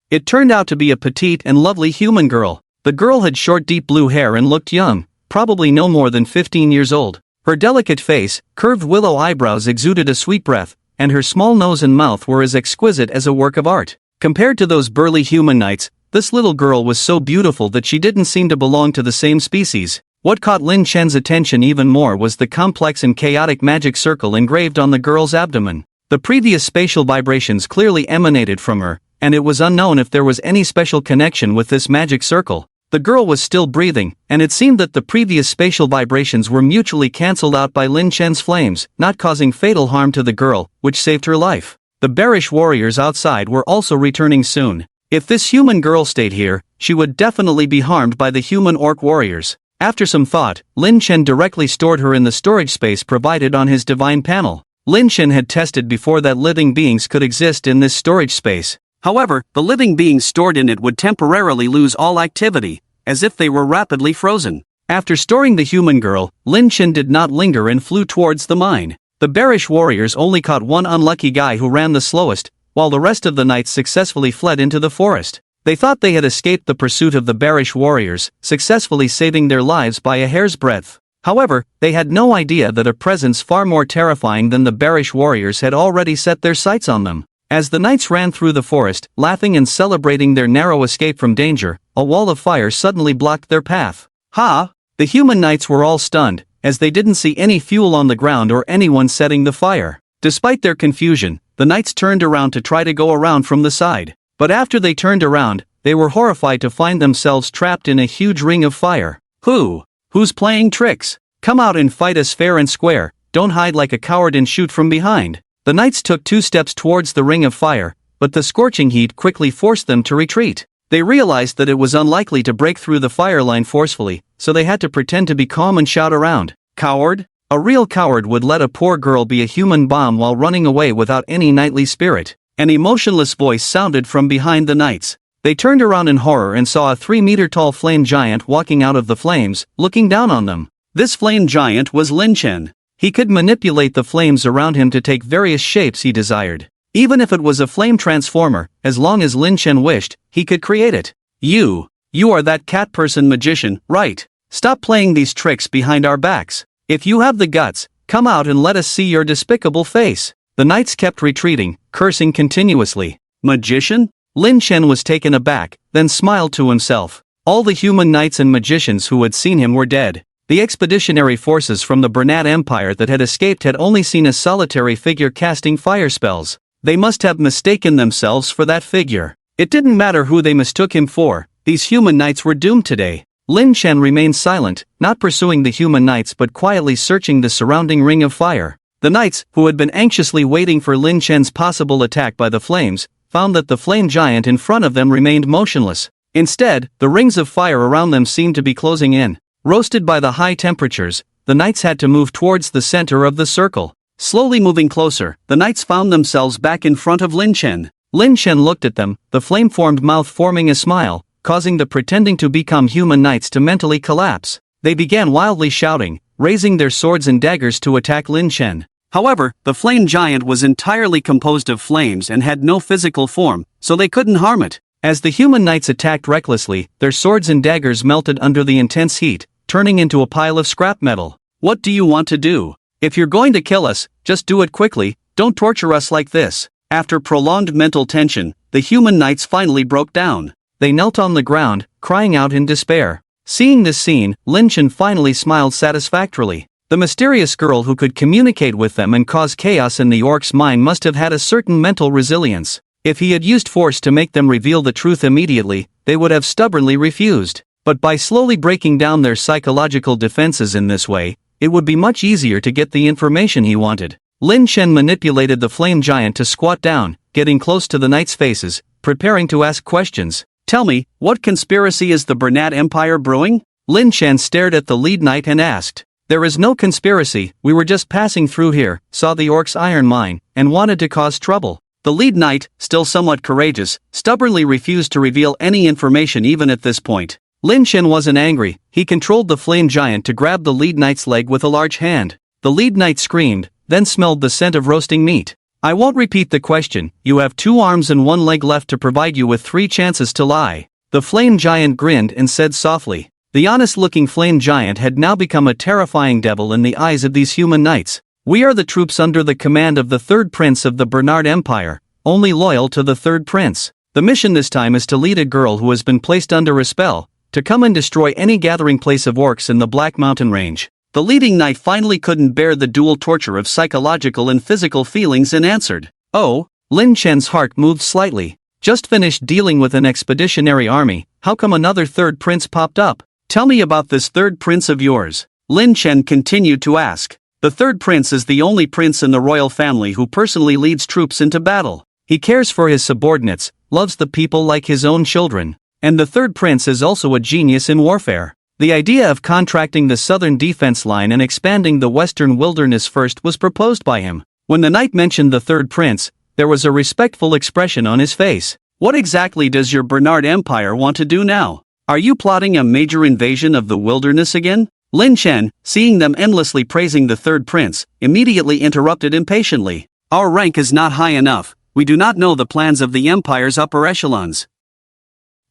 It turned out to be a petite and lovely human girl. The girl had short deep blue hair and looked young, probably no more than 15 years old. Her delicate face, curved willow eyebrows exuded a sweet breath, and her small nose and mouth were as exquisite as a work of art. Compared to those burly human knights, this little girl was so beautiful that she didn't seem to belong to the same species. What caught Lin Chen's attention even more was the complex and chaotic magic circle engraved on the girl's abdomen. The previous spatial vibrations clearly emanated from her, and it was unknown if there was any special connection with this magic circle. The girl was still breathing, and it seemed that the previous spatial vibrations were mutually cancelled out by Lin Chen's flames, not causing fatal harm to the girl, which saved her life. The bearish warriors outside were also returning soon. If this human girl stayed here, she would definitely be harmed by the human orc warriors. After some thought, Lin Chen directly stored her in the storage space provided on his divine panel. Lin Chen had tested before that living beings could exist in this storage space. However, the living beings stored in it would temporarily lose all activity, as if they were rapidly frozen. After storing the human girl, Lin Chen did not linger and flew towards the mine. The bearish warriors only caught one unlucky guy who ran the slowest, while the rest of the knights successfully fled into the forest. They thought they had escaped the pursuit of the bearish warriors, successfully saving their lives by a hair's breadth. However, they had no idea that a presence far more terrifying than the bearish warriors had already set their sights on them. As the knights ran through the forest, laughing and celebrating their narrow escape from danger, a wall of fire suddenly blocked their path. Ha! The human knights were all stunned, as they didn't see any fuel on the ground or anyone setting the fire. Despite their confusion, the knights turned around to try to go around from the side. But after they turned around, they were horrified to find themselves trapped in a huge ring of fire. Who's playing tricks? Come out and fight us fair and square, don't hide like a coward and shoot from behind. The knights took 2 steps towards the ring of fire, but the scorching heat quickly forced them to retreat. They realized that it was unlikely to break through the fire line forcefully, so they had to pretend to be calm and shout around. Coward? A real coward would let a poor girl be a human bomb while running away without any knightly spirit. An emotionless voice sounded from behind the knights. They turned around in horror and saw a 3-meter-tall flame giant walking out of the flames, looking down on them. This flame giant was Lin Chen. He could manipulate the flames around him to take various shapes he desired. Even if it was a flame transformer, as long as Lin Chen wished, he could create it. You are that cat person magician, right? Stop playing these tricks behind our backs. If you have the guts, come out and let us see your despicable face. The knights kept retreating, cursing continuously. Magician? Lin Chen was taken aback, then smiled to himself. All the human knights and magicians who had seen him were dead. The expeditionary forces from the Bernat Empire that had escaped had only seen a solitary figure casting fire spells. They must have mistaken themselves for that figure. It didn't matter who they mistook him for, these human knights were doomed today. Lin Chen remained silent, not pursuing the human knights but quietly searching the surrounding ring of fire. The knights, who had been anxiously waiting for Lin Chen's possible attack by the flames, found that the flame giant in front of them remained motionless. Instead, the rings of fire around them seemed to be closing in. Roasted by the high temperatures, the knights had to move towards the center of the circle. Slowly moving closer, the knights found themselves back in front of Lin Chen. Lin Chen looked at them, the flame-formed mouth forming a smile, causing the pretending to become human knights to mentally collapse. They began wildly shouting, raising their swords and daggers to attack Lin Chen. However, the flame giant was entirely composed of flames and had no physical form, so they couldn't harm it. As the human knights attacked recklessly, their swords and daggers melted under the intense heat, turning into a pile of scrap metal. What do you want to do? If you're going to kill us, just do it quickly, don't torture us like this. After prolonged mental tension, the human knights finally broke down. They knelt on the ground, crying out in despair. Seeing this scene, Lin Chen finally smiled satisfactorily. The mysterious girl who could communicate with them and cause chaos in the orc's mind must have had a certain mental resilience. If he had used force to make them reveal the truth immediately, they would have stubbornly refused. But by slowly breaking down their psychological defenses in this way, it would be much easier to get the information he wanted. Lin Chen manipulated the flame giant to squat down, getting close to the knights' faces, preparing to ask questions. "Tell me, what conspiracy is the Bernat Empire brewing?" Lin Chen stared at the lead knight and asked. "There is no conspiracy, we were just passing through here, saw the orc's iron mine, and wanted to cause trouble." The lead knight, still somewhat courageous, stubbornly refused to reveal any information even at this point. Lin Chen wasn't angry, he controlled the flame giant to grab the lead knight's leg with a large hand. The lead knight screamed, then smelled the scent of roasting meat. "I won't repeat the question, you have 2 arms and 1 leg left to provide you with 3 chances to lie." The flame giant grinned and said softly. The honest-looking flame giant had now become a terrifying devil in the eyes of these human knights. "We are the troops under the command of the 3rd prince of the Bernard Empire, only loyal to the 3rd prince. The mission this time is to lead a girl who has been placed under a spell, to come and destroy any gathering place of orcs in the Black Mountain Range." The leading knight finally couldn't bear the dual torture of psychological and physical feelings and answered. "Oh?" Lin Chen's heart moved slightly. "Just finished dealing with an expeditionary army, how come another 3rd prince popped up? Tell me about this 3rd prince of yours." Lin Chen continued to ask. "The 3rd prince is the only prince in the royal family who personally leads troops into battle. He cares for his subordinates, loves the people like his own children. And the 3rd prince is also a genius in warfare. The idea of contracting the southern defense line and expanding the western wilderness first was proposed by him." When the knight mentioned the 3rd prince, there was a respectful expression on his face. "What exactly does your Bernard Empire want to do now? Are you plotting a major invasion of the wilderness again?" Lin Chen, seeing them endlessly praising the 3rd prince, immediately interrupted impatiently. "Our rank is not high enough, we do not know the plans of the Empire's upper echelons.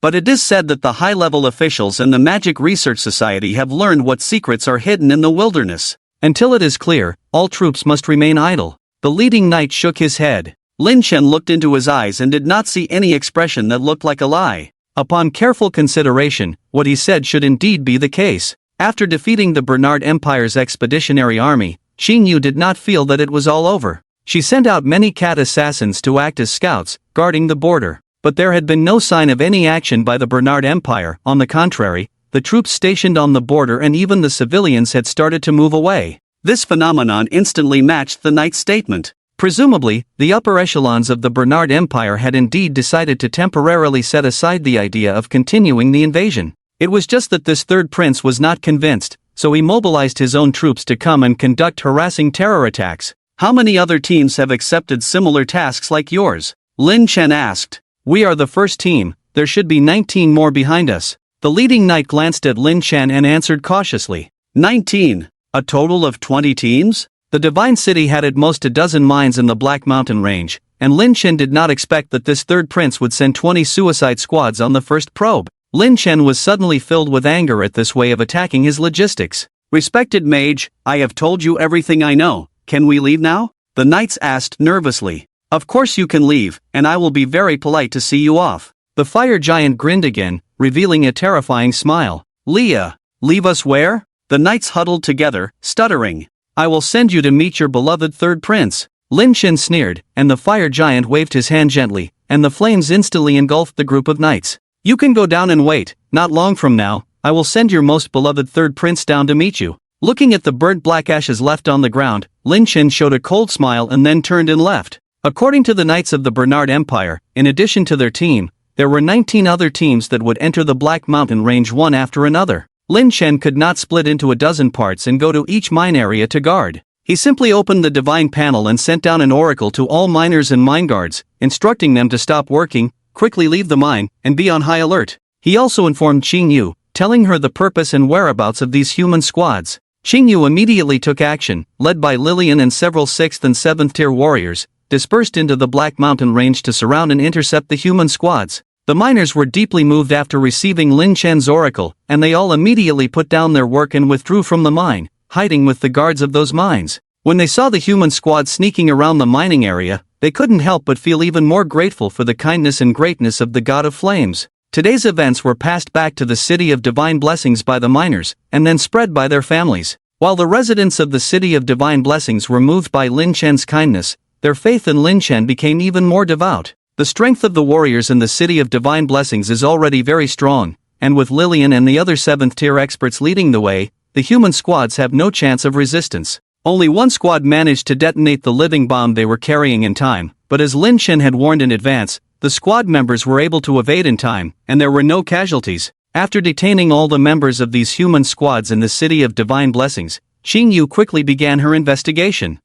But it is said that the high-level officials and the Magic Research Society have learned what secrets are hidden in the wilderness. Until it is clear, all troops must remain idle." The leading knight shook his head. Lin Chen looked into his eyes and did not see any expression that looked like a lie. Upon careful consideration, what he said should indeed be the case. After defeating the Bernard Empire's expeditionary army, Xing Yu did not feel that it was all over. She sent out many cat assassins to act as scouts, guarding the border. But there had been no sign of any action by the Bernard Empire. On the contrary, the troops stationed on the border and even the civilians had started to move away. This phenomenon instantly matched the knight's statement. Presumably, the upper echelons of the Bernard Empire had indeed decided to temporarily set aside the idea of continuing the invasion. It was just that this 3rd prince was not convinced, so he mobilized his own troops to come and conduct harassing terror attacks. "How many other teams have accepted similar tasks like yours?" Lin Chen asked. "We are the first team, there should be 19 more behind us." The leading knight glanced at Lin Chen and answered cautiously. 19? A total of 20 teams? The Divine City had at most a dozen mines in the Black Mountain Range, and Lin Chen did not expect that this 3rd prince would send 20 suicide squads on the first probe. Lin Chen was suddenly filled with anger at this way of attacking his logistics. "Respected mage, I have told you everything I know, can we leave now?" the knights asked nervously. "Of course you can leave, and I will be very polite to see you off." The fire giant grinned again, revealing a terrifying smile. "Leah, leave us where?" The knights huddled together, stuttering. "I will send you to meet your beloved 3rd prince." Lin Chen sneered, and the fire giant waved his hand gently, and the flames instantly engulfed the group of knights. "You can go down and wait, not long from now, I will send your most beloved 3rd prince down to meet you." Looking at the burnt black ashes left on the ground, Lin Chen showed a cold smile and then turned and left. According to the Knights of the Bernard Empire, in addition to their team, there were 19 other teams that would enter the Black Mountain Range one after another. Lin Chen could not split into a dozen parts and go to each mine area to guard. He simply opened the divine panel and sent down an oracle to all miners and mine guards, instructing them to stop working, quickly leave the mine, and be on high alert. He also informed Xing Yu, telling her the purpose and whereabouts of these human squads. Xing Yu immediately took action, led by Lillian and several 6th and 7th tier warriors, dispersed into the Black Mountain Range to surround and intercept the human squads. The miners were deeply moved after receiving Lin Chen's oracle, and they all immediately put down their work and withdrew from the mine, hiding with the guards of those mines. When they saw the human squad sneaking around the mining area, they couldn't help but feel even more grateful for the kindness and greatness of the God of Flames. Today's events were passed back to the City of Divine Blessings by the miners, and then spread by their families. While the residents of the City of Divine Blessings were moved by Lin Chen's kindness, their faith in Lin Chen became even more devout. The strength of the warriors in the City of Divine Blessings is already very strong, and with Lillian and the other 7th-tier experts leading the way, the human squads have no chance of resistance. Only one squad managed to detonate the living bomb they were carrying in time, but as Lin Chen had warned in advance, the squad members were able to evade in time, and there were no casualties. After detaining all the members of these human squads in the City of Divine Blessings, Xing Yu quickly began her investigation.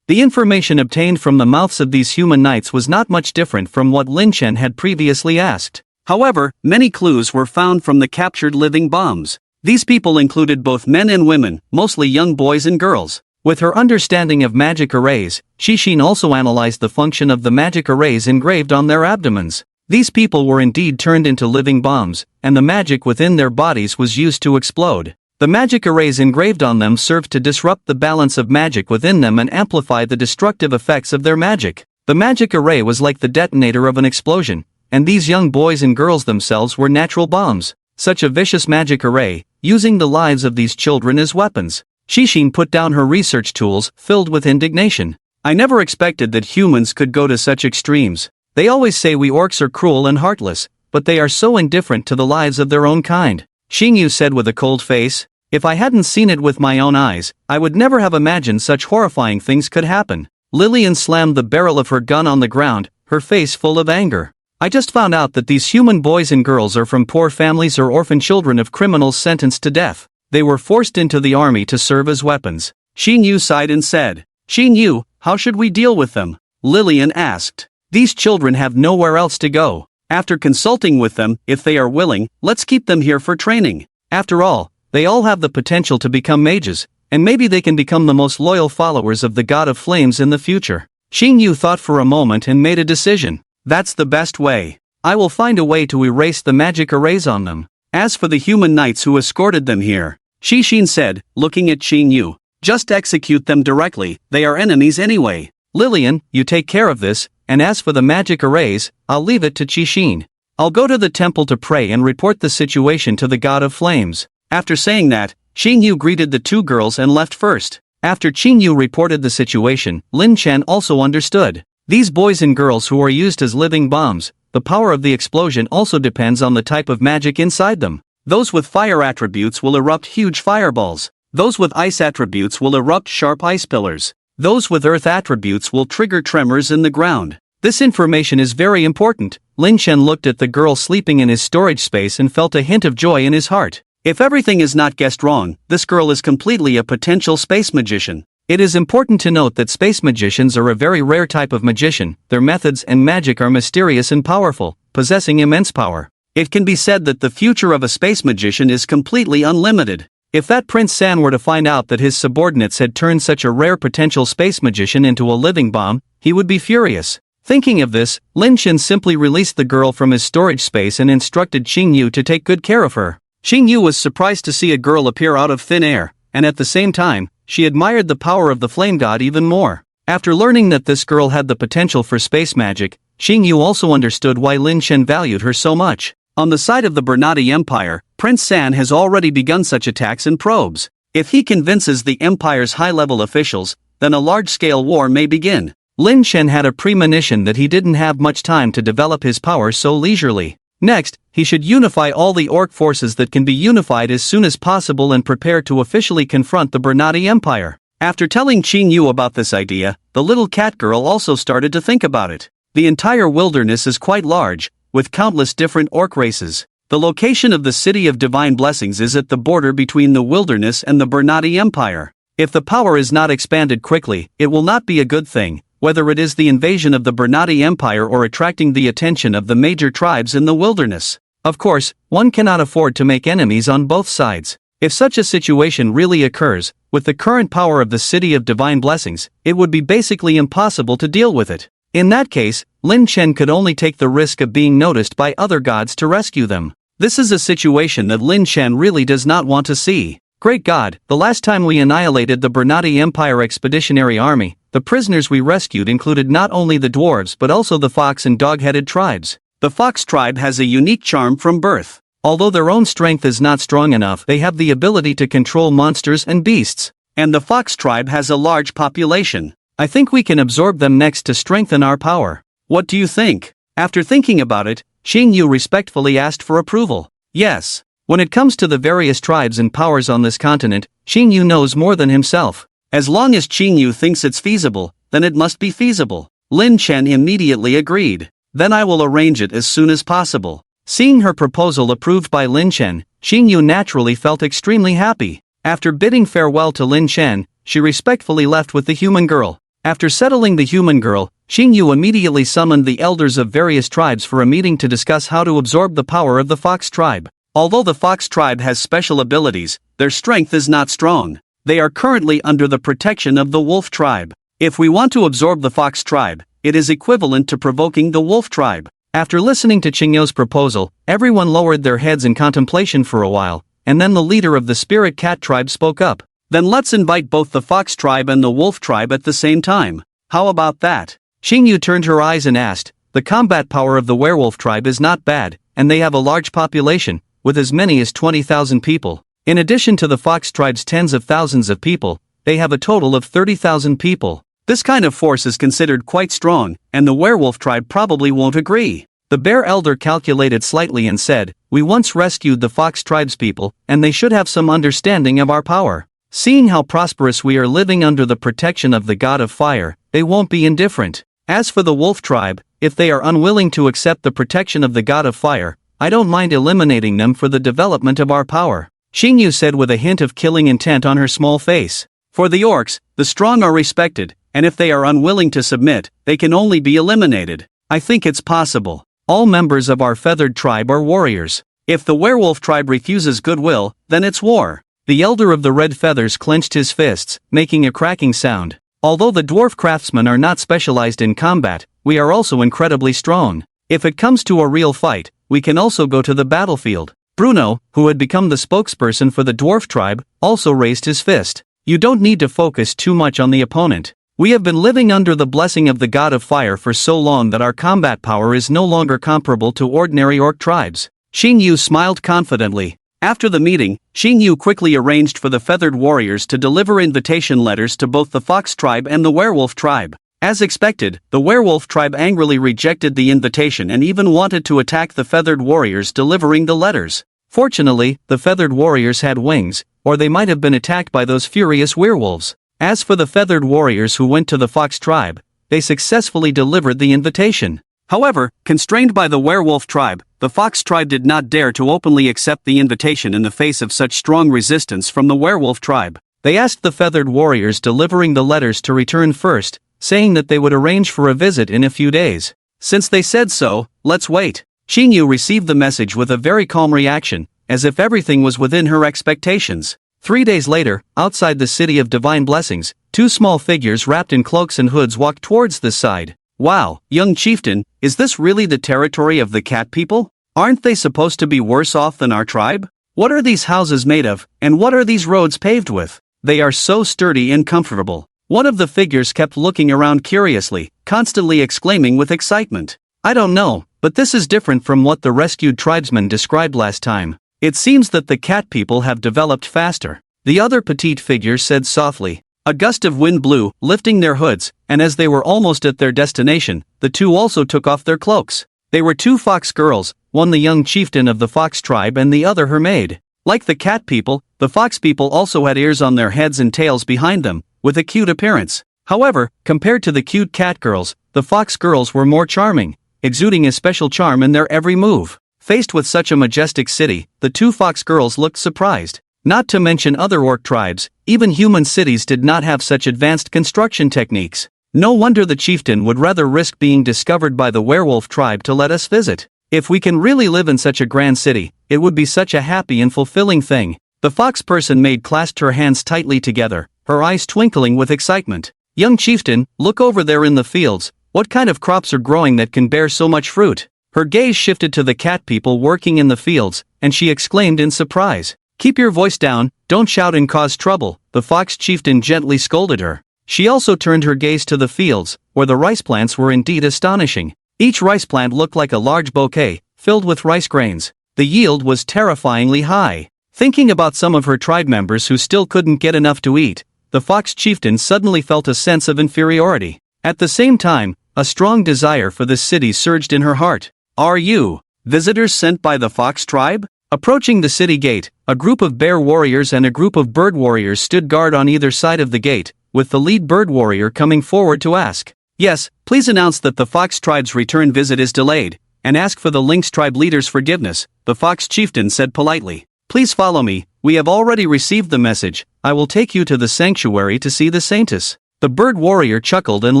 The information obtained from the mouths of these human knights was not much different from what Lin Chen had previously asked. However, many clues were found from the captured living bombs. These people included both men and women, mostly young boys and girls. With her understanding of magic arrays, Xixin also analyzed the function of the magic arrays engraved on their abdomens. These people were indeed turned into living bombs, and the magic within their bodies was used to explode. The magic arrays engraved on them served to disrupt the balance of magic within them and amplify the destructive effects of their magic. The magic array was like the detonator of an explosion, and these young boys and girls themselves were natural bombs. Such a vicious magic array, using the lives of these children as weapons. Xixin put down her research tools, filled with indignation. I never expected that humans could go to such extremes. They always say we orcs are cruel and heartless, but they are so indifferent to the lives of their own kind. Xing Yu said with a cold face. If I hadn't seen it with my own eyes, I would never have imagined such horrifying things could happen. Lillian slammed the barrel of her gun on the ground, her face full of anger. I just found out that these human boys and girls are from poor families or orphan children of criminals sentenced to death. They were forced into the army to serve as weapons. Xing Yu sighed and said, Xing Yu, how should we deal with them? Lillian asked. These children have nowhere else to go. After consulting with them, if they are willing, let's keep them here for training. After all, they all have the potential to become mages, and maybe they can become the most loyal followers of the God of Flames in the future. Xing Yu thought for a moment and made a decision. That's the best way. I will find a way to erase the magic arrays on them. As for the human knights who escorted them here, Xixin said, looking at Xing Yu, just execute them directly, they are enemies anyway. Lillian, you take care of this, and as for the magic arrays, I'll leave it to Xixin. I'll go to the temple to pray and report the situation to the God of Flames. After saying that, Xing Yu greeted the two girls and left first. After Xing Yu reported the situation, Lin Chen also understood. These boys and girls who are used as living bombs, the power of the explosion also depends on the type of magic inside them. Those with fire attributes will erupt huge fireballs. Those with ice attributes will erupt sharp ice pillars. Those with earth attributes will trigger tremors in the ground. This information is very important. Lin Chen looked at the girl sleeping in his storage space and felt a hint of joy in his heart. If everything is not guessed wrong, this girl is completely a potential space magician. It is important to note that space magicians are a very rare type of magician. Their methods and magic are mysterious and powerful, possessing immense power. It can be said that the future of a space magician is completely unlimited. If that Prince San were to find out that his subordinates had turned such a rare potential space magician into a living bomb, he would be furious. Thinking of this, Lin Chen simply released the girl from his storage space and instructed Xing Yu to take good care of her. Xing Yu was surprised to see a girl appear out of thin air, and at the same time, she admired the power of the flame god even more. After learning that this girl had the potential for space magic, Xing Yu also understood why Lin Chen valued her so much. On the side of the Bernati Empire, Prince San has already begun such attacks and probes. If he convinces the Empire's high-level officials, then a large-scale war may begin. Lin Chen had a premonition that he didn't have much time to develop his power so leisurely. Next, he should unify all the orc forces that can be unified as soon as possible and prepare to officially confront the Bernati Empire. After telling Xing Yu about this idea, the little cat girl also started to think about it. The entire wilderness is quite large, with countless different orc races. The location of the City of Divine Blessings is at the border between the wilderness and the Bernati Empire. If the power is not expanded quickly, it will not be a good thing, whether it is the invasion of the Bernati Empire or attracting the attention of the major tribes in the wilderness. Of course, one cannot afford to make enemies on both sides. If such a situation really occurs, with the current power of the City of Divine Blessings, it would be basically impossible to deal with it. In that case, Lin Chen could only take the risk of being noticed by other gods to rescue them. This is a situation that Lin Chen really does not want to see. Great God, the last time we annihilated the Bernati Empire Expeditionary Army, the prisoners we rescued included not only the dwarves but also the fox and dog-headed tribes. The fox tribe has a unique charm from birth. Although their own strength is not strong enough, they have the ability to control monsters and beasts. And the fox tribe has a large population. I think we can absorb them next to strengthen our power. What do you think? After thinking about it, Xing Yu respectfully asked for approval. Yes. When it comes to the various tribes and powers on this continent, Xing Yu knows more than himself. As long as Xing Yu thinks it's feasible, then it must be feasible. Lin Chen immediately agreed. Then I will arrange it as soon as possible. Seeing her proposal approved by Lin Chen, Xing Yu naturally felt extremely happy. After bidding farewell to Lin Chen, she respectfully left with the human girl. After settling the human girl, Xing Yu immediately summoned the elders of various tribes for a meeting to discuss how to absorb the power of the fox tribe. Although the fox tribe has special abilities, their strength is not strong. They are currently under the protection of the wolf tribe. If we want to absorb the fox tribe, it is equivalent to provoking the wolf tribe. After listening to Xing Yu's proposal, everyone lowered their heads in contemplation for a while, and then the leader of the spirit cat tribe spoke up. Then let's invite both the fox tribe and the wolf tribe at the same time. How about that? Xing Yu turned her eyes and asked, the combat power of the werewolf tribe is not bad, and they have a large population, with as many as 20,000 people. In addition to the fox tribe's tens of thousands of people, they have a total of 30,000 people. This kind of force is considered quite strong, and the werewolf tribe probably won't agree. The bear elder calculated slightly and said, we once rescued the fox tribe's people, and they should have some understanding of our power. Seeing how prosperous we are living under the protection of the god of fire, they won't be indifferent. As for the wolf tribe, if they are unwilling to accept the protection of the god of fire, I don't mind eliminating them for the development of our power. Xing Yu said with a hint of killing intent on her small face. For the orcs, the strong are respected, and if they are unwilling to submit, they can only be eliminated. I think it's possible. All members of our feathered tribe are warriors. If the werewolf tribe refuses goodwill, then it's war. The elder of the red feathers clenched his fists, making a cracking sound. Although the dwarf craftsmen are not specialized in combat, we are also incredibly strong. If it comes to a real fight, we can also go to the battlefield. Bruno, who had become the spokesperson for the dwarf tribe, also raised his fist. You don't need to focus too much on the opponent. We have been living under the blessing of the god of fire for so long that our combat power is no longer comparable to ordinary orc tribes. Xing Yu smiled confidently. After the meeting, Xing Yu quickly arranged for the feathered warriors to deliver invitation letters to both the fox tribe and the werewolf tribe. As expected, the werewolf tribe angrily rejected the invitation and even wanted to attack the feathered warriors delivering the letters. Fortunately, the feathered warriors had wings, or they might have been attacked by those furious werewolves. As for the feathered warriors who went to the fox tribe, they successfully delivered the invitation. However, constrained by the werewolf tribe, the fox tribe did not dare to openly accept the invitation in the face of such strong resistance from the werewolf tribe. They asked the feathered warriors delivering the letters to return first, saying that they would arrange for a visit in a few days. Since they said so, let's wait. Xing Yu received the message with a very calm reaction, as if everything was within her expectations. 3 days later, outside the city of divine blessings, two small figures wrapped in cloaks and hoods walked towards this side. Wow, young chieftain, is this really the territory of the cat people? Aren't they supposed to be worse off than our tribe? What are these houses made of, and what are these roads paved with? They are so sturdy and comfortable. One of the figures kept looking around curiously, constantly exclaiming with excitement. I don't know, but this is different from what the rescued tribesmen described last time. It seems that the cat people have developed faster. The other petite figure said softly. A gust of wind blew, lifting their hoods, and as they were almost at their destination, the two also took off their cloaks. They were two fox girls, one the young chieftain of the fox tribe and the other her maid. Like the cat people, the fox people also had ears on their heads and tails behind them, with a cute appearance. However, compared to the cute cat girls, the fox girls were more charming, exuding a special charm in their every move. Faced with such a majestic city, the two fox girls looked surprised. Not to mention other orc tribes, even human cities did not have such advanced construction techniques. No wonder the chieftain would rather risk being discovered by the werewolf tribe to let us visit. If we can really live in such a grand city, it would be such a happy and fulfilling thing. The fox person maid clasped her hands tightly together, her eyes twinkling with excitement. Young chieftain, look over there in the fields. What kind of crops are growing that can bear so much fruit? Her gaze shifted to the cat people working in the fields, and she exclaimed in surprise. Keep your voice down, don't shout and cause trouble, the fox chieftain gently scolded her. She also turned her gaze to the fields, where the rice plants were indeed astonishing. Each rice plant looked like a large bouquet, filled with rice grains. The yield was terrifyingly high. Thinking about some of her tribe members who still couldn't get enough to eat, the fox chieftain suddenly felt a sense of inferiority. At the same time, a strong desire for this city surged in her heart. Are you visitors sent by the fox tribe? Approaching the city gate, a group of bear warriors and a group of bird warriors stood guard on either side of the gate, with the lead bird warrior coming forward to ask. Yes, please announce that the fox tribe's return visit is delayed, and ask for the lynx tribe leader's forgiveness, the fox chieftain said politely. Please follow me, we have already received the message, I will take you to the sanctuary to see the saintess. The bird warrior chuckled and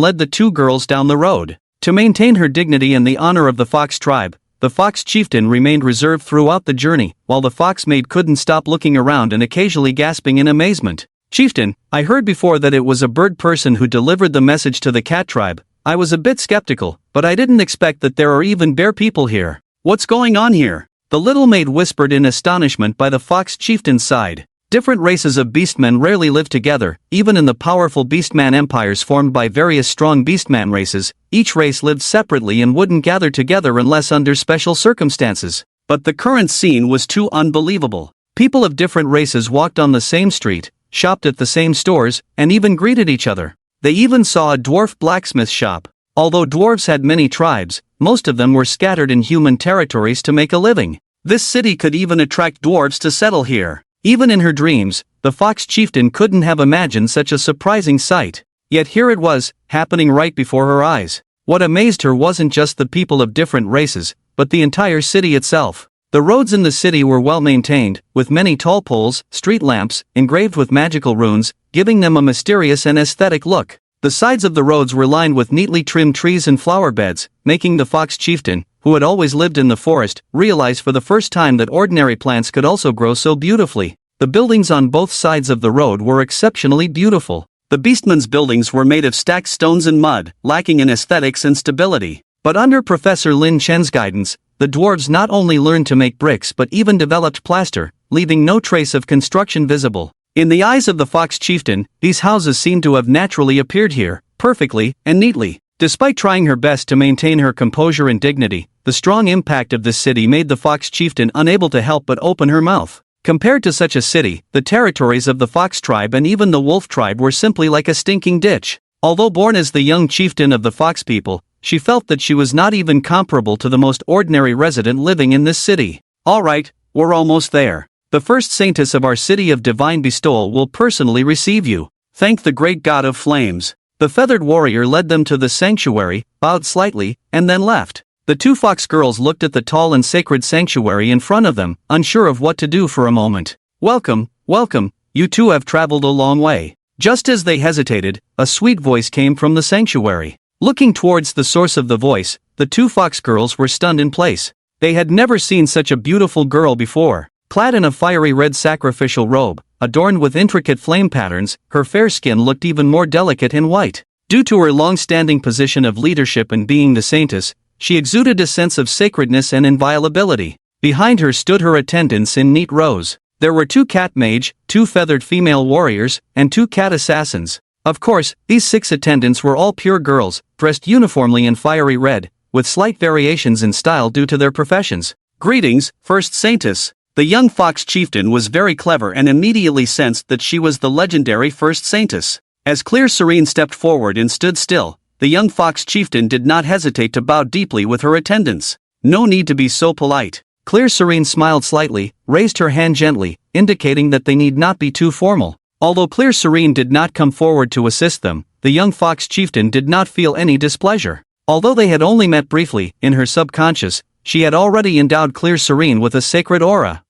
led the two girls down the road. To maintain her dignity and the honor of the fox tribe, the fox chieftain remained reserved throughout the journey, while the fox maid couldn't stop looking around and occasionally gasping in amazement. Chieftain, I heard before that it was a bird person who delivered the message to the cat tribe. I was a bit skeptical, but I didn't expect that there are even bear people here. What's going on here? The little maid whispered in astonishment by the fox chieftain's side. Different races of beastmen rarely live together, even in the powerful beastman empires formed by various strong beastman races. Each race lived separately and wouldn't gather together unless under special circumstances. But the current scene was too unbelievable. People of different races walked on the same street, shopped at the same stores, and even greeted each other. They even saw a dwarf blacksmith shop. Although dwarves had many tribes, most of them were scattered in human territories to make a living. This city could even attract dwarves to settle here. Even in her dreams, the fox chieftain couldn't have imagined such a surprising sight. Yet here it was, happening right before her eyes. What amazed her wasn't just the people of different races, but the entire city itself. The roads in the city were well maintained, with many tall poles, street lamps, engraved with magical runes, giving them a mysterious and aesthetic look. The sides of the roads were lined with neatly trimmed trees and flower beds, making the fox chieftain, who had always lived in the forest, realize for the first time that ordinary plants could also grow so beautifully. The buildings on both sides of the road were exceptionally beautiful. The beastman's buildings were made of stacked stones and mud, lacking in aesthetics and stability. But under Professor Lin Chen's guidance, the dwarves not only learned to make bricks but even developed plaster, leaving no trace of construction visible. In the eyes of the fox chieftain, these houses seemed to have naturally appeared here, perfectly and neatly. Despite trying her best to maintain her composure and dignity, the strong impact of this city made the fox chieftain unable to help but open her mouth. Compared to such a city, the territories of the fox tribe and even the wolf tribe were simply like a stinking ditch. Although born as the young chieftain of the fox people, she felt that she was not even comparable to the most ordinary resident living in this city. Alright, we're almost there. The first saintess of our city of divine bestowal will personally receive you. Thank the great god of flames. The feathered warrior led them to the sanctuary, bowed slightly, and then left. The two fox girls looked at the tall and sacred sanctuary in front of them, unsure of what to do for a moment. Welcome, welcome, you two have traveled a long way. Just as they hesitated, a sweet voice came from the sanctuary. Looking towards the source of the voice, the two fox girls were stunned in place. They had never seen such a beautiful girl before. Clad in a fiery red sacrificial robe, adorned with intricate flame patterns, her fair skin looked even more delicate and white. Due to her long-standing position of leadership and being the saintess, she exuded a sense of sacredness and inviolability. Behind her stood her attendants in neat rows. There were 2 cat mage, 2 feathered female warriors, and 2 cat assassins. Of course, these 6 attendants were all pure girls, dressed uniformly in fiery red, with slight variations in style due to their professions. Greetings, First Saintess. The young fox chieftain was very clever and immediately sensed that she was the legendary First Saintess. As Clear Serene stepped forward and stood still, the young fox chieftain did not hesitate to bow deeply with her attendants. No need to be so polite. Clear Serene smiled slightly, raised her hand gently, indicating that they need not be too formal. Although Clear Serene did not come forward to assist them, the young fox chieftain did not feel any displeasure. Although they had only met briefly, in her subconscious, she had already endowed Clear Serene with a sacred aura.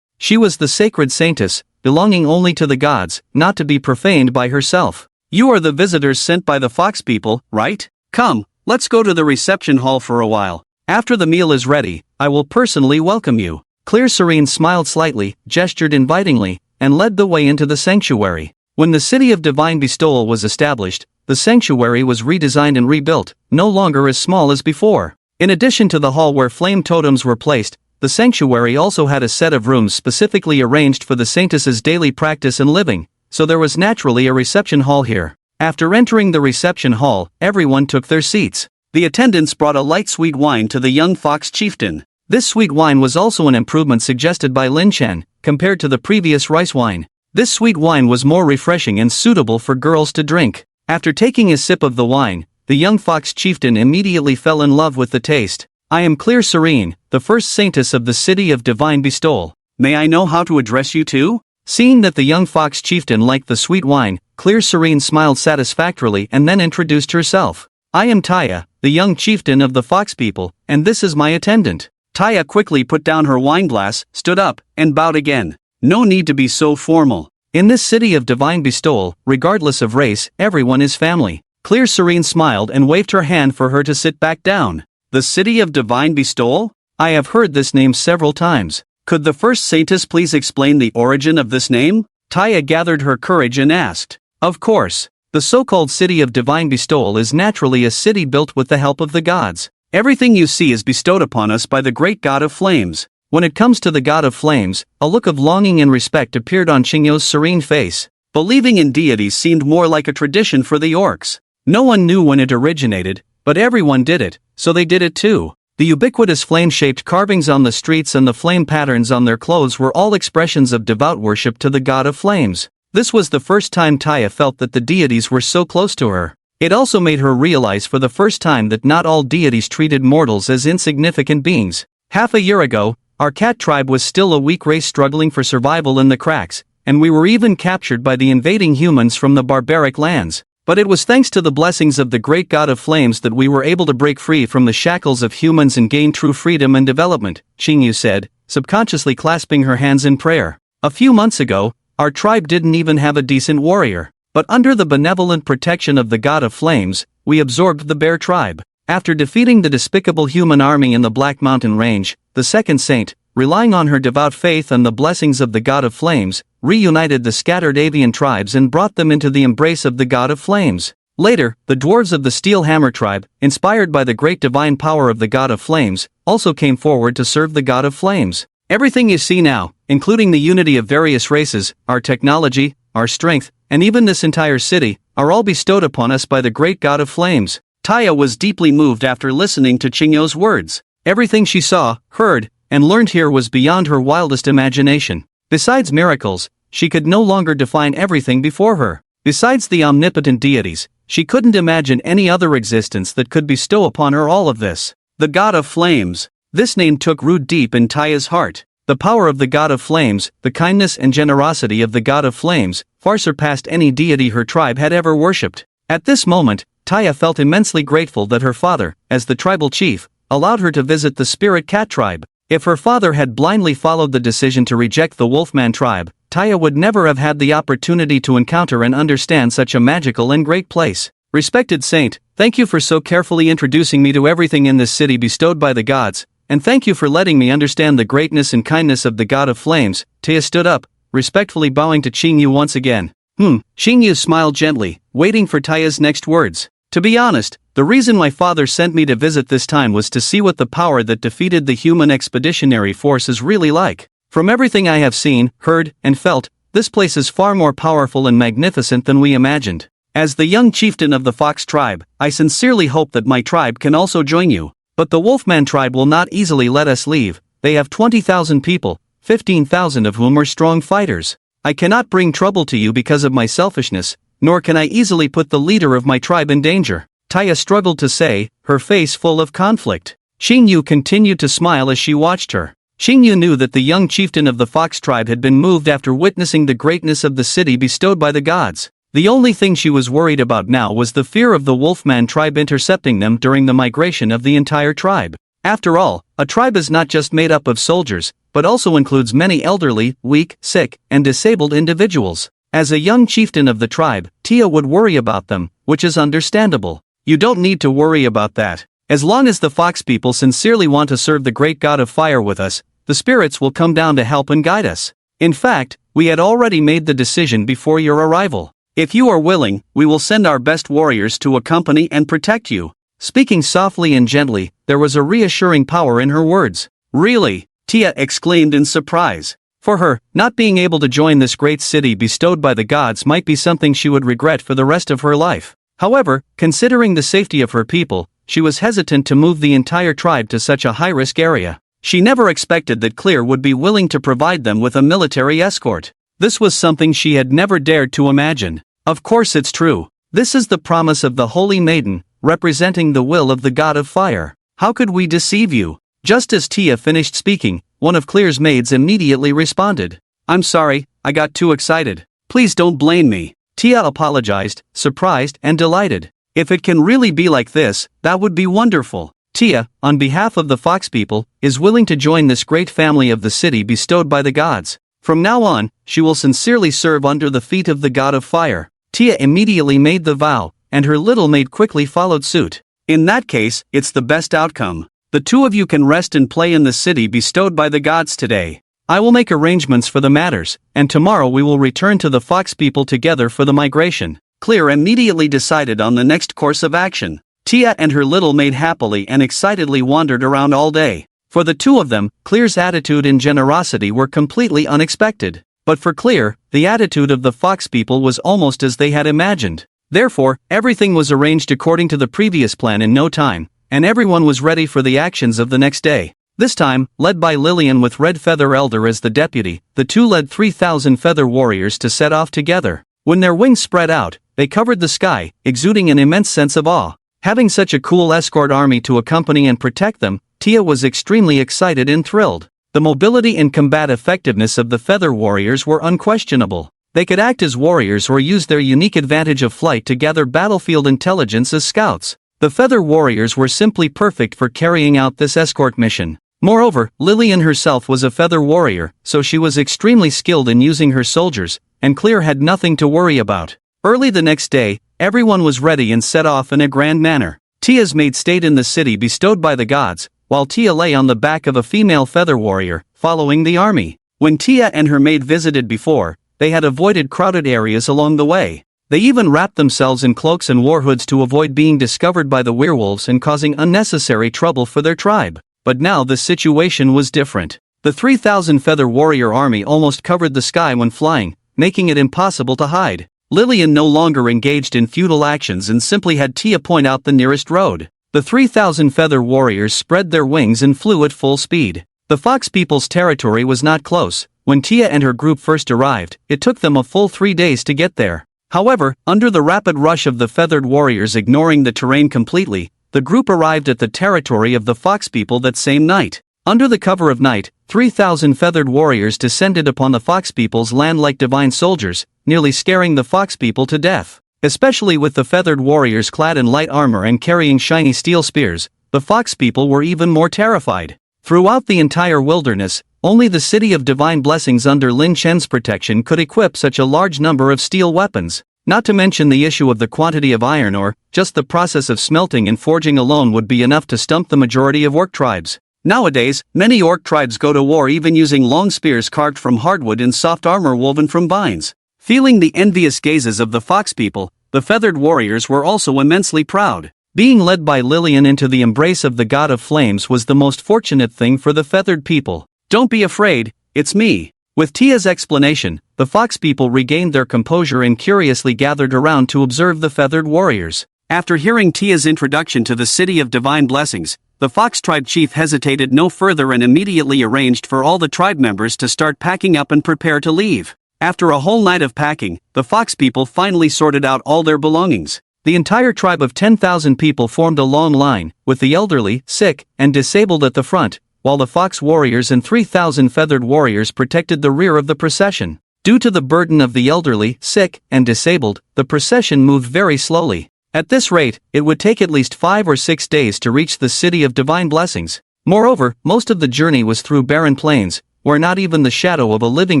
She was the sacred saintess, belonging only to the gods, not to be profaned by herself. You are the visitors sent by the fox people, right? Come, let's go to the reception hall for a while. After the meal is ready, I will personally welcome you. Clear Serene smiled slightly, gestured invitingly, and led the way into the sanctuary. When the city of divine bestowal was established, the sanctuary was redesigned and rebuilt, no longer as small as before. In addition to the hall where flame totems were placed, the sanctuary also had a set of rooms specifically arranged for the saintess's daily practice and living, so there was naturally a reception hall here. After entering the reception hall, everyone took their seats. The attendants brought a light sweet wine to the young fox chieftain. This sweet wine was also an improvement suggested by Lin Chen, compared to the previous rice wine. This sweet wine was more refreshing and suitable for girls to drink. After taking a sip of the wine, the young fox chieftain immediately fell in love with the taste. I am Clear Serene, the first saintess of the city of divine bestowal. May I know how to address you too? Seeing that the young fox chieftain liked the sweet wine, Clear Serene smiled satisfactorily and then introduced herself. I am Taya, the young chieftain of the fox people, and this is my attendant. Taya quickly put down her wineglass, stood up, and bowed again. No need to be so formal. In this city of divine bestowal, regardless of race, everyone is family. Clear Serene smiled and waved her hand for her to sit back down. The city of divine bestowal? I have heard this name several times. Could the first saintess please explain the origin of this name? Taya gathered her courage and asked. Of course. The so-called city of divine bestowal is naturally a city built with the help of the gods. Everything you see is bestowed upon us by the great god of flames. When it comes to the god of flames, a look of longing and respect appeared on Qingyo's serene face. Believing in deities seemed more like a tradition for the orcs. No one knew when it originated, but everyone did it, so they did it too. The ubiquitous flame-shaped carvings on the streets and the flame patterns on their clothes were all expressions of devout worship to the god of flames. This was the first time Taya felt that the deities were so close to her. It also made her realize for the first time that not all deities treated mortals as insignificant beings. Half a year ago, our cat tribe was still a weak race struggling for survival in the cracks, and we were even captured by the invading humans from the barbaric lands. But it was thanks to the blessings of the great god of flames that we were able to break free from the shackles of humans and gain true freedom and development, Qingyu said, subconsciously clasping her hands in prayer. A few months ago, our tribe didn't even have a decent warrior. But under the benevolent protection of the god of flames, we absorbed the bear tribe. After defeating the despicable human army in the Black Mountain Range, the second saint, relying on her devout faith and the blessings of the god of flames, reunited the scattered avian tribes and brought them into the embrace of the god of flames. Later, the dwarves of the Steel Hammer tribe, inspired by the great divine power of the god of flames, also came forward to serve the god of flames. Everything you see now, including the unity of various races, our technology, our strength, and even this entire city, are all bestowed upon us by the great god of flames. Taya was deeply moved after listening to Qingyo's words. Everything she saw, heard, and learned here was beyond her wildest imagination. Besides miracles, she could no longer define everything before her. Besides the omnipotent deities, she couldn't imagine any other existence that could bestow upon her all of this. The god of flames. This name took root deep in Taya's heart. The power of the god of flames, the kindness and generosity of the god of flames, far surpassed any deity her tribe had ever worshipped. At this moment, Taya felt immensely grateful that her father, as the tribal chief, allowed her to visit the spirit cat tribe. If her father had blindly followed the decision to reject the Wolfman tribe, Taya would never have had the opportunity to encounter and understand such a magical and great place. Respected saint, thank you for so carefully introducing me to everything in this city bestowed by the gods, and thank you for letting me understand the greatness and kindness of the god of flames. Taya stood up, respectfully bowing to Qingyu once again. Qingyu smiled gently, waiting for Taya's next words. To be honest, the reason my father sent me to visit this time was to see what the power that defeated the human expeditionary force is really like. From everything I have seen, heard, and felt, this place is far more powerful and magnificent than we imagined. As the young chieftain of the Fox tribe, I sincerely hope that my tribe can also join you. But the Wolfman tribe will not easily let us leave. They have 20,000 people, 15,000 of whom are strong fighters. I cannot bring trouble to you because of my selfishness, nor can I easily put the leader of my tribe in danger. Taya struggled to say, her face full of conflict. Qingyu continued to smile as she watched her. Qingyu knew that the young chieftain of the Fox tribe had been moved after witnessing the greatness of the city bestowed by the gods. The only thing she was worried about now was the fear of the Wolfman tribe intercepting them during the migration of the entire tribe. After all, a tribe is not just made up of soldiers, but also includes many elderly, weak, sick, and disabled individuals. As a young chieftain of the tribe, Tia would worry about them, which is understandable. You don't need to worry about that. As long as the Fox people sincerely want to serve the great god of fire with us, the spirits will come down to help and guide us. In fact, we had already made the decision before your arrival. If you are willing, we will send our best warriors to accompany and protect you. Speaking softly and gently, there was a reassuring power in her words. Really? Tia exclaimed in surprise. For her, not being able to join this great city bestowed by the gods might be something she would regret for the rest of her life. However, considering the safety of her people, she was hesitant to move the entire tribe to such a high-risk area. She never expected that Clear would be willing to provide them with a military escort. This was something she had never dared to imagine. Of course it's true. This is the promise of the Holy Maiden, representing the will of the God of Fire. How could we deceive you? Just as Tia finished speaking, one of Clear's maids immediately responded. I'm sorry, I got too excited. Please don't blame me. Tia apologized, surprised and delighted. If it can really be like this, that would be wonderful. Tia, on behalf of the Fox people, is willing to join this great family of the city bestowed by the gods. From now on, she will sincerely serve under the feet of the God of Fire. Tia immediately made the vow, and her little maid quickly followed suit. In that case, it's the best outcome. The two of you can rest and play in the city bestowed by the gods today. I will make arrangements for the matters, and tomorrow we will return to the Fox people together for the migration. Clear immediately decided on the next course of action. Tia and her little maid happily and excitedly wandered around all day. For the two of them, Clear's attitude and generosity were completely unexpected. But for Clear, the attitude of the Fox people was almost as they had imagined. Therefore, everything was arranged according to the previous plan in no time, and everyone was ready for the actions of the next day. This time, led by Lillian with Red Feather Elder as the deputy, the two led 3,000 feather warriors to set off together. When their wings spread out, they covered the sky, exuding an immense sense of awe. Having such a cool escort army to accompany and protect them, Tia was extremely excited and thrilled. The mobility and combat effectiveness of the feather warriors were unquestionable. They could act as warriors or use their unique advantage of flight to gather battlefield intelligence as scouts. The feather warriors were simply perfect for carrying out this escort mission. Moreover, Lillian herself was a feather warrior, so she was extremely skilled in using her soldiers, and Clear had nothing to worry about. Early the next day, everyone was ready and set off in a grand manner. Tia's maid stayed in the city bestowed by the gods, while Tia lay on the back of a female feather warrior, following the army. When Tia and her maid visited before, they had avoided crowded areas along the way. They even wrapped themselves in cloaks and war hoods to avoid being discovered by the werewolves and causing unnecessary trouble for their tribe. But now the situation was different. The 3,000 feather warrior army almost covered the sky when flying, making it impossible to hide. Lillian no longer engaged in futile actions and simply had Tia point out the nearest road. The 3,000 feather warriors spread their wings and flew at full speed. The Fox people's territory was not close. When Tia and her group first arrived, it took them a full 3 days to get there. However, under the rapid rush of the feathered warriors ignoring the terrain completely, the group arrived at the territory of the Fox people that same night. Under the cover of night, 3,000 feathered warriors descended upon the Fox people's land like divine soldiers, nearly scaring the Fox people to death. Especially with the feathered warriors clad in light armor and carrying shiny steel spears, the Fox people were even more terrified. Throughout the entire wilderness, only the city of divine blessings under Lin Chen's protection could equip such a large number of steel weapons. Not to mention the issue of the quantity of iron ore, just the process of smelting and forging alone would be enough to stump the majority of orc tribes. Nowadays, many orc tribes go to war even using long spears carved from hardwood and soft armor woven from vines. Feeling the envious gazes of the Fox people, the feathered warriors were also immensely proud. Being led by Lillian into the embrace of the God of Flames was the most fortunate thing for the feathered people. Don't be afraid, it's me. With Tia's explanation, the Fox people regained their composure and curiously gathered around to observe the feathered warriors. After hearing Tia's introduction to the city of divine blessings, the Fox tribe chief hesitated no further and immediately arranged for all the tribe members to start packing up and prepare to leave. After a whole night of packing, the Fox people finally sorted out all their belongings. The entire tribe of 10,000 people formed a long line, with the elderly, sick, and disabled at the front, while the Fox warriors and 3,000 feathered warriors protected the rear of the procession. Due to the burden of the elderly, sick, and disabled, the procession moved very slowly. At this rate, it would take at least 5 or 6 days to reach the city of divine blessings. Moreover, most of the journey was through barren plains, where not even the shadow of a living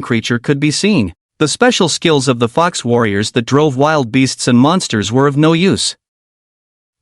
creature could be seen. The special skills of the Fox warriors that drove wild beasts and monsters were of no use.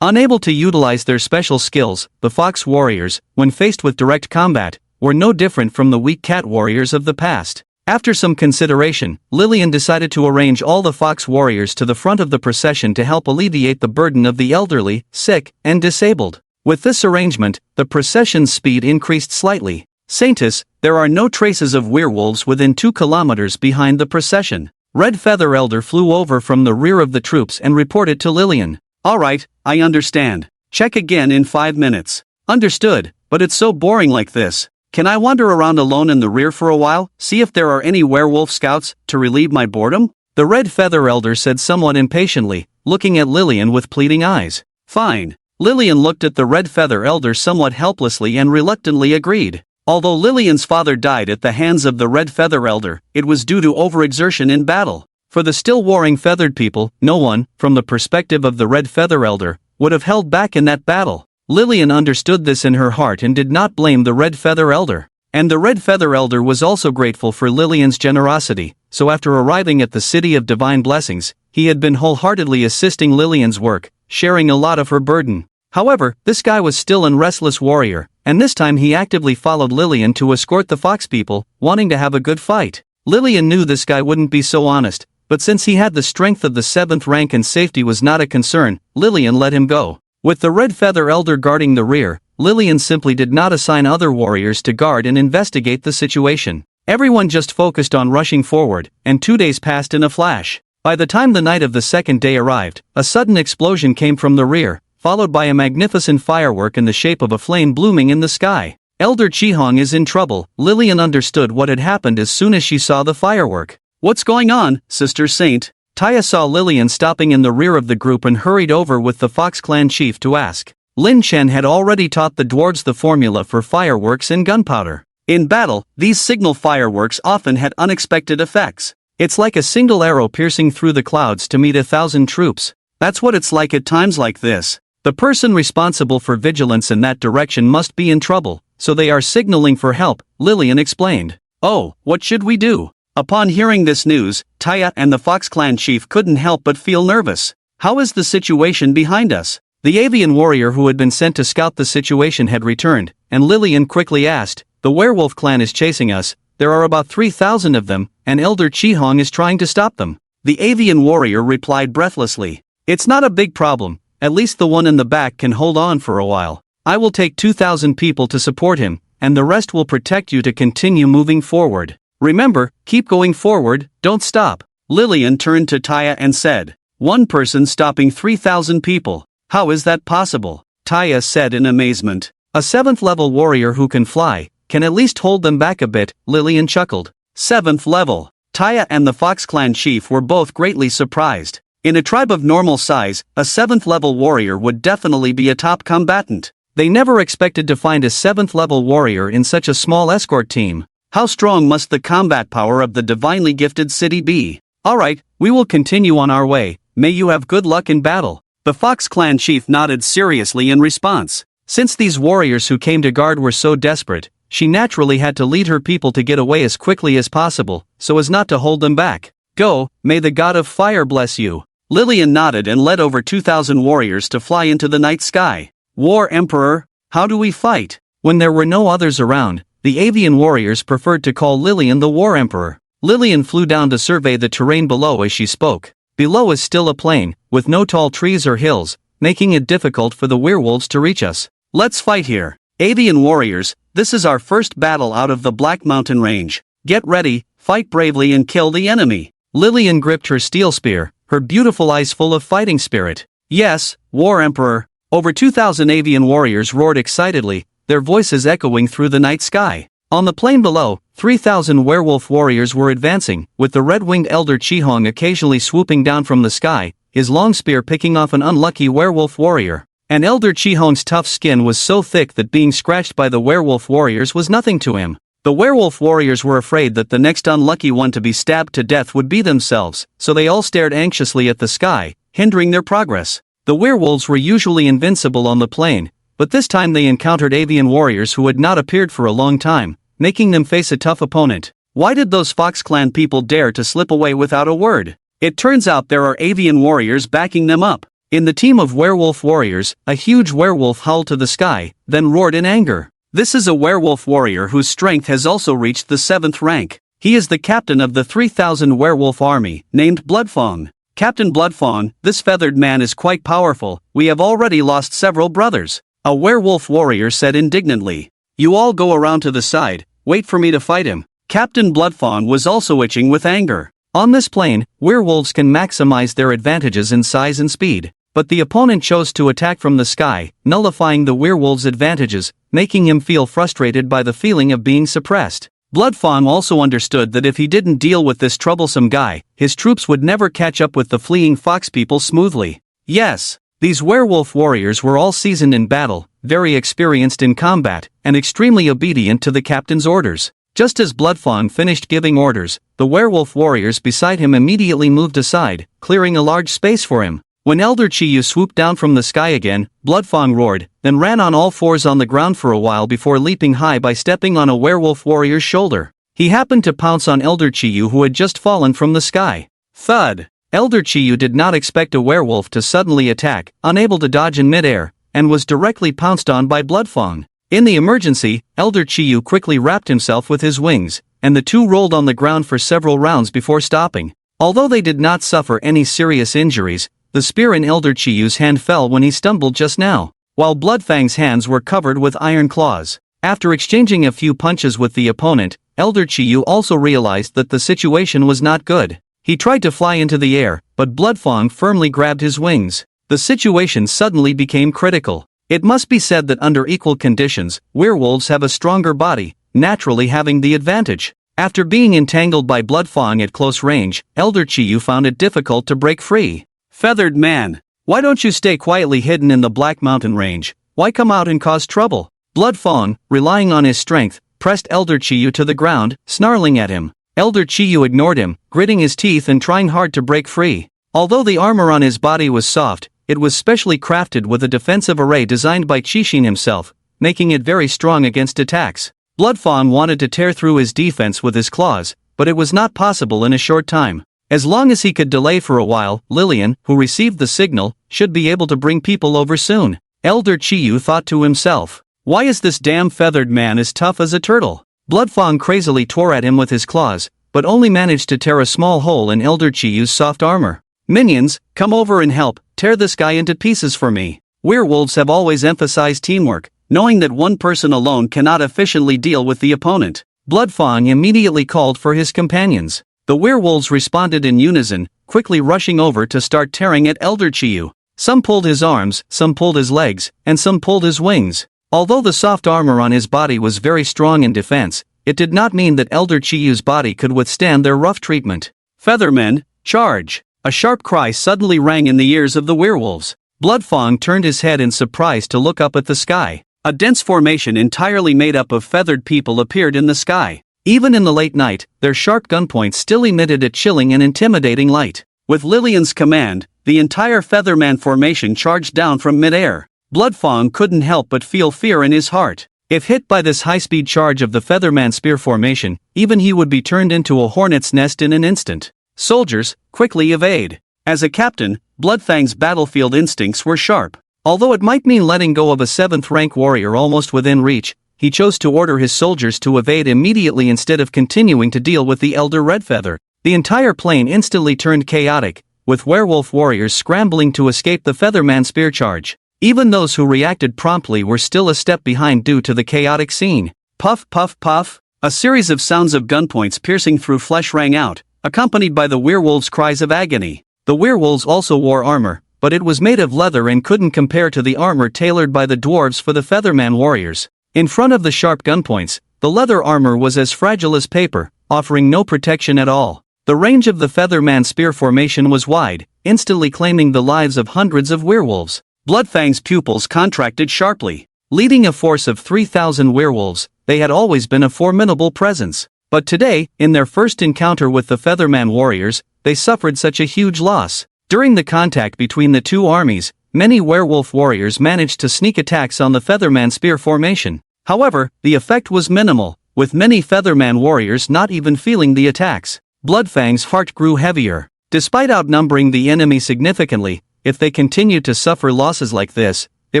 Unable to utilize their special skills, the Fox warriors, when faced with direct combat, were no different from the weak cat warriors of the past. After some consideration, Lillian decided to arrange all the Fox warriors to the front of the procession to help alleviate the burden of the elderly, sick, and disabled. With this arrangement, the procession's speed increased slightly. Saintus, there are no traces of werewolves within 2 kilometers behind the procession. Red Feather Elder flew over from the rear of the troops and reported to Lillian. Alright, I understand. Check again in 5 minutes. Understood, but it's so boring like this. Can I wander around alone in the rear for a while, see if there are any werewolf scouts, to relieve my boredom? The Red Feather Elder said somewhat impatiently, looking at Lillian with pleading eyes. Fine. Lillian looked at the Red Feather Elder somewhat helplessly and reluctantly agreed. Although Lillian's father died at the hands of the Red Feather Elder, it was due to overexertion in battle. For the still warring feathered people, no one, from the perspective of the Red Feather Elder, would have held back in that battle. Lillian understood this in her heart and did not blame the Red Feather Elder. And the Red Feather Elder was also grateful for Lillian's generosity, so after arriving at the City of Divine Blessings, he had been wholeheartedly assisting Lillian's work, sharing a lot of her burden. However, this guy was still a restless warrior, and this time he actively followed Lillian to escort the fox people, wanting to have a good fight. Lillian knew this guy wouldn't be so honest, but since he had the strength of the 7th rank and safety was not a concern, Lillian let him go. With the Red Feather Elder guarding the rear, Lillian simply did not assign other warriors to guard and investigate the situation. Everyone just focused on rushing forward, and 2 days passed in a flash. By the time the night of the second day arrived, a sudden explosion came from the rear, followed by a magnificent firework in the shape of a flame blooming in the sky. Elder Chihong is in trouble. Lillian understood what had happened as soon as she saw the firework. What's going on, Sister Saint? Taya saw Lillian stopping in the rear of the group and hurried over with the Fox Clan chief to ask. Lin Chen had already taught the dwarves the formula for fireworks and gunpowder. In battle, these signal fireworks often had unexpected effects. It's like a single arrow piercing through the clouds to meet 1,000 troops. That's what it's like at times like this. The person responsible for vigilance in that direction must be in trouble, so they are signaling for help, Lillian explained. Oh, what should we do? Upon hearing this news, Taya and the Fox Clan chief couldn't help but feel nervous. How is the situation behind us? The avian warrior who had been sent to scout the situation had returned, and Lillian quickly asked, the werewolf clan is chasing us, there are about 3,000 of them, and Elder Chihong is trying to stop them. The avian warrior replied breathlessly. It's not a big problem, at least the one in the back can hold on for a while. I will take 2,000 people to support him, and the rest will protect you to continue moving forward. Remember, keep going forward, don't stop. Lillian turned to Taya and said, one person stopping 3,000 people. How is that possible? Taya said in amazement. A 7th level warrior who can fly, can at least hold them back a bit, Lillian chuckled. 7th level. Taya and the Fox Clan chief were both greatly surprised. In a tribe of normal size, a 7th level warrior would definitely be a top combatant. They never expected to find a 7th level warrior in such a small escort team. How strong must the combat power of the divinely gifted city be? Alright, we will continue on our way, may you have good luck in battle. The Fox Clan chief nodded seriously in response. Since these warriors who came to guard were so desperate, she naturally had to lead her people to get away as quickly as possible, so as not to hold them back. Go, may the god of fire bless you. Lillian nodded and led over 2,000 warriors to fly into the night sky. War Emperor, how do we fight? When there were no others around, the avian warriors preferred to call Lillian the War Emperor. Lillian flew down to survey the terrain below as she spoke. Below is still a plain, with no tall trees or hills, making it difficult for the werewolves to reach us. Let's fight here. Avian warriors, this is our first battle out of the Black Mountain Range. Get ready, fight bravely and kill the enemy. Lillian gripped her steel spear, her beautiful eyes full of fighting spirit. Yes, War Emperor. Over 2,000 avian warriors roared excitedly, their voices echoing through the night sky. On the plain below, 3,000 werewolf warriors were advancing, with the red-winged Elder Chihong occasionally swooping down from the sky, his long spear picking off an unlucky werewolf warrior. And Elder Chihong's tough skin was so thick that being scratched by the werewolf warriors was nothing to him. The werewolf warriors were afraid that the next unlucky one to be stabbed to death would be themselves, so they all stared anxiously at the sky, hindering their progress. The werewolves were usually invincible on the plain, but this time they encountered avian warriors who had not appeared for a long time, making them face a tough opponent. Why did those Fox Clan people dare to slip away without a word? It turns out there are avian warriors backing them up. In the team of werewolf warriors, a huge werewolf howled to the sky, then roared in anger. This is a werewolf warrior whose strength has also reached the 7th rank. He is the captain of the 3,000 werewolf army, named Bloodfawn. Captain Bloodfawn, this feathered man is quite powerful, we have already lost several brothers. A werewolf warrior said indignantly. You all go around to the side, wait for me to fight him. Captain Bloodfawn was also itching with anger. On this plane, werewolves can maximize their advantages in size and speed. but the opponent chose to attack from the sky, nullifying the werewolf's advantages, making him feel frustrated by the feeling of being suppressed. Bloodfang also understood that if he didn't deal with this troublesome guy, his troops would never catch up with the fleeing fox people smoothly. Yes, these werewolf warriors were all seasoned in battle, very experienced in combat, and extremely obedient to the captain's orders. Just as Bloodfang finished giving orders, the werewolf warriors beside him immediately moved aside, clearing a large space for him. When Elder Chiyu swooped down from the sky again, Bloodfang roared, then ran on all fours on the ground for a while before leaping high by stepping on a werewolf warrior's shoulder. He happened to pounce on Elder Chiyu, who had just fallen from the sky. Thud! Elder Chiyu did not expect a werewolf to suddenly attack, unable to dodge in midair, and was directly pounced on by Bloodfang. In the emergency, Elder Chiyu quickly wrapped himself with his wings, and the two rolled on the ground for several rounds before stopping. Although they did not suffer any serious injuries, the spear in Elder Chiyu's hand fell when he stumbled just now, while Bloodfang's hands were covered with iron claws. After exchanging a few punches with the opponent, Elder Chiyu also realized that the situation was not good. He tried to fly into the air, but Bloodfang firmly grabbed his wings. The situation suddenly became critical. It must be said that under equal conditions, werewolves have a stronger body, naturally having the advantage. After being entangled by Bloodfang at close range, Elder Chiyu found it difficult to break free. Feathered man, why don't you stay quietly hidden in the Black Mountain Range? Why come out and cause trouble? Bloodfang, relying on his strength, pressed Elder Chiyu to the ground, snarling at him. Elder Chiyu ignored him, gritting his teeth and trying hard to break free. Although the armor on his body was soft, it was specially crafted with a defensive array designed by Qixin himself, making it very strong against attacks. Bloodfang wanted to tear through his defense with his claws, but it was not possible in a short time. As long as he could delay for a while, Lillian, who received the signal, should be able to bring people over soon. Elder Chiyu thought to himself, why is this damn feathered man as tough as a turtle? Bloodfang crazily tore at him with his claws, but only managed to tear a small hole in Elder Chiyu's soft armor. Minions, come over and help, tear this guy into pieces for me. Werewolves have always emphasized teamwork, knowing that one person alone cannot efficiently deal with the opponent. Bloodfang immediately called for his companions. The werewolves responded in unison, quickly rushing over to start tearing at Elder Chiyu. Some pulled his arms, some pulled his legs, and some pulled his wings. Although the soft armor on his body was very strong in defense, it did not mean that Elder Chiyu's body could withstand their rough treatment. Feathermen, charge! A sharp cry suddenly rang in the ears of the werewolves. Bloodfang turned his head in surprise to look up at the sky. A dense formation entirely made up of feathered people appeared in the sky. Even in the late night, their sharp gunpoints still emitted a chilling and intimidating light. With Lillian's command, the entire Featherman formation charged down from midair. Bloodfang couldn't help but feel fear in his heart. If hit by this high-speed charge of the Featherman spear formation, even he would be turned into a hornet's nest in an instant. Soldiers, quickly evade. As a captain, Bloodfang's battlefield instincts were sharp. Although it might mean letting go of a 7th-rank warrior almost within reach, he chose to order his soldiers to evade immediately instead of continuing to deal with the Elder Redfeather. The entire plain instantly turned chaotic, with werewolf warriors scrambling to escape the Featherman spear charge. Even those who reacted promptly were still a step behind due to the chaotic scene. Puff, puff, puff. A series of sounds of gunpoints piercing through flesh rang out, accompanied by the werewolves' cries of agony. The werewolves also wore armor, but it was made of leather and couldn't compare to the armor tailored by the dwarves for the Featherman warriors. In front of the sharp gunpoints, the leather armor was as fragile as paper, offering no protection at all. The range of the Featherman spear formation was wide, instantly claiming the lives of hundreds of werewolves. Bloodfang's pupils contracted sharply. Leading a force of 3,000 werewolves, they had always been a formidable presence. But today, in their first encounter with the Featherman warriors, they suffered such a huge loss. During the contact between the two armies, many werewolf warriors managed to sneak attacks on the Featherman spear formation. However, the effect was minimal, with many Featherman warriors not even feeling the attacks. Bloodfang's heart grew heavier. Despite outnumbering the enemy significantly, if they continued to suffer losses like this, they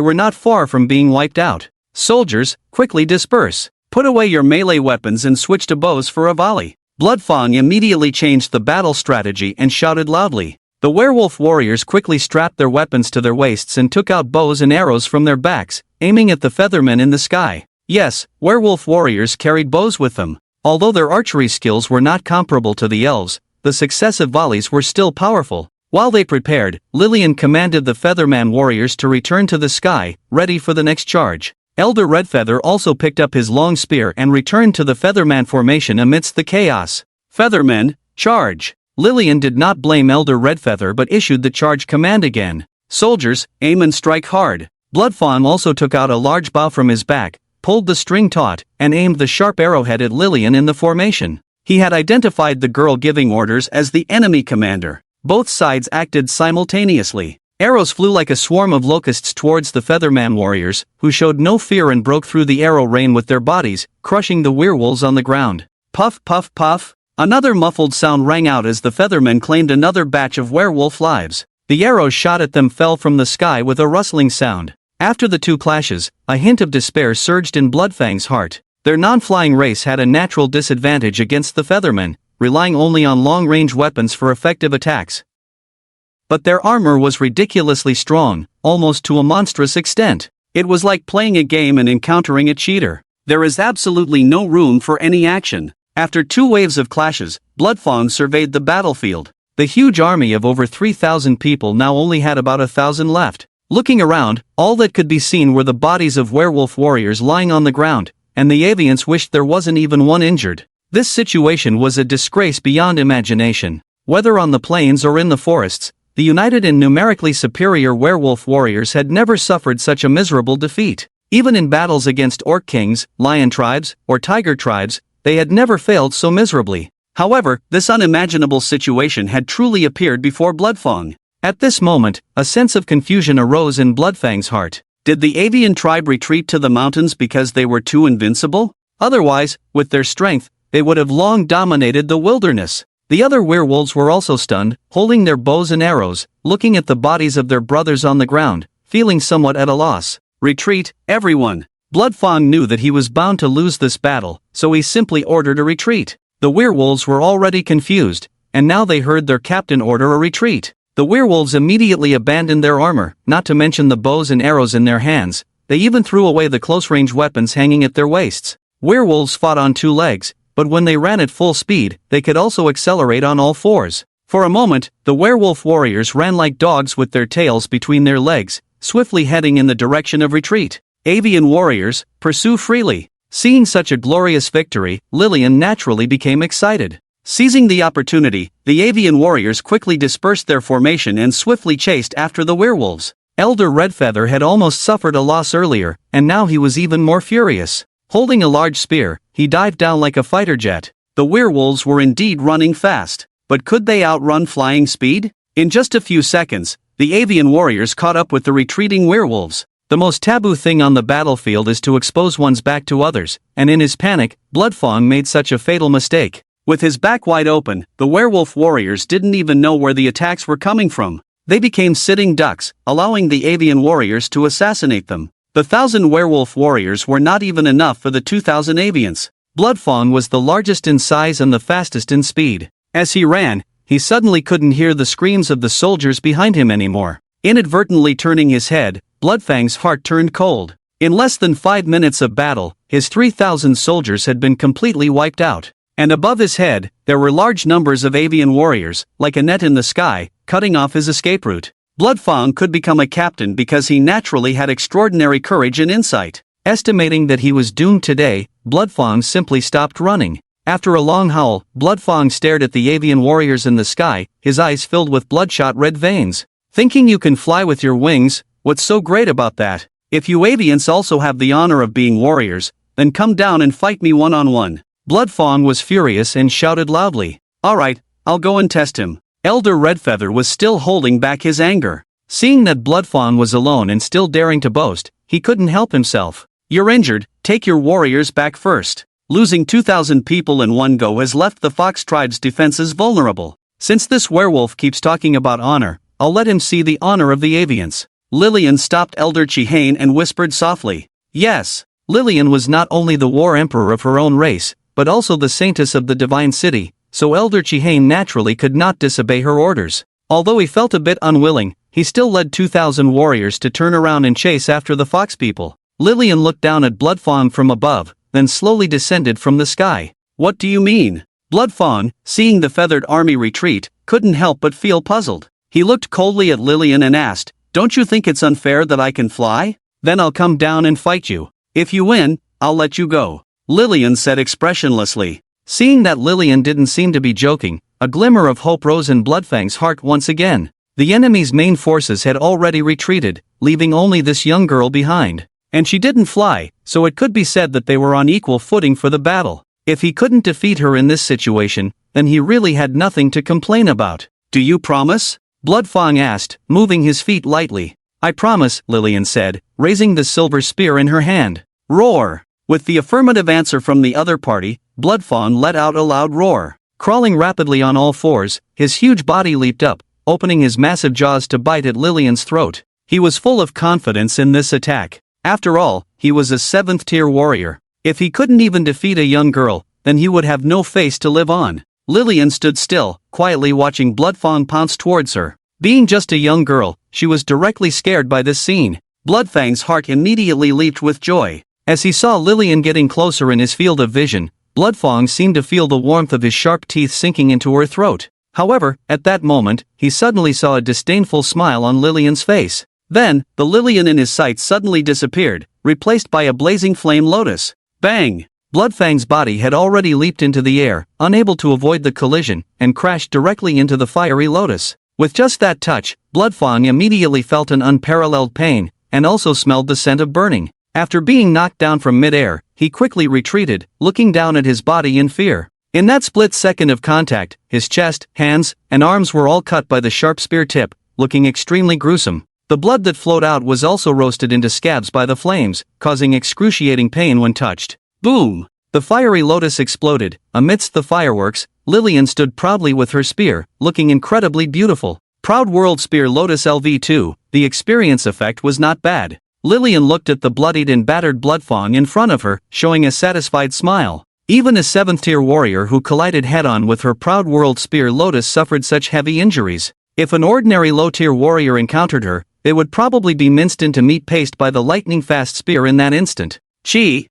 were not far from being wiped out. Soldiers, quickly disperse. Put away your melee weapons and switch to bows for a volley. Bloodfang immediately changed the battle strategy and shouted loudly. The werewolf warriors quickly strapped their weapons to their waists and took out bows and arrows from their backs, aiming at the Feathermen in the sky. Yes, werewolf warriors carried bows with them. Although their archery skills were not comparable to the elves, the successive volleys were still powerful. While they prepared, Lillian commanded the Featherman warriors to return to the sky, ready for the next charge. Elder Redfeather also picked up his long spear and returned to the Featherman formation amidst the chaos. Feathermen, charge! Lillian did not blame Elder Redfeather but issued the charge command again. Soldiers, aim and strike hard. Bloodfawn also took out a large bow from his back, pulled the string taut, and aimed the sharp arrowhead at Lillian in the formation. He had identified the girl giving orders as the enemy commander. Both sides acted simultaneously. Arrows flew like a swarm of locusts towards the Featherman warriors, who showed no fear and broke through the arrow rain with their bodies, crushing the werewolves on the ground. Puff puff puff. Another muffled sound rang out as the Feathermen claimed another batch of werewolf lives. The arrows shot at them fell from the sky with a rustling sound. After the two clashes, a hint of despair surged in Bloodfang's heart. Their non-flying race had a natural disadvantage against the Feathermen, relying only on long-range weapons for effective attacks. But their armor was ridiculously strong, almost to a monstrous extent. It was like playing a game and encountering a cheater. There is absolutely no room for any action. After 2 waves of clashes, Bloodfawn surveyed the battlefield. The huge army of over 3,000 people now only had about 1,000 left. Looking around, all that could be seen were the bodies of werewolf warriors lying on the ground, and the Avians wished there wasn't even one injured. This situation was a disgrace beyond imagination. Whether on the plains or in the forests, the united and numerically superior werewolf warriors had never suffered such a miserable defeat. Even in battles against orc kings, lion tribes, or tiger tribes, they had never failed so miserably. However, this unimaginable situation had truly appeared before Bloodfang. At this moment, a sense of confusion arose in Bloodfang's heart. Did the Avian tribe retreat to the mountains because they were too invincible? Otherwise, with their strength, they would have long dominated the wilderness. The other werewolves were also stunned, holding their bows and arrows, looking at the bodies of their brothers on the ground, feeling somewhat at a loss. Retreat, everyone! Bloodfang knew that he was bound to lose this battle, so he simply ordered a retreat. The werewolves were already confused, and now they heard their captain order a retreat. The werewolves immediately abandoned their armor, not to mention the bows and arrows in their hands. They even threw away the close-range weapons hanging at their waists. Werewolves fought on 2 legs, but when they ran at full speed, they could also accelerate on all 4s. For a moment, the werewolf warriors ran like dogs with their tails between their legs, swiftly heading in the direction of retreat. Avian warriors, pursue freely. Seeing such a glorious victory, Lillian naturally became excited. Seizing the opportunity, the Avian warriors quickly dispersed their formation and swiftly chased after the werewolves. Elder Redfeather had almost suffered a loss earlier, and now he was even more furious. Holding a large spear, he dived down like a fighter jet. The werewolves were indeed running fast, but could they outrun flying speed? In just a few seconds, the Avian warriors caught up with the retreating werewolves. The most taboo thing on the battlefield is to expose one's back to others, and in his panic, Bloodfang made such a fatal mistake. With his back wide open, the werewolf warriors didn't even know where the attacks were coming from. They became sitting ducks, allowing the Avian warriors to assassinate them. The 1,000 werewolf warriors were not even enough for the 2,000 Avians. Bloodfawn was the largest in size and the fastest in speed. As he ran, he suddenly couldn't hear the screams of the soldiers behind him anymore. Inadvertently turning his head, Bloodfang's heart turned cold. In less than 5 minutes of battle, his 3,000 soldiers had been completely wiped out. And above his head, there were large numbers of Avian warriors, like a net in the sky, cutting off his escape route. Bloodfang could become a captain because he naturally had extraordinary courage and insight. Estimating that he was doomed today, Bloodfang simply stopped running. After a long howl, Bloodfang stared at the Avian warriors in the sky, his eyes filled with bloodshot red veins. Thinking you can fly with your wings? What's so great about that? If you Avians also have the honor of being warriors, then come down and fight me one-on-one. Bloodfang was furious and shouted loudly. Alright, I'll go and test him. Elder Redfeather was still holding back his anger. Seeing that Bloodfawn was alone and still daring to boast, he couldn't help himself. You're injured, take your warriors back first. Losing 2,000 people in one go has left the Fox tribe's defenses vulnerable. Since this werewolf keeps talking about honor, I'll let him see the honor of the Avians. Lillian stopped Elder Chihane and whispered softly. Yes. Lillian was not only the war emperor of her own race, but also the saintess of the divine city, so Elder Chihane naturally could not disobey her orders. Although he felt a bit unwilling, he still led 2,000 warriors to turn around and chase after the Fox people. Lillian looked down at Bloodfawn from above, then slowly descended from the sky. What do you mean? Bloodfawn, seeing the feathered army retreat, couldn't help but feel puzzled. He looked coldly at Lillian and asked, "Don't you think it's unfair that I can fly? Then I'll come down and fight you. If you win, I'll let you go." Lillian said expressionlessly. Seeing that Lillian didn't seem to be joking, a glimmer of hope rose in Bloodfang's heart once again. The enemy's main forces had already retreated, leaving only this young girl behind. And she didn't fly, so it could be said that they were on equal footing for the battle. If he couldn't defeat her in this situation, then he really had nothing to complain about. "Do you promise?" Bloodfang asked, moving his feet lightly. "I promise," Lillian said, raising the silver spear in her hand. Roar! With the affirmative answer from the other party, Bloodfang let out a loud roar. Crawling rapidly on all fours, his huge body leaped up, opening his massive jaws to bite at Lillian's throat. He was full of confidence in this attack. After all, he was a 7th-tier warrior. If he couldn't even defeat a young girl, then he would have no face to live on. Lillian stood still, quietly watching Bloodfang pounce towards her. Being just a young girl, she was directly scared by this scene. Bloodfang's heart immediately leaped with joy. As he saw Lillian getting closer in his field of vision, Bloodfang seemed to feel the warmth of his sharp teeth sinking into her throat. However, at that moment, he suddenly saw a disdainful smile on Lillian's face. Then, the Lillian in his sight suddenly disappeared, replaced by a blazing flame lotus. Bang! Bloodfang's body had already leaped into the air, unable to avoid the collision, and crashed directly into the fiery lotus. With just that touch, Bloodfang immediately felt an unparalleled pain, and also smelled the scent of burning. After being knocked down from mid-air, he quickly retreated, looking down at his body in fear. In that split second of contact, his chest, hands, and arms were all cut by the sharp spear tip, looking extremely gruesome. The blood that flowed out was also roasted into scabs by the flames, causing excruciating pain when touched. Boom! The fiery lotus exploded. Amidst the fireworks, Lillian stood proudly with her spear, looking incredibly beautiful. Proud World Spear Lotus LV2, the experience effect was not bad. Lillian looked at the bloodied and battered Bloodfang in front of her, showing a satisfied smile. Even a 7th-tier warrior who collided head-on with her Proud World Spear Lotus suffered such heavy injuries. If an ordinary low-tier warrior encountered her, they would probably be minced into meat paste by the lightning-fast spear in that instant. Chi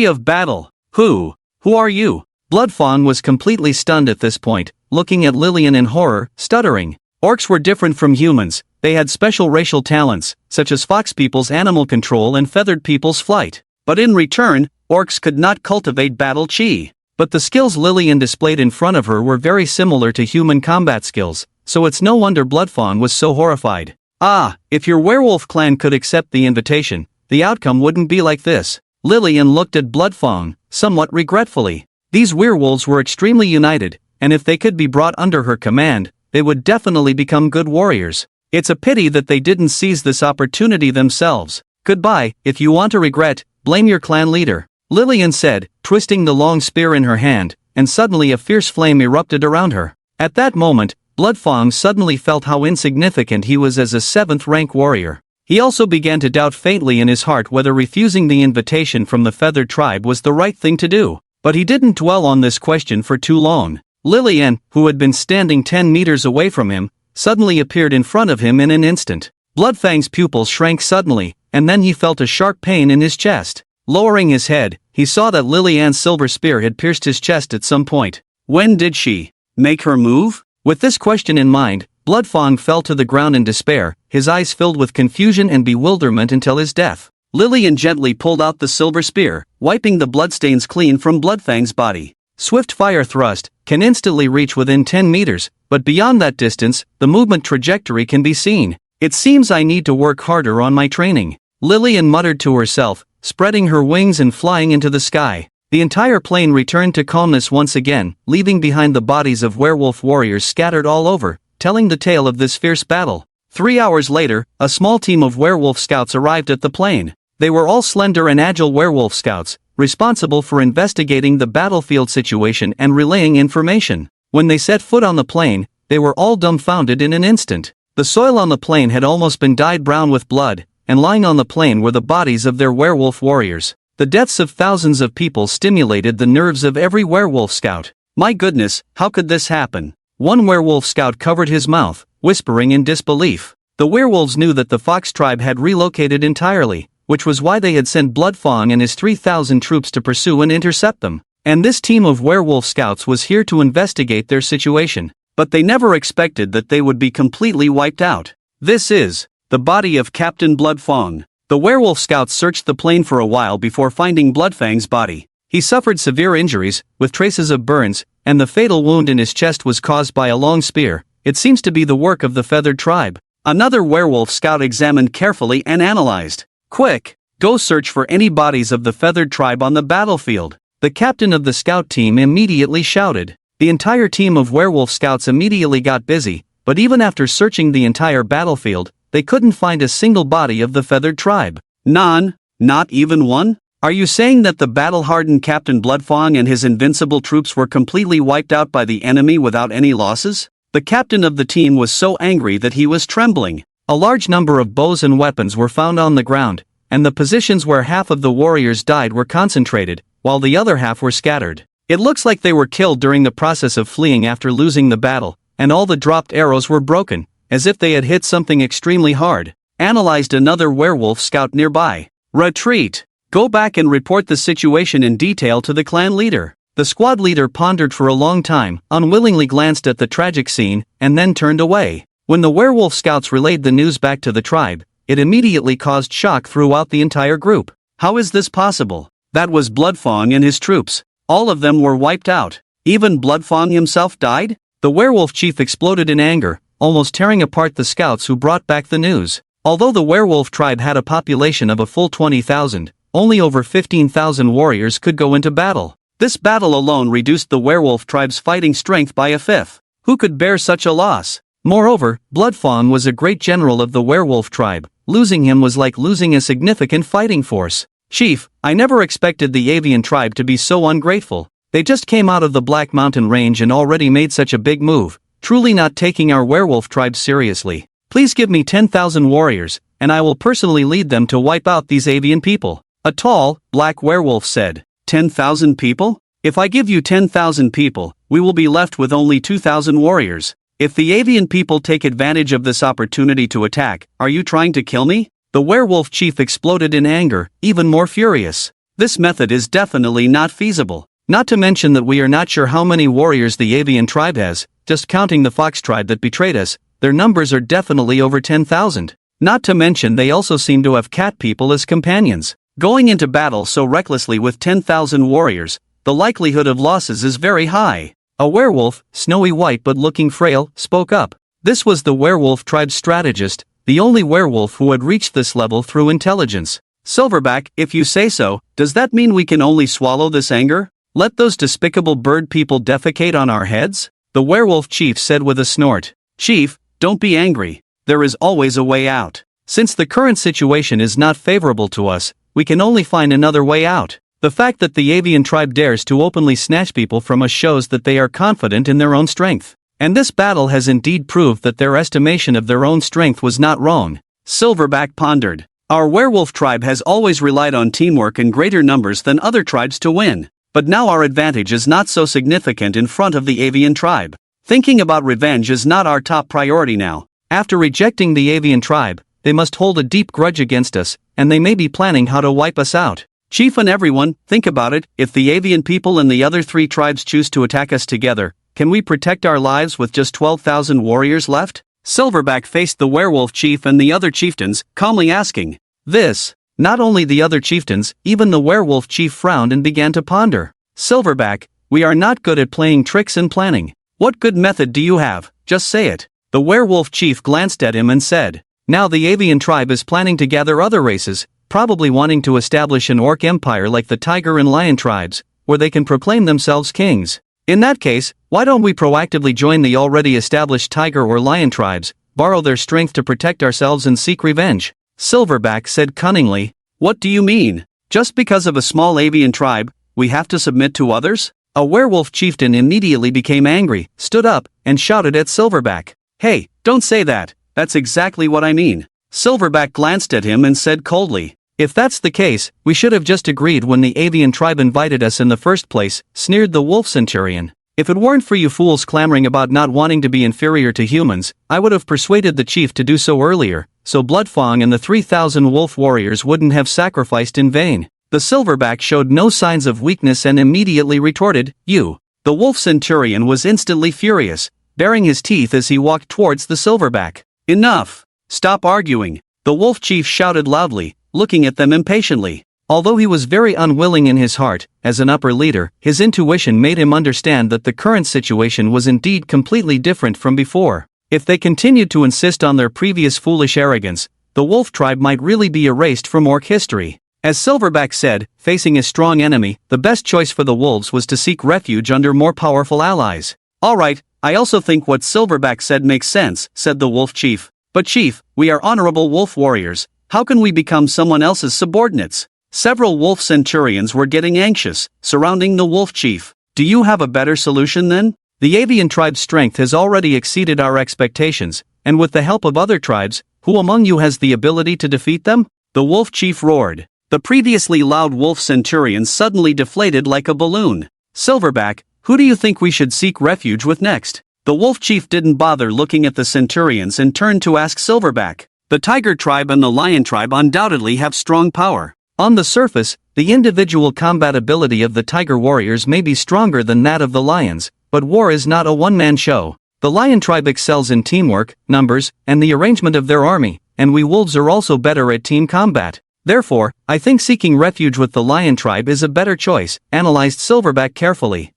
of battle. Who are you? Bloodfang was completely stunned at this point, looking at Lillian in horror, stuttering. Orcs were different from humans. They had special racial talents, such as fox people's animal control and feathered people's flight. But in return, orcs could not cultivate battle chi. But the skills Lillian displayed in front of her were very similar to human combat skills, so it's no wonder Bloodfang was so horrified. Ah, if your werewolf clan could accept the invitation, the outcome wouldn't be like this. Lillian looked at Bloodfang, somewhat regretfully. These werewolves were extremely united, and if they could be brought under her command, they would definitely become good warriors. It's a pity that they didn't seize this opportunity themselves. Goodbye. If you want to regret, blame your clan leader, Lillian said, twisting the long spear in her hand, and suddenly a fierce flame erupted around her. At that moment, Bloodfang suddenly felt how insignificant he was as a 7th-rank warrior. He also began to doubt faintly in his heart whether refusing the invitation from the feathered tribe was the right thing to do. But he didn't dwell on this question for too long. Lillian, who had been standing 10 meters away from him, suddenly appeared in front of him in an instant. Bloodfang's pupils shrank suddenly, and then he felt a sharp pain in his chest. Lowering his head, he saw that Lillian's silver spear had pierced his chest at some point. When did she make her move? With this question in mind, Bloodfang fell to the ground in despair, his eyes filled with confusion and bewilderment until his death. Lillian gently pulled out the silver spear, wiping the bloodstains clean from Bloodfang's body. Swift fire thrust can instantly reach within 10 meters, but beyond that distance, the movement trajectory can be seen. It seems I need to work harder on my training, Lillian muttered to herself, spreading her wings and flying into the sky. The entire plane returned to calmness once again, leaving behind the bodies of werewolf warriors scattered all over, telling the tale of this fierce battle. 3 hours later, a small team of werewolf scouts arrived at the plane. They were all slender and agile werewolf scouts, responsible for investigating the battlefield situation and relaying information. When they set foot on the plane, they were all dumbfounded in an instant. The soil on the plane had almost been dyed brown with blood, and lying on the plane were the bodies of their werewolf warriors. The deaths of thousands of people stimulated the nerves of every werewolf scout. My goodness, how could this happen? One werewolf scout covered his mouth, whispering in disbelief. The werewolves knew that the fox tribe had relocated entirely, which was why they had sent Bloodfang and his 3,000 troops to pursue and intercept them. And this team of werewolf scouts was here to investigate their situation. but they never expected that they would be completely wiped out. This is the body of Captain Bloodfang. The werewolf scouts searched the plain for a while before finding Bloodfang's body. He suffered severe injuries, with traces of burns, and the fatal wound in his chest was caused by a long spear. It seems to be the work of the feathered tribe. Another werewolf scout examined carefully and analyzed. Quick! Go search for any bodies of the feathered tribe on the battlefield. The captain of the scout team immediately shouted. The entire team of werewolf scouts immediately got busy, but even after searching the entire battlefield, they couldn't find a single body of the feathered tribe. None? Not even one? Are you saying that the battle-hardened Captain Bloodfang and his invincible troops were completely wiped out by the enemy without any losses? The captain of the team was so angry that he was trembling. A large number of bows and weapons were found on the ground, and the positions where half of the warriors died were concentrated, while the other half were scattered. It looks like they were killed during the process of fleeing after losing the battle, and all the dropped arrows were broken, as if they had hit something extremely hard. Analyzed another werewolf scout nearby. Retreat! Go back and report the situation in detail to the clan leader. The squad leader pondered for a long time, unwillingly glanced at the tragic scene, and then turned away. When the werewolf scouts relayed the news back to the tribe, it immediately caused shock throughout the entire group. How is this possible? That was Bloodfang and his troops. All of them were wiped out. Even Bloodfang himself died? The werewolf chief exploded in anger, almost tearing apart the scouts who brought back the news. Although the werewolf tribe had a population of a full 20,000, only over 15,000 warriors could go into battle. This battle alone reduced the werewolf tribe's fighting strength by a fifth. Who could bear such a loss? Moreover, Bloodfang was a great general of the werewolf tribe. Losing him was like losing a significant fighting force. Chief, I never expected the avian tribe to be so ungrateful. They just came out of the Black Mountain Range and already made such a big move, truly not taking our werewolf tribe seriously. Please give me 10,000 warriors, and I will personally lead them to wipe out these avian people. A tall, black werewolf said. 10,000 people? If I give you 10,000 people, we will be left with only 2,000 warriors. If the avian people take advantage of this opportunity to attack, are you trying to kill me? The werewolf chief exploded in anger, even more furious. This method is definitely not feasible. Not to mention that we are not sure how many warriors the avian tribe has, just counting the fox tribe that betrayed us, their numbers are definitely over 10,000. Not to mention they also seem to have cat people as companions. Going into battle so recklessly with 10,000 warriors, the likelihood of losses is very high. A werewolf, snowy white but looking frail, spoke up. This was the werewolf tribe's strategist, the only werewolf who had reached this level through intelligence. Silverback, if you say so, does that mean we can only swallow this anger? Let those despicable bird people defecate on our heads? The werewolf chief said with a snort. Chief, don't be angry. There is always a way out. Since the current situation is not favorable to us, we can only find another way out. The fact that the avian tribe dares to openly snatch people from us shows that they are confident in their own strength. And this battle has indeed proved that their estimation of their own strength was not wrong. Silverback pondered. Our werewolf tribe has always relied on teamwork in greater numbers than other tribes to win. But now our advantage is not so significant in front of the avian tribe. Thinking about revenge is not our top priority now. After rejecting the avian tribe, they must hold a deep grudge against us, and they may be planning how to wipe us out. Chief and everyone, think about it. If the avian people and the other three tribes choose to attack us together, can we protect our lives with just 12,000 warriors left? Silverback faced the werewolf chief and the other chieftains, calmly asking this. Not only the other chieftains, even the werewolf chief frowned and began to ponder. Silverback, we are not good at playing tricks and planning. What good method do you have? Just say it. The werewolf chief glanced at him and said. Now the avian tribe is planning to gather other races, probably wanting to establish an orc empire like the tiger and lion tribes, where they can proclaim themselves kings. In that case, why don't we proactively join the already established tiger or lion tribes, borrow their strength to protect ourselves and seek revenge? Silverback said cunningly. What do you mean? Just because of a small avian tribe, we have to submit to others? A werewolf chieftain immediately became angry, stood up, and shouted at Silverback. Hey, don't say that. That's exactly what I mean. Silverback glanced at him and said coldly. If that's the case, we should have just agreed when the avian tribe invited us in the first place, sneered the wolf centurion. If it weren't for you fools clamoring about not wanting to be inferior to humans, I would have persuaded the chief to do so earlier, so Bloodfang and the 3,000 wolf warriors wouldn't have sacrificed in vain. The Silverback showed no signs of weakness and immediately retorted, You. The wolf centurion was instantly furious. baring his teeth as he walked towards the silverback. Enough! Stop arguing, the wolf chief shouted loudly, looking at them impatiently. Although he was very unwilling in his heart, as an upper leader, his intuition made him understand that the current situation was indeed completely different from before. If they continued to insist on their previous foolish arrogance, the wolf tribe might really be erased from orc history. As Silverback said, facing a strong enemy, the best choice for the wolves was to seek refuge under more powerful allies. Alright, I also think what Silverback said makes sense, said the wolf chief. But chief, we are honorable wolf warriors, how can we become someone else's subordinates? Several wolf centurions were getting anxious, surrounding the wolf chief. Do you have a better solution then? The avian tribe's strength has already exceeded our expectations, and with the help of other tribes, who among you has the ability to defeat them? The wolf chief roared. The previously loud wolf centurion suddenly deflated like a balloon. Silverback, who do you think we should seek refuge with next? The wolf chief didn't bother looking at the centurions and turned to ask Silverback. The tiger tribe and the lion tribe undoubtedly have strong power. On the surface, the individual combat ability of the tiger warriors may be stronger than that of the lions, but war is not a one-man show. The lion tribe excels in teamwork, numbers, and the arrangement of their army, and we wolves are also better at team combat. Therefore, I think seeking refuge with the lion tribe is a better choice, analyzed Silverback carefully.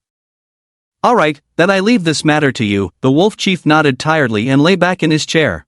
Alright, then I leave this matter to you, the wolf chief nodded tiredly and lay back in his chair.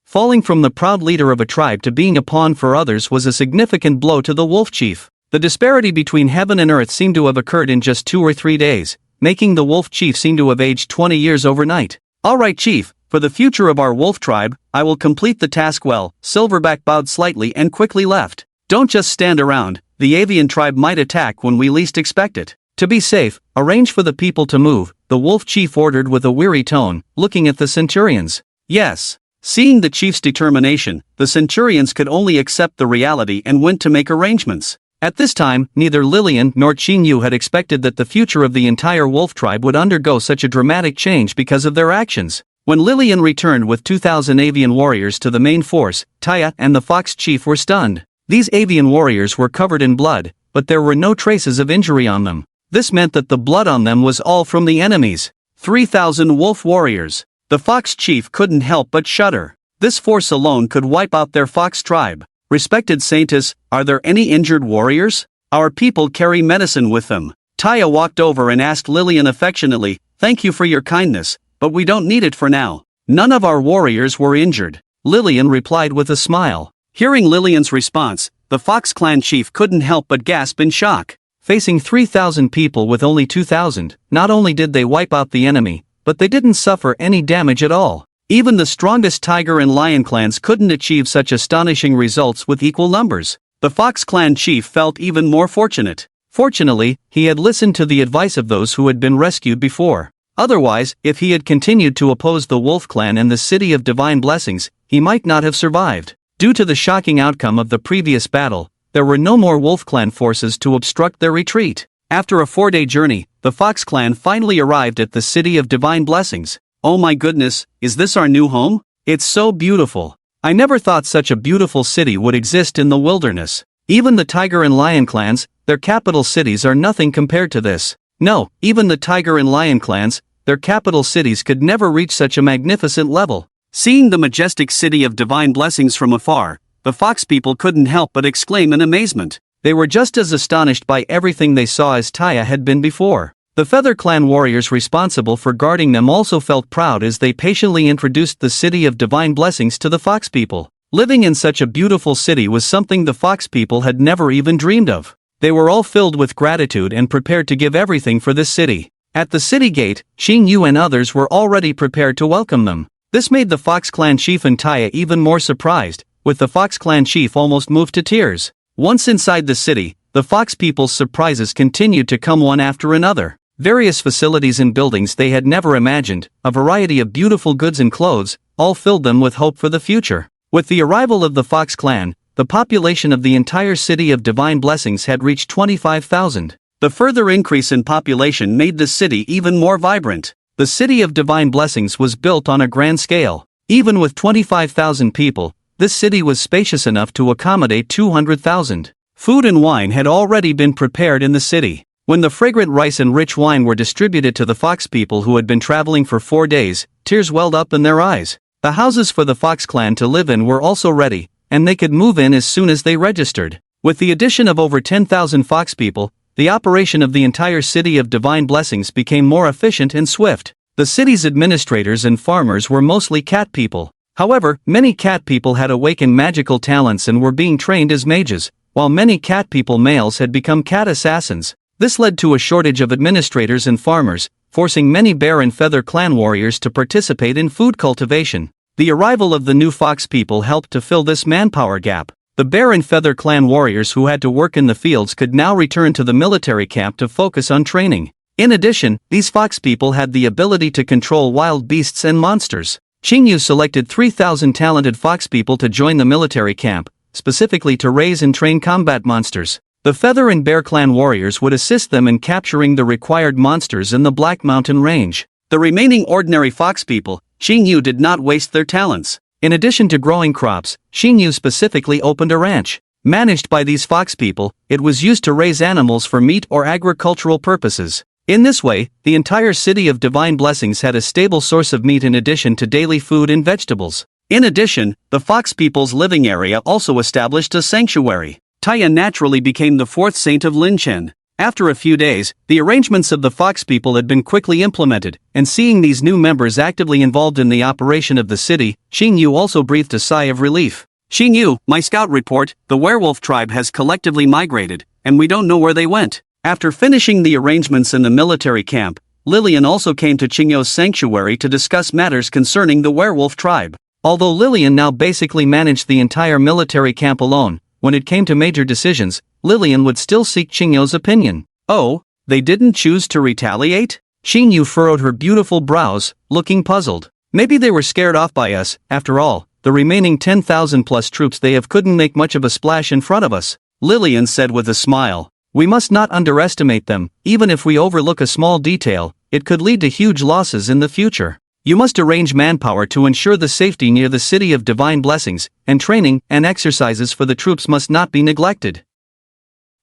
Falling from the proud leader of a tribe to being a pawn for others was a significant blow to the wolf chief. The disparity between heaven and earth seemed to have occurred in just 2 or 3 days, making the wolf chief seem to have aged 20 years overnight. Alright chief, for the future of our wolf tribe, I will complete the task well. Silverback bowed slightly and quickly left. Don't just stand around, the avian tribe might attack when we least expect it. To be safe, arrange for the people to move, the wolf chief ordered with a weary tone, looking at the centurions. Yes. Seeing the chief's determination, the centurions could only accept the reality and went to make arrangements. At this time, neither Lillian nor Qingyu had expected that the future of the entire wolf tribe would undergo such a dramatic change because of their actions. When Lillian returned with 2,000 avian warriors to the main force, Taya and the fox chief were stunned. These avian warriors were covered in blood, but there were no traces of injury on them. This meant that the blood on them was all from the enemies. 3,000 wolf warriors. The fox chief couldn't help but shudder. This force alone could wipe out their fox tribe. Respected Saintus, are there any injured warriors? Our people carry medicine with them. Taya walked over and asked Lillian affectionately, thank you for your kindness, but we don't need it for now. None of our warriors were injured. Lillian replied with a smile. Hearing Lillian's response, the Fox clan chief couldn't help but gasp in shock. Facing 3,000 people with only 2,000, not only did they wipe out the enemy, but they didn't suffer any damage at all. Even the strongest tiger and lion clans couldn't achieve such astonishing results with equal numbers. The Fox clan chief felt even more fortunate. Fortunately, he had listened to the advice of those who had been rescued before. Otherwise, if he had continued to oppose the Wolf clan and the City of Divine Blessings, he might not have survived. Due to the shocking outcome of the previous battle, there were no more Wolf clan forces to obstruct their retreat. After a 4-day journey, the Fox clan finally arrived at the City of Divine Blessings. Oh my goodness, is this our new home? It's so beautiful. I never thought such a beautiful city would exist in the wilderness. Even the Tiger and Lion clans, their capital cities are nothing compared to this. No, even the Tiger and Lion clans, their capital cities could never reach such a magnificent level. Seeing the majestic City of Divine Blessings from afar, the Fox people couldn't help but exclaim in amazement. They were just as astonished by everything they saw as Taya had been before. The Feather Clan warriors responsible for guarding them also felt proud as they patiently introduced the City of Divine Blessings to the Fox people. Living in such a beautiful city was something the Fox people had never even dreamed of. They were all filled with gratitude and prepared to give everything for this city. At the city gate, Xing Yu and others were already prepared to welcome them. This made the Fox clan chief and Taya even more surprised, with the Fox clan chief almost moved to tears. Once inside the city, the Fox people's surprises continued to come one after another. Various facilities and buildings they had never imagined, a variety of beautiful goods and clothes, all filled them with hope for the future. With the arrival of the Fox clan, the population of the entire City of Divine Blessings had reached 25,000. The further increase in population made the city even more vibrant. The City of Divine Blessings was built on a grand scale. Even with 25,000 people, this city was spacious enough to accommodate 200,000. Food and wine had already been prepared in the city. When the fragrant rice and rich wine were distributed to the fox people who had been traveling for 4 days, tears welled up in their eyes. The houses for the Fox clan to live in were also ready, and they could move in as soon as they registered. With the addition of over 10,000 fox people, the operation of the entire city of Divine Blessings became more efficient and swift. The city's administrators and farmers were mostly cat people. However, many cat people had awakened magical talents and were being trained as mages, while many cat people males had become cat assassins. This led to a shortage of administrators and farmers, forcing many bear and feather clan warriors to participate in food cultivation. The arrival of the new fox people helped to fill this manpower gap. The bear and feather clan warriors who had to work in the fields could now return to the military camp to focus on training. In addition, these fox people had the ability to control wild beasts and monsters. Xingyu selected 3,000 talented fox people to join the military camp, specifically to raise and train combat monsters. The feather and bear clan warriors would assist them in capturing the required monsters in the Black Mountain range. The remaining ordinary fox people, Xingyu did not waste their talents. In addition to growing crops, Xingyu specifically opened a ranch. Managed by these fox people, it was used to raise animals for meat or agricultural purposes. In this way, the entire city of Divine Blessings had a stable source of meat in addition to daily food and vegetables. In addition, the fox people's living area also established a sanctuary. Taiyan naturally became the 4th saint of Linchen. After a few days, the arrangements of the fox people had been quickly implemented, and seeing these new members actively involved in the operation of the city, Xingyu also breathed a sigh of relief. Xingyu, my scout report, the werewolf tribe has collectively migrated, and we don't know where they went. After finishing the arrangements in the military camp, Lillian also came to Qingyu's sanctuary to discuss matters concerning the werewolf tribe. Although Lillian now basically managed the entire military camp alone, when it came to major decisions, Lillian would still seek Qingyu's opinion. Oh, they didn't choose to retaliate? Xingyu furrowed her beautiful brows, looking puzzled. Maybe they were scared off by us. After all, the remaining 10,000 plus troops they have couldn't make much of a splash in front of us, Lillian said with a smile. We must not underestimate them. Even if we overlook a small detail, it could lead to huge losses in the future. You must arrange manpower to ensure the safety near the city of Divine Blessings, and training and exercises for the troops must not be neglected.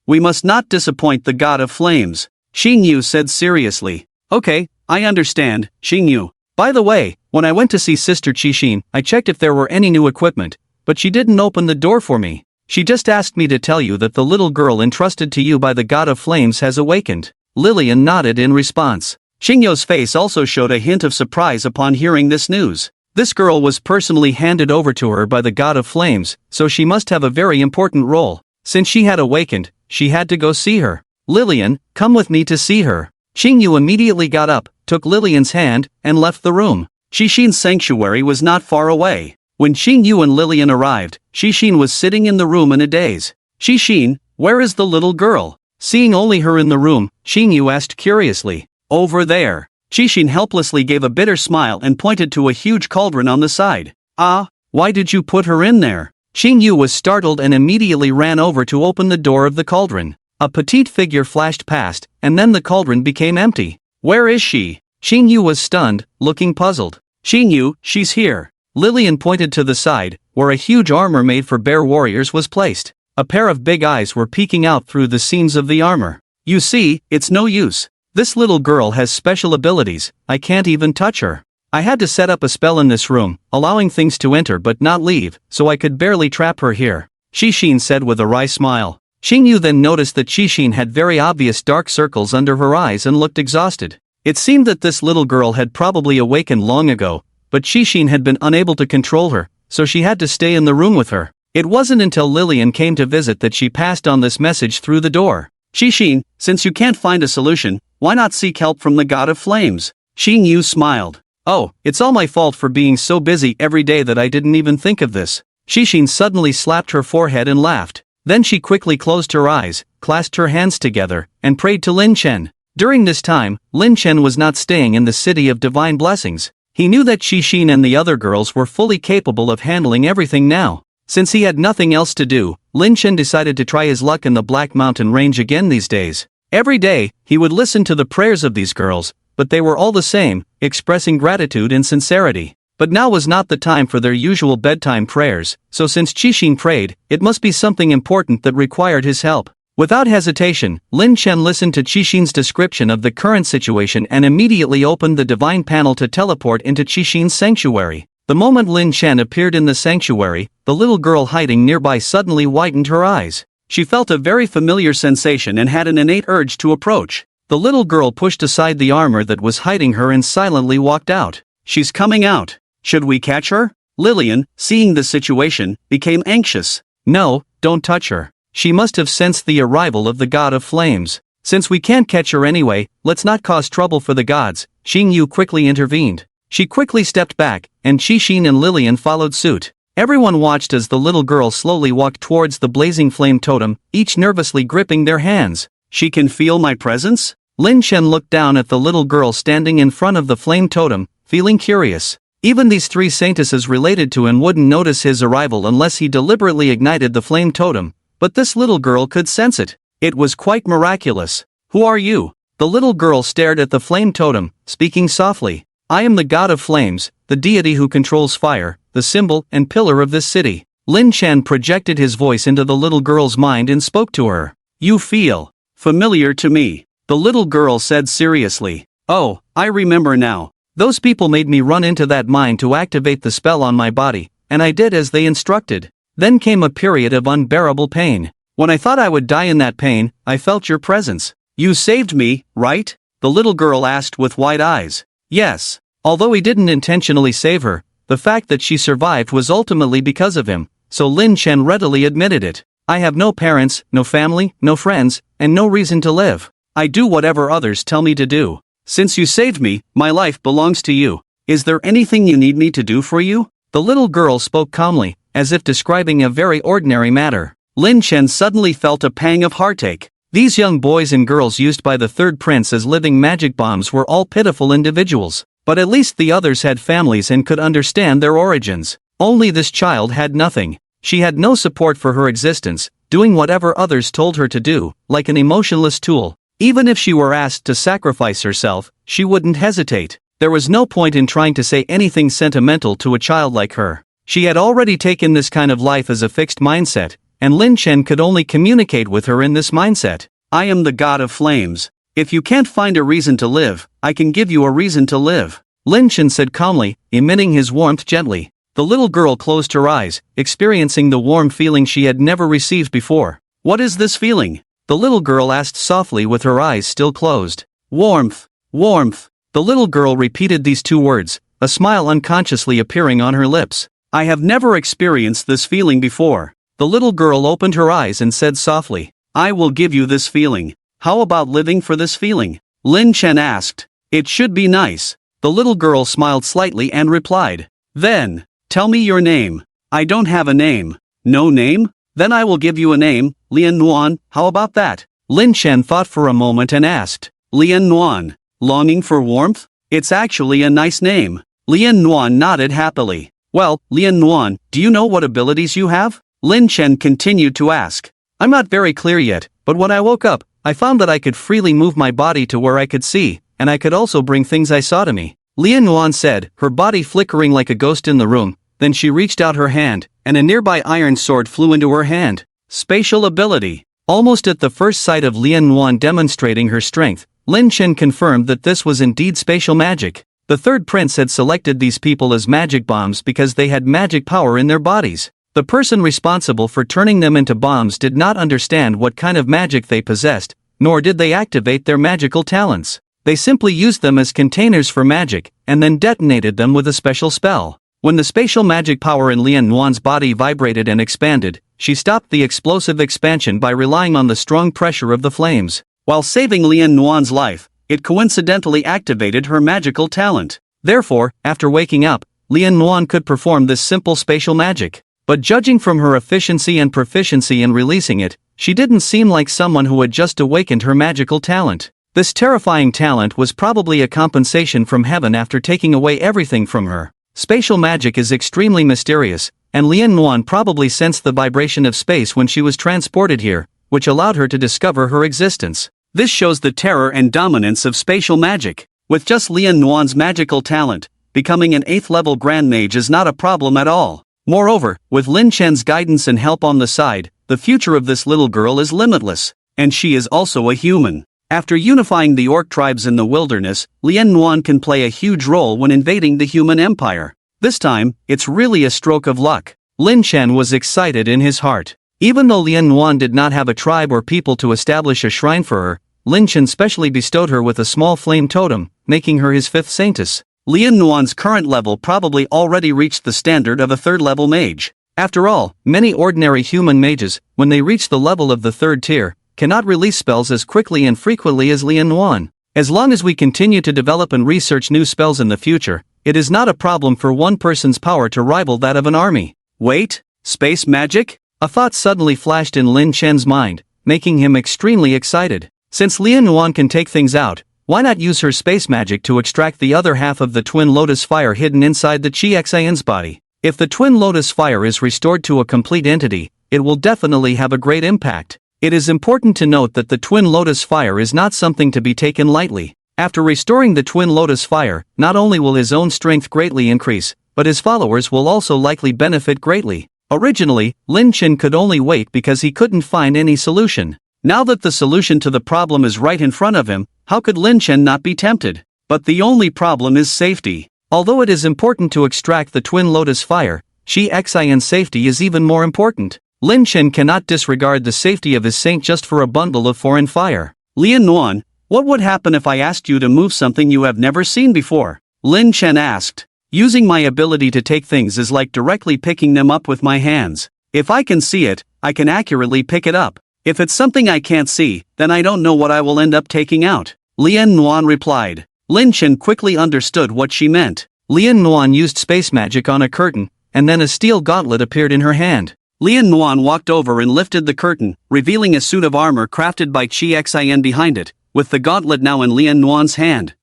We must not disappoint the God of Flames, Xingyu said seriously. Okay, I understand, Xingyu. By the way, when I went to see Sister Qixin, I checked if there were any new equipment, but she didn't open the door for me. She just asked me to tell you that the little girl entrusted to you by the God of Flames has awakened. Lillian nodded in response. Xingyu's face also showed a hint of surprise upon hearing this news. This girl was personally handed over to her by the God of Flames, so she must have a very important role. Since she had awakened, she had to go see her. Lillian, come with me to see her. Xingyu immediately got up, took Lillian's hand, and left the room. Qixin's sanctuary was not far away. When Xingyu and Lillian arrived, Qixin was sitting in the room in a daze. Qixin, where is the little girl? Seeing only her in the room, Xingyu asked curiously. Over there. Qixin helplessly gave a bitter smile and pointed to a huge cauldron on the side. Ah, why did you put her in there? Xingyu was startled and immediately ran over to open the door of the cauldron. A petite figure flashed past, and then the cauldron became empty. Where is she? Xingyu was stunned, looking puzzled. Xingyu, she's here. Lillian pointed to the side, where a huge armor made for bear warriors was placed. A pair of big eyes were peeking out through the seams of the armor. You see, it's no use. This little girl has special abilities, I can't even touch her. I had to set up a spell in this room, allowing things to enter but not leave, so I could barely trap her here. Qixin said with a wry smile. Xingyu then noticed that Qixin had very obvious dark circles under her eyes and looked exhausted. It seemed that this little girl had probably awakened long ago, but Qixin had been unable to control her, so she had to stay in the room with her. It wasn't until Lillian came to visit that she passed on this message through the door. Qixin, since you can't find a solution, why not seek help from the God of Flames? Xingyu smiled. Oh, it's all my fault for being so busy every day that I didn't even think of this. Qixin suddenly slapped her forehead and laughed. Then she quickly closed her eyes, clasped her hands together, and prayed to Lin Chen. During this time, Lin Chen was not staying in the city of Divine Blessings. He knew that Qixin and the other girls were fully capable of handling everything now. Since he had nothing else to do, Lin Chen decided to try his luck in the Black Mountain range again these days. Every day, he would listen to the prayers of these girls, but they were all the same, expressing gratitude and sincerity. But now was not the time for their usual bedtime prayers, so since Qixin prayed, it must be something important that required his help. Without hesitation, Lin Chen listened to Qixin's description of the current situation and immediately opened the divine panel to teleport into Qixin's sanctuary. The moment Lin Chen appeared in the sanctuary, the little girl hiding nearby suddenly widened her eyes. She felt a very familiar sensation and had an innate urge to approach. The little girl pushed aside the armor that was hiding her and silently walked out. She's coming out. Should we catch her? Lillian, seeing the situation, became anxious. No, don't touch her. She must have sensed the arrival of the god of flames. Since we can't catch her anyway, let's not cause trouble for the gods, Xing Yu quickly intervened. She quickly stepped back, and Qixin and Lillian followed suit. Everyone watched as the little girl slowly walked towards the blazing flame totem, each nervously gripping their hands. She can feel my presence? Lin Chen looked down at the little girl standing in front of the flame totem, feeling curious. Even these three saintesses related to him wouldn't notice his arrival unless he deliberately ignited the flame totem. But this little girl could sense it. It was quite miraculous. Who are you? The little girl stared at the flame totem, speaking softly. I am the god of flames, the deity who controls fire, the symbol and pillar of this city. Lin Chen projected his voice into the little girl's mind and spoke to her. You feel familiar to me, the little girl said seriously. Oh, I remember now. Those people made me run into that mine to activate the spell on my body, and I did as they instructed. Then came a period of unbearable pain. When I thought I would die in that pain, I felt your presence. You saved me, right? The little girl asked with wide eyes. Yes. Although he didn't intentionally save her, the fact that she survived was ultimately because of him, so Lin Chen readily admitted it. I have no parents, no family, no friends, and no reason to live. I do whatever others tell me to do. Since you saved me, my life belongs to you. Is there anything you need me to do for you? The little girl spoke calmly, as if describing a very ordinary matter. Lin Chen suddenly felt a pang of heartache. These young boys and girls used by the third prince as living magic bombs were all pitiful individuals, but at least the others had families and could understand their origins. Only this child had nothing. She had no support for her existence, doing whatever others told her to do, like an emotionless tool. Even if she were asked to sacrifice herself, she wouldn't hesitate. There was no point in trying to say anything sentimental to a child like her. She had already taken this kind of life as a fixed mindset, and Lin Chen could only communicate with her in this mindset. I am the god of flames. If you can't find a reason to live, I can give you a reason to live. Lin Chen said calmly, emitting his warmth gently. The little girl closed her eyes, experiencing the warm feeling she had never received before. What is this feeling? The little girl asked softly with her eyes still closed. Warmth. Warmth. The little girl repeated these two words, a smile unconsciously appearing on her lips. I have never experienced this feeling before. The little girl opened her eyes and said softly, I will give you this feeling. How about living for this feeling? Lin Chen asked. It should be nice. The little girl smiled slightly and replied. Then, tell me your name. I don't have a name. No name? Then I will give you a name, Lian Nuan, how about that? Lin Chen thought for a moment and asked. Lian Nuan. Longing for warmth? It's actually a nice name. Lian Nuan nodded happily. Well, Lian Nuan, do you know what abilities you have? Lin Chen continued to ask. I'm not very clear yet, but when I woke up, I found that I could freely move my body to where I could see, and I could also bring things I saw to me. Lian Nuan said, her body flickering like a ghost in the room, then she reached out her hand, and a nearby iron sword flew into her hand. Spatial ability. Almost at the first sight of Lian Nuan demonstrating her strength, Lin Chen confirmed that this was indeed spatial magic. The third prince had selected these people as magic bombs because they had magic power in their bodies. The person responsible for turning them into bombs did not understand what kind of magic they possessed, nor did they activate their magical talents. They simply used them as containers for magic, and then detonated them with a special spell. When the spatial magic power in Lian Nuan's body vibrated and expanded, she stopped the explosive expansion by relying on the strong pressure of the flames. While saving Lian Nuan's life, it coincidentally activated her magical talent. Therefore, after waking up, Lian Nuan could perform this simple spatial magic. But judging from her efficiency and proficiency in releasing it, she didn't seem like someone who had just awakened her magical talent. This terrifying talent was probably a compensation from heaven after taking away everything from her. Spatial magic is extremely mysterious, and Lian Nuan probably sensed the vibration of space when she was transported here, which allowed her to discover her existence. This shows the terror and dominance of spatial magic. With just Lian Nuan's magical talent, becoming an 8th level Grand Mage is not a problem at all. Moreover, with Lin Chen's guidance and help on the side, the future of this little girl is limitless. and she is also a human. After unifying the orc tribes in the wilderness, Lien Nuan can play a huge role when invading the human empire. This time, it's really a stroke of luck. Lin Chen was excited in his heart. Even though Lien Nuan did not have a tribe or people to establish a shrine for her, Lin Chen specially bestowed her with a small flame totem, making her his 5th saintess. Lien Nuan's current level probably already reached the standard of a 3rd-level mage. After all, many ordinary human mages, when they reach the level of the 3rd tier, cannot release spells as quickly and frequently as Lien Nuan. As long as we continue to develop and research new spells in the future, it is not a problem for one person's power to rival that of an army. Wait, space magic? A thought suddenly flashed in Lin Chen's mind, making him extremely excited. Since Lien Nuan can take things out, why not use her space magic to extract the other half of the Twin Lotus Fire hidden inside the Chi Xian's body? If the Twin Lotus Fire is restored to a complete entity, it will definitely have a great impact. It is important to note that the Twin Lotus Fire is not something to be taken lightly. After restoring the Twin Lotus Fire, not only will his own strength greatly increase, but his followers will also likely benefit greatly. Originally, Lin Chen could only wait because he couldn't find any solution. Now that the solution to the problem is right in front of him, how could Lin Chen not be tempted? But the only problem is safety. Although it is important to extract the Twin Lotus Fire, Chi Xian's safety is even more important. Lin Chen cannot disregard the safety of his saint just for a bundle of foreign fire. Lien Nuan, what would happen if I asked you to move something you have never seen before? Lin Chen asked. Using my ability to take things is like directly picking them up with my hands. If I can see it, I can accurately pick it up. If it's something I can't see, then I don't know what I will end up taking out. Lien Nuan replied. Lin Chen quickly understood what she meant. Lien Nuan used space magic on a curtain, and then a steel gauntlet appeared in her hand. Lien Nuan walked over and lifted the curtain, revealing a suit of armor crafted by Chi Xian behind it, with the gauntlet now in Lien Nuan's hand.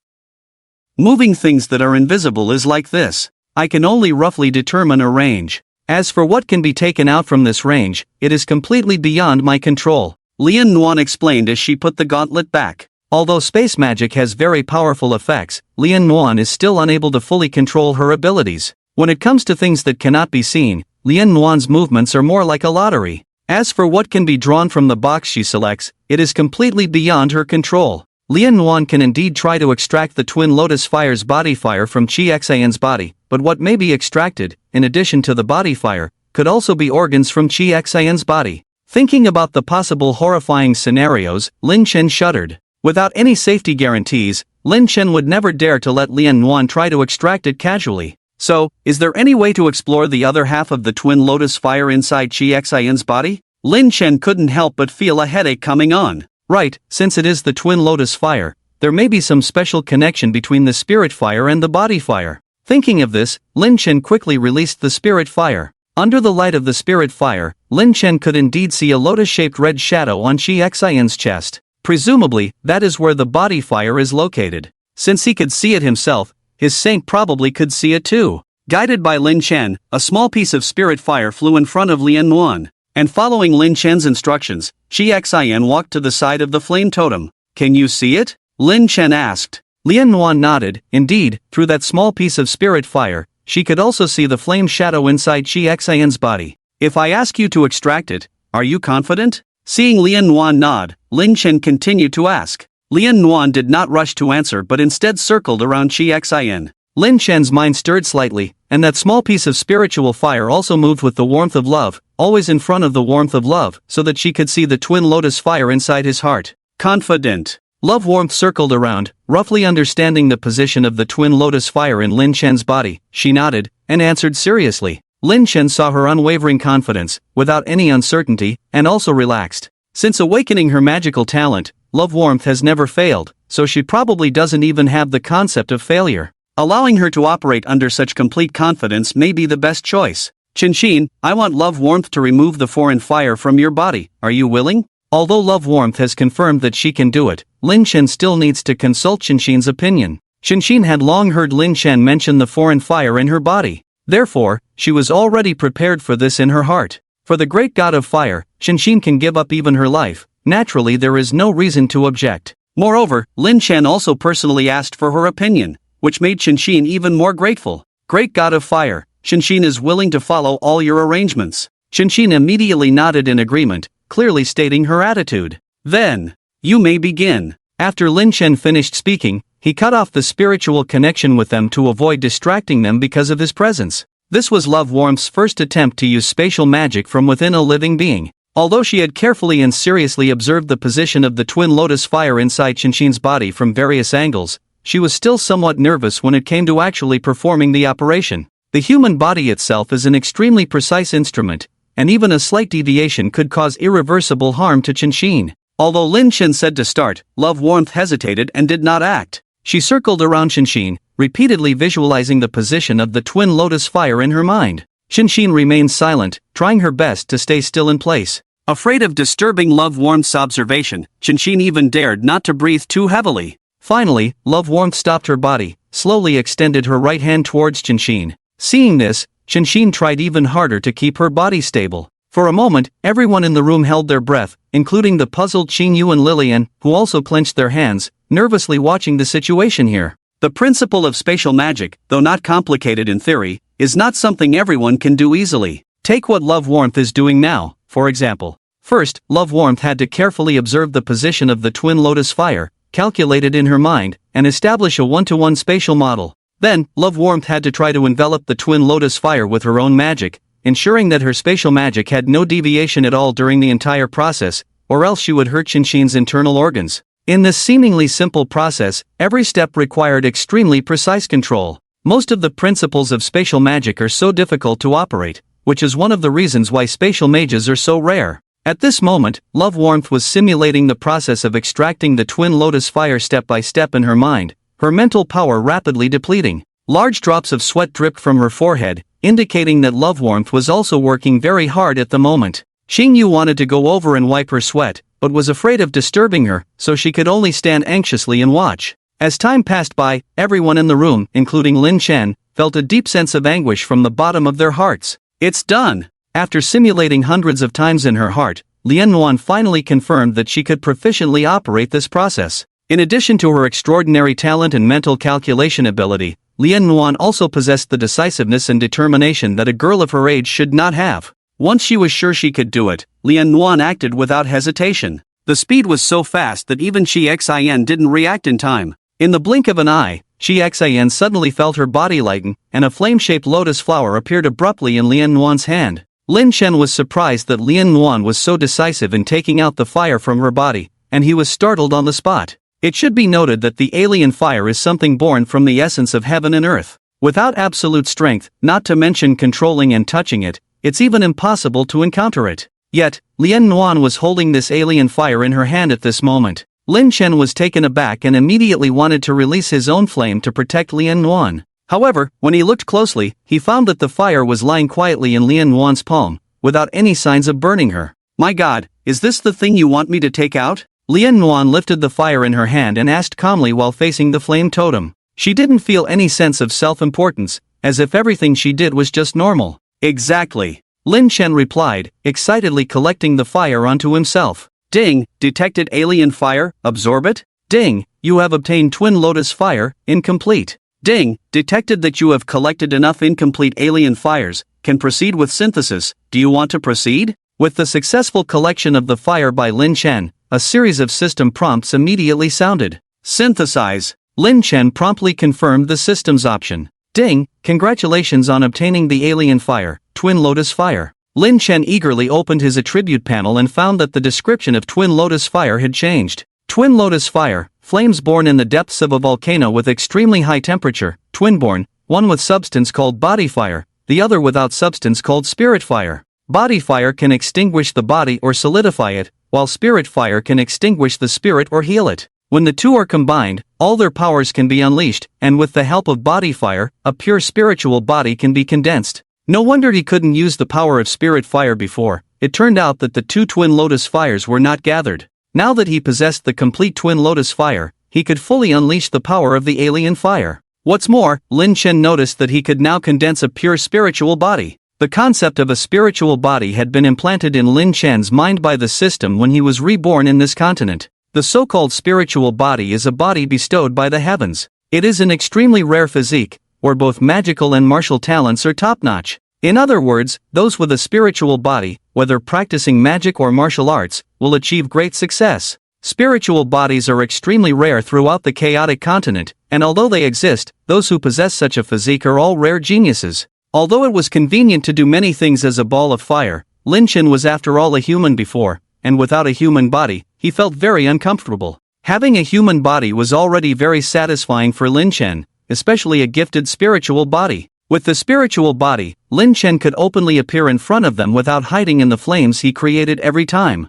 Moving things that are invisible is like this. I can only roughly determine a range. As for what can be taken out from this range, it is completely beyond my control. Lien Nuan explained as she put the gauntlet back. Although space magic has very powerful effects, Lien Nuan is still unable to fully control her abilities. When it comes to things that cannot be seen, Lien Nuan's movements are more like a lottery. As for what can be drawn from the box she selects, it is completely beyond her control. Lien Nuan can indeed try to extract the Twin Lotus Fire's body fire from Chi Xian's body, but what may be extracted, in addition to the body fire, could also be organs from Chi Xian's body. Thinking about the possible horrifying scenarios, Lin Chen shuddered. Without any safety guarantees, Lin Chen would never dare to let Lien Nuan try to extract it casually. So, is there any way to explore the other half of the Twin Lotus Fire inside Chi Xian's body? Lin Chen couldn't help but feel a headache coming on. Right, since it is the Twin Lotus Fire, there may be some special connection between the Spirit Fire and the Body Fire. Thinking of this, Lin Chen quickly released the Spirit Fire. Under the light of the Spirit Fire, Lin Chen could indeed see a lotus-shaped red shadow on Chi Xian's chest. Presumably, that is where the Body Fire is located. Since he could see it himself, his saint probably could see it too. Guided by Lin Chen, a small piece of Spirit Fire flew in front of Lien Nuan. And following Lin Chen's instructions, Chi Xian walked to the side of the flame totem. Can you see it? Lin Chen asked. Lien Nuan nodded. Indeed, through that small piece of Spirit Fire, she could also see the flame shadow inside Chi Xian's body. If I ask you to extract it, are you confident? Seeing Lien Nuan nod, Lin Chen continued to ask. Lien Nuan did not rush to answer but instead circled around Chi Xian. Lin Chen's mind stirred slightly, and that small piece of spiritual fire also moved with the warmth of love, always in front of the warmth of love, so that she could see the Twin Lotus Fire inside his heart. Confident. Love warmth circled around, roughly understanding the position of the Twin Lotus Fire in Lin Chen's body. She nodded, and answered seriously. Lin Chen saw her unwavering confidence, without any uncertainty, and also relaxed. Since awakening her magical talent, love warmth has never failed, so she probably doesn't even have the concept of failure. Allowing her to operate under such complete confidence may be the best choice. Qinshin, I want love warmth to remove the foreign fire from your body. Are you willing? Although love warmth has confirmed that she can do it, Lin Chen still needs to consult Qinshin's opinion. Qinshin had long heard Lin Chen mention the foreign fire in her body. Therefore, she was already prepared for this in her heart. For the great god of fire, Qinshin can give up even her life. Naturally, there is no reason to object. Moreover, Lin Chen also personally asked for her opinion, which made Qinshin even more grateful. Great god of fire, Qinshin is willing to follow all your arrangements. Qinshin immediately nodded in agreement, clearly stating her attitude. Then, you may begin. After Lin Chen finished speaking, he cut off the spiritual connection with them to avoid distracting them because of his presence. This was Love Warmth's first attempt to use spatial magic from within a living being. Although she had carefully and seriously observed the position of the twin lotus fire inside Qinshin's body from various angles, she was still somewhat nervous when it came to actually performing the operation. The human body itself is an extremely precise instrument, and even a slight deviation could cause irreversible harm to Qinshin. Although Lin Chen said to start, Love Warmth hesitated and did not act. She circled around Qinshin, repeatedly visualizing the position of the twin lotus fire in her mind. Qinshin remained silent, trying her best to stay still in place. Afraid of disturbing Love Warmth's observation, Qinshin even dared not to breathe too heavily. Finally, Love Warmth stopped her body, slowly extended her right hand towards Qinshin. Seeing this, Qinshin tried even harder to keep her body stable. For a moment, everyone in the room held their breath, including the puzzled Qingyu and Lilian, who also clenched their hands, nervously watching the situation here. The principle of spatial magic, though not complicated in theory, is not something everyone can do easily. Take what Love Warmth is doing now, for example. First, Love Warmth had to carefully observe the position of the twin lotus fire, calculate it in her mind, and establish a one-to-one spatial model. Then, Love Warmth had to try to envelop the twin lotus fire with her own magic, ensuring that her spatial magic had no deviation at all during the entire process, or else she would hurt Qinshin's internal organs. In this seemingly simple process, every step required extremely precise control. Most of the principles of spatial magic are so difficult to operate, which is one of the reasons why spatial mages are so rare. At this moment, Love Warmth was simulating the process of extracting the twin lotus fire step by step in her mind, her mental power rapidly depleting. Large drops of sweat dripped from her forehead, indicating that Love Warmth was also working very hard at the moment. Xingyu wanted to go over and wipe her sweat, but was afraid of disturbing her, so she could only stand anxiously and watch. As time passed by, everyone in the room, including Lin Chen, felt a deep sense of anguish from the bottom of their hearts. It's done! After simulating hundreds of times in her heart, Lian Nuan finally confirmed that she could proficiently operate this process. In addition to her extraordinary talent and mental calculation ability, Lian Nuan also possessed the decisiveness and determination that a girl of her age should not have. Once she was sure she could do it, Lian Nuan acted without hesitation. The speed was so fast that even Shi Xian didn't react in time. In the blink of an eye, Shi Xian suddenly felt her body lighten, and a flame-shaped lotus flower appeared abruptly in Lian Nuan's hand. Lin Chen was surprised that Lian Nuan was so decisive in taking out the fire from her body, and he was startled on the spot. It should be noted that the alien fire is something born from the essence of heaven and earth. Without absolute strength, not to mention controlling and touching it, it's even impossible to encounter it. Yet, Lian Nuan was holding this alien fire in her hand at this moment. Lin Chen was taken aback and immediately wanted to release his own flame to protect Lian Nuan. However, when he looked closely, he found that the fire was lying quietly in Lian Nuan's palm, without any signs of burning her. My God, is this the thing you want me to take out? Lian Nuan lifted the fire in her hand and asked calmly while facing the flame totem. She didn't feel any sense of self-importance, as if everything she did was just normal. Exactly. Lin Chen replied, excitedly collecting the fire onto himself. Ding, detected alien fire, absorb it. Ding, you have obtained twin lotus fire, incomplete. Ding, detected that you have collected enough incomplete alien fires, can proceed with synthesis. Do you want to proceed? With the successful collection of the fire by Lin Chen, a series of system prompts immediately sounded. Synthesize. Lin Chen promptly confirmed the system's option. Ding, congratulations on obtaining the alien fire, twin lotus fire. Lin Chen eagerly opened his attribute panel and found that the description of twin lotus fire had changed. Twin lotus fire, flames born in the depths of a volcano with extremely high temperature, twin-born, one with substance called body fire, the other without substance called spirit fire. Body fire can extinguish the body or solidify it, while spirit fire can extinguish the spirit or heal it. When the two are combined, all their powers can be unleashed, and with the help of body fire, a pure spiritual body can be condensed. No wonder he couldn't use the power of spirit fire before. It turned out that the two twin lotus fires were not gathered. Now that he possessed the complete twin lotus fire, he could fully unleash the power of the alien fire. What's more, Lin Chen noticed that he could now condense a pure spiritual body. The concept of a spiritual body had been implanted in Lin Chen's mind by the system when he was reborn in this continent. The so-called spiritual body is a body bestowed by the heavens. It is an extremely rare physique, where both magical and martial talents are top-notch. In other words, those with a spiritual body, whether practicing magic or martial arts, will achieve great success. Spiritual bodies are extremely rare throughout the chaotic continent, and although they exist, those who possess such a physique are all rare geniuses. Although it was convenient to do many things as a ball of fire, Lin Chen was after all a human before, and without a human body, he felt very uncomfortable. Having a human body was already very satisfying for Lin Chen, especially a gifted spiritual body. With the spiritual body, Lin Chen could openly appear in front of them without hiding in the flames he created every time.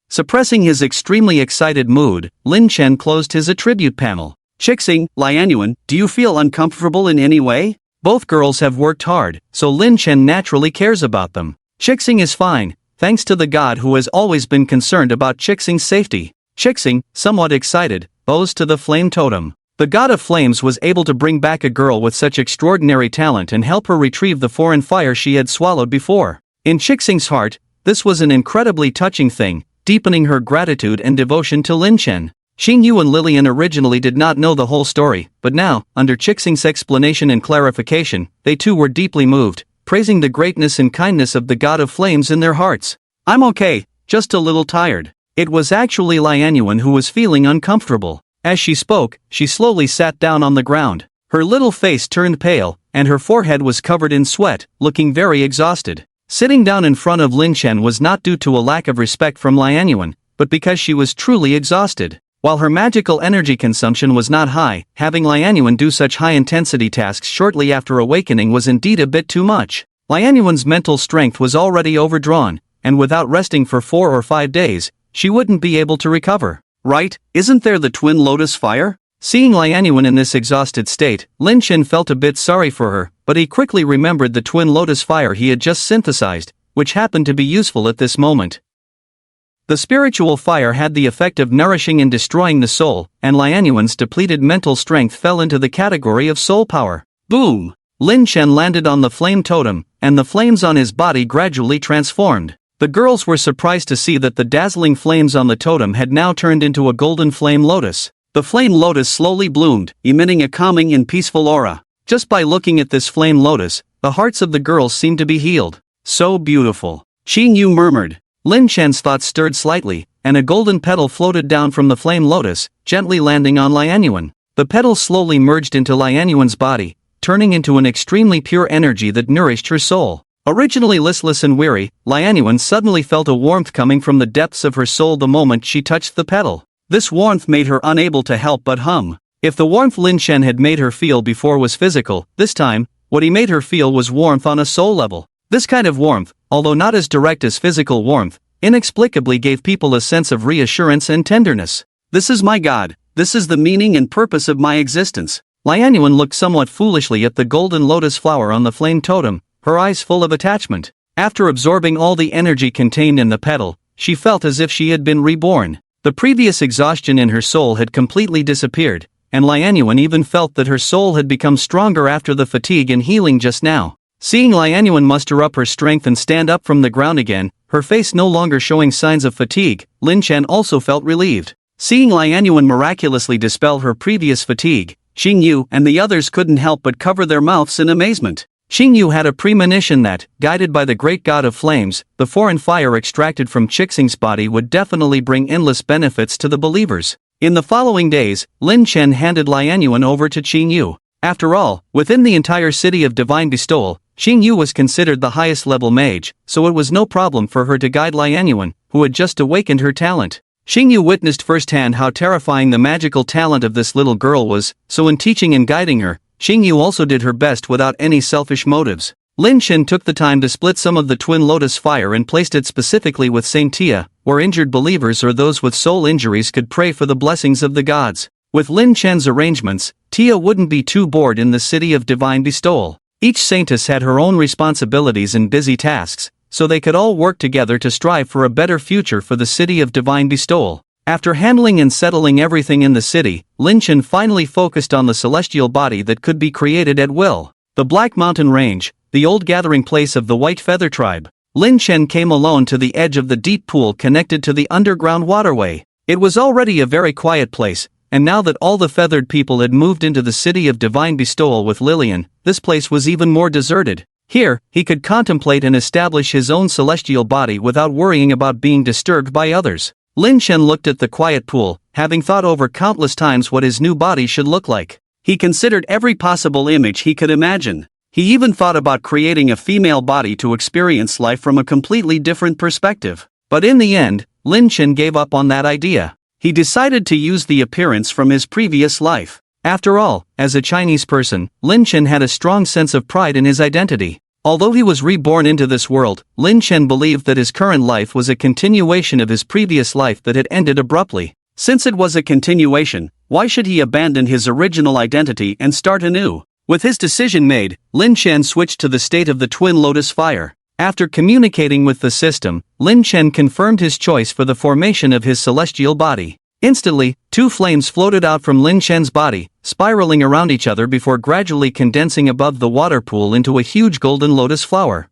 Suppressing his extremely excited mood, Lin Chen closed his attribute panel. Chixing, Lianyuan, do you feel uncomfortable in any way? Both girls have worked hard, so Lin Chen naturally cares about them. Chixing is fine, thanks to the god who has always been concerned about Chixing's safety. Chixing, somewhat excited, bows to the flame totem. The god of flames was able to bring back a girl with such extraordinary talent and help her retrieve the foreign fire she had swallowed before. In Chixing's heart, this was an incredibly touching thing, deepening her gratitude and devotion to Lin Chen. Xingyu and Lillian originally did not know the whole story, but now, under Chixing's explanation and clarification, they too were deeply moved, praising the greatness and kindness of the god of flames in their hearts. I'm okay, just a little tired. It was actually Lianyuan who was feeling uncomfortable. As she spoke, she slowly sat down on the ground. Her little face turned pale, and her forehead was covered in sweat, looking very exhausted. Sitting down in front of Lin Chen was not due to a lack of respect from Lianyuan, but because she was truly exhausted. While her magical energy consumption was not high, having Lianyuan do such high-intensity tasks shortly after awakening was indeed a bit too much. Lianyuan's mental strength was already overdrawn, and without resting for 4 or 5 days, she wouldn't be able to recover. Right, isn't there the twin lotus fire? Seeing Lianyuan in this exhausted state, Lin Chen felt a bit sorry for her, but he quickly remembered the twin lotus fire he had just synthesized, which happened to be useful at this moment. The spiritual fire had the effect of nourishing and destroying the soul, and Lianyuan's depleted mental strength fell into the category of soul power. Boom! Lin Chen landed on the flame totem, and the flames on his body gradually transformed. The girls were surprised to see that the dazzling flames on the totem had now turned into a golden flame lotus. The flame lotus slowly bloomed, emitting a calming and peaceful aura. Just by looking at this flame lotus, the hearts of the girls seemed to be healed. So beautiful. Xingyu murmured. Lin Chen's thoughts stirred slightly, and a golden petal floated down from the flame lotus, gently landing on Lianyuan. The petal slowly merged into Lianyuan's body, turning into an extremely pure energy that nourished her soul. Originally listless and weary, Lianyuan suddenly felt a warmth coming from the depths of her soul the moment she touched the petal. This warmth made her unable to help but hum. If the warmth Lin Chen had made her feel before was physical, this time, what he made her feel was warmth on a soul level. This kind of warmth, although not as direct as physical warmth, inexplicably gave people a sense of reassurance and tenderness. This is my God, this is the meaning and purpose of my existence. Lianyuan looked somewhat foolishly at the golden lotus flower on the flame totem, her eyes full of attachment. After absorbing all the energy contained in the petal, she felt as if she had been reborn. The previous exhaustion in her soul had completely disappeared, and Lianyuan even felt that her soul had become stronger after the fatigue and healing just now. Seeing Lianyuan muster up her strength and stand up from the ground again, her face no longer showing signs of fatigue, Lin Chen also felt relieved. Seeing Lianyuan miraculously dispel her previous fatigue, Xingyu and the others couldn't help but cover their mouths in amazement. Xingyu had a premonition that, guided by the great god of flames, the foreign fire extracted from Chixing's body would definitely bring endless benefits to the believers. In the following days, Lin Chen handed Lianyuan over to Xingyu. After all, within the entire city of divine bestowal, Xingyu was considered the highest level mage, so it was no problem for her to guide Lianyuan, who had just awakened her talent. Xingyu witnessed firsthand how terrifying the magical talent of this little girl was, so in teaching and guiding her, Xingyu also did her best without any selfish motives. Lin Chen took the time to split some of the twin lotus fire and placed it specifically with Saint Tia, where injured believers or those with soul injuries could pray for the blessings of the gods. With Lin Chen's arrangements, Tia wouldn't be too bored in the city of divine bestowal. Each saintess had her own responsibilities and busy tasks, so they could all work together to strive for a better future for the city of divine bestowal. After handling and settling everything in the city, Lin Chen finally focused on the celestial body that could be created at will. The Black Mountain Range, the old gathering place of the White Feather Tribe. Lin Chen came alone to the edge of the deep pool connected to the underground waterway. It was already a very quiet place, and now that all the feathered people had moved into the city of divine bestowal with Lillian, this place was even more deserted. Here, he could contemplate and establish his own celestial body without worrying about being disturbed by others. Lin Chen looked at the quiet pool, having thought over countless times what his new body should look like. He considered every possible image he could imagine. He even thought about creating a female body to experience life from a completely different perspective. But in the end, Lin Chen gave up on that idea. He decided to use the appearance from his previous life. After all, as a Chinese person, Lin Chen had a strong sense of pride in his identity. Although he was reborn into this world, Lin Chen believed that his current life was a continuation of his previous life that had ended abruptly. Since it was a continuation, why should he abandon his original identity and start anew? With his decision made, Lin Chen switched to the state of the twin lotus fire. After communicating with the system, Lin Chen confirmed his choice for the formation of his celestial body. Instantly, two flames floated out from Lin Chen's body, spiraling around each other before gradually condensing above the water pool into a huge golden lotus flower.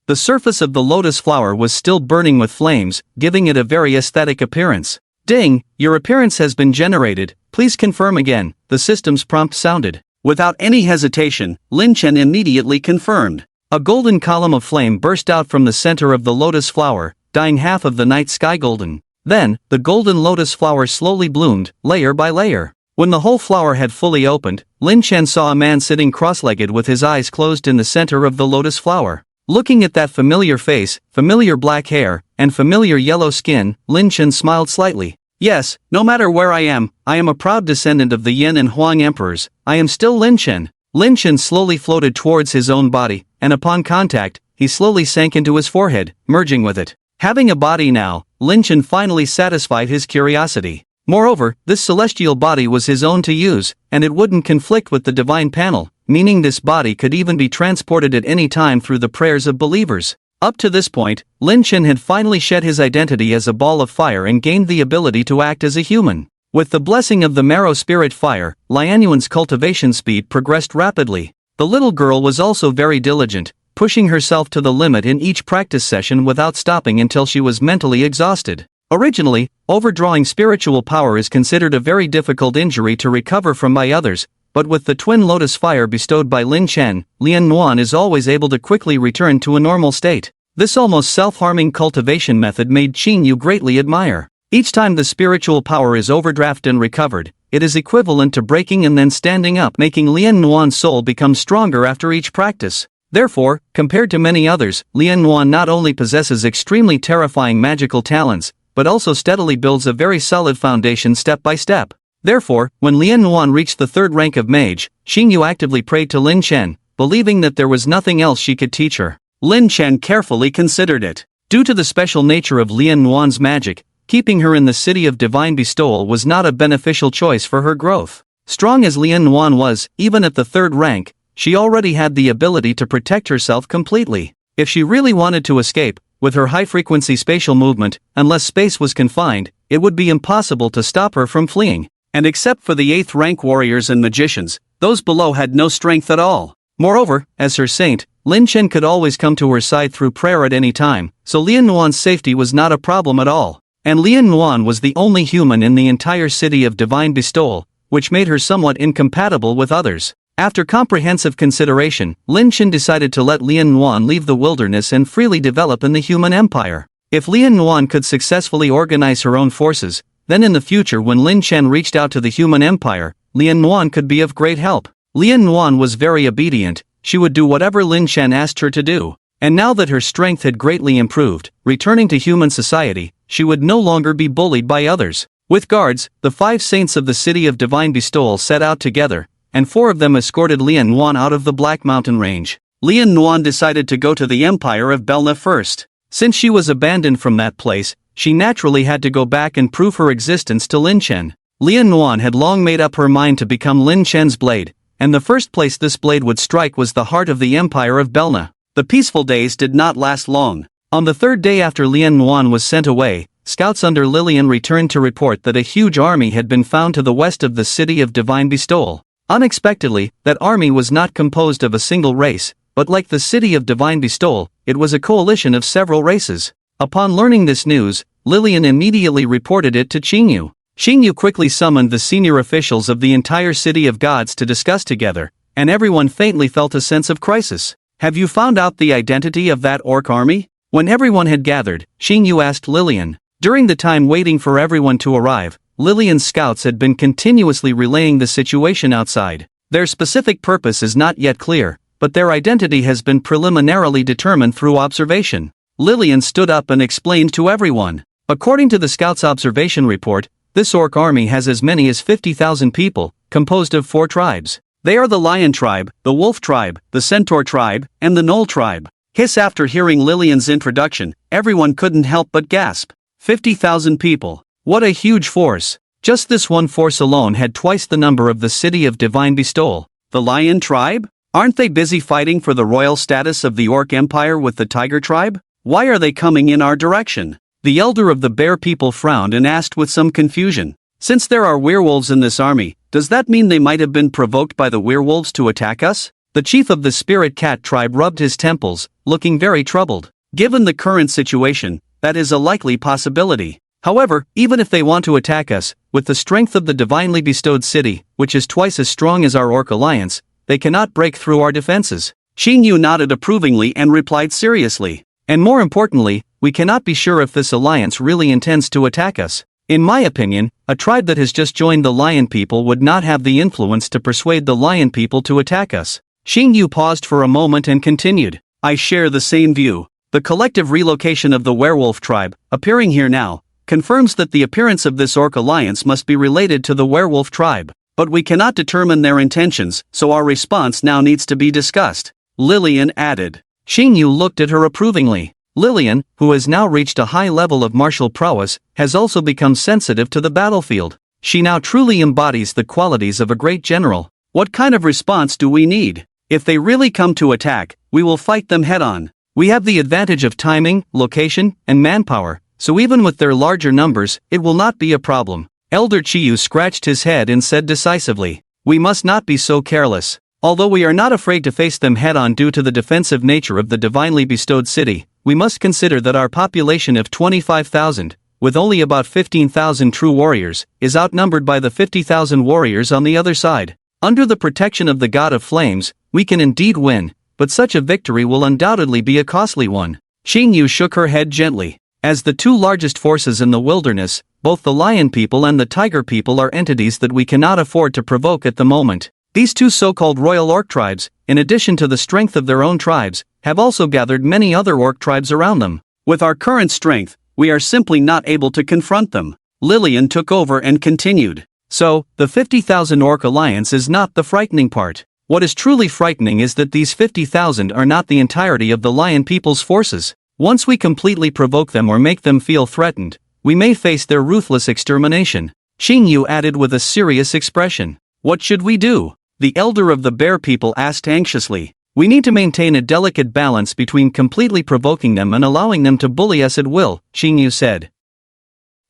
The surface of the lotus flower was still burning with flames, giving it a very aesthetic appearance. "Ding, your appearance has been generated, please confirm again," the system's prompt sounded. Without any hesitation, Lin Chen immediately confirmed. A golden column of flame burst out from the center of the lotus flower, dyeing half of the night sky golden. Then, the golden lotus flower slowly bloomed, layer by layer. When the whole flower had fully opened, Lin Chen saw a man sitting cross-legged with his eyes closed in the center of the lotus flower. Looking at that familiar face, familiar black hair, and familiar yellow skin, Lin Chen smiled slightly. "Yes, no matter where I am a proud descendant of the Yin and Huang emperors, I am still Lin Chen." Lin Chen slowly floated towards his own body, and upon contact, he slowly sank into his forehead, merging with it. Having a body now, Lin Chen finally satisfied his curiosity. Moreover, this celestial body was his own to use, and it wouldn't conflict with the divine panel, meaning this body could even be transported at any time through the prayers of believers. Up to this point, Lin Chen had finally shed his identity as a ball of fire and gained the ability to act as a human. With the blessing of the marrow spirit fire, Lianyuan's cultivation speed progressed rapidly. The little girl was also very diligent, pushing herself to the limit in each practice session without stopping until she was mentally exhausted. Originally, overdrawing spiritual power is considered a very difficult injury to recover from by others, but with the twin lotus fire bestowed by Lin Chen, Lian Nuan is always able to quickly return to a normal state. This almost self-harming cultivation method made Qing Yu greatly admire. Each time the spiritual power is overdrafted and recovered, it is equivalent to breaking and then standing up, making Lian Nuan's soul become stronger after each practice. Therefore, compared to many others, Lian Nuan not only possesses extremely terrifying magical talents, but also steadily builds a very solid foundation step by step. Therefore, when Lian Nuan reached the third rank of mage, Qing Yu actively prayed to Lin Chen, believing that there was nothing else she could teach her. Lin Chen carefully considered it. Due to the special nature of Lian Nuan's magic, keeping her in the city of divine bestowal was not a beneficial choice for her growth. Strong as Lian Nuan was, even at the third rank, she already had the ability to protect herself completely. If she really wanted to escape, with her high-frequency spatial movement, unless space was confined, it would be impossible to stop her from fleeing. And except for the 8th rank warriors and magicians, those below had no strength at all. Moreover, as her saint, Lin Chen could always come to her side through prayer at any time, so Lian Nuan's safety was not a problem at all. And Lian Nuan was the only human in the entire city of divine bestowal, which made her somewhat incompatible with others. After comprehensive consideration, Lin Chen decided to let Lian Nuan leave the wilderness and freely develop in the human empire. If Lian Nuan could successfully organize her own forces, then in the future when Lin Chen reached out to the human empire, Lian Nuan could be of great help. Lian Nuan was very obedient, she would do whatever Lin Chen asked her to do. And now that her strength had greatly improved, returning to human society, she would no longer be bullied by others. With guards, the 5 saints of the city of divine bestowal set out together, and 4 of them escorted Lian Nuan out of the Black Mountain Range. Lian Nuan decided to go to the empire of Belna first. Since she was abandoned from that place, she naturally had to go back and prove her existence to Lin Chen. Lian Nuan had long made up her mind to become Lin Chen's blade, and the first place this blade would strike was the heart of the empire of Belna. The peaceful days did not last long. On the 3rd day after Lian Nuan was sent away, scouts under Lillian returned to report that a huge army had been found to the west of the city of divine bestowal. Unexpectedly, that army was not composed of a single race, but like the city of divine bestowal, it was a coalition of several races. Upon learning this news, Lillian immediately reported it to Qing Yu. Qing Yu quickly summoned the senior officials of the entire city of gods to discuss together, and everyone faintly felt a sense of crisis. have you found out the identity of that orc army? When everyone had gathered, Xingyu asked Lillian. During the time waiting for everyone to arrive, Lillian's scouts had been continuously relaying the situation outside. Their specific purpose is not yet clear, but their identity has been preliminarily determined through observation. Lillian stood up and explained to everyone. According to the scouts' observation report, this orc army has as many as 50,000 people, composed of 4 tribes. They are the Lion tribe, the Wolf tribe, the Centaur tribe, and the Knoll tribe. Hiss. After hearing Lillian's introduction, everyone couldn't help but gasp. 50,000 people. What a huge force. Just this one force alone had twice the number of the city of Divine Bestowal. The Lion tribe? Aren't they busy fighting for the royal status of the Orc Empire with the Tiger tribe? Why are they coming in our direction? The elder of the bear people frowned and asked with some confusion. Since there are werewolves in this army, does that mean they might have been provoked by the werewolves to attack us? The chief of the spirit cat tribe rubbed his temples, looking very troubled. Given the current situation, that is a likely possibility. However, even if they want to attack us, with the strength of the divinely bestowed city, which is twice as strong as our Orc alliance, they cannot break through our defenses. Xingyu nodded approvingly and replied seriously. And more importantly, we cannot be sure if this alliance really intends to attack us. In my opinion, a tribe that has just joined the Lion people would not have the influence to persuade the Lion people to attack us. Xingyu paused for a moment and continued. I share the same view. The collective relocation of the werewolf tribe, appearing here now, confirms that the appearance of this orc alliance must be related to the werewolf tribe. But we cannot determine their intentions, so our response now needs to be discussed. Lillian added. Xingyu looked at her approvingly. Lillian, who has now reached a high level of martial prowess, has also become sensitive to the battlefield. She now truly embodies the qualities of a great general. What kind of response do we need? If they really come to attack, we will fight them head-on. We have the advantage of timing, location, and manpower, so even with their larger numbers, it will not be a problem. Elder Chiyu scratched his head and said decisively, we must not be so careless. Although we are not afraid to face them head-on due to the defensive nature of the divinely bestowed city, we must consider that our population of 25,000, with only about 15,000 true warriors, is outnumbered by the 50,000 warriors on the other side. Under the protection of the God of Flames, we can indeed win, but such a victory will undoubtedly be a costly one. Xingyu shook her head gently. As the 2 largest forces in the wilderness, both the Lion people and the Tiger people are entities that we cannot afford to provoke at the moment. These 2 so-called royal orc tribes, in addition to the strength of their own tribes, have also gathered many other orc tribes around them. With our current strength, we are simply not able to confront them. Lillian took over and continued. So, the 50,000 orc alliance is not the frightening part. What is truly frightening is that these 50,000 are not the entirety of the Lion people's forces. Once we completely provoke them or make them feel threatened, we may face their ruthless extermination. Xingyu added with a serious expression. What should we do? The elder of the bear people asked anxiously. We need to maintain a delicate balance between completely provoking them and allowing them to bully us at will, Xingyu said.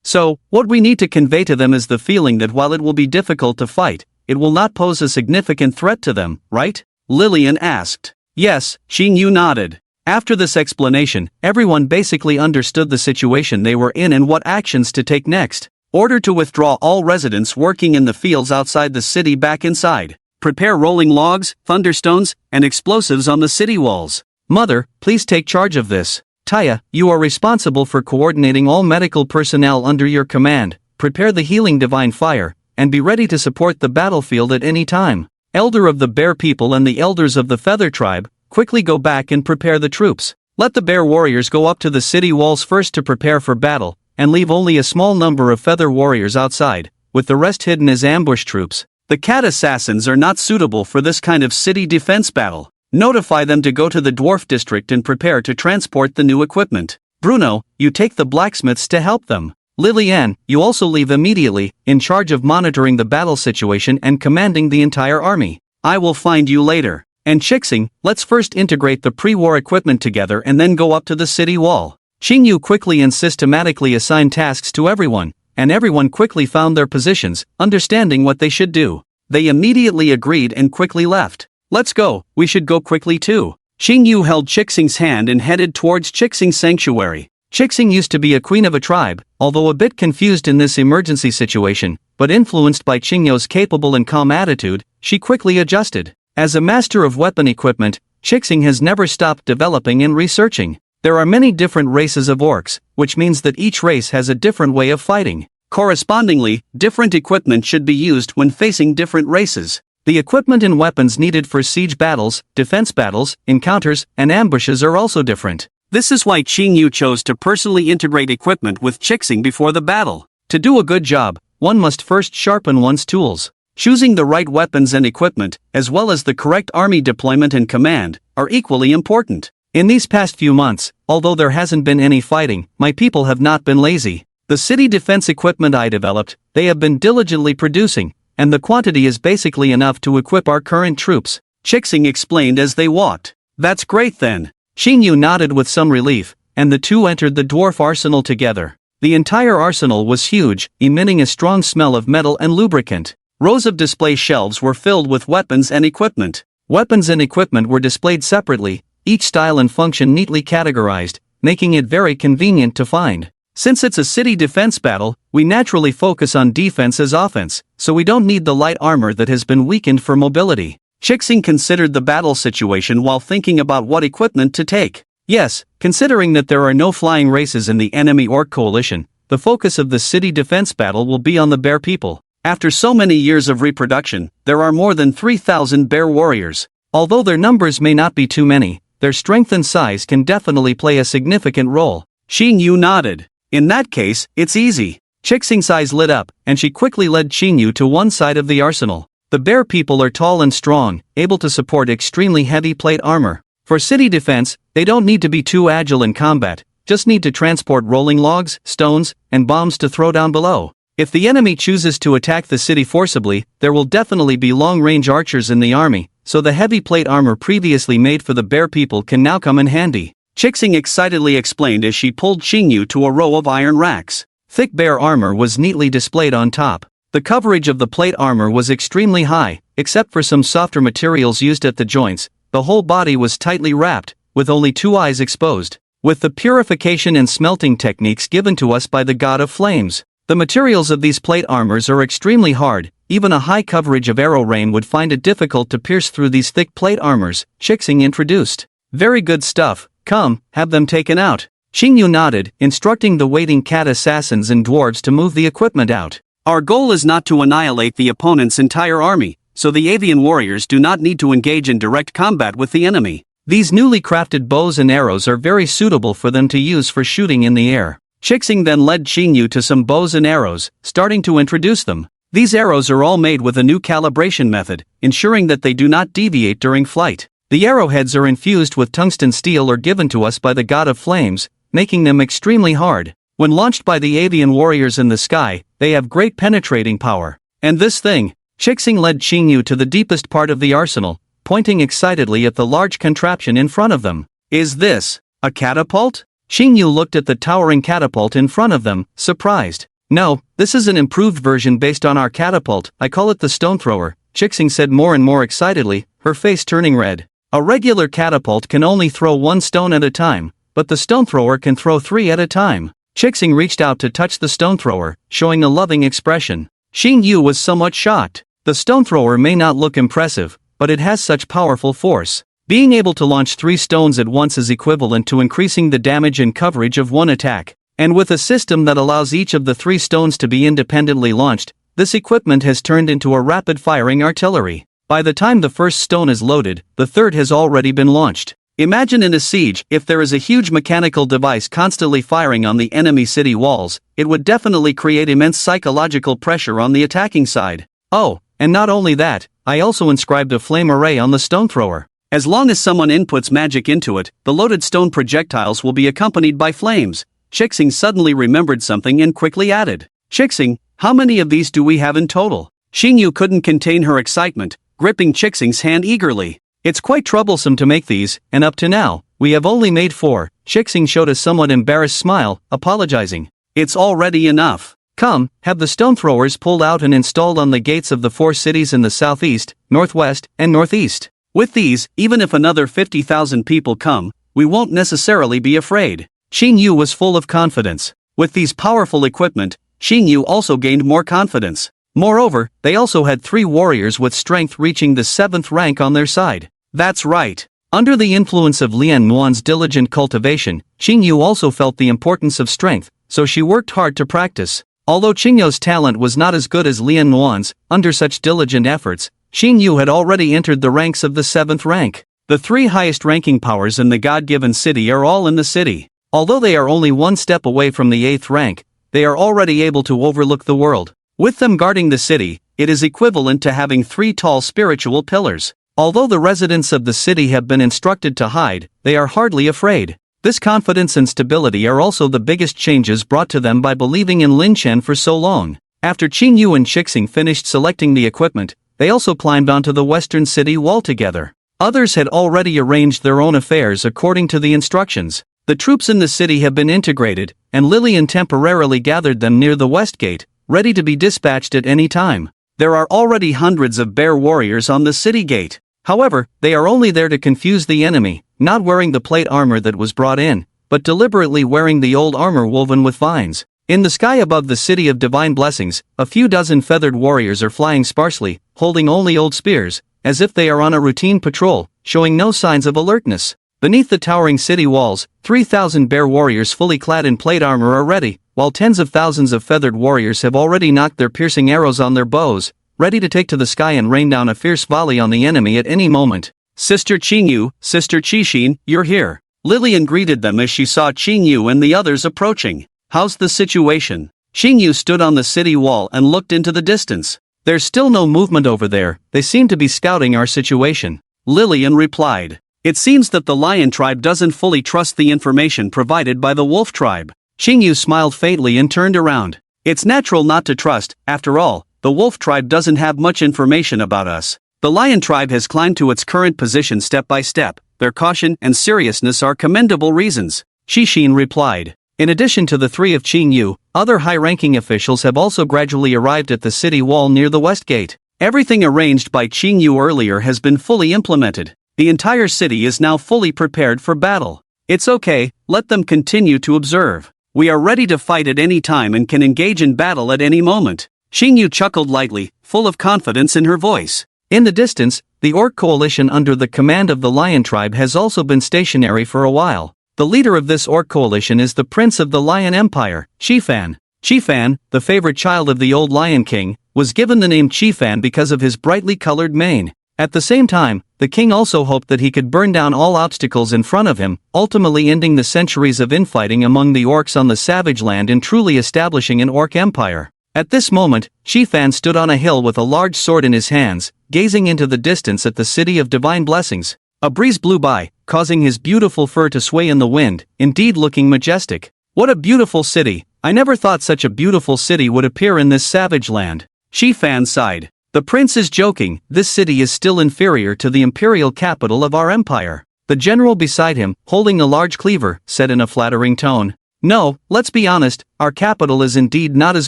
So, what we need to convey to them is the feeling that while it will be difficult to fight, it will not pose a significant threat to them, right? Lillian asked. Yes, Xingyu nodded. After this explanation, everyone basically understood the situation they were in and what actions to take next. Order to withdraw all residents working in the fields outside the city back inside. Prepare rolling logs, thunderstones, and explosives on the city walls. Mother, please take charge of this. Taya, you are responsible for coordinating all medical personnel under your command. Prepare the healing divine fire, and be ready to support the battlefield at any time. Elder of the bear people and the elders of the feather tribe, quickly go back and prepare the troops. Let the bear warriors go up to the city walls first to prepare for battle, and leave only a small number of feather warriors outside, with the rest hidden as ambush troops. The cat assassins are not suitable for this kind of city defense battle. Notify them to go to the dwarf district and prepare to transport the new equipment. Bruno, you take the blacksmiths to help them. Lillian, you also leave immediately, in charge of monitoring the battle situation and commanding the entire army. I will find you later. And Chixing, let's first integrate the pre-war equipment together and then go up to the city wall. Xingyu quickly and systematically assigned tasks to everyone, and everyone quickly found their positions, understanding what they should do. They immediately agreed and quickly left. Let's go, we should go quickly too. Xingyu held Chixing's hand and headed towards Chixing's sanctuary. Chixing used to be a queen of a tribe, although a bit confused in this emergency situation, but influenced by Qingyu's capable and calm attitude, she quickly adjusted. As a master of weapon equipment, Chixing has never stopped developing and researching. There are many different races of orcs, which means that each race has a different way of fighting. Correspondingly, different equipment should be used when facing different races. The equipment and weapons needed for siege battles, defense battles, encounters, and ambushes are also different. This is why Xingyu chose to personally integrate equipment with Chixing before the battle. To do a good job, one must first sharpen one's tools. Choosing the right weapons and equipment, as well as the correct army deployment and command, are equally important. In these past few months, although there hasn't been any fighting, my people have not been lazy. The city defense equipment I developed, they have been diligently producing, and the quantity is basically enough to equip our current troops, Chixing explained as they walked. That's great then. Xingyu nodded with some relief, and the two entered the dwarf arsenal together. The entire arsenal was huge, emitting a strong smell of metal and lubricant. Rows of display shelves were filled with weapons and equipment. Weapons and equipment were displayed separately, each style and function neatly categorized, making it very convenient to find. Since it's a city defense battle, we naturally focus on defense as offense, so we don't need the light armor that has been weakened for mobility. Chixing considered the battle situation while thinking about what equipment to take. Yes, considering that there are no flying races in the enemy orc coalition, the focus of the city defense battle will be on the bear people. After so many years of reproduction, there are more than 3,000 bear warriors. Although their numbers may not be too many, their strength and size can definitely play a significant role. Xingyu nodded. In that case, it's easy. Chixing's eyes lit up, and she quickly led Xingyu to one side of the arsenal. The bear people are tall and strong, able to support extremely heavy plate armor. For city defense, they don't need to be too agile in combat, just need to transport rolling logs, stones, and bombs to throw down below. If the enemy chooses to attack the city forcibly, there will definitely be long-range archers in the army, so the heavy plate armor previously made for the bear people can now come in handy. Chixing excitedly explained as she pulled Xingyu to a row of iron racks. Thick bear armor was neatly displayed on top. The coverage of the plate armor was extremely high, except for some softer materials used at the joints. The whole body was tightly wrapped, with only two eyes exposed. With the purification and smelting techniques given to us by the god of flames, the materials of these plate armors are extremely hard. Even a high coverage of arrow rain would find it difficult to pierce through these thick plate armors, Chixing introduced. Very good stuff, come, have them taken out. Xingyu nodded, instructing the waiting cat assassins and dwarves to move the equipment out. Our goal is not to annihilate the opponent's entire army, so the avian warriors do not need to engage in direct combat with the enemy. These newly crafted bows and arrows are very suitable for them to use for shooting in the air. Chixing then led Xingyu to some bows and arrows, starting to introduce them. These arrows are all made with a new calibration method, ensuring that they do not deviate during flight. The arrowheads are infused with tungsten steel or given to us by the god of flames, making them extremely hard. When launched by the avian warriors in the sky, they have great penetrating power. And this thing, Chixing led Xingyu to the deepest part of the arsenal, pointing excitedly at the large contraption in front of them. Is this a catapult? Xingyu looked at the towering catapult in front of them, surprised. No, this is an improved version based on our catapult. I call it the stone thrower, Chixing said more and more excitedly, her face turning red. A regular catapult can only throw one stone at a time, but the stone thrower can throw 3 at a time. Chixing reached out to touch the stone thrower, showing a loving expression. Xingyu was somewhat shocked. The stone thrower may not look impressive, but it has such powerful force. Being able to launch 3 stones at once is equivalent to increasing the damage and coverage of one attack. And with a system that allows each of the 3 stones to be independently launched, this equipment has turned into a rapid-firing artillery. By the time the first stone is loaded, the third has already been launched. Imagine in a siege, if there is a huge mechanical device constantly firing on the enemy city walls, it would definitely create immense psychological pressure on the attacking side. Oh, and not only that, I also inscribed a flame array on the stone thrower. As long as someone inputs magic into it, the loaded stone projectiles will be accompanied by flames. Chixing suddenly remembered something and quickly added. Chixing, how many of these do we have in total? Xingyu couldn't contain her excitement, gripping Chixing's hand eagerly. It's quite troublesome to make these, and up to now, we have only made 4. Chixing showed a somewhat embarrassed smile, apologizing. It's already enough. Come, have the stone throwers pulled out and installed on the gates of the 4 cities in the southeast, northwest, and northeast. With these, even if another 50,000 people come, we won't necessarily be afraid. Xingyu was full of confidence. With these powerful equipment, Xingyu also gained more confidence. Moreover, they also had 3 warriors with strength reaching the 7th rank on their side. That's right. Under the influence of Lian Muan's diligent cultivation, Qingyu also felt the importance of strength, so she worked hard to practice. Although Qingyu's talent was not as good as Lian Muan's, under such diligent efforts, Qingyu had already entered the ranks of the 7th rank. The 3 highest ranking powers in the God-given city are all in the city. Although they are only one step away from the 8th rank, they are already able to overlook the world. With them guarding the city, it is equivalent to having 3 tall spiritual pillars. Although the residents of the city have been instructed to hide, they are hardly afraid. This confidence and stability are also the biggest changes brought to them by believing in Lin Chen for so long. After Qingyu and Shixing finished selecting the equipment, they also climbed onto the western city wall together. Others had already arranged their own affairs according to the instructions. The troops in the city have been integrated, and Lillian temporarily gathered them near the west gate, ready to be dispatched at any time. There are already hundreds of bear warriors on the city gate. However, they are only there to confuse the enemy, not wearing the plate armor that was brought in, but deliberately wearing the old armor woven with vines. In the sky above the city of divine blessings, a few dozen feathered warriors are flying sparsely, holding only old spears, as if they are on a routine patrol, showing no signs of alertness. Beneath the towering city walls, 3,000 bear warriors fully clad in plate armor are ready, while tens of thousands of feathered warriors have already knocked their piercing arrows on their bows, ready to take to the sky and rain down a fierce volley on the enemy at any moment. Sister Qingyu, Sister Qixin, you're here. Lillian greeted them as she saw Qingyu and the others approaching. How's the situation? Qingyu stood on the city wall and looked into the distance. There's still no movement over there, they seem to be scouting our situation. Lillian replied. It seems that the lion tribe doesn't fully trust the information provided by the wolf tribe. Qingyu smiled faintly and turned around. It's natural not to trust, after all. The wolf tribe doesn't have much information about us. The lion tribe has climbed to its current position step by step. Their caution and seriousness are commendable reasons. Qixin replied. In addition to the 3 of Qingyu, other high-ranking officials have also gradually arrived at the city wall near the west gate. Everything arranged by Qingyu earlier has been fully implemented. The entire city is now fully prepared for battle. It's okay, let them continue to observe. We are ready to fight at any time and can engage in battle at any moment. Qingyu chuckled lightly, full of confidence in her voice. In the distance, the orc coalition under the command of the lion tribe has also been stationary for a while. The leader of this orc coalition is the prince of the lion empire, Qifan. Qifan, the favorite child of the old lion king, was given the name Qifan because of his brightly colored mane. At the same time, the king also hoped that he could burn down all obstacles in front of him, ultimately ending the centuries of infighting among the orcs on the savage land and truly establishing an orc empire. At this moment, Qifan stood on a hill with a large sword in his hands, gazing into the distance at the city of divine blessings. A breeze blew by, causing his beautiful fur to sway in the wind, indeed looking majestic. What a beautiful city! I never thought such a beautiful city would appear in this savage land. Qifan sighed. The prince is joking, this city is still inferior to the imperial capital of our empire. The general beside him, holding a large cleaver, said in a flattering tone. No, let's be honest, our capital is indeed not as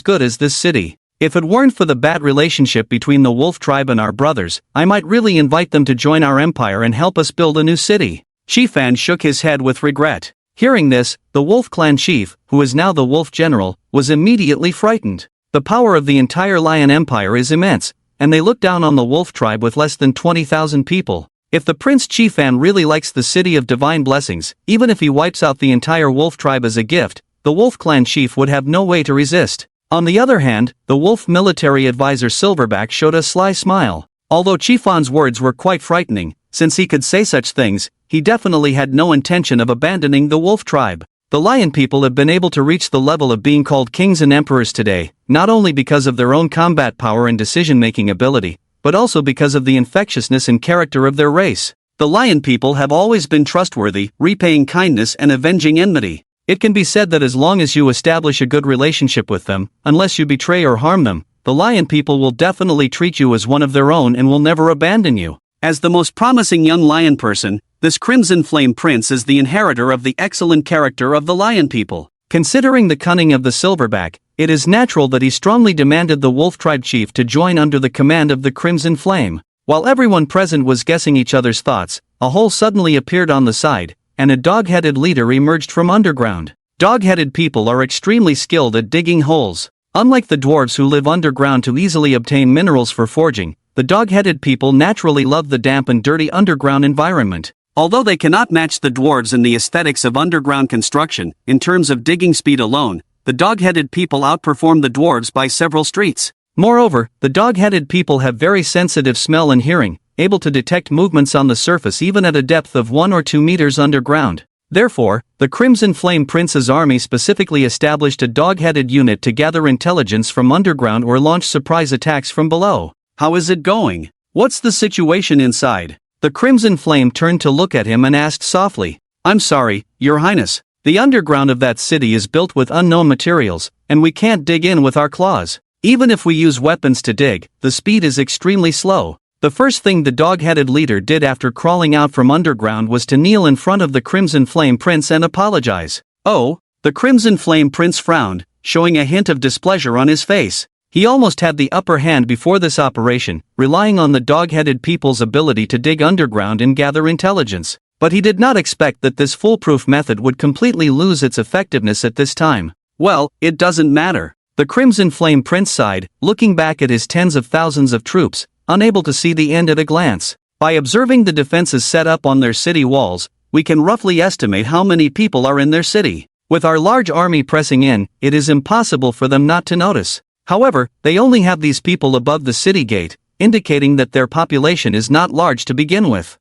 good as this city. If it weren't for the bad relationship between the wolf tribe and our brothers, I might really invite them to join our empire and help us build a new city. Qifan shook his head with regret. Hearing this, the wolf clan chief, who is now the wolf general, was immediately frightened. The power of the entire lion empire is immense, and they look down on the wolf tribe with less than 20,000 people. If the Prince Qifan really likes the city of divine blessings, even if he wipes out the entire wolf tribe as a gift, the wolf clan chief would have no way to resist. On the other hand, the wolf military advisor Silverback showed a sly smile. Although Qifan's words were quite frightening, since he could say such things, he definitely had no intention of abandoning the wolf tribe. The lion people have been able to reach the level of being called kings and emperors today, not only because of their own combat power and decision-making ability, but also because of the infectiousness and character of their race. The lion people have always been trustworthy, repaying kindness and avenging enmity. It can be said that as long as you establish a good relationship with them, unless you betray or harm them, the lion people will definitely treat you as one of their own and will never abandon you. As the most promising young lion person, this Crimson Flame Prince is the inheritor of the excellent character of the lion people. Considering the cunning of the Silverback, it is natural that he strongly demanded the wolf tribe chief to join under the command of the Crimson Flame. While everyone present was guessing each other's thoughts, a hole suddenly appeared on the side, and a dog-headed leader emerged from underground. Dog-headed people are extremely skilled at digging holes. Unlike the dwarves who live underground to easily obtain minerals for forging, the dog-headed people naturally love the damp and dirty underground environment. Although they cannot match the dwarves in the aesthetics of underground construction, in terms of digging speed alone, the dog-headed people outperform the dwarves by several streets. Moreover, the dog-headed people have very sensitive smell and hearing, able to detect movements on the surface even at a depth of 1 or 2 meters underground. Therefore, the Crimson Flame Prince's army specifically established a dog-headed unit to gather intelligence from underground or launch surprise attacks from below. How is it going? What's the situation inside? The Crimson Flame turned to look at him and asked softly, "I'm sorry, Your Highness. The underground of that city is built with unknown materials, and we can't dig in with our claws. Even if we use weapons to dig, the speed is extremely slow." The first thing the dog-headed leader did after crawling out from underground was to kneel in front of the Crimson Flame Prince and apologize. "Oh?" The Crimson Flame Prince frowned, showing a hint of displeasure on his face. He almost had the upper hand before this operation, relying on the dog-headed people's ability to dig underground and gather intelligence. But he did not expect that this foolproof method would completely lose its effectiveness at this time. "Well, it doesn't matter." The Crimson Flame Prince sighed, looking back at his tens of thousands of troops, unable to see the end at a glance. "By observing the defenses set up on their city walls, we can roughly estimate how many people are in their city. With our large army pressing in, it is impossible for them not to notice. However, they only have these people above the city gate, indicating that their population is not large to begin with.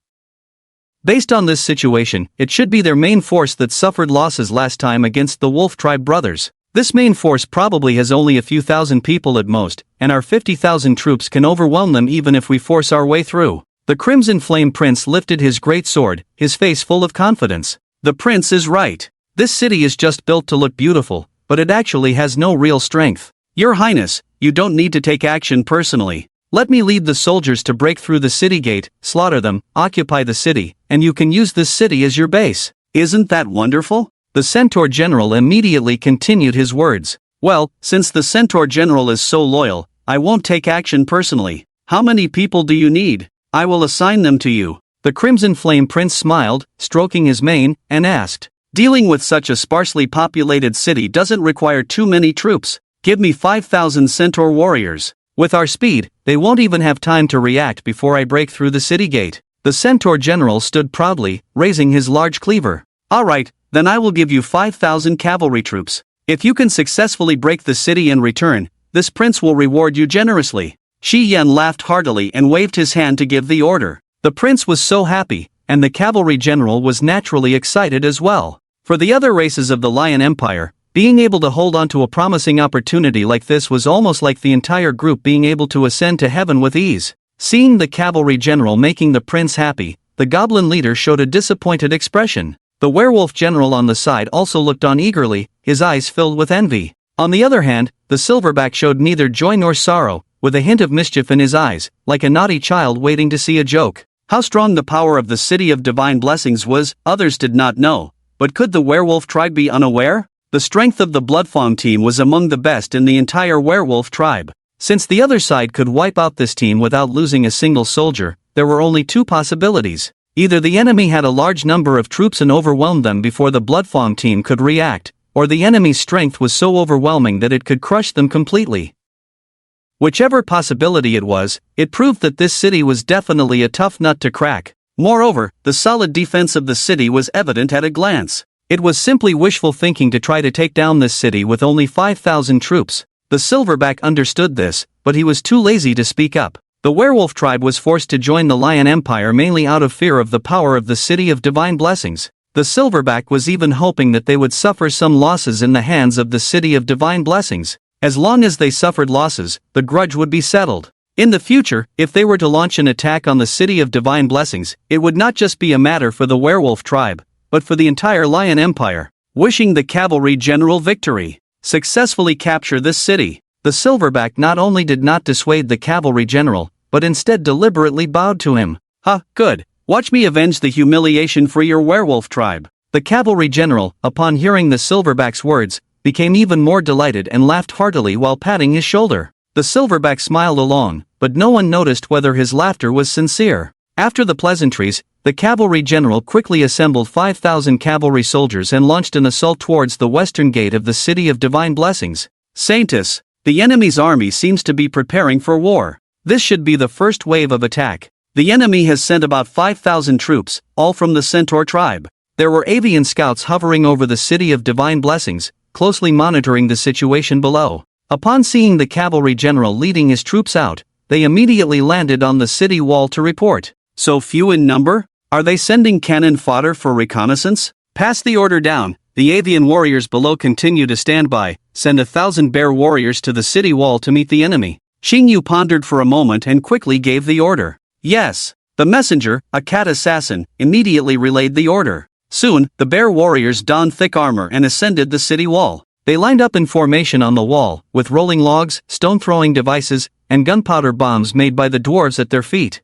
Based on this situation, it should be their main force that suffered losses last time against the Wolf Tribe brothers. This main force probably has only a few thousand people at most, and our 50,000 troops can overwhelm them even if we force our way through." The Crimson Flame Prince lifted his great sword, his face full of confidence. "The prince is right. This city is just built to look beautiful, but it actually has no real strength. Your Highness, you don't need to take action personally. Let me lead the soldiers to break through the city gate, slaughter them, occupy the city, and you can use this city as your base. Isn't that wonderful?" The Centaur General immediately continued his words. "Well, since the Centaur General is so loyal, I won't take action personally. How many people do you need? I will assign them to you." The Crimson Flame Prince smiled, stroking his mane, and asked, "Dealing with such a sparsely populated city doesn't require too many troops. Give me 5,000 Centaur warriors. With our speed, they won't even have time to react before I break through the city gate." The Centaur General stood proudly, raising his large cleaver. "All right, then I will give you 5,000 cavalry troops. If you can successfully break the city in return, this prince will reward you generously." Shi Yan laughed heartily and waved his hand to give the order. The prince was so happy, and the cavalry general was naturally excited as well. For the other races of the Lion Empire, being able to hold on to a promising opportunity like this was almost like the entire group being able to ascend to heaven with ease. Seeing the cavalry general making the prince happy, the goblin leader showed a disappointed expression. The werewolf general on the side also looked on eagerly, his eyes filled with envy. On the other hand, the silverback showed neither joy nor sorrow, with a hint of mischief in his eyes, like a naughty child waiting to see a joke. How strong the power of the City of Divine Blessings was, others did not know, but could the werewolf tribe be unaware? The strength of the Bloodfawn team was among the best in the entire werewolf tribe. Since the other side could wipe out this team without losing a single soldier, there were only two possibilities. Either the enemy had a large number of troops and overwhelmed them before the Bloodfawn team could react, or the enemy's strength was so overwhelming that it could crush them completely. Whichever possibility it was, it proved that this city was definitely a tough nut to crack. Moreover, the solid defense of the city was evident at a glance. It was simply wishful thinking to try to take down this city with only 5,000 troops. The silverback understood this, but he was too lazy to speak up. The werewolf tribe was forced to join the Lion Empire mainly out of fear of the power of the City of Divine Blessings. The silverback was even hoping that they would suffer some losses in the hands of the City of Divine Blessings. As long as they suffered losses, the grudge would be settled. In the future, if they were to launch an attack on the City of Divine Blessings, it would not just be a matter for the werewolf tribe, but for the entire Lion Empire. Wishing the cavalry general victory. Successfully capture this city. The silverback not only did not dissuade the cavalry general, but instead deliberately bowed to him. "Ha, good. Watch me avenge the humiliation for your werewolf tribe." The cavalry general, upon hearing the silverback's words, became even more delighted and laughed heartily while patting his shoulder. The silverback smiled along, but no one noticed whether his laughter was sincere. After the pleasantries, the cavalry general quickly assembled 5,000 cavalry soldiers and launched an assault towards the western gate of the City of Divine Blessings. "Saintus, the enemy's army seems to be preparing for war. This should be the first wave of attack. The enemy has sent about 5,000 troops, all from the Centaur tribe. There were avian scouts hovering over the city of divine blessings, closely monitoring the situation below. Upon seeing the cavalry general leading his troops out, they immediately landed on the city wall to report. So few in number? Are they sending cannon fodder for reconnaissance? Pass the order down. The avian warriors below continue to stand by. Send 1,000 bear warriors to the city wall to meet the enemy. Xingyu pondered for a moment and quickly gave the order. Yes. The messenger, a cat assassin, immediately relayed the order. Soon, the bear warriors donned thick armor and ascended the city wall. They lined up in formation on the wall, with rolling logs, stone-throwing devices, and gunpowder bombs made by the dwarves at their feet.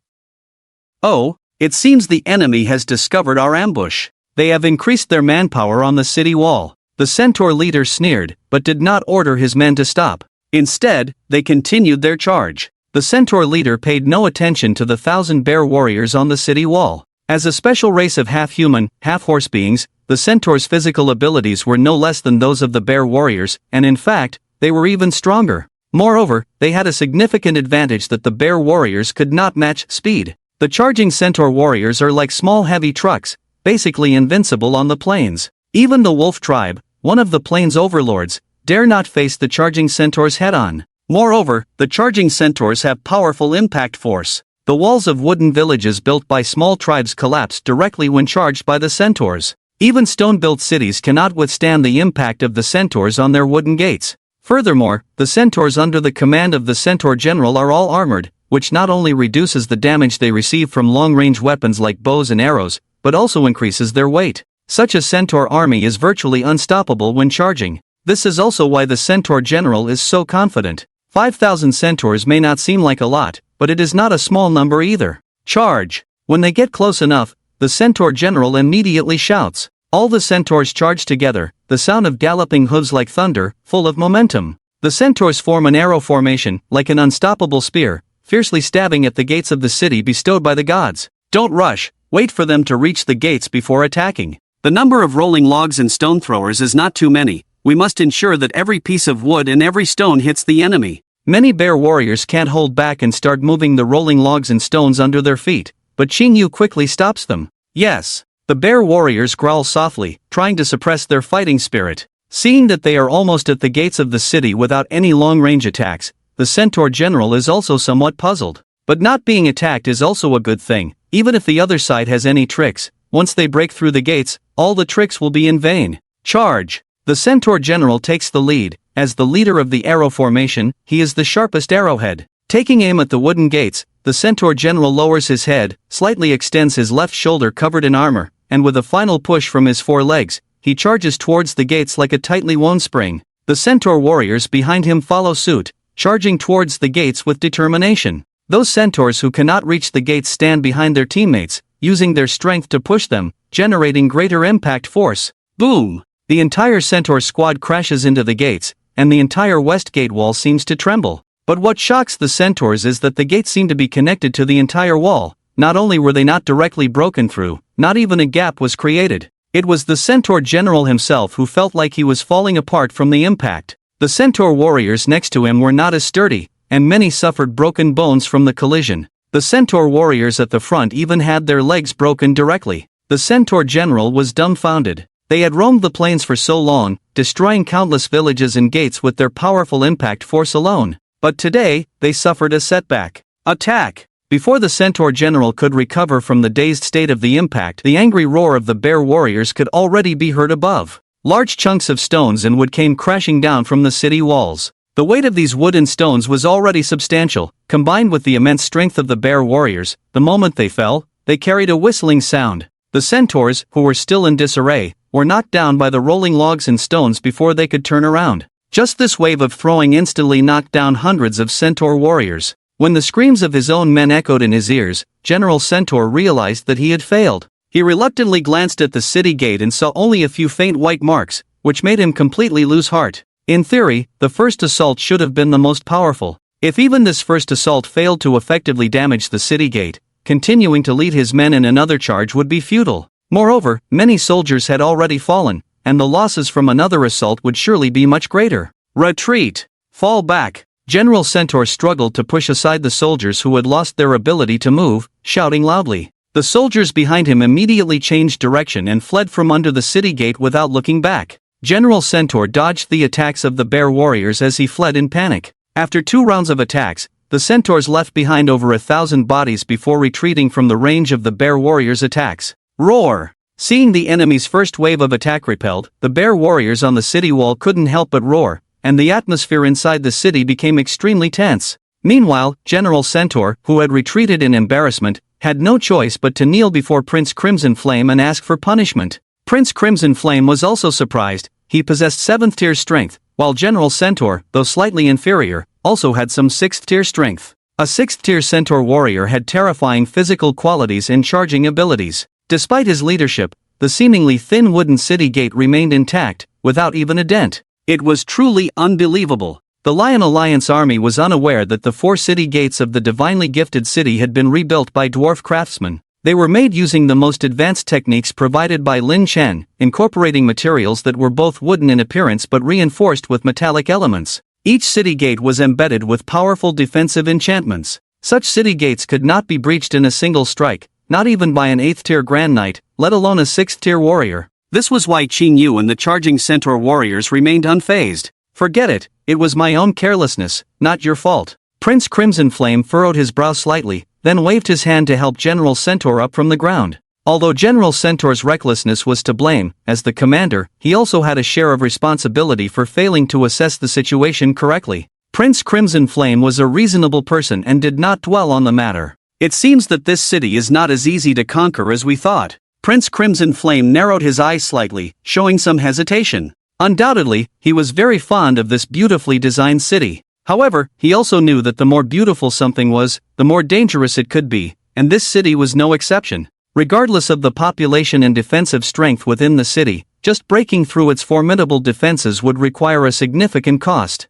Oh, it seems the enemy has discovered our ambush. They have increased their manpower on the city wall. The centaur leader sneered, but did not order his men to stop. Instead, they continued their charge. The centaur leader paid no attention to the 1,000 bear warriors on the city wall. As a special race of half-human, half-horse beings, the centaur's physical abilities were no less than those of the bear warriors, and in fact, they were even stronger. Moreover, they had a significant advantage that the bear warriors could not match: speed. The charging centaur warriors are like small heavy trucks, basically invincible on the plains. Even the wolf tribe, one of the plains overlords, dare not face the charging centaurs head-on. Moreover, the charging centaurs have powerful impact force. The walls of wooden villages built by small tribes collapse directly when charged by the centaurs. Even stone-built cities cannot withstand the impact of the centaurs on their wooden gates. Furthermore, the centaurs under the command of the centaur general are all armored, which not only reduces the damage they receive from long-range weapons like bows and arrows, but also increases their weight. Such a centaur army is virtually unstoppable when charging. This is also why the centaur general is so confident. 5,000 centaurs may not seem like a lot, but it is not a small number either. Charge! When they get close enough, the centaur general immediately shouts. All the centaurs charge together, the sound of galloping hooves like thunder, full of momentum. The centaurs form an arrow formation, like an unstoppable spear, fiercely stabbing at the gates of the city bestowed by the gods. Don't rush, wait for them to reach the gates before attacking. The number of rolling logs and stone throwers is not too many. We must ensure that every piece of wood and every stone hits the enemy. Many bear warriors can't hold back and start moving the rolling logs and stones under their feet, but Xingyu quickly stops them. Yes. The bear warriors growl softly, trying to suppress their fighting spirit. Seeing that they are almost at the gates of the city without any long-range attacks, the centaur general is also somewhat puzzled. But not being attacked is also a good thing. Even if the other side has any tricks, once they break through the gates, all the tricks will be in vain. Charge! The centaur general takes the lead. As the leader of the arrow formation, he is the sharpest arrowhead. Taking aim at the wooden gates, the centaur general lowers his head, slightly extends his left shoulder covered in armor, and with a final push from his forelegs, he charges towards the gates like a tightly wound spring. The centaur warriors behind him follow suit, charging towards the gates with determination. Those centaurs who cannot reach the gates stand behind their teammates, using their strength to push them, generating greater impact force. Boom! The entire centaur squad crashes into the gates, and the entire west gate wall seems to tremble. But what shocks the centaurs is that the gates seem to be connected to the entire wall. Not only were they not directly broken through, not even a gap was created. It was the centaur general himself who felt like he was falling apart from the impact. The centaur warriors next to him were not as sturdy, and many suffered broken bones from the collision. The centaur warriors at the front even had their legs broken directly. The centaur general was dumbfounded. They had roamed the plains for so long, destroying countless villages and gates with their powerful impact force alone. But today, they suffered a setback. Attack! Before the centaur general could recover from the dazed state of the impact, the angry roar of the bear warriors could already be heard above. Large chunks of stones and wood came crashing down from the city walls. The weight of these wood and stones was already substantial. Combined with the immense strength of the bear warriors, the moment they fell, they carried a whistling sound. The centaurs, who were still in disarray, were knocked down by the rolling logs and stones before they could turn around. Just this wave of throwing instantly knocked down hundreds of centaur warriors. When the screams of his own men echoed in his ears, General Centaur realized that he had failed. He reluctantly glanced at the city gate and saw only a few faint white marks, which made him completely lose heart. In theory, the first assault should have been the most powerful. If even this first assault failed to effectively damage the city gate, continuing to lead his men in another charge would be futile. Moreover, many soldiers had already fallen, and the losses from another assault would surely be much greater. Retreat! Fall back! General Centaur struggled to push aside the soldiers who had lost their ability to move, shouting loudly. The soldiers behind him immediately changed direction and fled from under the city gate without looking back. General Centaur dodged the attacks of the bear warriors as he fled in panic. After 2 rounds of attacks, the centaurs left behind over 1,000 bodies before retreating from the range of the bear warriors' attacks. Roar! Seeing the enemy's first wave of attack repelled, the bear warriors on the city wall couldn't help but roar, and the atmosphere inside the city became extremely tense. Meanwhile, General Centaur, who had retreated in embarrassment, had no choice but to kneel before Prince Crimson Flame and ask for punishment. Prince Crimson Flame was also surprised. He possessed 7th tier strength, while General Centaur, though slightly inferior, also had some 6th tier strength. A 6th tier centaur warrior had terrifying physical qualities and charging abilities. Despite his leadership, the seemingly thin wooden city gate remained intact, without even a dent. It was truly unbelievable. The Lion Alliance army was unaware that the 4 city gates of the divinely gifted city had been rebuilt by dwarf craftsmen. They were made using the most advanced techniques provided by Lin Chen, incorporating materials that were both wooden in appearance but reinforced with metallic elements. Each city gate was embedded with powerful defensive enchantments. Such city gates could not be breached in a single strike, not even by an 8th tier Grand Knight, let alone a 6th tier warrior. This was why Qing Yu and the charging centaur warriors remained unfazed. Forget it, it was my own carelessness, not your fault. Prince Crimson Flame furrowed his brow slightly, then waved his hand to help General Centaur up from the ground. Although General Centaur's recklessness was to blame, as the commander, he also had a share of responsibility for failing to assess the situation correctly. Prince Crimson Flame was a reasonable person and did not dwell on the matter. It seems that this city is not as easy to conquer as we thought. Prince Crimson Flame narrowed his eyes slightly, showing some hesitation. Undoubtedly, he was very fond of this beautifully designed city. However, he also knew that the more beautiful something was, the more dangerous it could be, and this city was no exception. Regardless of the population and defensive strength within the city, just breaking through its formidable defenses would require a significant cost.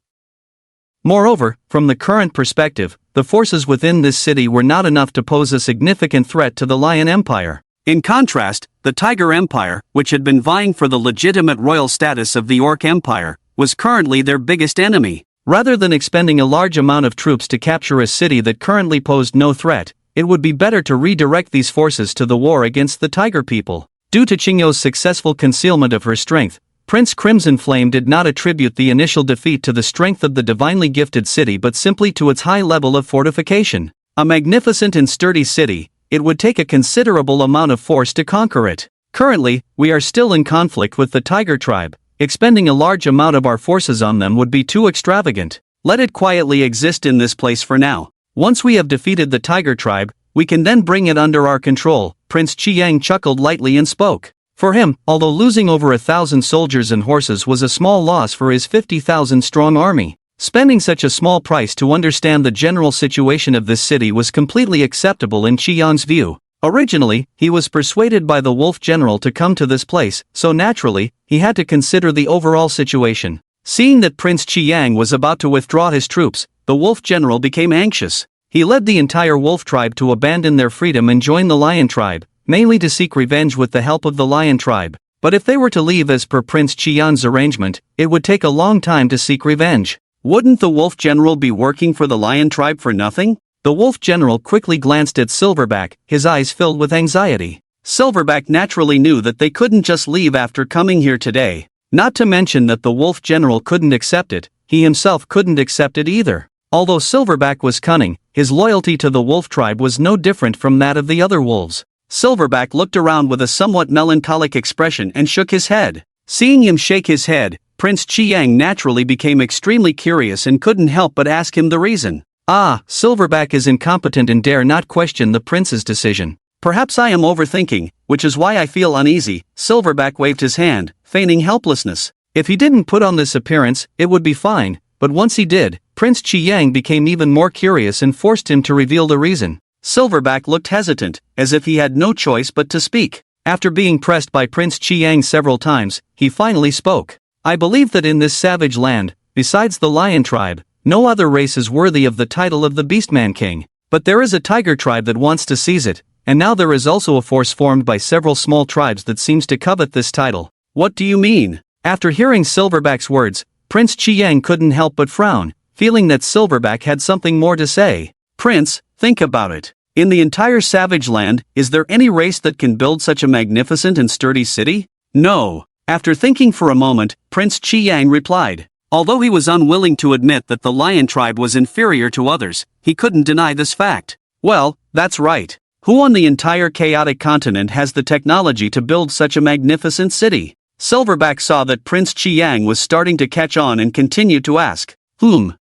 Moreover, from the current perspective, the forces within this city were not enough to pose a significant threat to the Lion Empire. In contrast, the Tiger Empire, which had been vying for the legitimate royal status of the Orc Empire, was currently their biggest enemy. Rather than expending a large amount of troops to capture a city that currently posed no threat, it would be better to redirect these forces to the war against the Tiger people. Due to Qingyou's successful concealment of her strength, Prince Crimson Flame did not attribute the initial defeat to the strength of the divinely gifted city but simply to its high level of fortification. A magnificent and sturdy city, it would take a considerable amount of force to conquer it. Currently, we are still in conflict with the Tiger tribe. Expending a large amount of our forces on them would be too extravagant. Let it quietly exist in this place for now. Once we have defeated the Tiger tribe, we can then bring it under our control. Prince Chiang chuckled lightly and spoke. For him, although losing over 1,000 soldiers and horses was a small loss for his 50,000 strong army, spending such a small price to understand the general situation of this city was completely acceptable in Chiang's view. Originally, he was persuaded by the Wolf General to come to this place, so naturally, he had to consider the overall situation. Seeing that Prince Chiang was about to withdraw his troops, the Wolf General became anxious. He led the entire Wolf tribe to abandon their freedom and join the Lion tribe, mainly to seek revenge with the help of the Lion tribe. But if they were to leave as per Prince Chiang's arrangement, it would take a long time to seek revenge. Wouldn't the Wolf General be working for the Lion tribe for nothing? The Wolf General quickly glanced at Silverback, his eyes filled with anxiety. Silverback naturally knew that they couldn't just leave after coming here today. Not to mention that the Wolf General couldn't accept it, he himself couldn't accept it either. Although Silverback was cunning, his loyalty to the Wolf tribe was no different from that of the other wolves. Silverback looked around with a somewhat melancholic expression and shook his head. Seeing him shake his head, Prince Chiang naturally became extremely curious and couldn't help but ask him the reason. Ah, Silverback is incompetent and dare not question the prince's decision. Perhaps I am overthinking, which is why I feel uneasy. Silverback waved his hand, feigning helplessness. If he didn't put on this appearance, it would be fine, but once he did, Prince Chiang became even more curious and forced him to reveal the reason. Silverback looked hesitant, as if he had no choice but to speak. After being pressed by Prince Chiang several times, he finally spoke. I believe that in this savage land, besides the Lion tribe, no other race is worthy of the title of the Beastman King. But there is a Tiger tribe that wants to seize it, and now there is also a force formed by several small tribes that seems to covet this title. What do you mean? After hearing Silverback's words, Prince Chiang couldn't help but frown. feeling that Silverback had something more to say. Prince, think about it. In the entire Savage Land, is there any race that can build such a magnificent and sturdy city? No. After thinking for a moment, Prince Chi Yang replied. Although he was unwilling to admit that the lion tribe was inferior to others, he couldn't deny this fact. Well, that's right. Who on the entire chaotic continent has the technology to build such a magnificent city? Silverback saw that Prince Chi Yang was starting to catch on and continued to ask.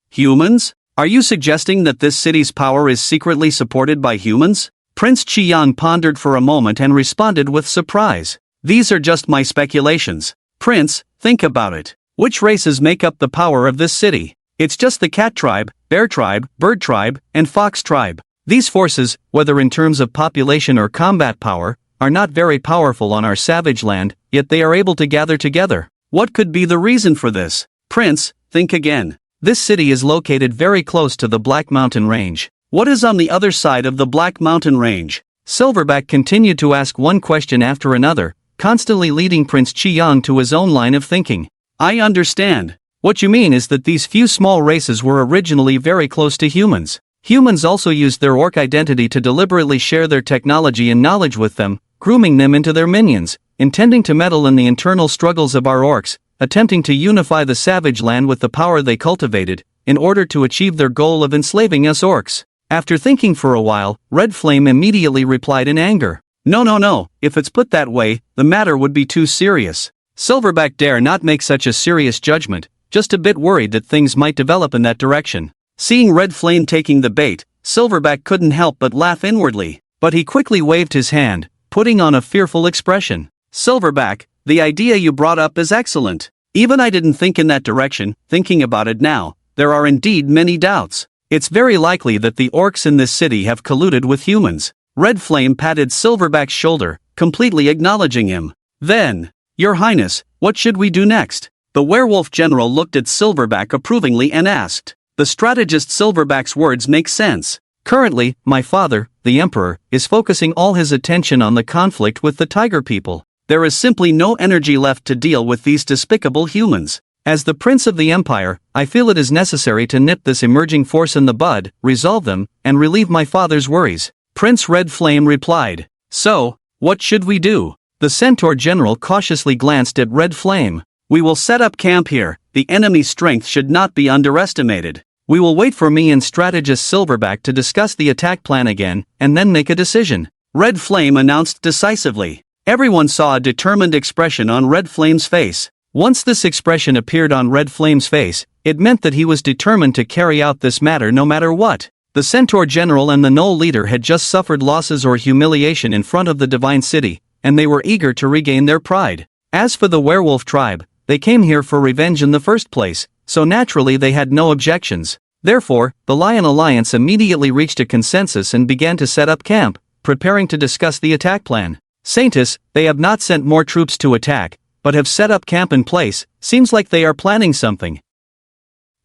Humans? Are you suggesting that this city's power is secretly supported by humans? Prince Chi Yang pondered for a moment and responded with surprise. These are just my speculations. Prince, think about it. Which races make up the power of this city? It's just the cat tribe, bear tribe, bird tribe, and fox tribe. These forces, whether in terms of population or combat power, are not very powerful on our savage land, yet they are able to gather together. What could be the reason for this? Prince, think again. This city is located very close to the Black Mountain Range. What is on the other side of the Black Mountain Range? Silverback continued to ask one question after another, constantly leading Prince Chi Yang to his own line of thinking. I understand. What you mean is that these few small races were originally very close to humans. Humans also used their orc identity to deliberately share their technology and knowledge with them, grooming them into their minions, intending to meddle in the internal struggles of our orcs, attempting to unify the savage land with the power they cultivated, in order to achieve their goal of enslaving us orcs. After thinking for a while, Red Flame immediately replied in anger. No, if it's put that way, the matter would be too serious. Silverback dare not make such a serious judgment, just a bit worried that things might develop in that direction. Seeing Red Flame taking the bait, Silverback couldn't help but laugh inwardly, but he quickly waved his hand, putting on a fearful expression. Silverback, the idea you brought up is excellent. Even I didn't think in that direction. Thinking about it now, there are indeed many doubts. It's very likely that the orcs in this city have colluded with humans. Red Flame patted Silverback's shoulder, completely acknowledging him. Then, Your Highness, what should we do next? The werewolf general looked at Silverback approvingly and asked. The strategist Silverback's words make sense. Currently, my father, the Emperor, is focusing all his attention on the conflict with the tiger people. There is simply no energy left to deal with these despicable humans. As the Prince of the Empire, I feel it is necessary to nip this emerging force in the bud, resolve them, and relieve my father's worries. Prince Red Flame replied. So, what should we do? The Centaur General cautiously glanced at Red Flame. We will set up camp here. The enemy's strength should not be underestimated. We will wait for me and strategist Silverback to discuss the attack plan again, and then make a decision. Red Flame announced decisively. Everyone saw a determined expression on Red Flame's face. Once this expression appeared on Red Flame's face, it meant that he was determined to carry out this matter no matter what. The Centaur General and the Knoll leader had just suffered losses or humiliation in front of the Divine City, and they were eager to regain their pride. As for the werewolf tribe, they came here for revenge in the first place, so naturally they had no objections. Therefore, the Lion Alliance immediately reached a consensus and began to set up camp, preparing to discuss the attack plan. Saintus, they have not sent more troops to attack, but have set up camp in place. Seems like they are planning something.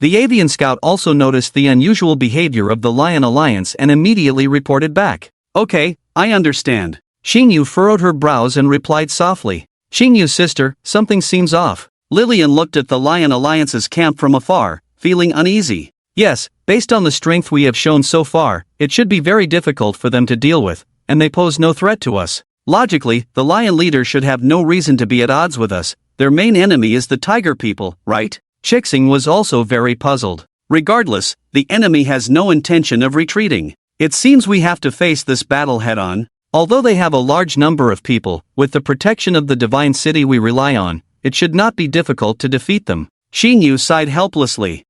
The avian scout also noticed the unusual behavior of the Lion Alliance and immediately reported back. Okay, I understand. Xingyu furrowed her brows and replied softly. Xingyu sister, something seems off. Lillian looked at the Lion Alliance's camp from afar, feeling uneasy. Yes, based on the strength we have shown so far, it should be very difficult for them to deal with, and they pose no threat to us. Logically, the lion leader should have no reason to be at odds with us. Their main enemy is the tiger people, right? Chixing was also very puzzled. Regardless, the enemy has no intention of retreating. It seems we have to face this battle head-on. Although they have a large number of people, with the protection of the Divine City we rely on, it should not be difficult to defeat them. Xingyu sighed helplessly.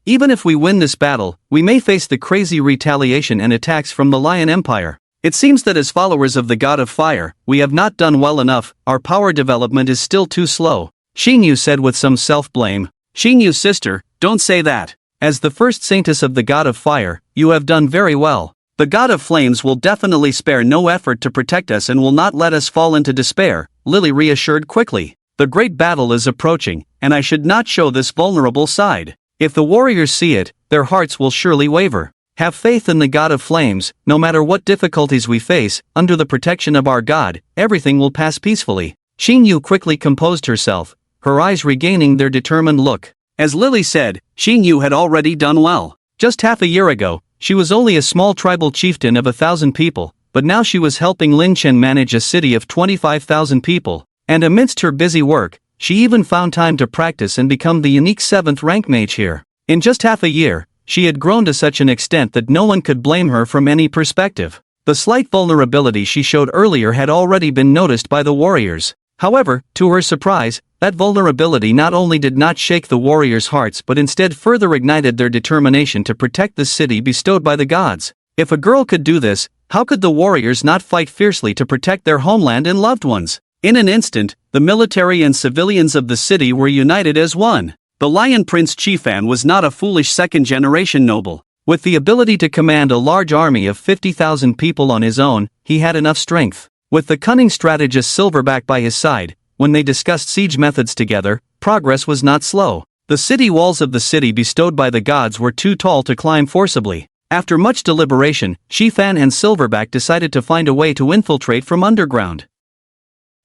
Even if we win this battle, we may face the crazy retaliation and attacks from the Lion Empire. It seems that as followers of the God of Fire, we have not done well enough. Our power development is still too slow. Xingyu said with some self-blame. Xingyu sister, don't say that. As the first saintess of the God of Fire, you have done very well. The God of Flames will definitely spare no effort to protect us and will not let us fall into despair, Lily reassured quickly. The great battle is approaching, and I should not show this vulnerable side. If the warriors see it, their hearts will surely waver. Have faith in the God of Flames. No matter what difficulties we face, under the protection of our God, everything will pass peacefully. Xingyu quickly composed herself, her eyes regaining their determined look. As Lily said, Xing Yu had already done well. Just half a year ago, she was only a small tribal chieftain of 1,000 people, but now she was helping Lin Chen manage a city of 25,000 people, and amidst her busy work, she even found time to practice and become the unique 7th rank mage here. In just half a year, she had grown to such an extent that no one could blame her from any perspective. The slight vulnerability she showed earlier had already been noticed by the warriors. However, to her surprise, that vulnerability not only did not shake the warriors' hearts but instead further ignited their determination to protect the city bestowed by the gods. If a girl could do this, how could the warriors not fight fiercely to protect their homeland and loved ones? In an instant, the military and civilians of the city were united as one. The Lion Prince Chifan was not a foolish second-generation noble. With the ability to command a large army of 50,000 people on his own, he had enough strength. With the cunning strategist Silverback by his side, when they discussed siege methods together, progress was not slow. The city walls of the city bestowed by the gods were too tall to climb forcibly. After much deliberation, Chifan and Silverback decided to find a way to infiltrate from underground.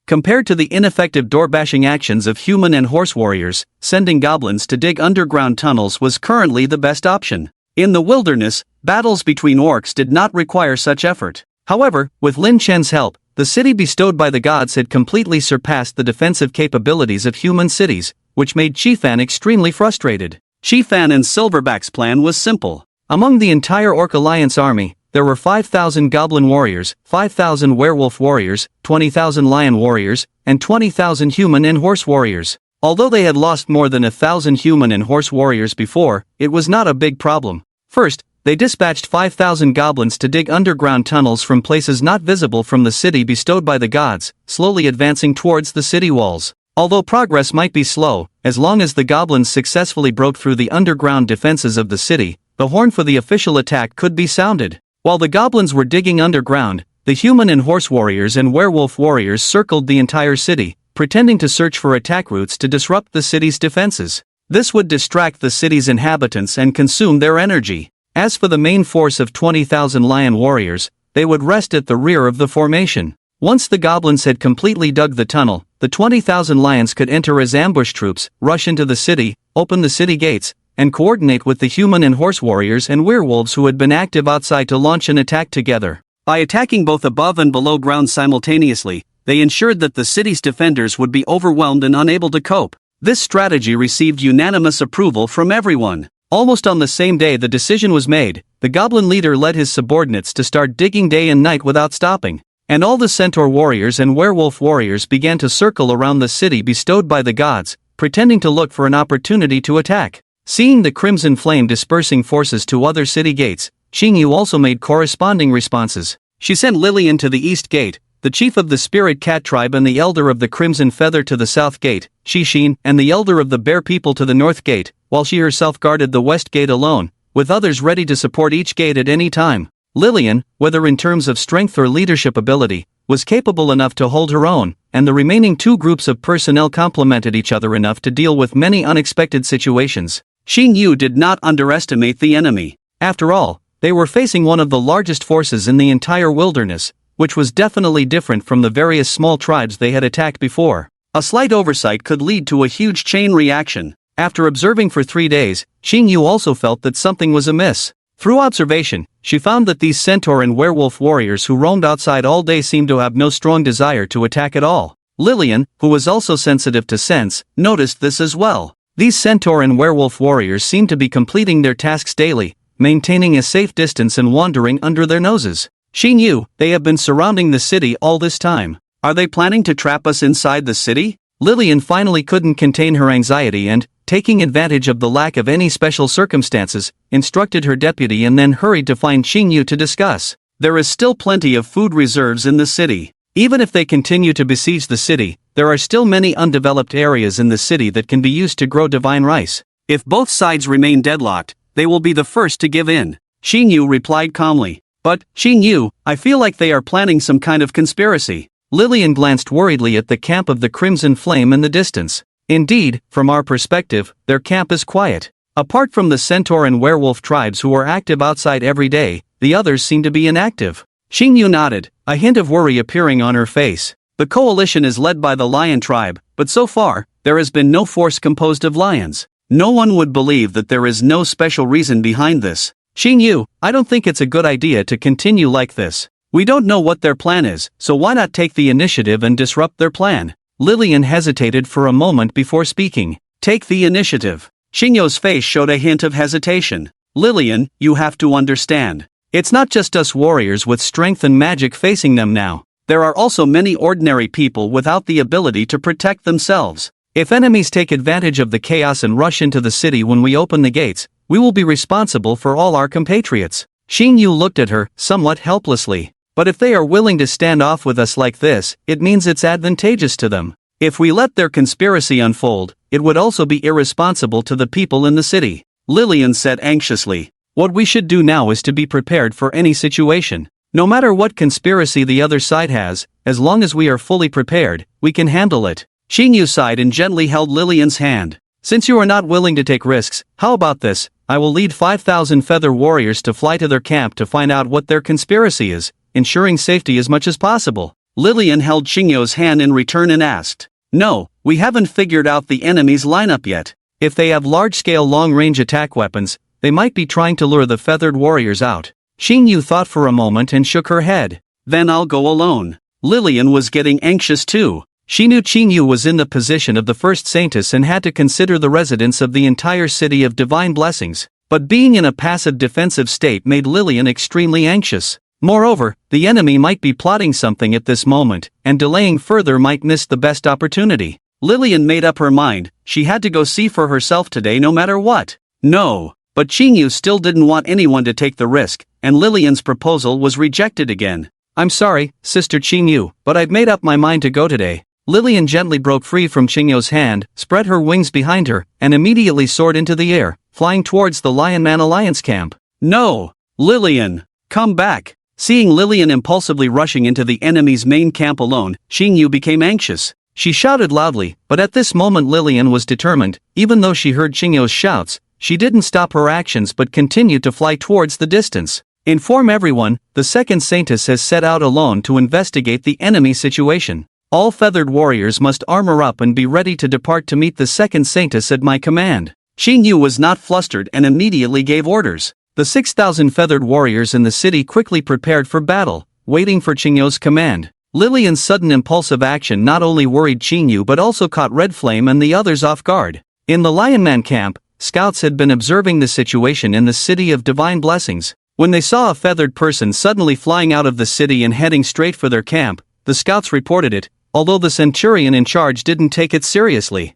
Compared to the ineffective door-bashing actions of human and horse warriors, sending goblins to dig underground tunnels was currently the best option. In the wilderness, battles between orcs did not require such effort. However, with Lin Chen's help, the city bestowed by the gods had completely surpassed the defensive capabilities of human cities, which made Chifan extremely frustrated. Chifan and Silverback's plan was simple. Among the entire Orc Alliance army, there were 5,000 goblin warriors, 5,000 werewolf warriors, 20,000 lion warriors, and 20,000 human and horse warriors. Although they had lost more than 1,000 human and horse warriors before, it was not a big problem. First, they dispatched 5,000 goblins to dig underground tunnels from places not visible from the city bestowed by the gods, slowly advancing towards the city walls. Although progress might be slow, as long as the goblins successfully broke through the underground defenses of the city, the horn for the official attack could be sounded. While the goblins were digging underground, the human and horse warriors and werewolf warriors circled the entire city, pretending to search for attack routes to disrupt the city's defenses. This would distract the city's inhabitants and consume their energy. As for the main force of 20,000 lion warriors, they would rest at the rear of the formation. Once the goblins had completely dug the tunnel, the 20,000 lions could enter as ambush troops, rush into the city, open the city gates, and coordinate with the human and horse warriors and werewolves who had been active outside to launch an attack together. By attacking both above and below ground simultaneously, they ensured that the city's defenders would be overwhelmed and unable to cope. This strategy received unanimous approval from everyone. Almost on the same day the decision was made, the goblin leader led his subordinates to start digging day and night without stopping, and all the centaur warriors and werewolf warriors began to circle around the city bestowed by the gods, pretending to look for an opportunity to attack. Seeing the crimson flame dispersing forces to other city gates, Xing Yu also made corresponding responses. She sent Lillian to the east gate, the chief of the spirit cat tribe and the elder of the crimson feather to the south gate, Xixin and the elder of the bear people to the north gate, while she herself guarded the west gate alone, with others ready to support each gate at any time. Lillian, whether in terms of strength or leadership ability, was capable enough to hold her own, and the remaining two groups of personnel complemented each other enough to deal with many unexpected situations. Xing Yu did not underestimate the enemy. After all, they were facing one of the largest forces in the entire wilderness, which was definitely different from the various small tribes they had attacked before. A slight oversight could lead to a huge chain reaction. After observing for 3 days, Xing Yu also felt that something was amiss. Through observation, she found that these centaur and werewolf warriors who roamed outside all day seemed to have no strong desire to attack at all. Lillian, who was also sensitive to sense, noticed this as well. These centaur and werewolf warriors seemed to be completing their tasks daily, maintaining a safe distance and wandering under their noses. Xing Yu, they have been surrounding the city all this time. Are they planning to trap us inside the city? Lillian finally couldn't contain her anxiety and, taking advantage of the lack of any special circumstances, instructed her deputy and then hurried to find Xing Yu to discuss. There is still plenty of food reserves in the city. Even if they continue to besiege the city, there are still many undeveloped areas in the city that can be used to grow divine rice. If both sides remain deadlocked, they will be the first to give in. Xing Yu replied calmly. But, Xing Yu, I feel like they are planning some kind of conspiracy. Lillian glanced worriedly at the camp of the Crimson Flame in the distance. Indeed, from our perspective, their camp is quiet. Apart from the centaur and werewolf tribes who are active outside every day, the others seem to be inactive. Xing Yu nodded, a hint of worry appearing on her face. The coalition is led by the lion tribe, but so far, there has been no force composed of lions. No one would believe that there is no special reason behind this. Xingyu, I don't think it's a good idea to continue like this. We don't know what their plan is, so why not take the initiative and disrupt their plan? Lillian hesitated for a moment before speaking. Take the initiative. Xingyu's face showed a hint of hesitation. Lillian, you have to understand. It's not just us warriors with strength and magic facing them now. There are also many ordinary people without the ability to protect themselves. If enemies take advantage of the chaos and rush into the city when we open the gates, we will be responsible for all our compatriots. Xingyu looked at her, somewhat helplessly. But if they are willing to stand off with us like this, it means it's advantageous to them. If we let their conspiracy unfold, it would also be irresponsible to the people in the city. Lillian said anxiously. What we should do now is to be prepared for any situation. No matter what conspiracy the other side has, as long as we are fully prepared, we can handle it. Xingyu sighed and gently held Lillian's hand. Since you are not willing to take risks, how about this? I will lead 5,000 feather warriors to fly to their camp to find out what their conspiracy is, ensuring safety as much as possible. Lillian held Xingyu's hand in return and asked, No, we haven't figured out the enemy's lineup yet. If they have large-scale long-range attack weapons, they might be trying to lure the feathered warriors out. Xingyu thought for a moment and shook her head. Then I'll go alone. Lillian was getting anxious too. She knew Xingyu was in the position of the first saintess and had to consider the residents of the entire city of divine blessings. But being in a passive defensive state made Lillian extremely anxious. Moreover, the enemy might be plotting something at this moment, and delaying further might miss the best opportunity. Lillian made up her mind, she had to go see for herself today no matter what. No. But Xingyu still didn't want anyone to take the risk, and Lillian's proposal was rejected again. I'm sorry, Sister Xingyu, but I've made up my mind to go today. Lillian gently broke free from Xingyu's hand, spread her wings behind her, and immediately soared into the air, flying towards the Lion Man Alliance camp. No! Lillian! Come back! Seeing Lillian impulsively rushing into the enemy's main camp alone, Xingyu became anxious. She shouted loudly, but at this moment Lillian was determined. Even though she heard Xingyu's shouts, she didn't stop her actions but continued to fly towards the distance. Inform everyone, the second saintess has set out alone to investigate the enemy situation. All feathered warriors must armor up and be ready to depart to meet the second saintess at my command. Xingyu was not flustered and immediately gave orders. The 6,000 feathered warriors in the city quickly prepared for battle, waiting for Xingyu's command. Lillian's sudden impulsive action not only worried Xingyu but also caught Red Flame and the others off guard. In the Lion Man camp, scouts had been observing the situation in the city of divine blessings. When they saw a feathered person suddenly flying out of the city and heading straight for their camp, the scouts reported it, although the centurion in charge didn't take it seriously.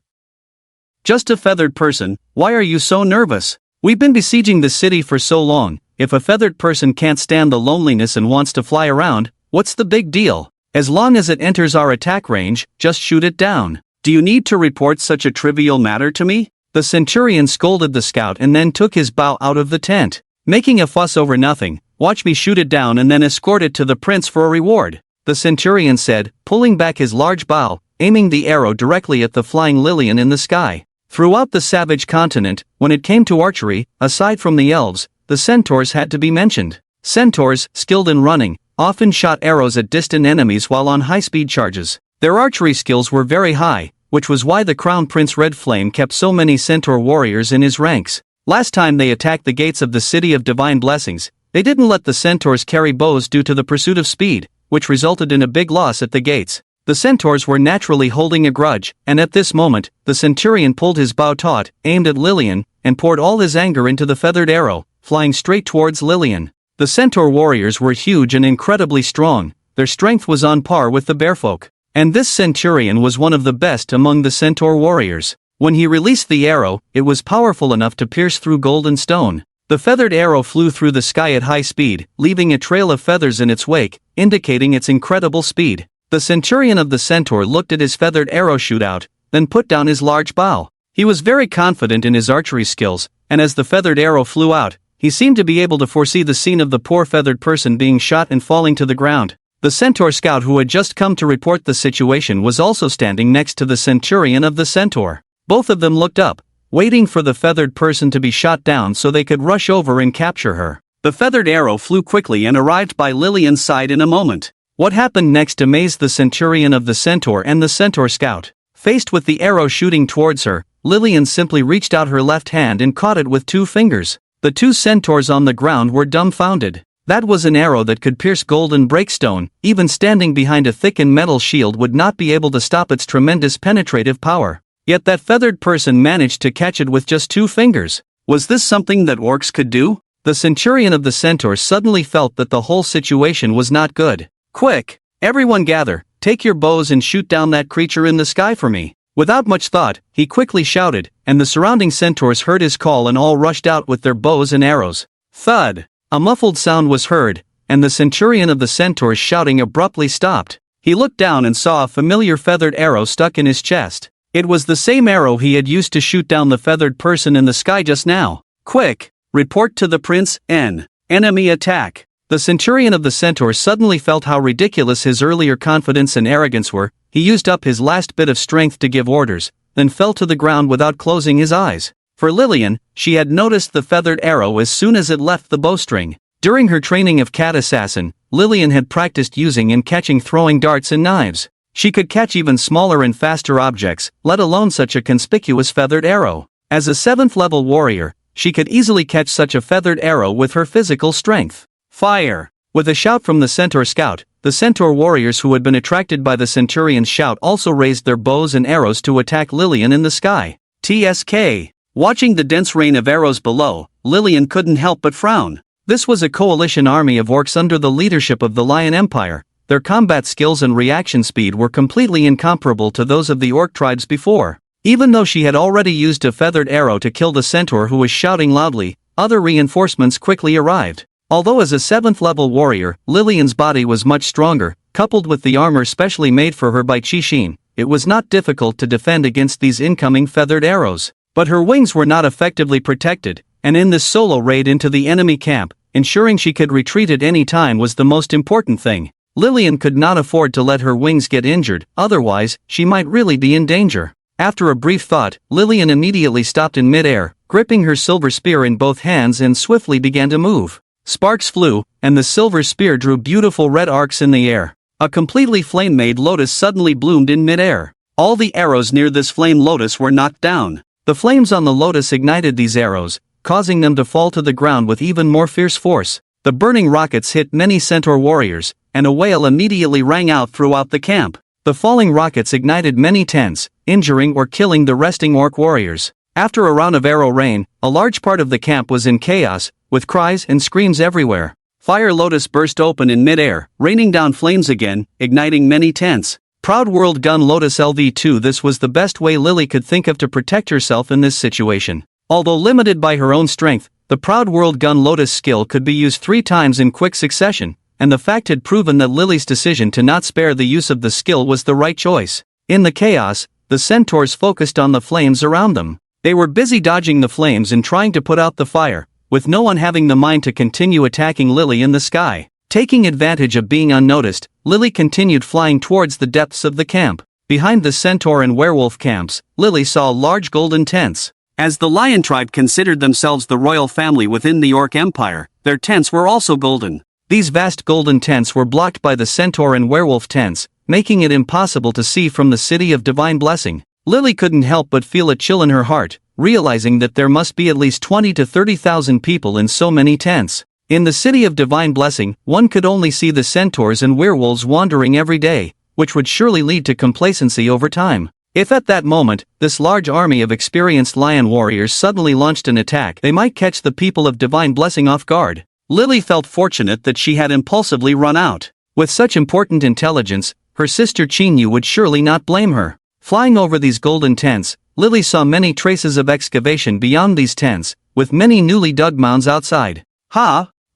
Just a feathered person, why are you so nervous? We've been besieging the city for so long. If a feathered person can't stand the loneliness and wants to fly around, what's the big deal? As long as it enters our attack range, just shoot it down. Do you need to report such a trivial matter to me? The centurion scolded the scout and then took his bow out of the tent. Making a fuss over nothing, watch me shoot it down and then escort it to the prince for a reward, the centurion said, pulling back his large bow, aiming the arrow directly at the flying Lillian in the sky. Throughout the savage continent, when it came to archery, aside from the elves, the centaurs had to be mentioned. Centaurs, skilled in running, often shot arrows at distant enemies while on high-speed charges. Their archery skills were very high, which was why the Crown Prince Red Flame kept so many centaur warriors in his ranks. Last time they attacked the gates of the City of Divine Blessings, they didn't let the centaurs carry bows due to the pursuit of speed, which resulted in a big loss at the gates. The centaurs were naturally holding a grudge, and at this moment, the centurion pulled his bow taut, aimed at Lillian, and poured all his anger into the feathered arrow, flying straight towards Lillian. The centaur warriors were huge and incredibly strong, their strength was on par with the bearfolk. And this centurion was one of the best among the centaur warriors. When he released the arrow, it was powerful enough to pierce through gold and stone. The feathered arrow flew through the sky at high speed, leaving a trail of feathers in its wake, indicating its incredible speed. The centurion of the centaur looked at his feathered arrow shoot out, then put down his large bow. He was very confident in his archery skills, and as the feathered arrow flew out, he seemed to be able to foresee the scene of the poor feathered person being shot and falling to the ground. The centaur scout who had just come to report the situation was also standing next to the centurion of the centaur. Both of them looked up, waiting for the feathered person to be shot down so they could rush over and capture her. The feathered arrow flew quickly and arrived by Lillian's side in a moment. What happened next amazed the centurion of the centaur and the centaur scout. Faced with the arrow shooting towards her, Lillian simply reached out her left hand and caught it with 2 fingers. The 2 centaurs on the ground were dumbfounded. That was an arrow that could pierce gold and break stone. Even standing behind a thickened metal shield would not be able to stop its tremendous penetrative power. Yet that feathered person managed to catch it with just 2 fingers. Was this something that orcs could do? The centurion of the centaurs suddenly felt that the whole situation was not good. "Quick! Everyone gather, take your bows and shoot down that creature in the sky for me." Without much thought, he quickly shouted, and the surrounding centaurs heard his call and all rushed out with their bows and arrows. Thud! A muffled sound was heard, and the centurion of the centaurs shouting abruptly stopped. He looked down and saw a familiar feathered arrow stuck in his chest. It was the same arrow he had used to shoot down the feathered person in the sky just now. "Quick! Report to the prince, enemy attack." The centurion of the centaurs suddenly felt how ridiculous his earlier confidence and arrogance were. He used up his last bit of strength to give orders, then fell to the ground without closing his eyes. For Lillian, she had noticed the feathered arrow as soon as it left the bowstring. During her training of cat assassin, Lillian had practiced using and catching throwing darts and knives. She could catch even smaller and faster objects, let alone such a conspicuous feathered arrow. As a 7th level warrior, she could easily catch such a feathered arrow with her physical strength. Fire! With a shout from the centaur scout, the centaur warriors who had been attracted by the centurion's shout also raised their bows and arrows to attack Lillian in the sky. TSK! Watching the dense rain of arrows below, Lillian couldn't help but frown. This was a coalition army of orcs under the leadership of the Lion Empire. Their combat skills and reaction speed were completely incomparable to those of the orc tribes before. Even though she had already used a feathered arrow to kill the centaur who was shouting loudly, other reinforcements quickly arrived. Although as a 7th level warrior, Lillian's body was much stronger, coupled with the armor specially made for her by Qixin, it was not difficult to defend against these incoming feathered arrows. But her wings were not effectively protected, and in this solo raid into the enemy camp, ensuring she could retreat at any time was the most important thing. Lillian could not afford to let her wings get injured, otherwise, she might really be in danger. After a brief thought, Lillian immediately stopped in mid-air, gripping her silver spear in both hands and swiftly began to move. Sparks flew, and the silver spear drew beautiful red arcs in the air. A completely flame-made lotus suddenly bloomed in mid-air. All the arrows near this flame lotus were knocked down. The flames on the lotus ignited these arrows, causing them to fall to the ground with even more fierce force. The burning rockets hit many centaur warriors, and a wail immediately rang out throughout the camp. The falling rockets ignited many tents, injuring or killing the resting orc warriors. After a round of arrow rain, a large part of the camp was in chaos, with cries and screams everywhere. Fire Lotus burst open in mid-air, raining down flames again, igniting many tents. Proud World Gun Lotus LV2. This was the best way Lily could think of to protect herself in this situation. Although limited by her own strength, the Proud World Gun Lotus skill could be used 3 times in quick succession, and the fact had proven that Lily's decision to not spare the use of the skill was the right choice. In the chaos, the centaurs focused on the flames around them. They were busy dodging the flames and trying to put out the fire, with no one having the mind to continue attacking Lily in the sky. Taking advantage of being unnoticed, Lily continued flying towards the depths of the camp. Behind the centaur and werewolf camps, Lily saw large golden tents. As the lion tribe considered themselves the royal family within the orc empire, their tents were also golden. These vast golden tents were blocked by the centaur and werewolf tents, making it impossible to see from the city of divine blessing. Lily couldn't help but feel a chill in her heart, realizing that there must be at least 20 to 30,000 people in so many tents. In the city of divine blessing, one could only see the centaurs and werewolves wandering every day, which would surely lead to complacency over time. If at that moment, this large army of experienced lion warriors suddenly launched an attack, they might catch the people of divine blessing off guard. Lily felt fortunate that she had impulsively run out. With such important intelligence, her sister Chinyu would surely not blame her. Flying over these golden tents, Lily saw many traces of excavation beyond these tents, with many newly dug mounds outside.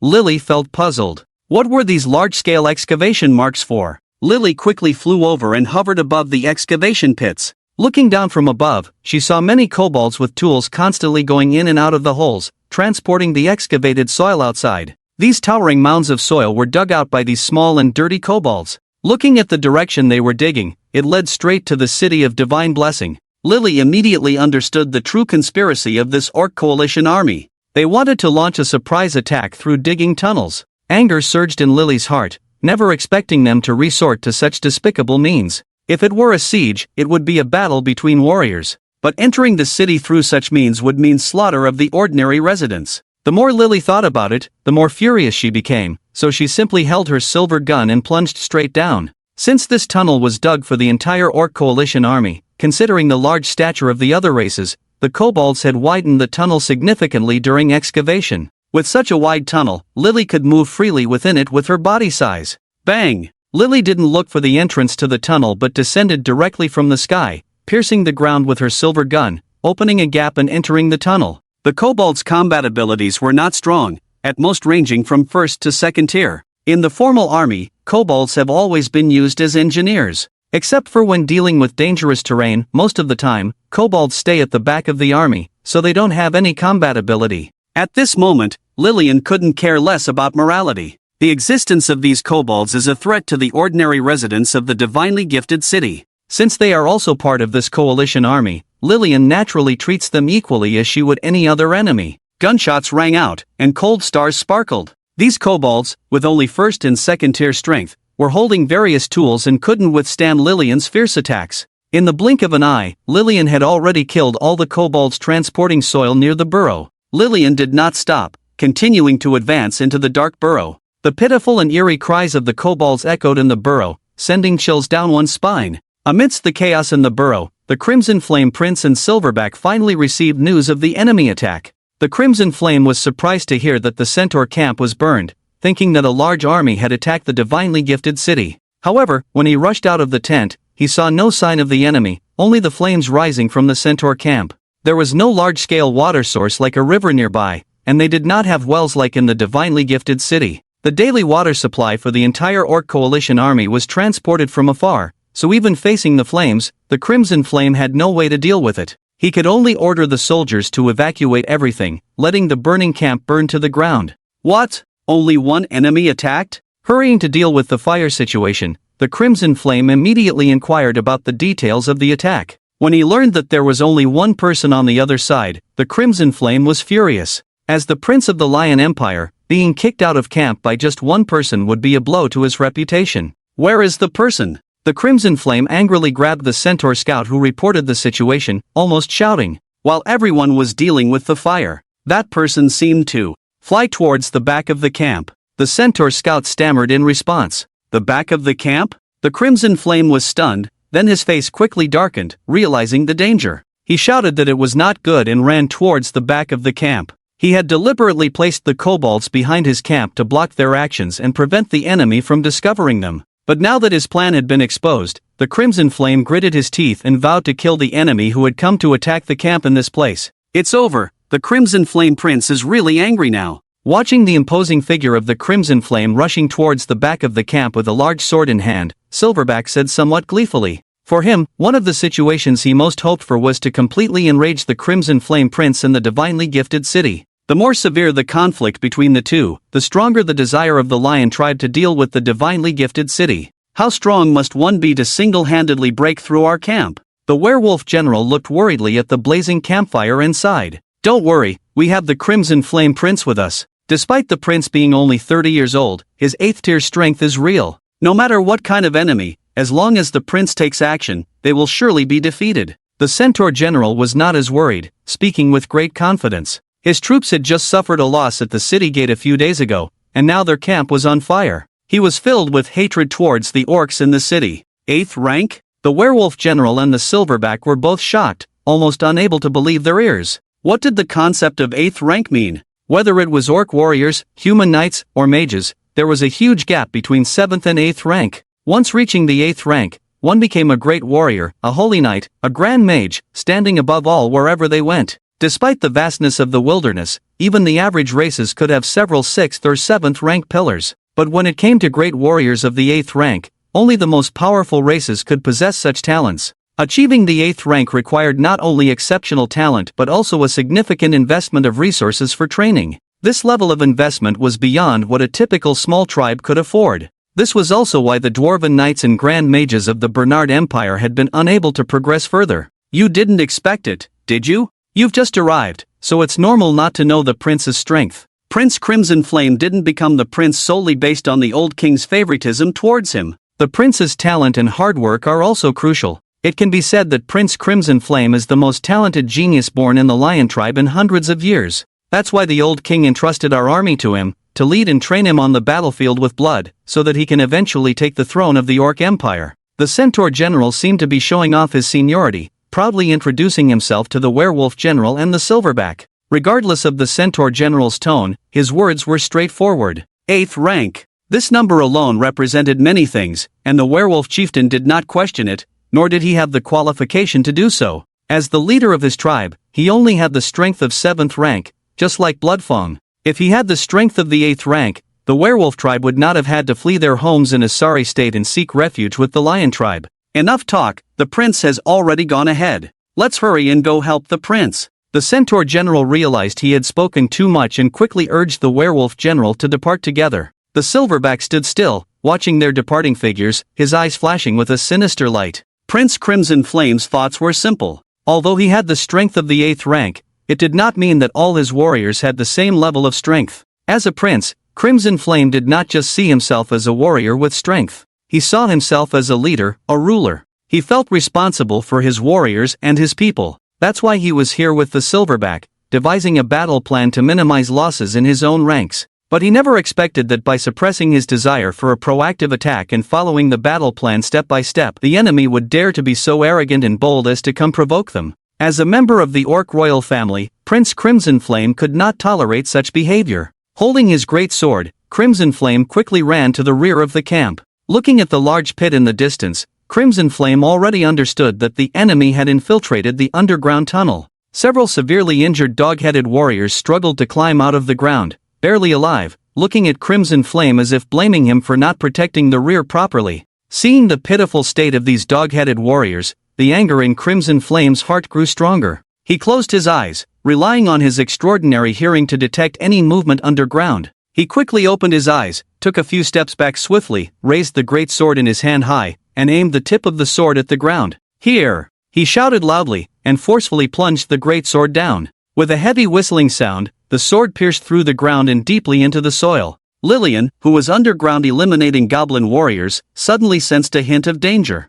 Lily felt puzzled. What were these large-scale excavation marks for? Lily quickly flew over and hovered above the excavation pits. Looking down from above, she saw many kobolds with tools constantly going in and out of the holes, transporting the excavated soil outside. These towering mounds of soil were dug out by these small and dirty kobolds. Looking at the direction they were digging, it led straight to the city of divine blessing. Lily immediately understood the true conspiracy of this orc coalition army. They wanted to launch a surprise attack through digging tunnels. Anger surged in Lily's heart, never expecting them to resort to such despicable means. If it were a siege, it would be a battle between warriors. but entering the city through such means would mean slaughter of the ordinary residents. The more Lily thought about it, the more furious she became, so she simply held her silver gun and plunged straight down. Since this tunnel was dug for the entire Orc coalition army, considering the large stature of the other races, the kobolds had widened the tunnel significantly during excavation. With such a wide tunnel, Lily could move freely within it with her body size. Bang! Lily didn't look for the entrance to the tunnel but descended directly from the sky, piercing the ground with her silver gun, opening a gap and entering the tunnel. The kobolds' combat abilities were not strong, at most ranging from first to second tier. In the formal army, kobolds have always been used as engineers. Except for when dealing with dangerous terrain, most of the time, kobolds stay at the back of the army, so they don't have any combat ability. At this moment, Lillian couldn't care less about morality. The existence of these kobolds is a threat to the ordinary residents of the divinely gifted city. Since they are also part of this coalition army, Lillian naturally treats them equally as she would any other enemy. Gunshots rang out, and cold stars sparkled. These kobolds, with only first and second tier strength, were holding various tools and couldn't withstand Lillian's fierce attacks. In the blink of an eye, Lillian had already killed all the kobolds transporting soil near the burrow. Lillian did not stop, continuing to advance into the dark burrow. The pitiful and eerie cries of the kobolds echoed in the burrow, sending chills down one's spine. Amidst the chaos in the burrow, the Crimson Flame Prince and Silverback finally received news of the enemy attack. The Crimson Flame was surprised to hear that the Centaur camp was burned, thinking that a large army had attacked the divinely gifted city. However, when he rushed out of the tent, he saw no sign of the enemy, only the flames rising from the Centaur camp. There was no large-scale water source like a river nearby, and they did not have wells like in the divinely gifted city. The daily water supply for the entire Orc coalition army was transported from afar, so even facing the flames, the Crimson Flame had no way to deal with it. He could only order the soldiers to evacuate everything, letting the burning camp burn to the ground. What? Only one enemy attacked? Hurrying to deal with the fire situation, the Crimson Flame immediately inquired about the details of the attack. When he learned that there was only one person on the other side, the Crimson Flame was furious. As the Prince of the Lion Empire, being kicked out of camp by just one person would be a blow to his reputation. Where is the person? The Crimson Flame angrily grabbed the Centaur scout who reported the situation, almost shouting. While everyone was dealing with the fire, that person seemed to fly towards the back of the camp. The Centaur scout stammered in response. The back of the camp? The Crimson Flame was stunned, then his face quickly darkened, realizing the danger. He shouted that it was not good and ran towards the back of the camp. He had deliberately placed the kobolds behind his camp to block their actions and prevent the enemy from discovering them. But now that his plan had been exposed, the Crimson Flame gritted his teeth and vowed to kill the enemy who had come to attack the camp in this place. It's over. The Crimson Flame Prince is really angry now. Watching the imposing figure of the Crimson Flame rushing towards the back of the camp with a large sword in hand, Silverback said somewhat gleefully. For him, one of the situations he most hoped for was to completely enrage the Crimson Flame Prince in the divinely gifted city. The more severe the conflict between the two, the stronger the desire of the Lion tribe to deal with the divinely gifted city. How strong must one be to single-handedly break through our camp? The werewolf general looked worriedly at the blazing campfire inside. Don't worry, we have the Crimson Flame Prince with us. Despite the prince being only 30 years old, his 8th tier strength is real. No matter what kind of enemy, as long as the prince takes action, they will surely be defeated. The Centaur general was not as worried, speaking with great confidence. His troops had just suffered a loss at the city gate a few days ago, and now their camp was on fire. He was filled with hatred towards the orcs in the city. 8th rank? The werewolf general and the silverback were both shocked, almost unable to believe their ears. What did the concept of 8th rank mean? Whether it was orc warriors, human knights, or mages, there was a huge gap between 7th and 8th rank. Once reaching the 8th rank, one became a great warrior, a holy knight, a grand mage, standing above all wherever they went. Despite the vastness of the wilderness, even the average races could have several 6th or 7th rank pillars. But when it came to great warriors of the 8th rank, only the most powerful races could possess such talents. Achieving the 8th rank required not only exceptional talent but also a significant investment of resources for training. This level of investment was beyond what a typical small tribe could afford. This was also why the dwarven knights and grand mages of the Bernard Empire had been unable to progress further. You didn't expect it, did you? You've just arrived, so it's normal not to know the prince's strength. Prince Crimson Flame didn't become the prince solely based on the old king's favoritism towards him. The prince's talent and hard work are also crucial. It can be said that Prince Crimson Flame is the most talented genius born in the lion tribe in hundreds of years. That's why the old king entrusted our army to him, to lead and train him on the battlefield with blood, so that he can eventually take the throne of the Orc Empire. The centaur general seemed to be showing off his seniority, proudly introducing himself to the werewolf general and the silverback. Regardless of the centaur general's tone, his words were straightforward. 8th rank. This number alone represented many things, and the werewolf chieftain did not question it, nor did he have the qualification to do so. As the leader of his tribe, he only had the strength of 7th rank, just like Bloodfang. If he had the strength of the 8th rank, the werewolf tribe would not have had to flee their homes in a sorry state and seek refuge with the lion tribe. Enough talk, the prince has already gone ahead. Let's hurry and go help the prince. The centaur general realized he had spoken too much and quickly urged the werewolf general to depart together. The silverback stood still, watching their departing figures, his eyes flashing with a sinister light. Prince Crimson Flame's thoughts were simple. Although he had the strength of the 8th rank, it did not mean that all his warriors had the same level of strength. As a prince, Crimson Flame did not just see himself as a warrior with strength. He saw himself as a leader, a ruler. He felt responsible for his warriors and his people. That's why he was here with the silverback, devising a battle plan to minimize losses in his own ranks. But he never expected that by suppressing his desire for a proactive attack and following the battle plan step by step, the enemy would dare to be so arrogant and bold as to come provoke them. As a member of the Orc royal family, Prince Crimson Flame could not tolerate such behavior. Holding his great sword, Crimson Flame quickly ran to the rear of the camp. Looking at the large pit in the distance, Crimson Flame already understood that the enemy had infiltrated the underground tunnel. Several severely injured dog-headed warriors struggled to climb out of the ground, barely alive, looking at Crimson Flame as if blaming him for not protecting the rear properly. Seeing the pitiful state of these dog-headed warriors, the anger in Crimson Flame's heart grew stronger. He closed his eyes, relying on his extraordinary hearing to detect any movement underground. He quickly opened his eyes, took a few steps back swiftly, raised the great sword in his hand high, and aimed the tip of the sword at the ground. "Here!" he shouted loudly, and forcefully plunged the great sword down. With a heavy whistling sound, the sword pierced through the ground and deeply into the soil. Lillian, who was underground eliminating goblin warriors, suddenly sensed a hint of danger.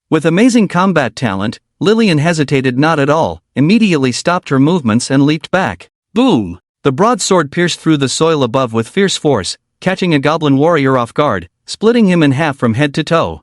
With amazing combat talent, Lillian hesitated not at all, immediately stopped her movements and leaped back. Boom! The broadsword pierced through the soil above with fierce force, catching a goblin warrior off guard, splitting him in half from head to toe.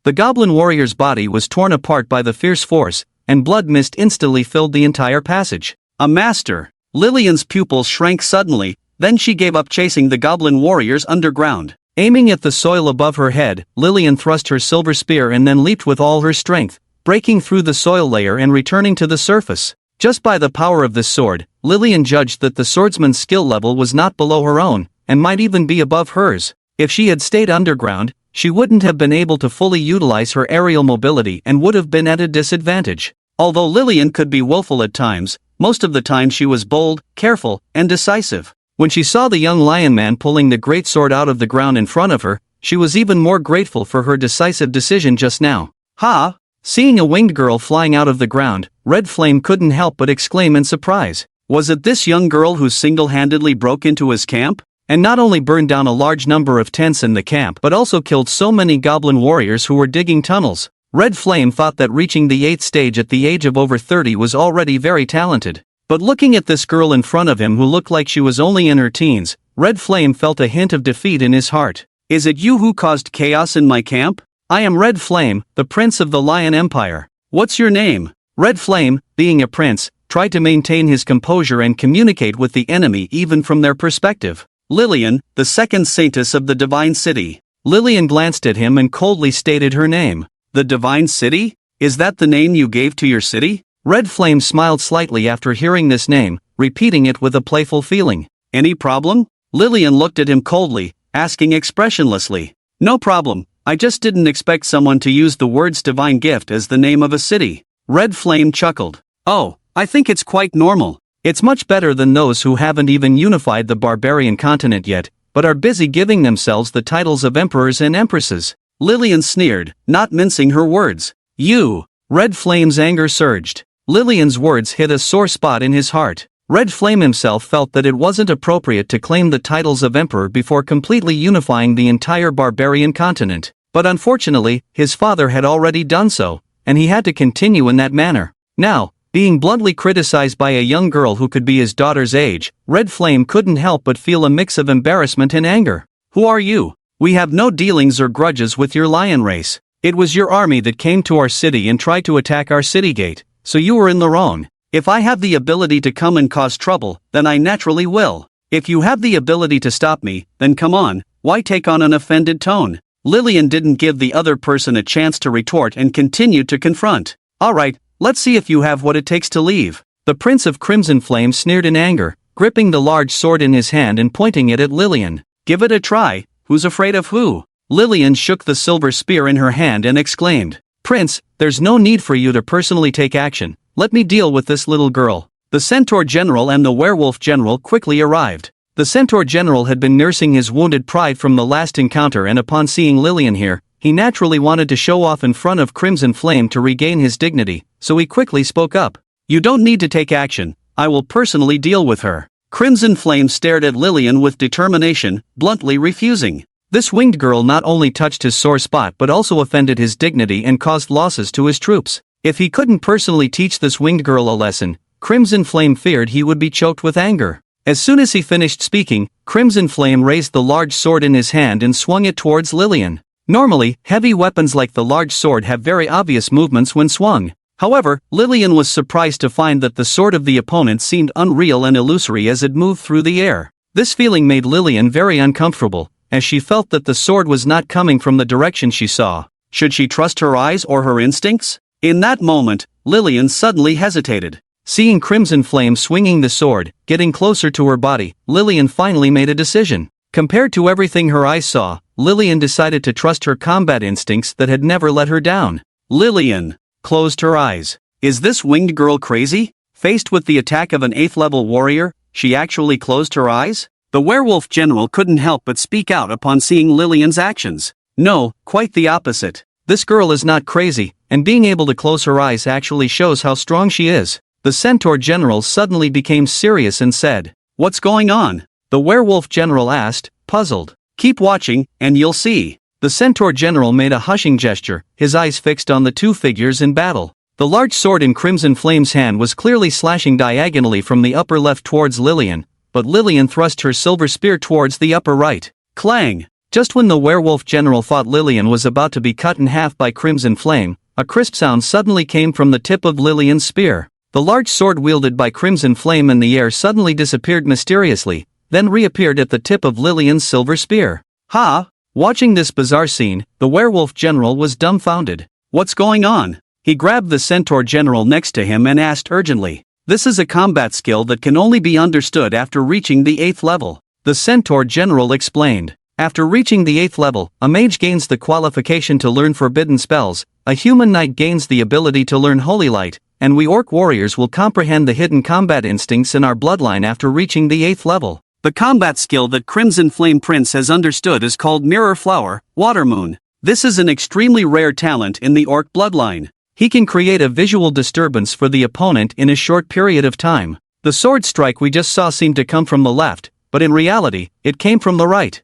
The goblin warrior's body was torn apart by the fierce force, and blood mist instantly filled the entire passage. A master! Lillian's pupils shrank suddenly, then she gave up chasing the goblin warriors underground. Aiming at the soil above her head, Lillian thrust her silver spear and then leaped with all her strength, breaking through the soil layer and returning to the surface. Just by the power of this sword, Lillian judged that the swordsman's skill level was not below her own, and might even be above hers. If she had stayed underground, she wouldn't have been able to fully utilize her aerial mobility and would have been at a disadvantage. Although Lillian could be willful at times, most of the time she was bold, careful, and decisive. When she saw the young lion man pulling the great sword out of the ground in front of her, she was even more grateful for her decisive decision just now. Ha! Seeing a winged girl flying out of the ground, Red Flame couldn't help but exclaim in surprise. Was it this young girl who single-handedly broke into his camp? And not only burned down a large number of tents in the camp but also killed so many goblin warriors who were digging tunnels. Red Flame thought that reaching the 8th stage at the age of over 30 was already very talented. But looking at this girl in front of him who looked like she was only in her teens, Red Flame felt a hint of defeat in his heart. Is it you who caused chaos in my camp? I am Red Flame, the Prince of the Lion Empire. What's your name? Red Flame, being a prince, tried to maintain his composure and communicate with the enemy even from their perspective. Lillian, the second saintess of the Divine City. Lillian glanced at him and coldly stated her name. The Divine City? Is that the name you gave to your city? Red Flame smiled slightly after hearing this name, repeating it with a playful feeling. Any problem? Lillian looked at him coldly, asking expressionlessly. No problem, I just didn't expect someone to use the words divine gift as the name of a city. Red Flame chuckled. Oh, I think it's quite normal. It's much better than those who haven't even unified the barbarian continent yet, but are busy giving themselves the titles of emperors and empresses. Lillian sneered, not mincing her words. You! Red Flame's anger surged. Lillian's words hit a sore spot in his heart. Red Flame himself felt that it wasn't appropriate to claim the titles of emperor before completely unifying the entire barbarian continent. But unfortunately, his father had already done so, and he had to continue in that manner. Now, being bluntly criticized by a young girl who could be his daughter's age, Red Flame couldn't help but feel a mix of embarrassment and anger. Who are you? We have no dealings or grudges with your lion race. It was your army that came to our city and tried to attack our city gate, so you were in the wrong. If I have the ability to come and cause trouble, then I naturally will. If you have the ability to stop me, then come on, why take on an offended tone? Lillian didn't give the other person a chance to retort and continued to confront. Alright, let's see if you have what it takes to leave. The Prince of Crimson Flame sneered in anger, gripping the large sword in his hand and pointing it at Lillian. Give it a try, who's afraid of who? Lillian shook the silver spear in her hand and exclaimed, Prince, there's no need for you to personally take action, let me deal with this little girl. The Centaur General and the Werewolf General quickly arrived. The Centaur General had been nursing his wounded pride from the last encounter, and upon seeing Lillian here, he naturally wanted to show off in front of Crimson Flame to regain his dignity, so he quickly spoke up. You don't need to take action, I will personally deal with her. Crimson Flame stared at Lillian with determination, bluntly refusing. This winged girl not only touched his sore spot but also offended his dignity and caused losses to his troops. If he couldn't personally teach this winged girl a lesson, Crimson Flame feared he would be choked with anger. As soon as he finished speaking, Crimson Flame raised the large sword in his hand and swung it towards Lillian. Normally, heavy weapons like the large sword have very obvious movements when swung. However, Lillian was surprised to find that the sword of the opponent seemed unreal and illusory as it moved through the air. This feeling made Lillian very uncomfortable, as she felt that the sword was not coming from the direction she saw. Should she trust her eyes or her instincts? In that moment, Lillian suddenly hesitated. Seeing Crimson Flame swinging the sword, getting closer to her body, Lillian finally made a decision. Compared to everything her eyes saw, Lillian decided to trust her combat instincts that had never let her down. Lillian closed her eyes. Is this winged girl crazy? Faced with the attack of an 8th level warrior, she actually closed her eyes? The Werewolf General couldn't help but speak out upon seeing Lillian's actions. No, quite the opposite. This girl is not crazy, and being able to close her eyes actually shows how strong she is. The Centaur General suddenly became serious and said, What's going on? The Werewolf General asked, puzzled. Keep watching, and you'll see. The Centaur General made a hushing gesture, his eyes fixed on the two figures in battle. The large sword in Crimson Flame's hand was clearly slashing diagonally from the upper left towards Lillian, but Lillian thrust her silver spear towards the upper right. Clang! Just when the Werewolf General thought Lillian was about to be cut in half by Crimson Flame, a crisp sound suddenly came from the tip of Lillian's spear. The large sword wielded by Crimson Flame in the air suddenly disappeared mysteriously, then reappeared at the tip of Lillian's silver spear. Ha! Watching this bizarre scene, the Werewolf General was dumbfounded. What's going on? He grabbed the Centaur General next to him and asked urgently. This is a combat skill that can only be understood after reaching the 8th level. The Centaur General explained. After reaching the 8th level, a mage gains the qualification to learn forbidden spells, a human knight gains the ability to learn holy light, and we orc warriors will comprehend the hidden combat instincts in our bloodline after reaching the 8th level. The combat skill that Crimson Flame Prince has understood is called Mirror Flower, Water Moon. This is an extremely rare talent in the orc bloodline. He can create a visual disturbance for the opponent in a short period of time. The sword strike we just saw seemed to come from the left, but in reality, it came from the right.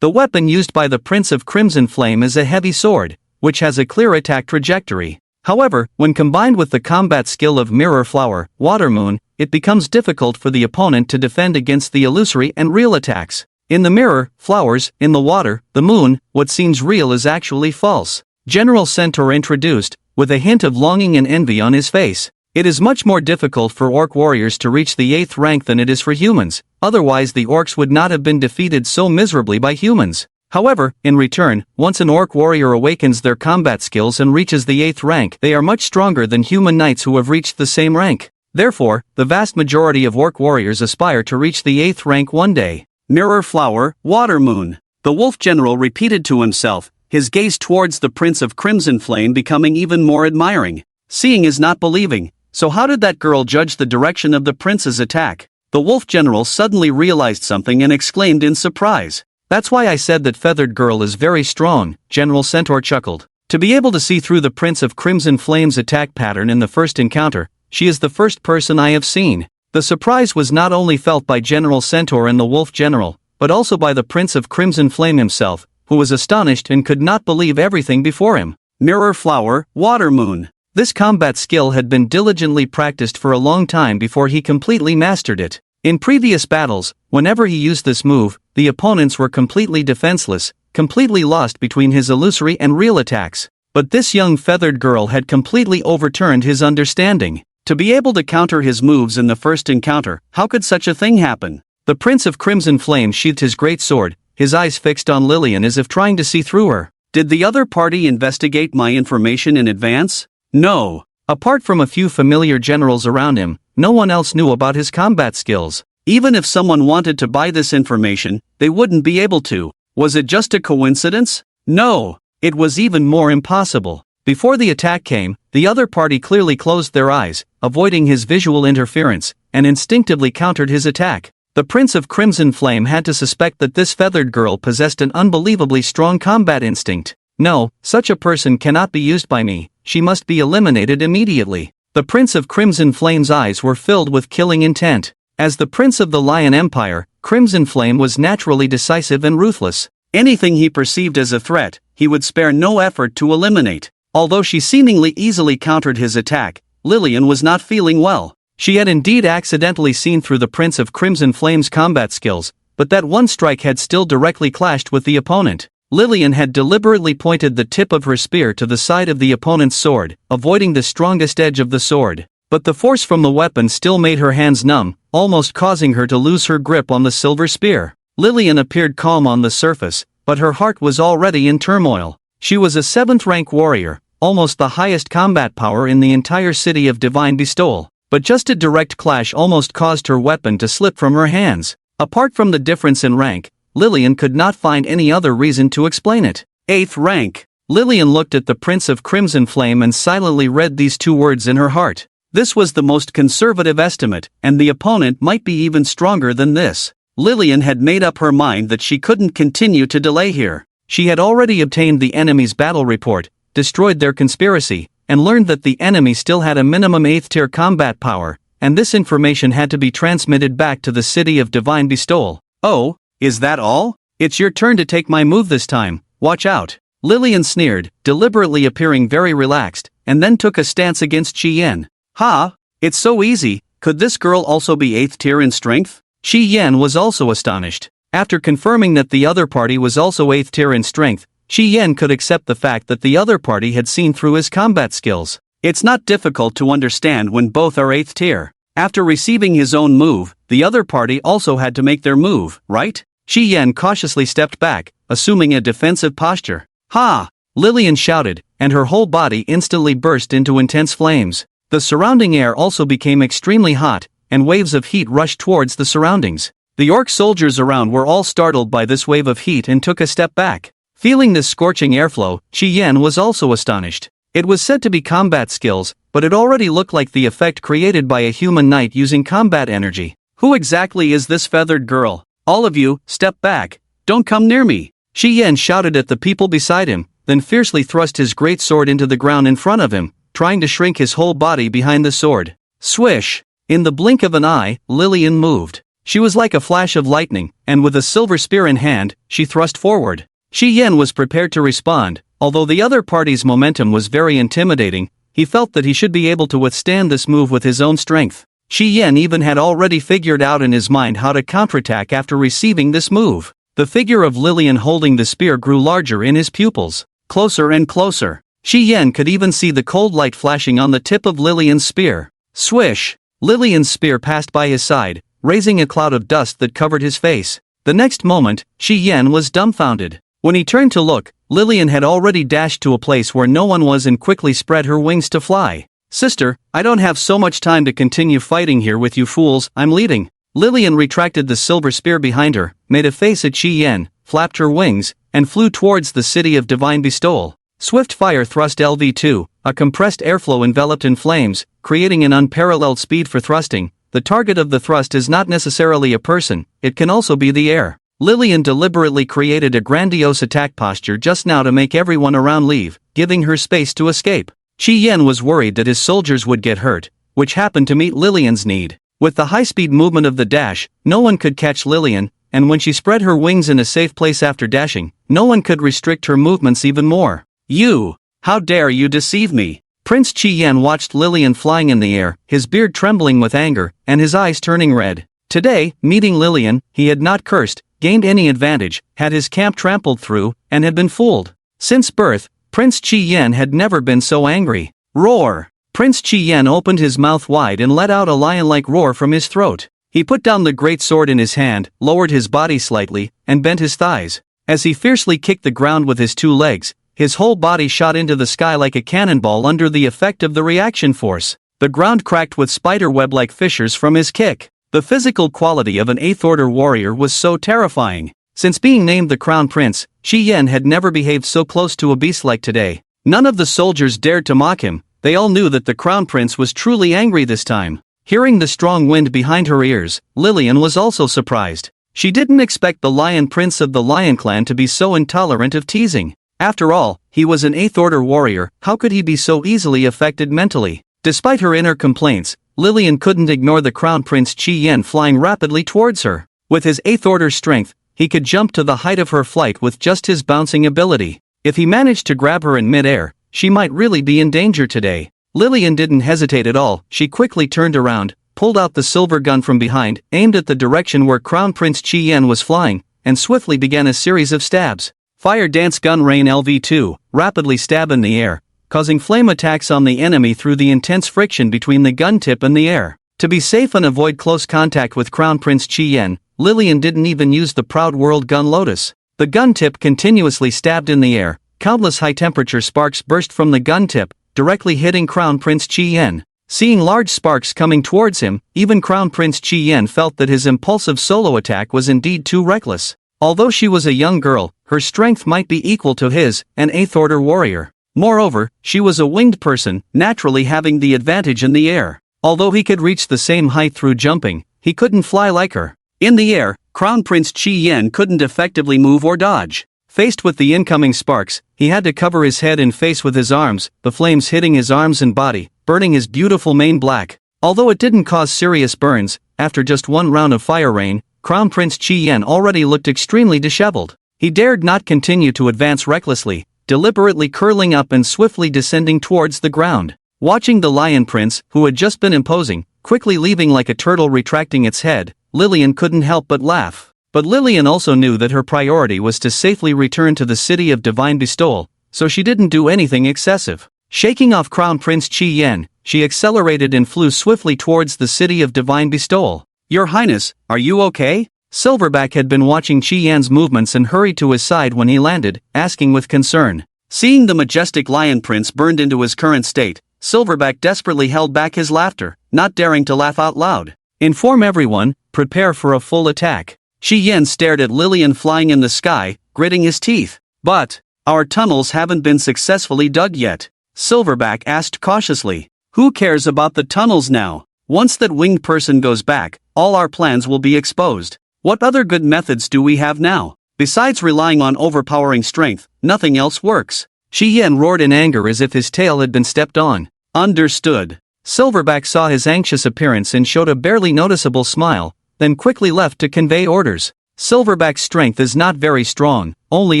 The weapon used by the Prince of Crimson Flame is a heavy sword, which has a clear attack trajectory. However, when combined with the combat skill of Mirror Flower, Water Moon, it becomes difficult for the opponent to defend against the illusory and real attacks. In the mirror, flowers, in the water, the moon, what seems real is actually false. General Centaur introduced, with a hint of longing and envy on his face. It is much more difficult for orc warriors to reach the 8th rank than it is for humans, otherwise the orcs would not have been defeated so miserably by humans. However, in return, once an orc warrior awakens their combat skills and reaches the 8th rank, they are much stronger than human knights who have reached the same rank. Therefore, the vast majority of orc warriors aspire to reach the 8th rank one day. Mirror Flower, Water Moon. The Wolf General repeated to himself, his gaze towards the Prince of Crimson Flame becoming even more admiring. Seeing is not believing, so how did that girl judge the direction of the prince's attack? The Wolf General suddenly realized something and exclaimed in surprise. That's why I said that Feathered Girl is very strong, General Centaur chuckled. To be able to see through the Prince of Crimson Flame's attack pattern in the first encounter, she is the first person I have seen. The surprise was not only felt by General Centaur and the Wolf General, but also by the Prince of Crimson Flame himself, who was astonished and could not believe everything before him. Mirror Flower, Water Moon. This combat skill had been diligently practiced for a long time before he completely mastered it. In previous battles, whenever he used this move, the opponents were completely defenseless, completely lost between his illusory and real attacks. But this young feathered girl had completely overturned his understanding. To be able to counter his moves in the first encounter, how could such a thing happen? The Prince of Crimson Flame sheathed his great sword, his eyes fixed on Lillian as if trying to see through her. Did the other party investigate my information in advance? No. Apart from a few familiar generals around him, no one else knew about his combat skills. Even if someone wanted to buy this information, they wouldn't be able to. Was it just a coincidence? No. It was even more impossible. Before the attack came, the other party clearly closed their eyes, avoiding his visual interference, and instinctively countered his attack. The Prince of Crimson Flame had to suspect that this feathered girl possessed an unbelievably strong combat instinct. No, such a person cannot be used by me. She must be eliminated immediately. The Prince of Crimson Flame's eyes were filled with killing intent. As the Prince of the Lion Empire, Crimson Flame was naturally decisive and ruthless. Anything he perceived as a threat, he would spare no effort to eliminate. Although she seemingly easily countered his attack, Lillian was not feeling well. She had indeed accidentally seen through the Prince of Crimson Flame's combat skills, but that one strike had still directly clashed with the opponent. Lillian had deliberately pointed the tip of her spear to the side of the opponent's sword, avoiding the strongest edge of the sword. But the force from the weapon still made her hands numb, almost causing her to lose her grip on the silver spear. Lillian appeared calm on the surface, but her heart was already in turmoil. She was a 7th-rank warrior, almost the highest combat power in the entire city of Divine Bestowal. But just a direct clash almost caused her weapon to slip from her hands. Apart from the difference in rank, Lillian could not find any other reason to explain it. 8th rank. Lillian looked at the Prince of Crimson Flame and silently read these 2 words in her heart. This was the most conservative estimate, and the opponent might be even stronger than this. Lillian had made up her mind that she couldn't continue to delay here. She had already obtained the enemy's battle report, destroyed their conspiracy, and learned that the enemy still had a minimum 8th-tier combat power, and this information had to be transmitted back to the city of Divine Bestowal. Oh, is that all? It's your turn to take my move this time, watch out. Lillian sneered, deliberately appearing very relaxed, and then took a stance against Qi Yan. Ha! It's so easy, could this girl also be 8th tier in strength? Qi Yan was also astonished. After confirming that the other party was also 8th tier in strength, Qi Yan could accept the fact that the other party had seen through his combat skills. It's not difficult to understand when both are 8th tier. After receiving his own move, the other party also had to make their move, right? Qi Yan cautiously stepped back, assuming a defensive posture. Ha! Lillian shouted, and her whole body instantly burst into intense flames. The surrounding air also became extremely hot, and waves of heat rushed towards the surroundings. The orc soldiers around were all startled by this wave of heat and took a step back. Feeling this scorching airflow, Qi Yan was also astonished. It was said to be combat skills, but it already looked like the effect created by a human knight using combat energy. Who exactly is this feathered girl? All of you, step back. Don't come near me. Qi Yan shouted at the people beside him, then fiercely thrust his great sword into the ground in front of him, trying to shrink his whole body behind the sword. Swish! In the blink of an eye, Lillian moved. She was like a flash of lightning, and with a silver spear in hand, she thrust forward. Qi Yan was prepared to respond. Although the other party's momentum was very intimidating, he felt that he should be able to withstand this move with his own strength. Qi Yan even had already figured out in his mind how to counterattack after receiving this move. The figure of Lillian holding the spear grew larger in his pupils, closer and closer. Qi Yan could even see the cold light flashing on the tip of Lillian's spear. Swish! Lillian's spear passed by his side, raising a cloud of dust that covered his face. The next moment, Qi Yan was dumbfounded. When he turned to look, Lillian had already dashed to a place where no one was and quickly spread her wings to fly. Sister, I don't have so much time to continue fighting here with you fools, I'm leaving. Lillian retracted the silver spear behind her, made a face at Qi Yan, flapped her wings, and flew towards the city of Divine Bestowal. Swift fire thrust LV2, a compressed airflow enveloped in flames, creating an unparalleled speed for thrusting. The target of the thrust is not necessarily a person, it can also be the air. Lillian deliberately created a grandiose attack posture just now to make everyone around leave, giving her space to escape. Qi Yan was worried that his soldiers would get hurt, which happened to meet Lillian's need. With the high-speed movement of the dash, no one could catch Lillian, and when she spread her wings in a safe place after dashing, no one could restrict her movements even more. You! How dare you deceive me? Prince Chi-Yen watched Lillian flying in the air, his beard trembling with anger, and his eyes turning red. Today, meeting Lillian, he had not cursed, gained any advantage, had his camp trampled through, and had been fooled. Since birth, Prince Chi-Yen had never been so angry. Roar! Prince Chi-Yen opened his mouth wide and let out a lion-like roar from his throat. He put down the great sword in his hand, lowered his body slightly, and bent his thighs. As he fiercely kicked the ground with his 2 legs, his whole body shot into the sky like a cannonball under the effect of the reaction force. The ground cracked with spiderweb-like fissures from his kick. The physical quality of an 8th-order warrior was so terrifying. Since being named the Crown Prince, Chi-Yen had never behaved so close to a beast like today. None of the soldiers dared to mock him. They all knew that the Crown Prince was truly angry this time. Hearing the strong wind behind her ears, Lillian was also surprised. She didn't expect the Lion Prince of the Lion Clan to be so intolerant of teasing. After all, he was an 8th-order warrior, how could he be so easily affected mentally? Despite her inner complaints, Lillian couldn't ignore the Crown Prince Chi-Yen flying rapidly towards her. With his 8th-order strength, he could jump to the height of her flight with just his bouncing ability. If he managed to grab her in mid-air, she might really be in danger today. Lillian didn't hesitate at all. She quickly turned around, pulled out the silver gun from behind, aimed at the direction where Crown Prince Chi-Yen was flying, and swiftly began a series of stabs. Fire Dance Gun Rain LV2, rapidly stab in the air, causing flame attacks on the enemy through the intense friction between the gun tip and the air. To be safe and avoid close contact with Crown Prince Chi-Yen, Lillian didn't even use the Proud World Gun Lotus. The gun tip continuously stabbed in the air. Countless high-temperature sparks burst from the gun tip, directly hitting Crown Prince Chi-Yen. Seeing large sparks coming towards him, even Crown Prince Chi-Yen felt that his impulsive solo attack was indeed too reckless. Although she was a young girl, her strength might be equal to his, an 8th-order warrior. Moreover, she was a winged person, naturally having the advantage in the air. Although he could reach the same height through jumping, he couldn't fly like her. In the air, Crown Prince Chi-Yen couldn't effectively move or dodge. Faced with the incoming sparks, he had to cover his head and face with his arms, the flames hitting his arms and body, burning his beautiful mane black. Although it didn't cause serious burns, after just one round of fire rain, Crown Prince Chi-Yen already looked extremely disheveled. He dared not continue to advance recklessly, deliberately curling up and swiftly descending towards the ground. Watching the Lion Prince, who had just been imposing, quickly leaving like a turtle retracting its head, Lillian couldn't help but laugh. But Lillian also knew that her priority was to safely return to the city of divine bestowal, so she didn't do anything excessive. Shaking off Crown Prince Chi-Yen, she accelerated and flew swiftly towards the city of divine bestowal. "Your Highness, are you okay?" Silverback had been watching Chi-Yen's movements and hurried to his side when he landed, asking with concern. Seeing the majestic Lion Prince burned into his current state, Silverback desperately held back his laughter, not daring to laugh out loud. "Inform everyone, prepare for a full attack." Chi-Yen stared at Lillian flying in the sky, gritting his teeth. "But, our tunnels haven't been successfully dug yet," Silverback asked cautiously. "Who cares about the tunnels now? Once that winged person goes back, all our plans will be exposed. What other good methods do we have now? Besides relying on overpowering strength, nothing else works." Chi-Yen roared in anger as if his tail had been stepped on. "Understood." Silverback saw his anxious appearance and showed a barely noticeable smile, then quickly left to convey orders. Silverback's strength is not very strong, only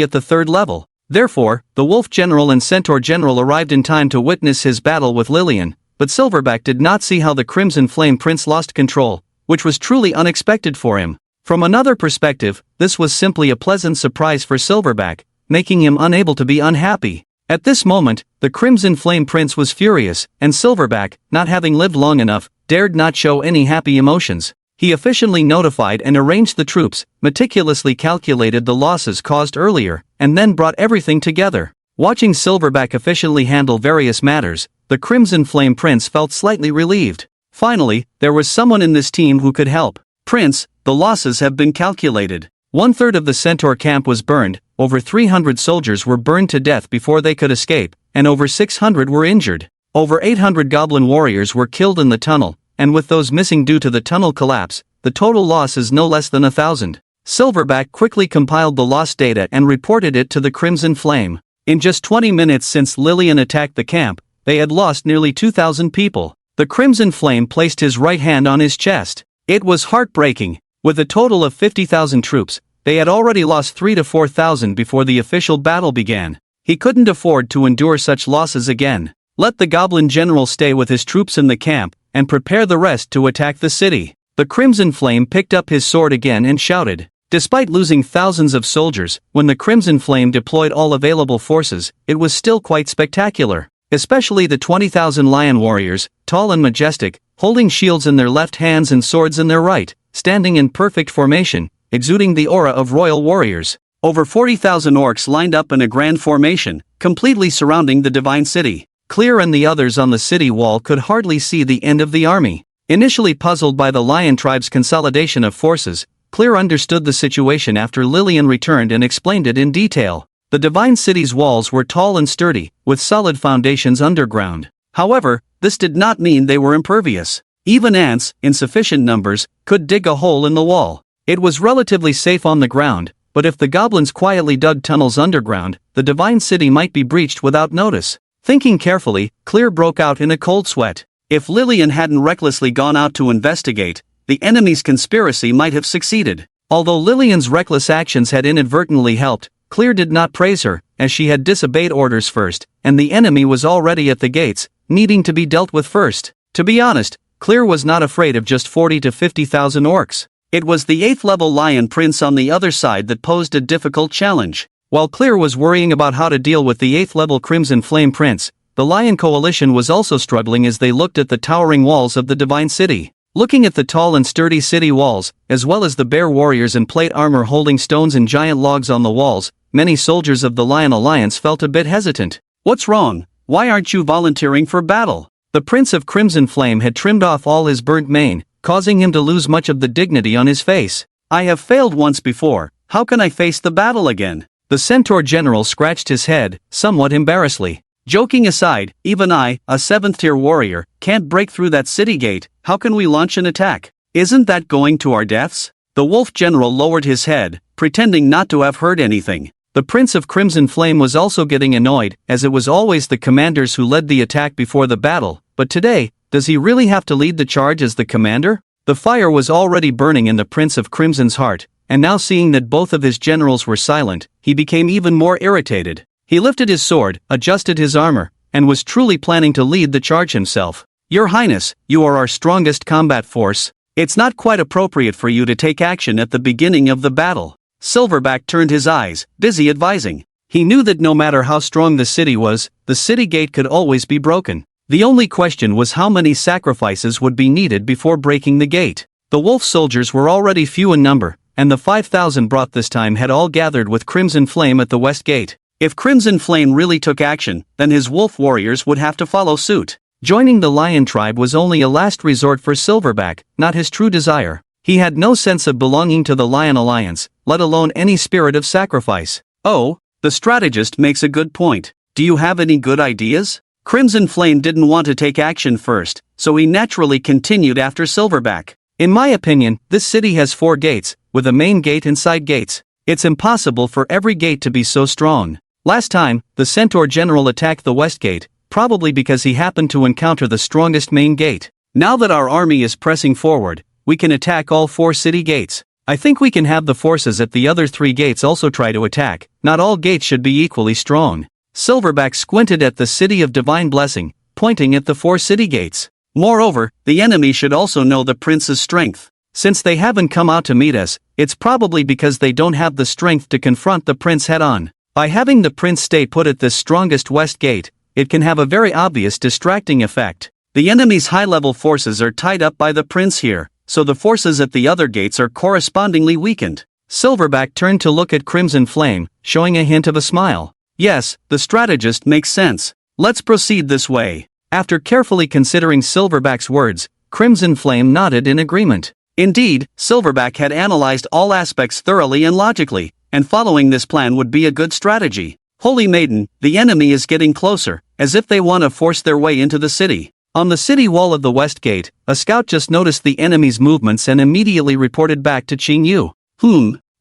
at the 3rd level. Therefore, the Wolf General and Centaur General arrived in time to witness his battle with Lillian, but Silverback did not see how the Crimson Flame Prince lost control, which was truly unexpected for him. From another perspective, this was simply a pleasant surprise for Silverback, making him unable to be unhappy. At this moment, the Crimson Flame Prince was furious, and Silverback, not having lived long enough, dared not show any happy emotions. He efficiently notified and arranged the troops, meticulously calculated the losses caused earlier, and then brought everything together. Watching Silverback efficiently handle various matters, the Crimson Flame Prince felt slightly relieved. Finally, there was someone in this team who could help. "Prince, the losses have been calculated. 1/3 of the Centaur camp was burned, over 300 soldiers were burned to death before they could escape, and over 600 were injured. Over 800 goblin warriors were killed in the tunnel, and with those missing due to the tunnel collapse, the total loss is no less than 1,000. Silverback quickly compiled the lost data and reported it to the Crimson Flame. In just 20 minutes since Lillian attacked the camp, they had lost nearly 2,000 people. The Crimson Flame placed his right hand on his chest. It was heartbreaking. With a total of 50,000 troops, they had already lost 3 to 4,000 before the official battle began. He couldn't afford to endure such losses again. Let the goblin general stay with his troops in the camp, and prepare the rest to attack the city. The Crimson Flame picked up his sword again and shouted. Despite losing thousands of soldiers, when the Crimson Flame deployed all available forces, it was still quite spectacular. Especially the 20,000 lion warriors, tall and majestic, holding shields in their left hands and swords in their right, standing in perfect formation, exuding the aura of royal warriors. Over 40,000 orcs lined up in a grand formation, completely surrounding the divine city. Clear and the others on the city wall could hardly see the end of the army. Initially puzzled by the lion tribe's consolidation of forces, Clear understood the situation after Lillian returned and explained it in detail. The divine city's walls were tall and sturdy, with solid foundations underground. However, this did not mean they were impervious. Even ants, in sufficient numbers, could dig a hole in the wall. It was relatively safe on the ground, but if the goblins quietly dug tunnels underground, the divine city might be breached without notice. Thinking carefully, Clear broke out in a cold sweat. If Lillian hadn't recklessly gone out to investigate, the enemy's conspiracy might have succeeded. Although Lillian's reckless actions had inadvertently helped, Clear did not praise her, as she had disobeyed orders first, and the enemy was already at the gates, needing to be dealt with first. To be honest, Clear was not afraid of just 40 to 50,000 orcs. It was the 8th level Lion Prince on the other side that posed a difficult challenge. While Clear was worrying about how to deal with the 8th level Crimson Flame Prince, the Lion Coalition was also struggling as they looked at the towering walls of the Divine City. Looking at the tall and sturdy city walls, as well as the bear warriors in plate armor holding stones and giant logs on the walls, many soldiers of the Lion Alliance felt a bit hesitant. What's wrong? Why aren't you volunteering for battle? The Prince of Crimson Flame had trimmed off all his burnt mane, causing him to lose much of the dignity on his face. I have failed once before, how can I face the battle again? The Centaur General scratched his head, somewhat embarrassedly. Joking aside, even I, a 7th-tier warrior, can't break through that city gate. How can we launch an attack? Isn't that going to our deaths? The Wolf General lowered his head, pretending not to have heard anything. The Prince of Crimson Flame was also getting annoyed, as it was always the commanders who led the attack before the battle, but today, does he really have to lead the charge as the commander? The fire was already burning in the Prince of Crimson's heart, and now seeing that both of his generals were silent, he became even more irritated. He lifted his sword, adjusted his armor, and was truly planning to lead the charge himself. Your Highness, you are our strongest combat force. It's not quite appropriate for you to take action at the beginning of the battle. Silverback turned his eyes, busy advising. He knew that no matter how strong the city was, the city gate could always be broken. The only question was how many sacrifices would be needed before breaking the gate. The wolf soldiers were already few in number, and the 5,000 brought this time had all gathered with Crimson Flame at the west gate. If Crimson Flame really took action, then his wolf warriors would have to follow suit. Joining the lion tribe was only a last resort for Silverback, not his true desire. He had no sense of belonging to the Lion Alliance, let alone any spirit of sacrifice. Oh, the strategist makes a good point. Do you have any good ideas? Crimson Flame didn't want to take action first, so he naturally continued after Silverback. In my opinion, this city has 4 gates, with a main gate and side gates. It's impossible for every gate to be so strong. Last time, the Centaur General attacked the west gate, probably because he happened to encounter the strongest main gate. Now that our army is pressing forward, we can attack all 4 city gates. I think we can have the forces at the other 3 gates also try to attack. Not all gates should be equally strong. Silverback squinted at the City of Divine Blessing, pointing at the 4 city gates. Moreover, the enemy should also know the prince's strength. Since they haven't come out to meet us, it's probably because they don't have the strength to confront the prince head-on. By having the prince stay put at this strongest west gate, it can have a very obvious distracting effect. The enemy's high-level forces are tied up by the prince here, so the forces at the other gates are correspondingly weakened. Silverback turned to look at Crimson Flame, showing a hint of a smile. Yes, the strategist makes sense. Let's proceed this way. After carefully considering Silverback's words, Crimson Flame nodded in agreement. Indeed, Silverback had analyzed all aspects thoroughly and logically, and following this plan would be a good strategy. Holy Maiden, the enemy is getting closer, as if they want to force their way into the city. On the city wall of the west gate, a scout just noticed the enemy's movements and immediately reported back to Qing Yu.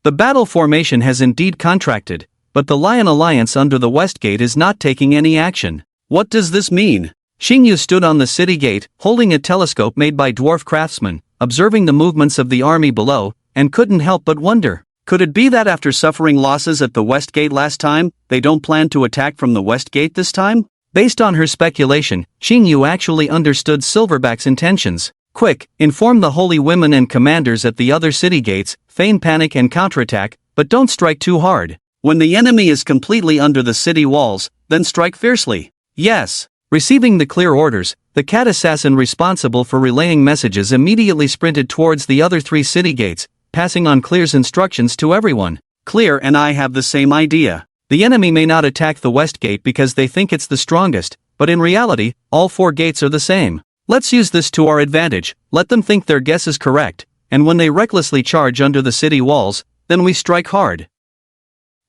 The battle formation has indeed contracted, but the Lion Alliance under the west gate is not taking any action. What does this mean? Qing Yu stood on the city gate, holding a telescope made by dwarf craftsmen, observing the movements of the army below, and couldn't help but wonder. Could it be that after suffering losses at the West Gate last time, they don't plan to attack from the West Gate this time? Based on her speculation, Xing Yu actually understood Silverback's intentions. Quick, inform the holy women and commanders at the other city gates, feign panic and counterattack, but don't strike too hard. When the enemy is completely under the city walls, then strike fiercely. Yes. Receiving the clear orders, the cat assassin responsible for relaying messages immediately sprinted towards the other 3 city gates, passing on Clear's instructions to everyone. Clear and I have the same idea. The enemy may not attack the West Gate because they think it's the strongest, but in reality, all 4 gates are the same. Let's use this to our advantage, let them think their guess is correct, and when they recklessly charge under the city walls, then we strike hard.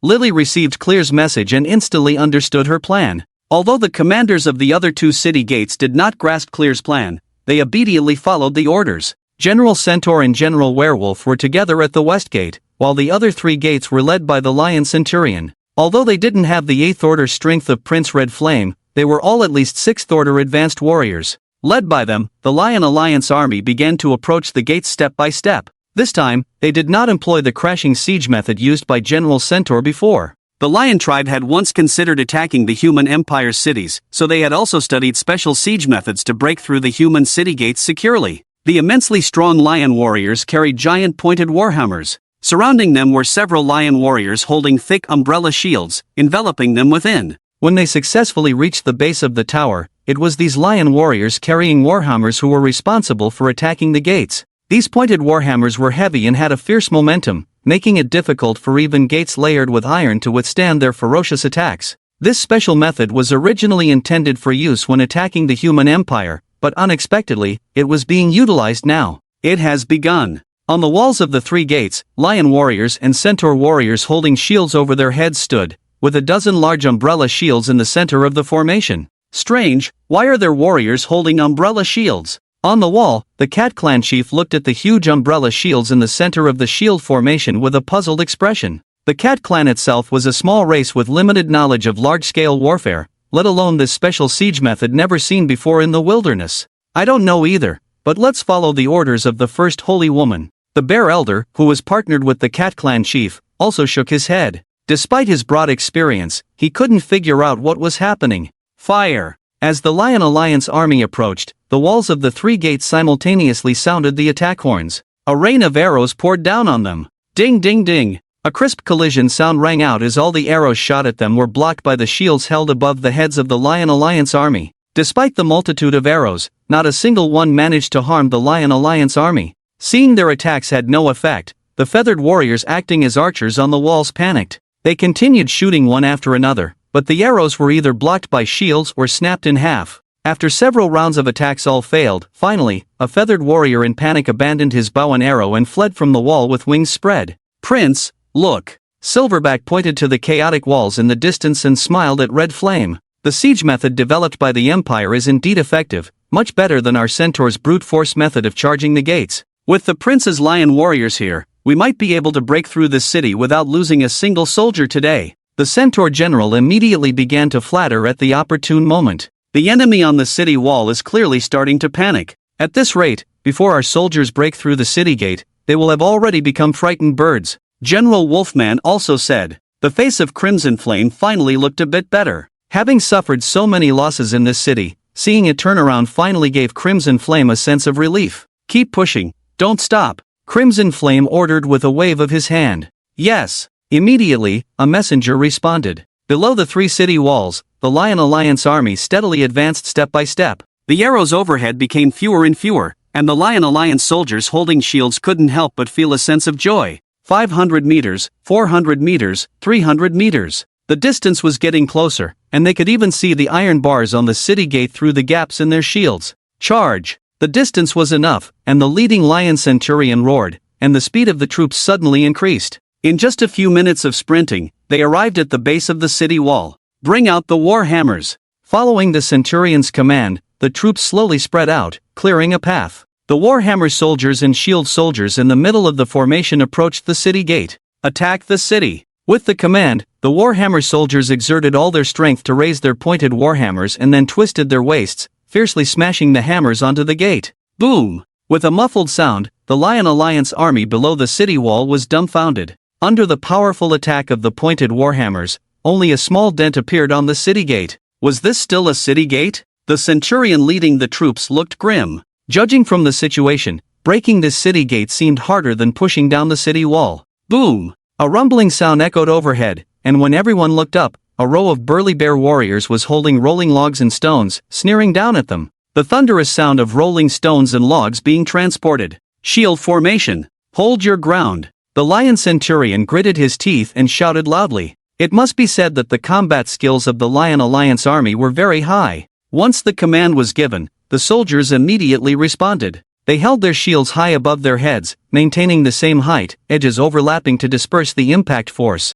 Lily received Clear's message and instantly understood her plan. Although the commanders of the other 2 city gates did not grasp Clear's plan, they obediently followed the orders. General Centaur and General Werewolf were together at the West Gate, while the other 3 gates were led by the Lion Centurion. Although they didn't have the 8th order strength of Prince Red Flame, they were all at least 6th order advanced warriors. Led by them, the Lion Alliance army began to approach the gates step by step. This time, they did not employ the crashing siege method used by General Centaur before. The Lion tribe had once considered attacking the human empire's cities, so they had also studied special siege methods to break through the human city gates securely. The immensely strong lion warriors carried giant pointed warhammers. Surrounding them were several lion warriors holding thick umbrella shields, enveloping them within. When they successfully reached the base of the tower, it was these lion warriors carrying warhammers who were responsible for attacking the gates. These pointed warhammers were heavy and had a fierce momentum, making it difficult for even gates layered with iron to withstand their ferocious attacks. This special method was originally intended for use when attacking the human empire, but unexpectedly, it was being utilized now. It has begun. On the walls of the 3 gates, lion warriors and centaur warriors holding shields over their heads stood, with a dozen large umbrella shields in the center of the formation. Strange, why are there warriors holding umbrella shields? On the wall, the Cat Clan chief looked at the huge umbrella shields in the center of the shield formation with a puzzled expression. The Cat Clan itself was a small race with limited knowledge of large-scale warfare, let alone this special siege method never seen before in the wilderness. I don't know either, but let's follow the orders of the first holy woman. The Bear Elder, who was partnered with the Cat Clan chief, also shook his head. Despite his broad experience, he couldn't figure out what was happening. Fire! As the Lion Alliance army approached, the walls of the 3 gates simultaneously sounded the attack horns. A rain of arrows poured down on them. Ding ding ding! A crisp collision sound rang out as all the arrows shot at them were blocked by the shields held above the heads of the Lion Alliance army. Despite the multitude of arrows, not a single one managed to harm the Lion Alliance army. Seeing their attacks had no effect, the feathered warriors acting as archers on the walls panicked. They continued shooting one after another, but the arrows were either blocked by shields or snapped in half. After several rounds of attacks all failed, finally, a feathered warrior in panic abandoned his bow and arrow and fled from the wall with wings spread. Prince, look! Silverback pointed to the chaotic walls in the distance and smiled at Red Flame. The siege method developed by the Empire is indeed effective, much better than our Centaur's brute force method of charging the gates. With the Prince's lion warriors here, we might be able to break through this city without losing a single soldier today. The Centaur general immediately began to flatter at the opportune moment. The enemy on the city wall is clearly starting to panic. At this rate, before our soldiers break through the city gate, they will have already become frightened birds. General Wolfman also said. The face of Crimson Flame finally looked a bit better. Having suffered so many losses in this city, seeing a turnaround finally gave Crimson Flame a sense of relief. Keep pushing, don't stop, Crimson Flame ordered with a wave of his hand. Yes. Immediately, a messenger responded. Below the 3 city walls, the Lion Alliance army steadily advanced step by step. The arrows overhead became fewer and fewer, and the Lion Alliance soldiers holding shields couldn't help but feel a sense of joy. 500 meters, 400 meters, 300 meters. The distance was getting closer, and they could even see the iron bars on the city gate through the gaps in their shields. Charge! The distance was enough, and the leading Lion Centurion roared, and the speed of the troops suddenly increased. In just a few minutes of sprinting, they arrived at the base of the city wall. Bring out the war hammers. Following the Centurion's command, the troops slowly spread out, clearing a path. The warhammer soldiers and shield soldiers in the middle of the formation approached the city gate. Attack the city. With the command, the warhammer soldiers exerted all their strength to raise their pointed warhammers and then twisted their waists, fiercely smashing the hammers onto the gate. Boom! With a muffled sound, the Lion Alliance army below the city wall was dumbfounded. Under the powerful attack of the pointed warhammers, only a small dent appeared on the city gate. Was this still a city gate? The centurion leading the troops looked grim. Judging from the situation, breaking this city gate seemed harder than pushing down the city wall. Boom! A rumbling sound echoed overhead, and when everyone looked up, a row of burly bear warriors was holding rolling logs and stones, sneering down at them. The thunderous sound of rolling stones and logs being transported. Shield formation. Hold your ground. The lion centurion gritted his teeth and shouted loudly. It must be said that the combat skills of the Lion Alliance army were very high. Once the command was given, the soldiers immediately responded. They held their shields high above their heads, maintaining the same height, edges overlapping to disperse the impact force.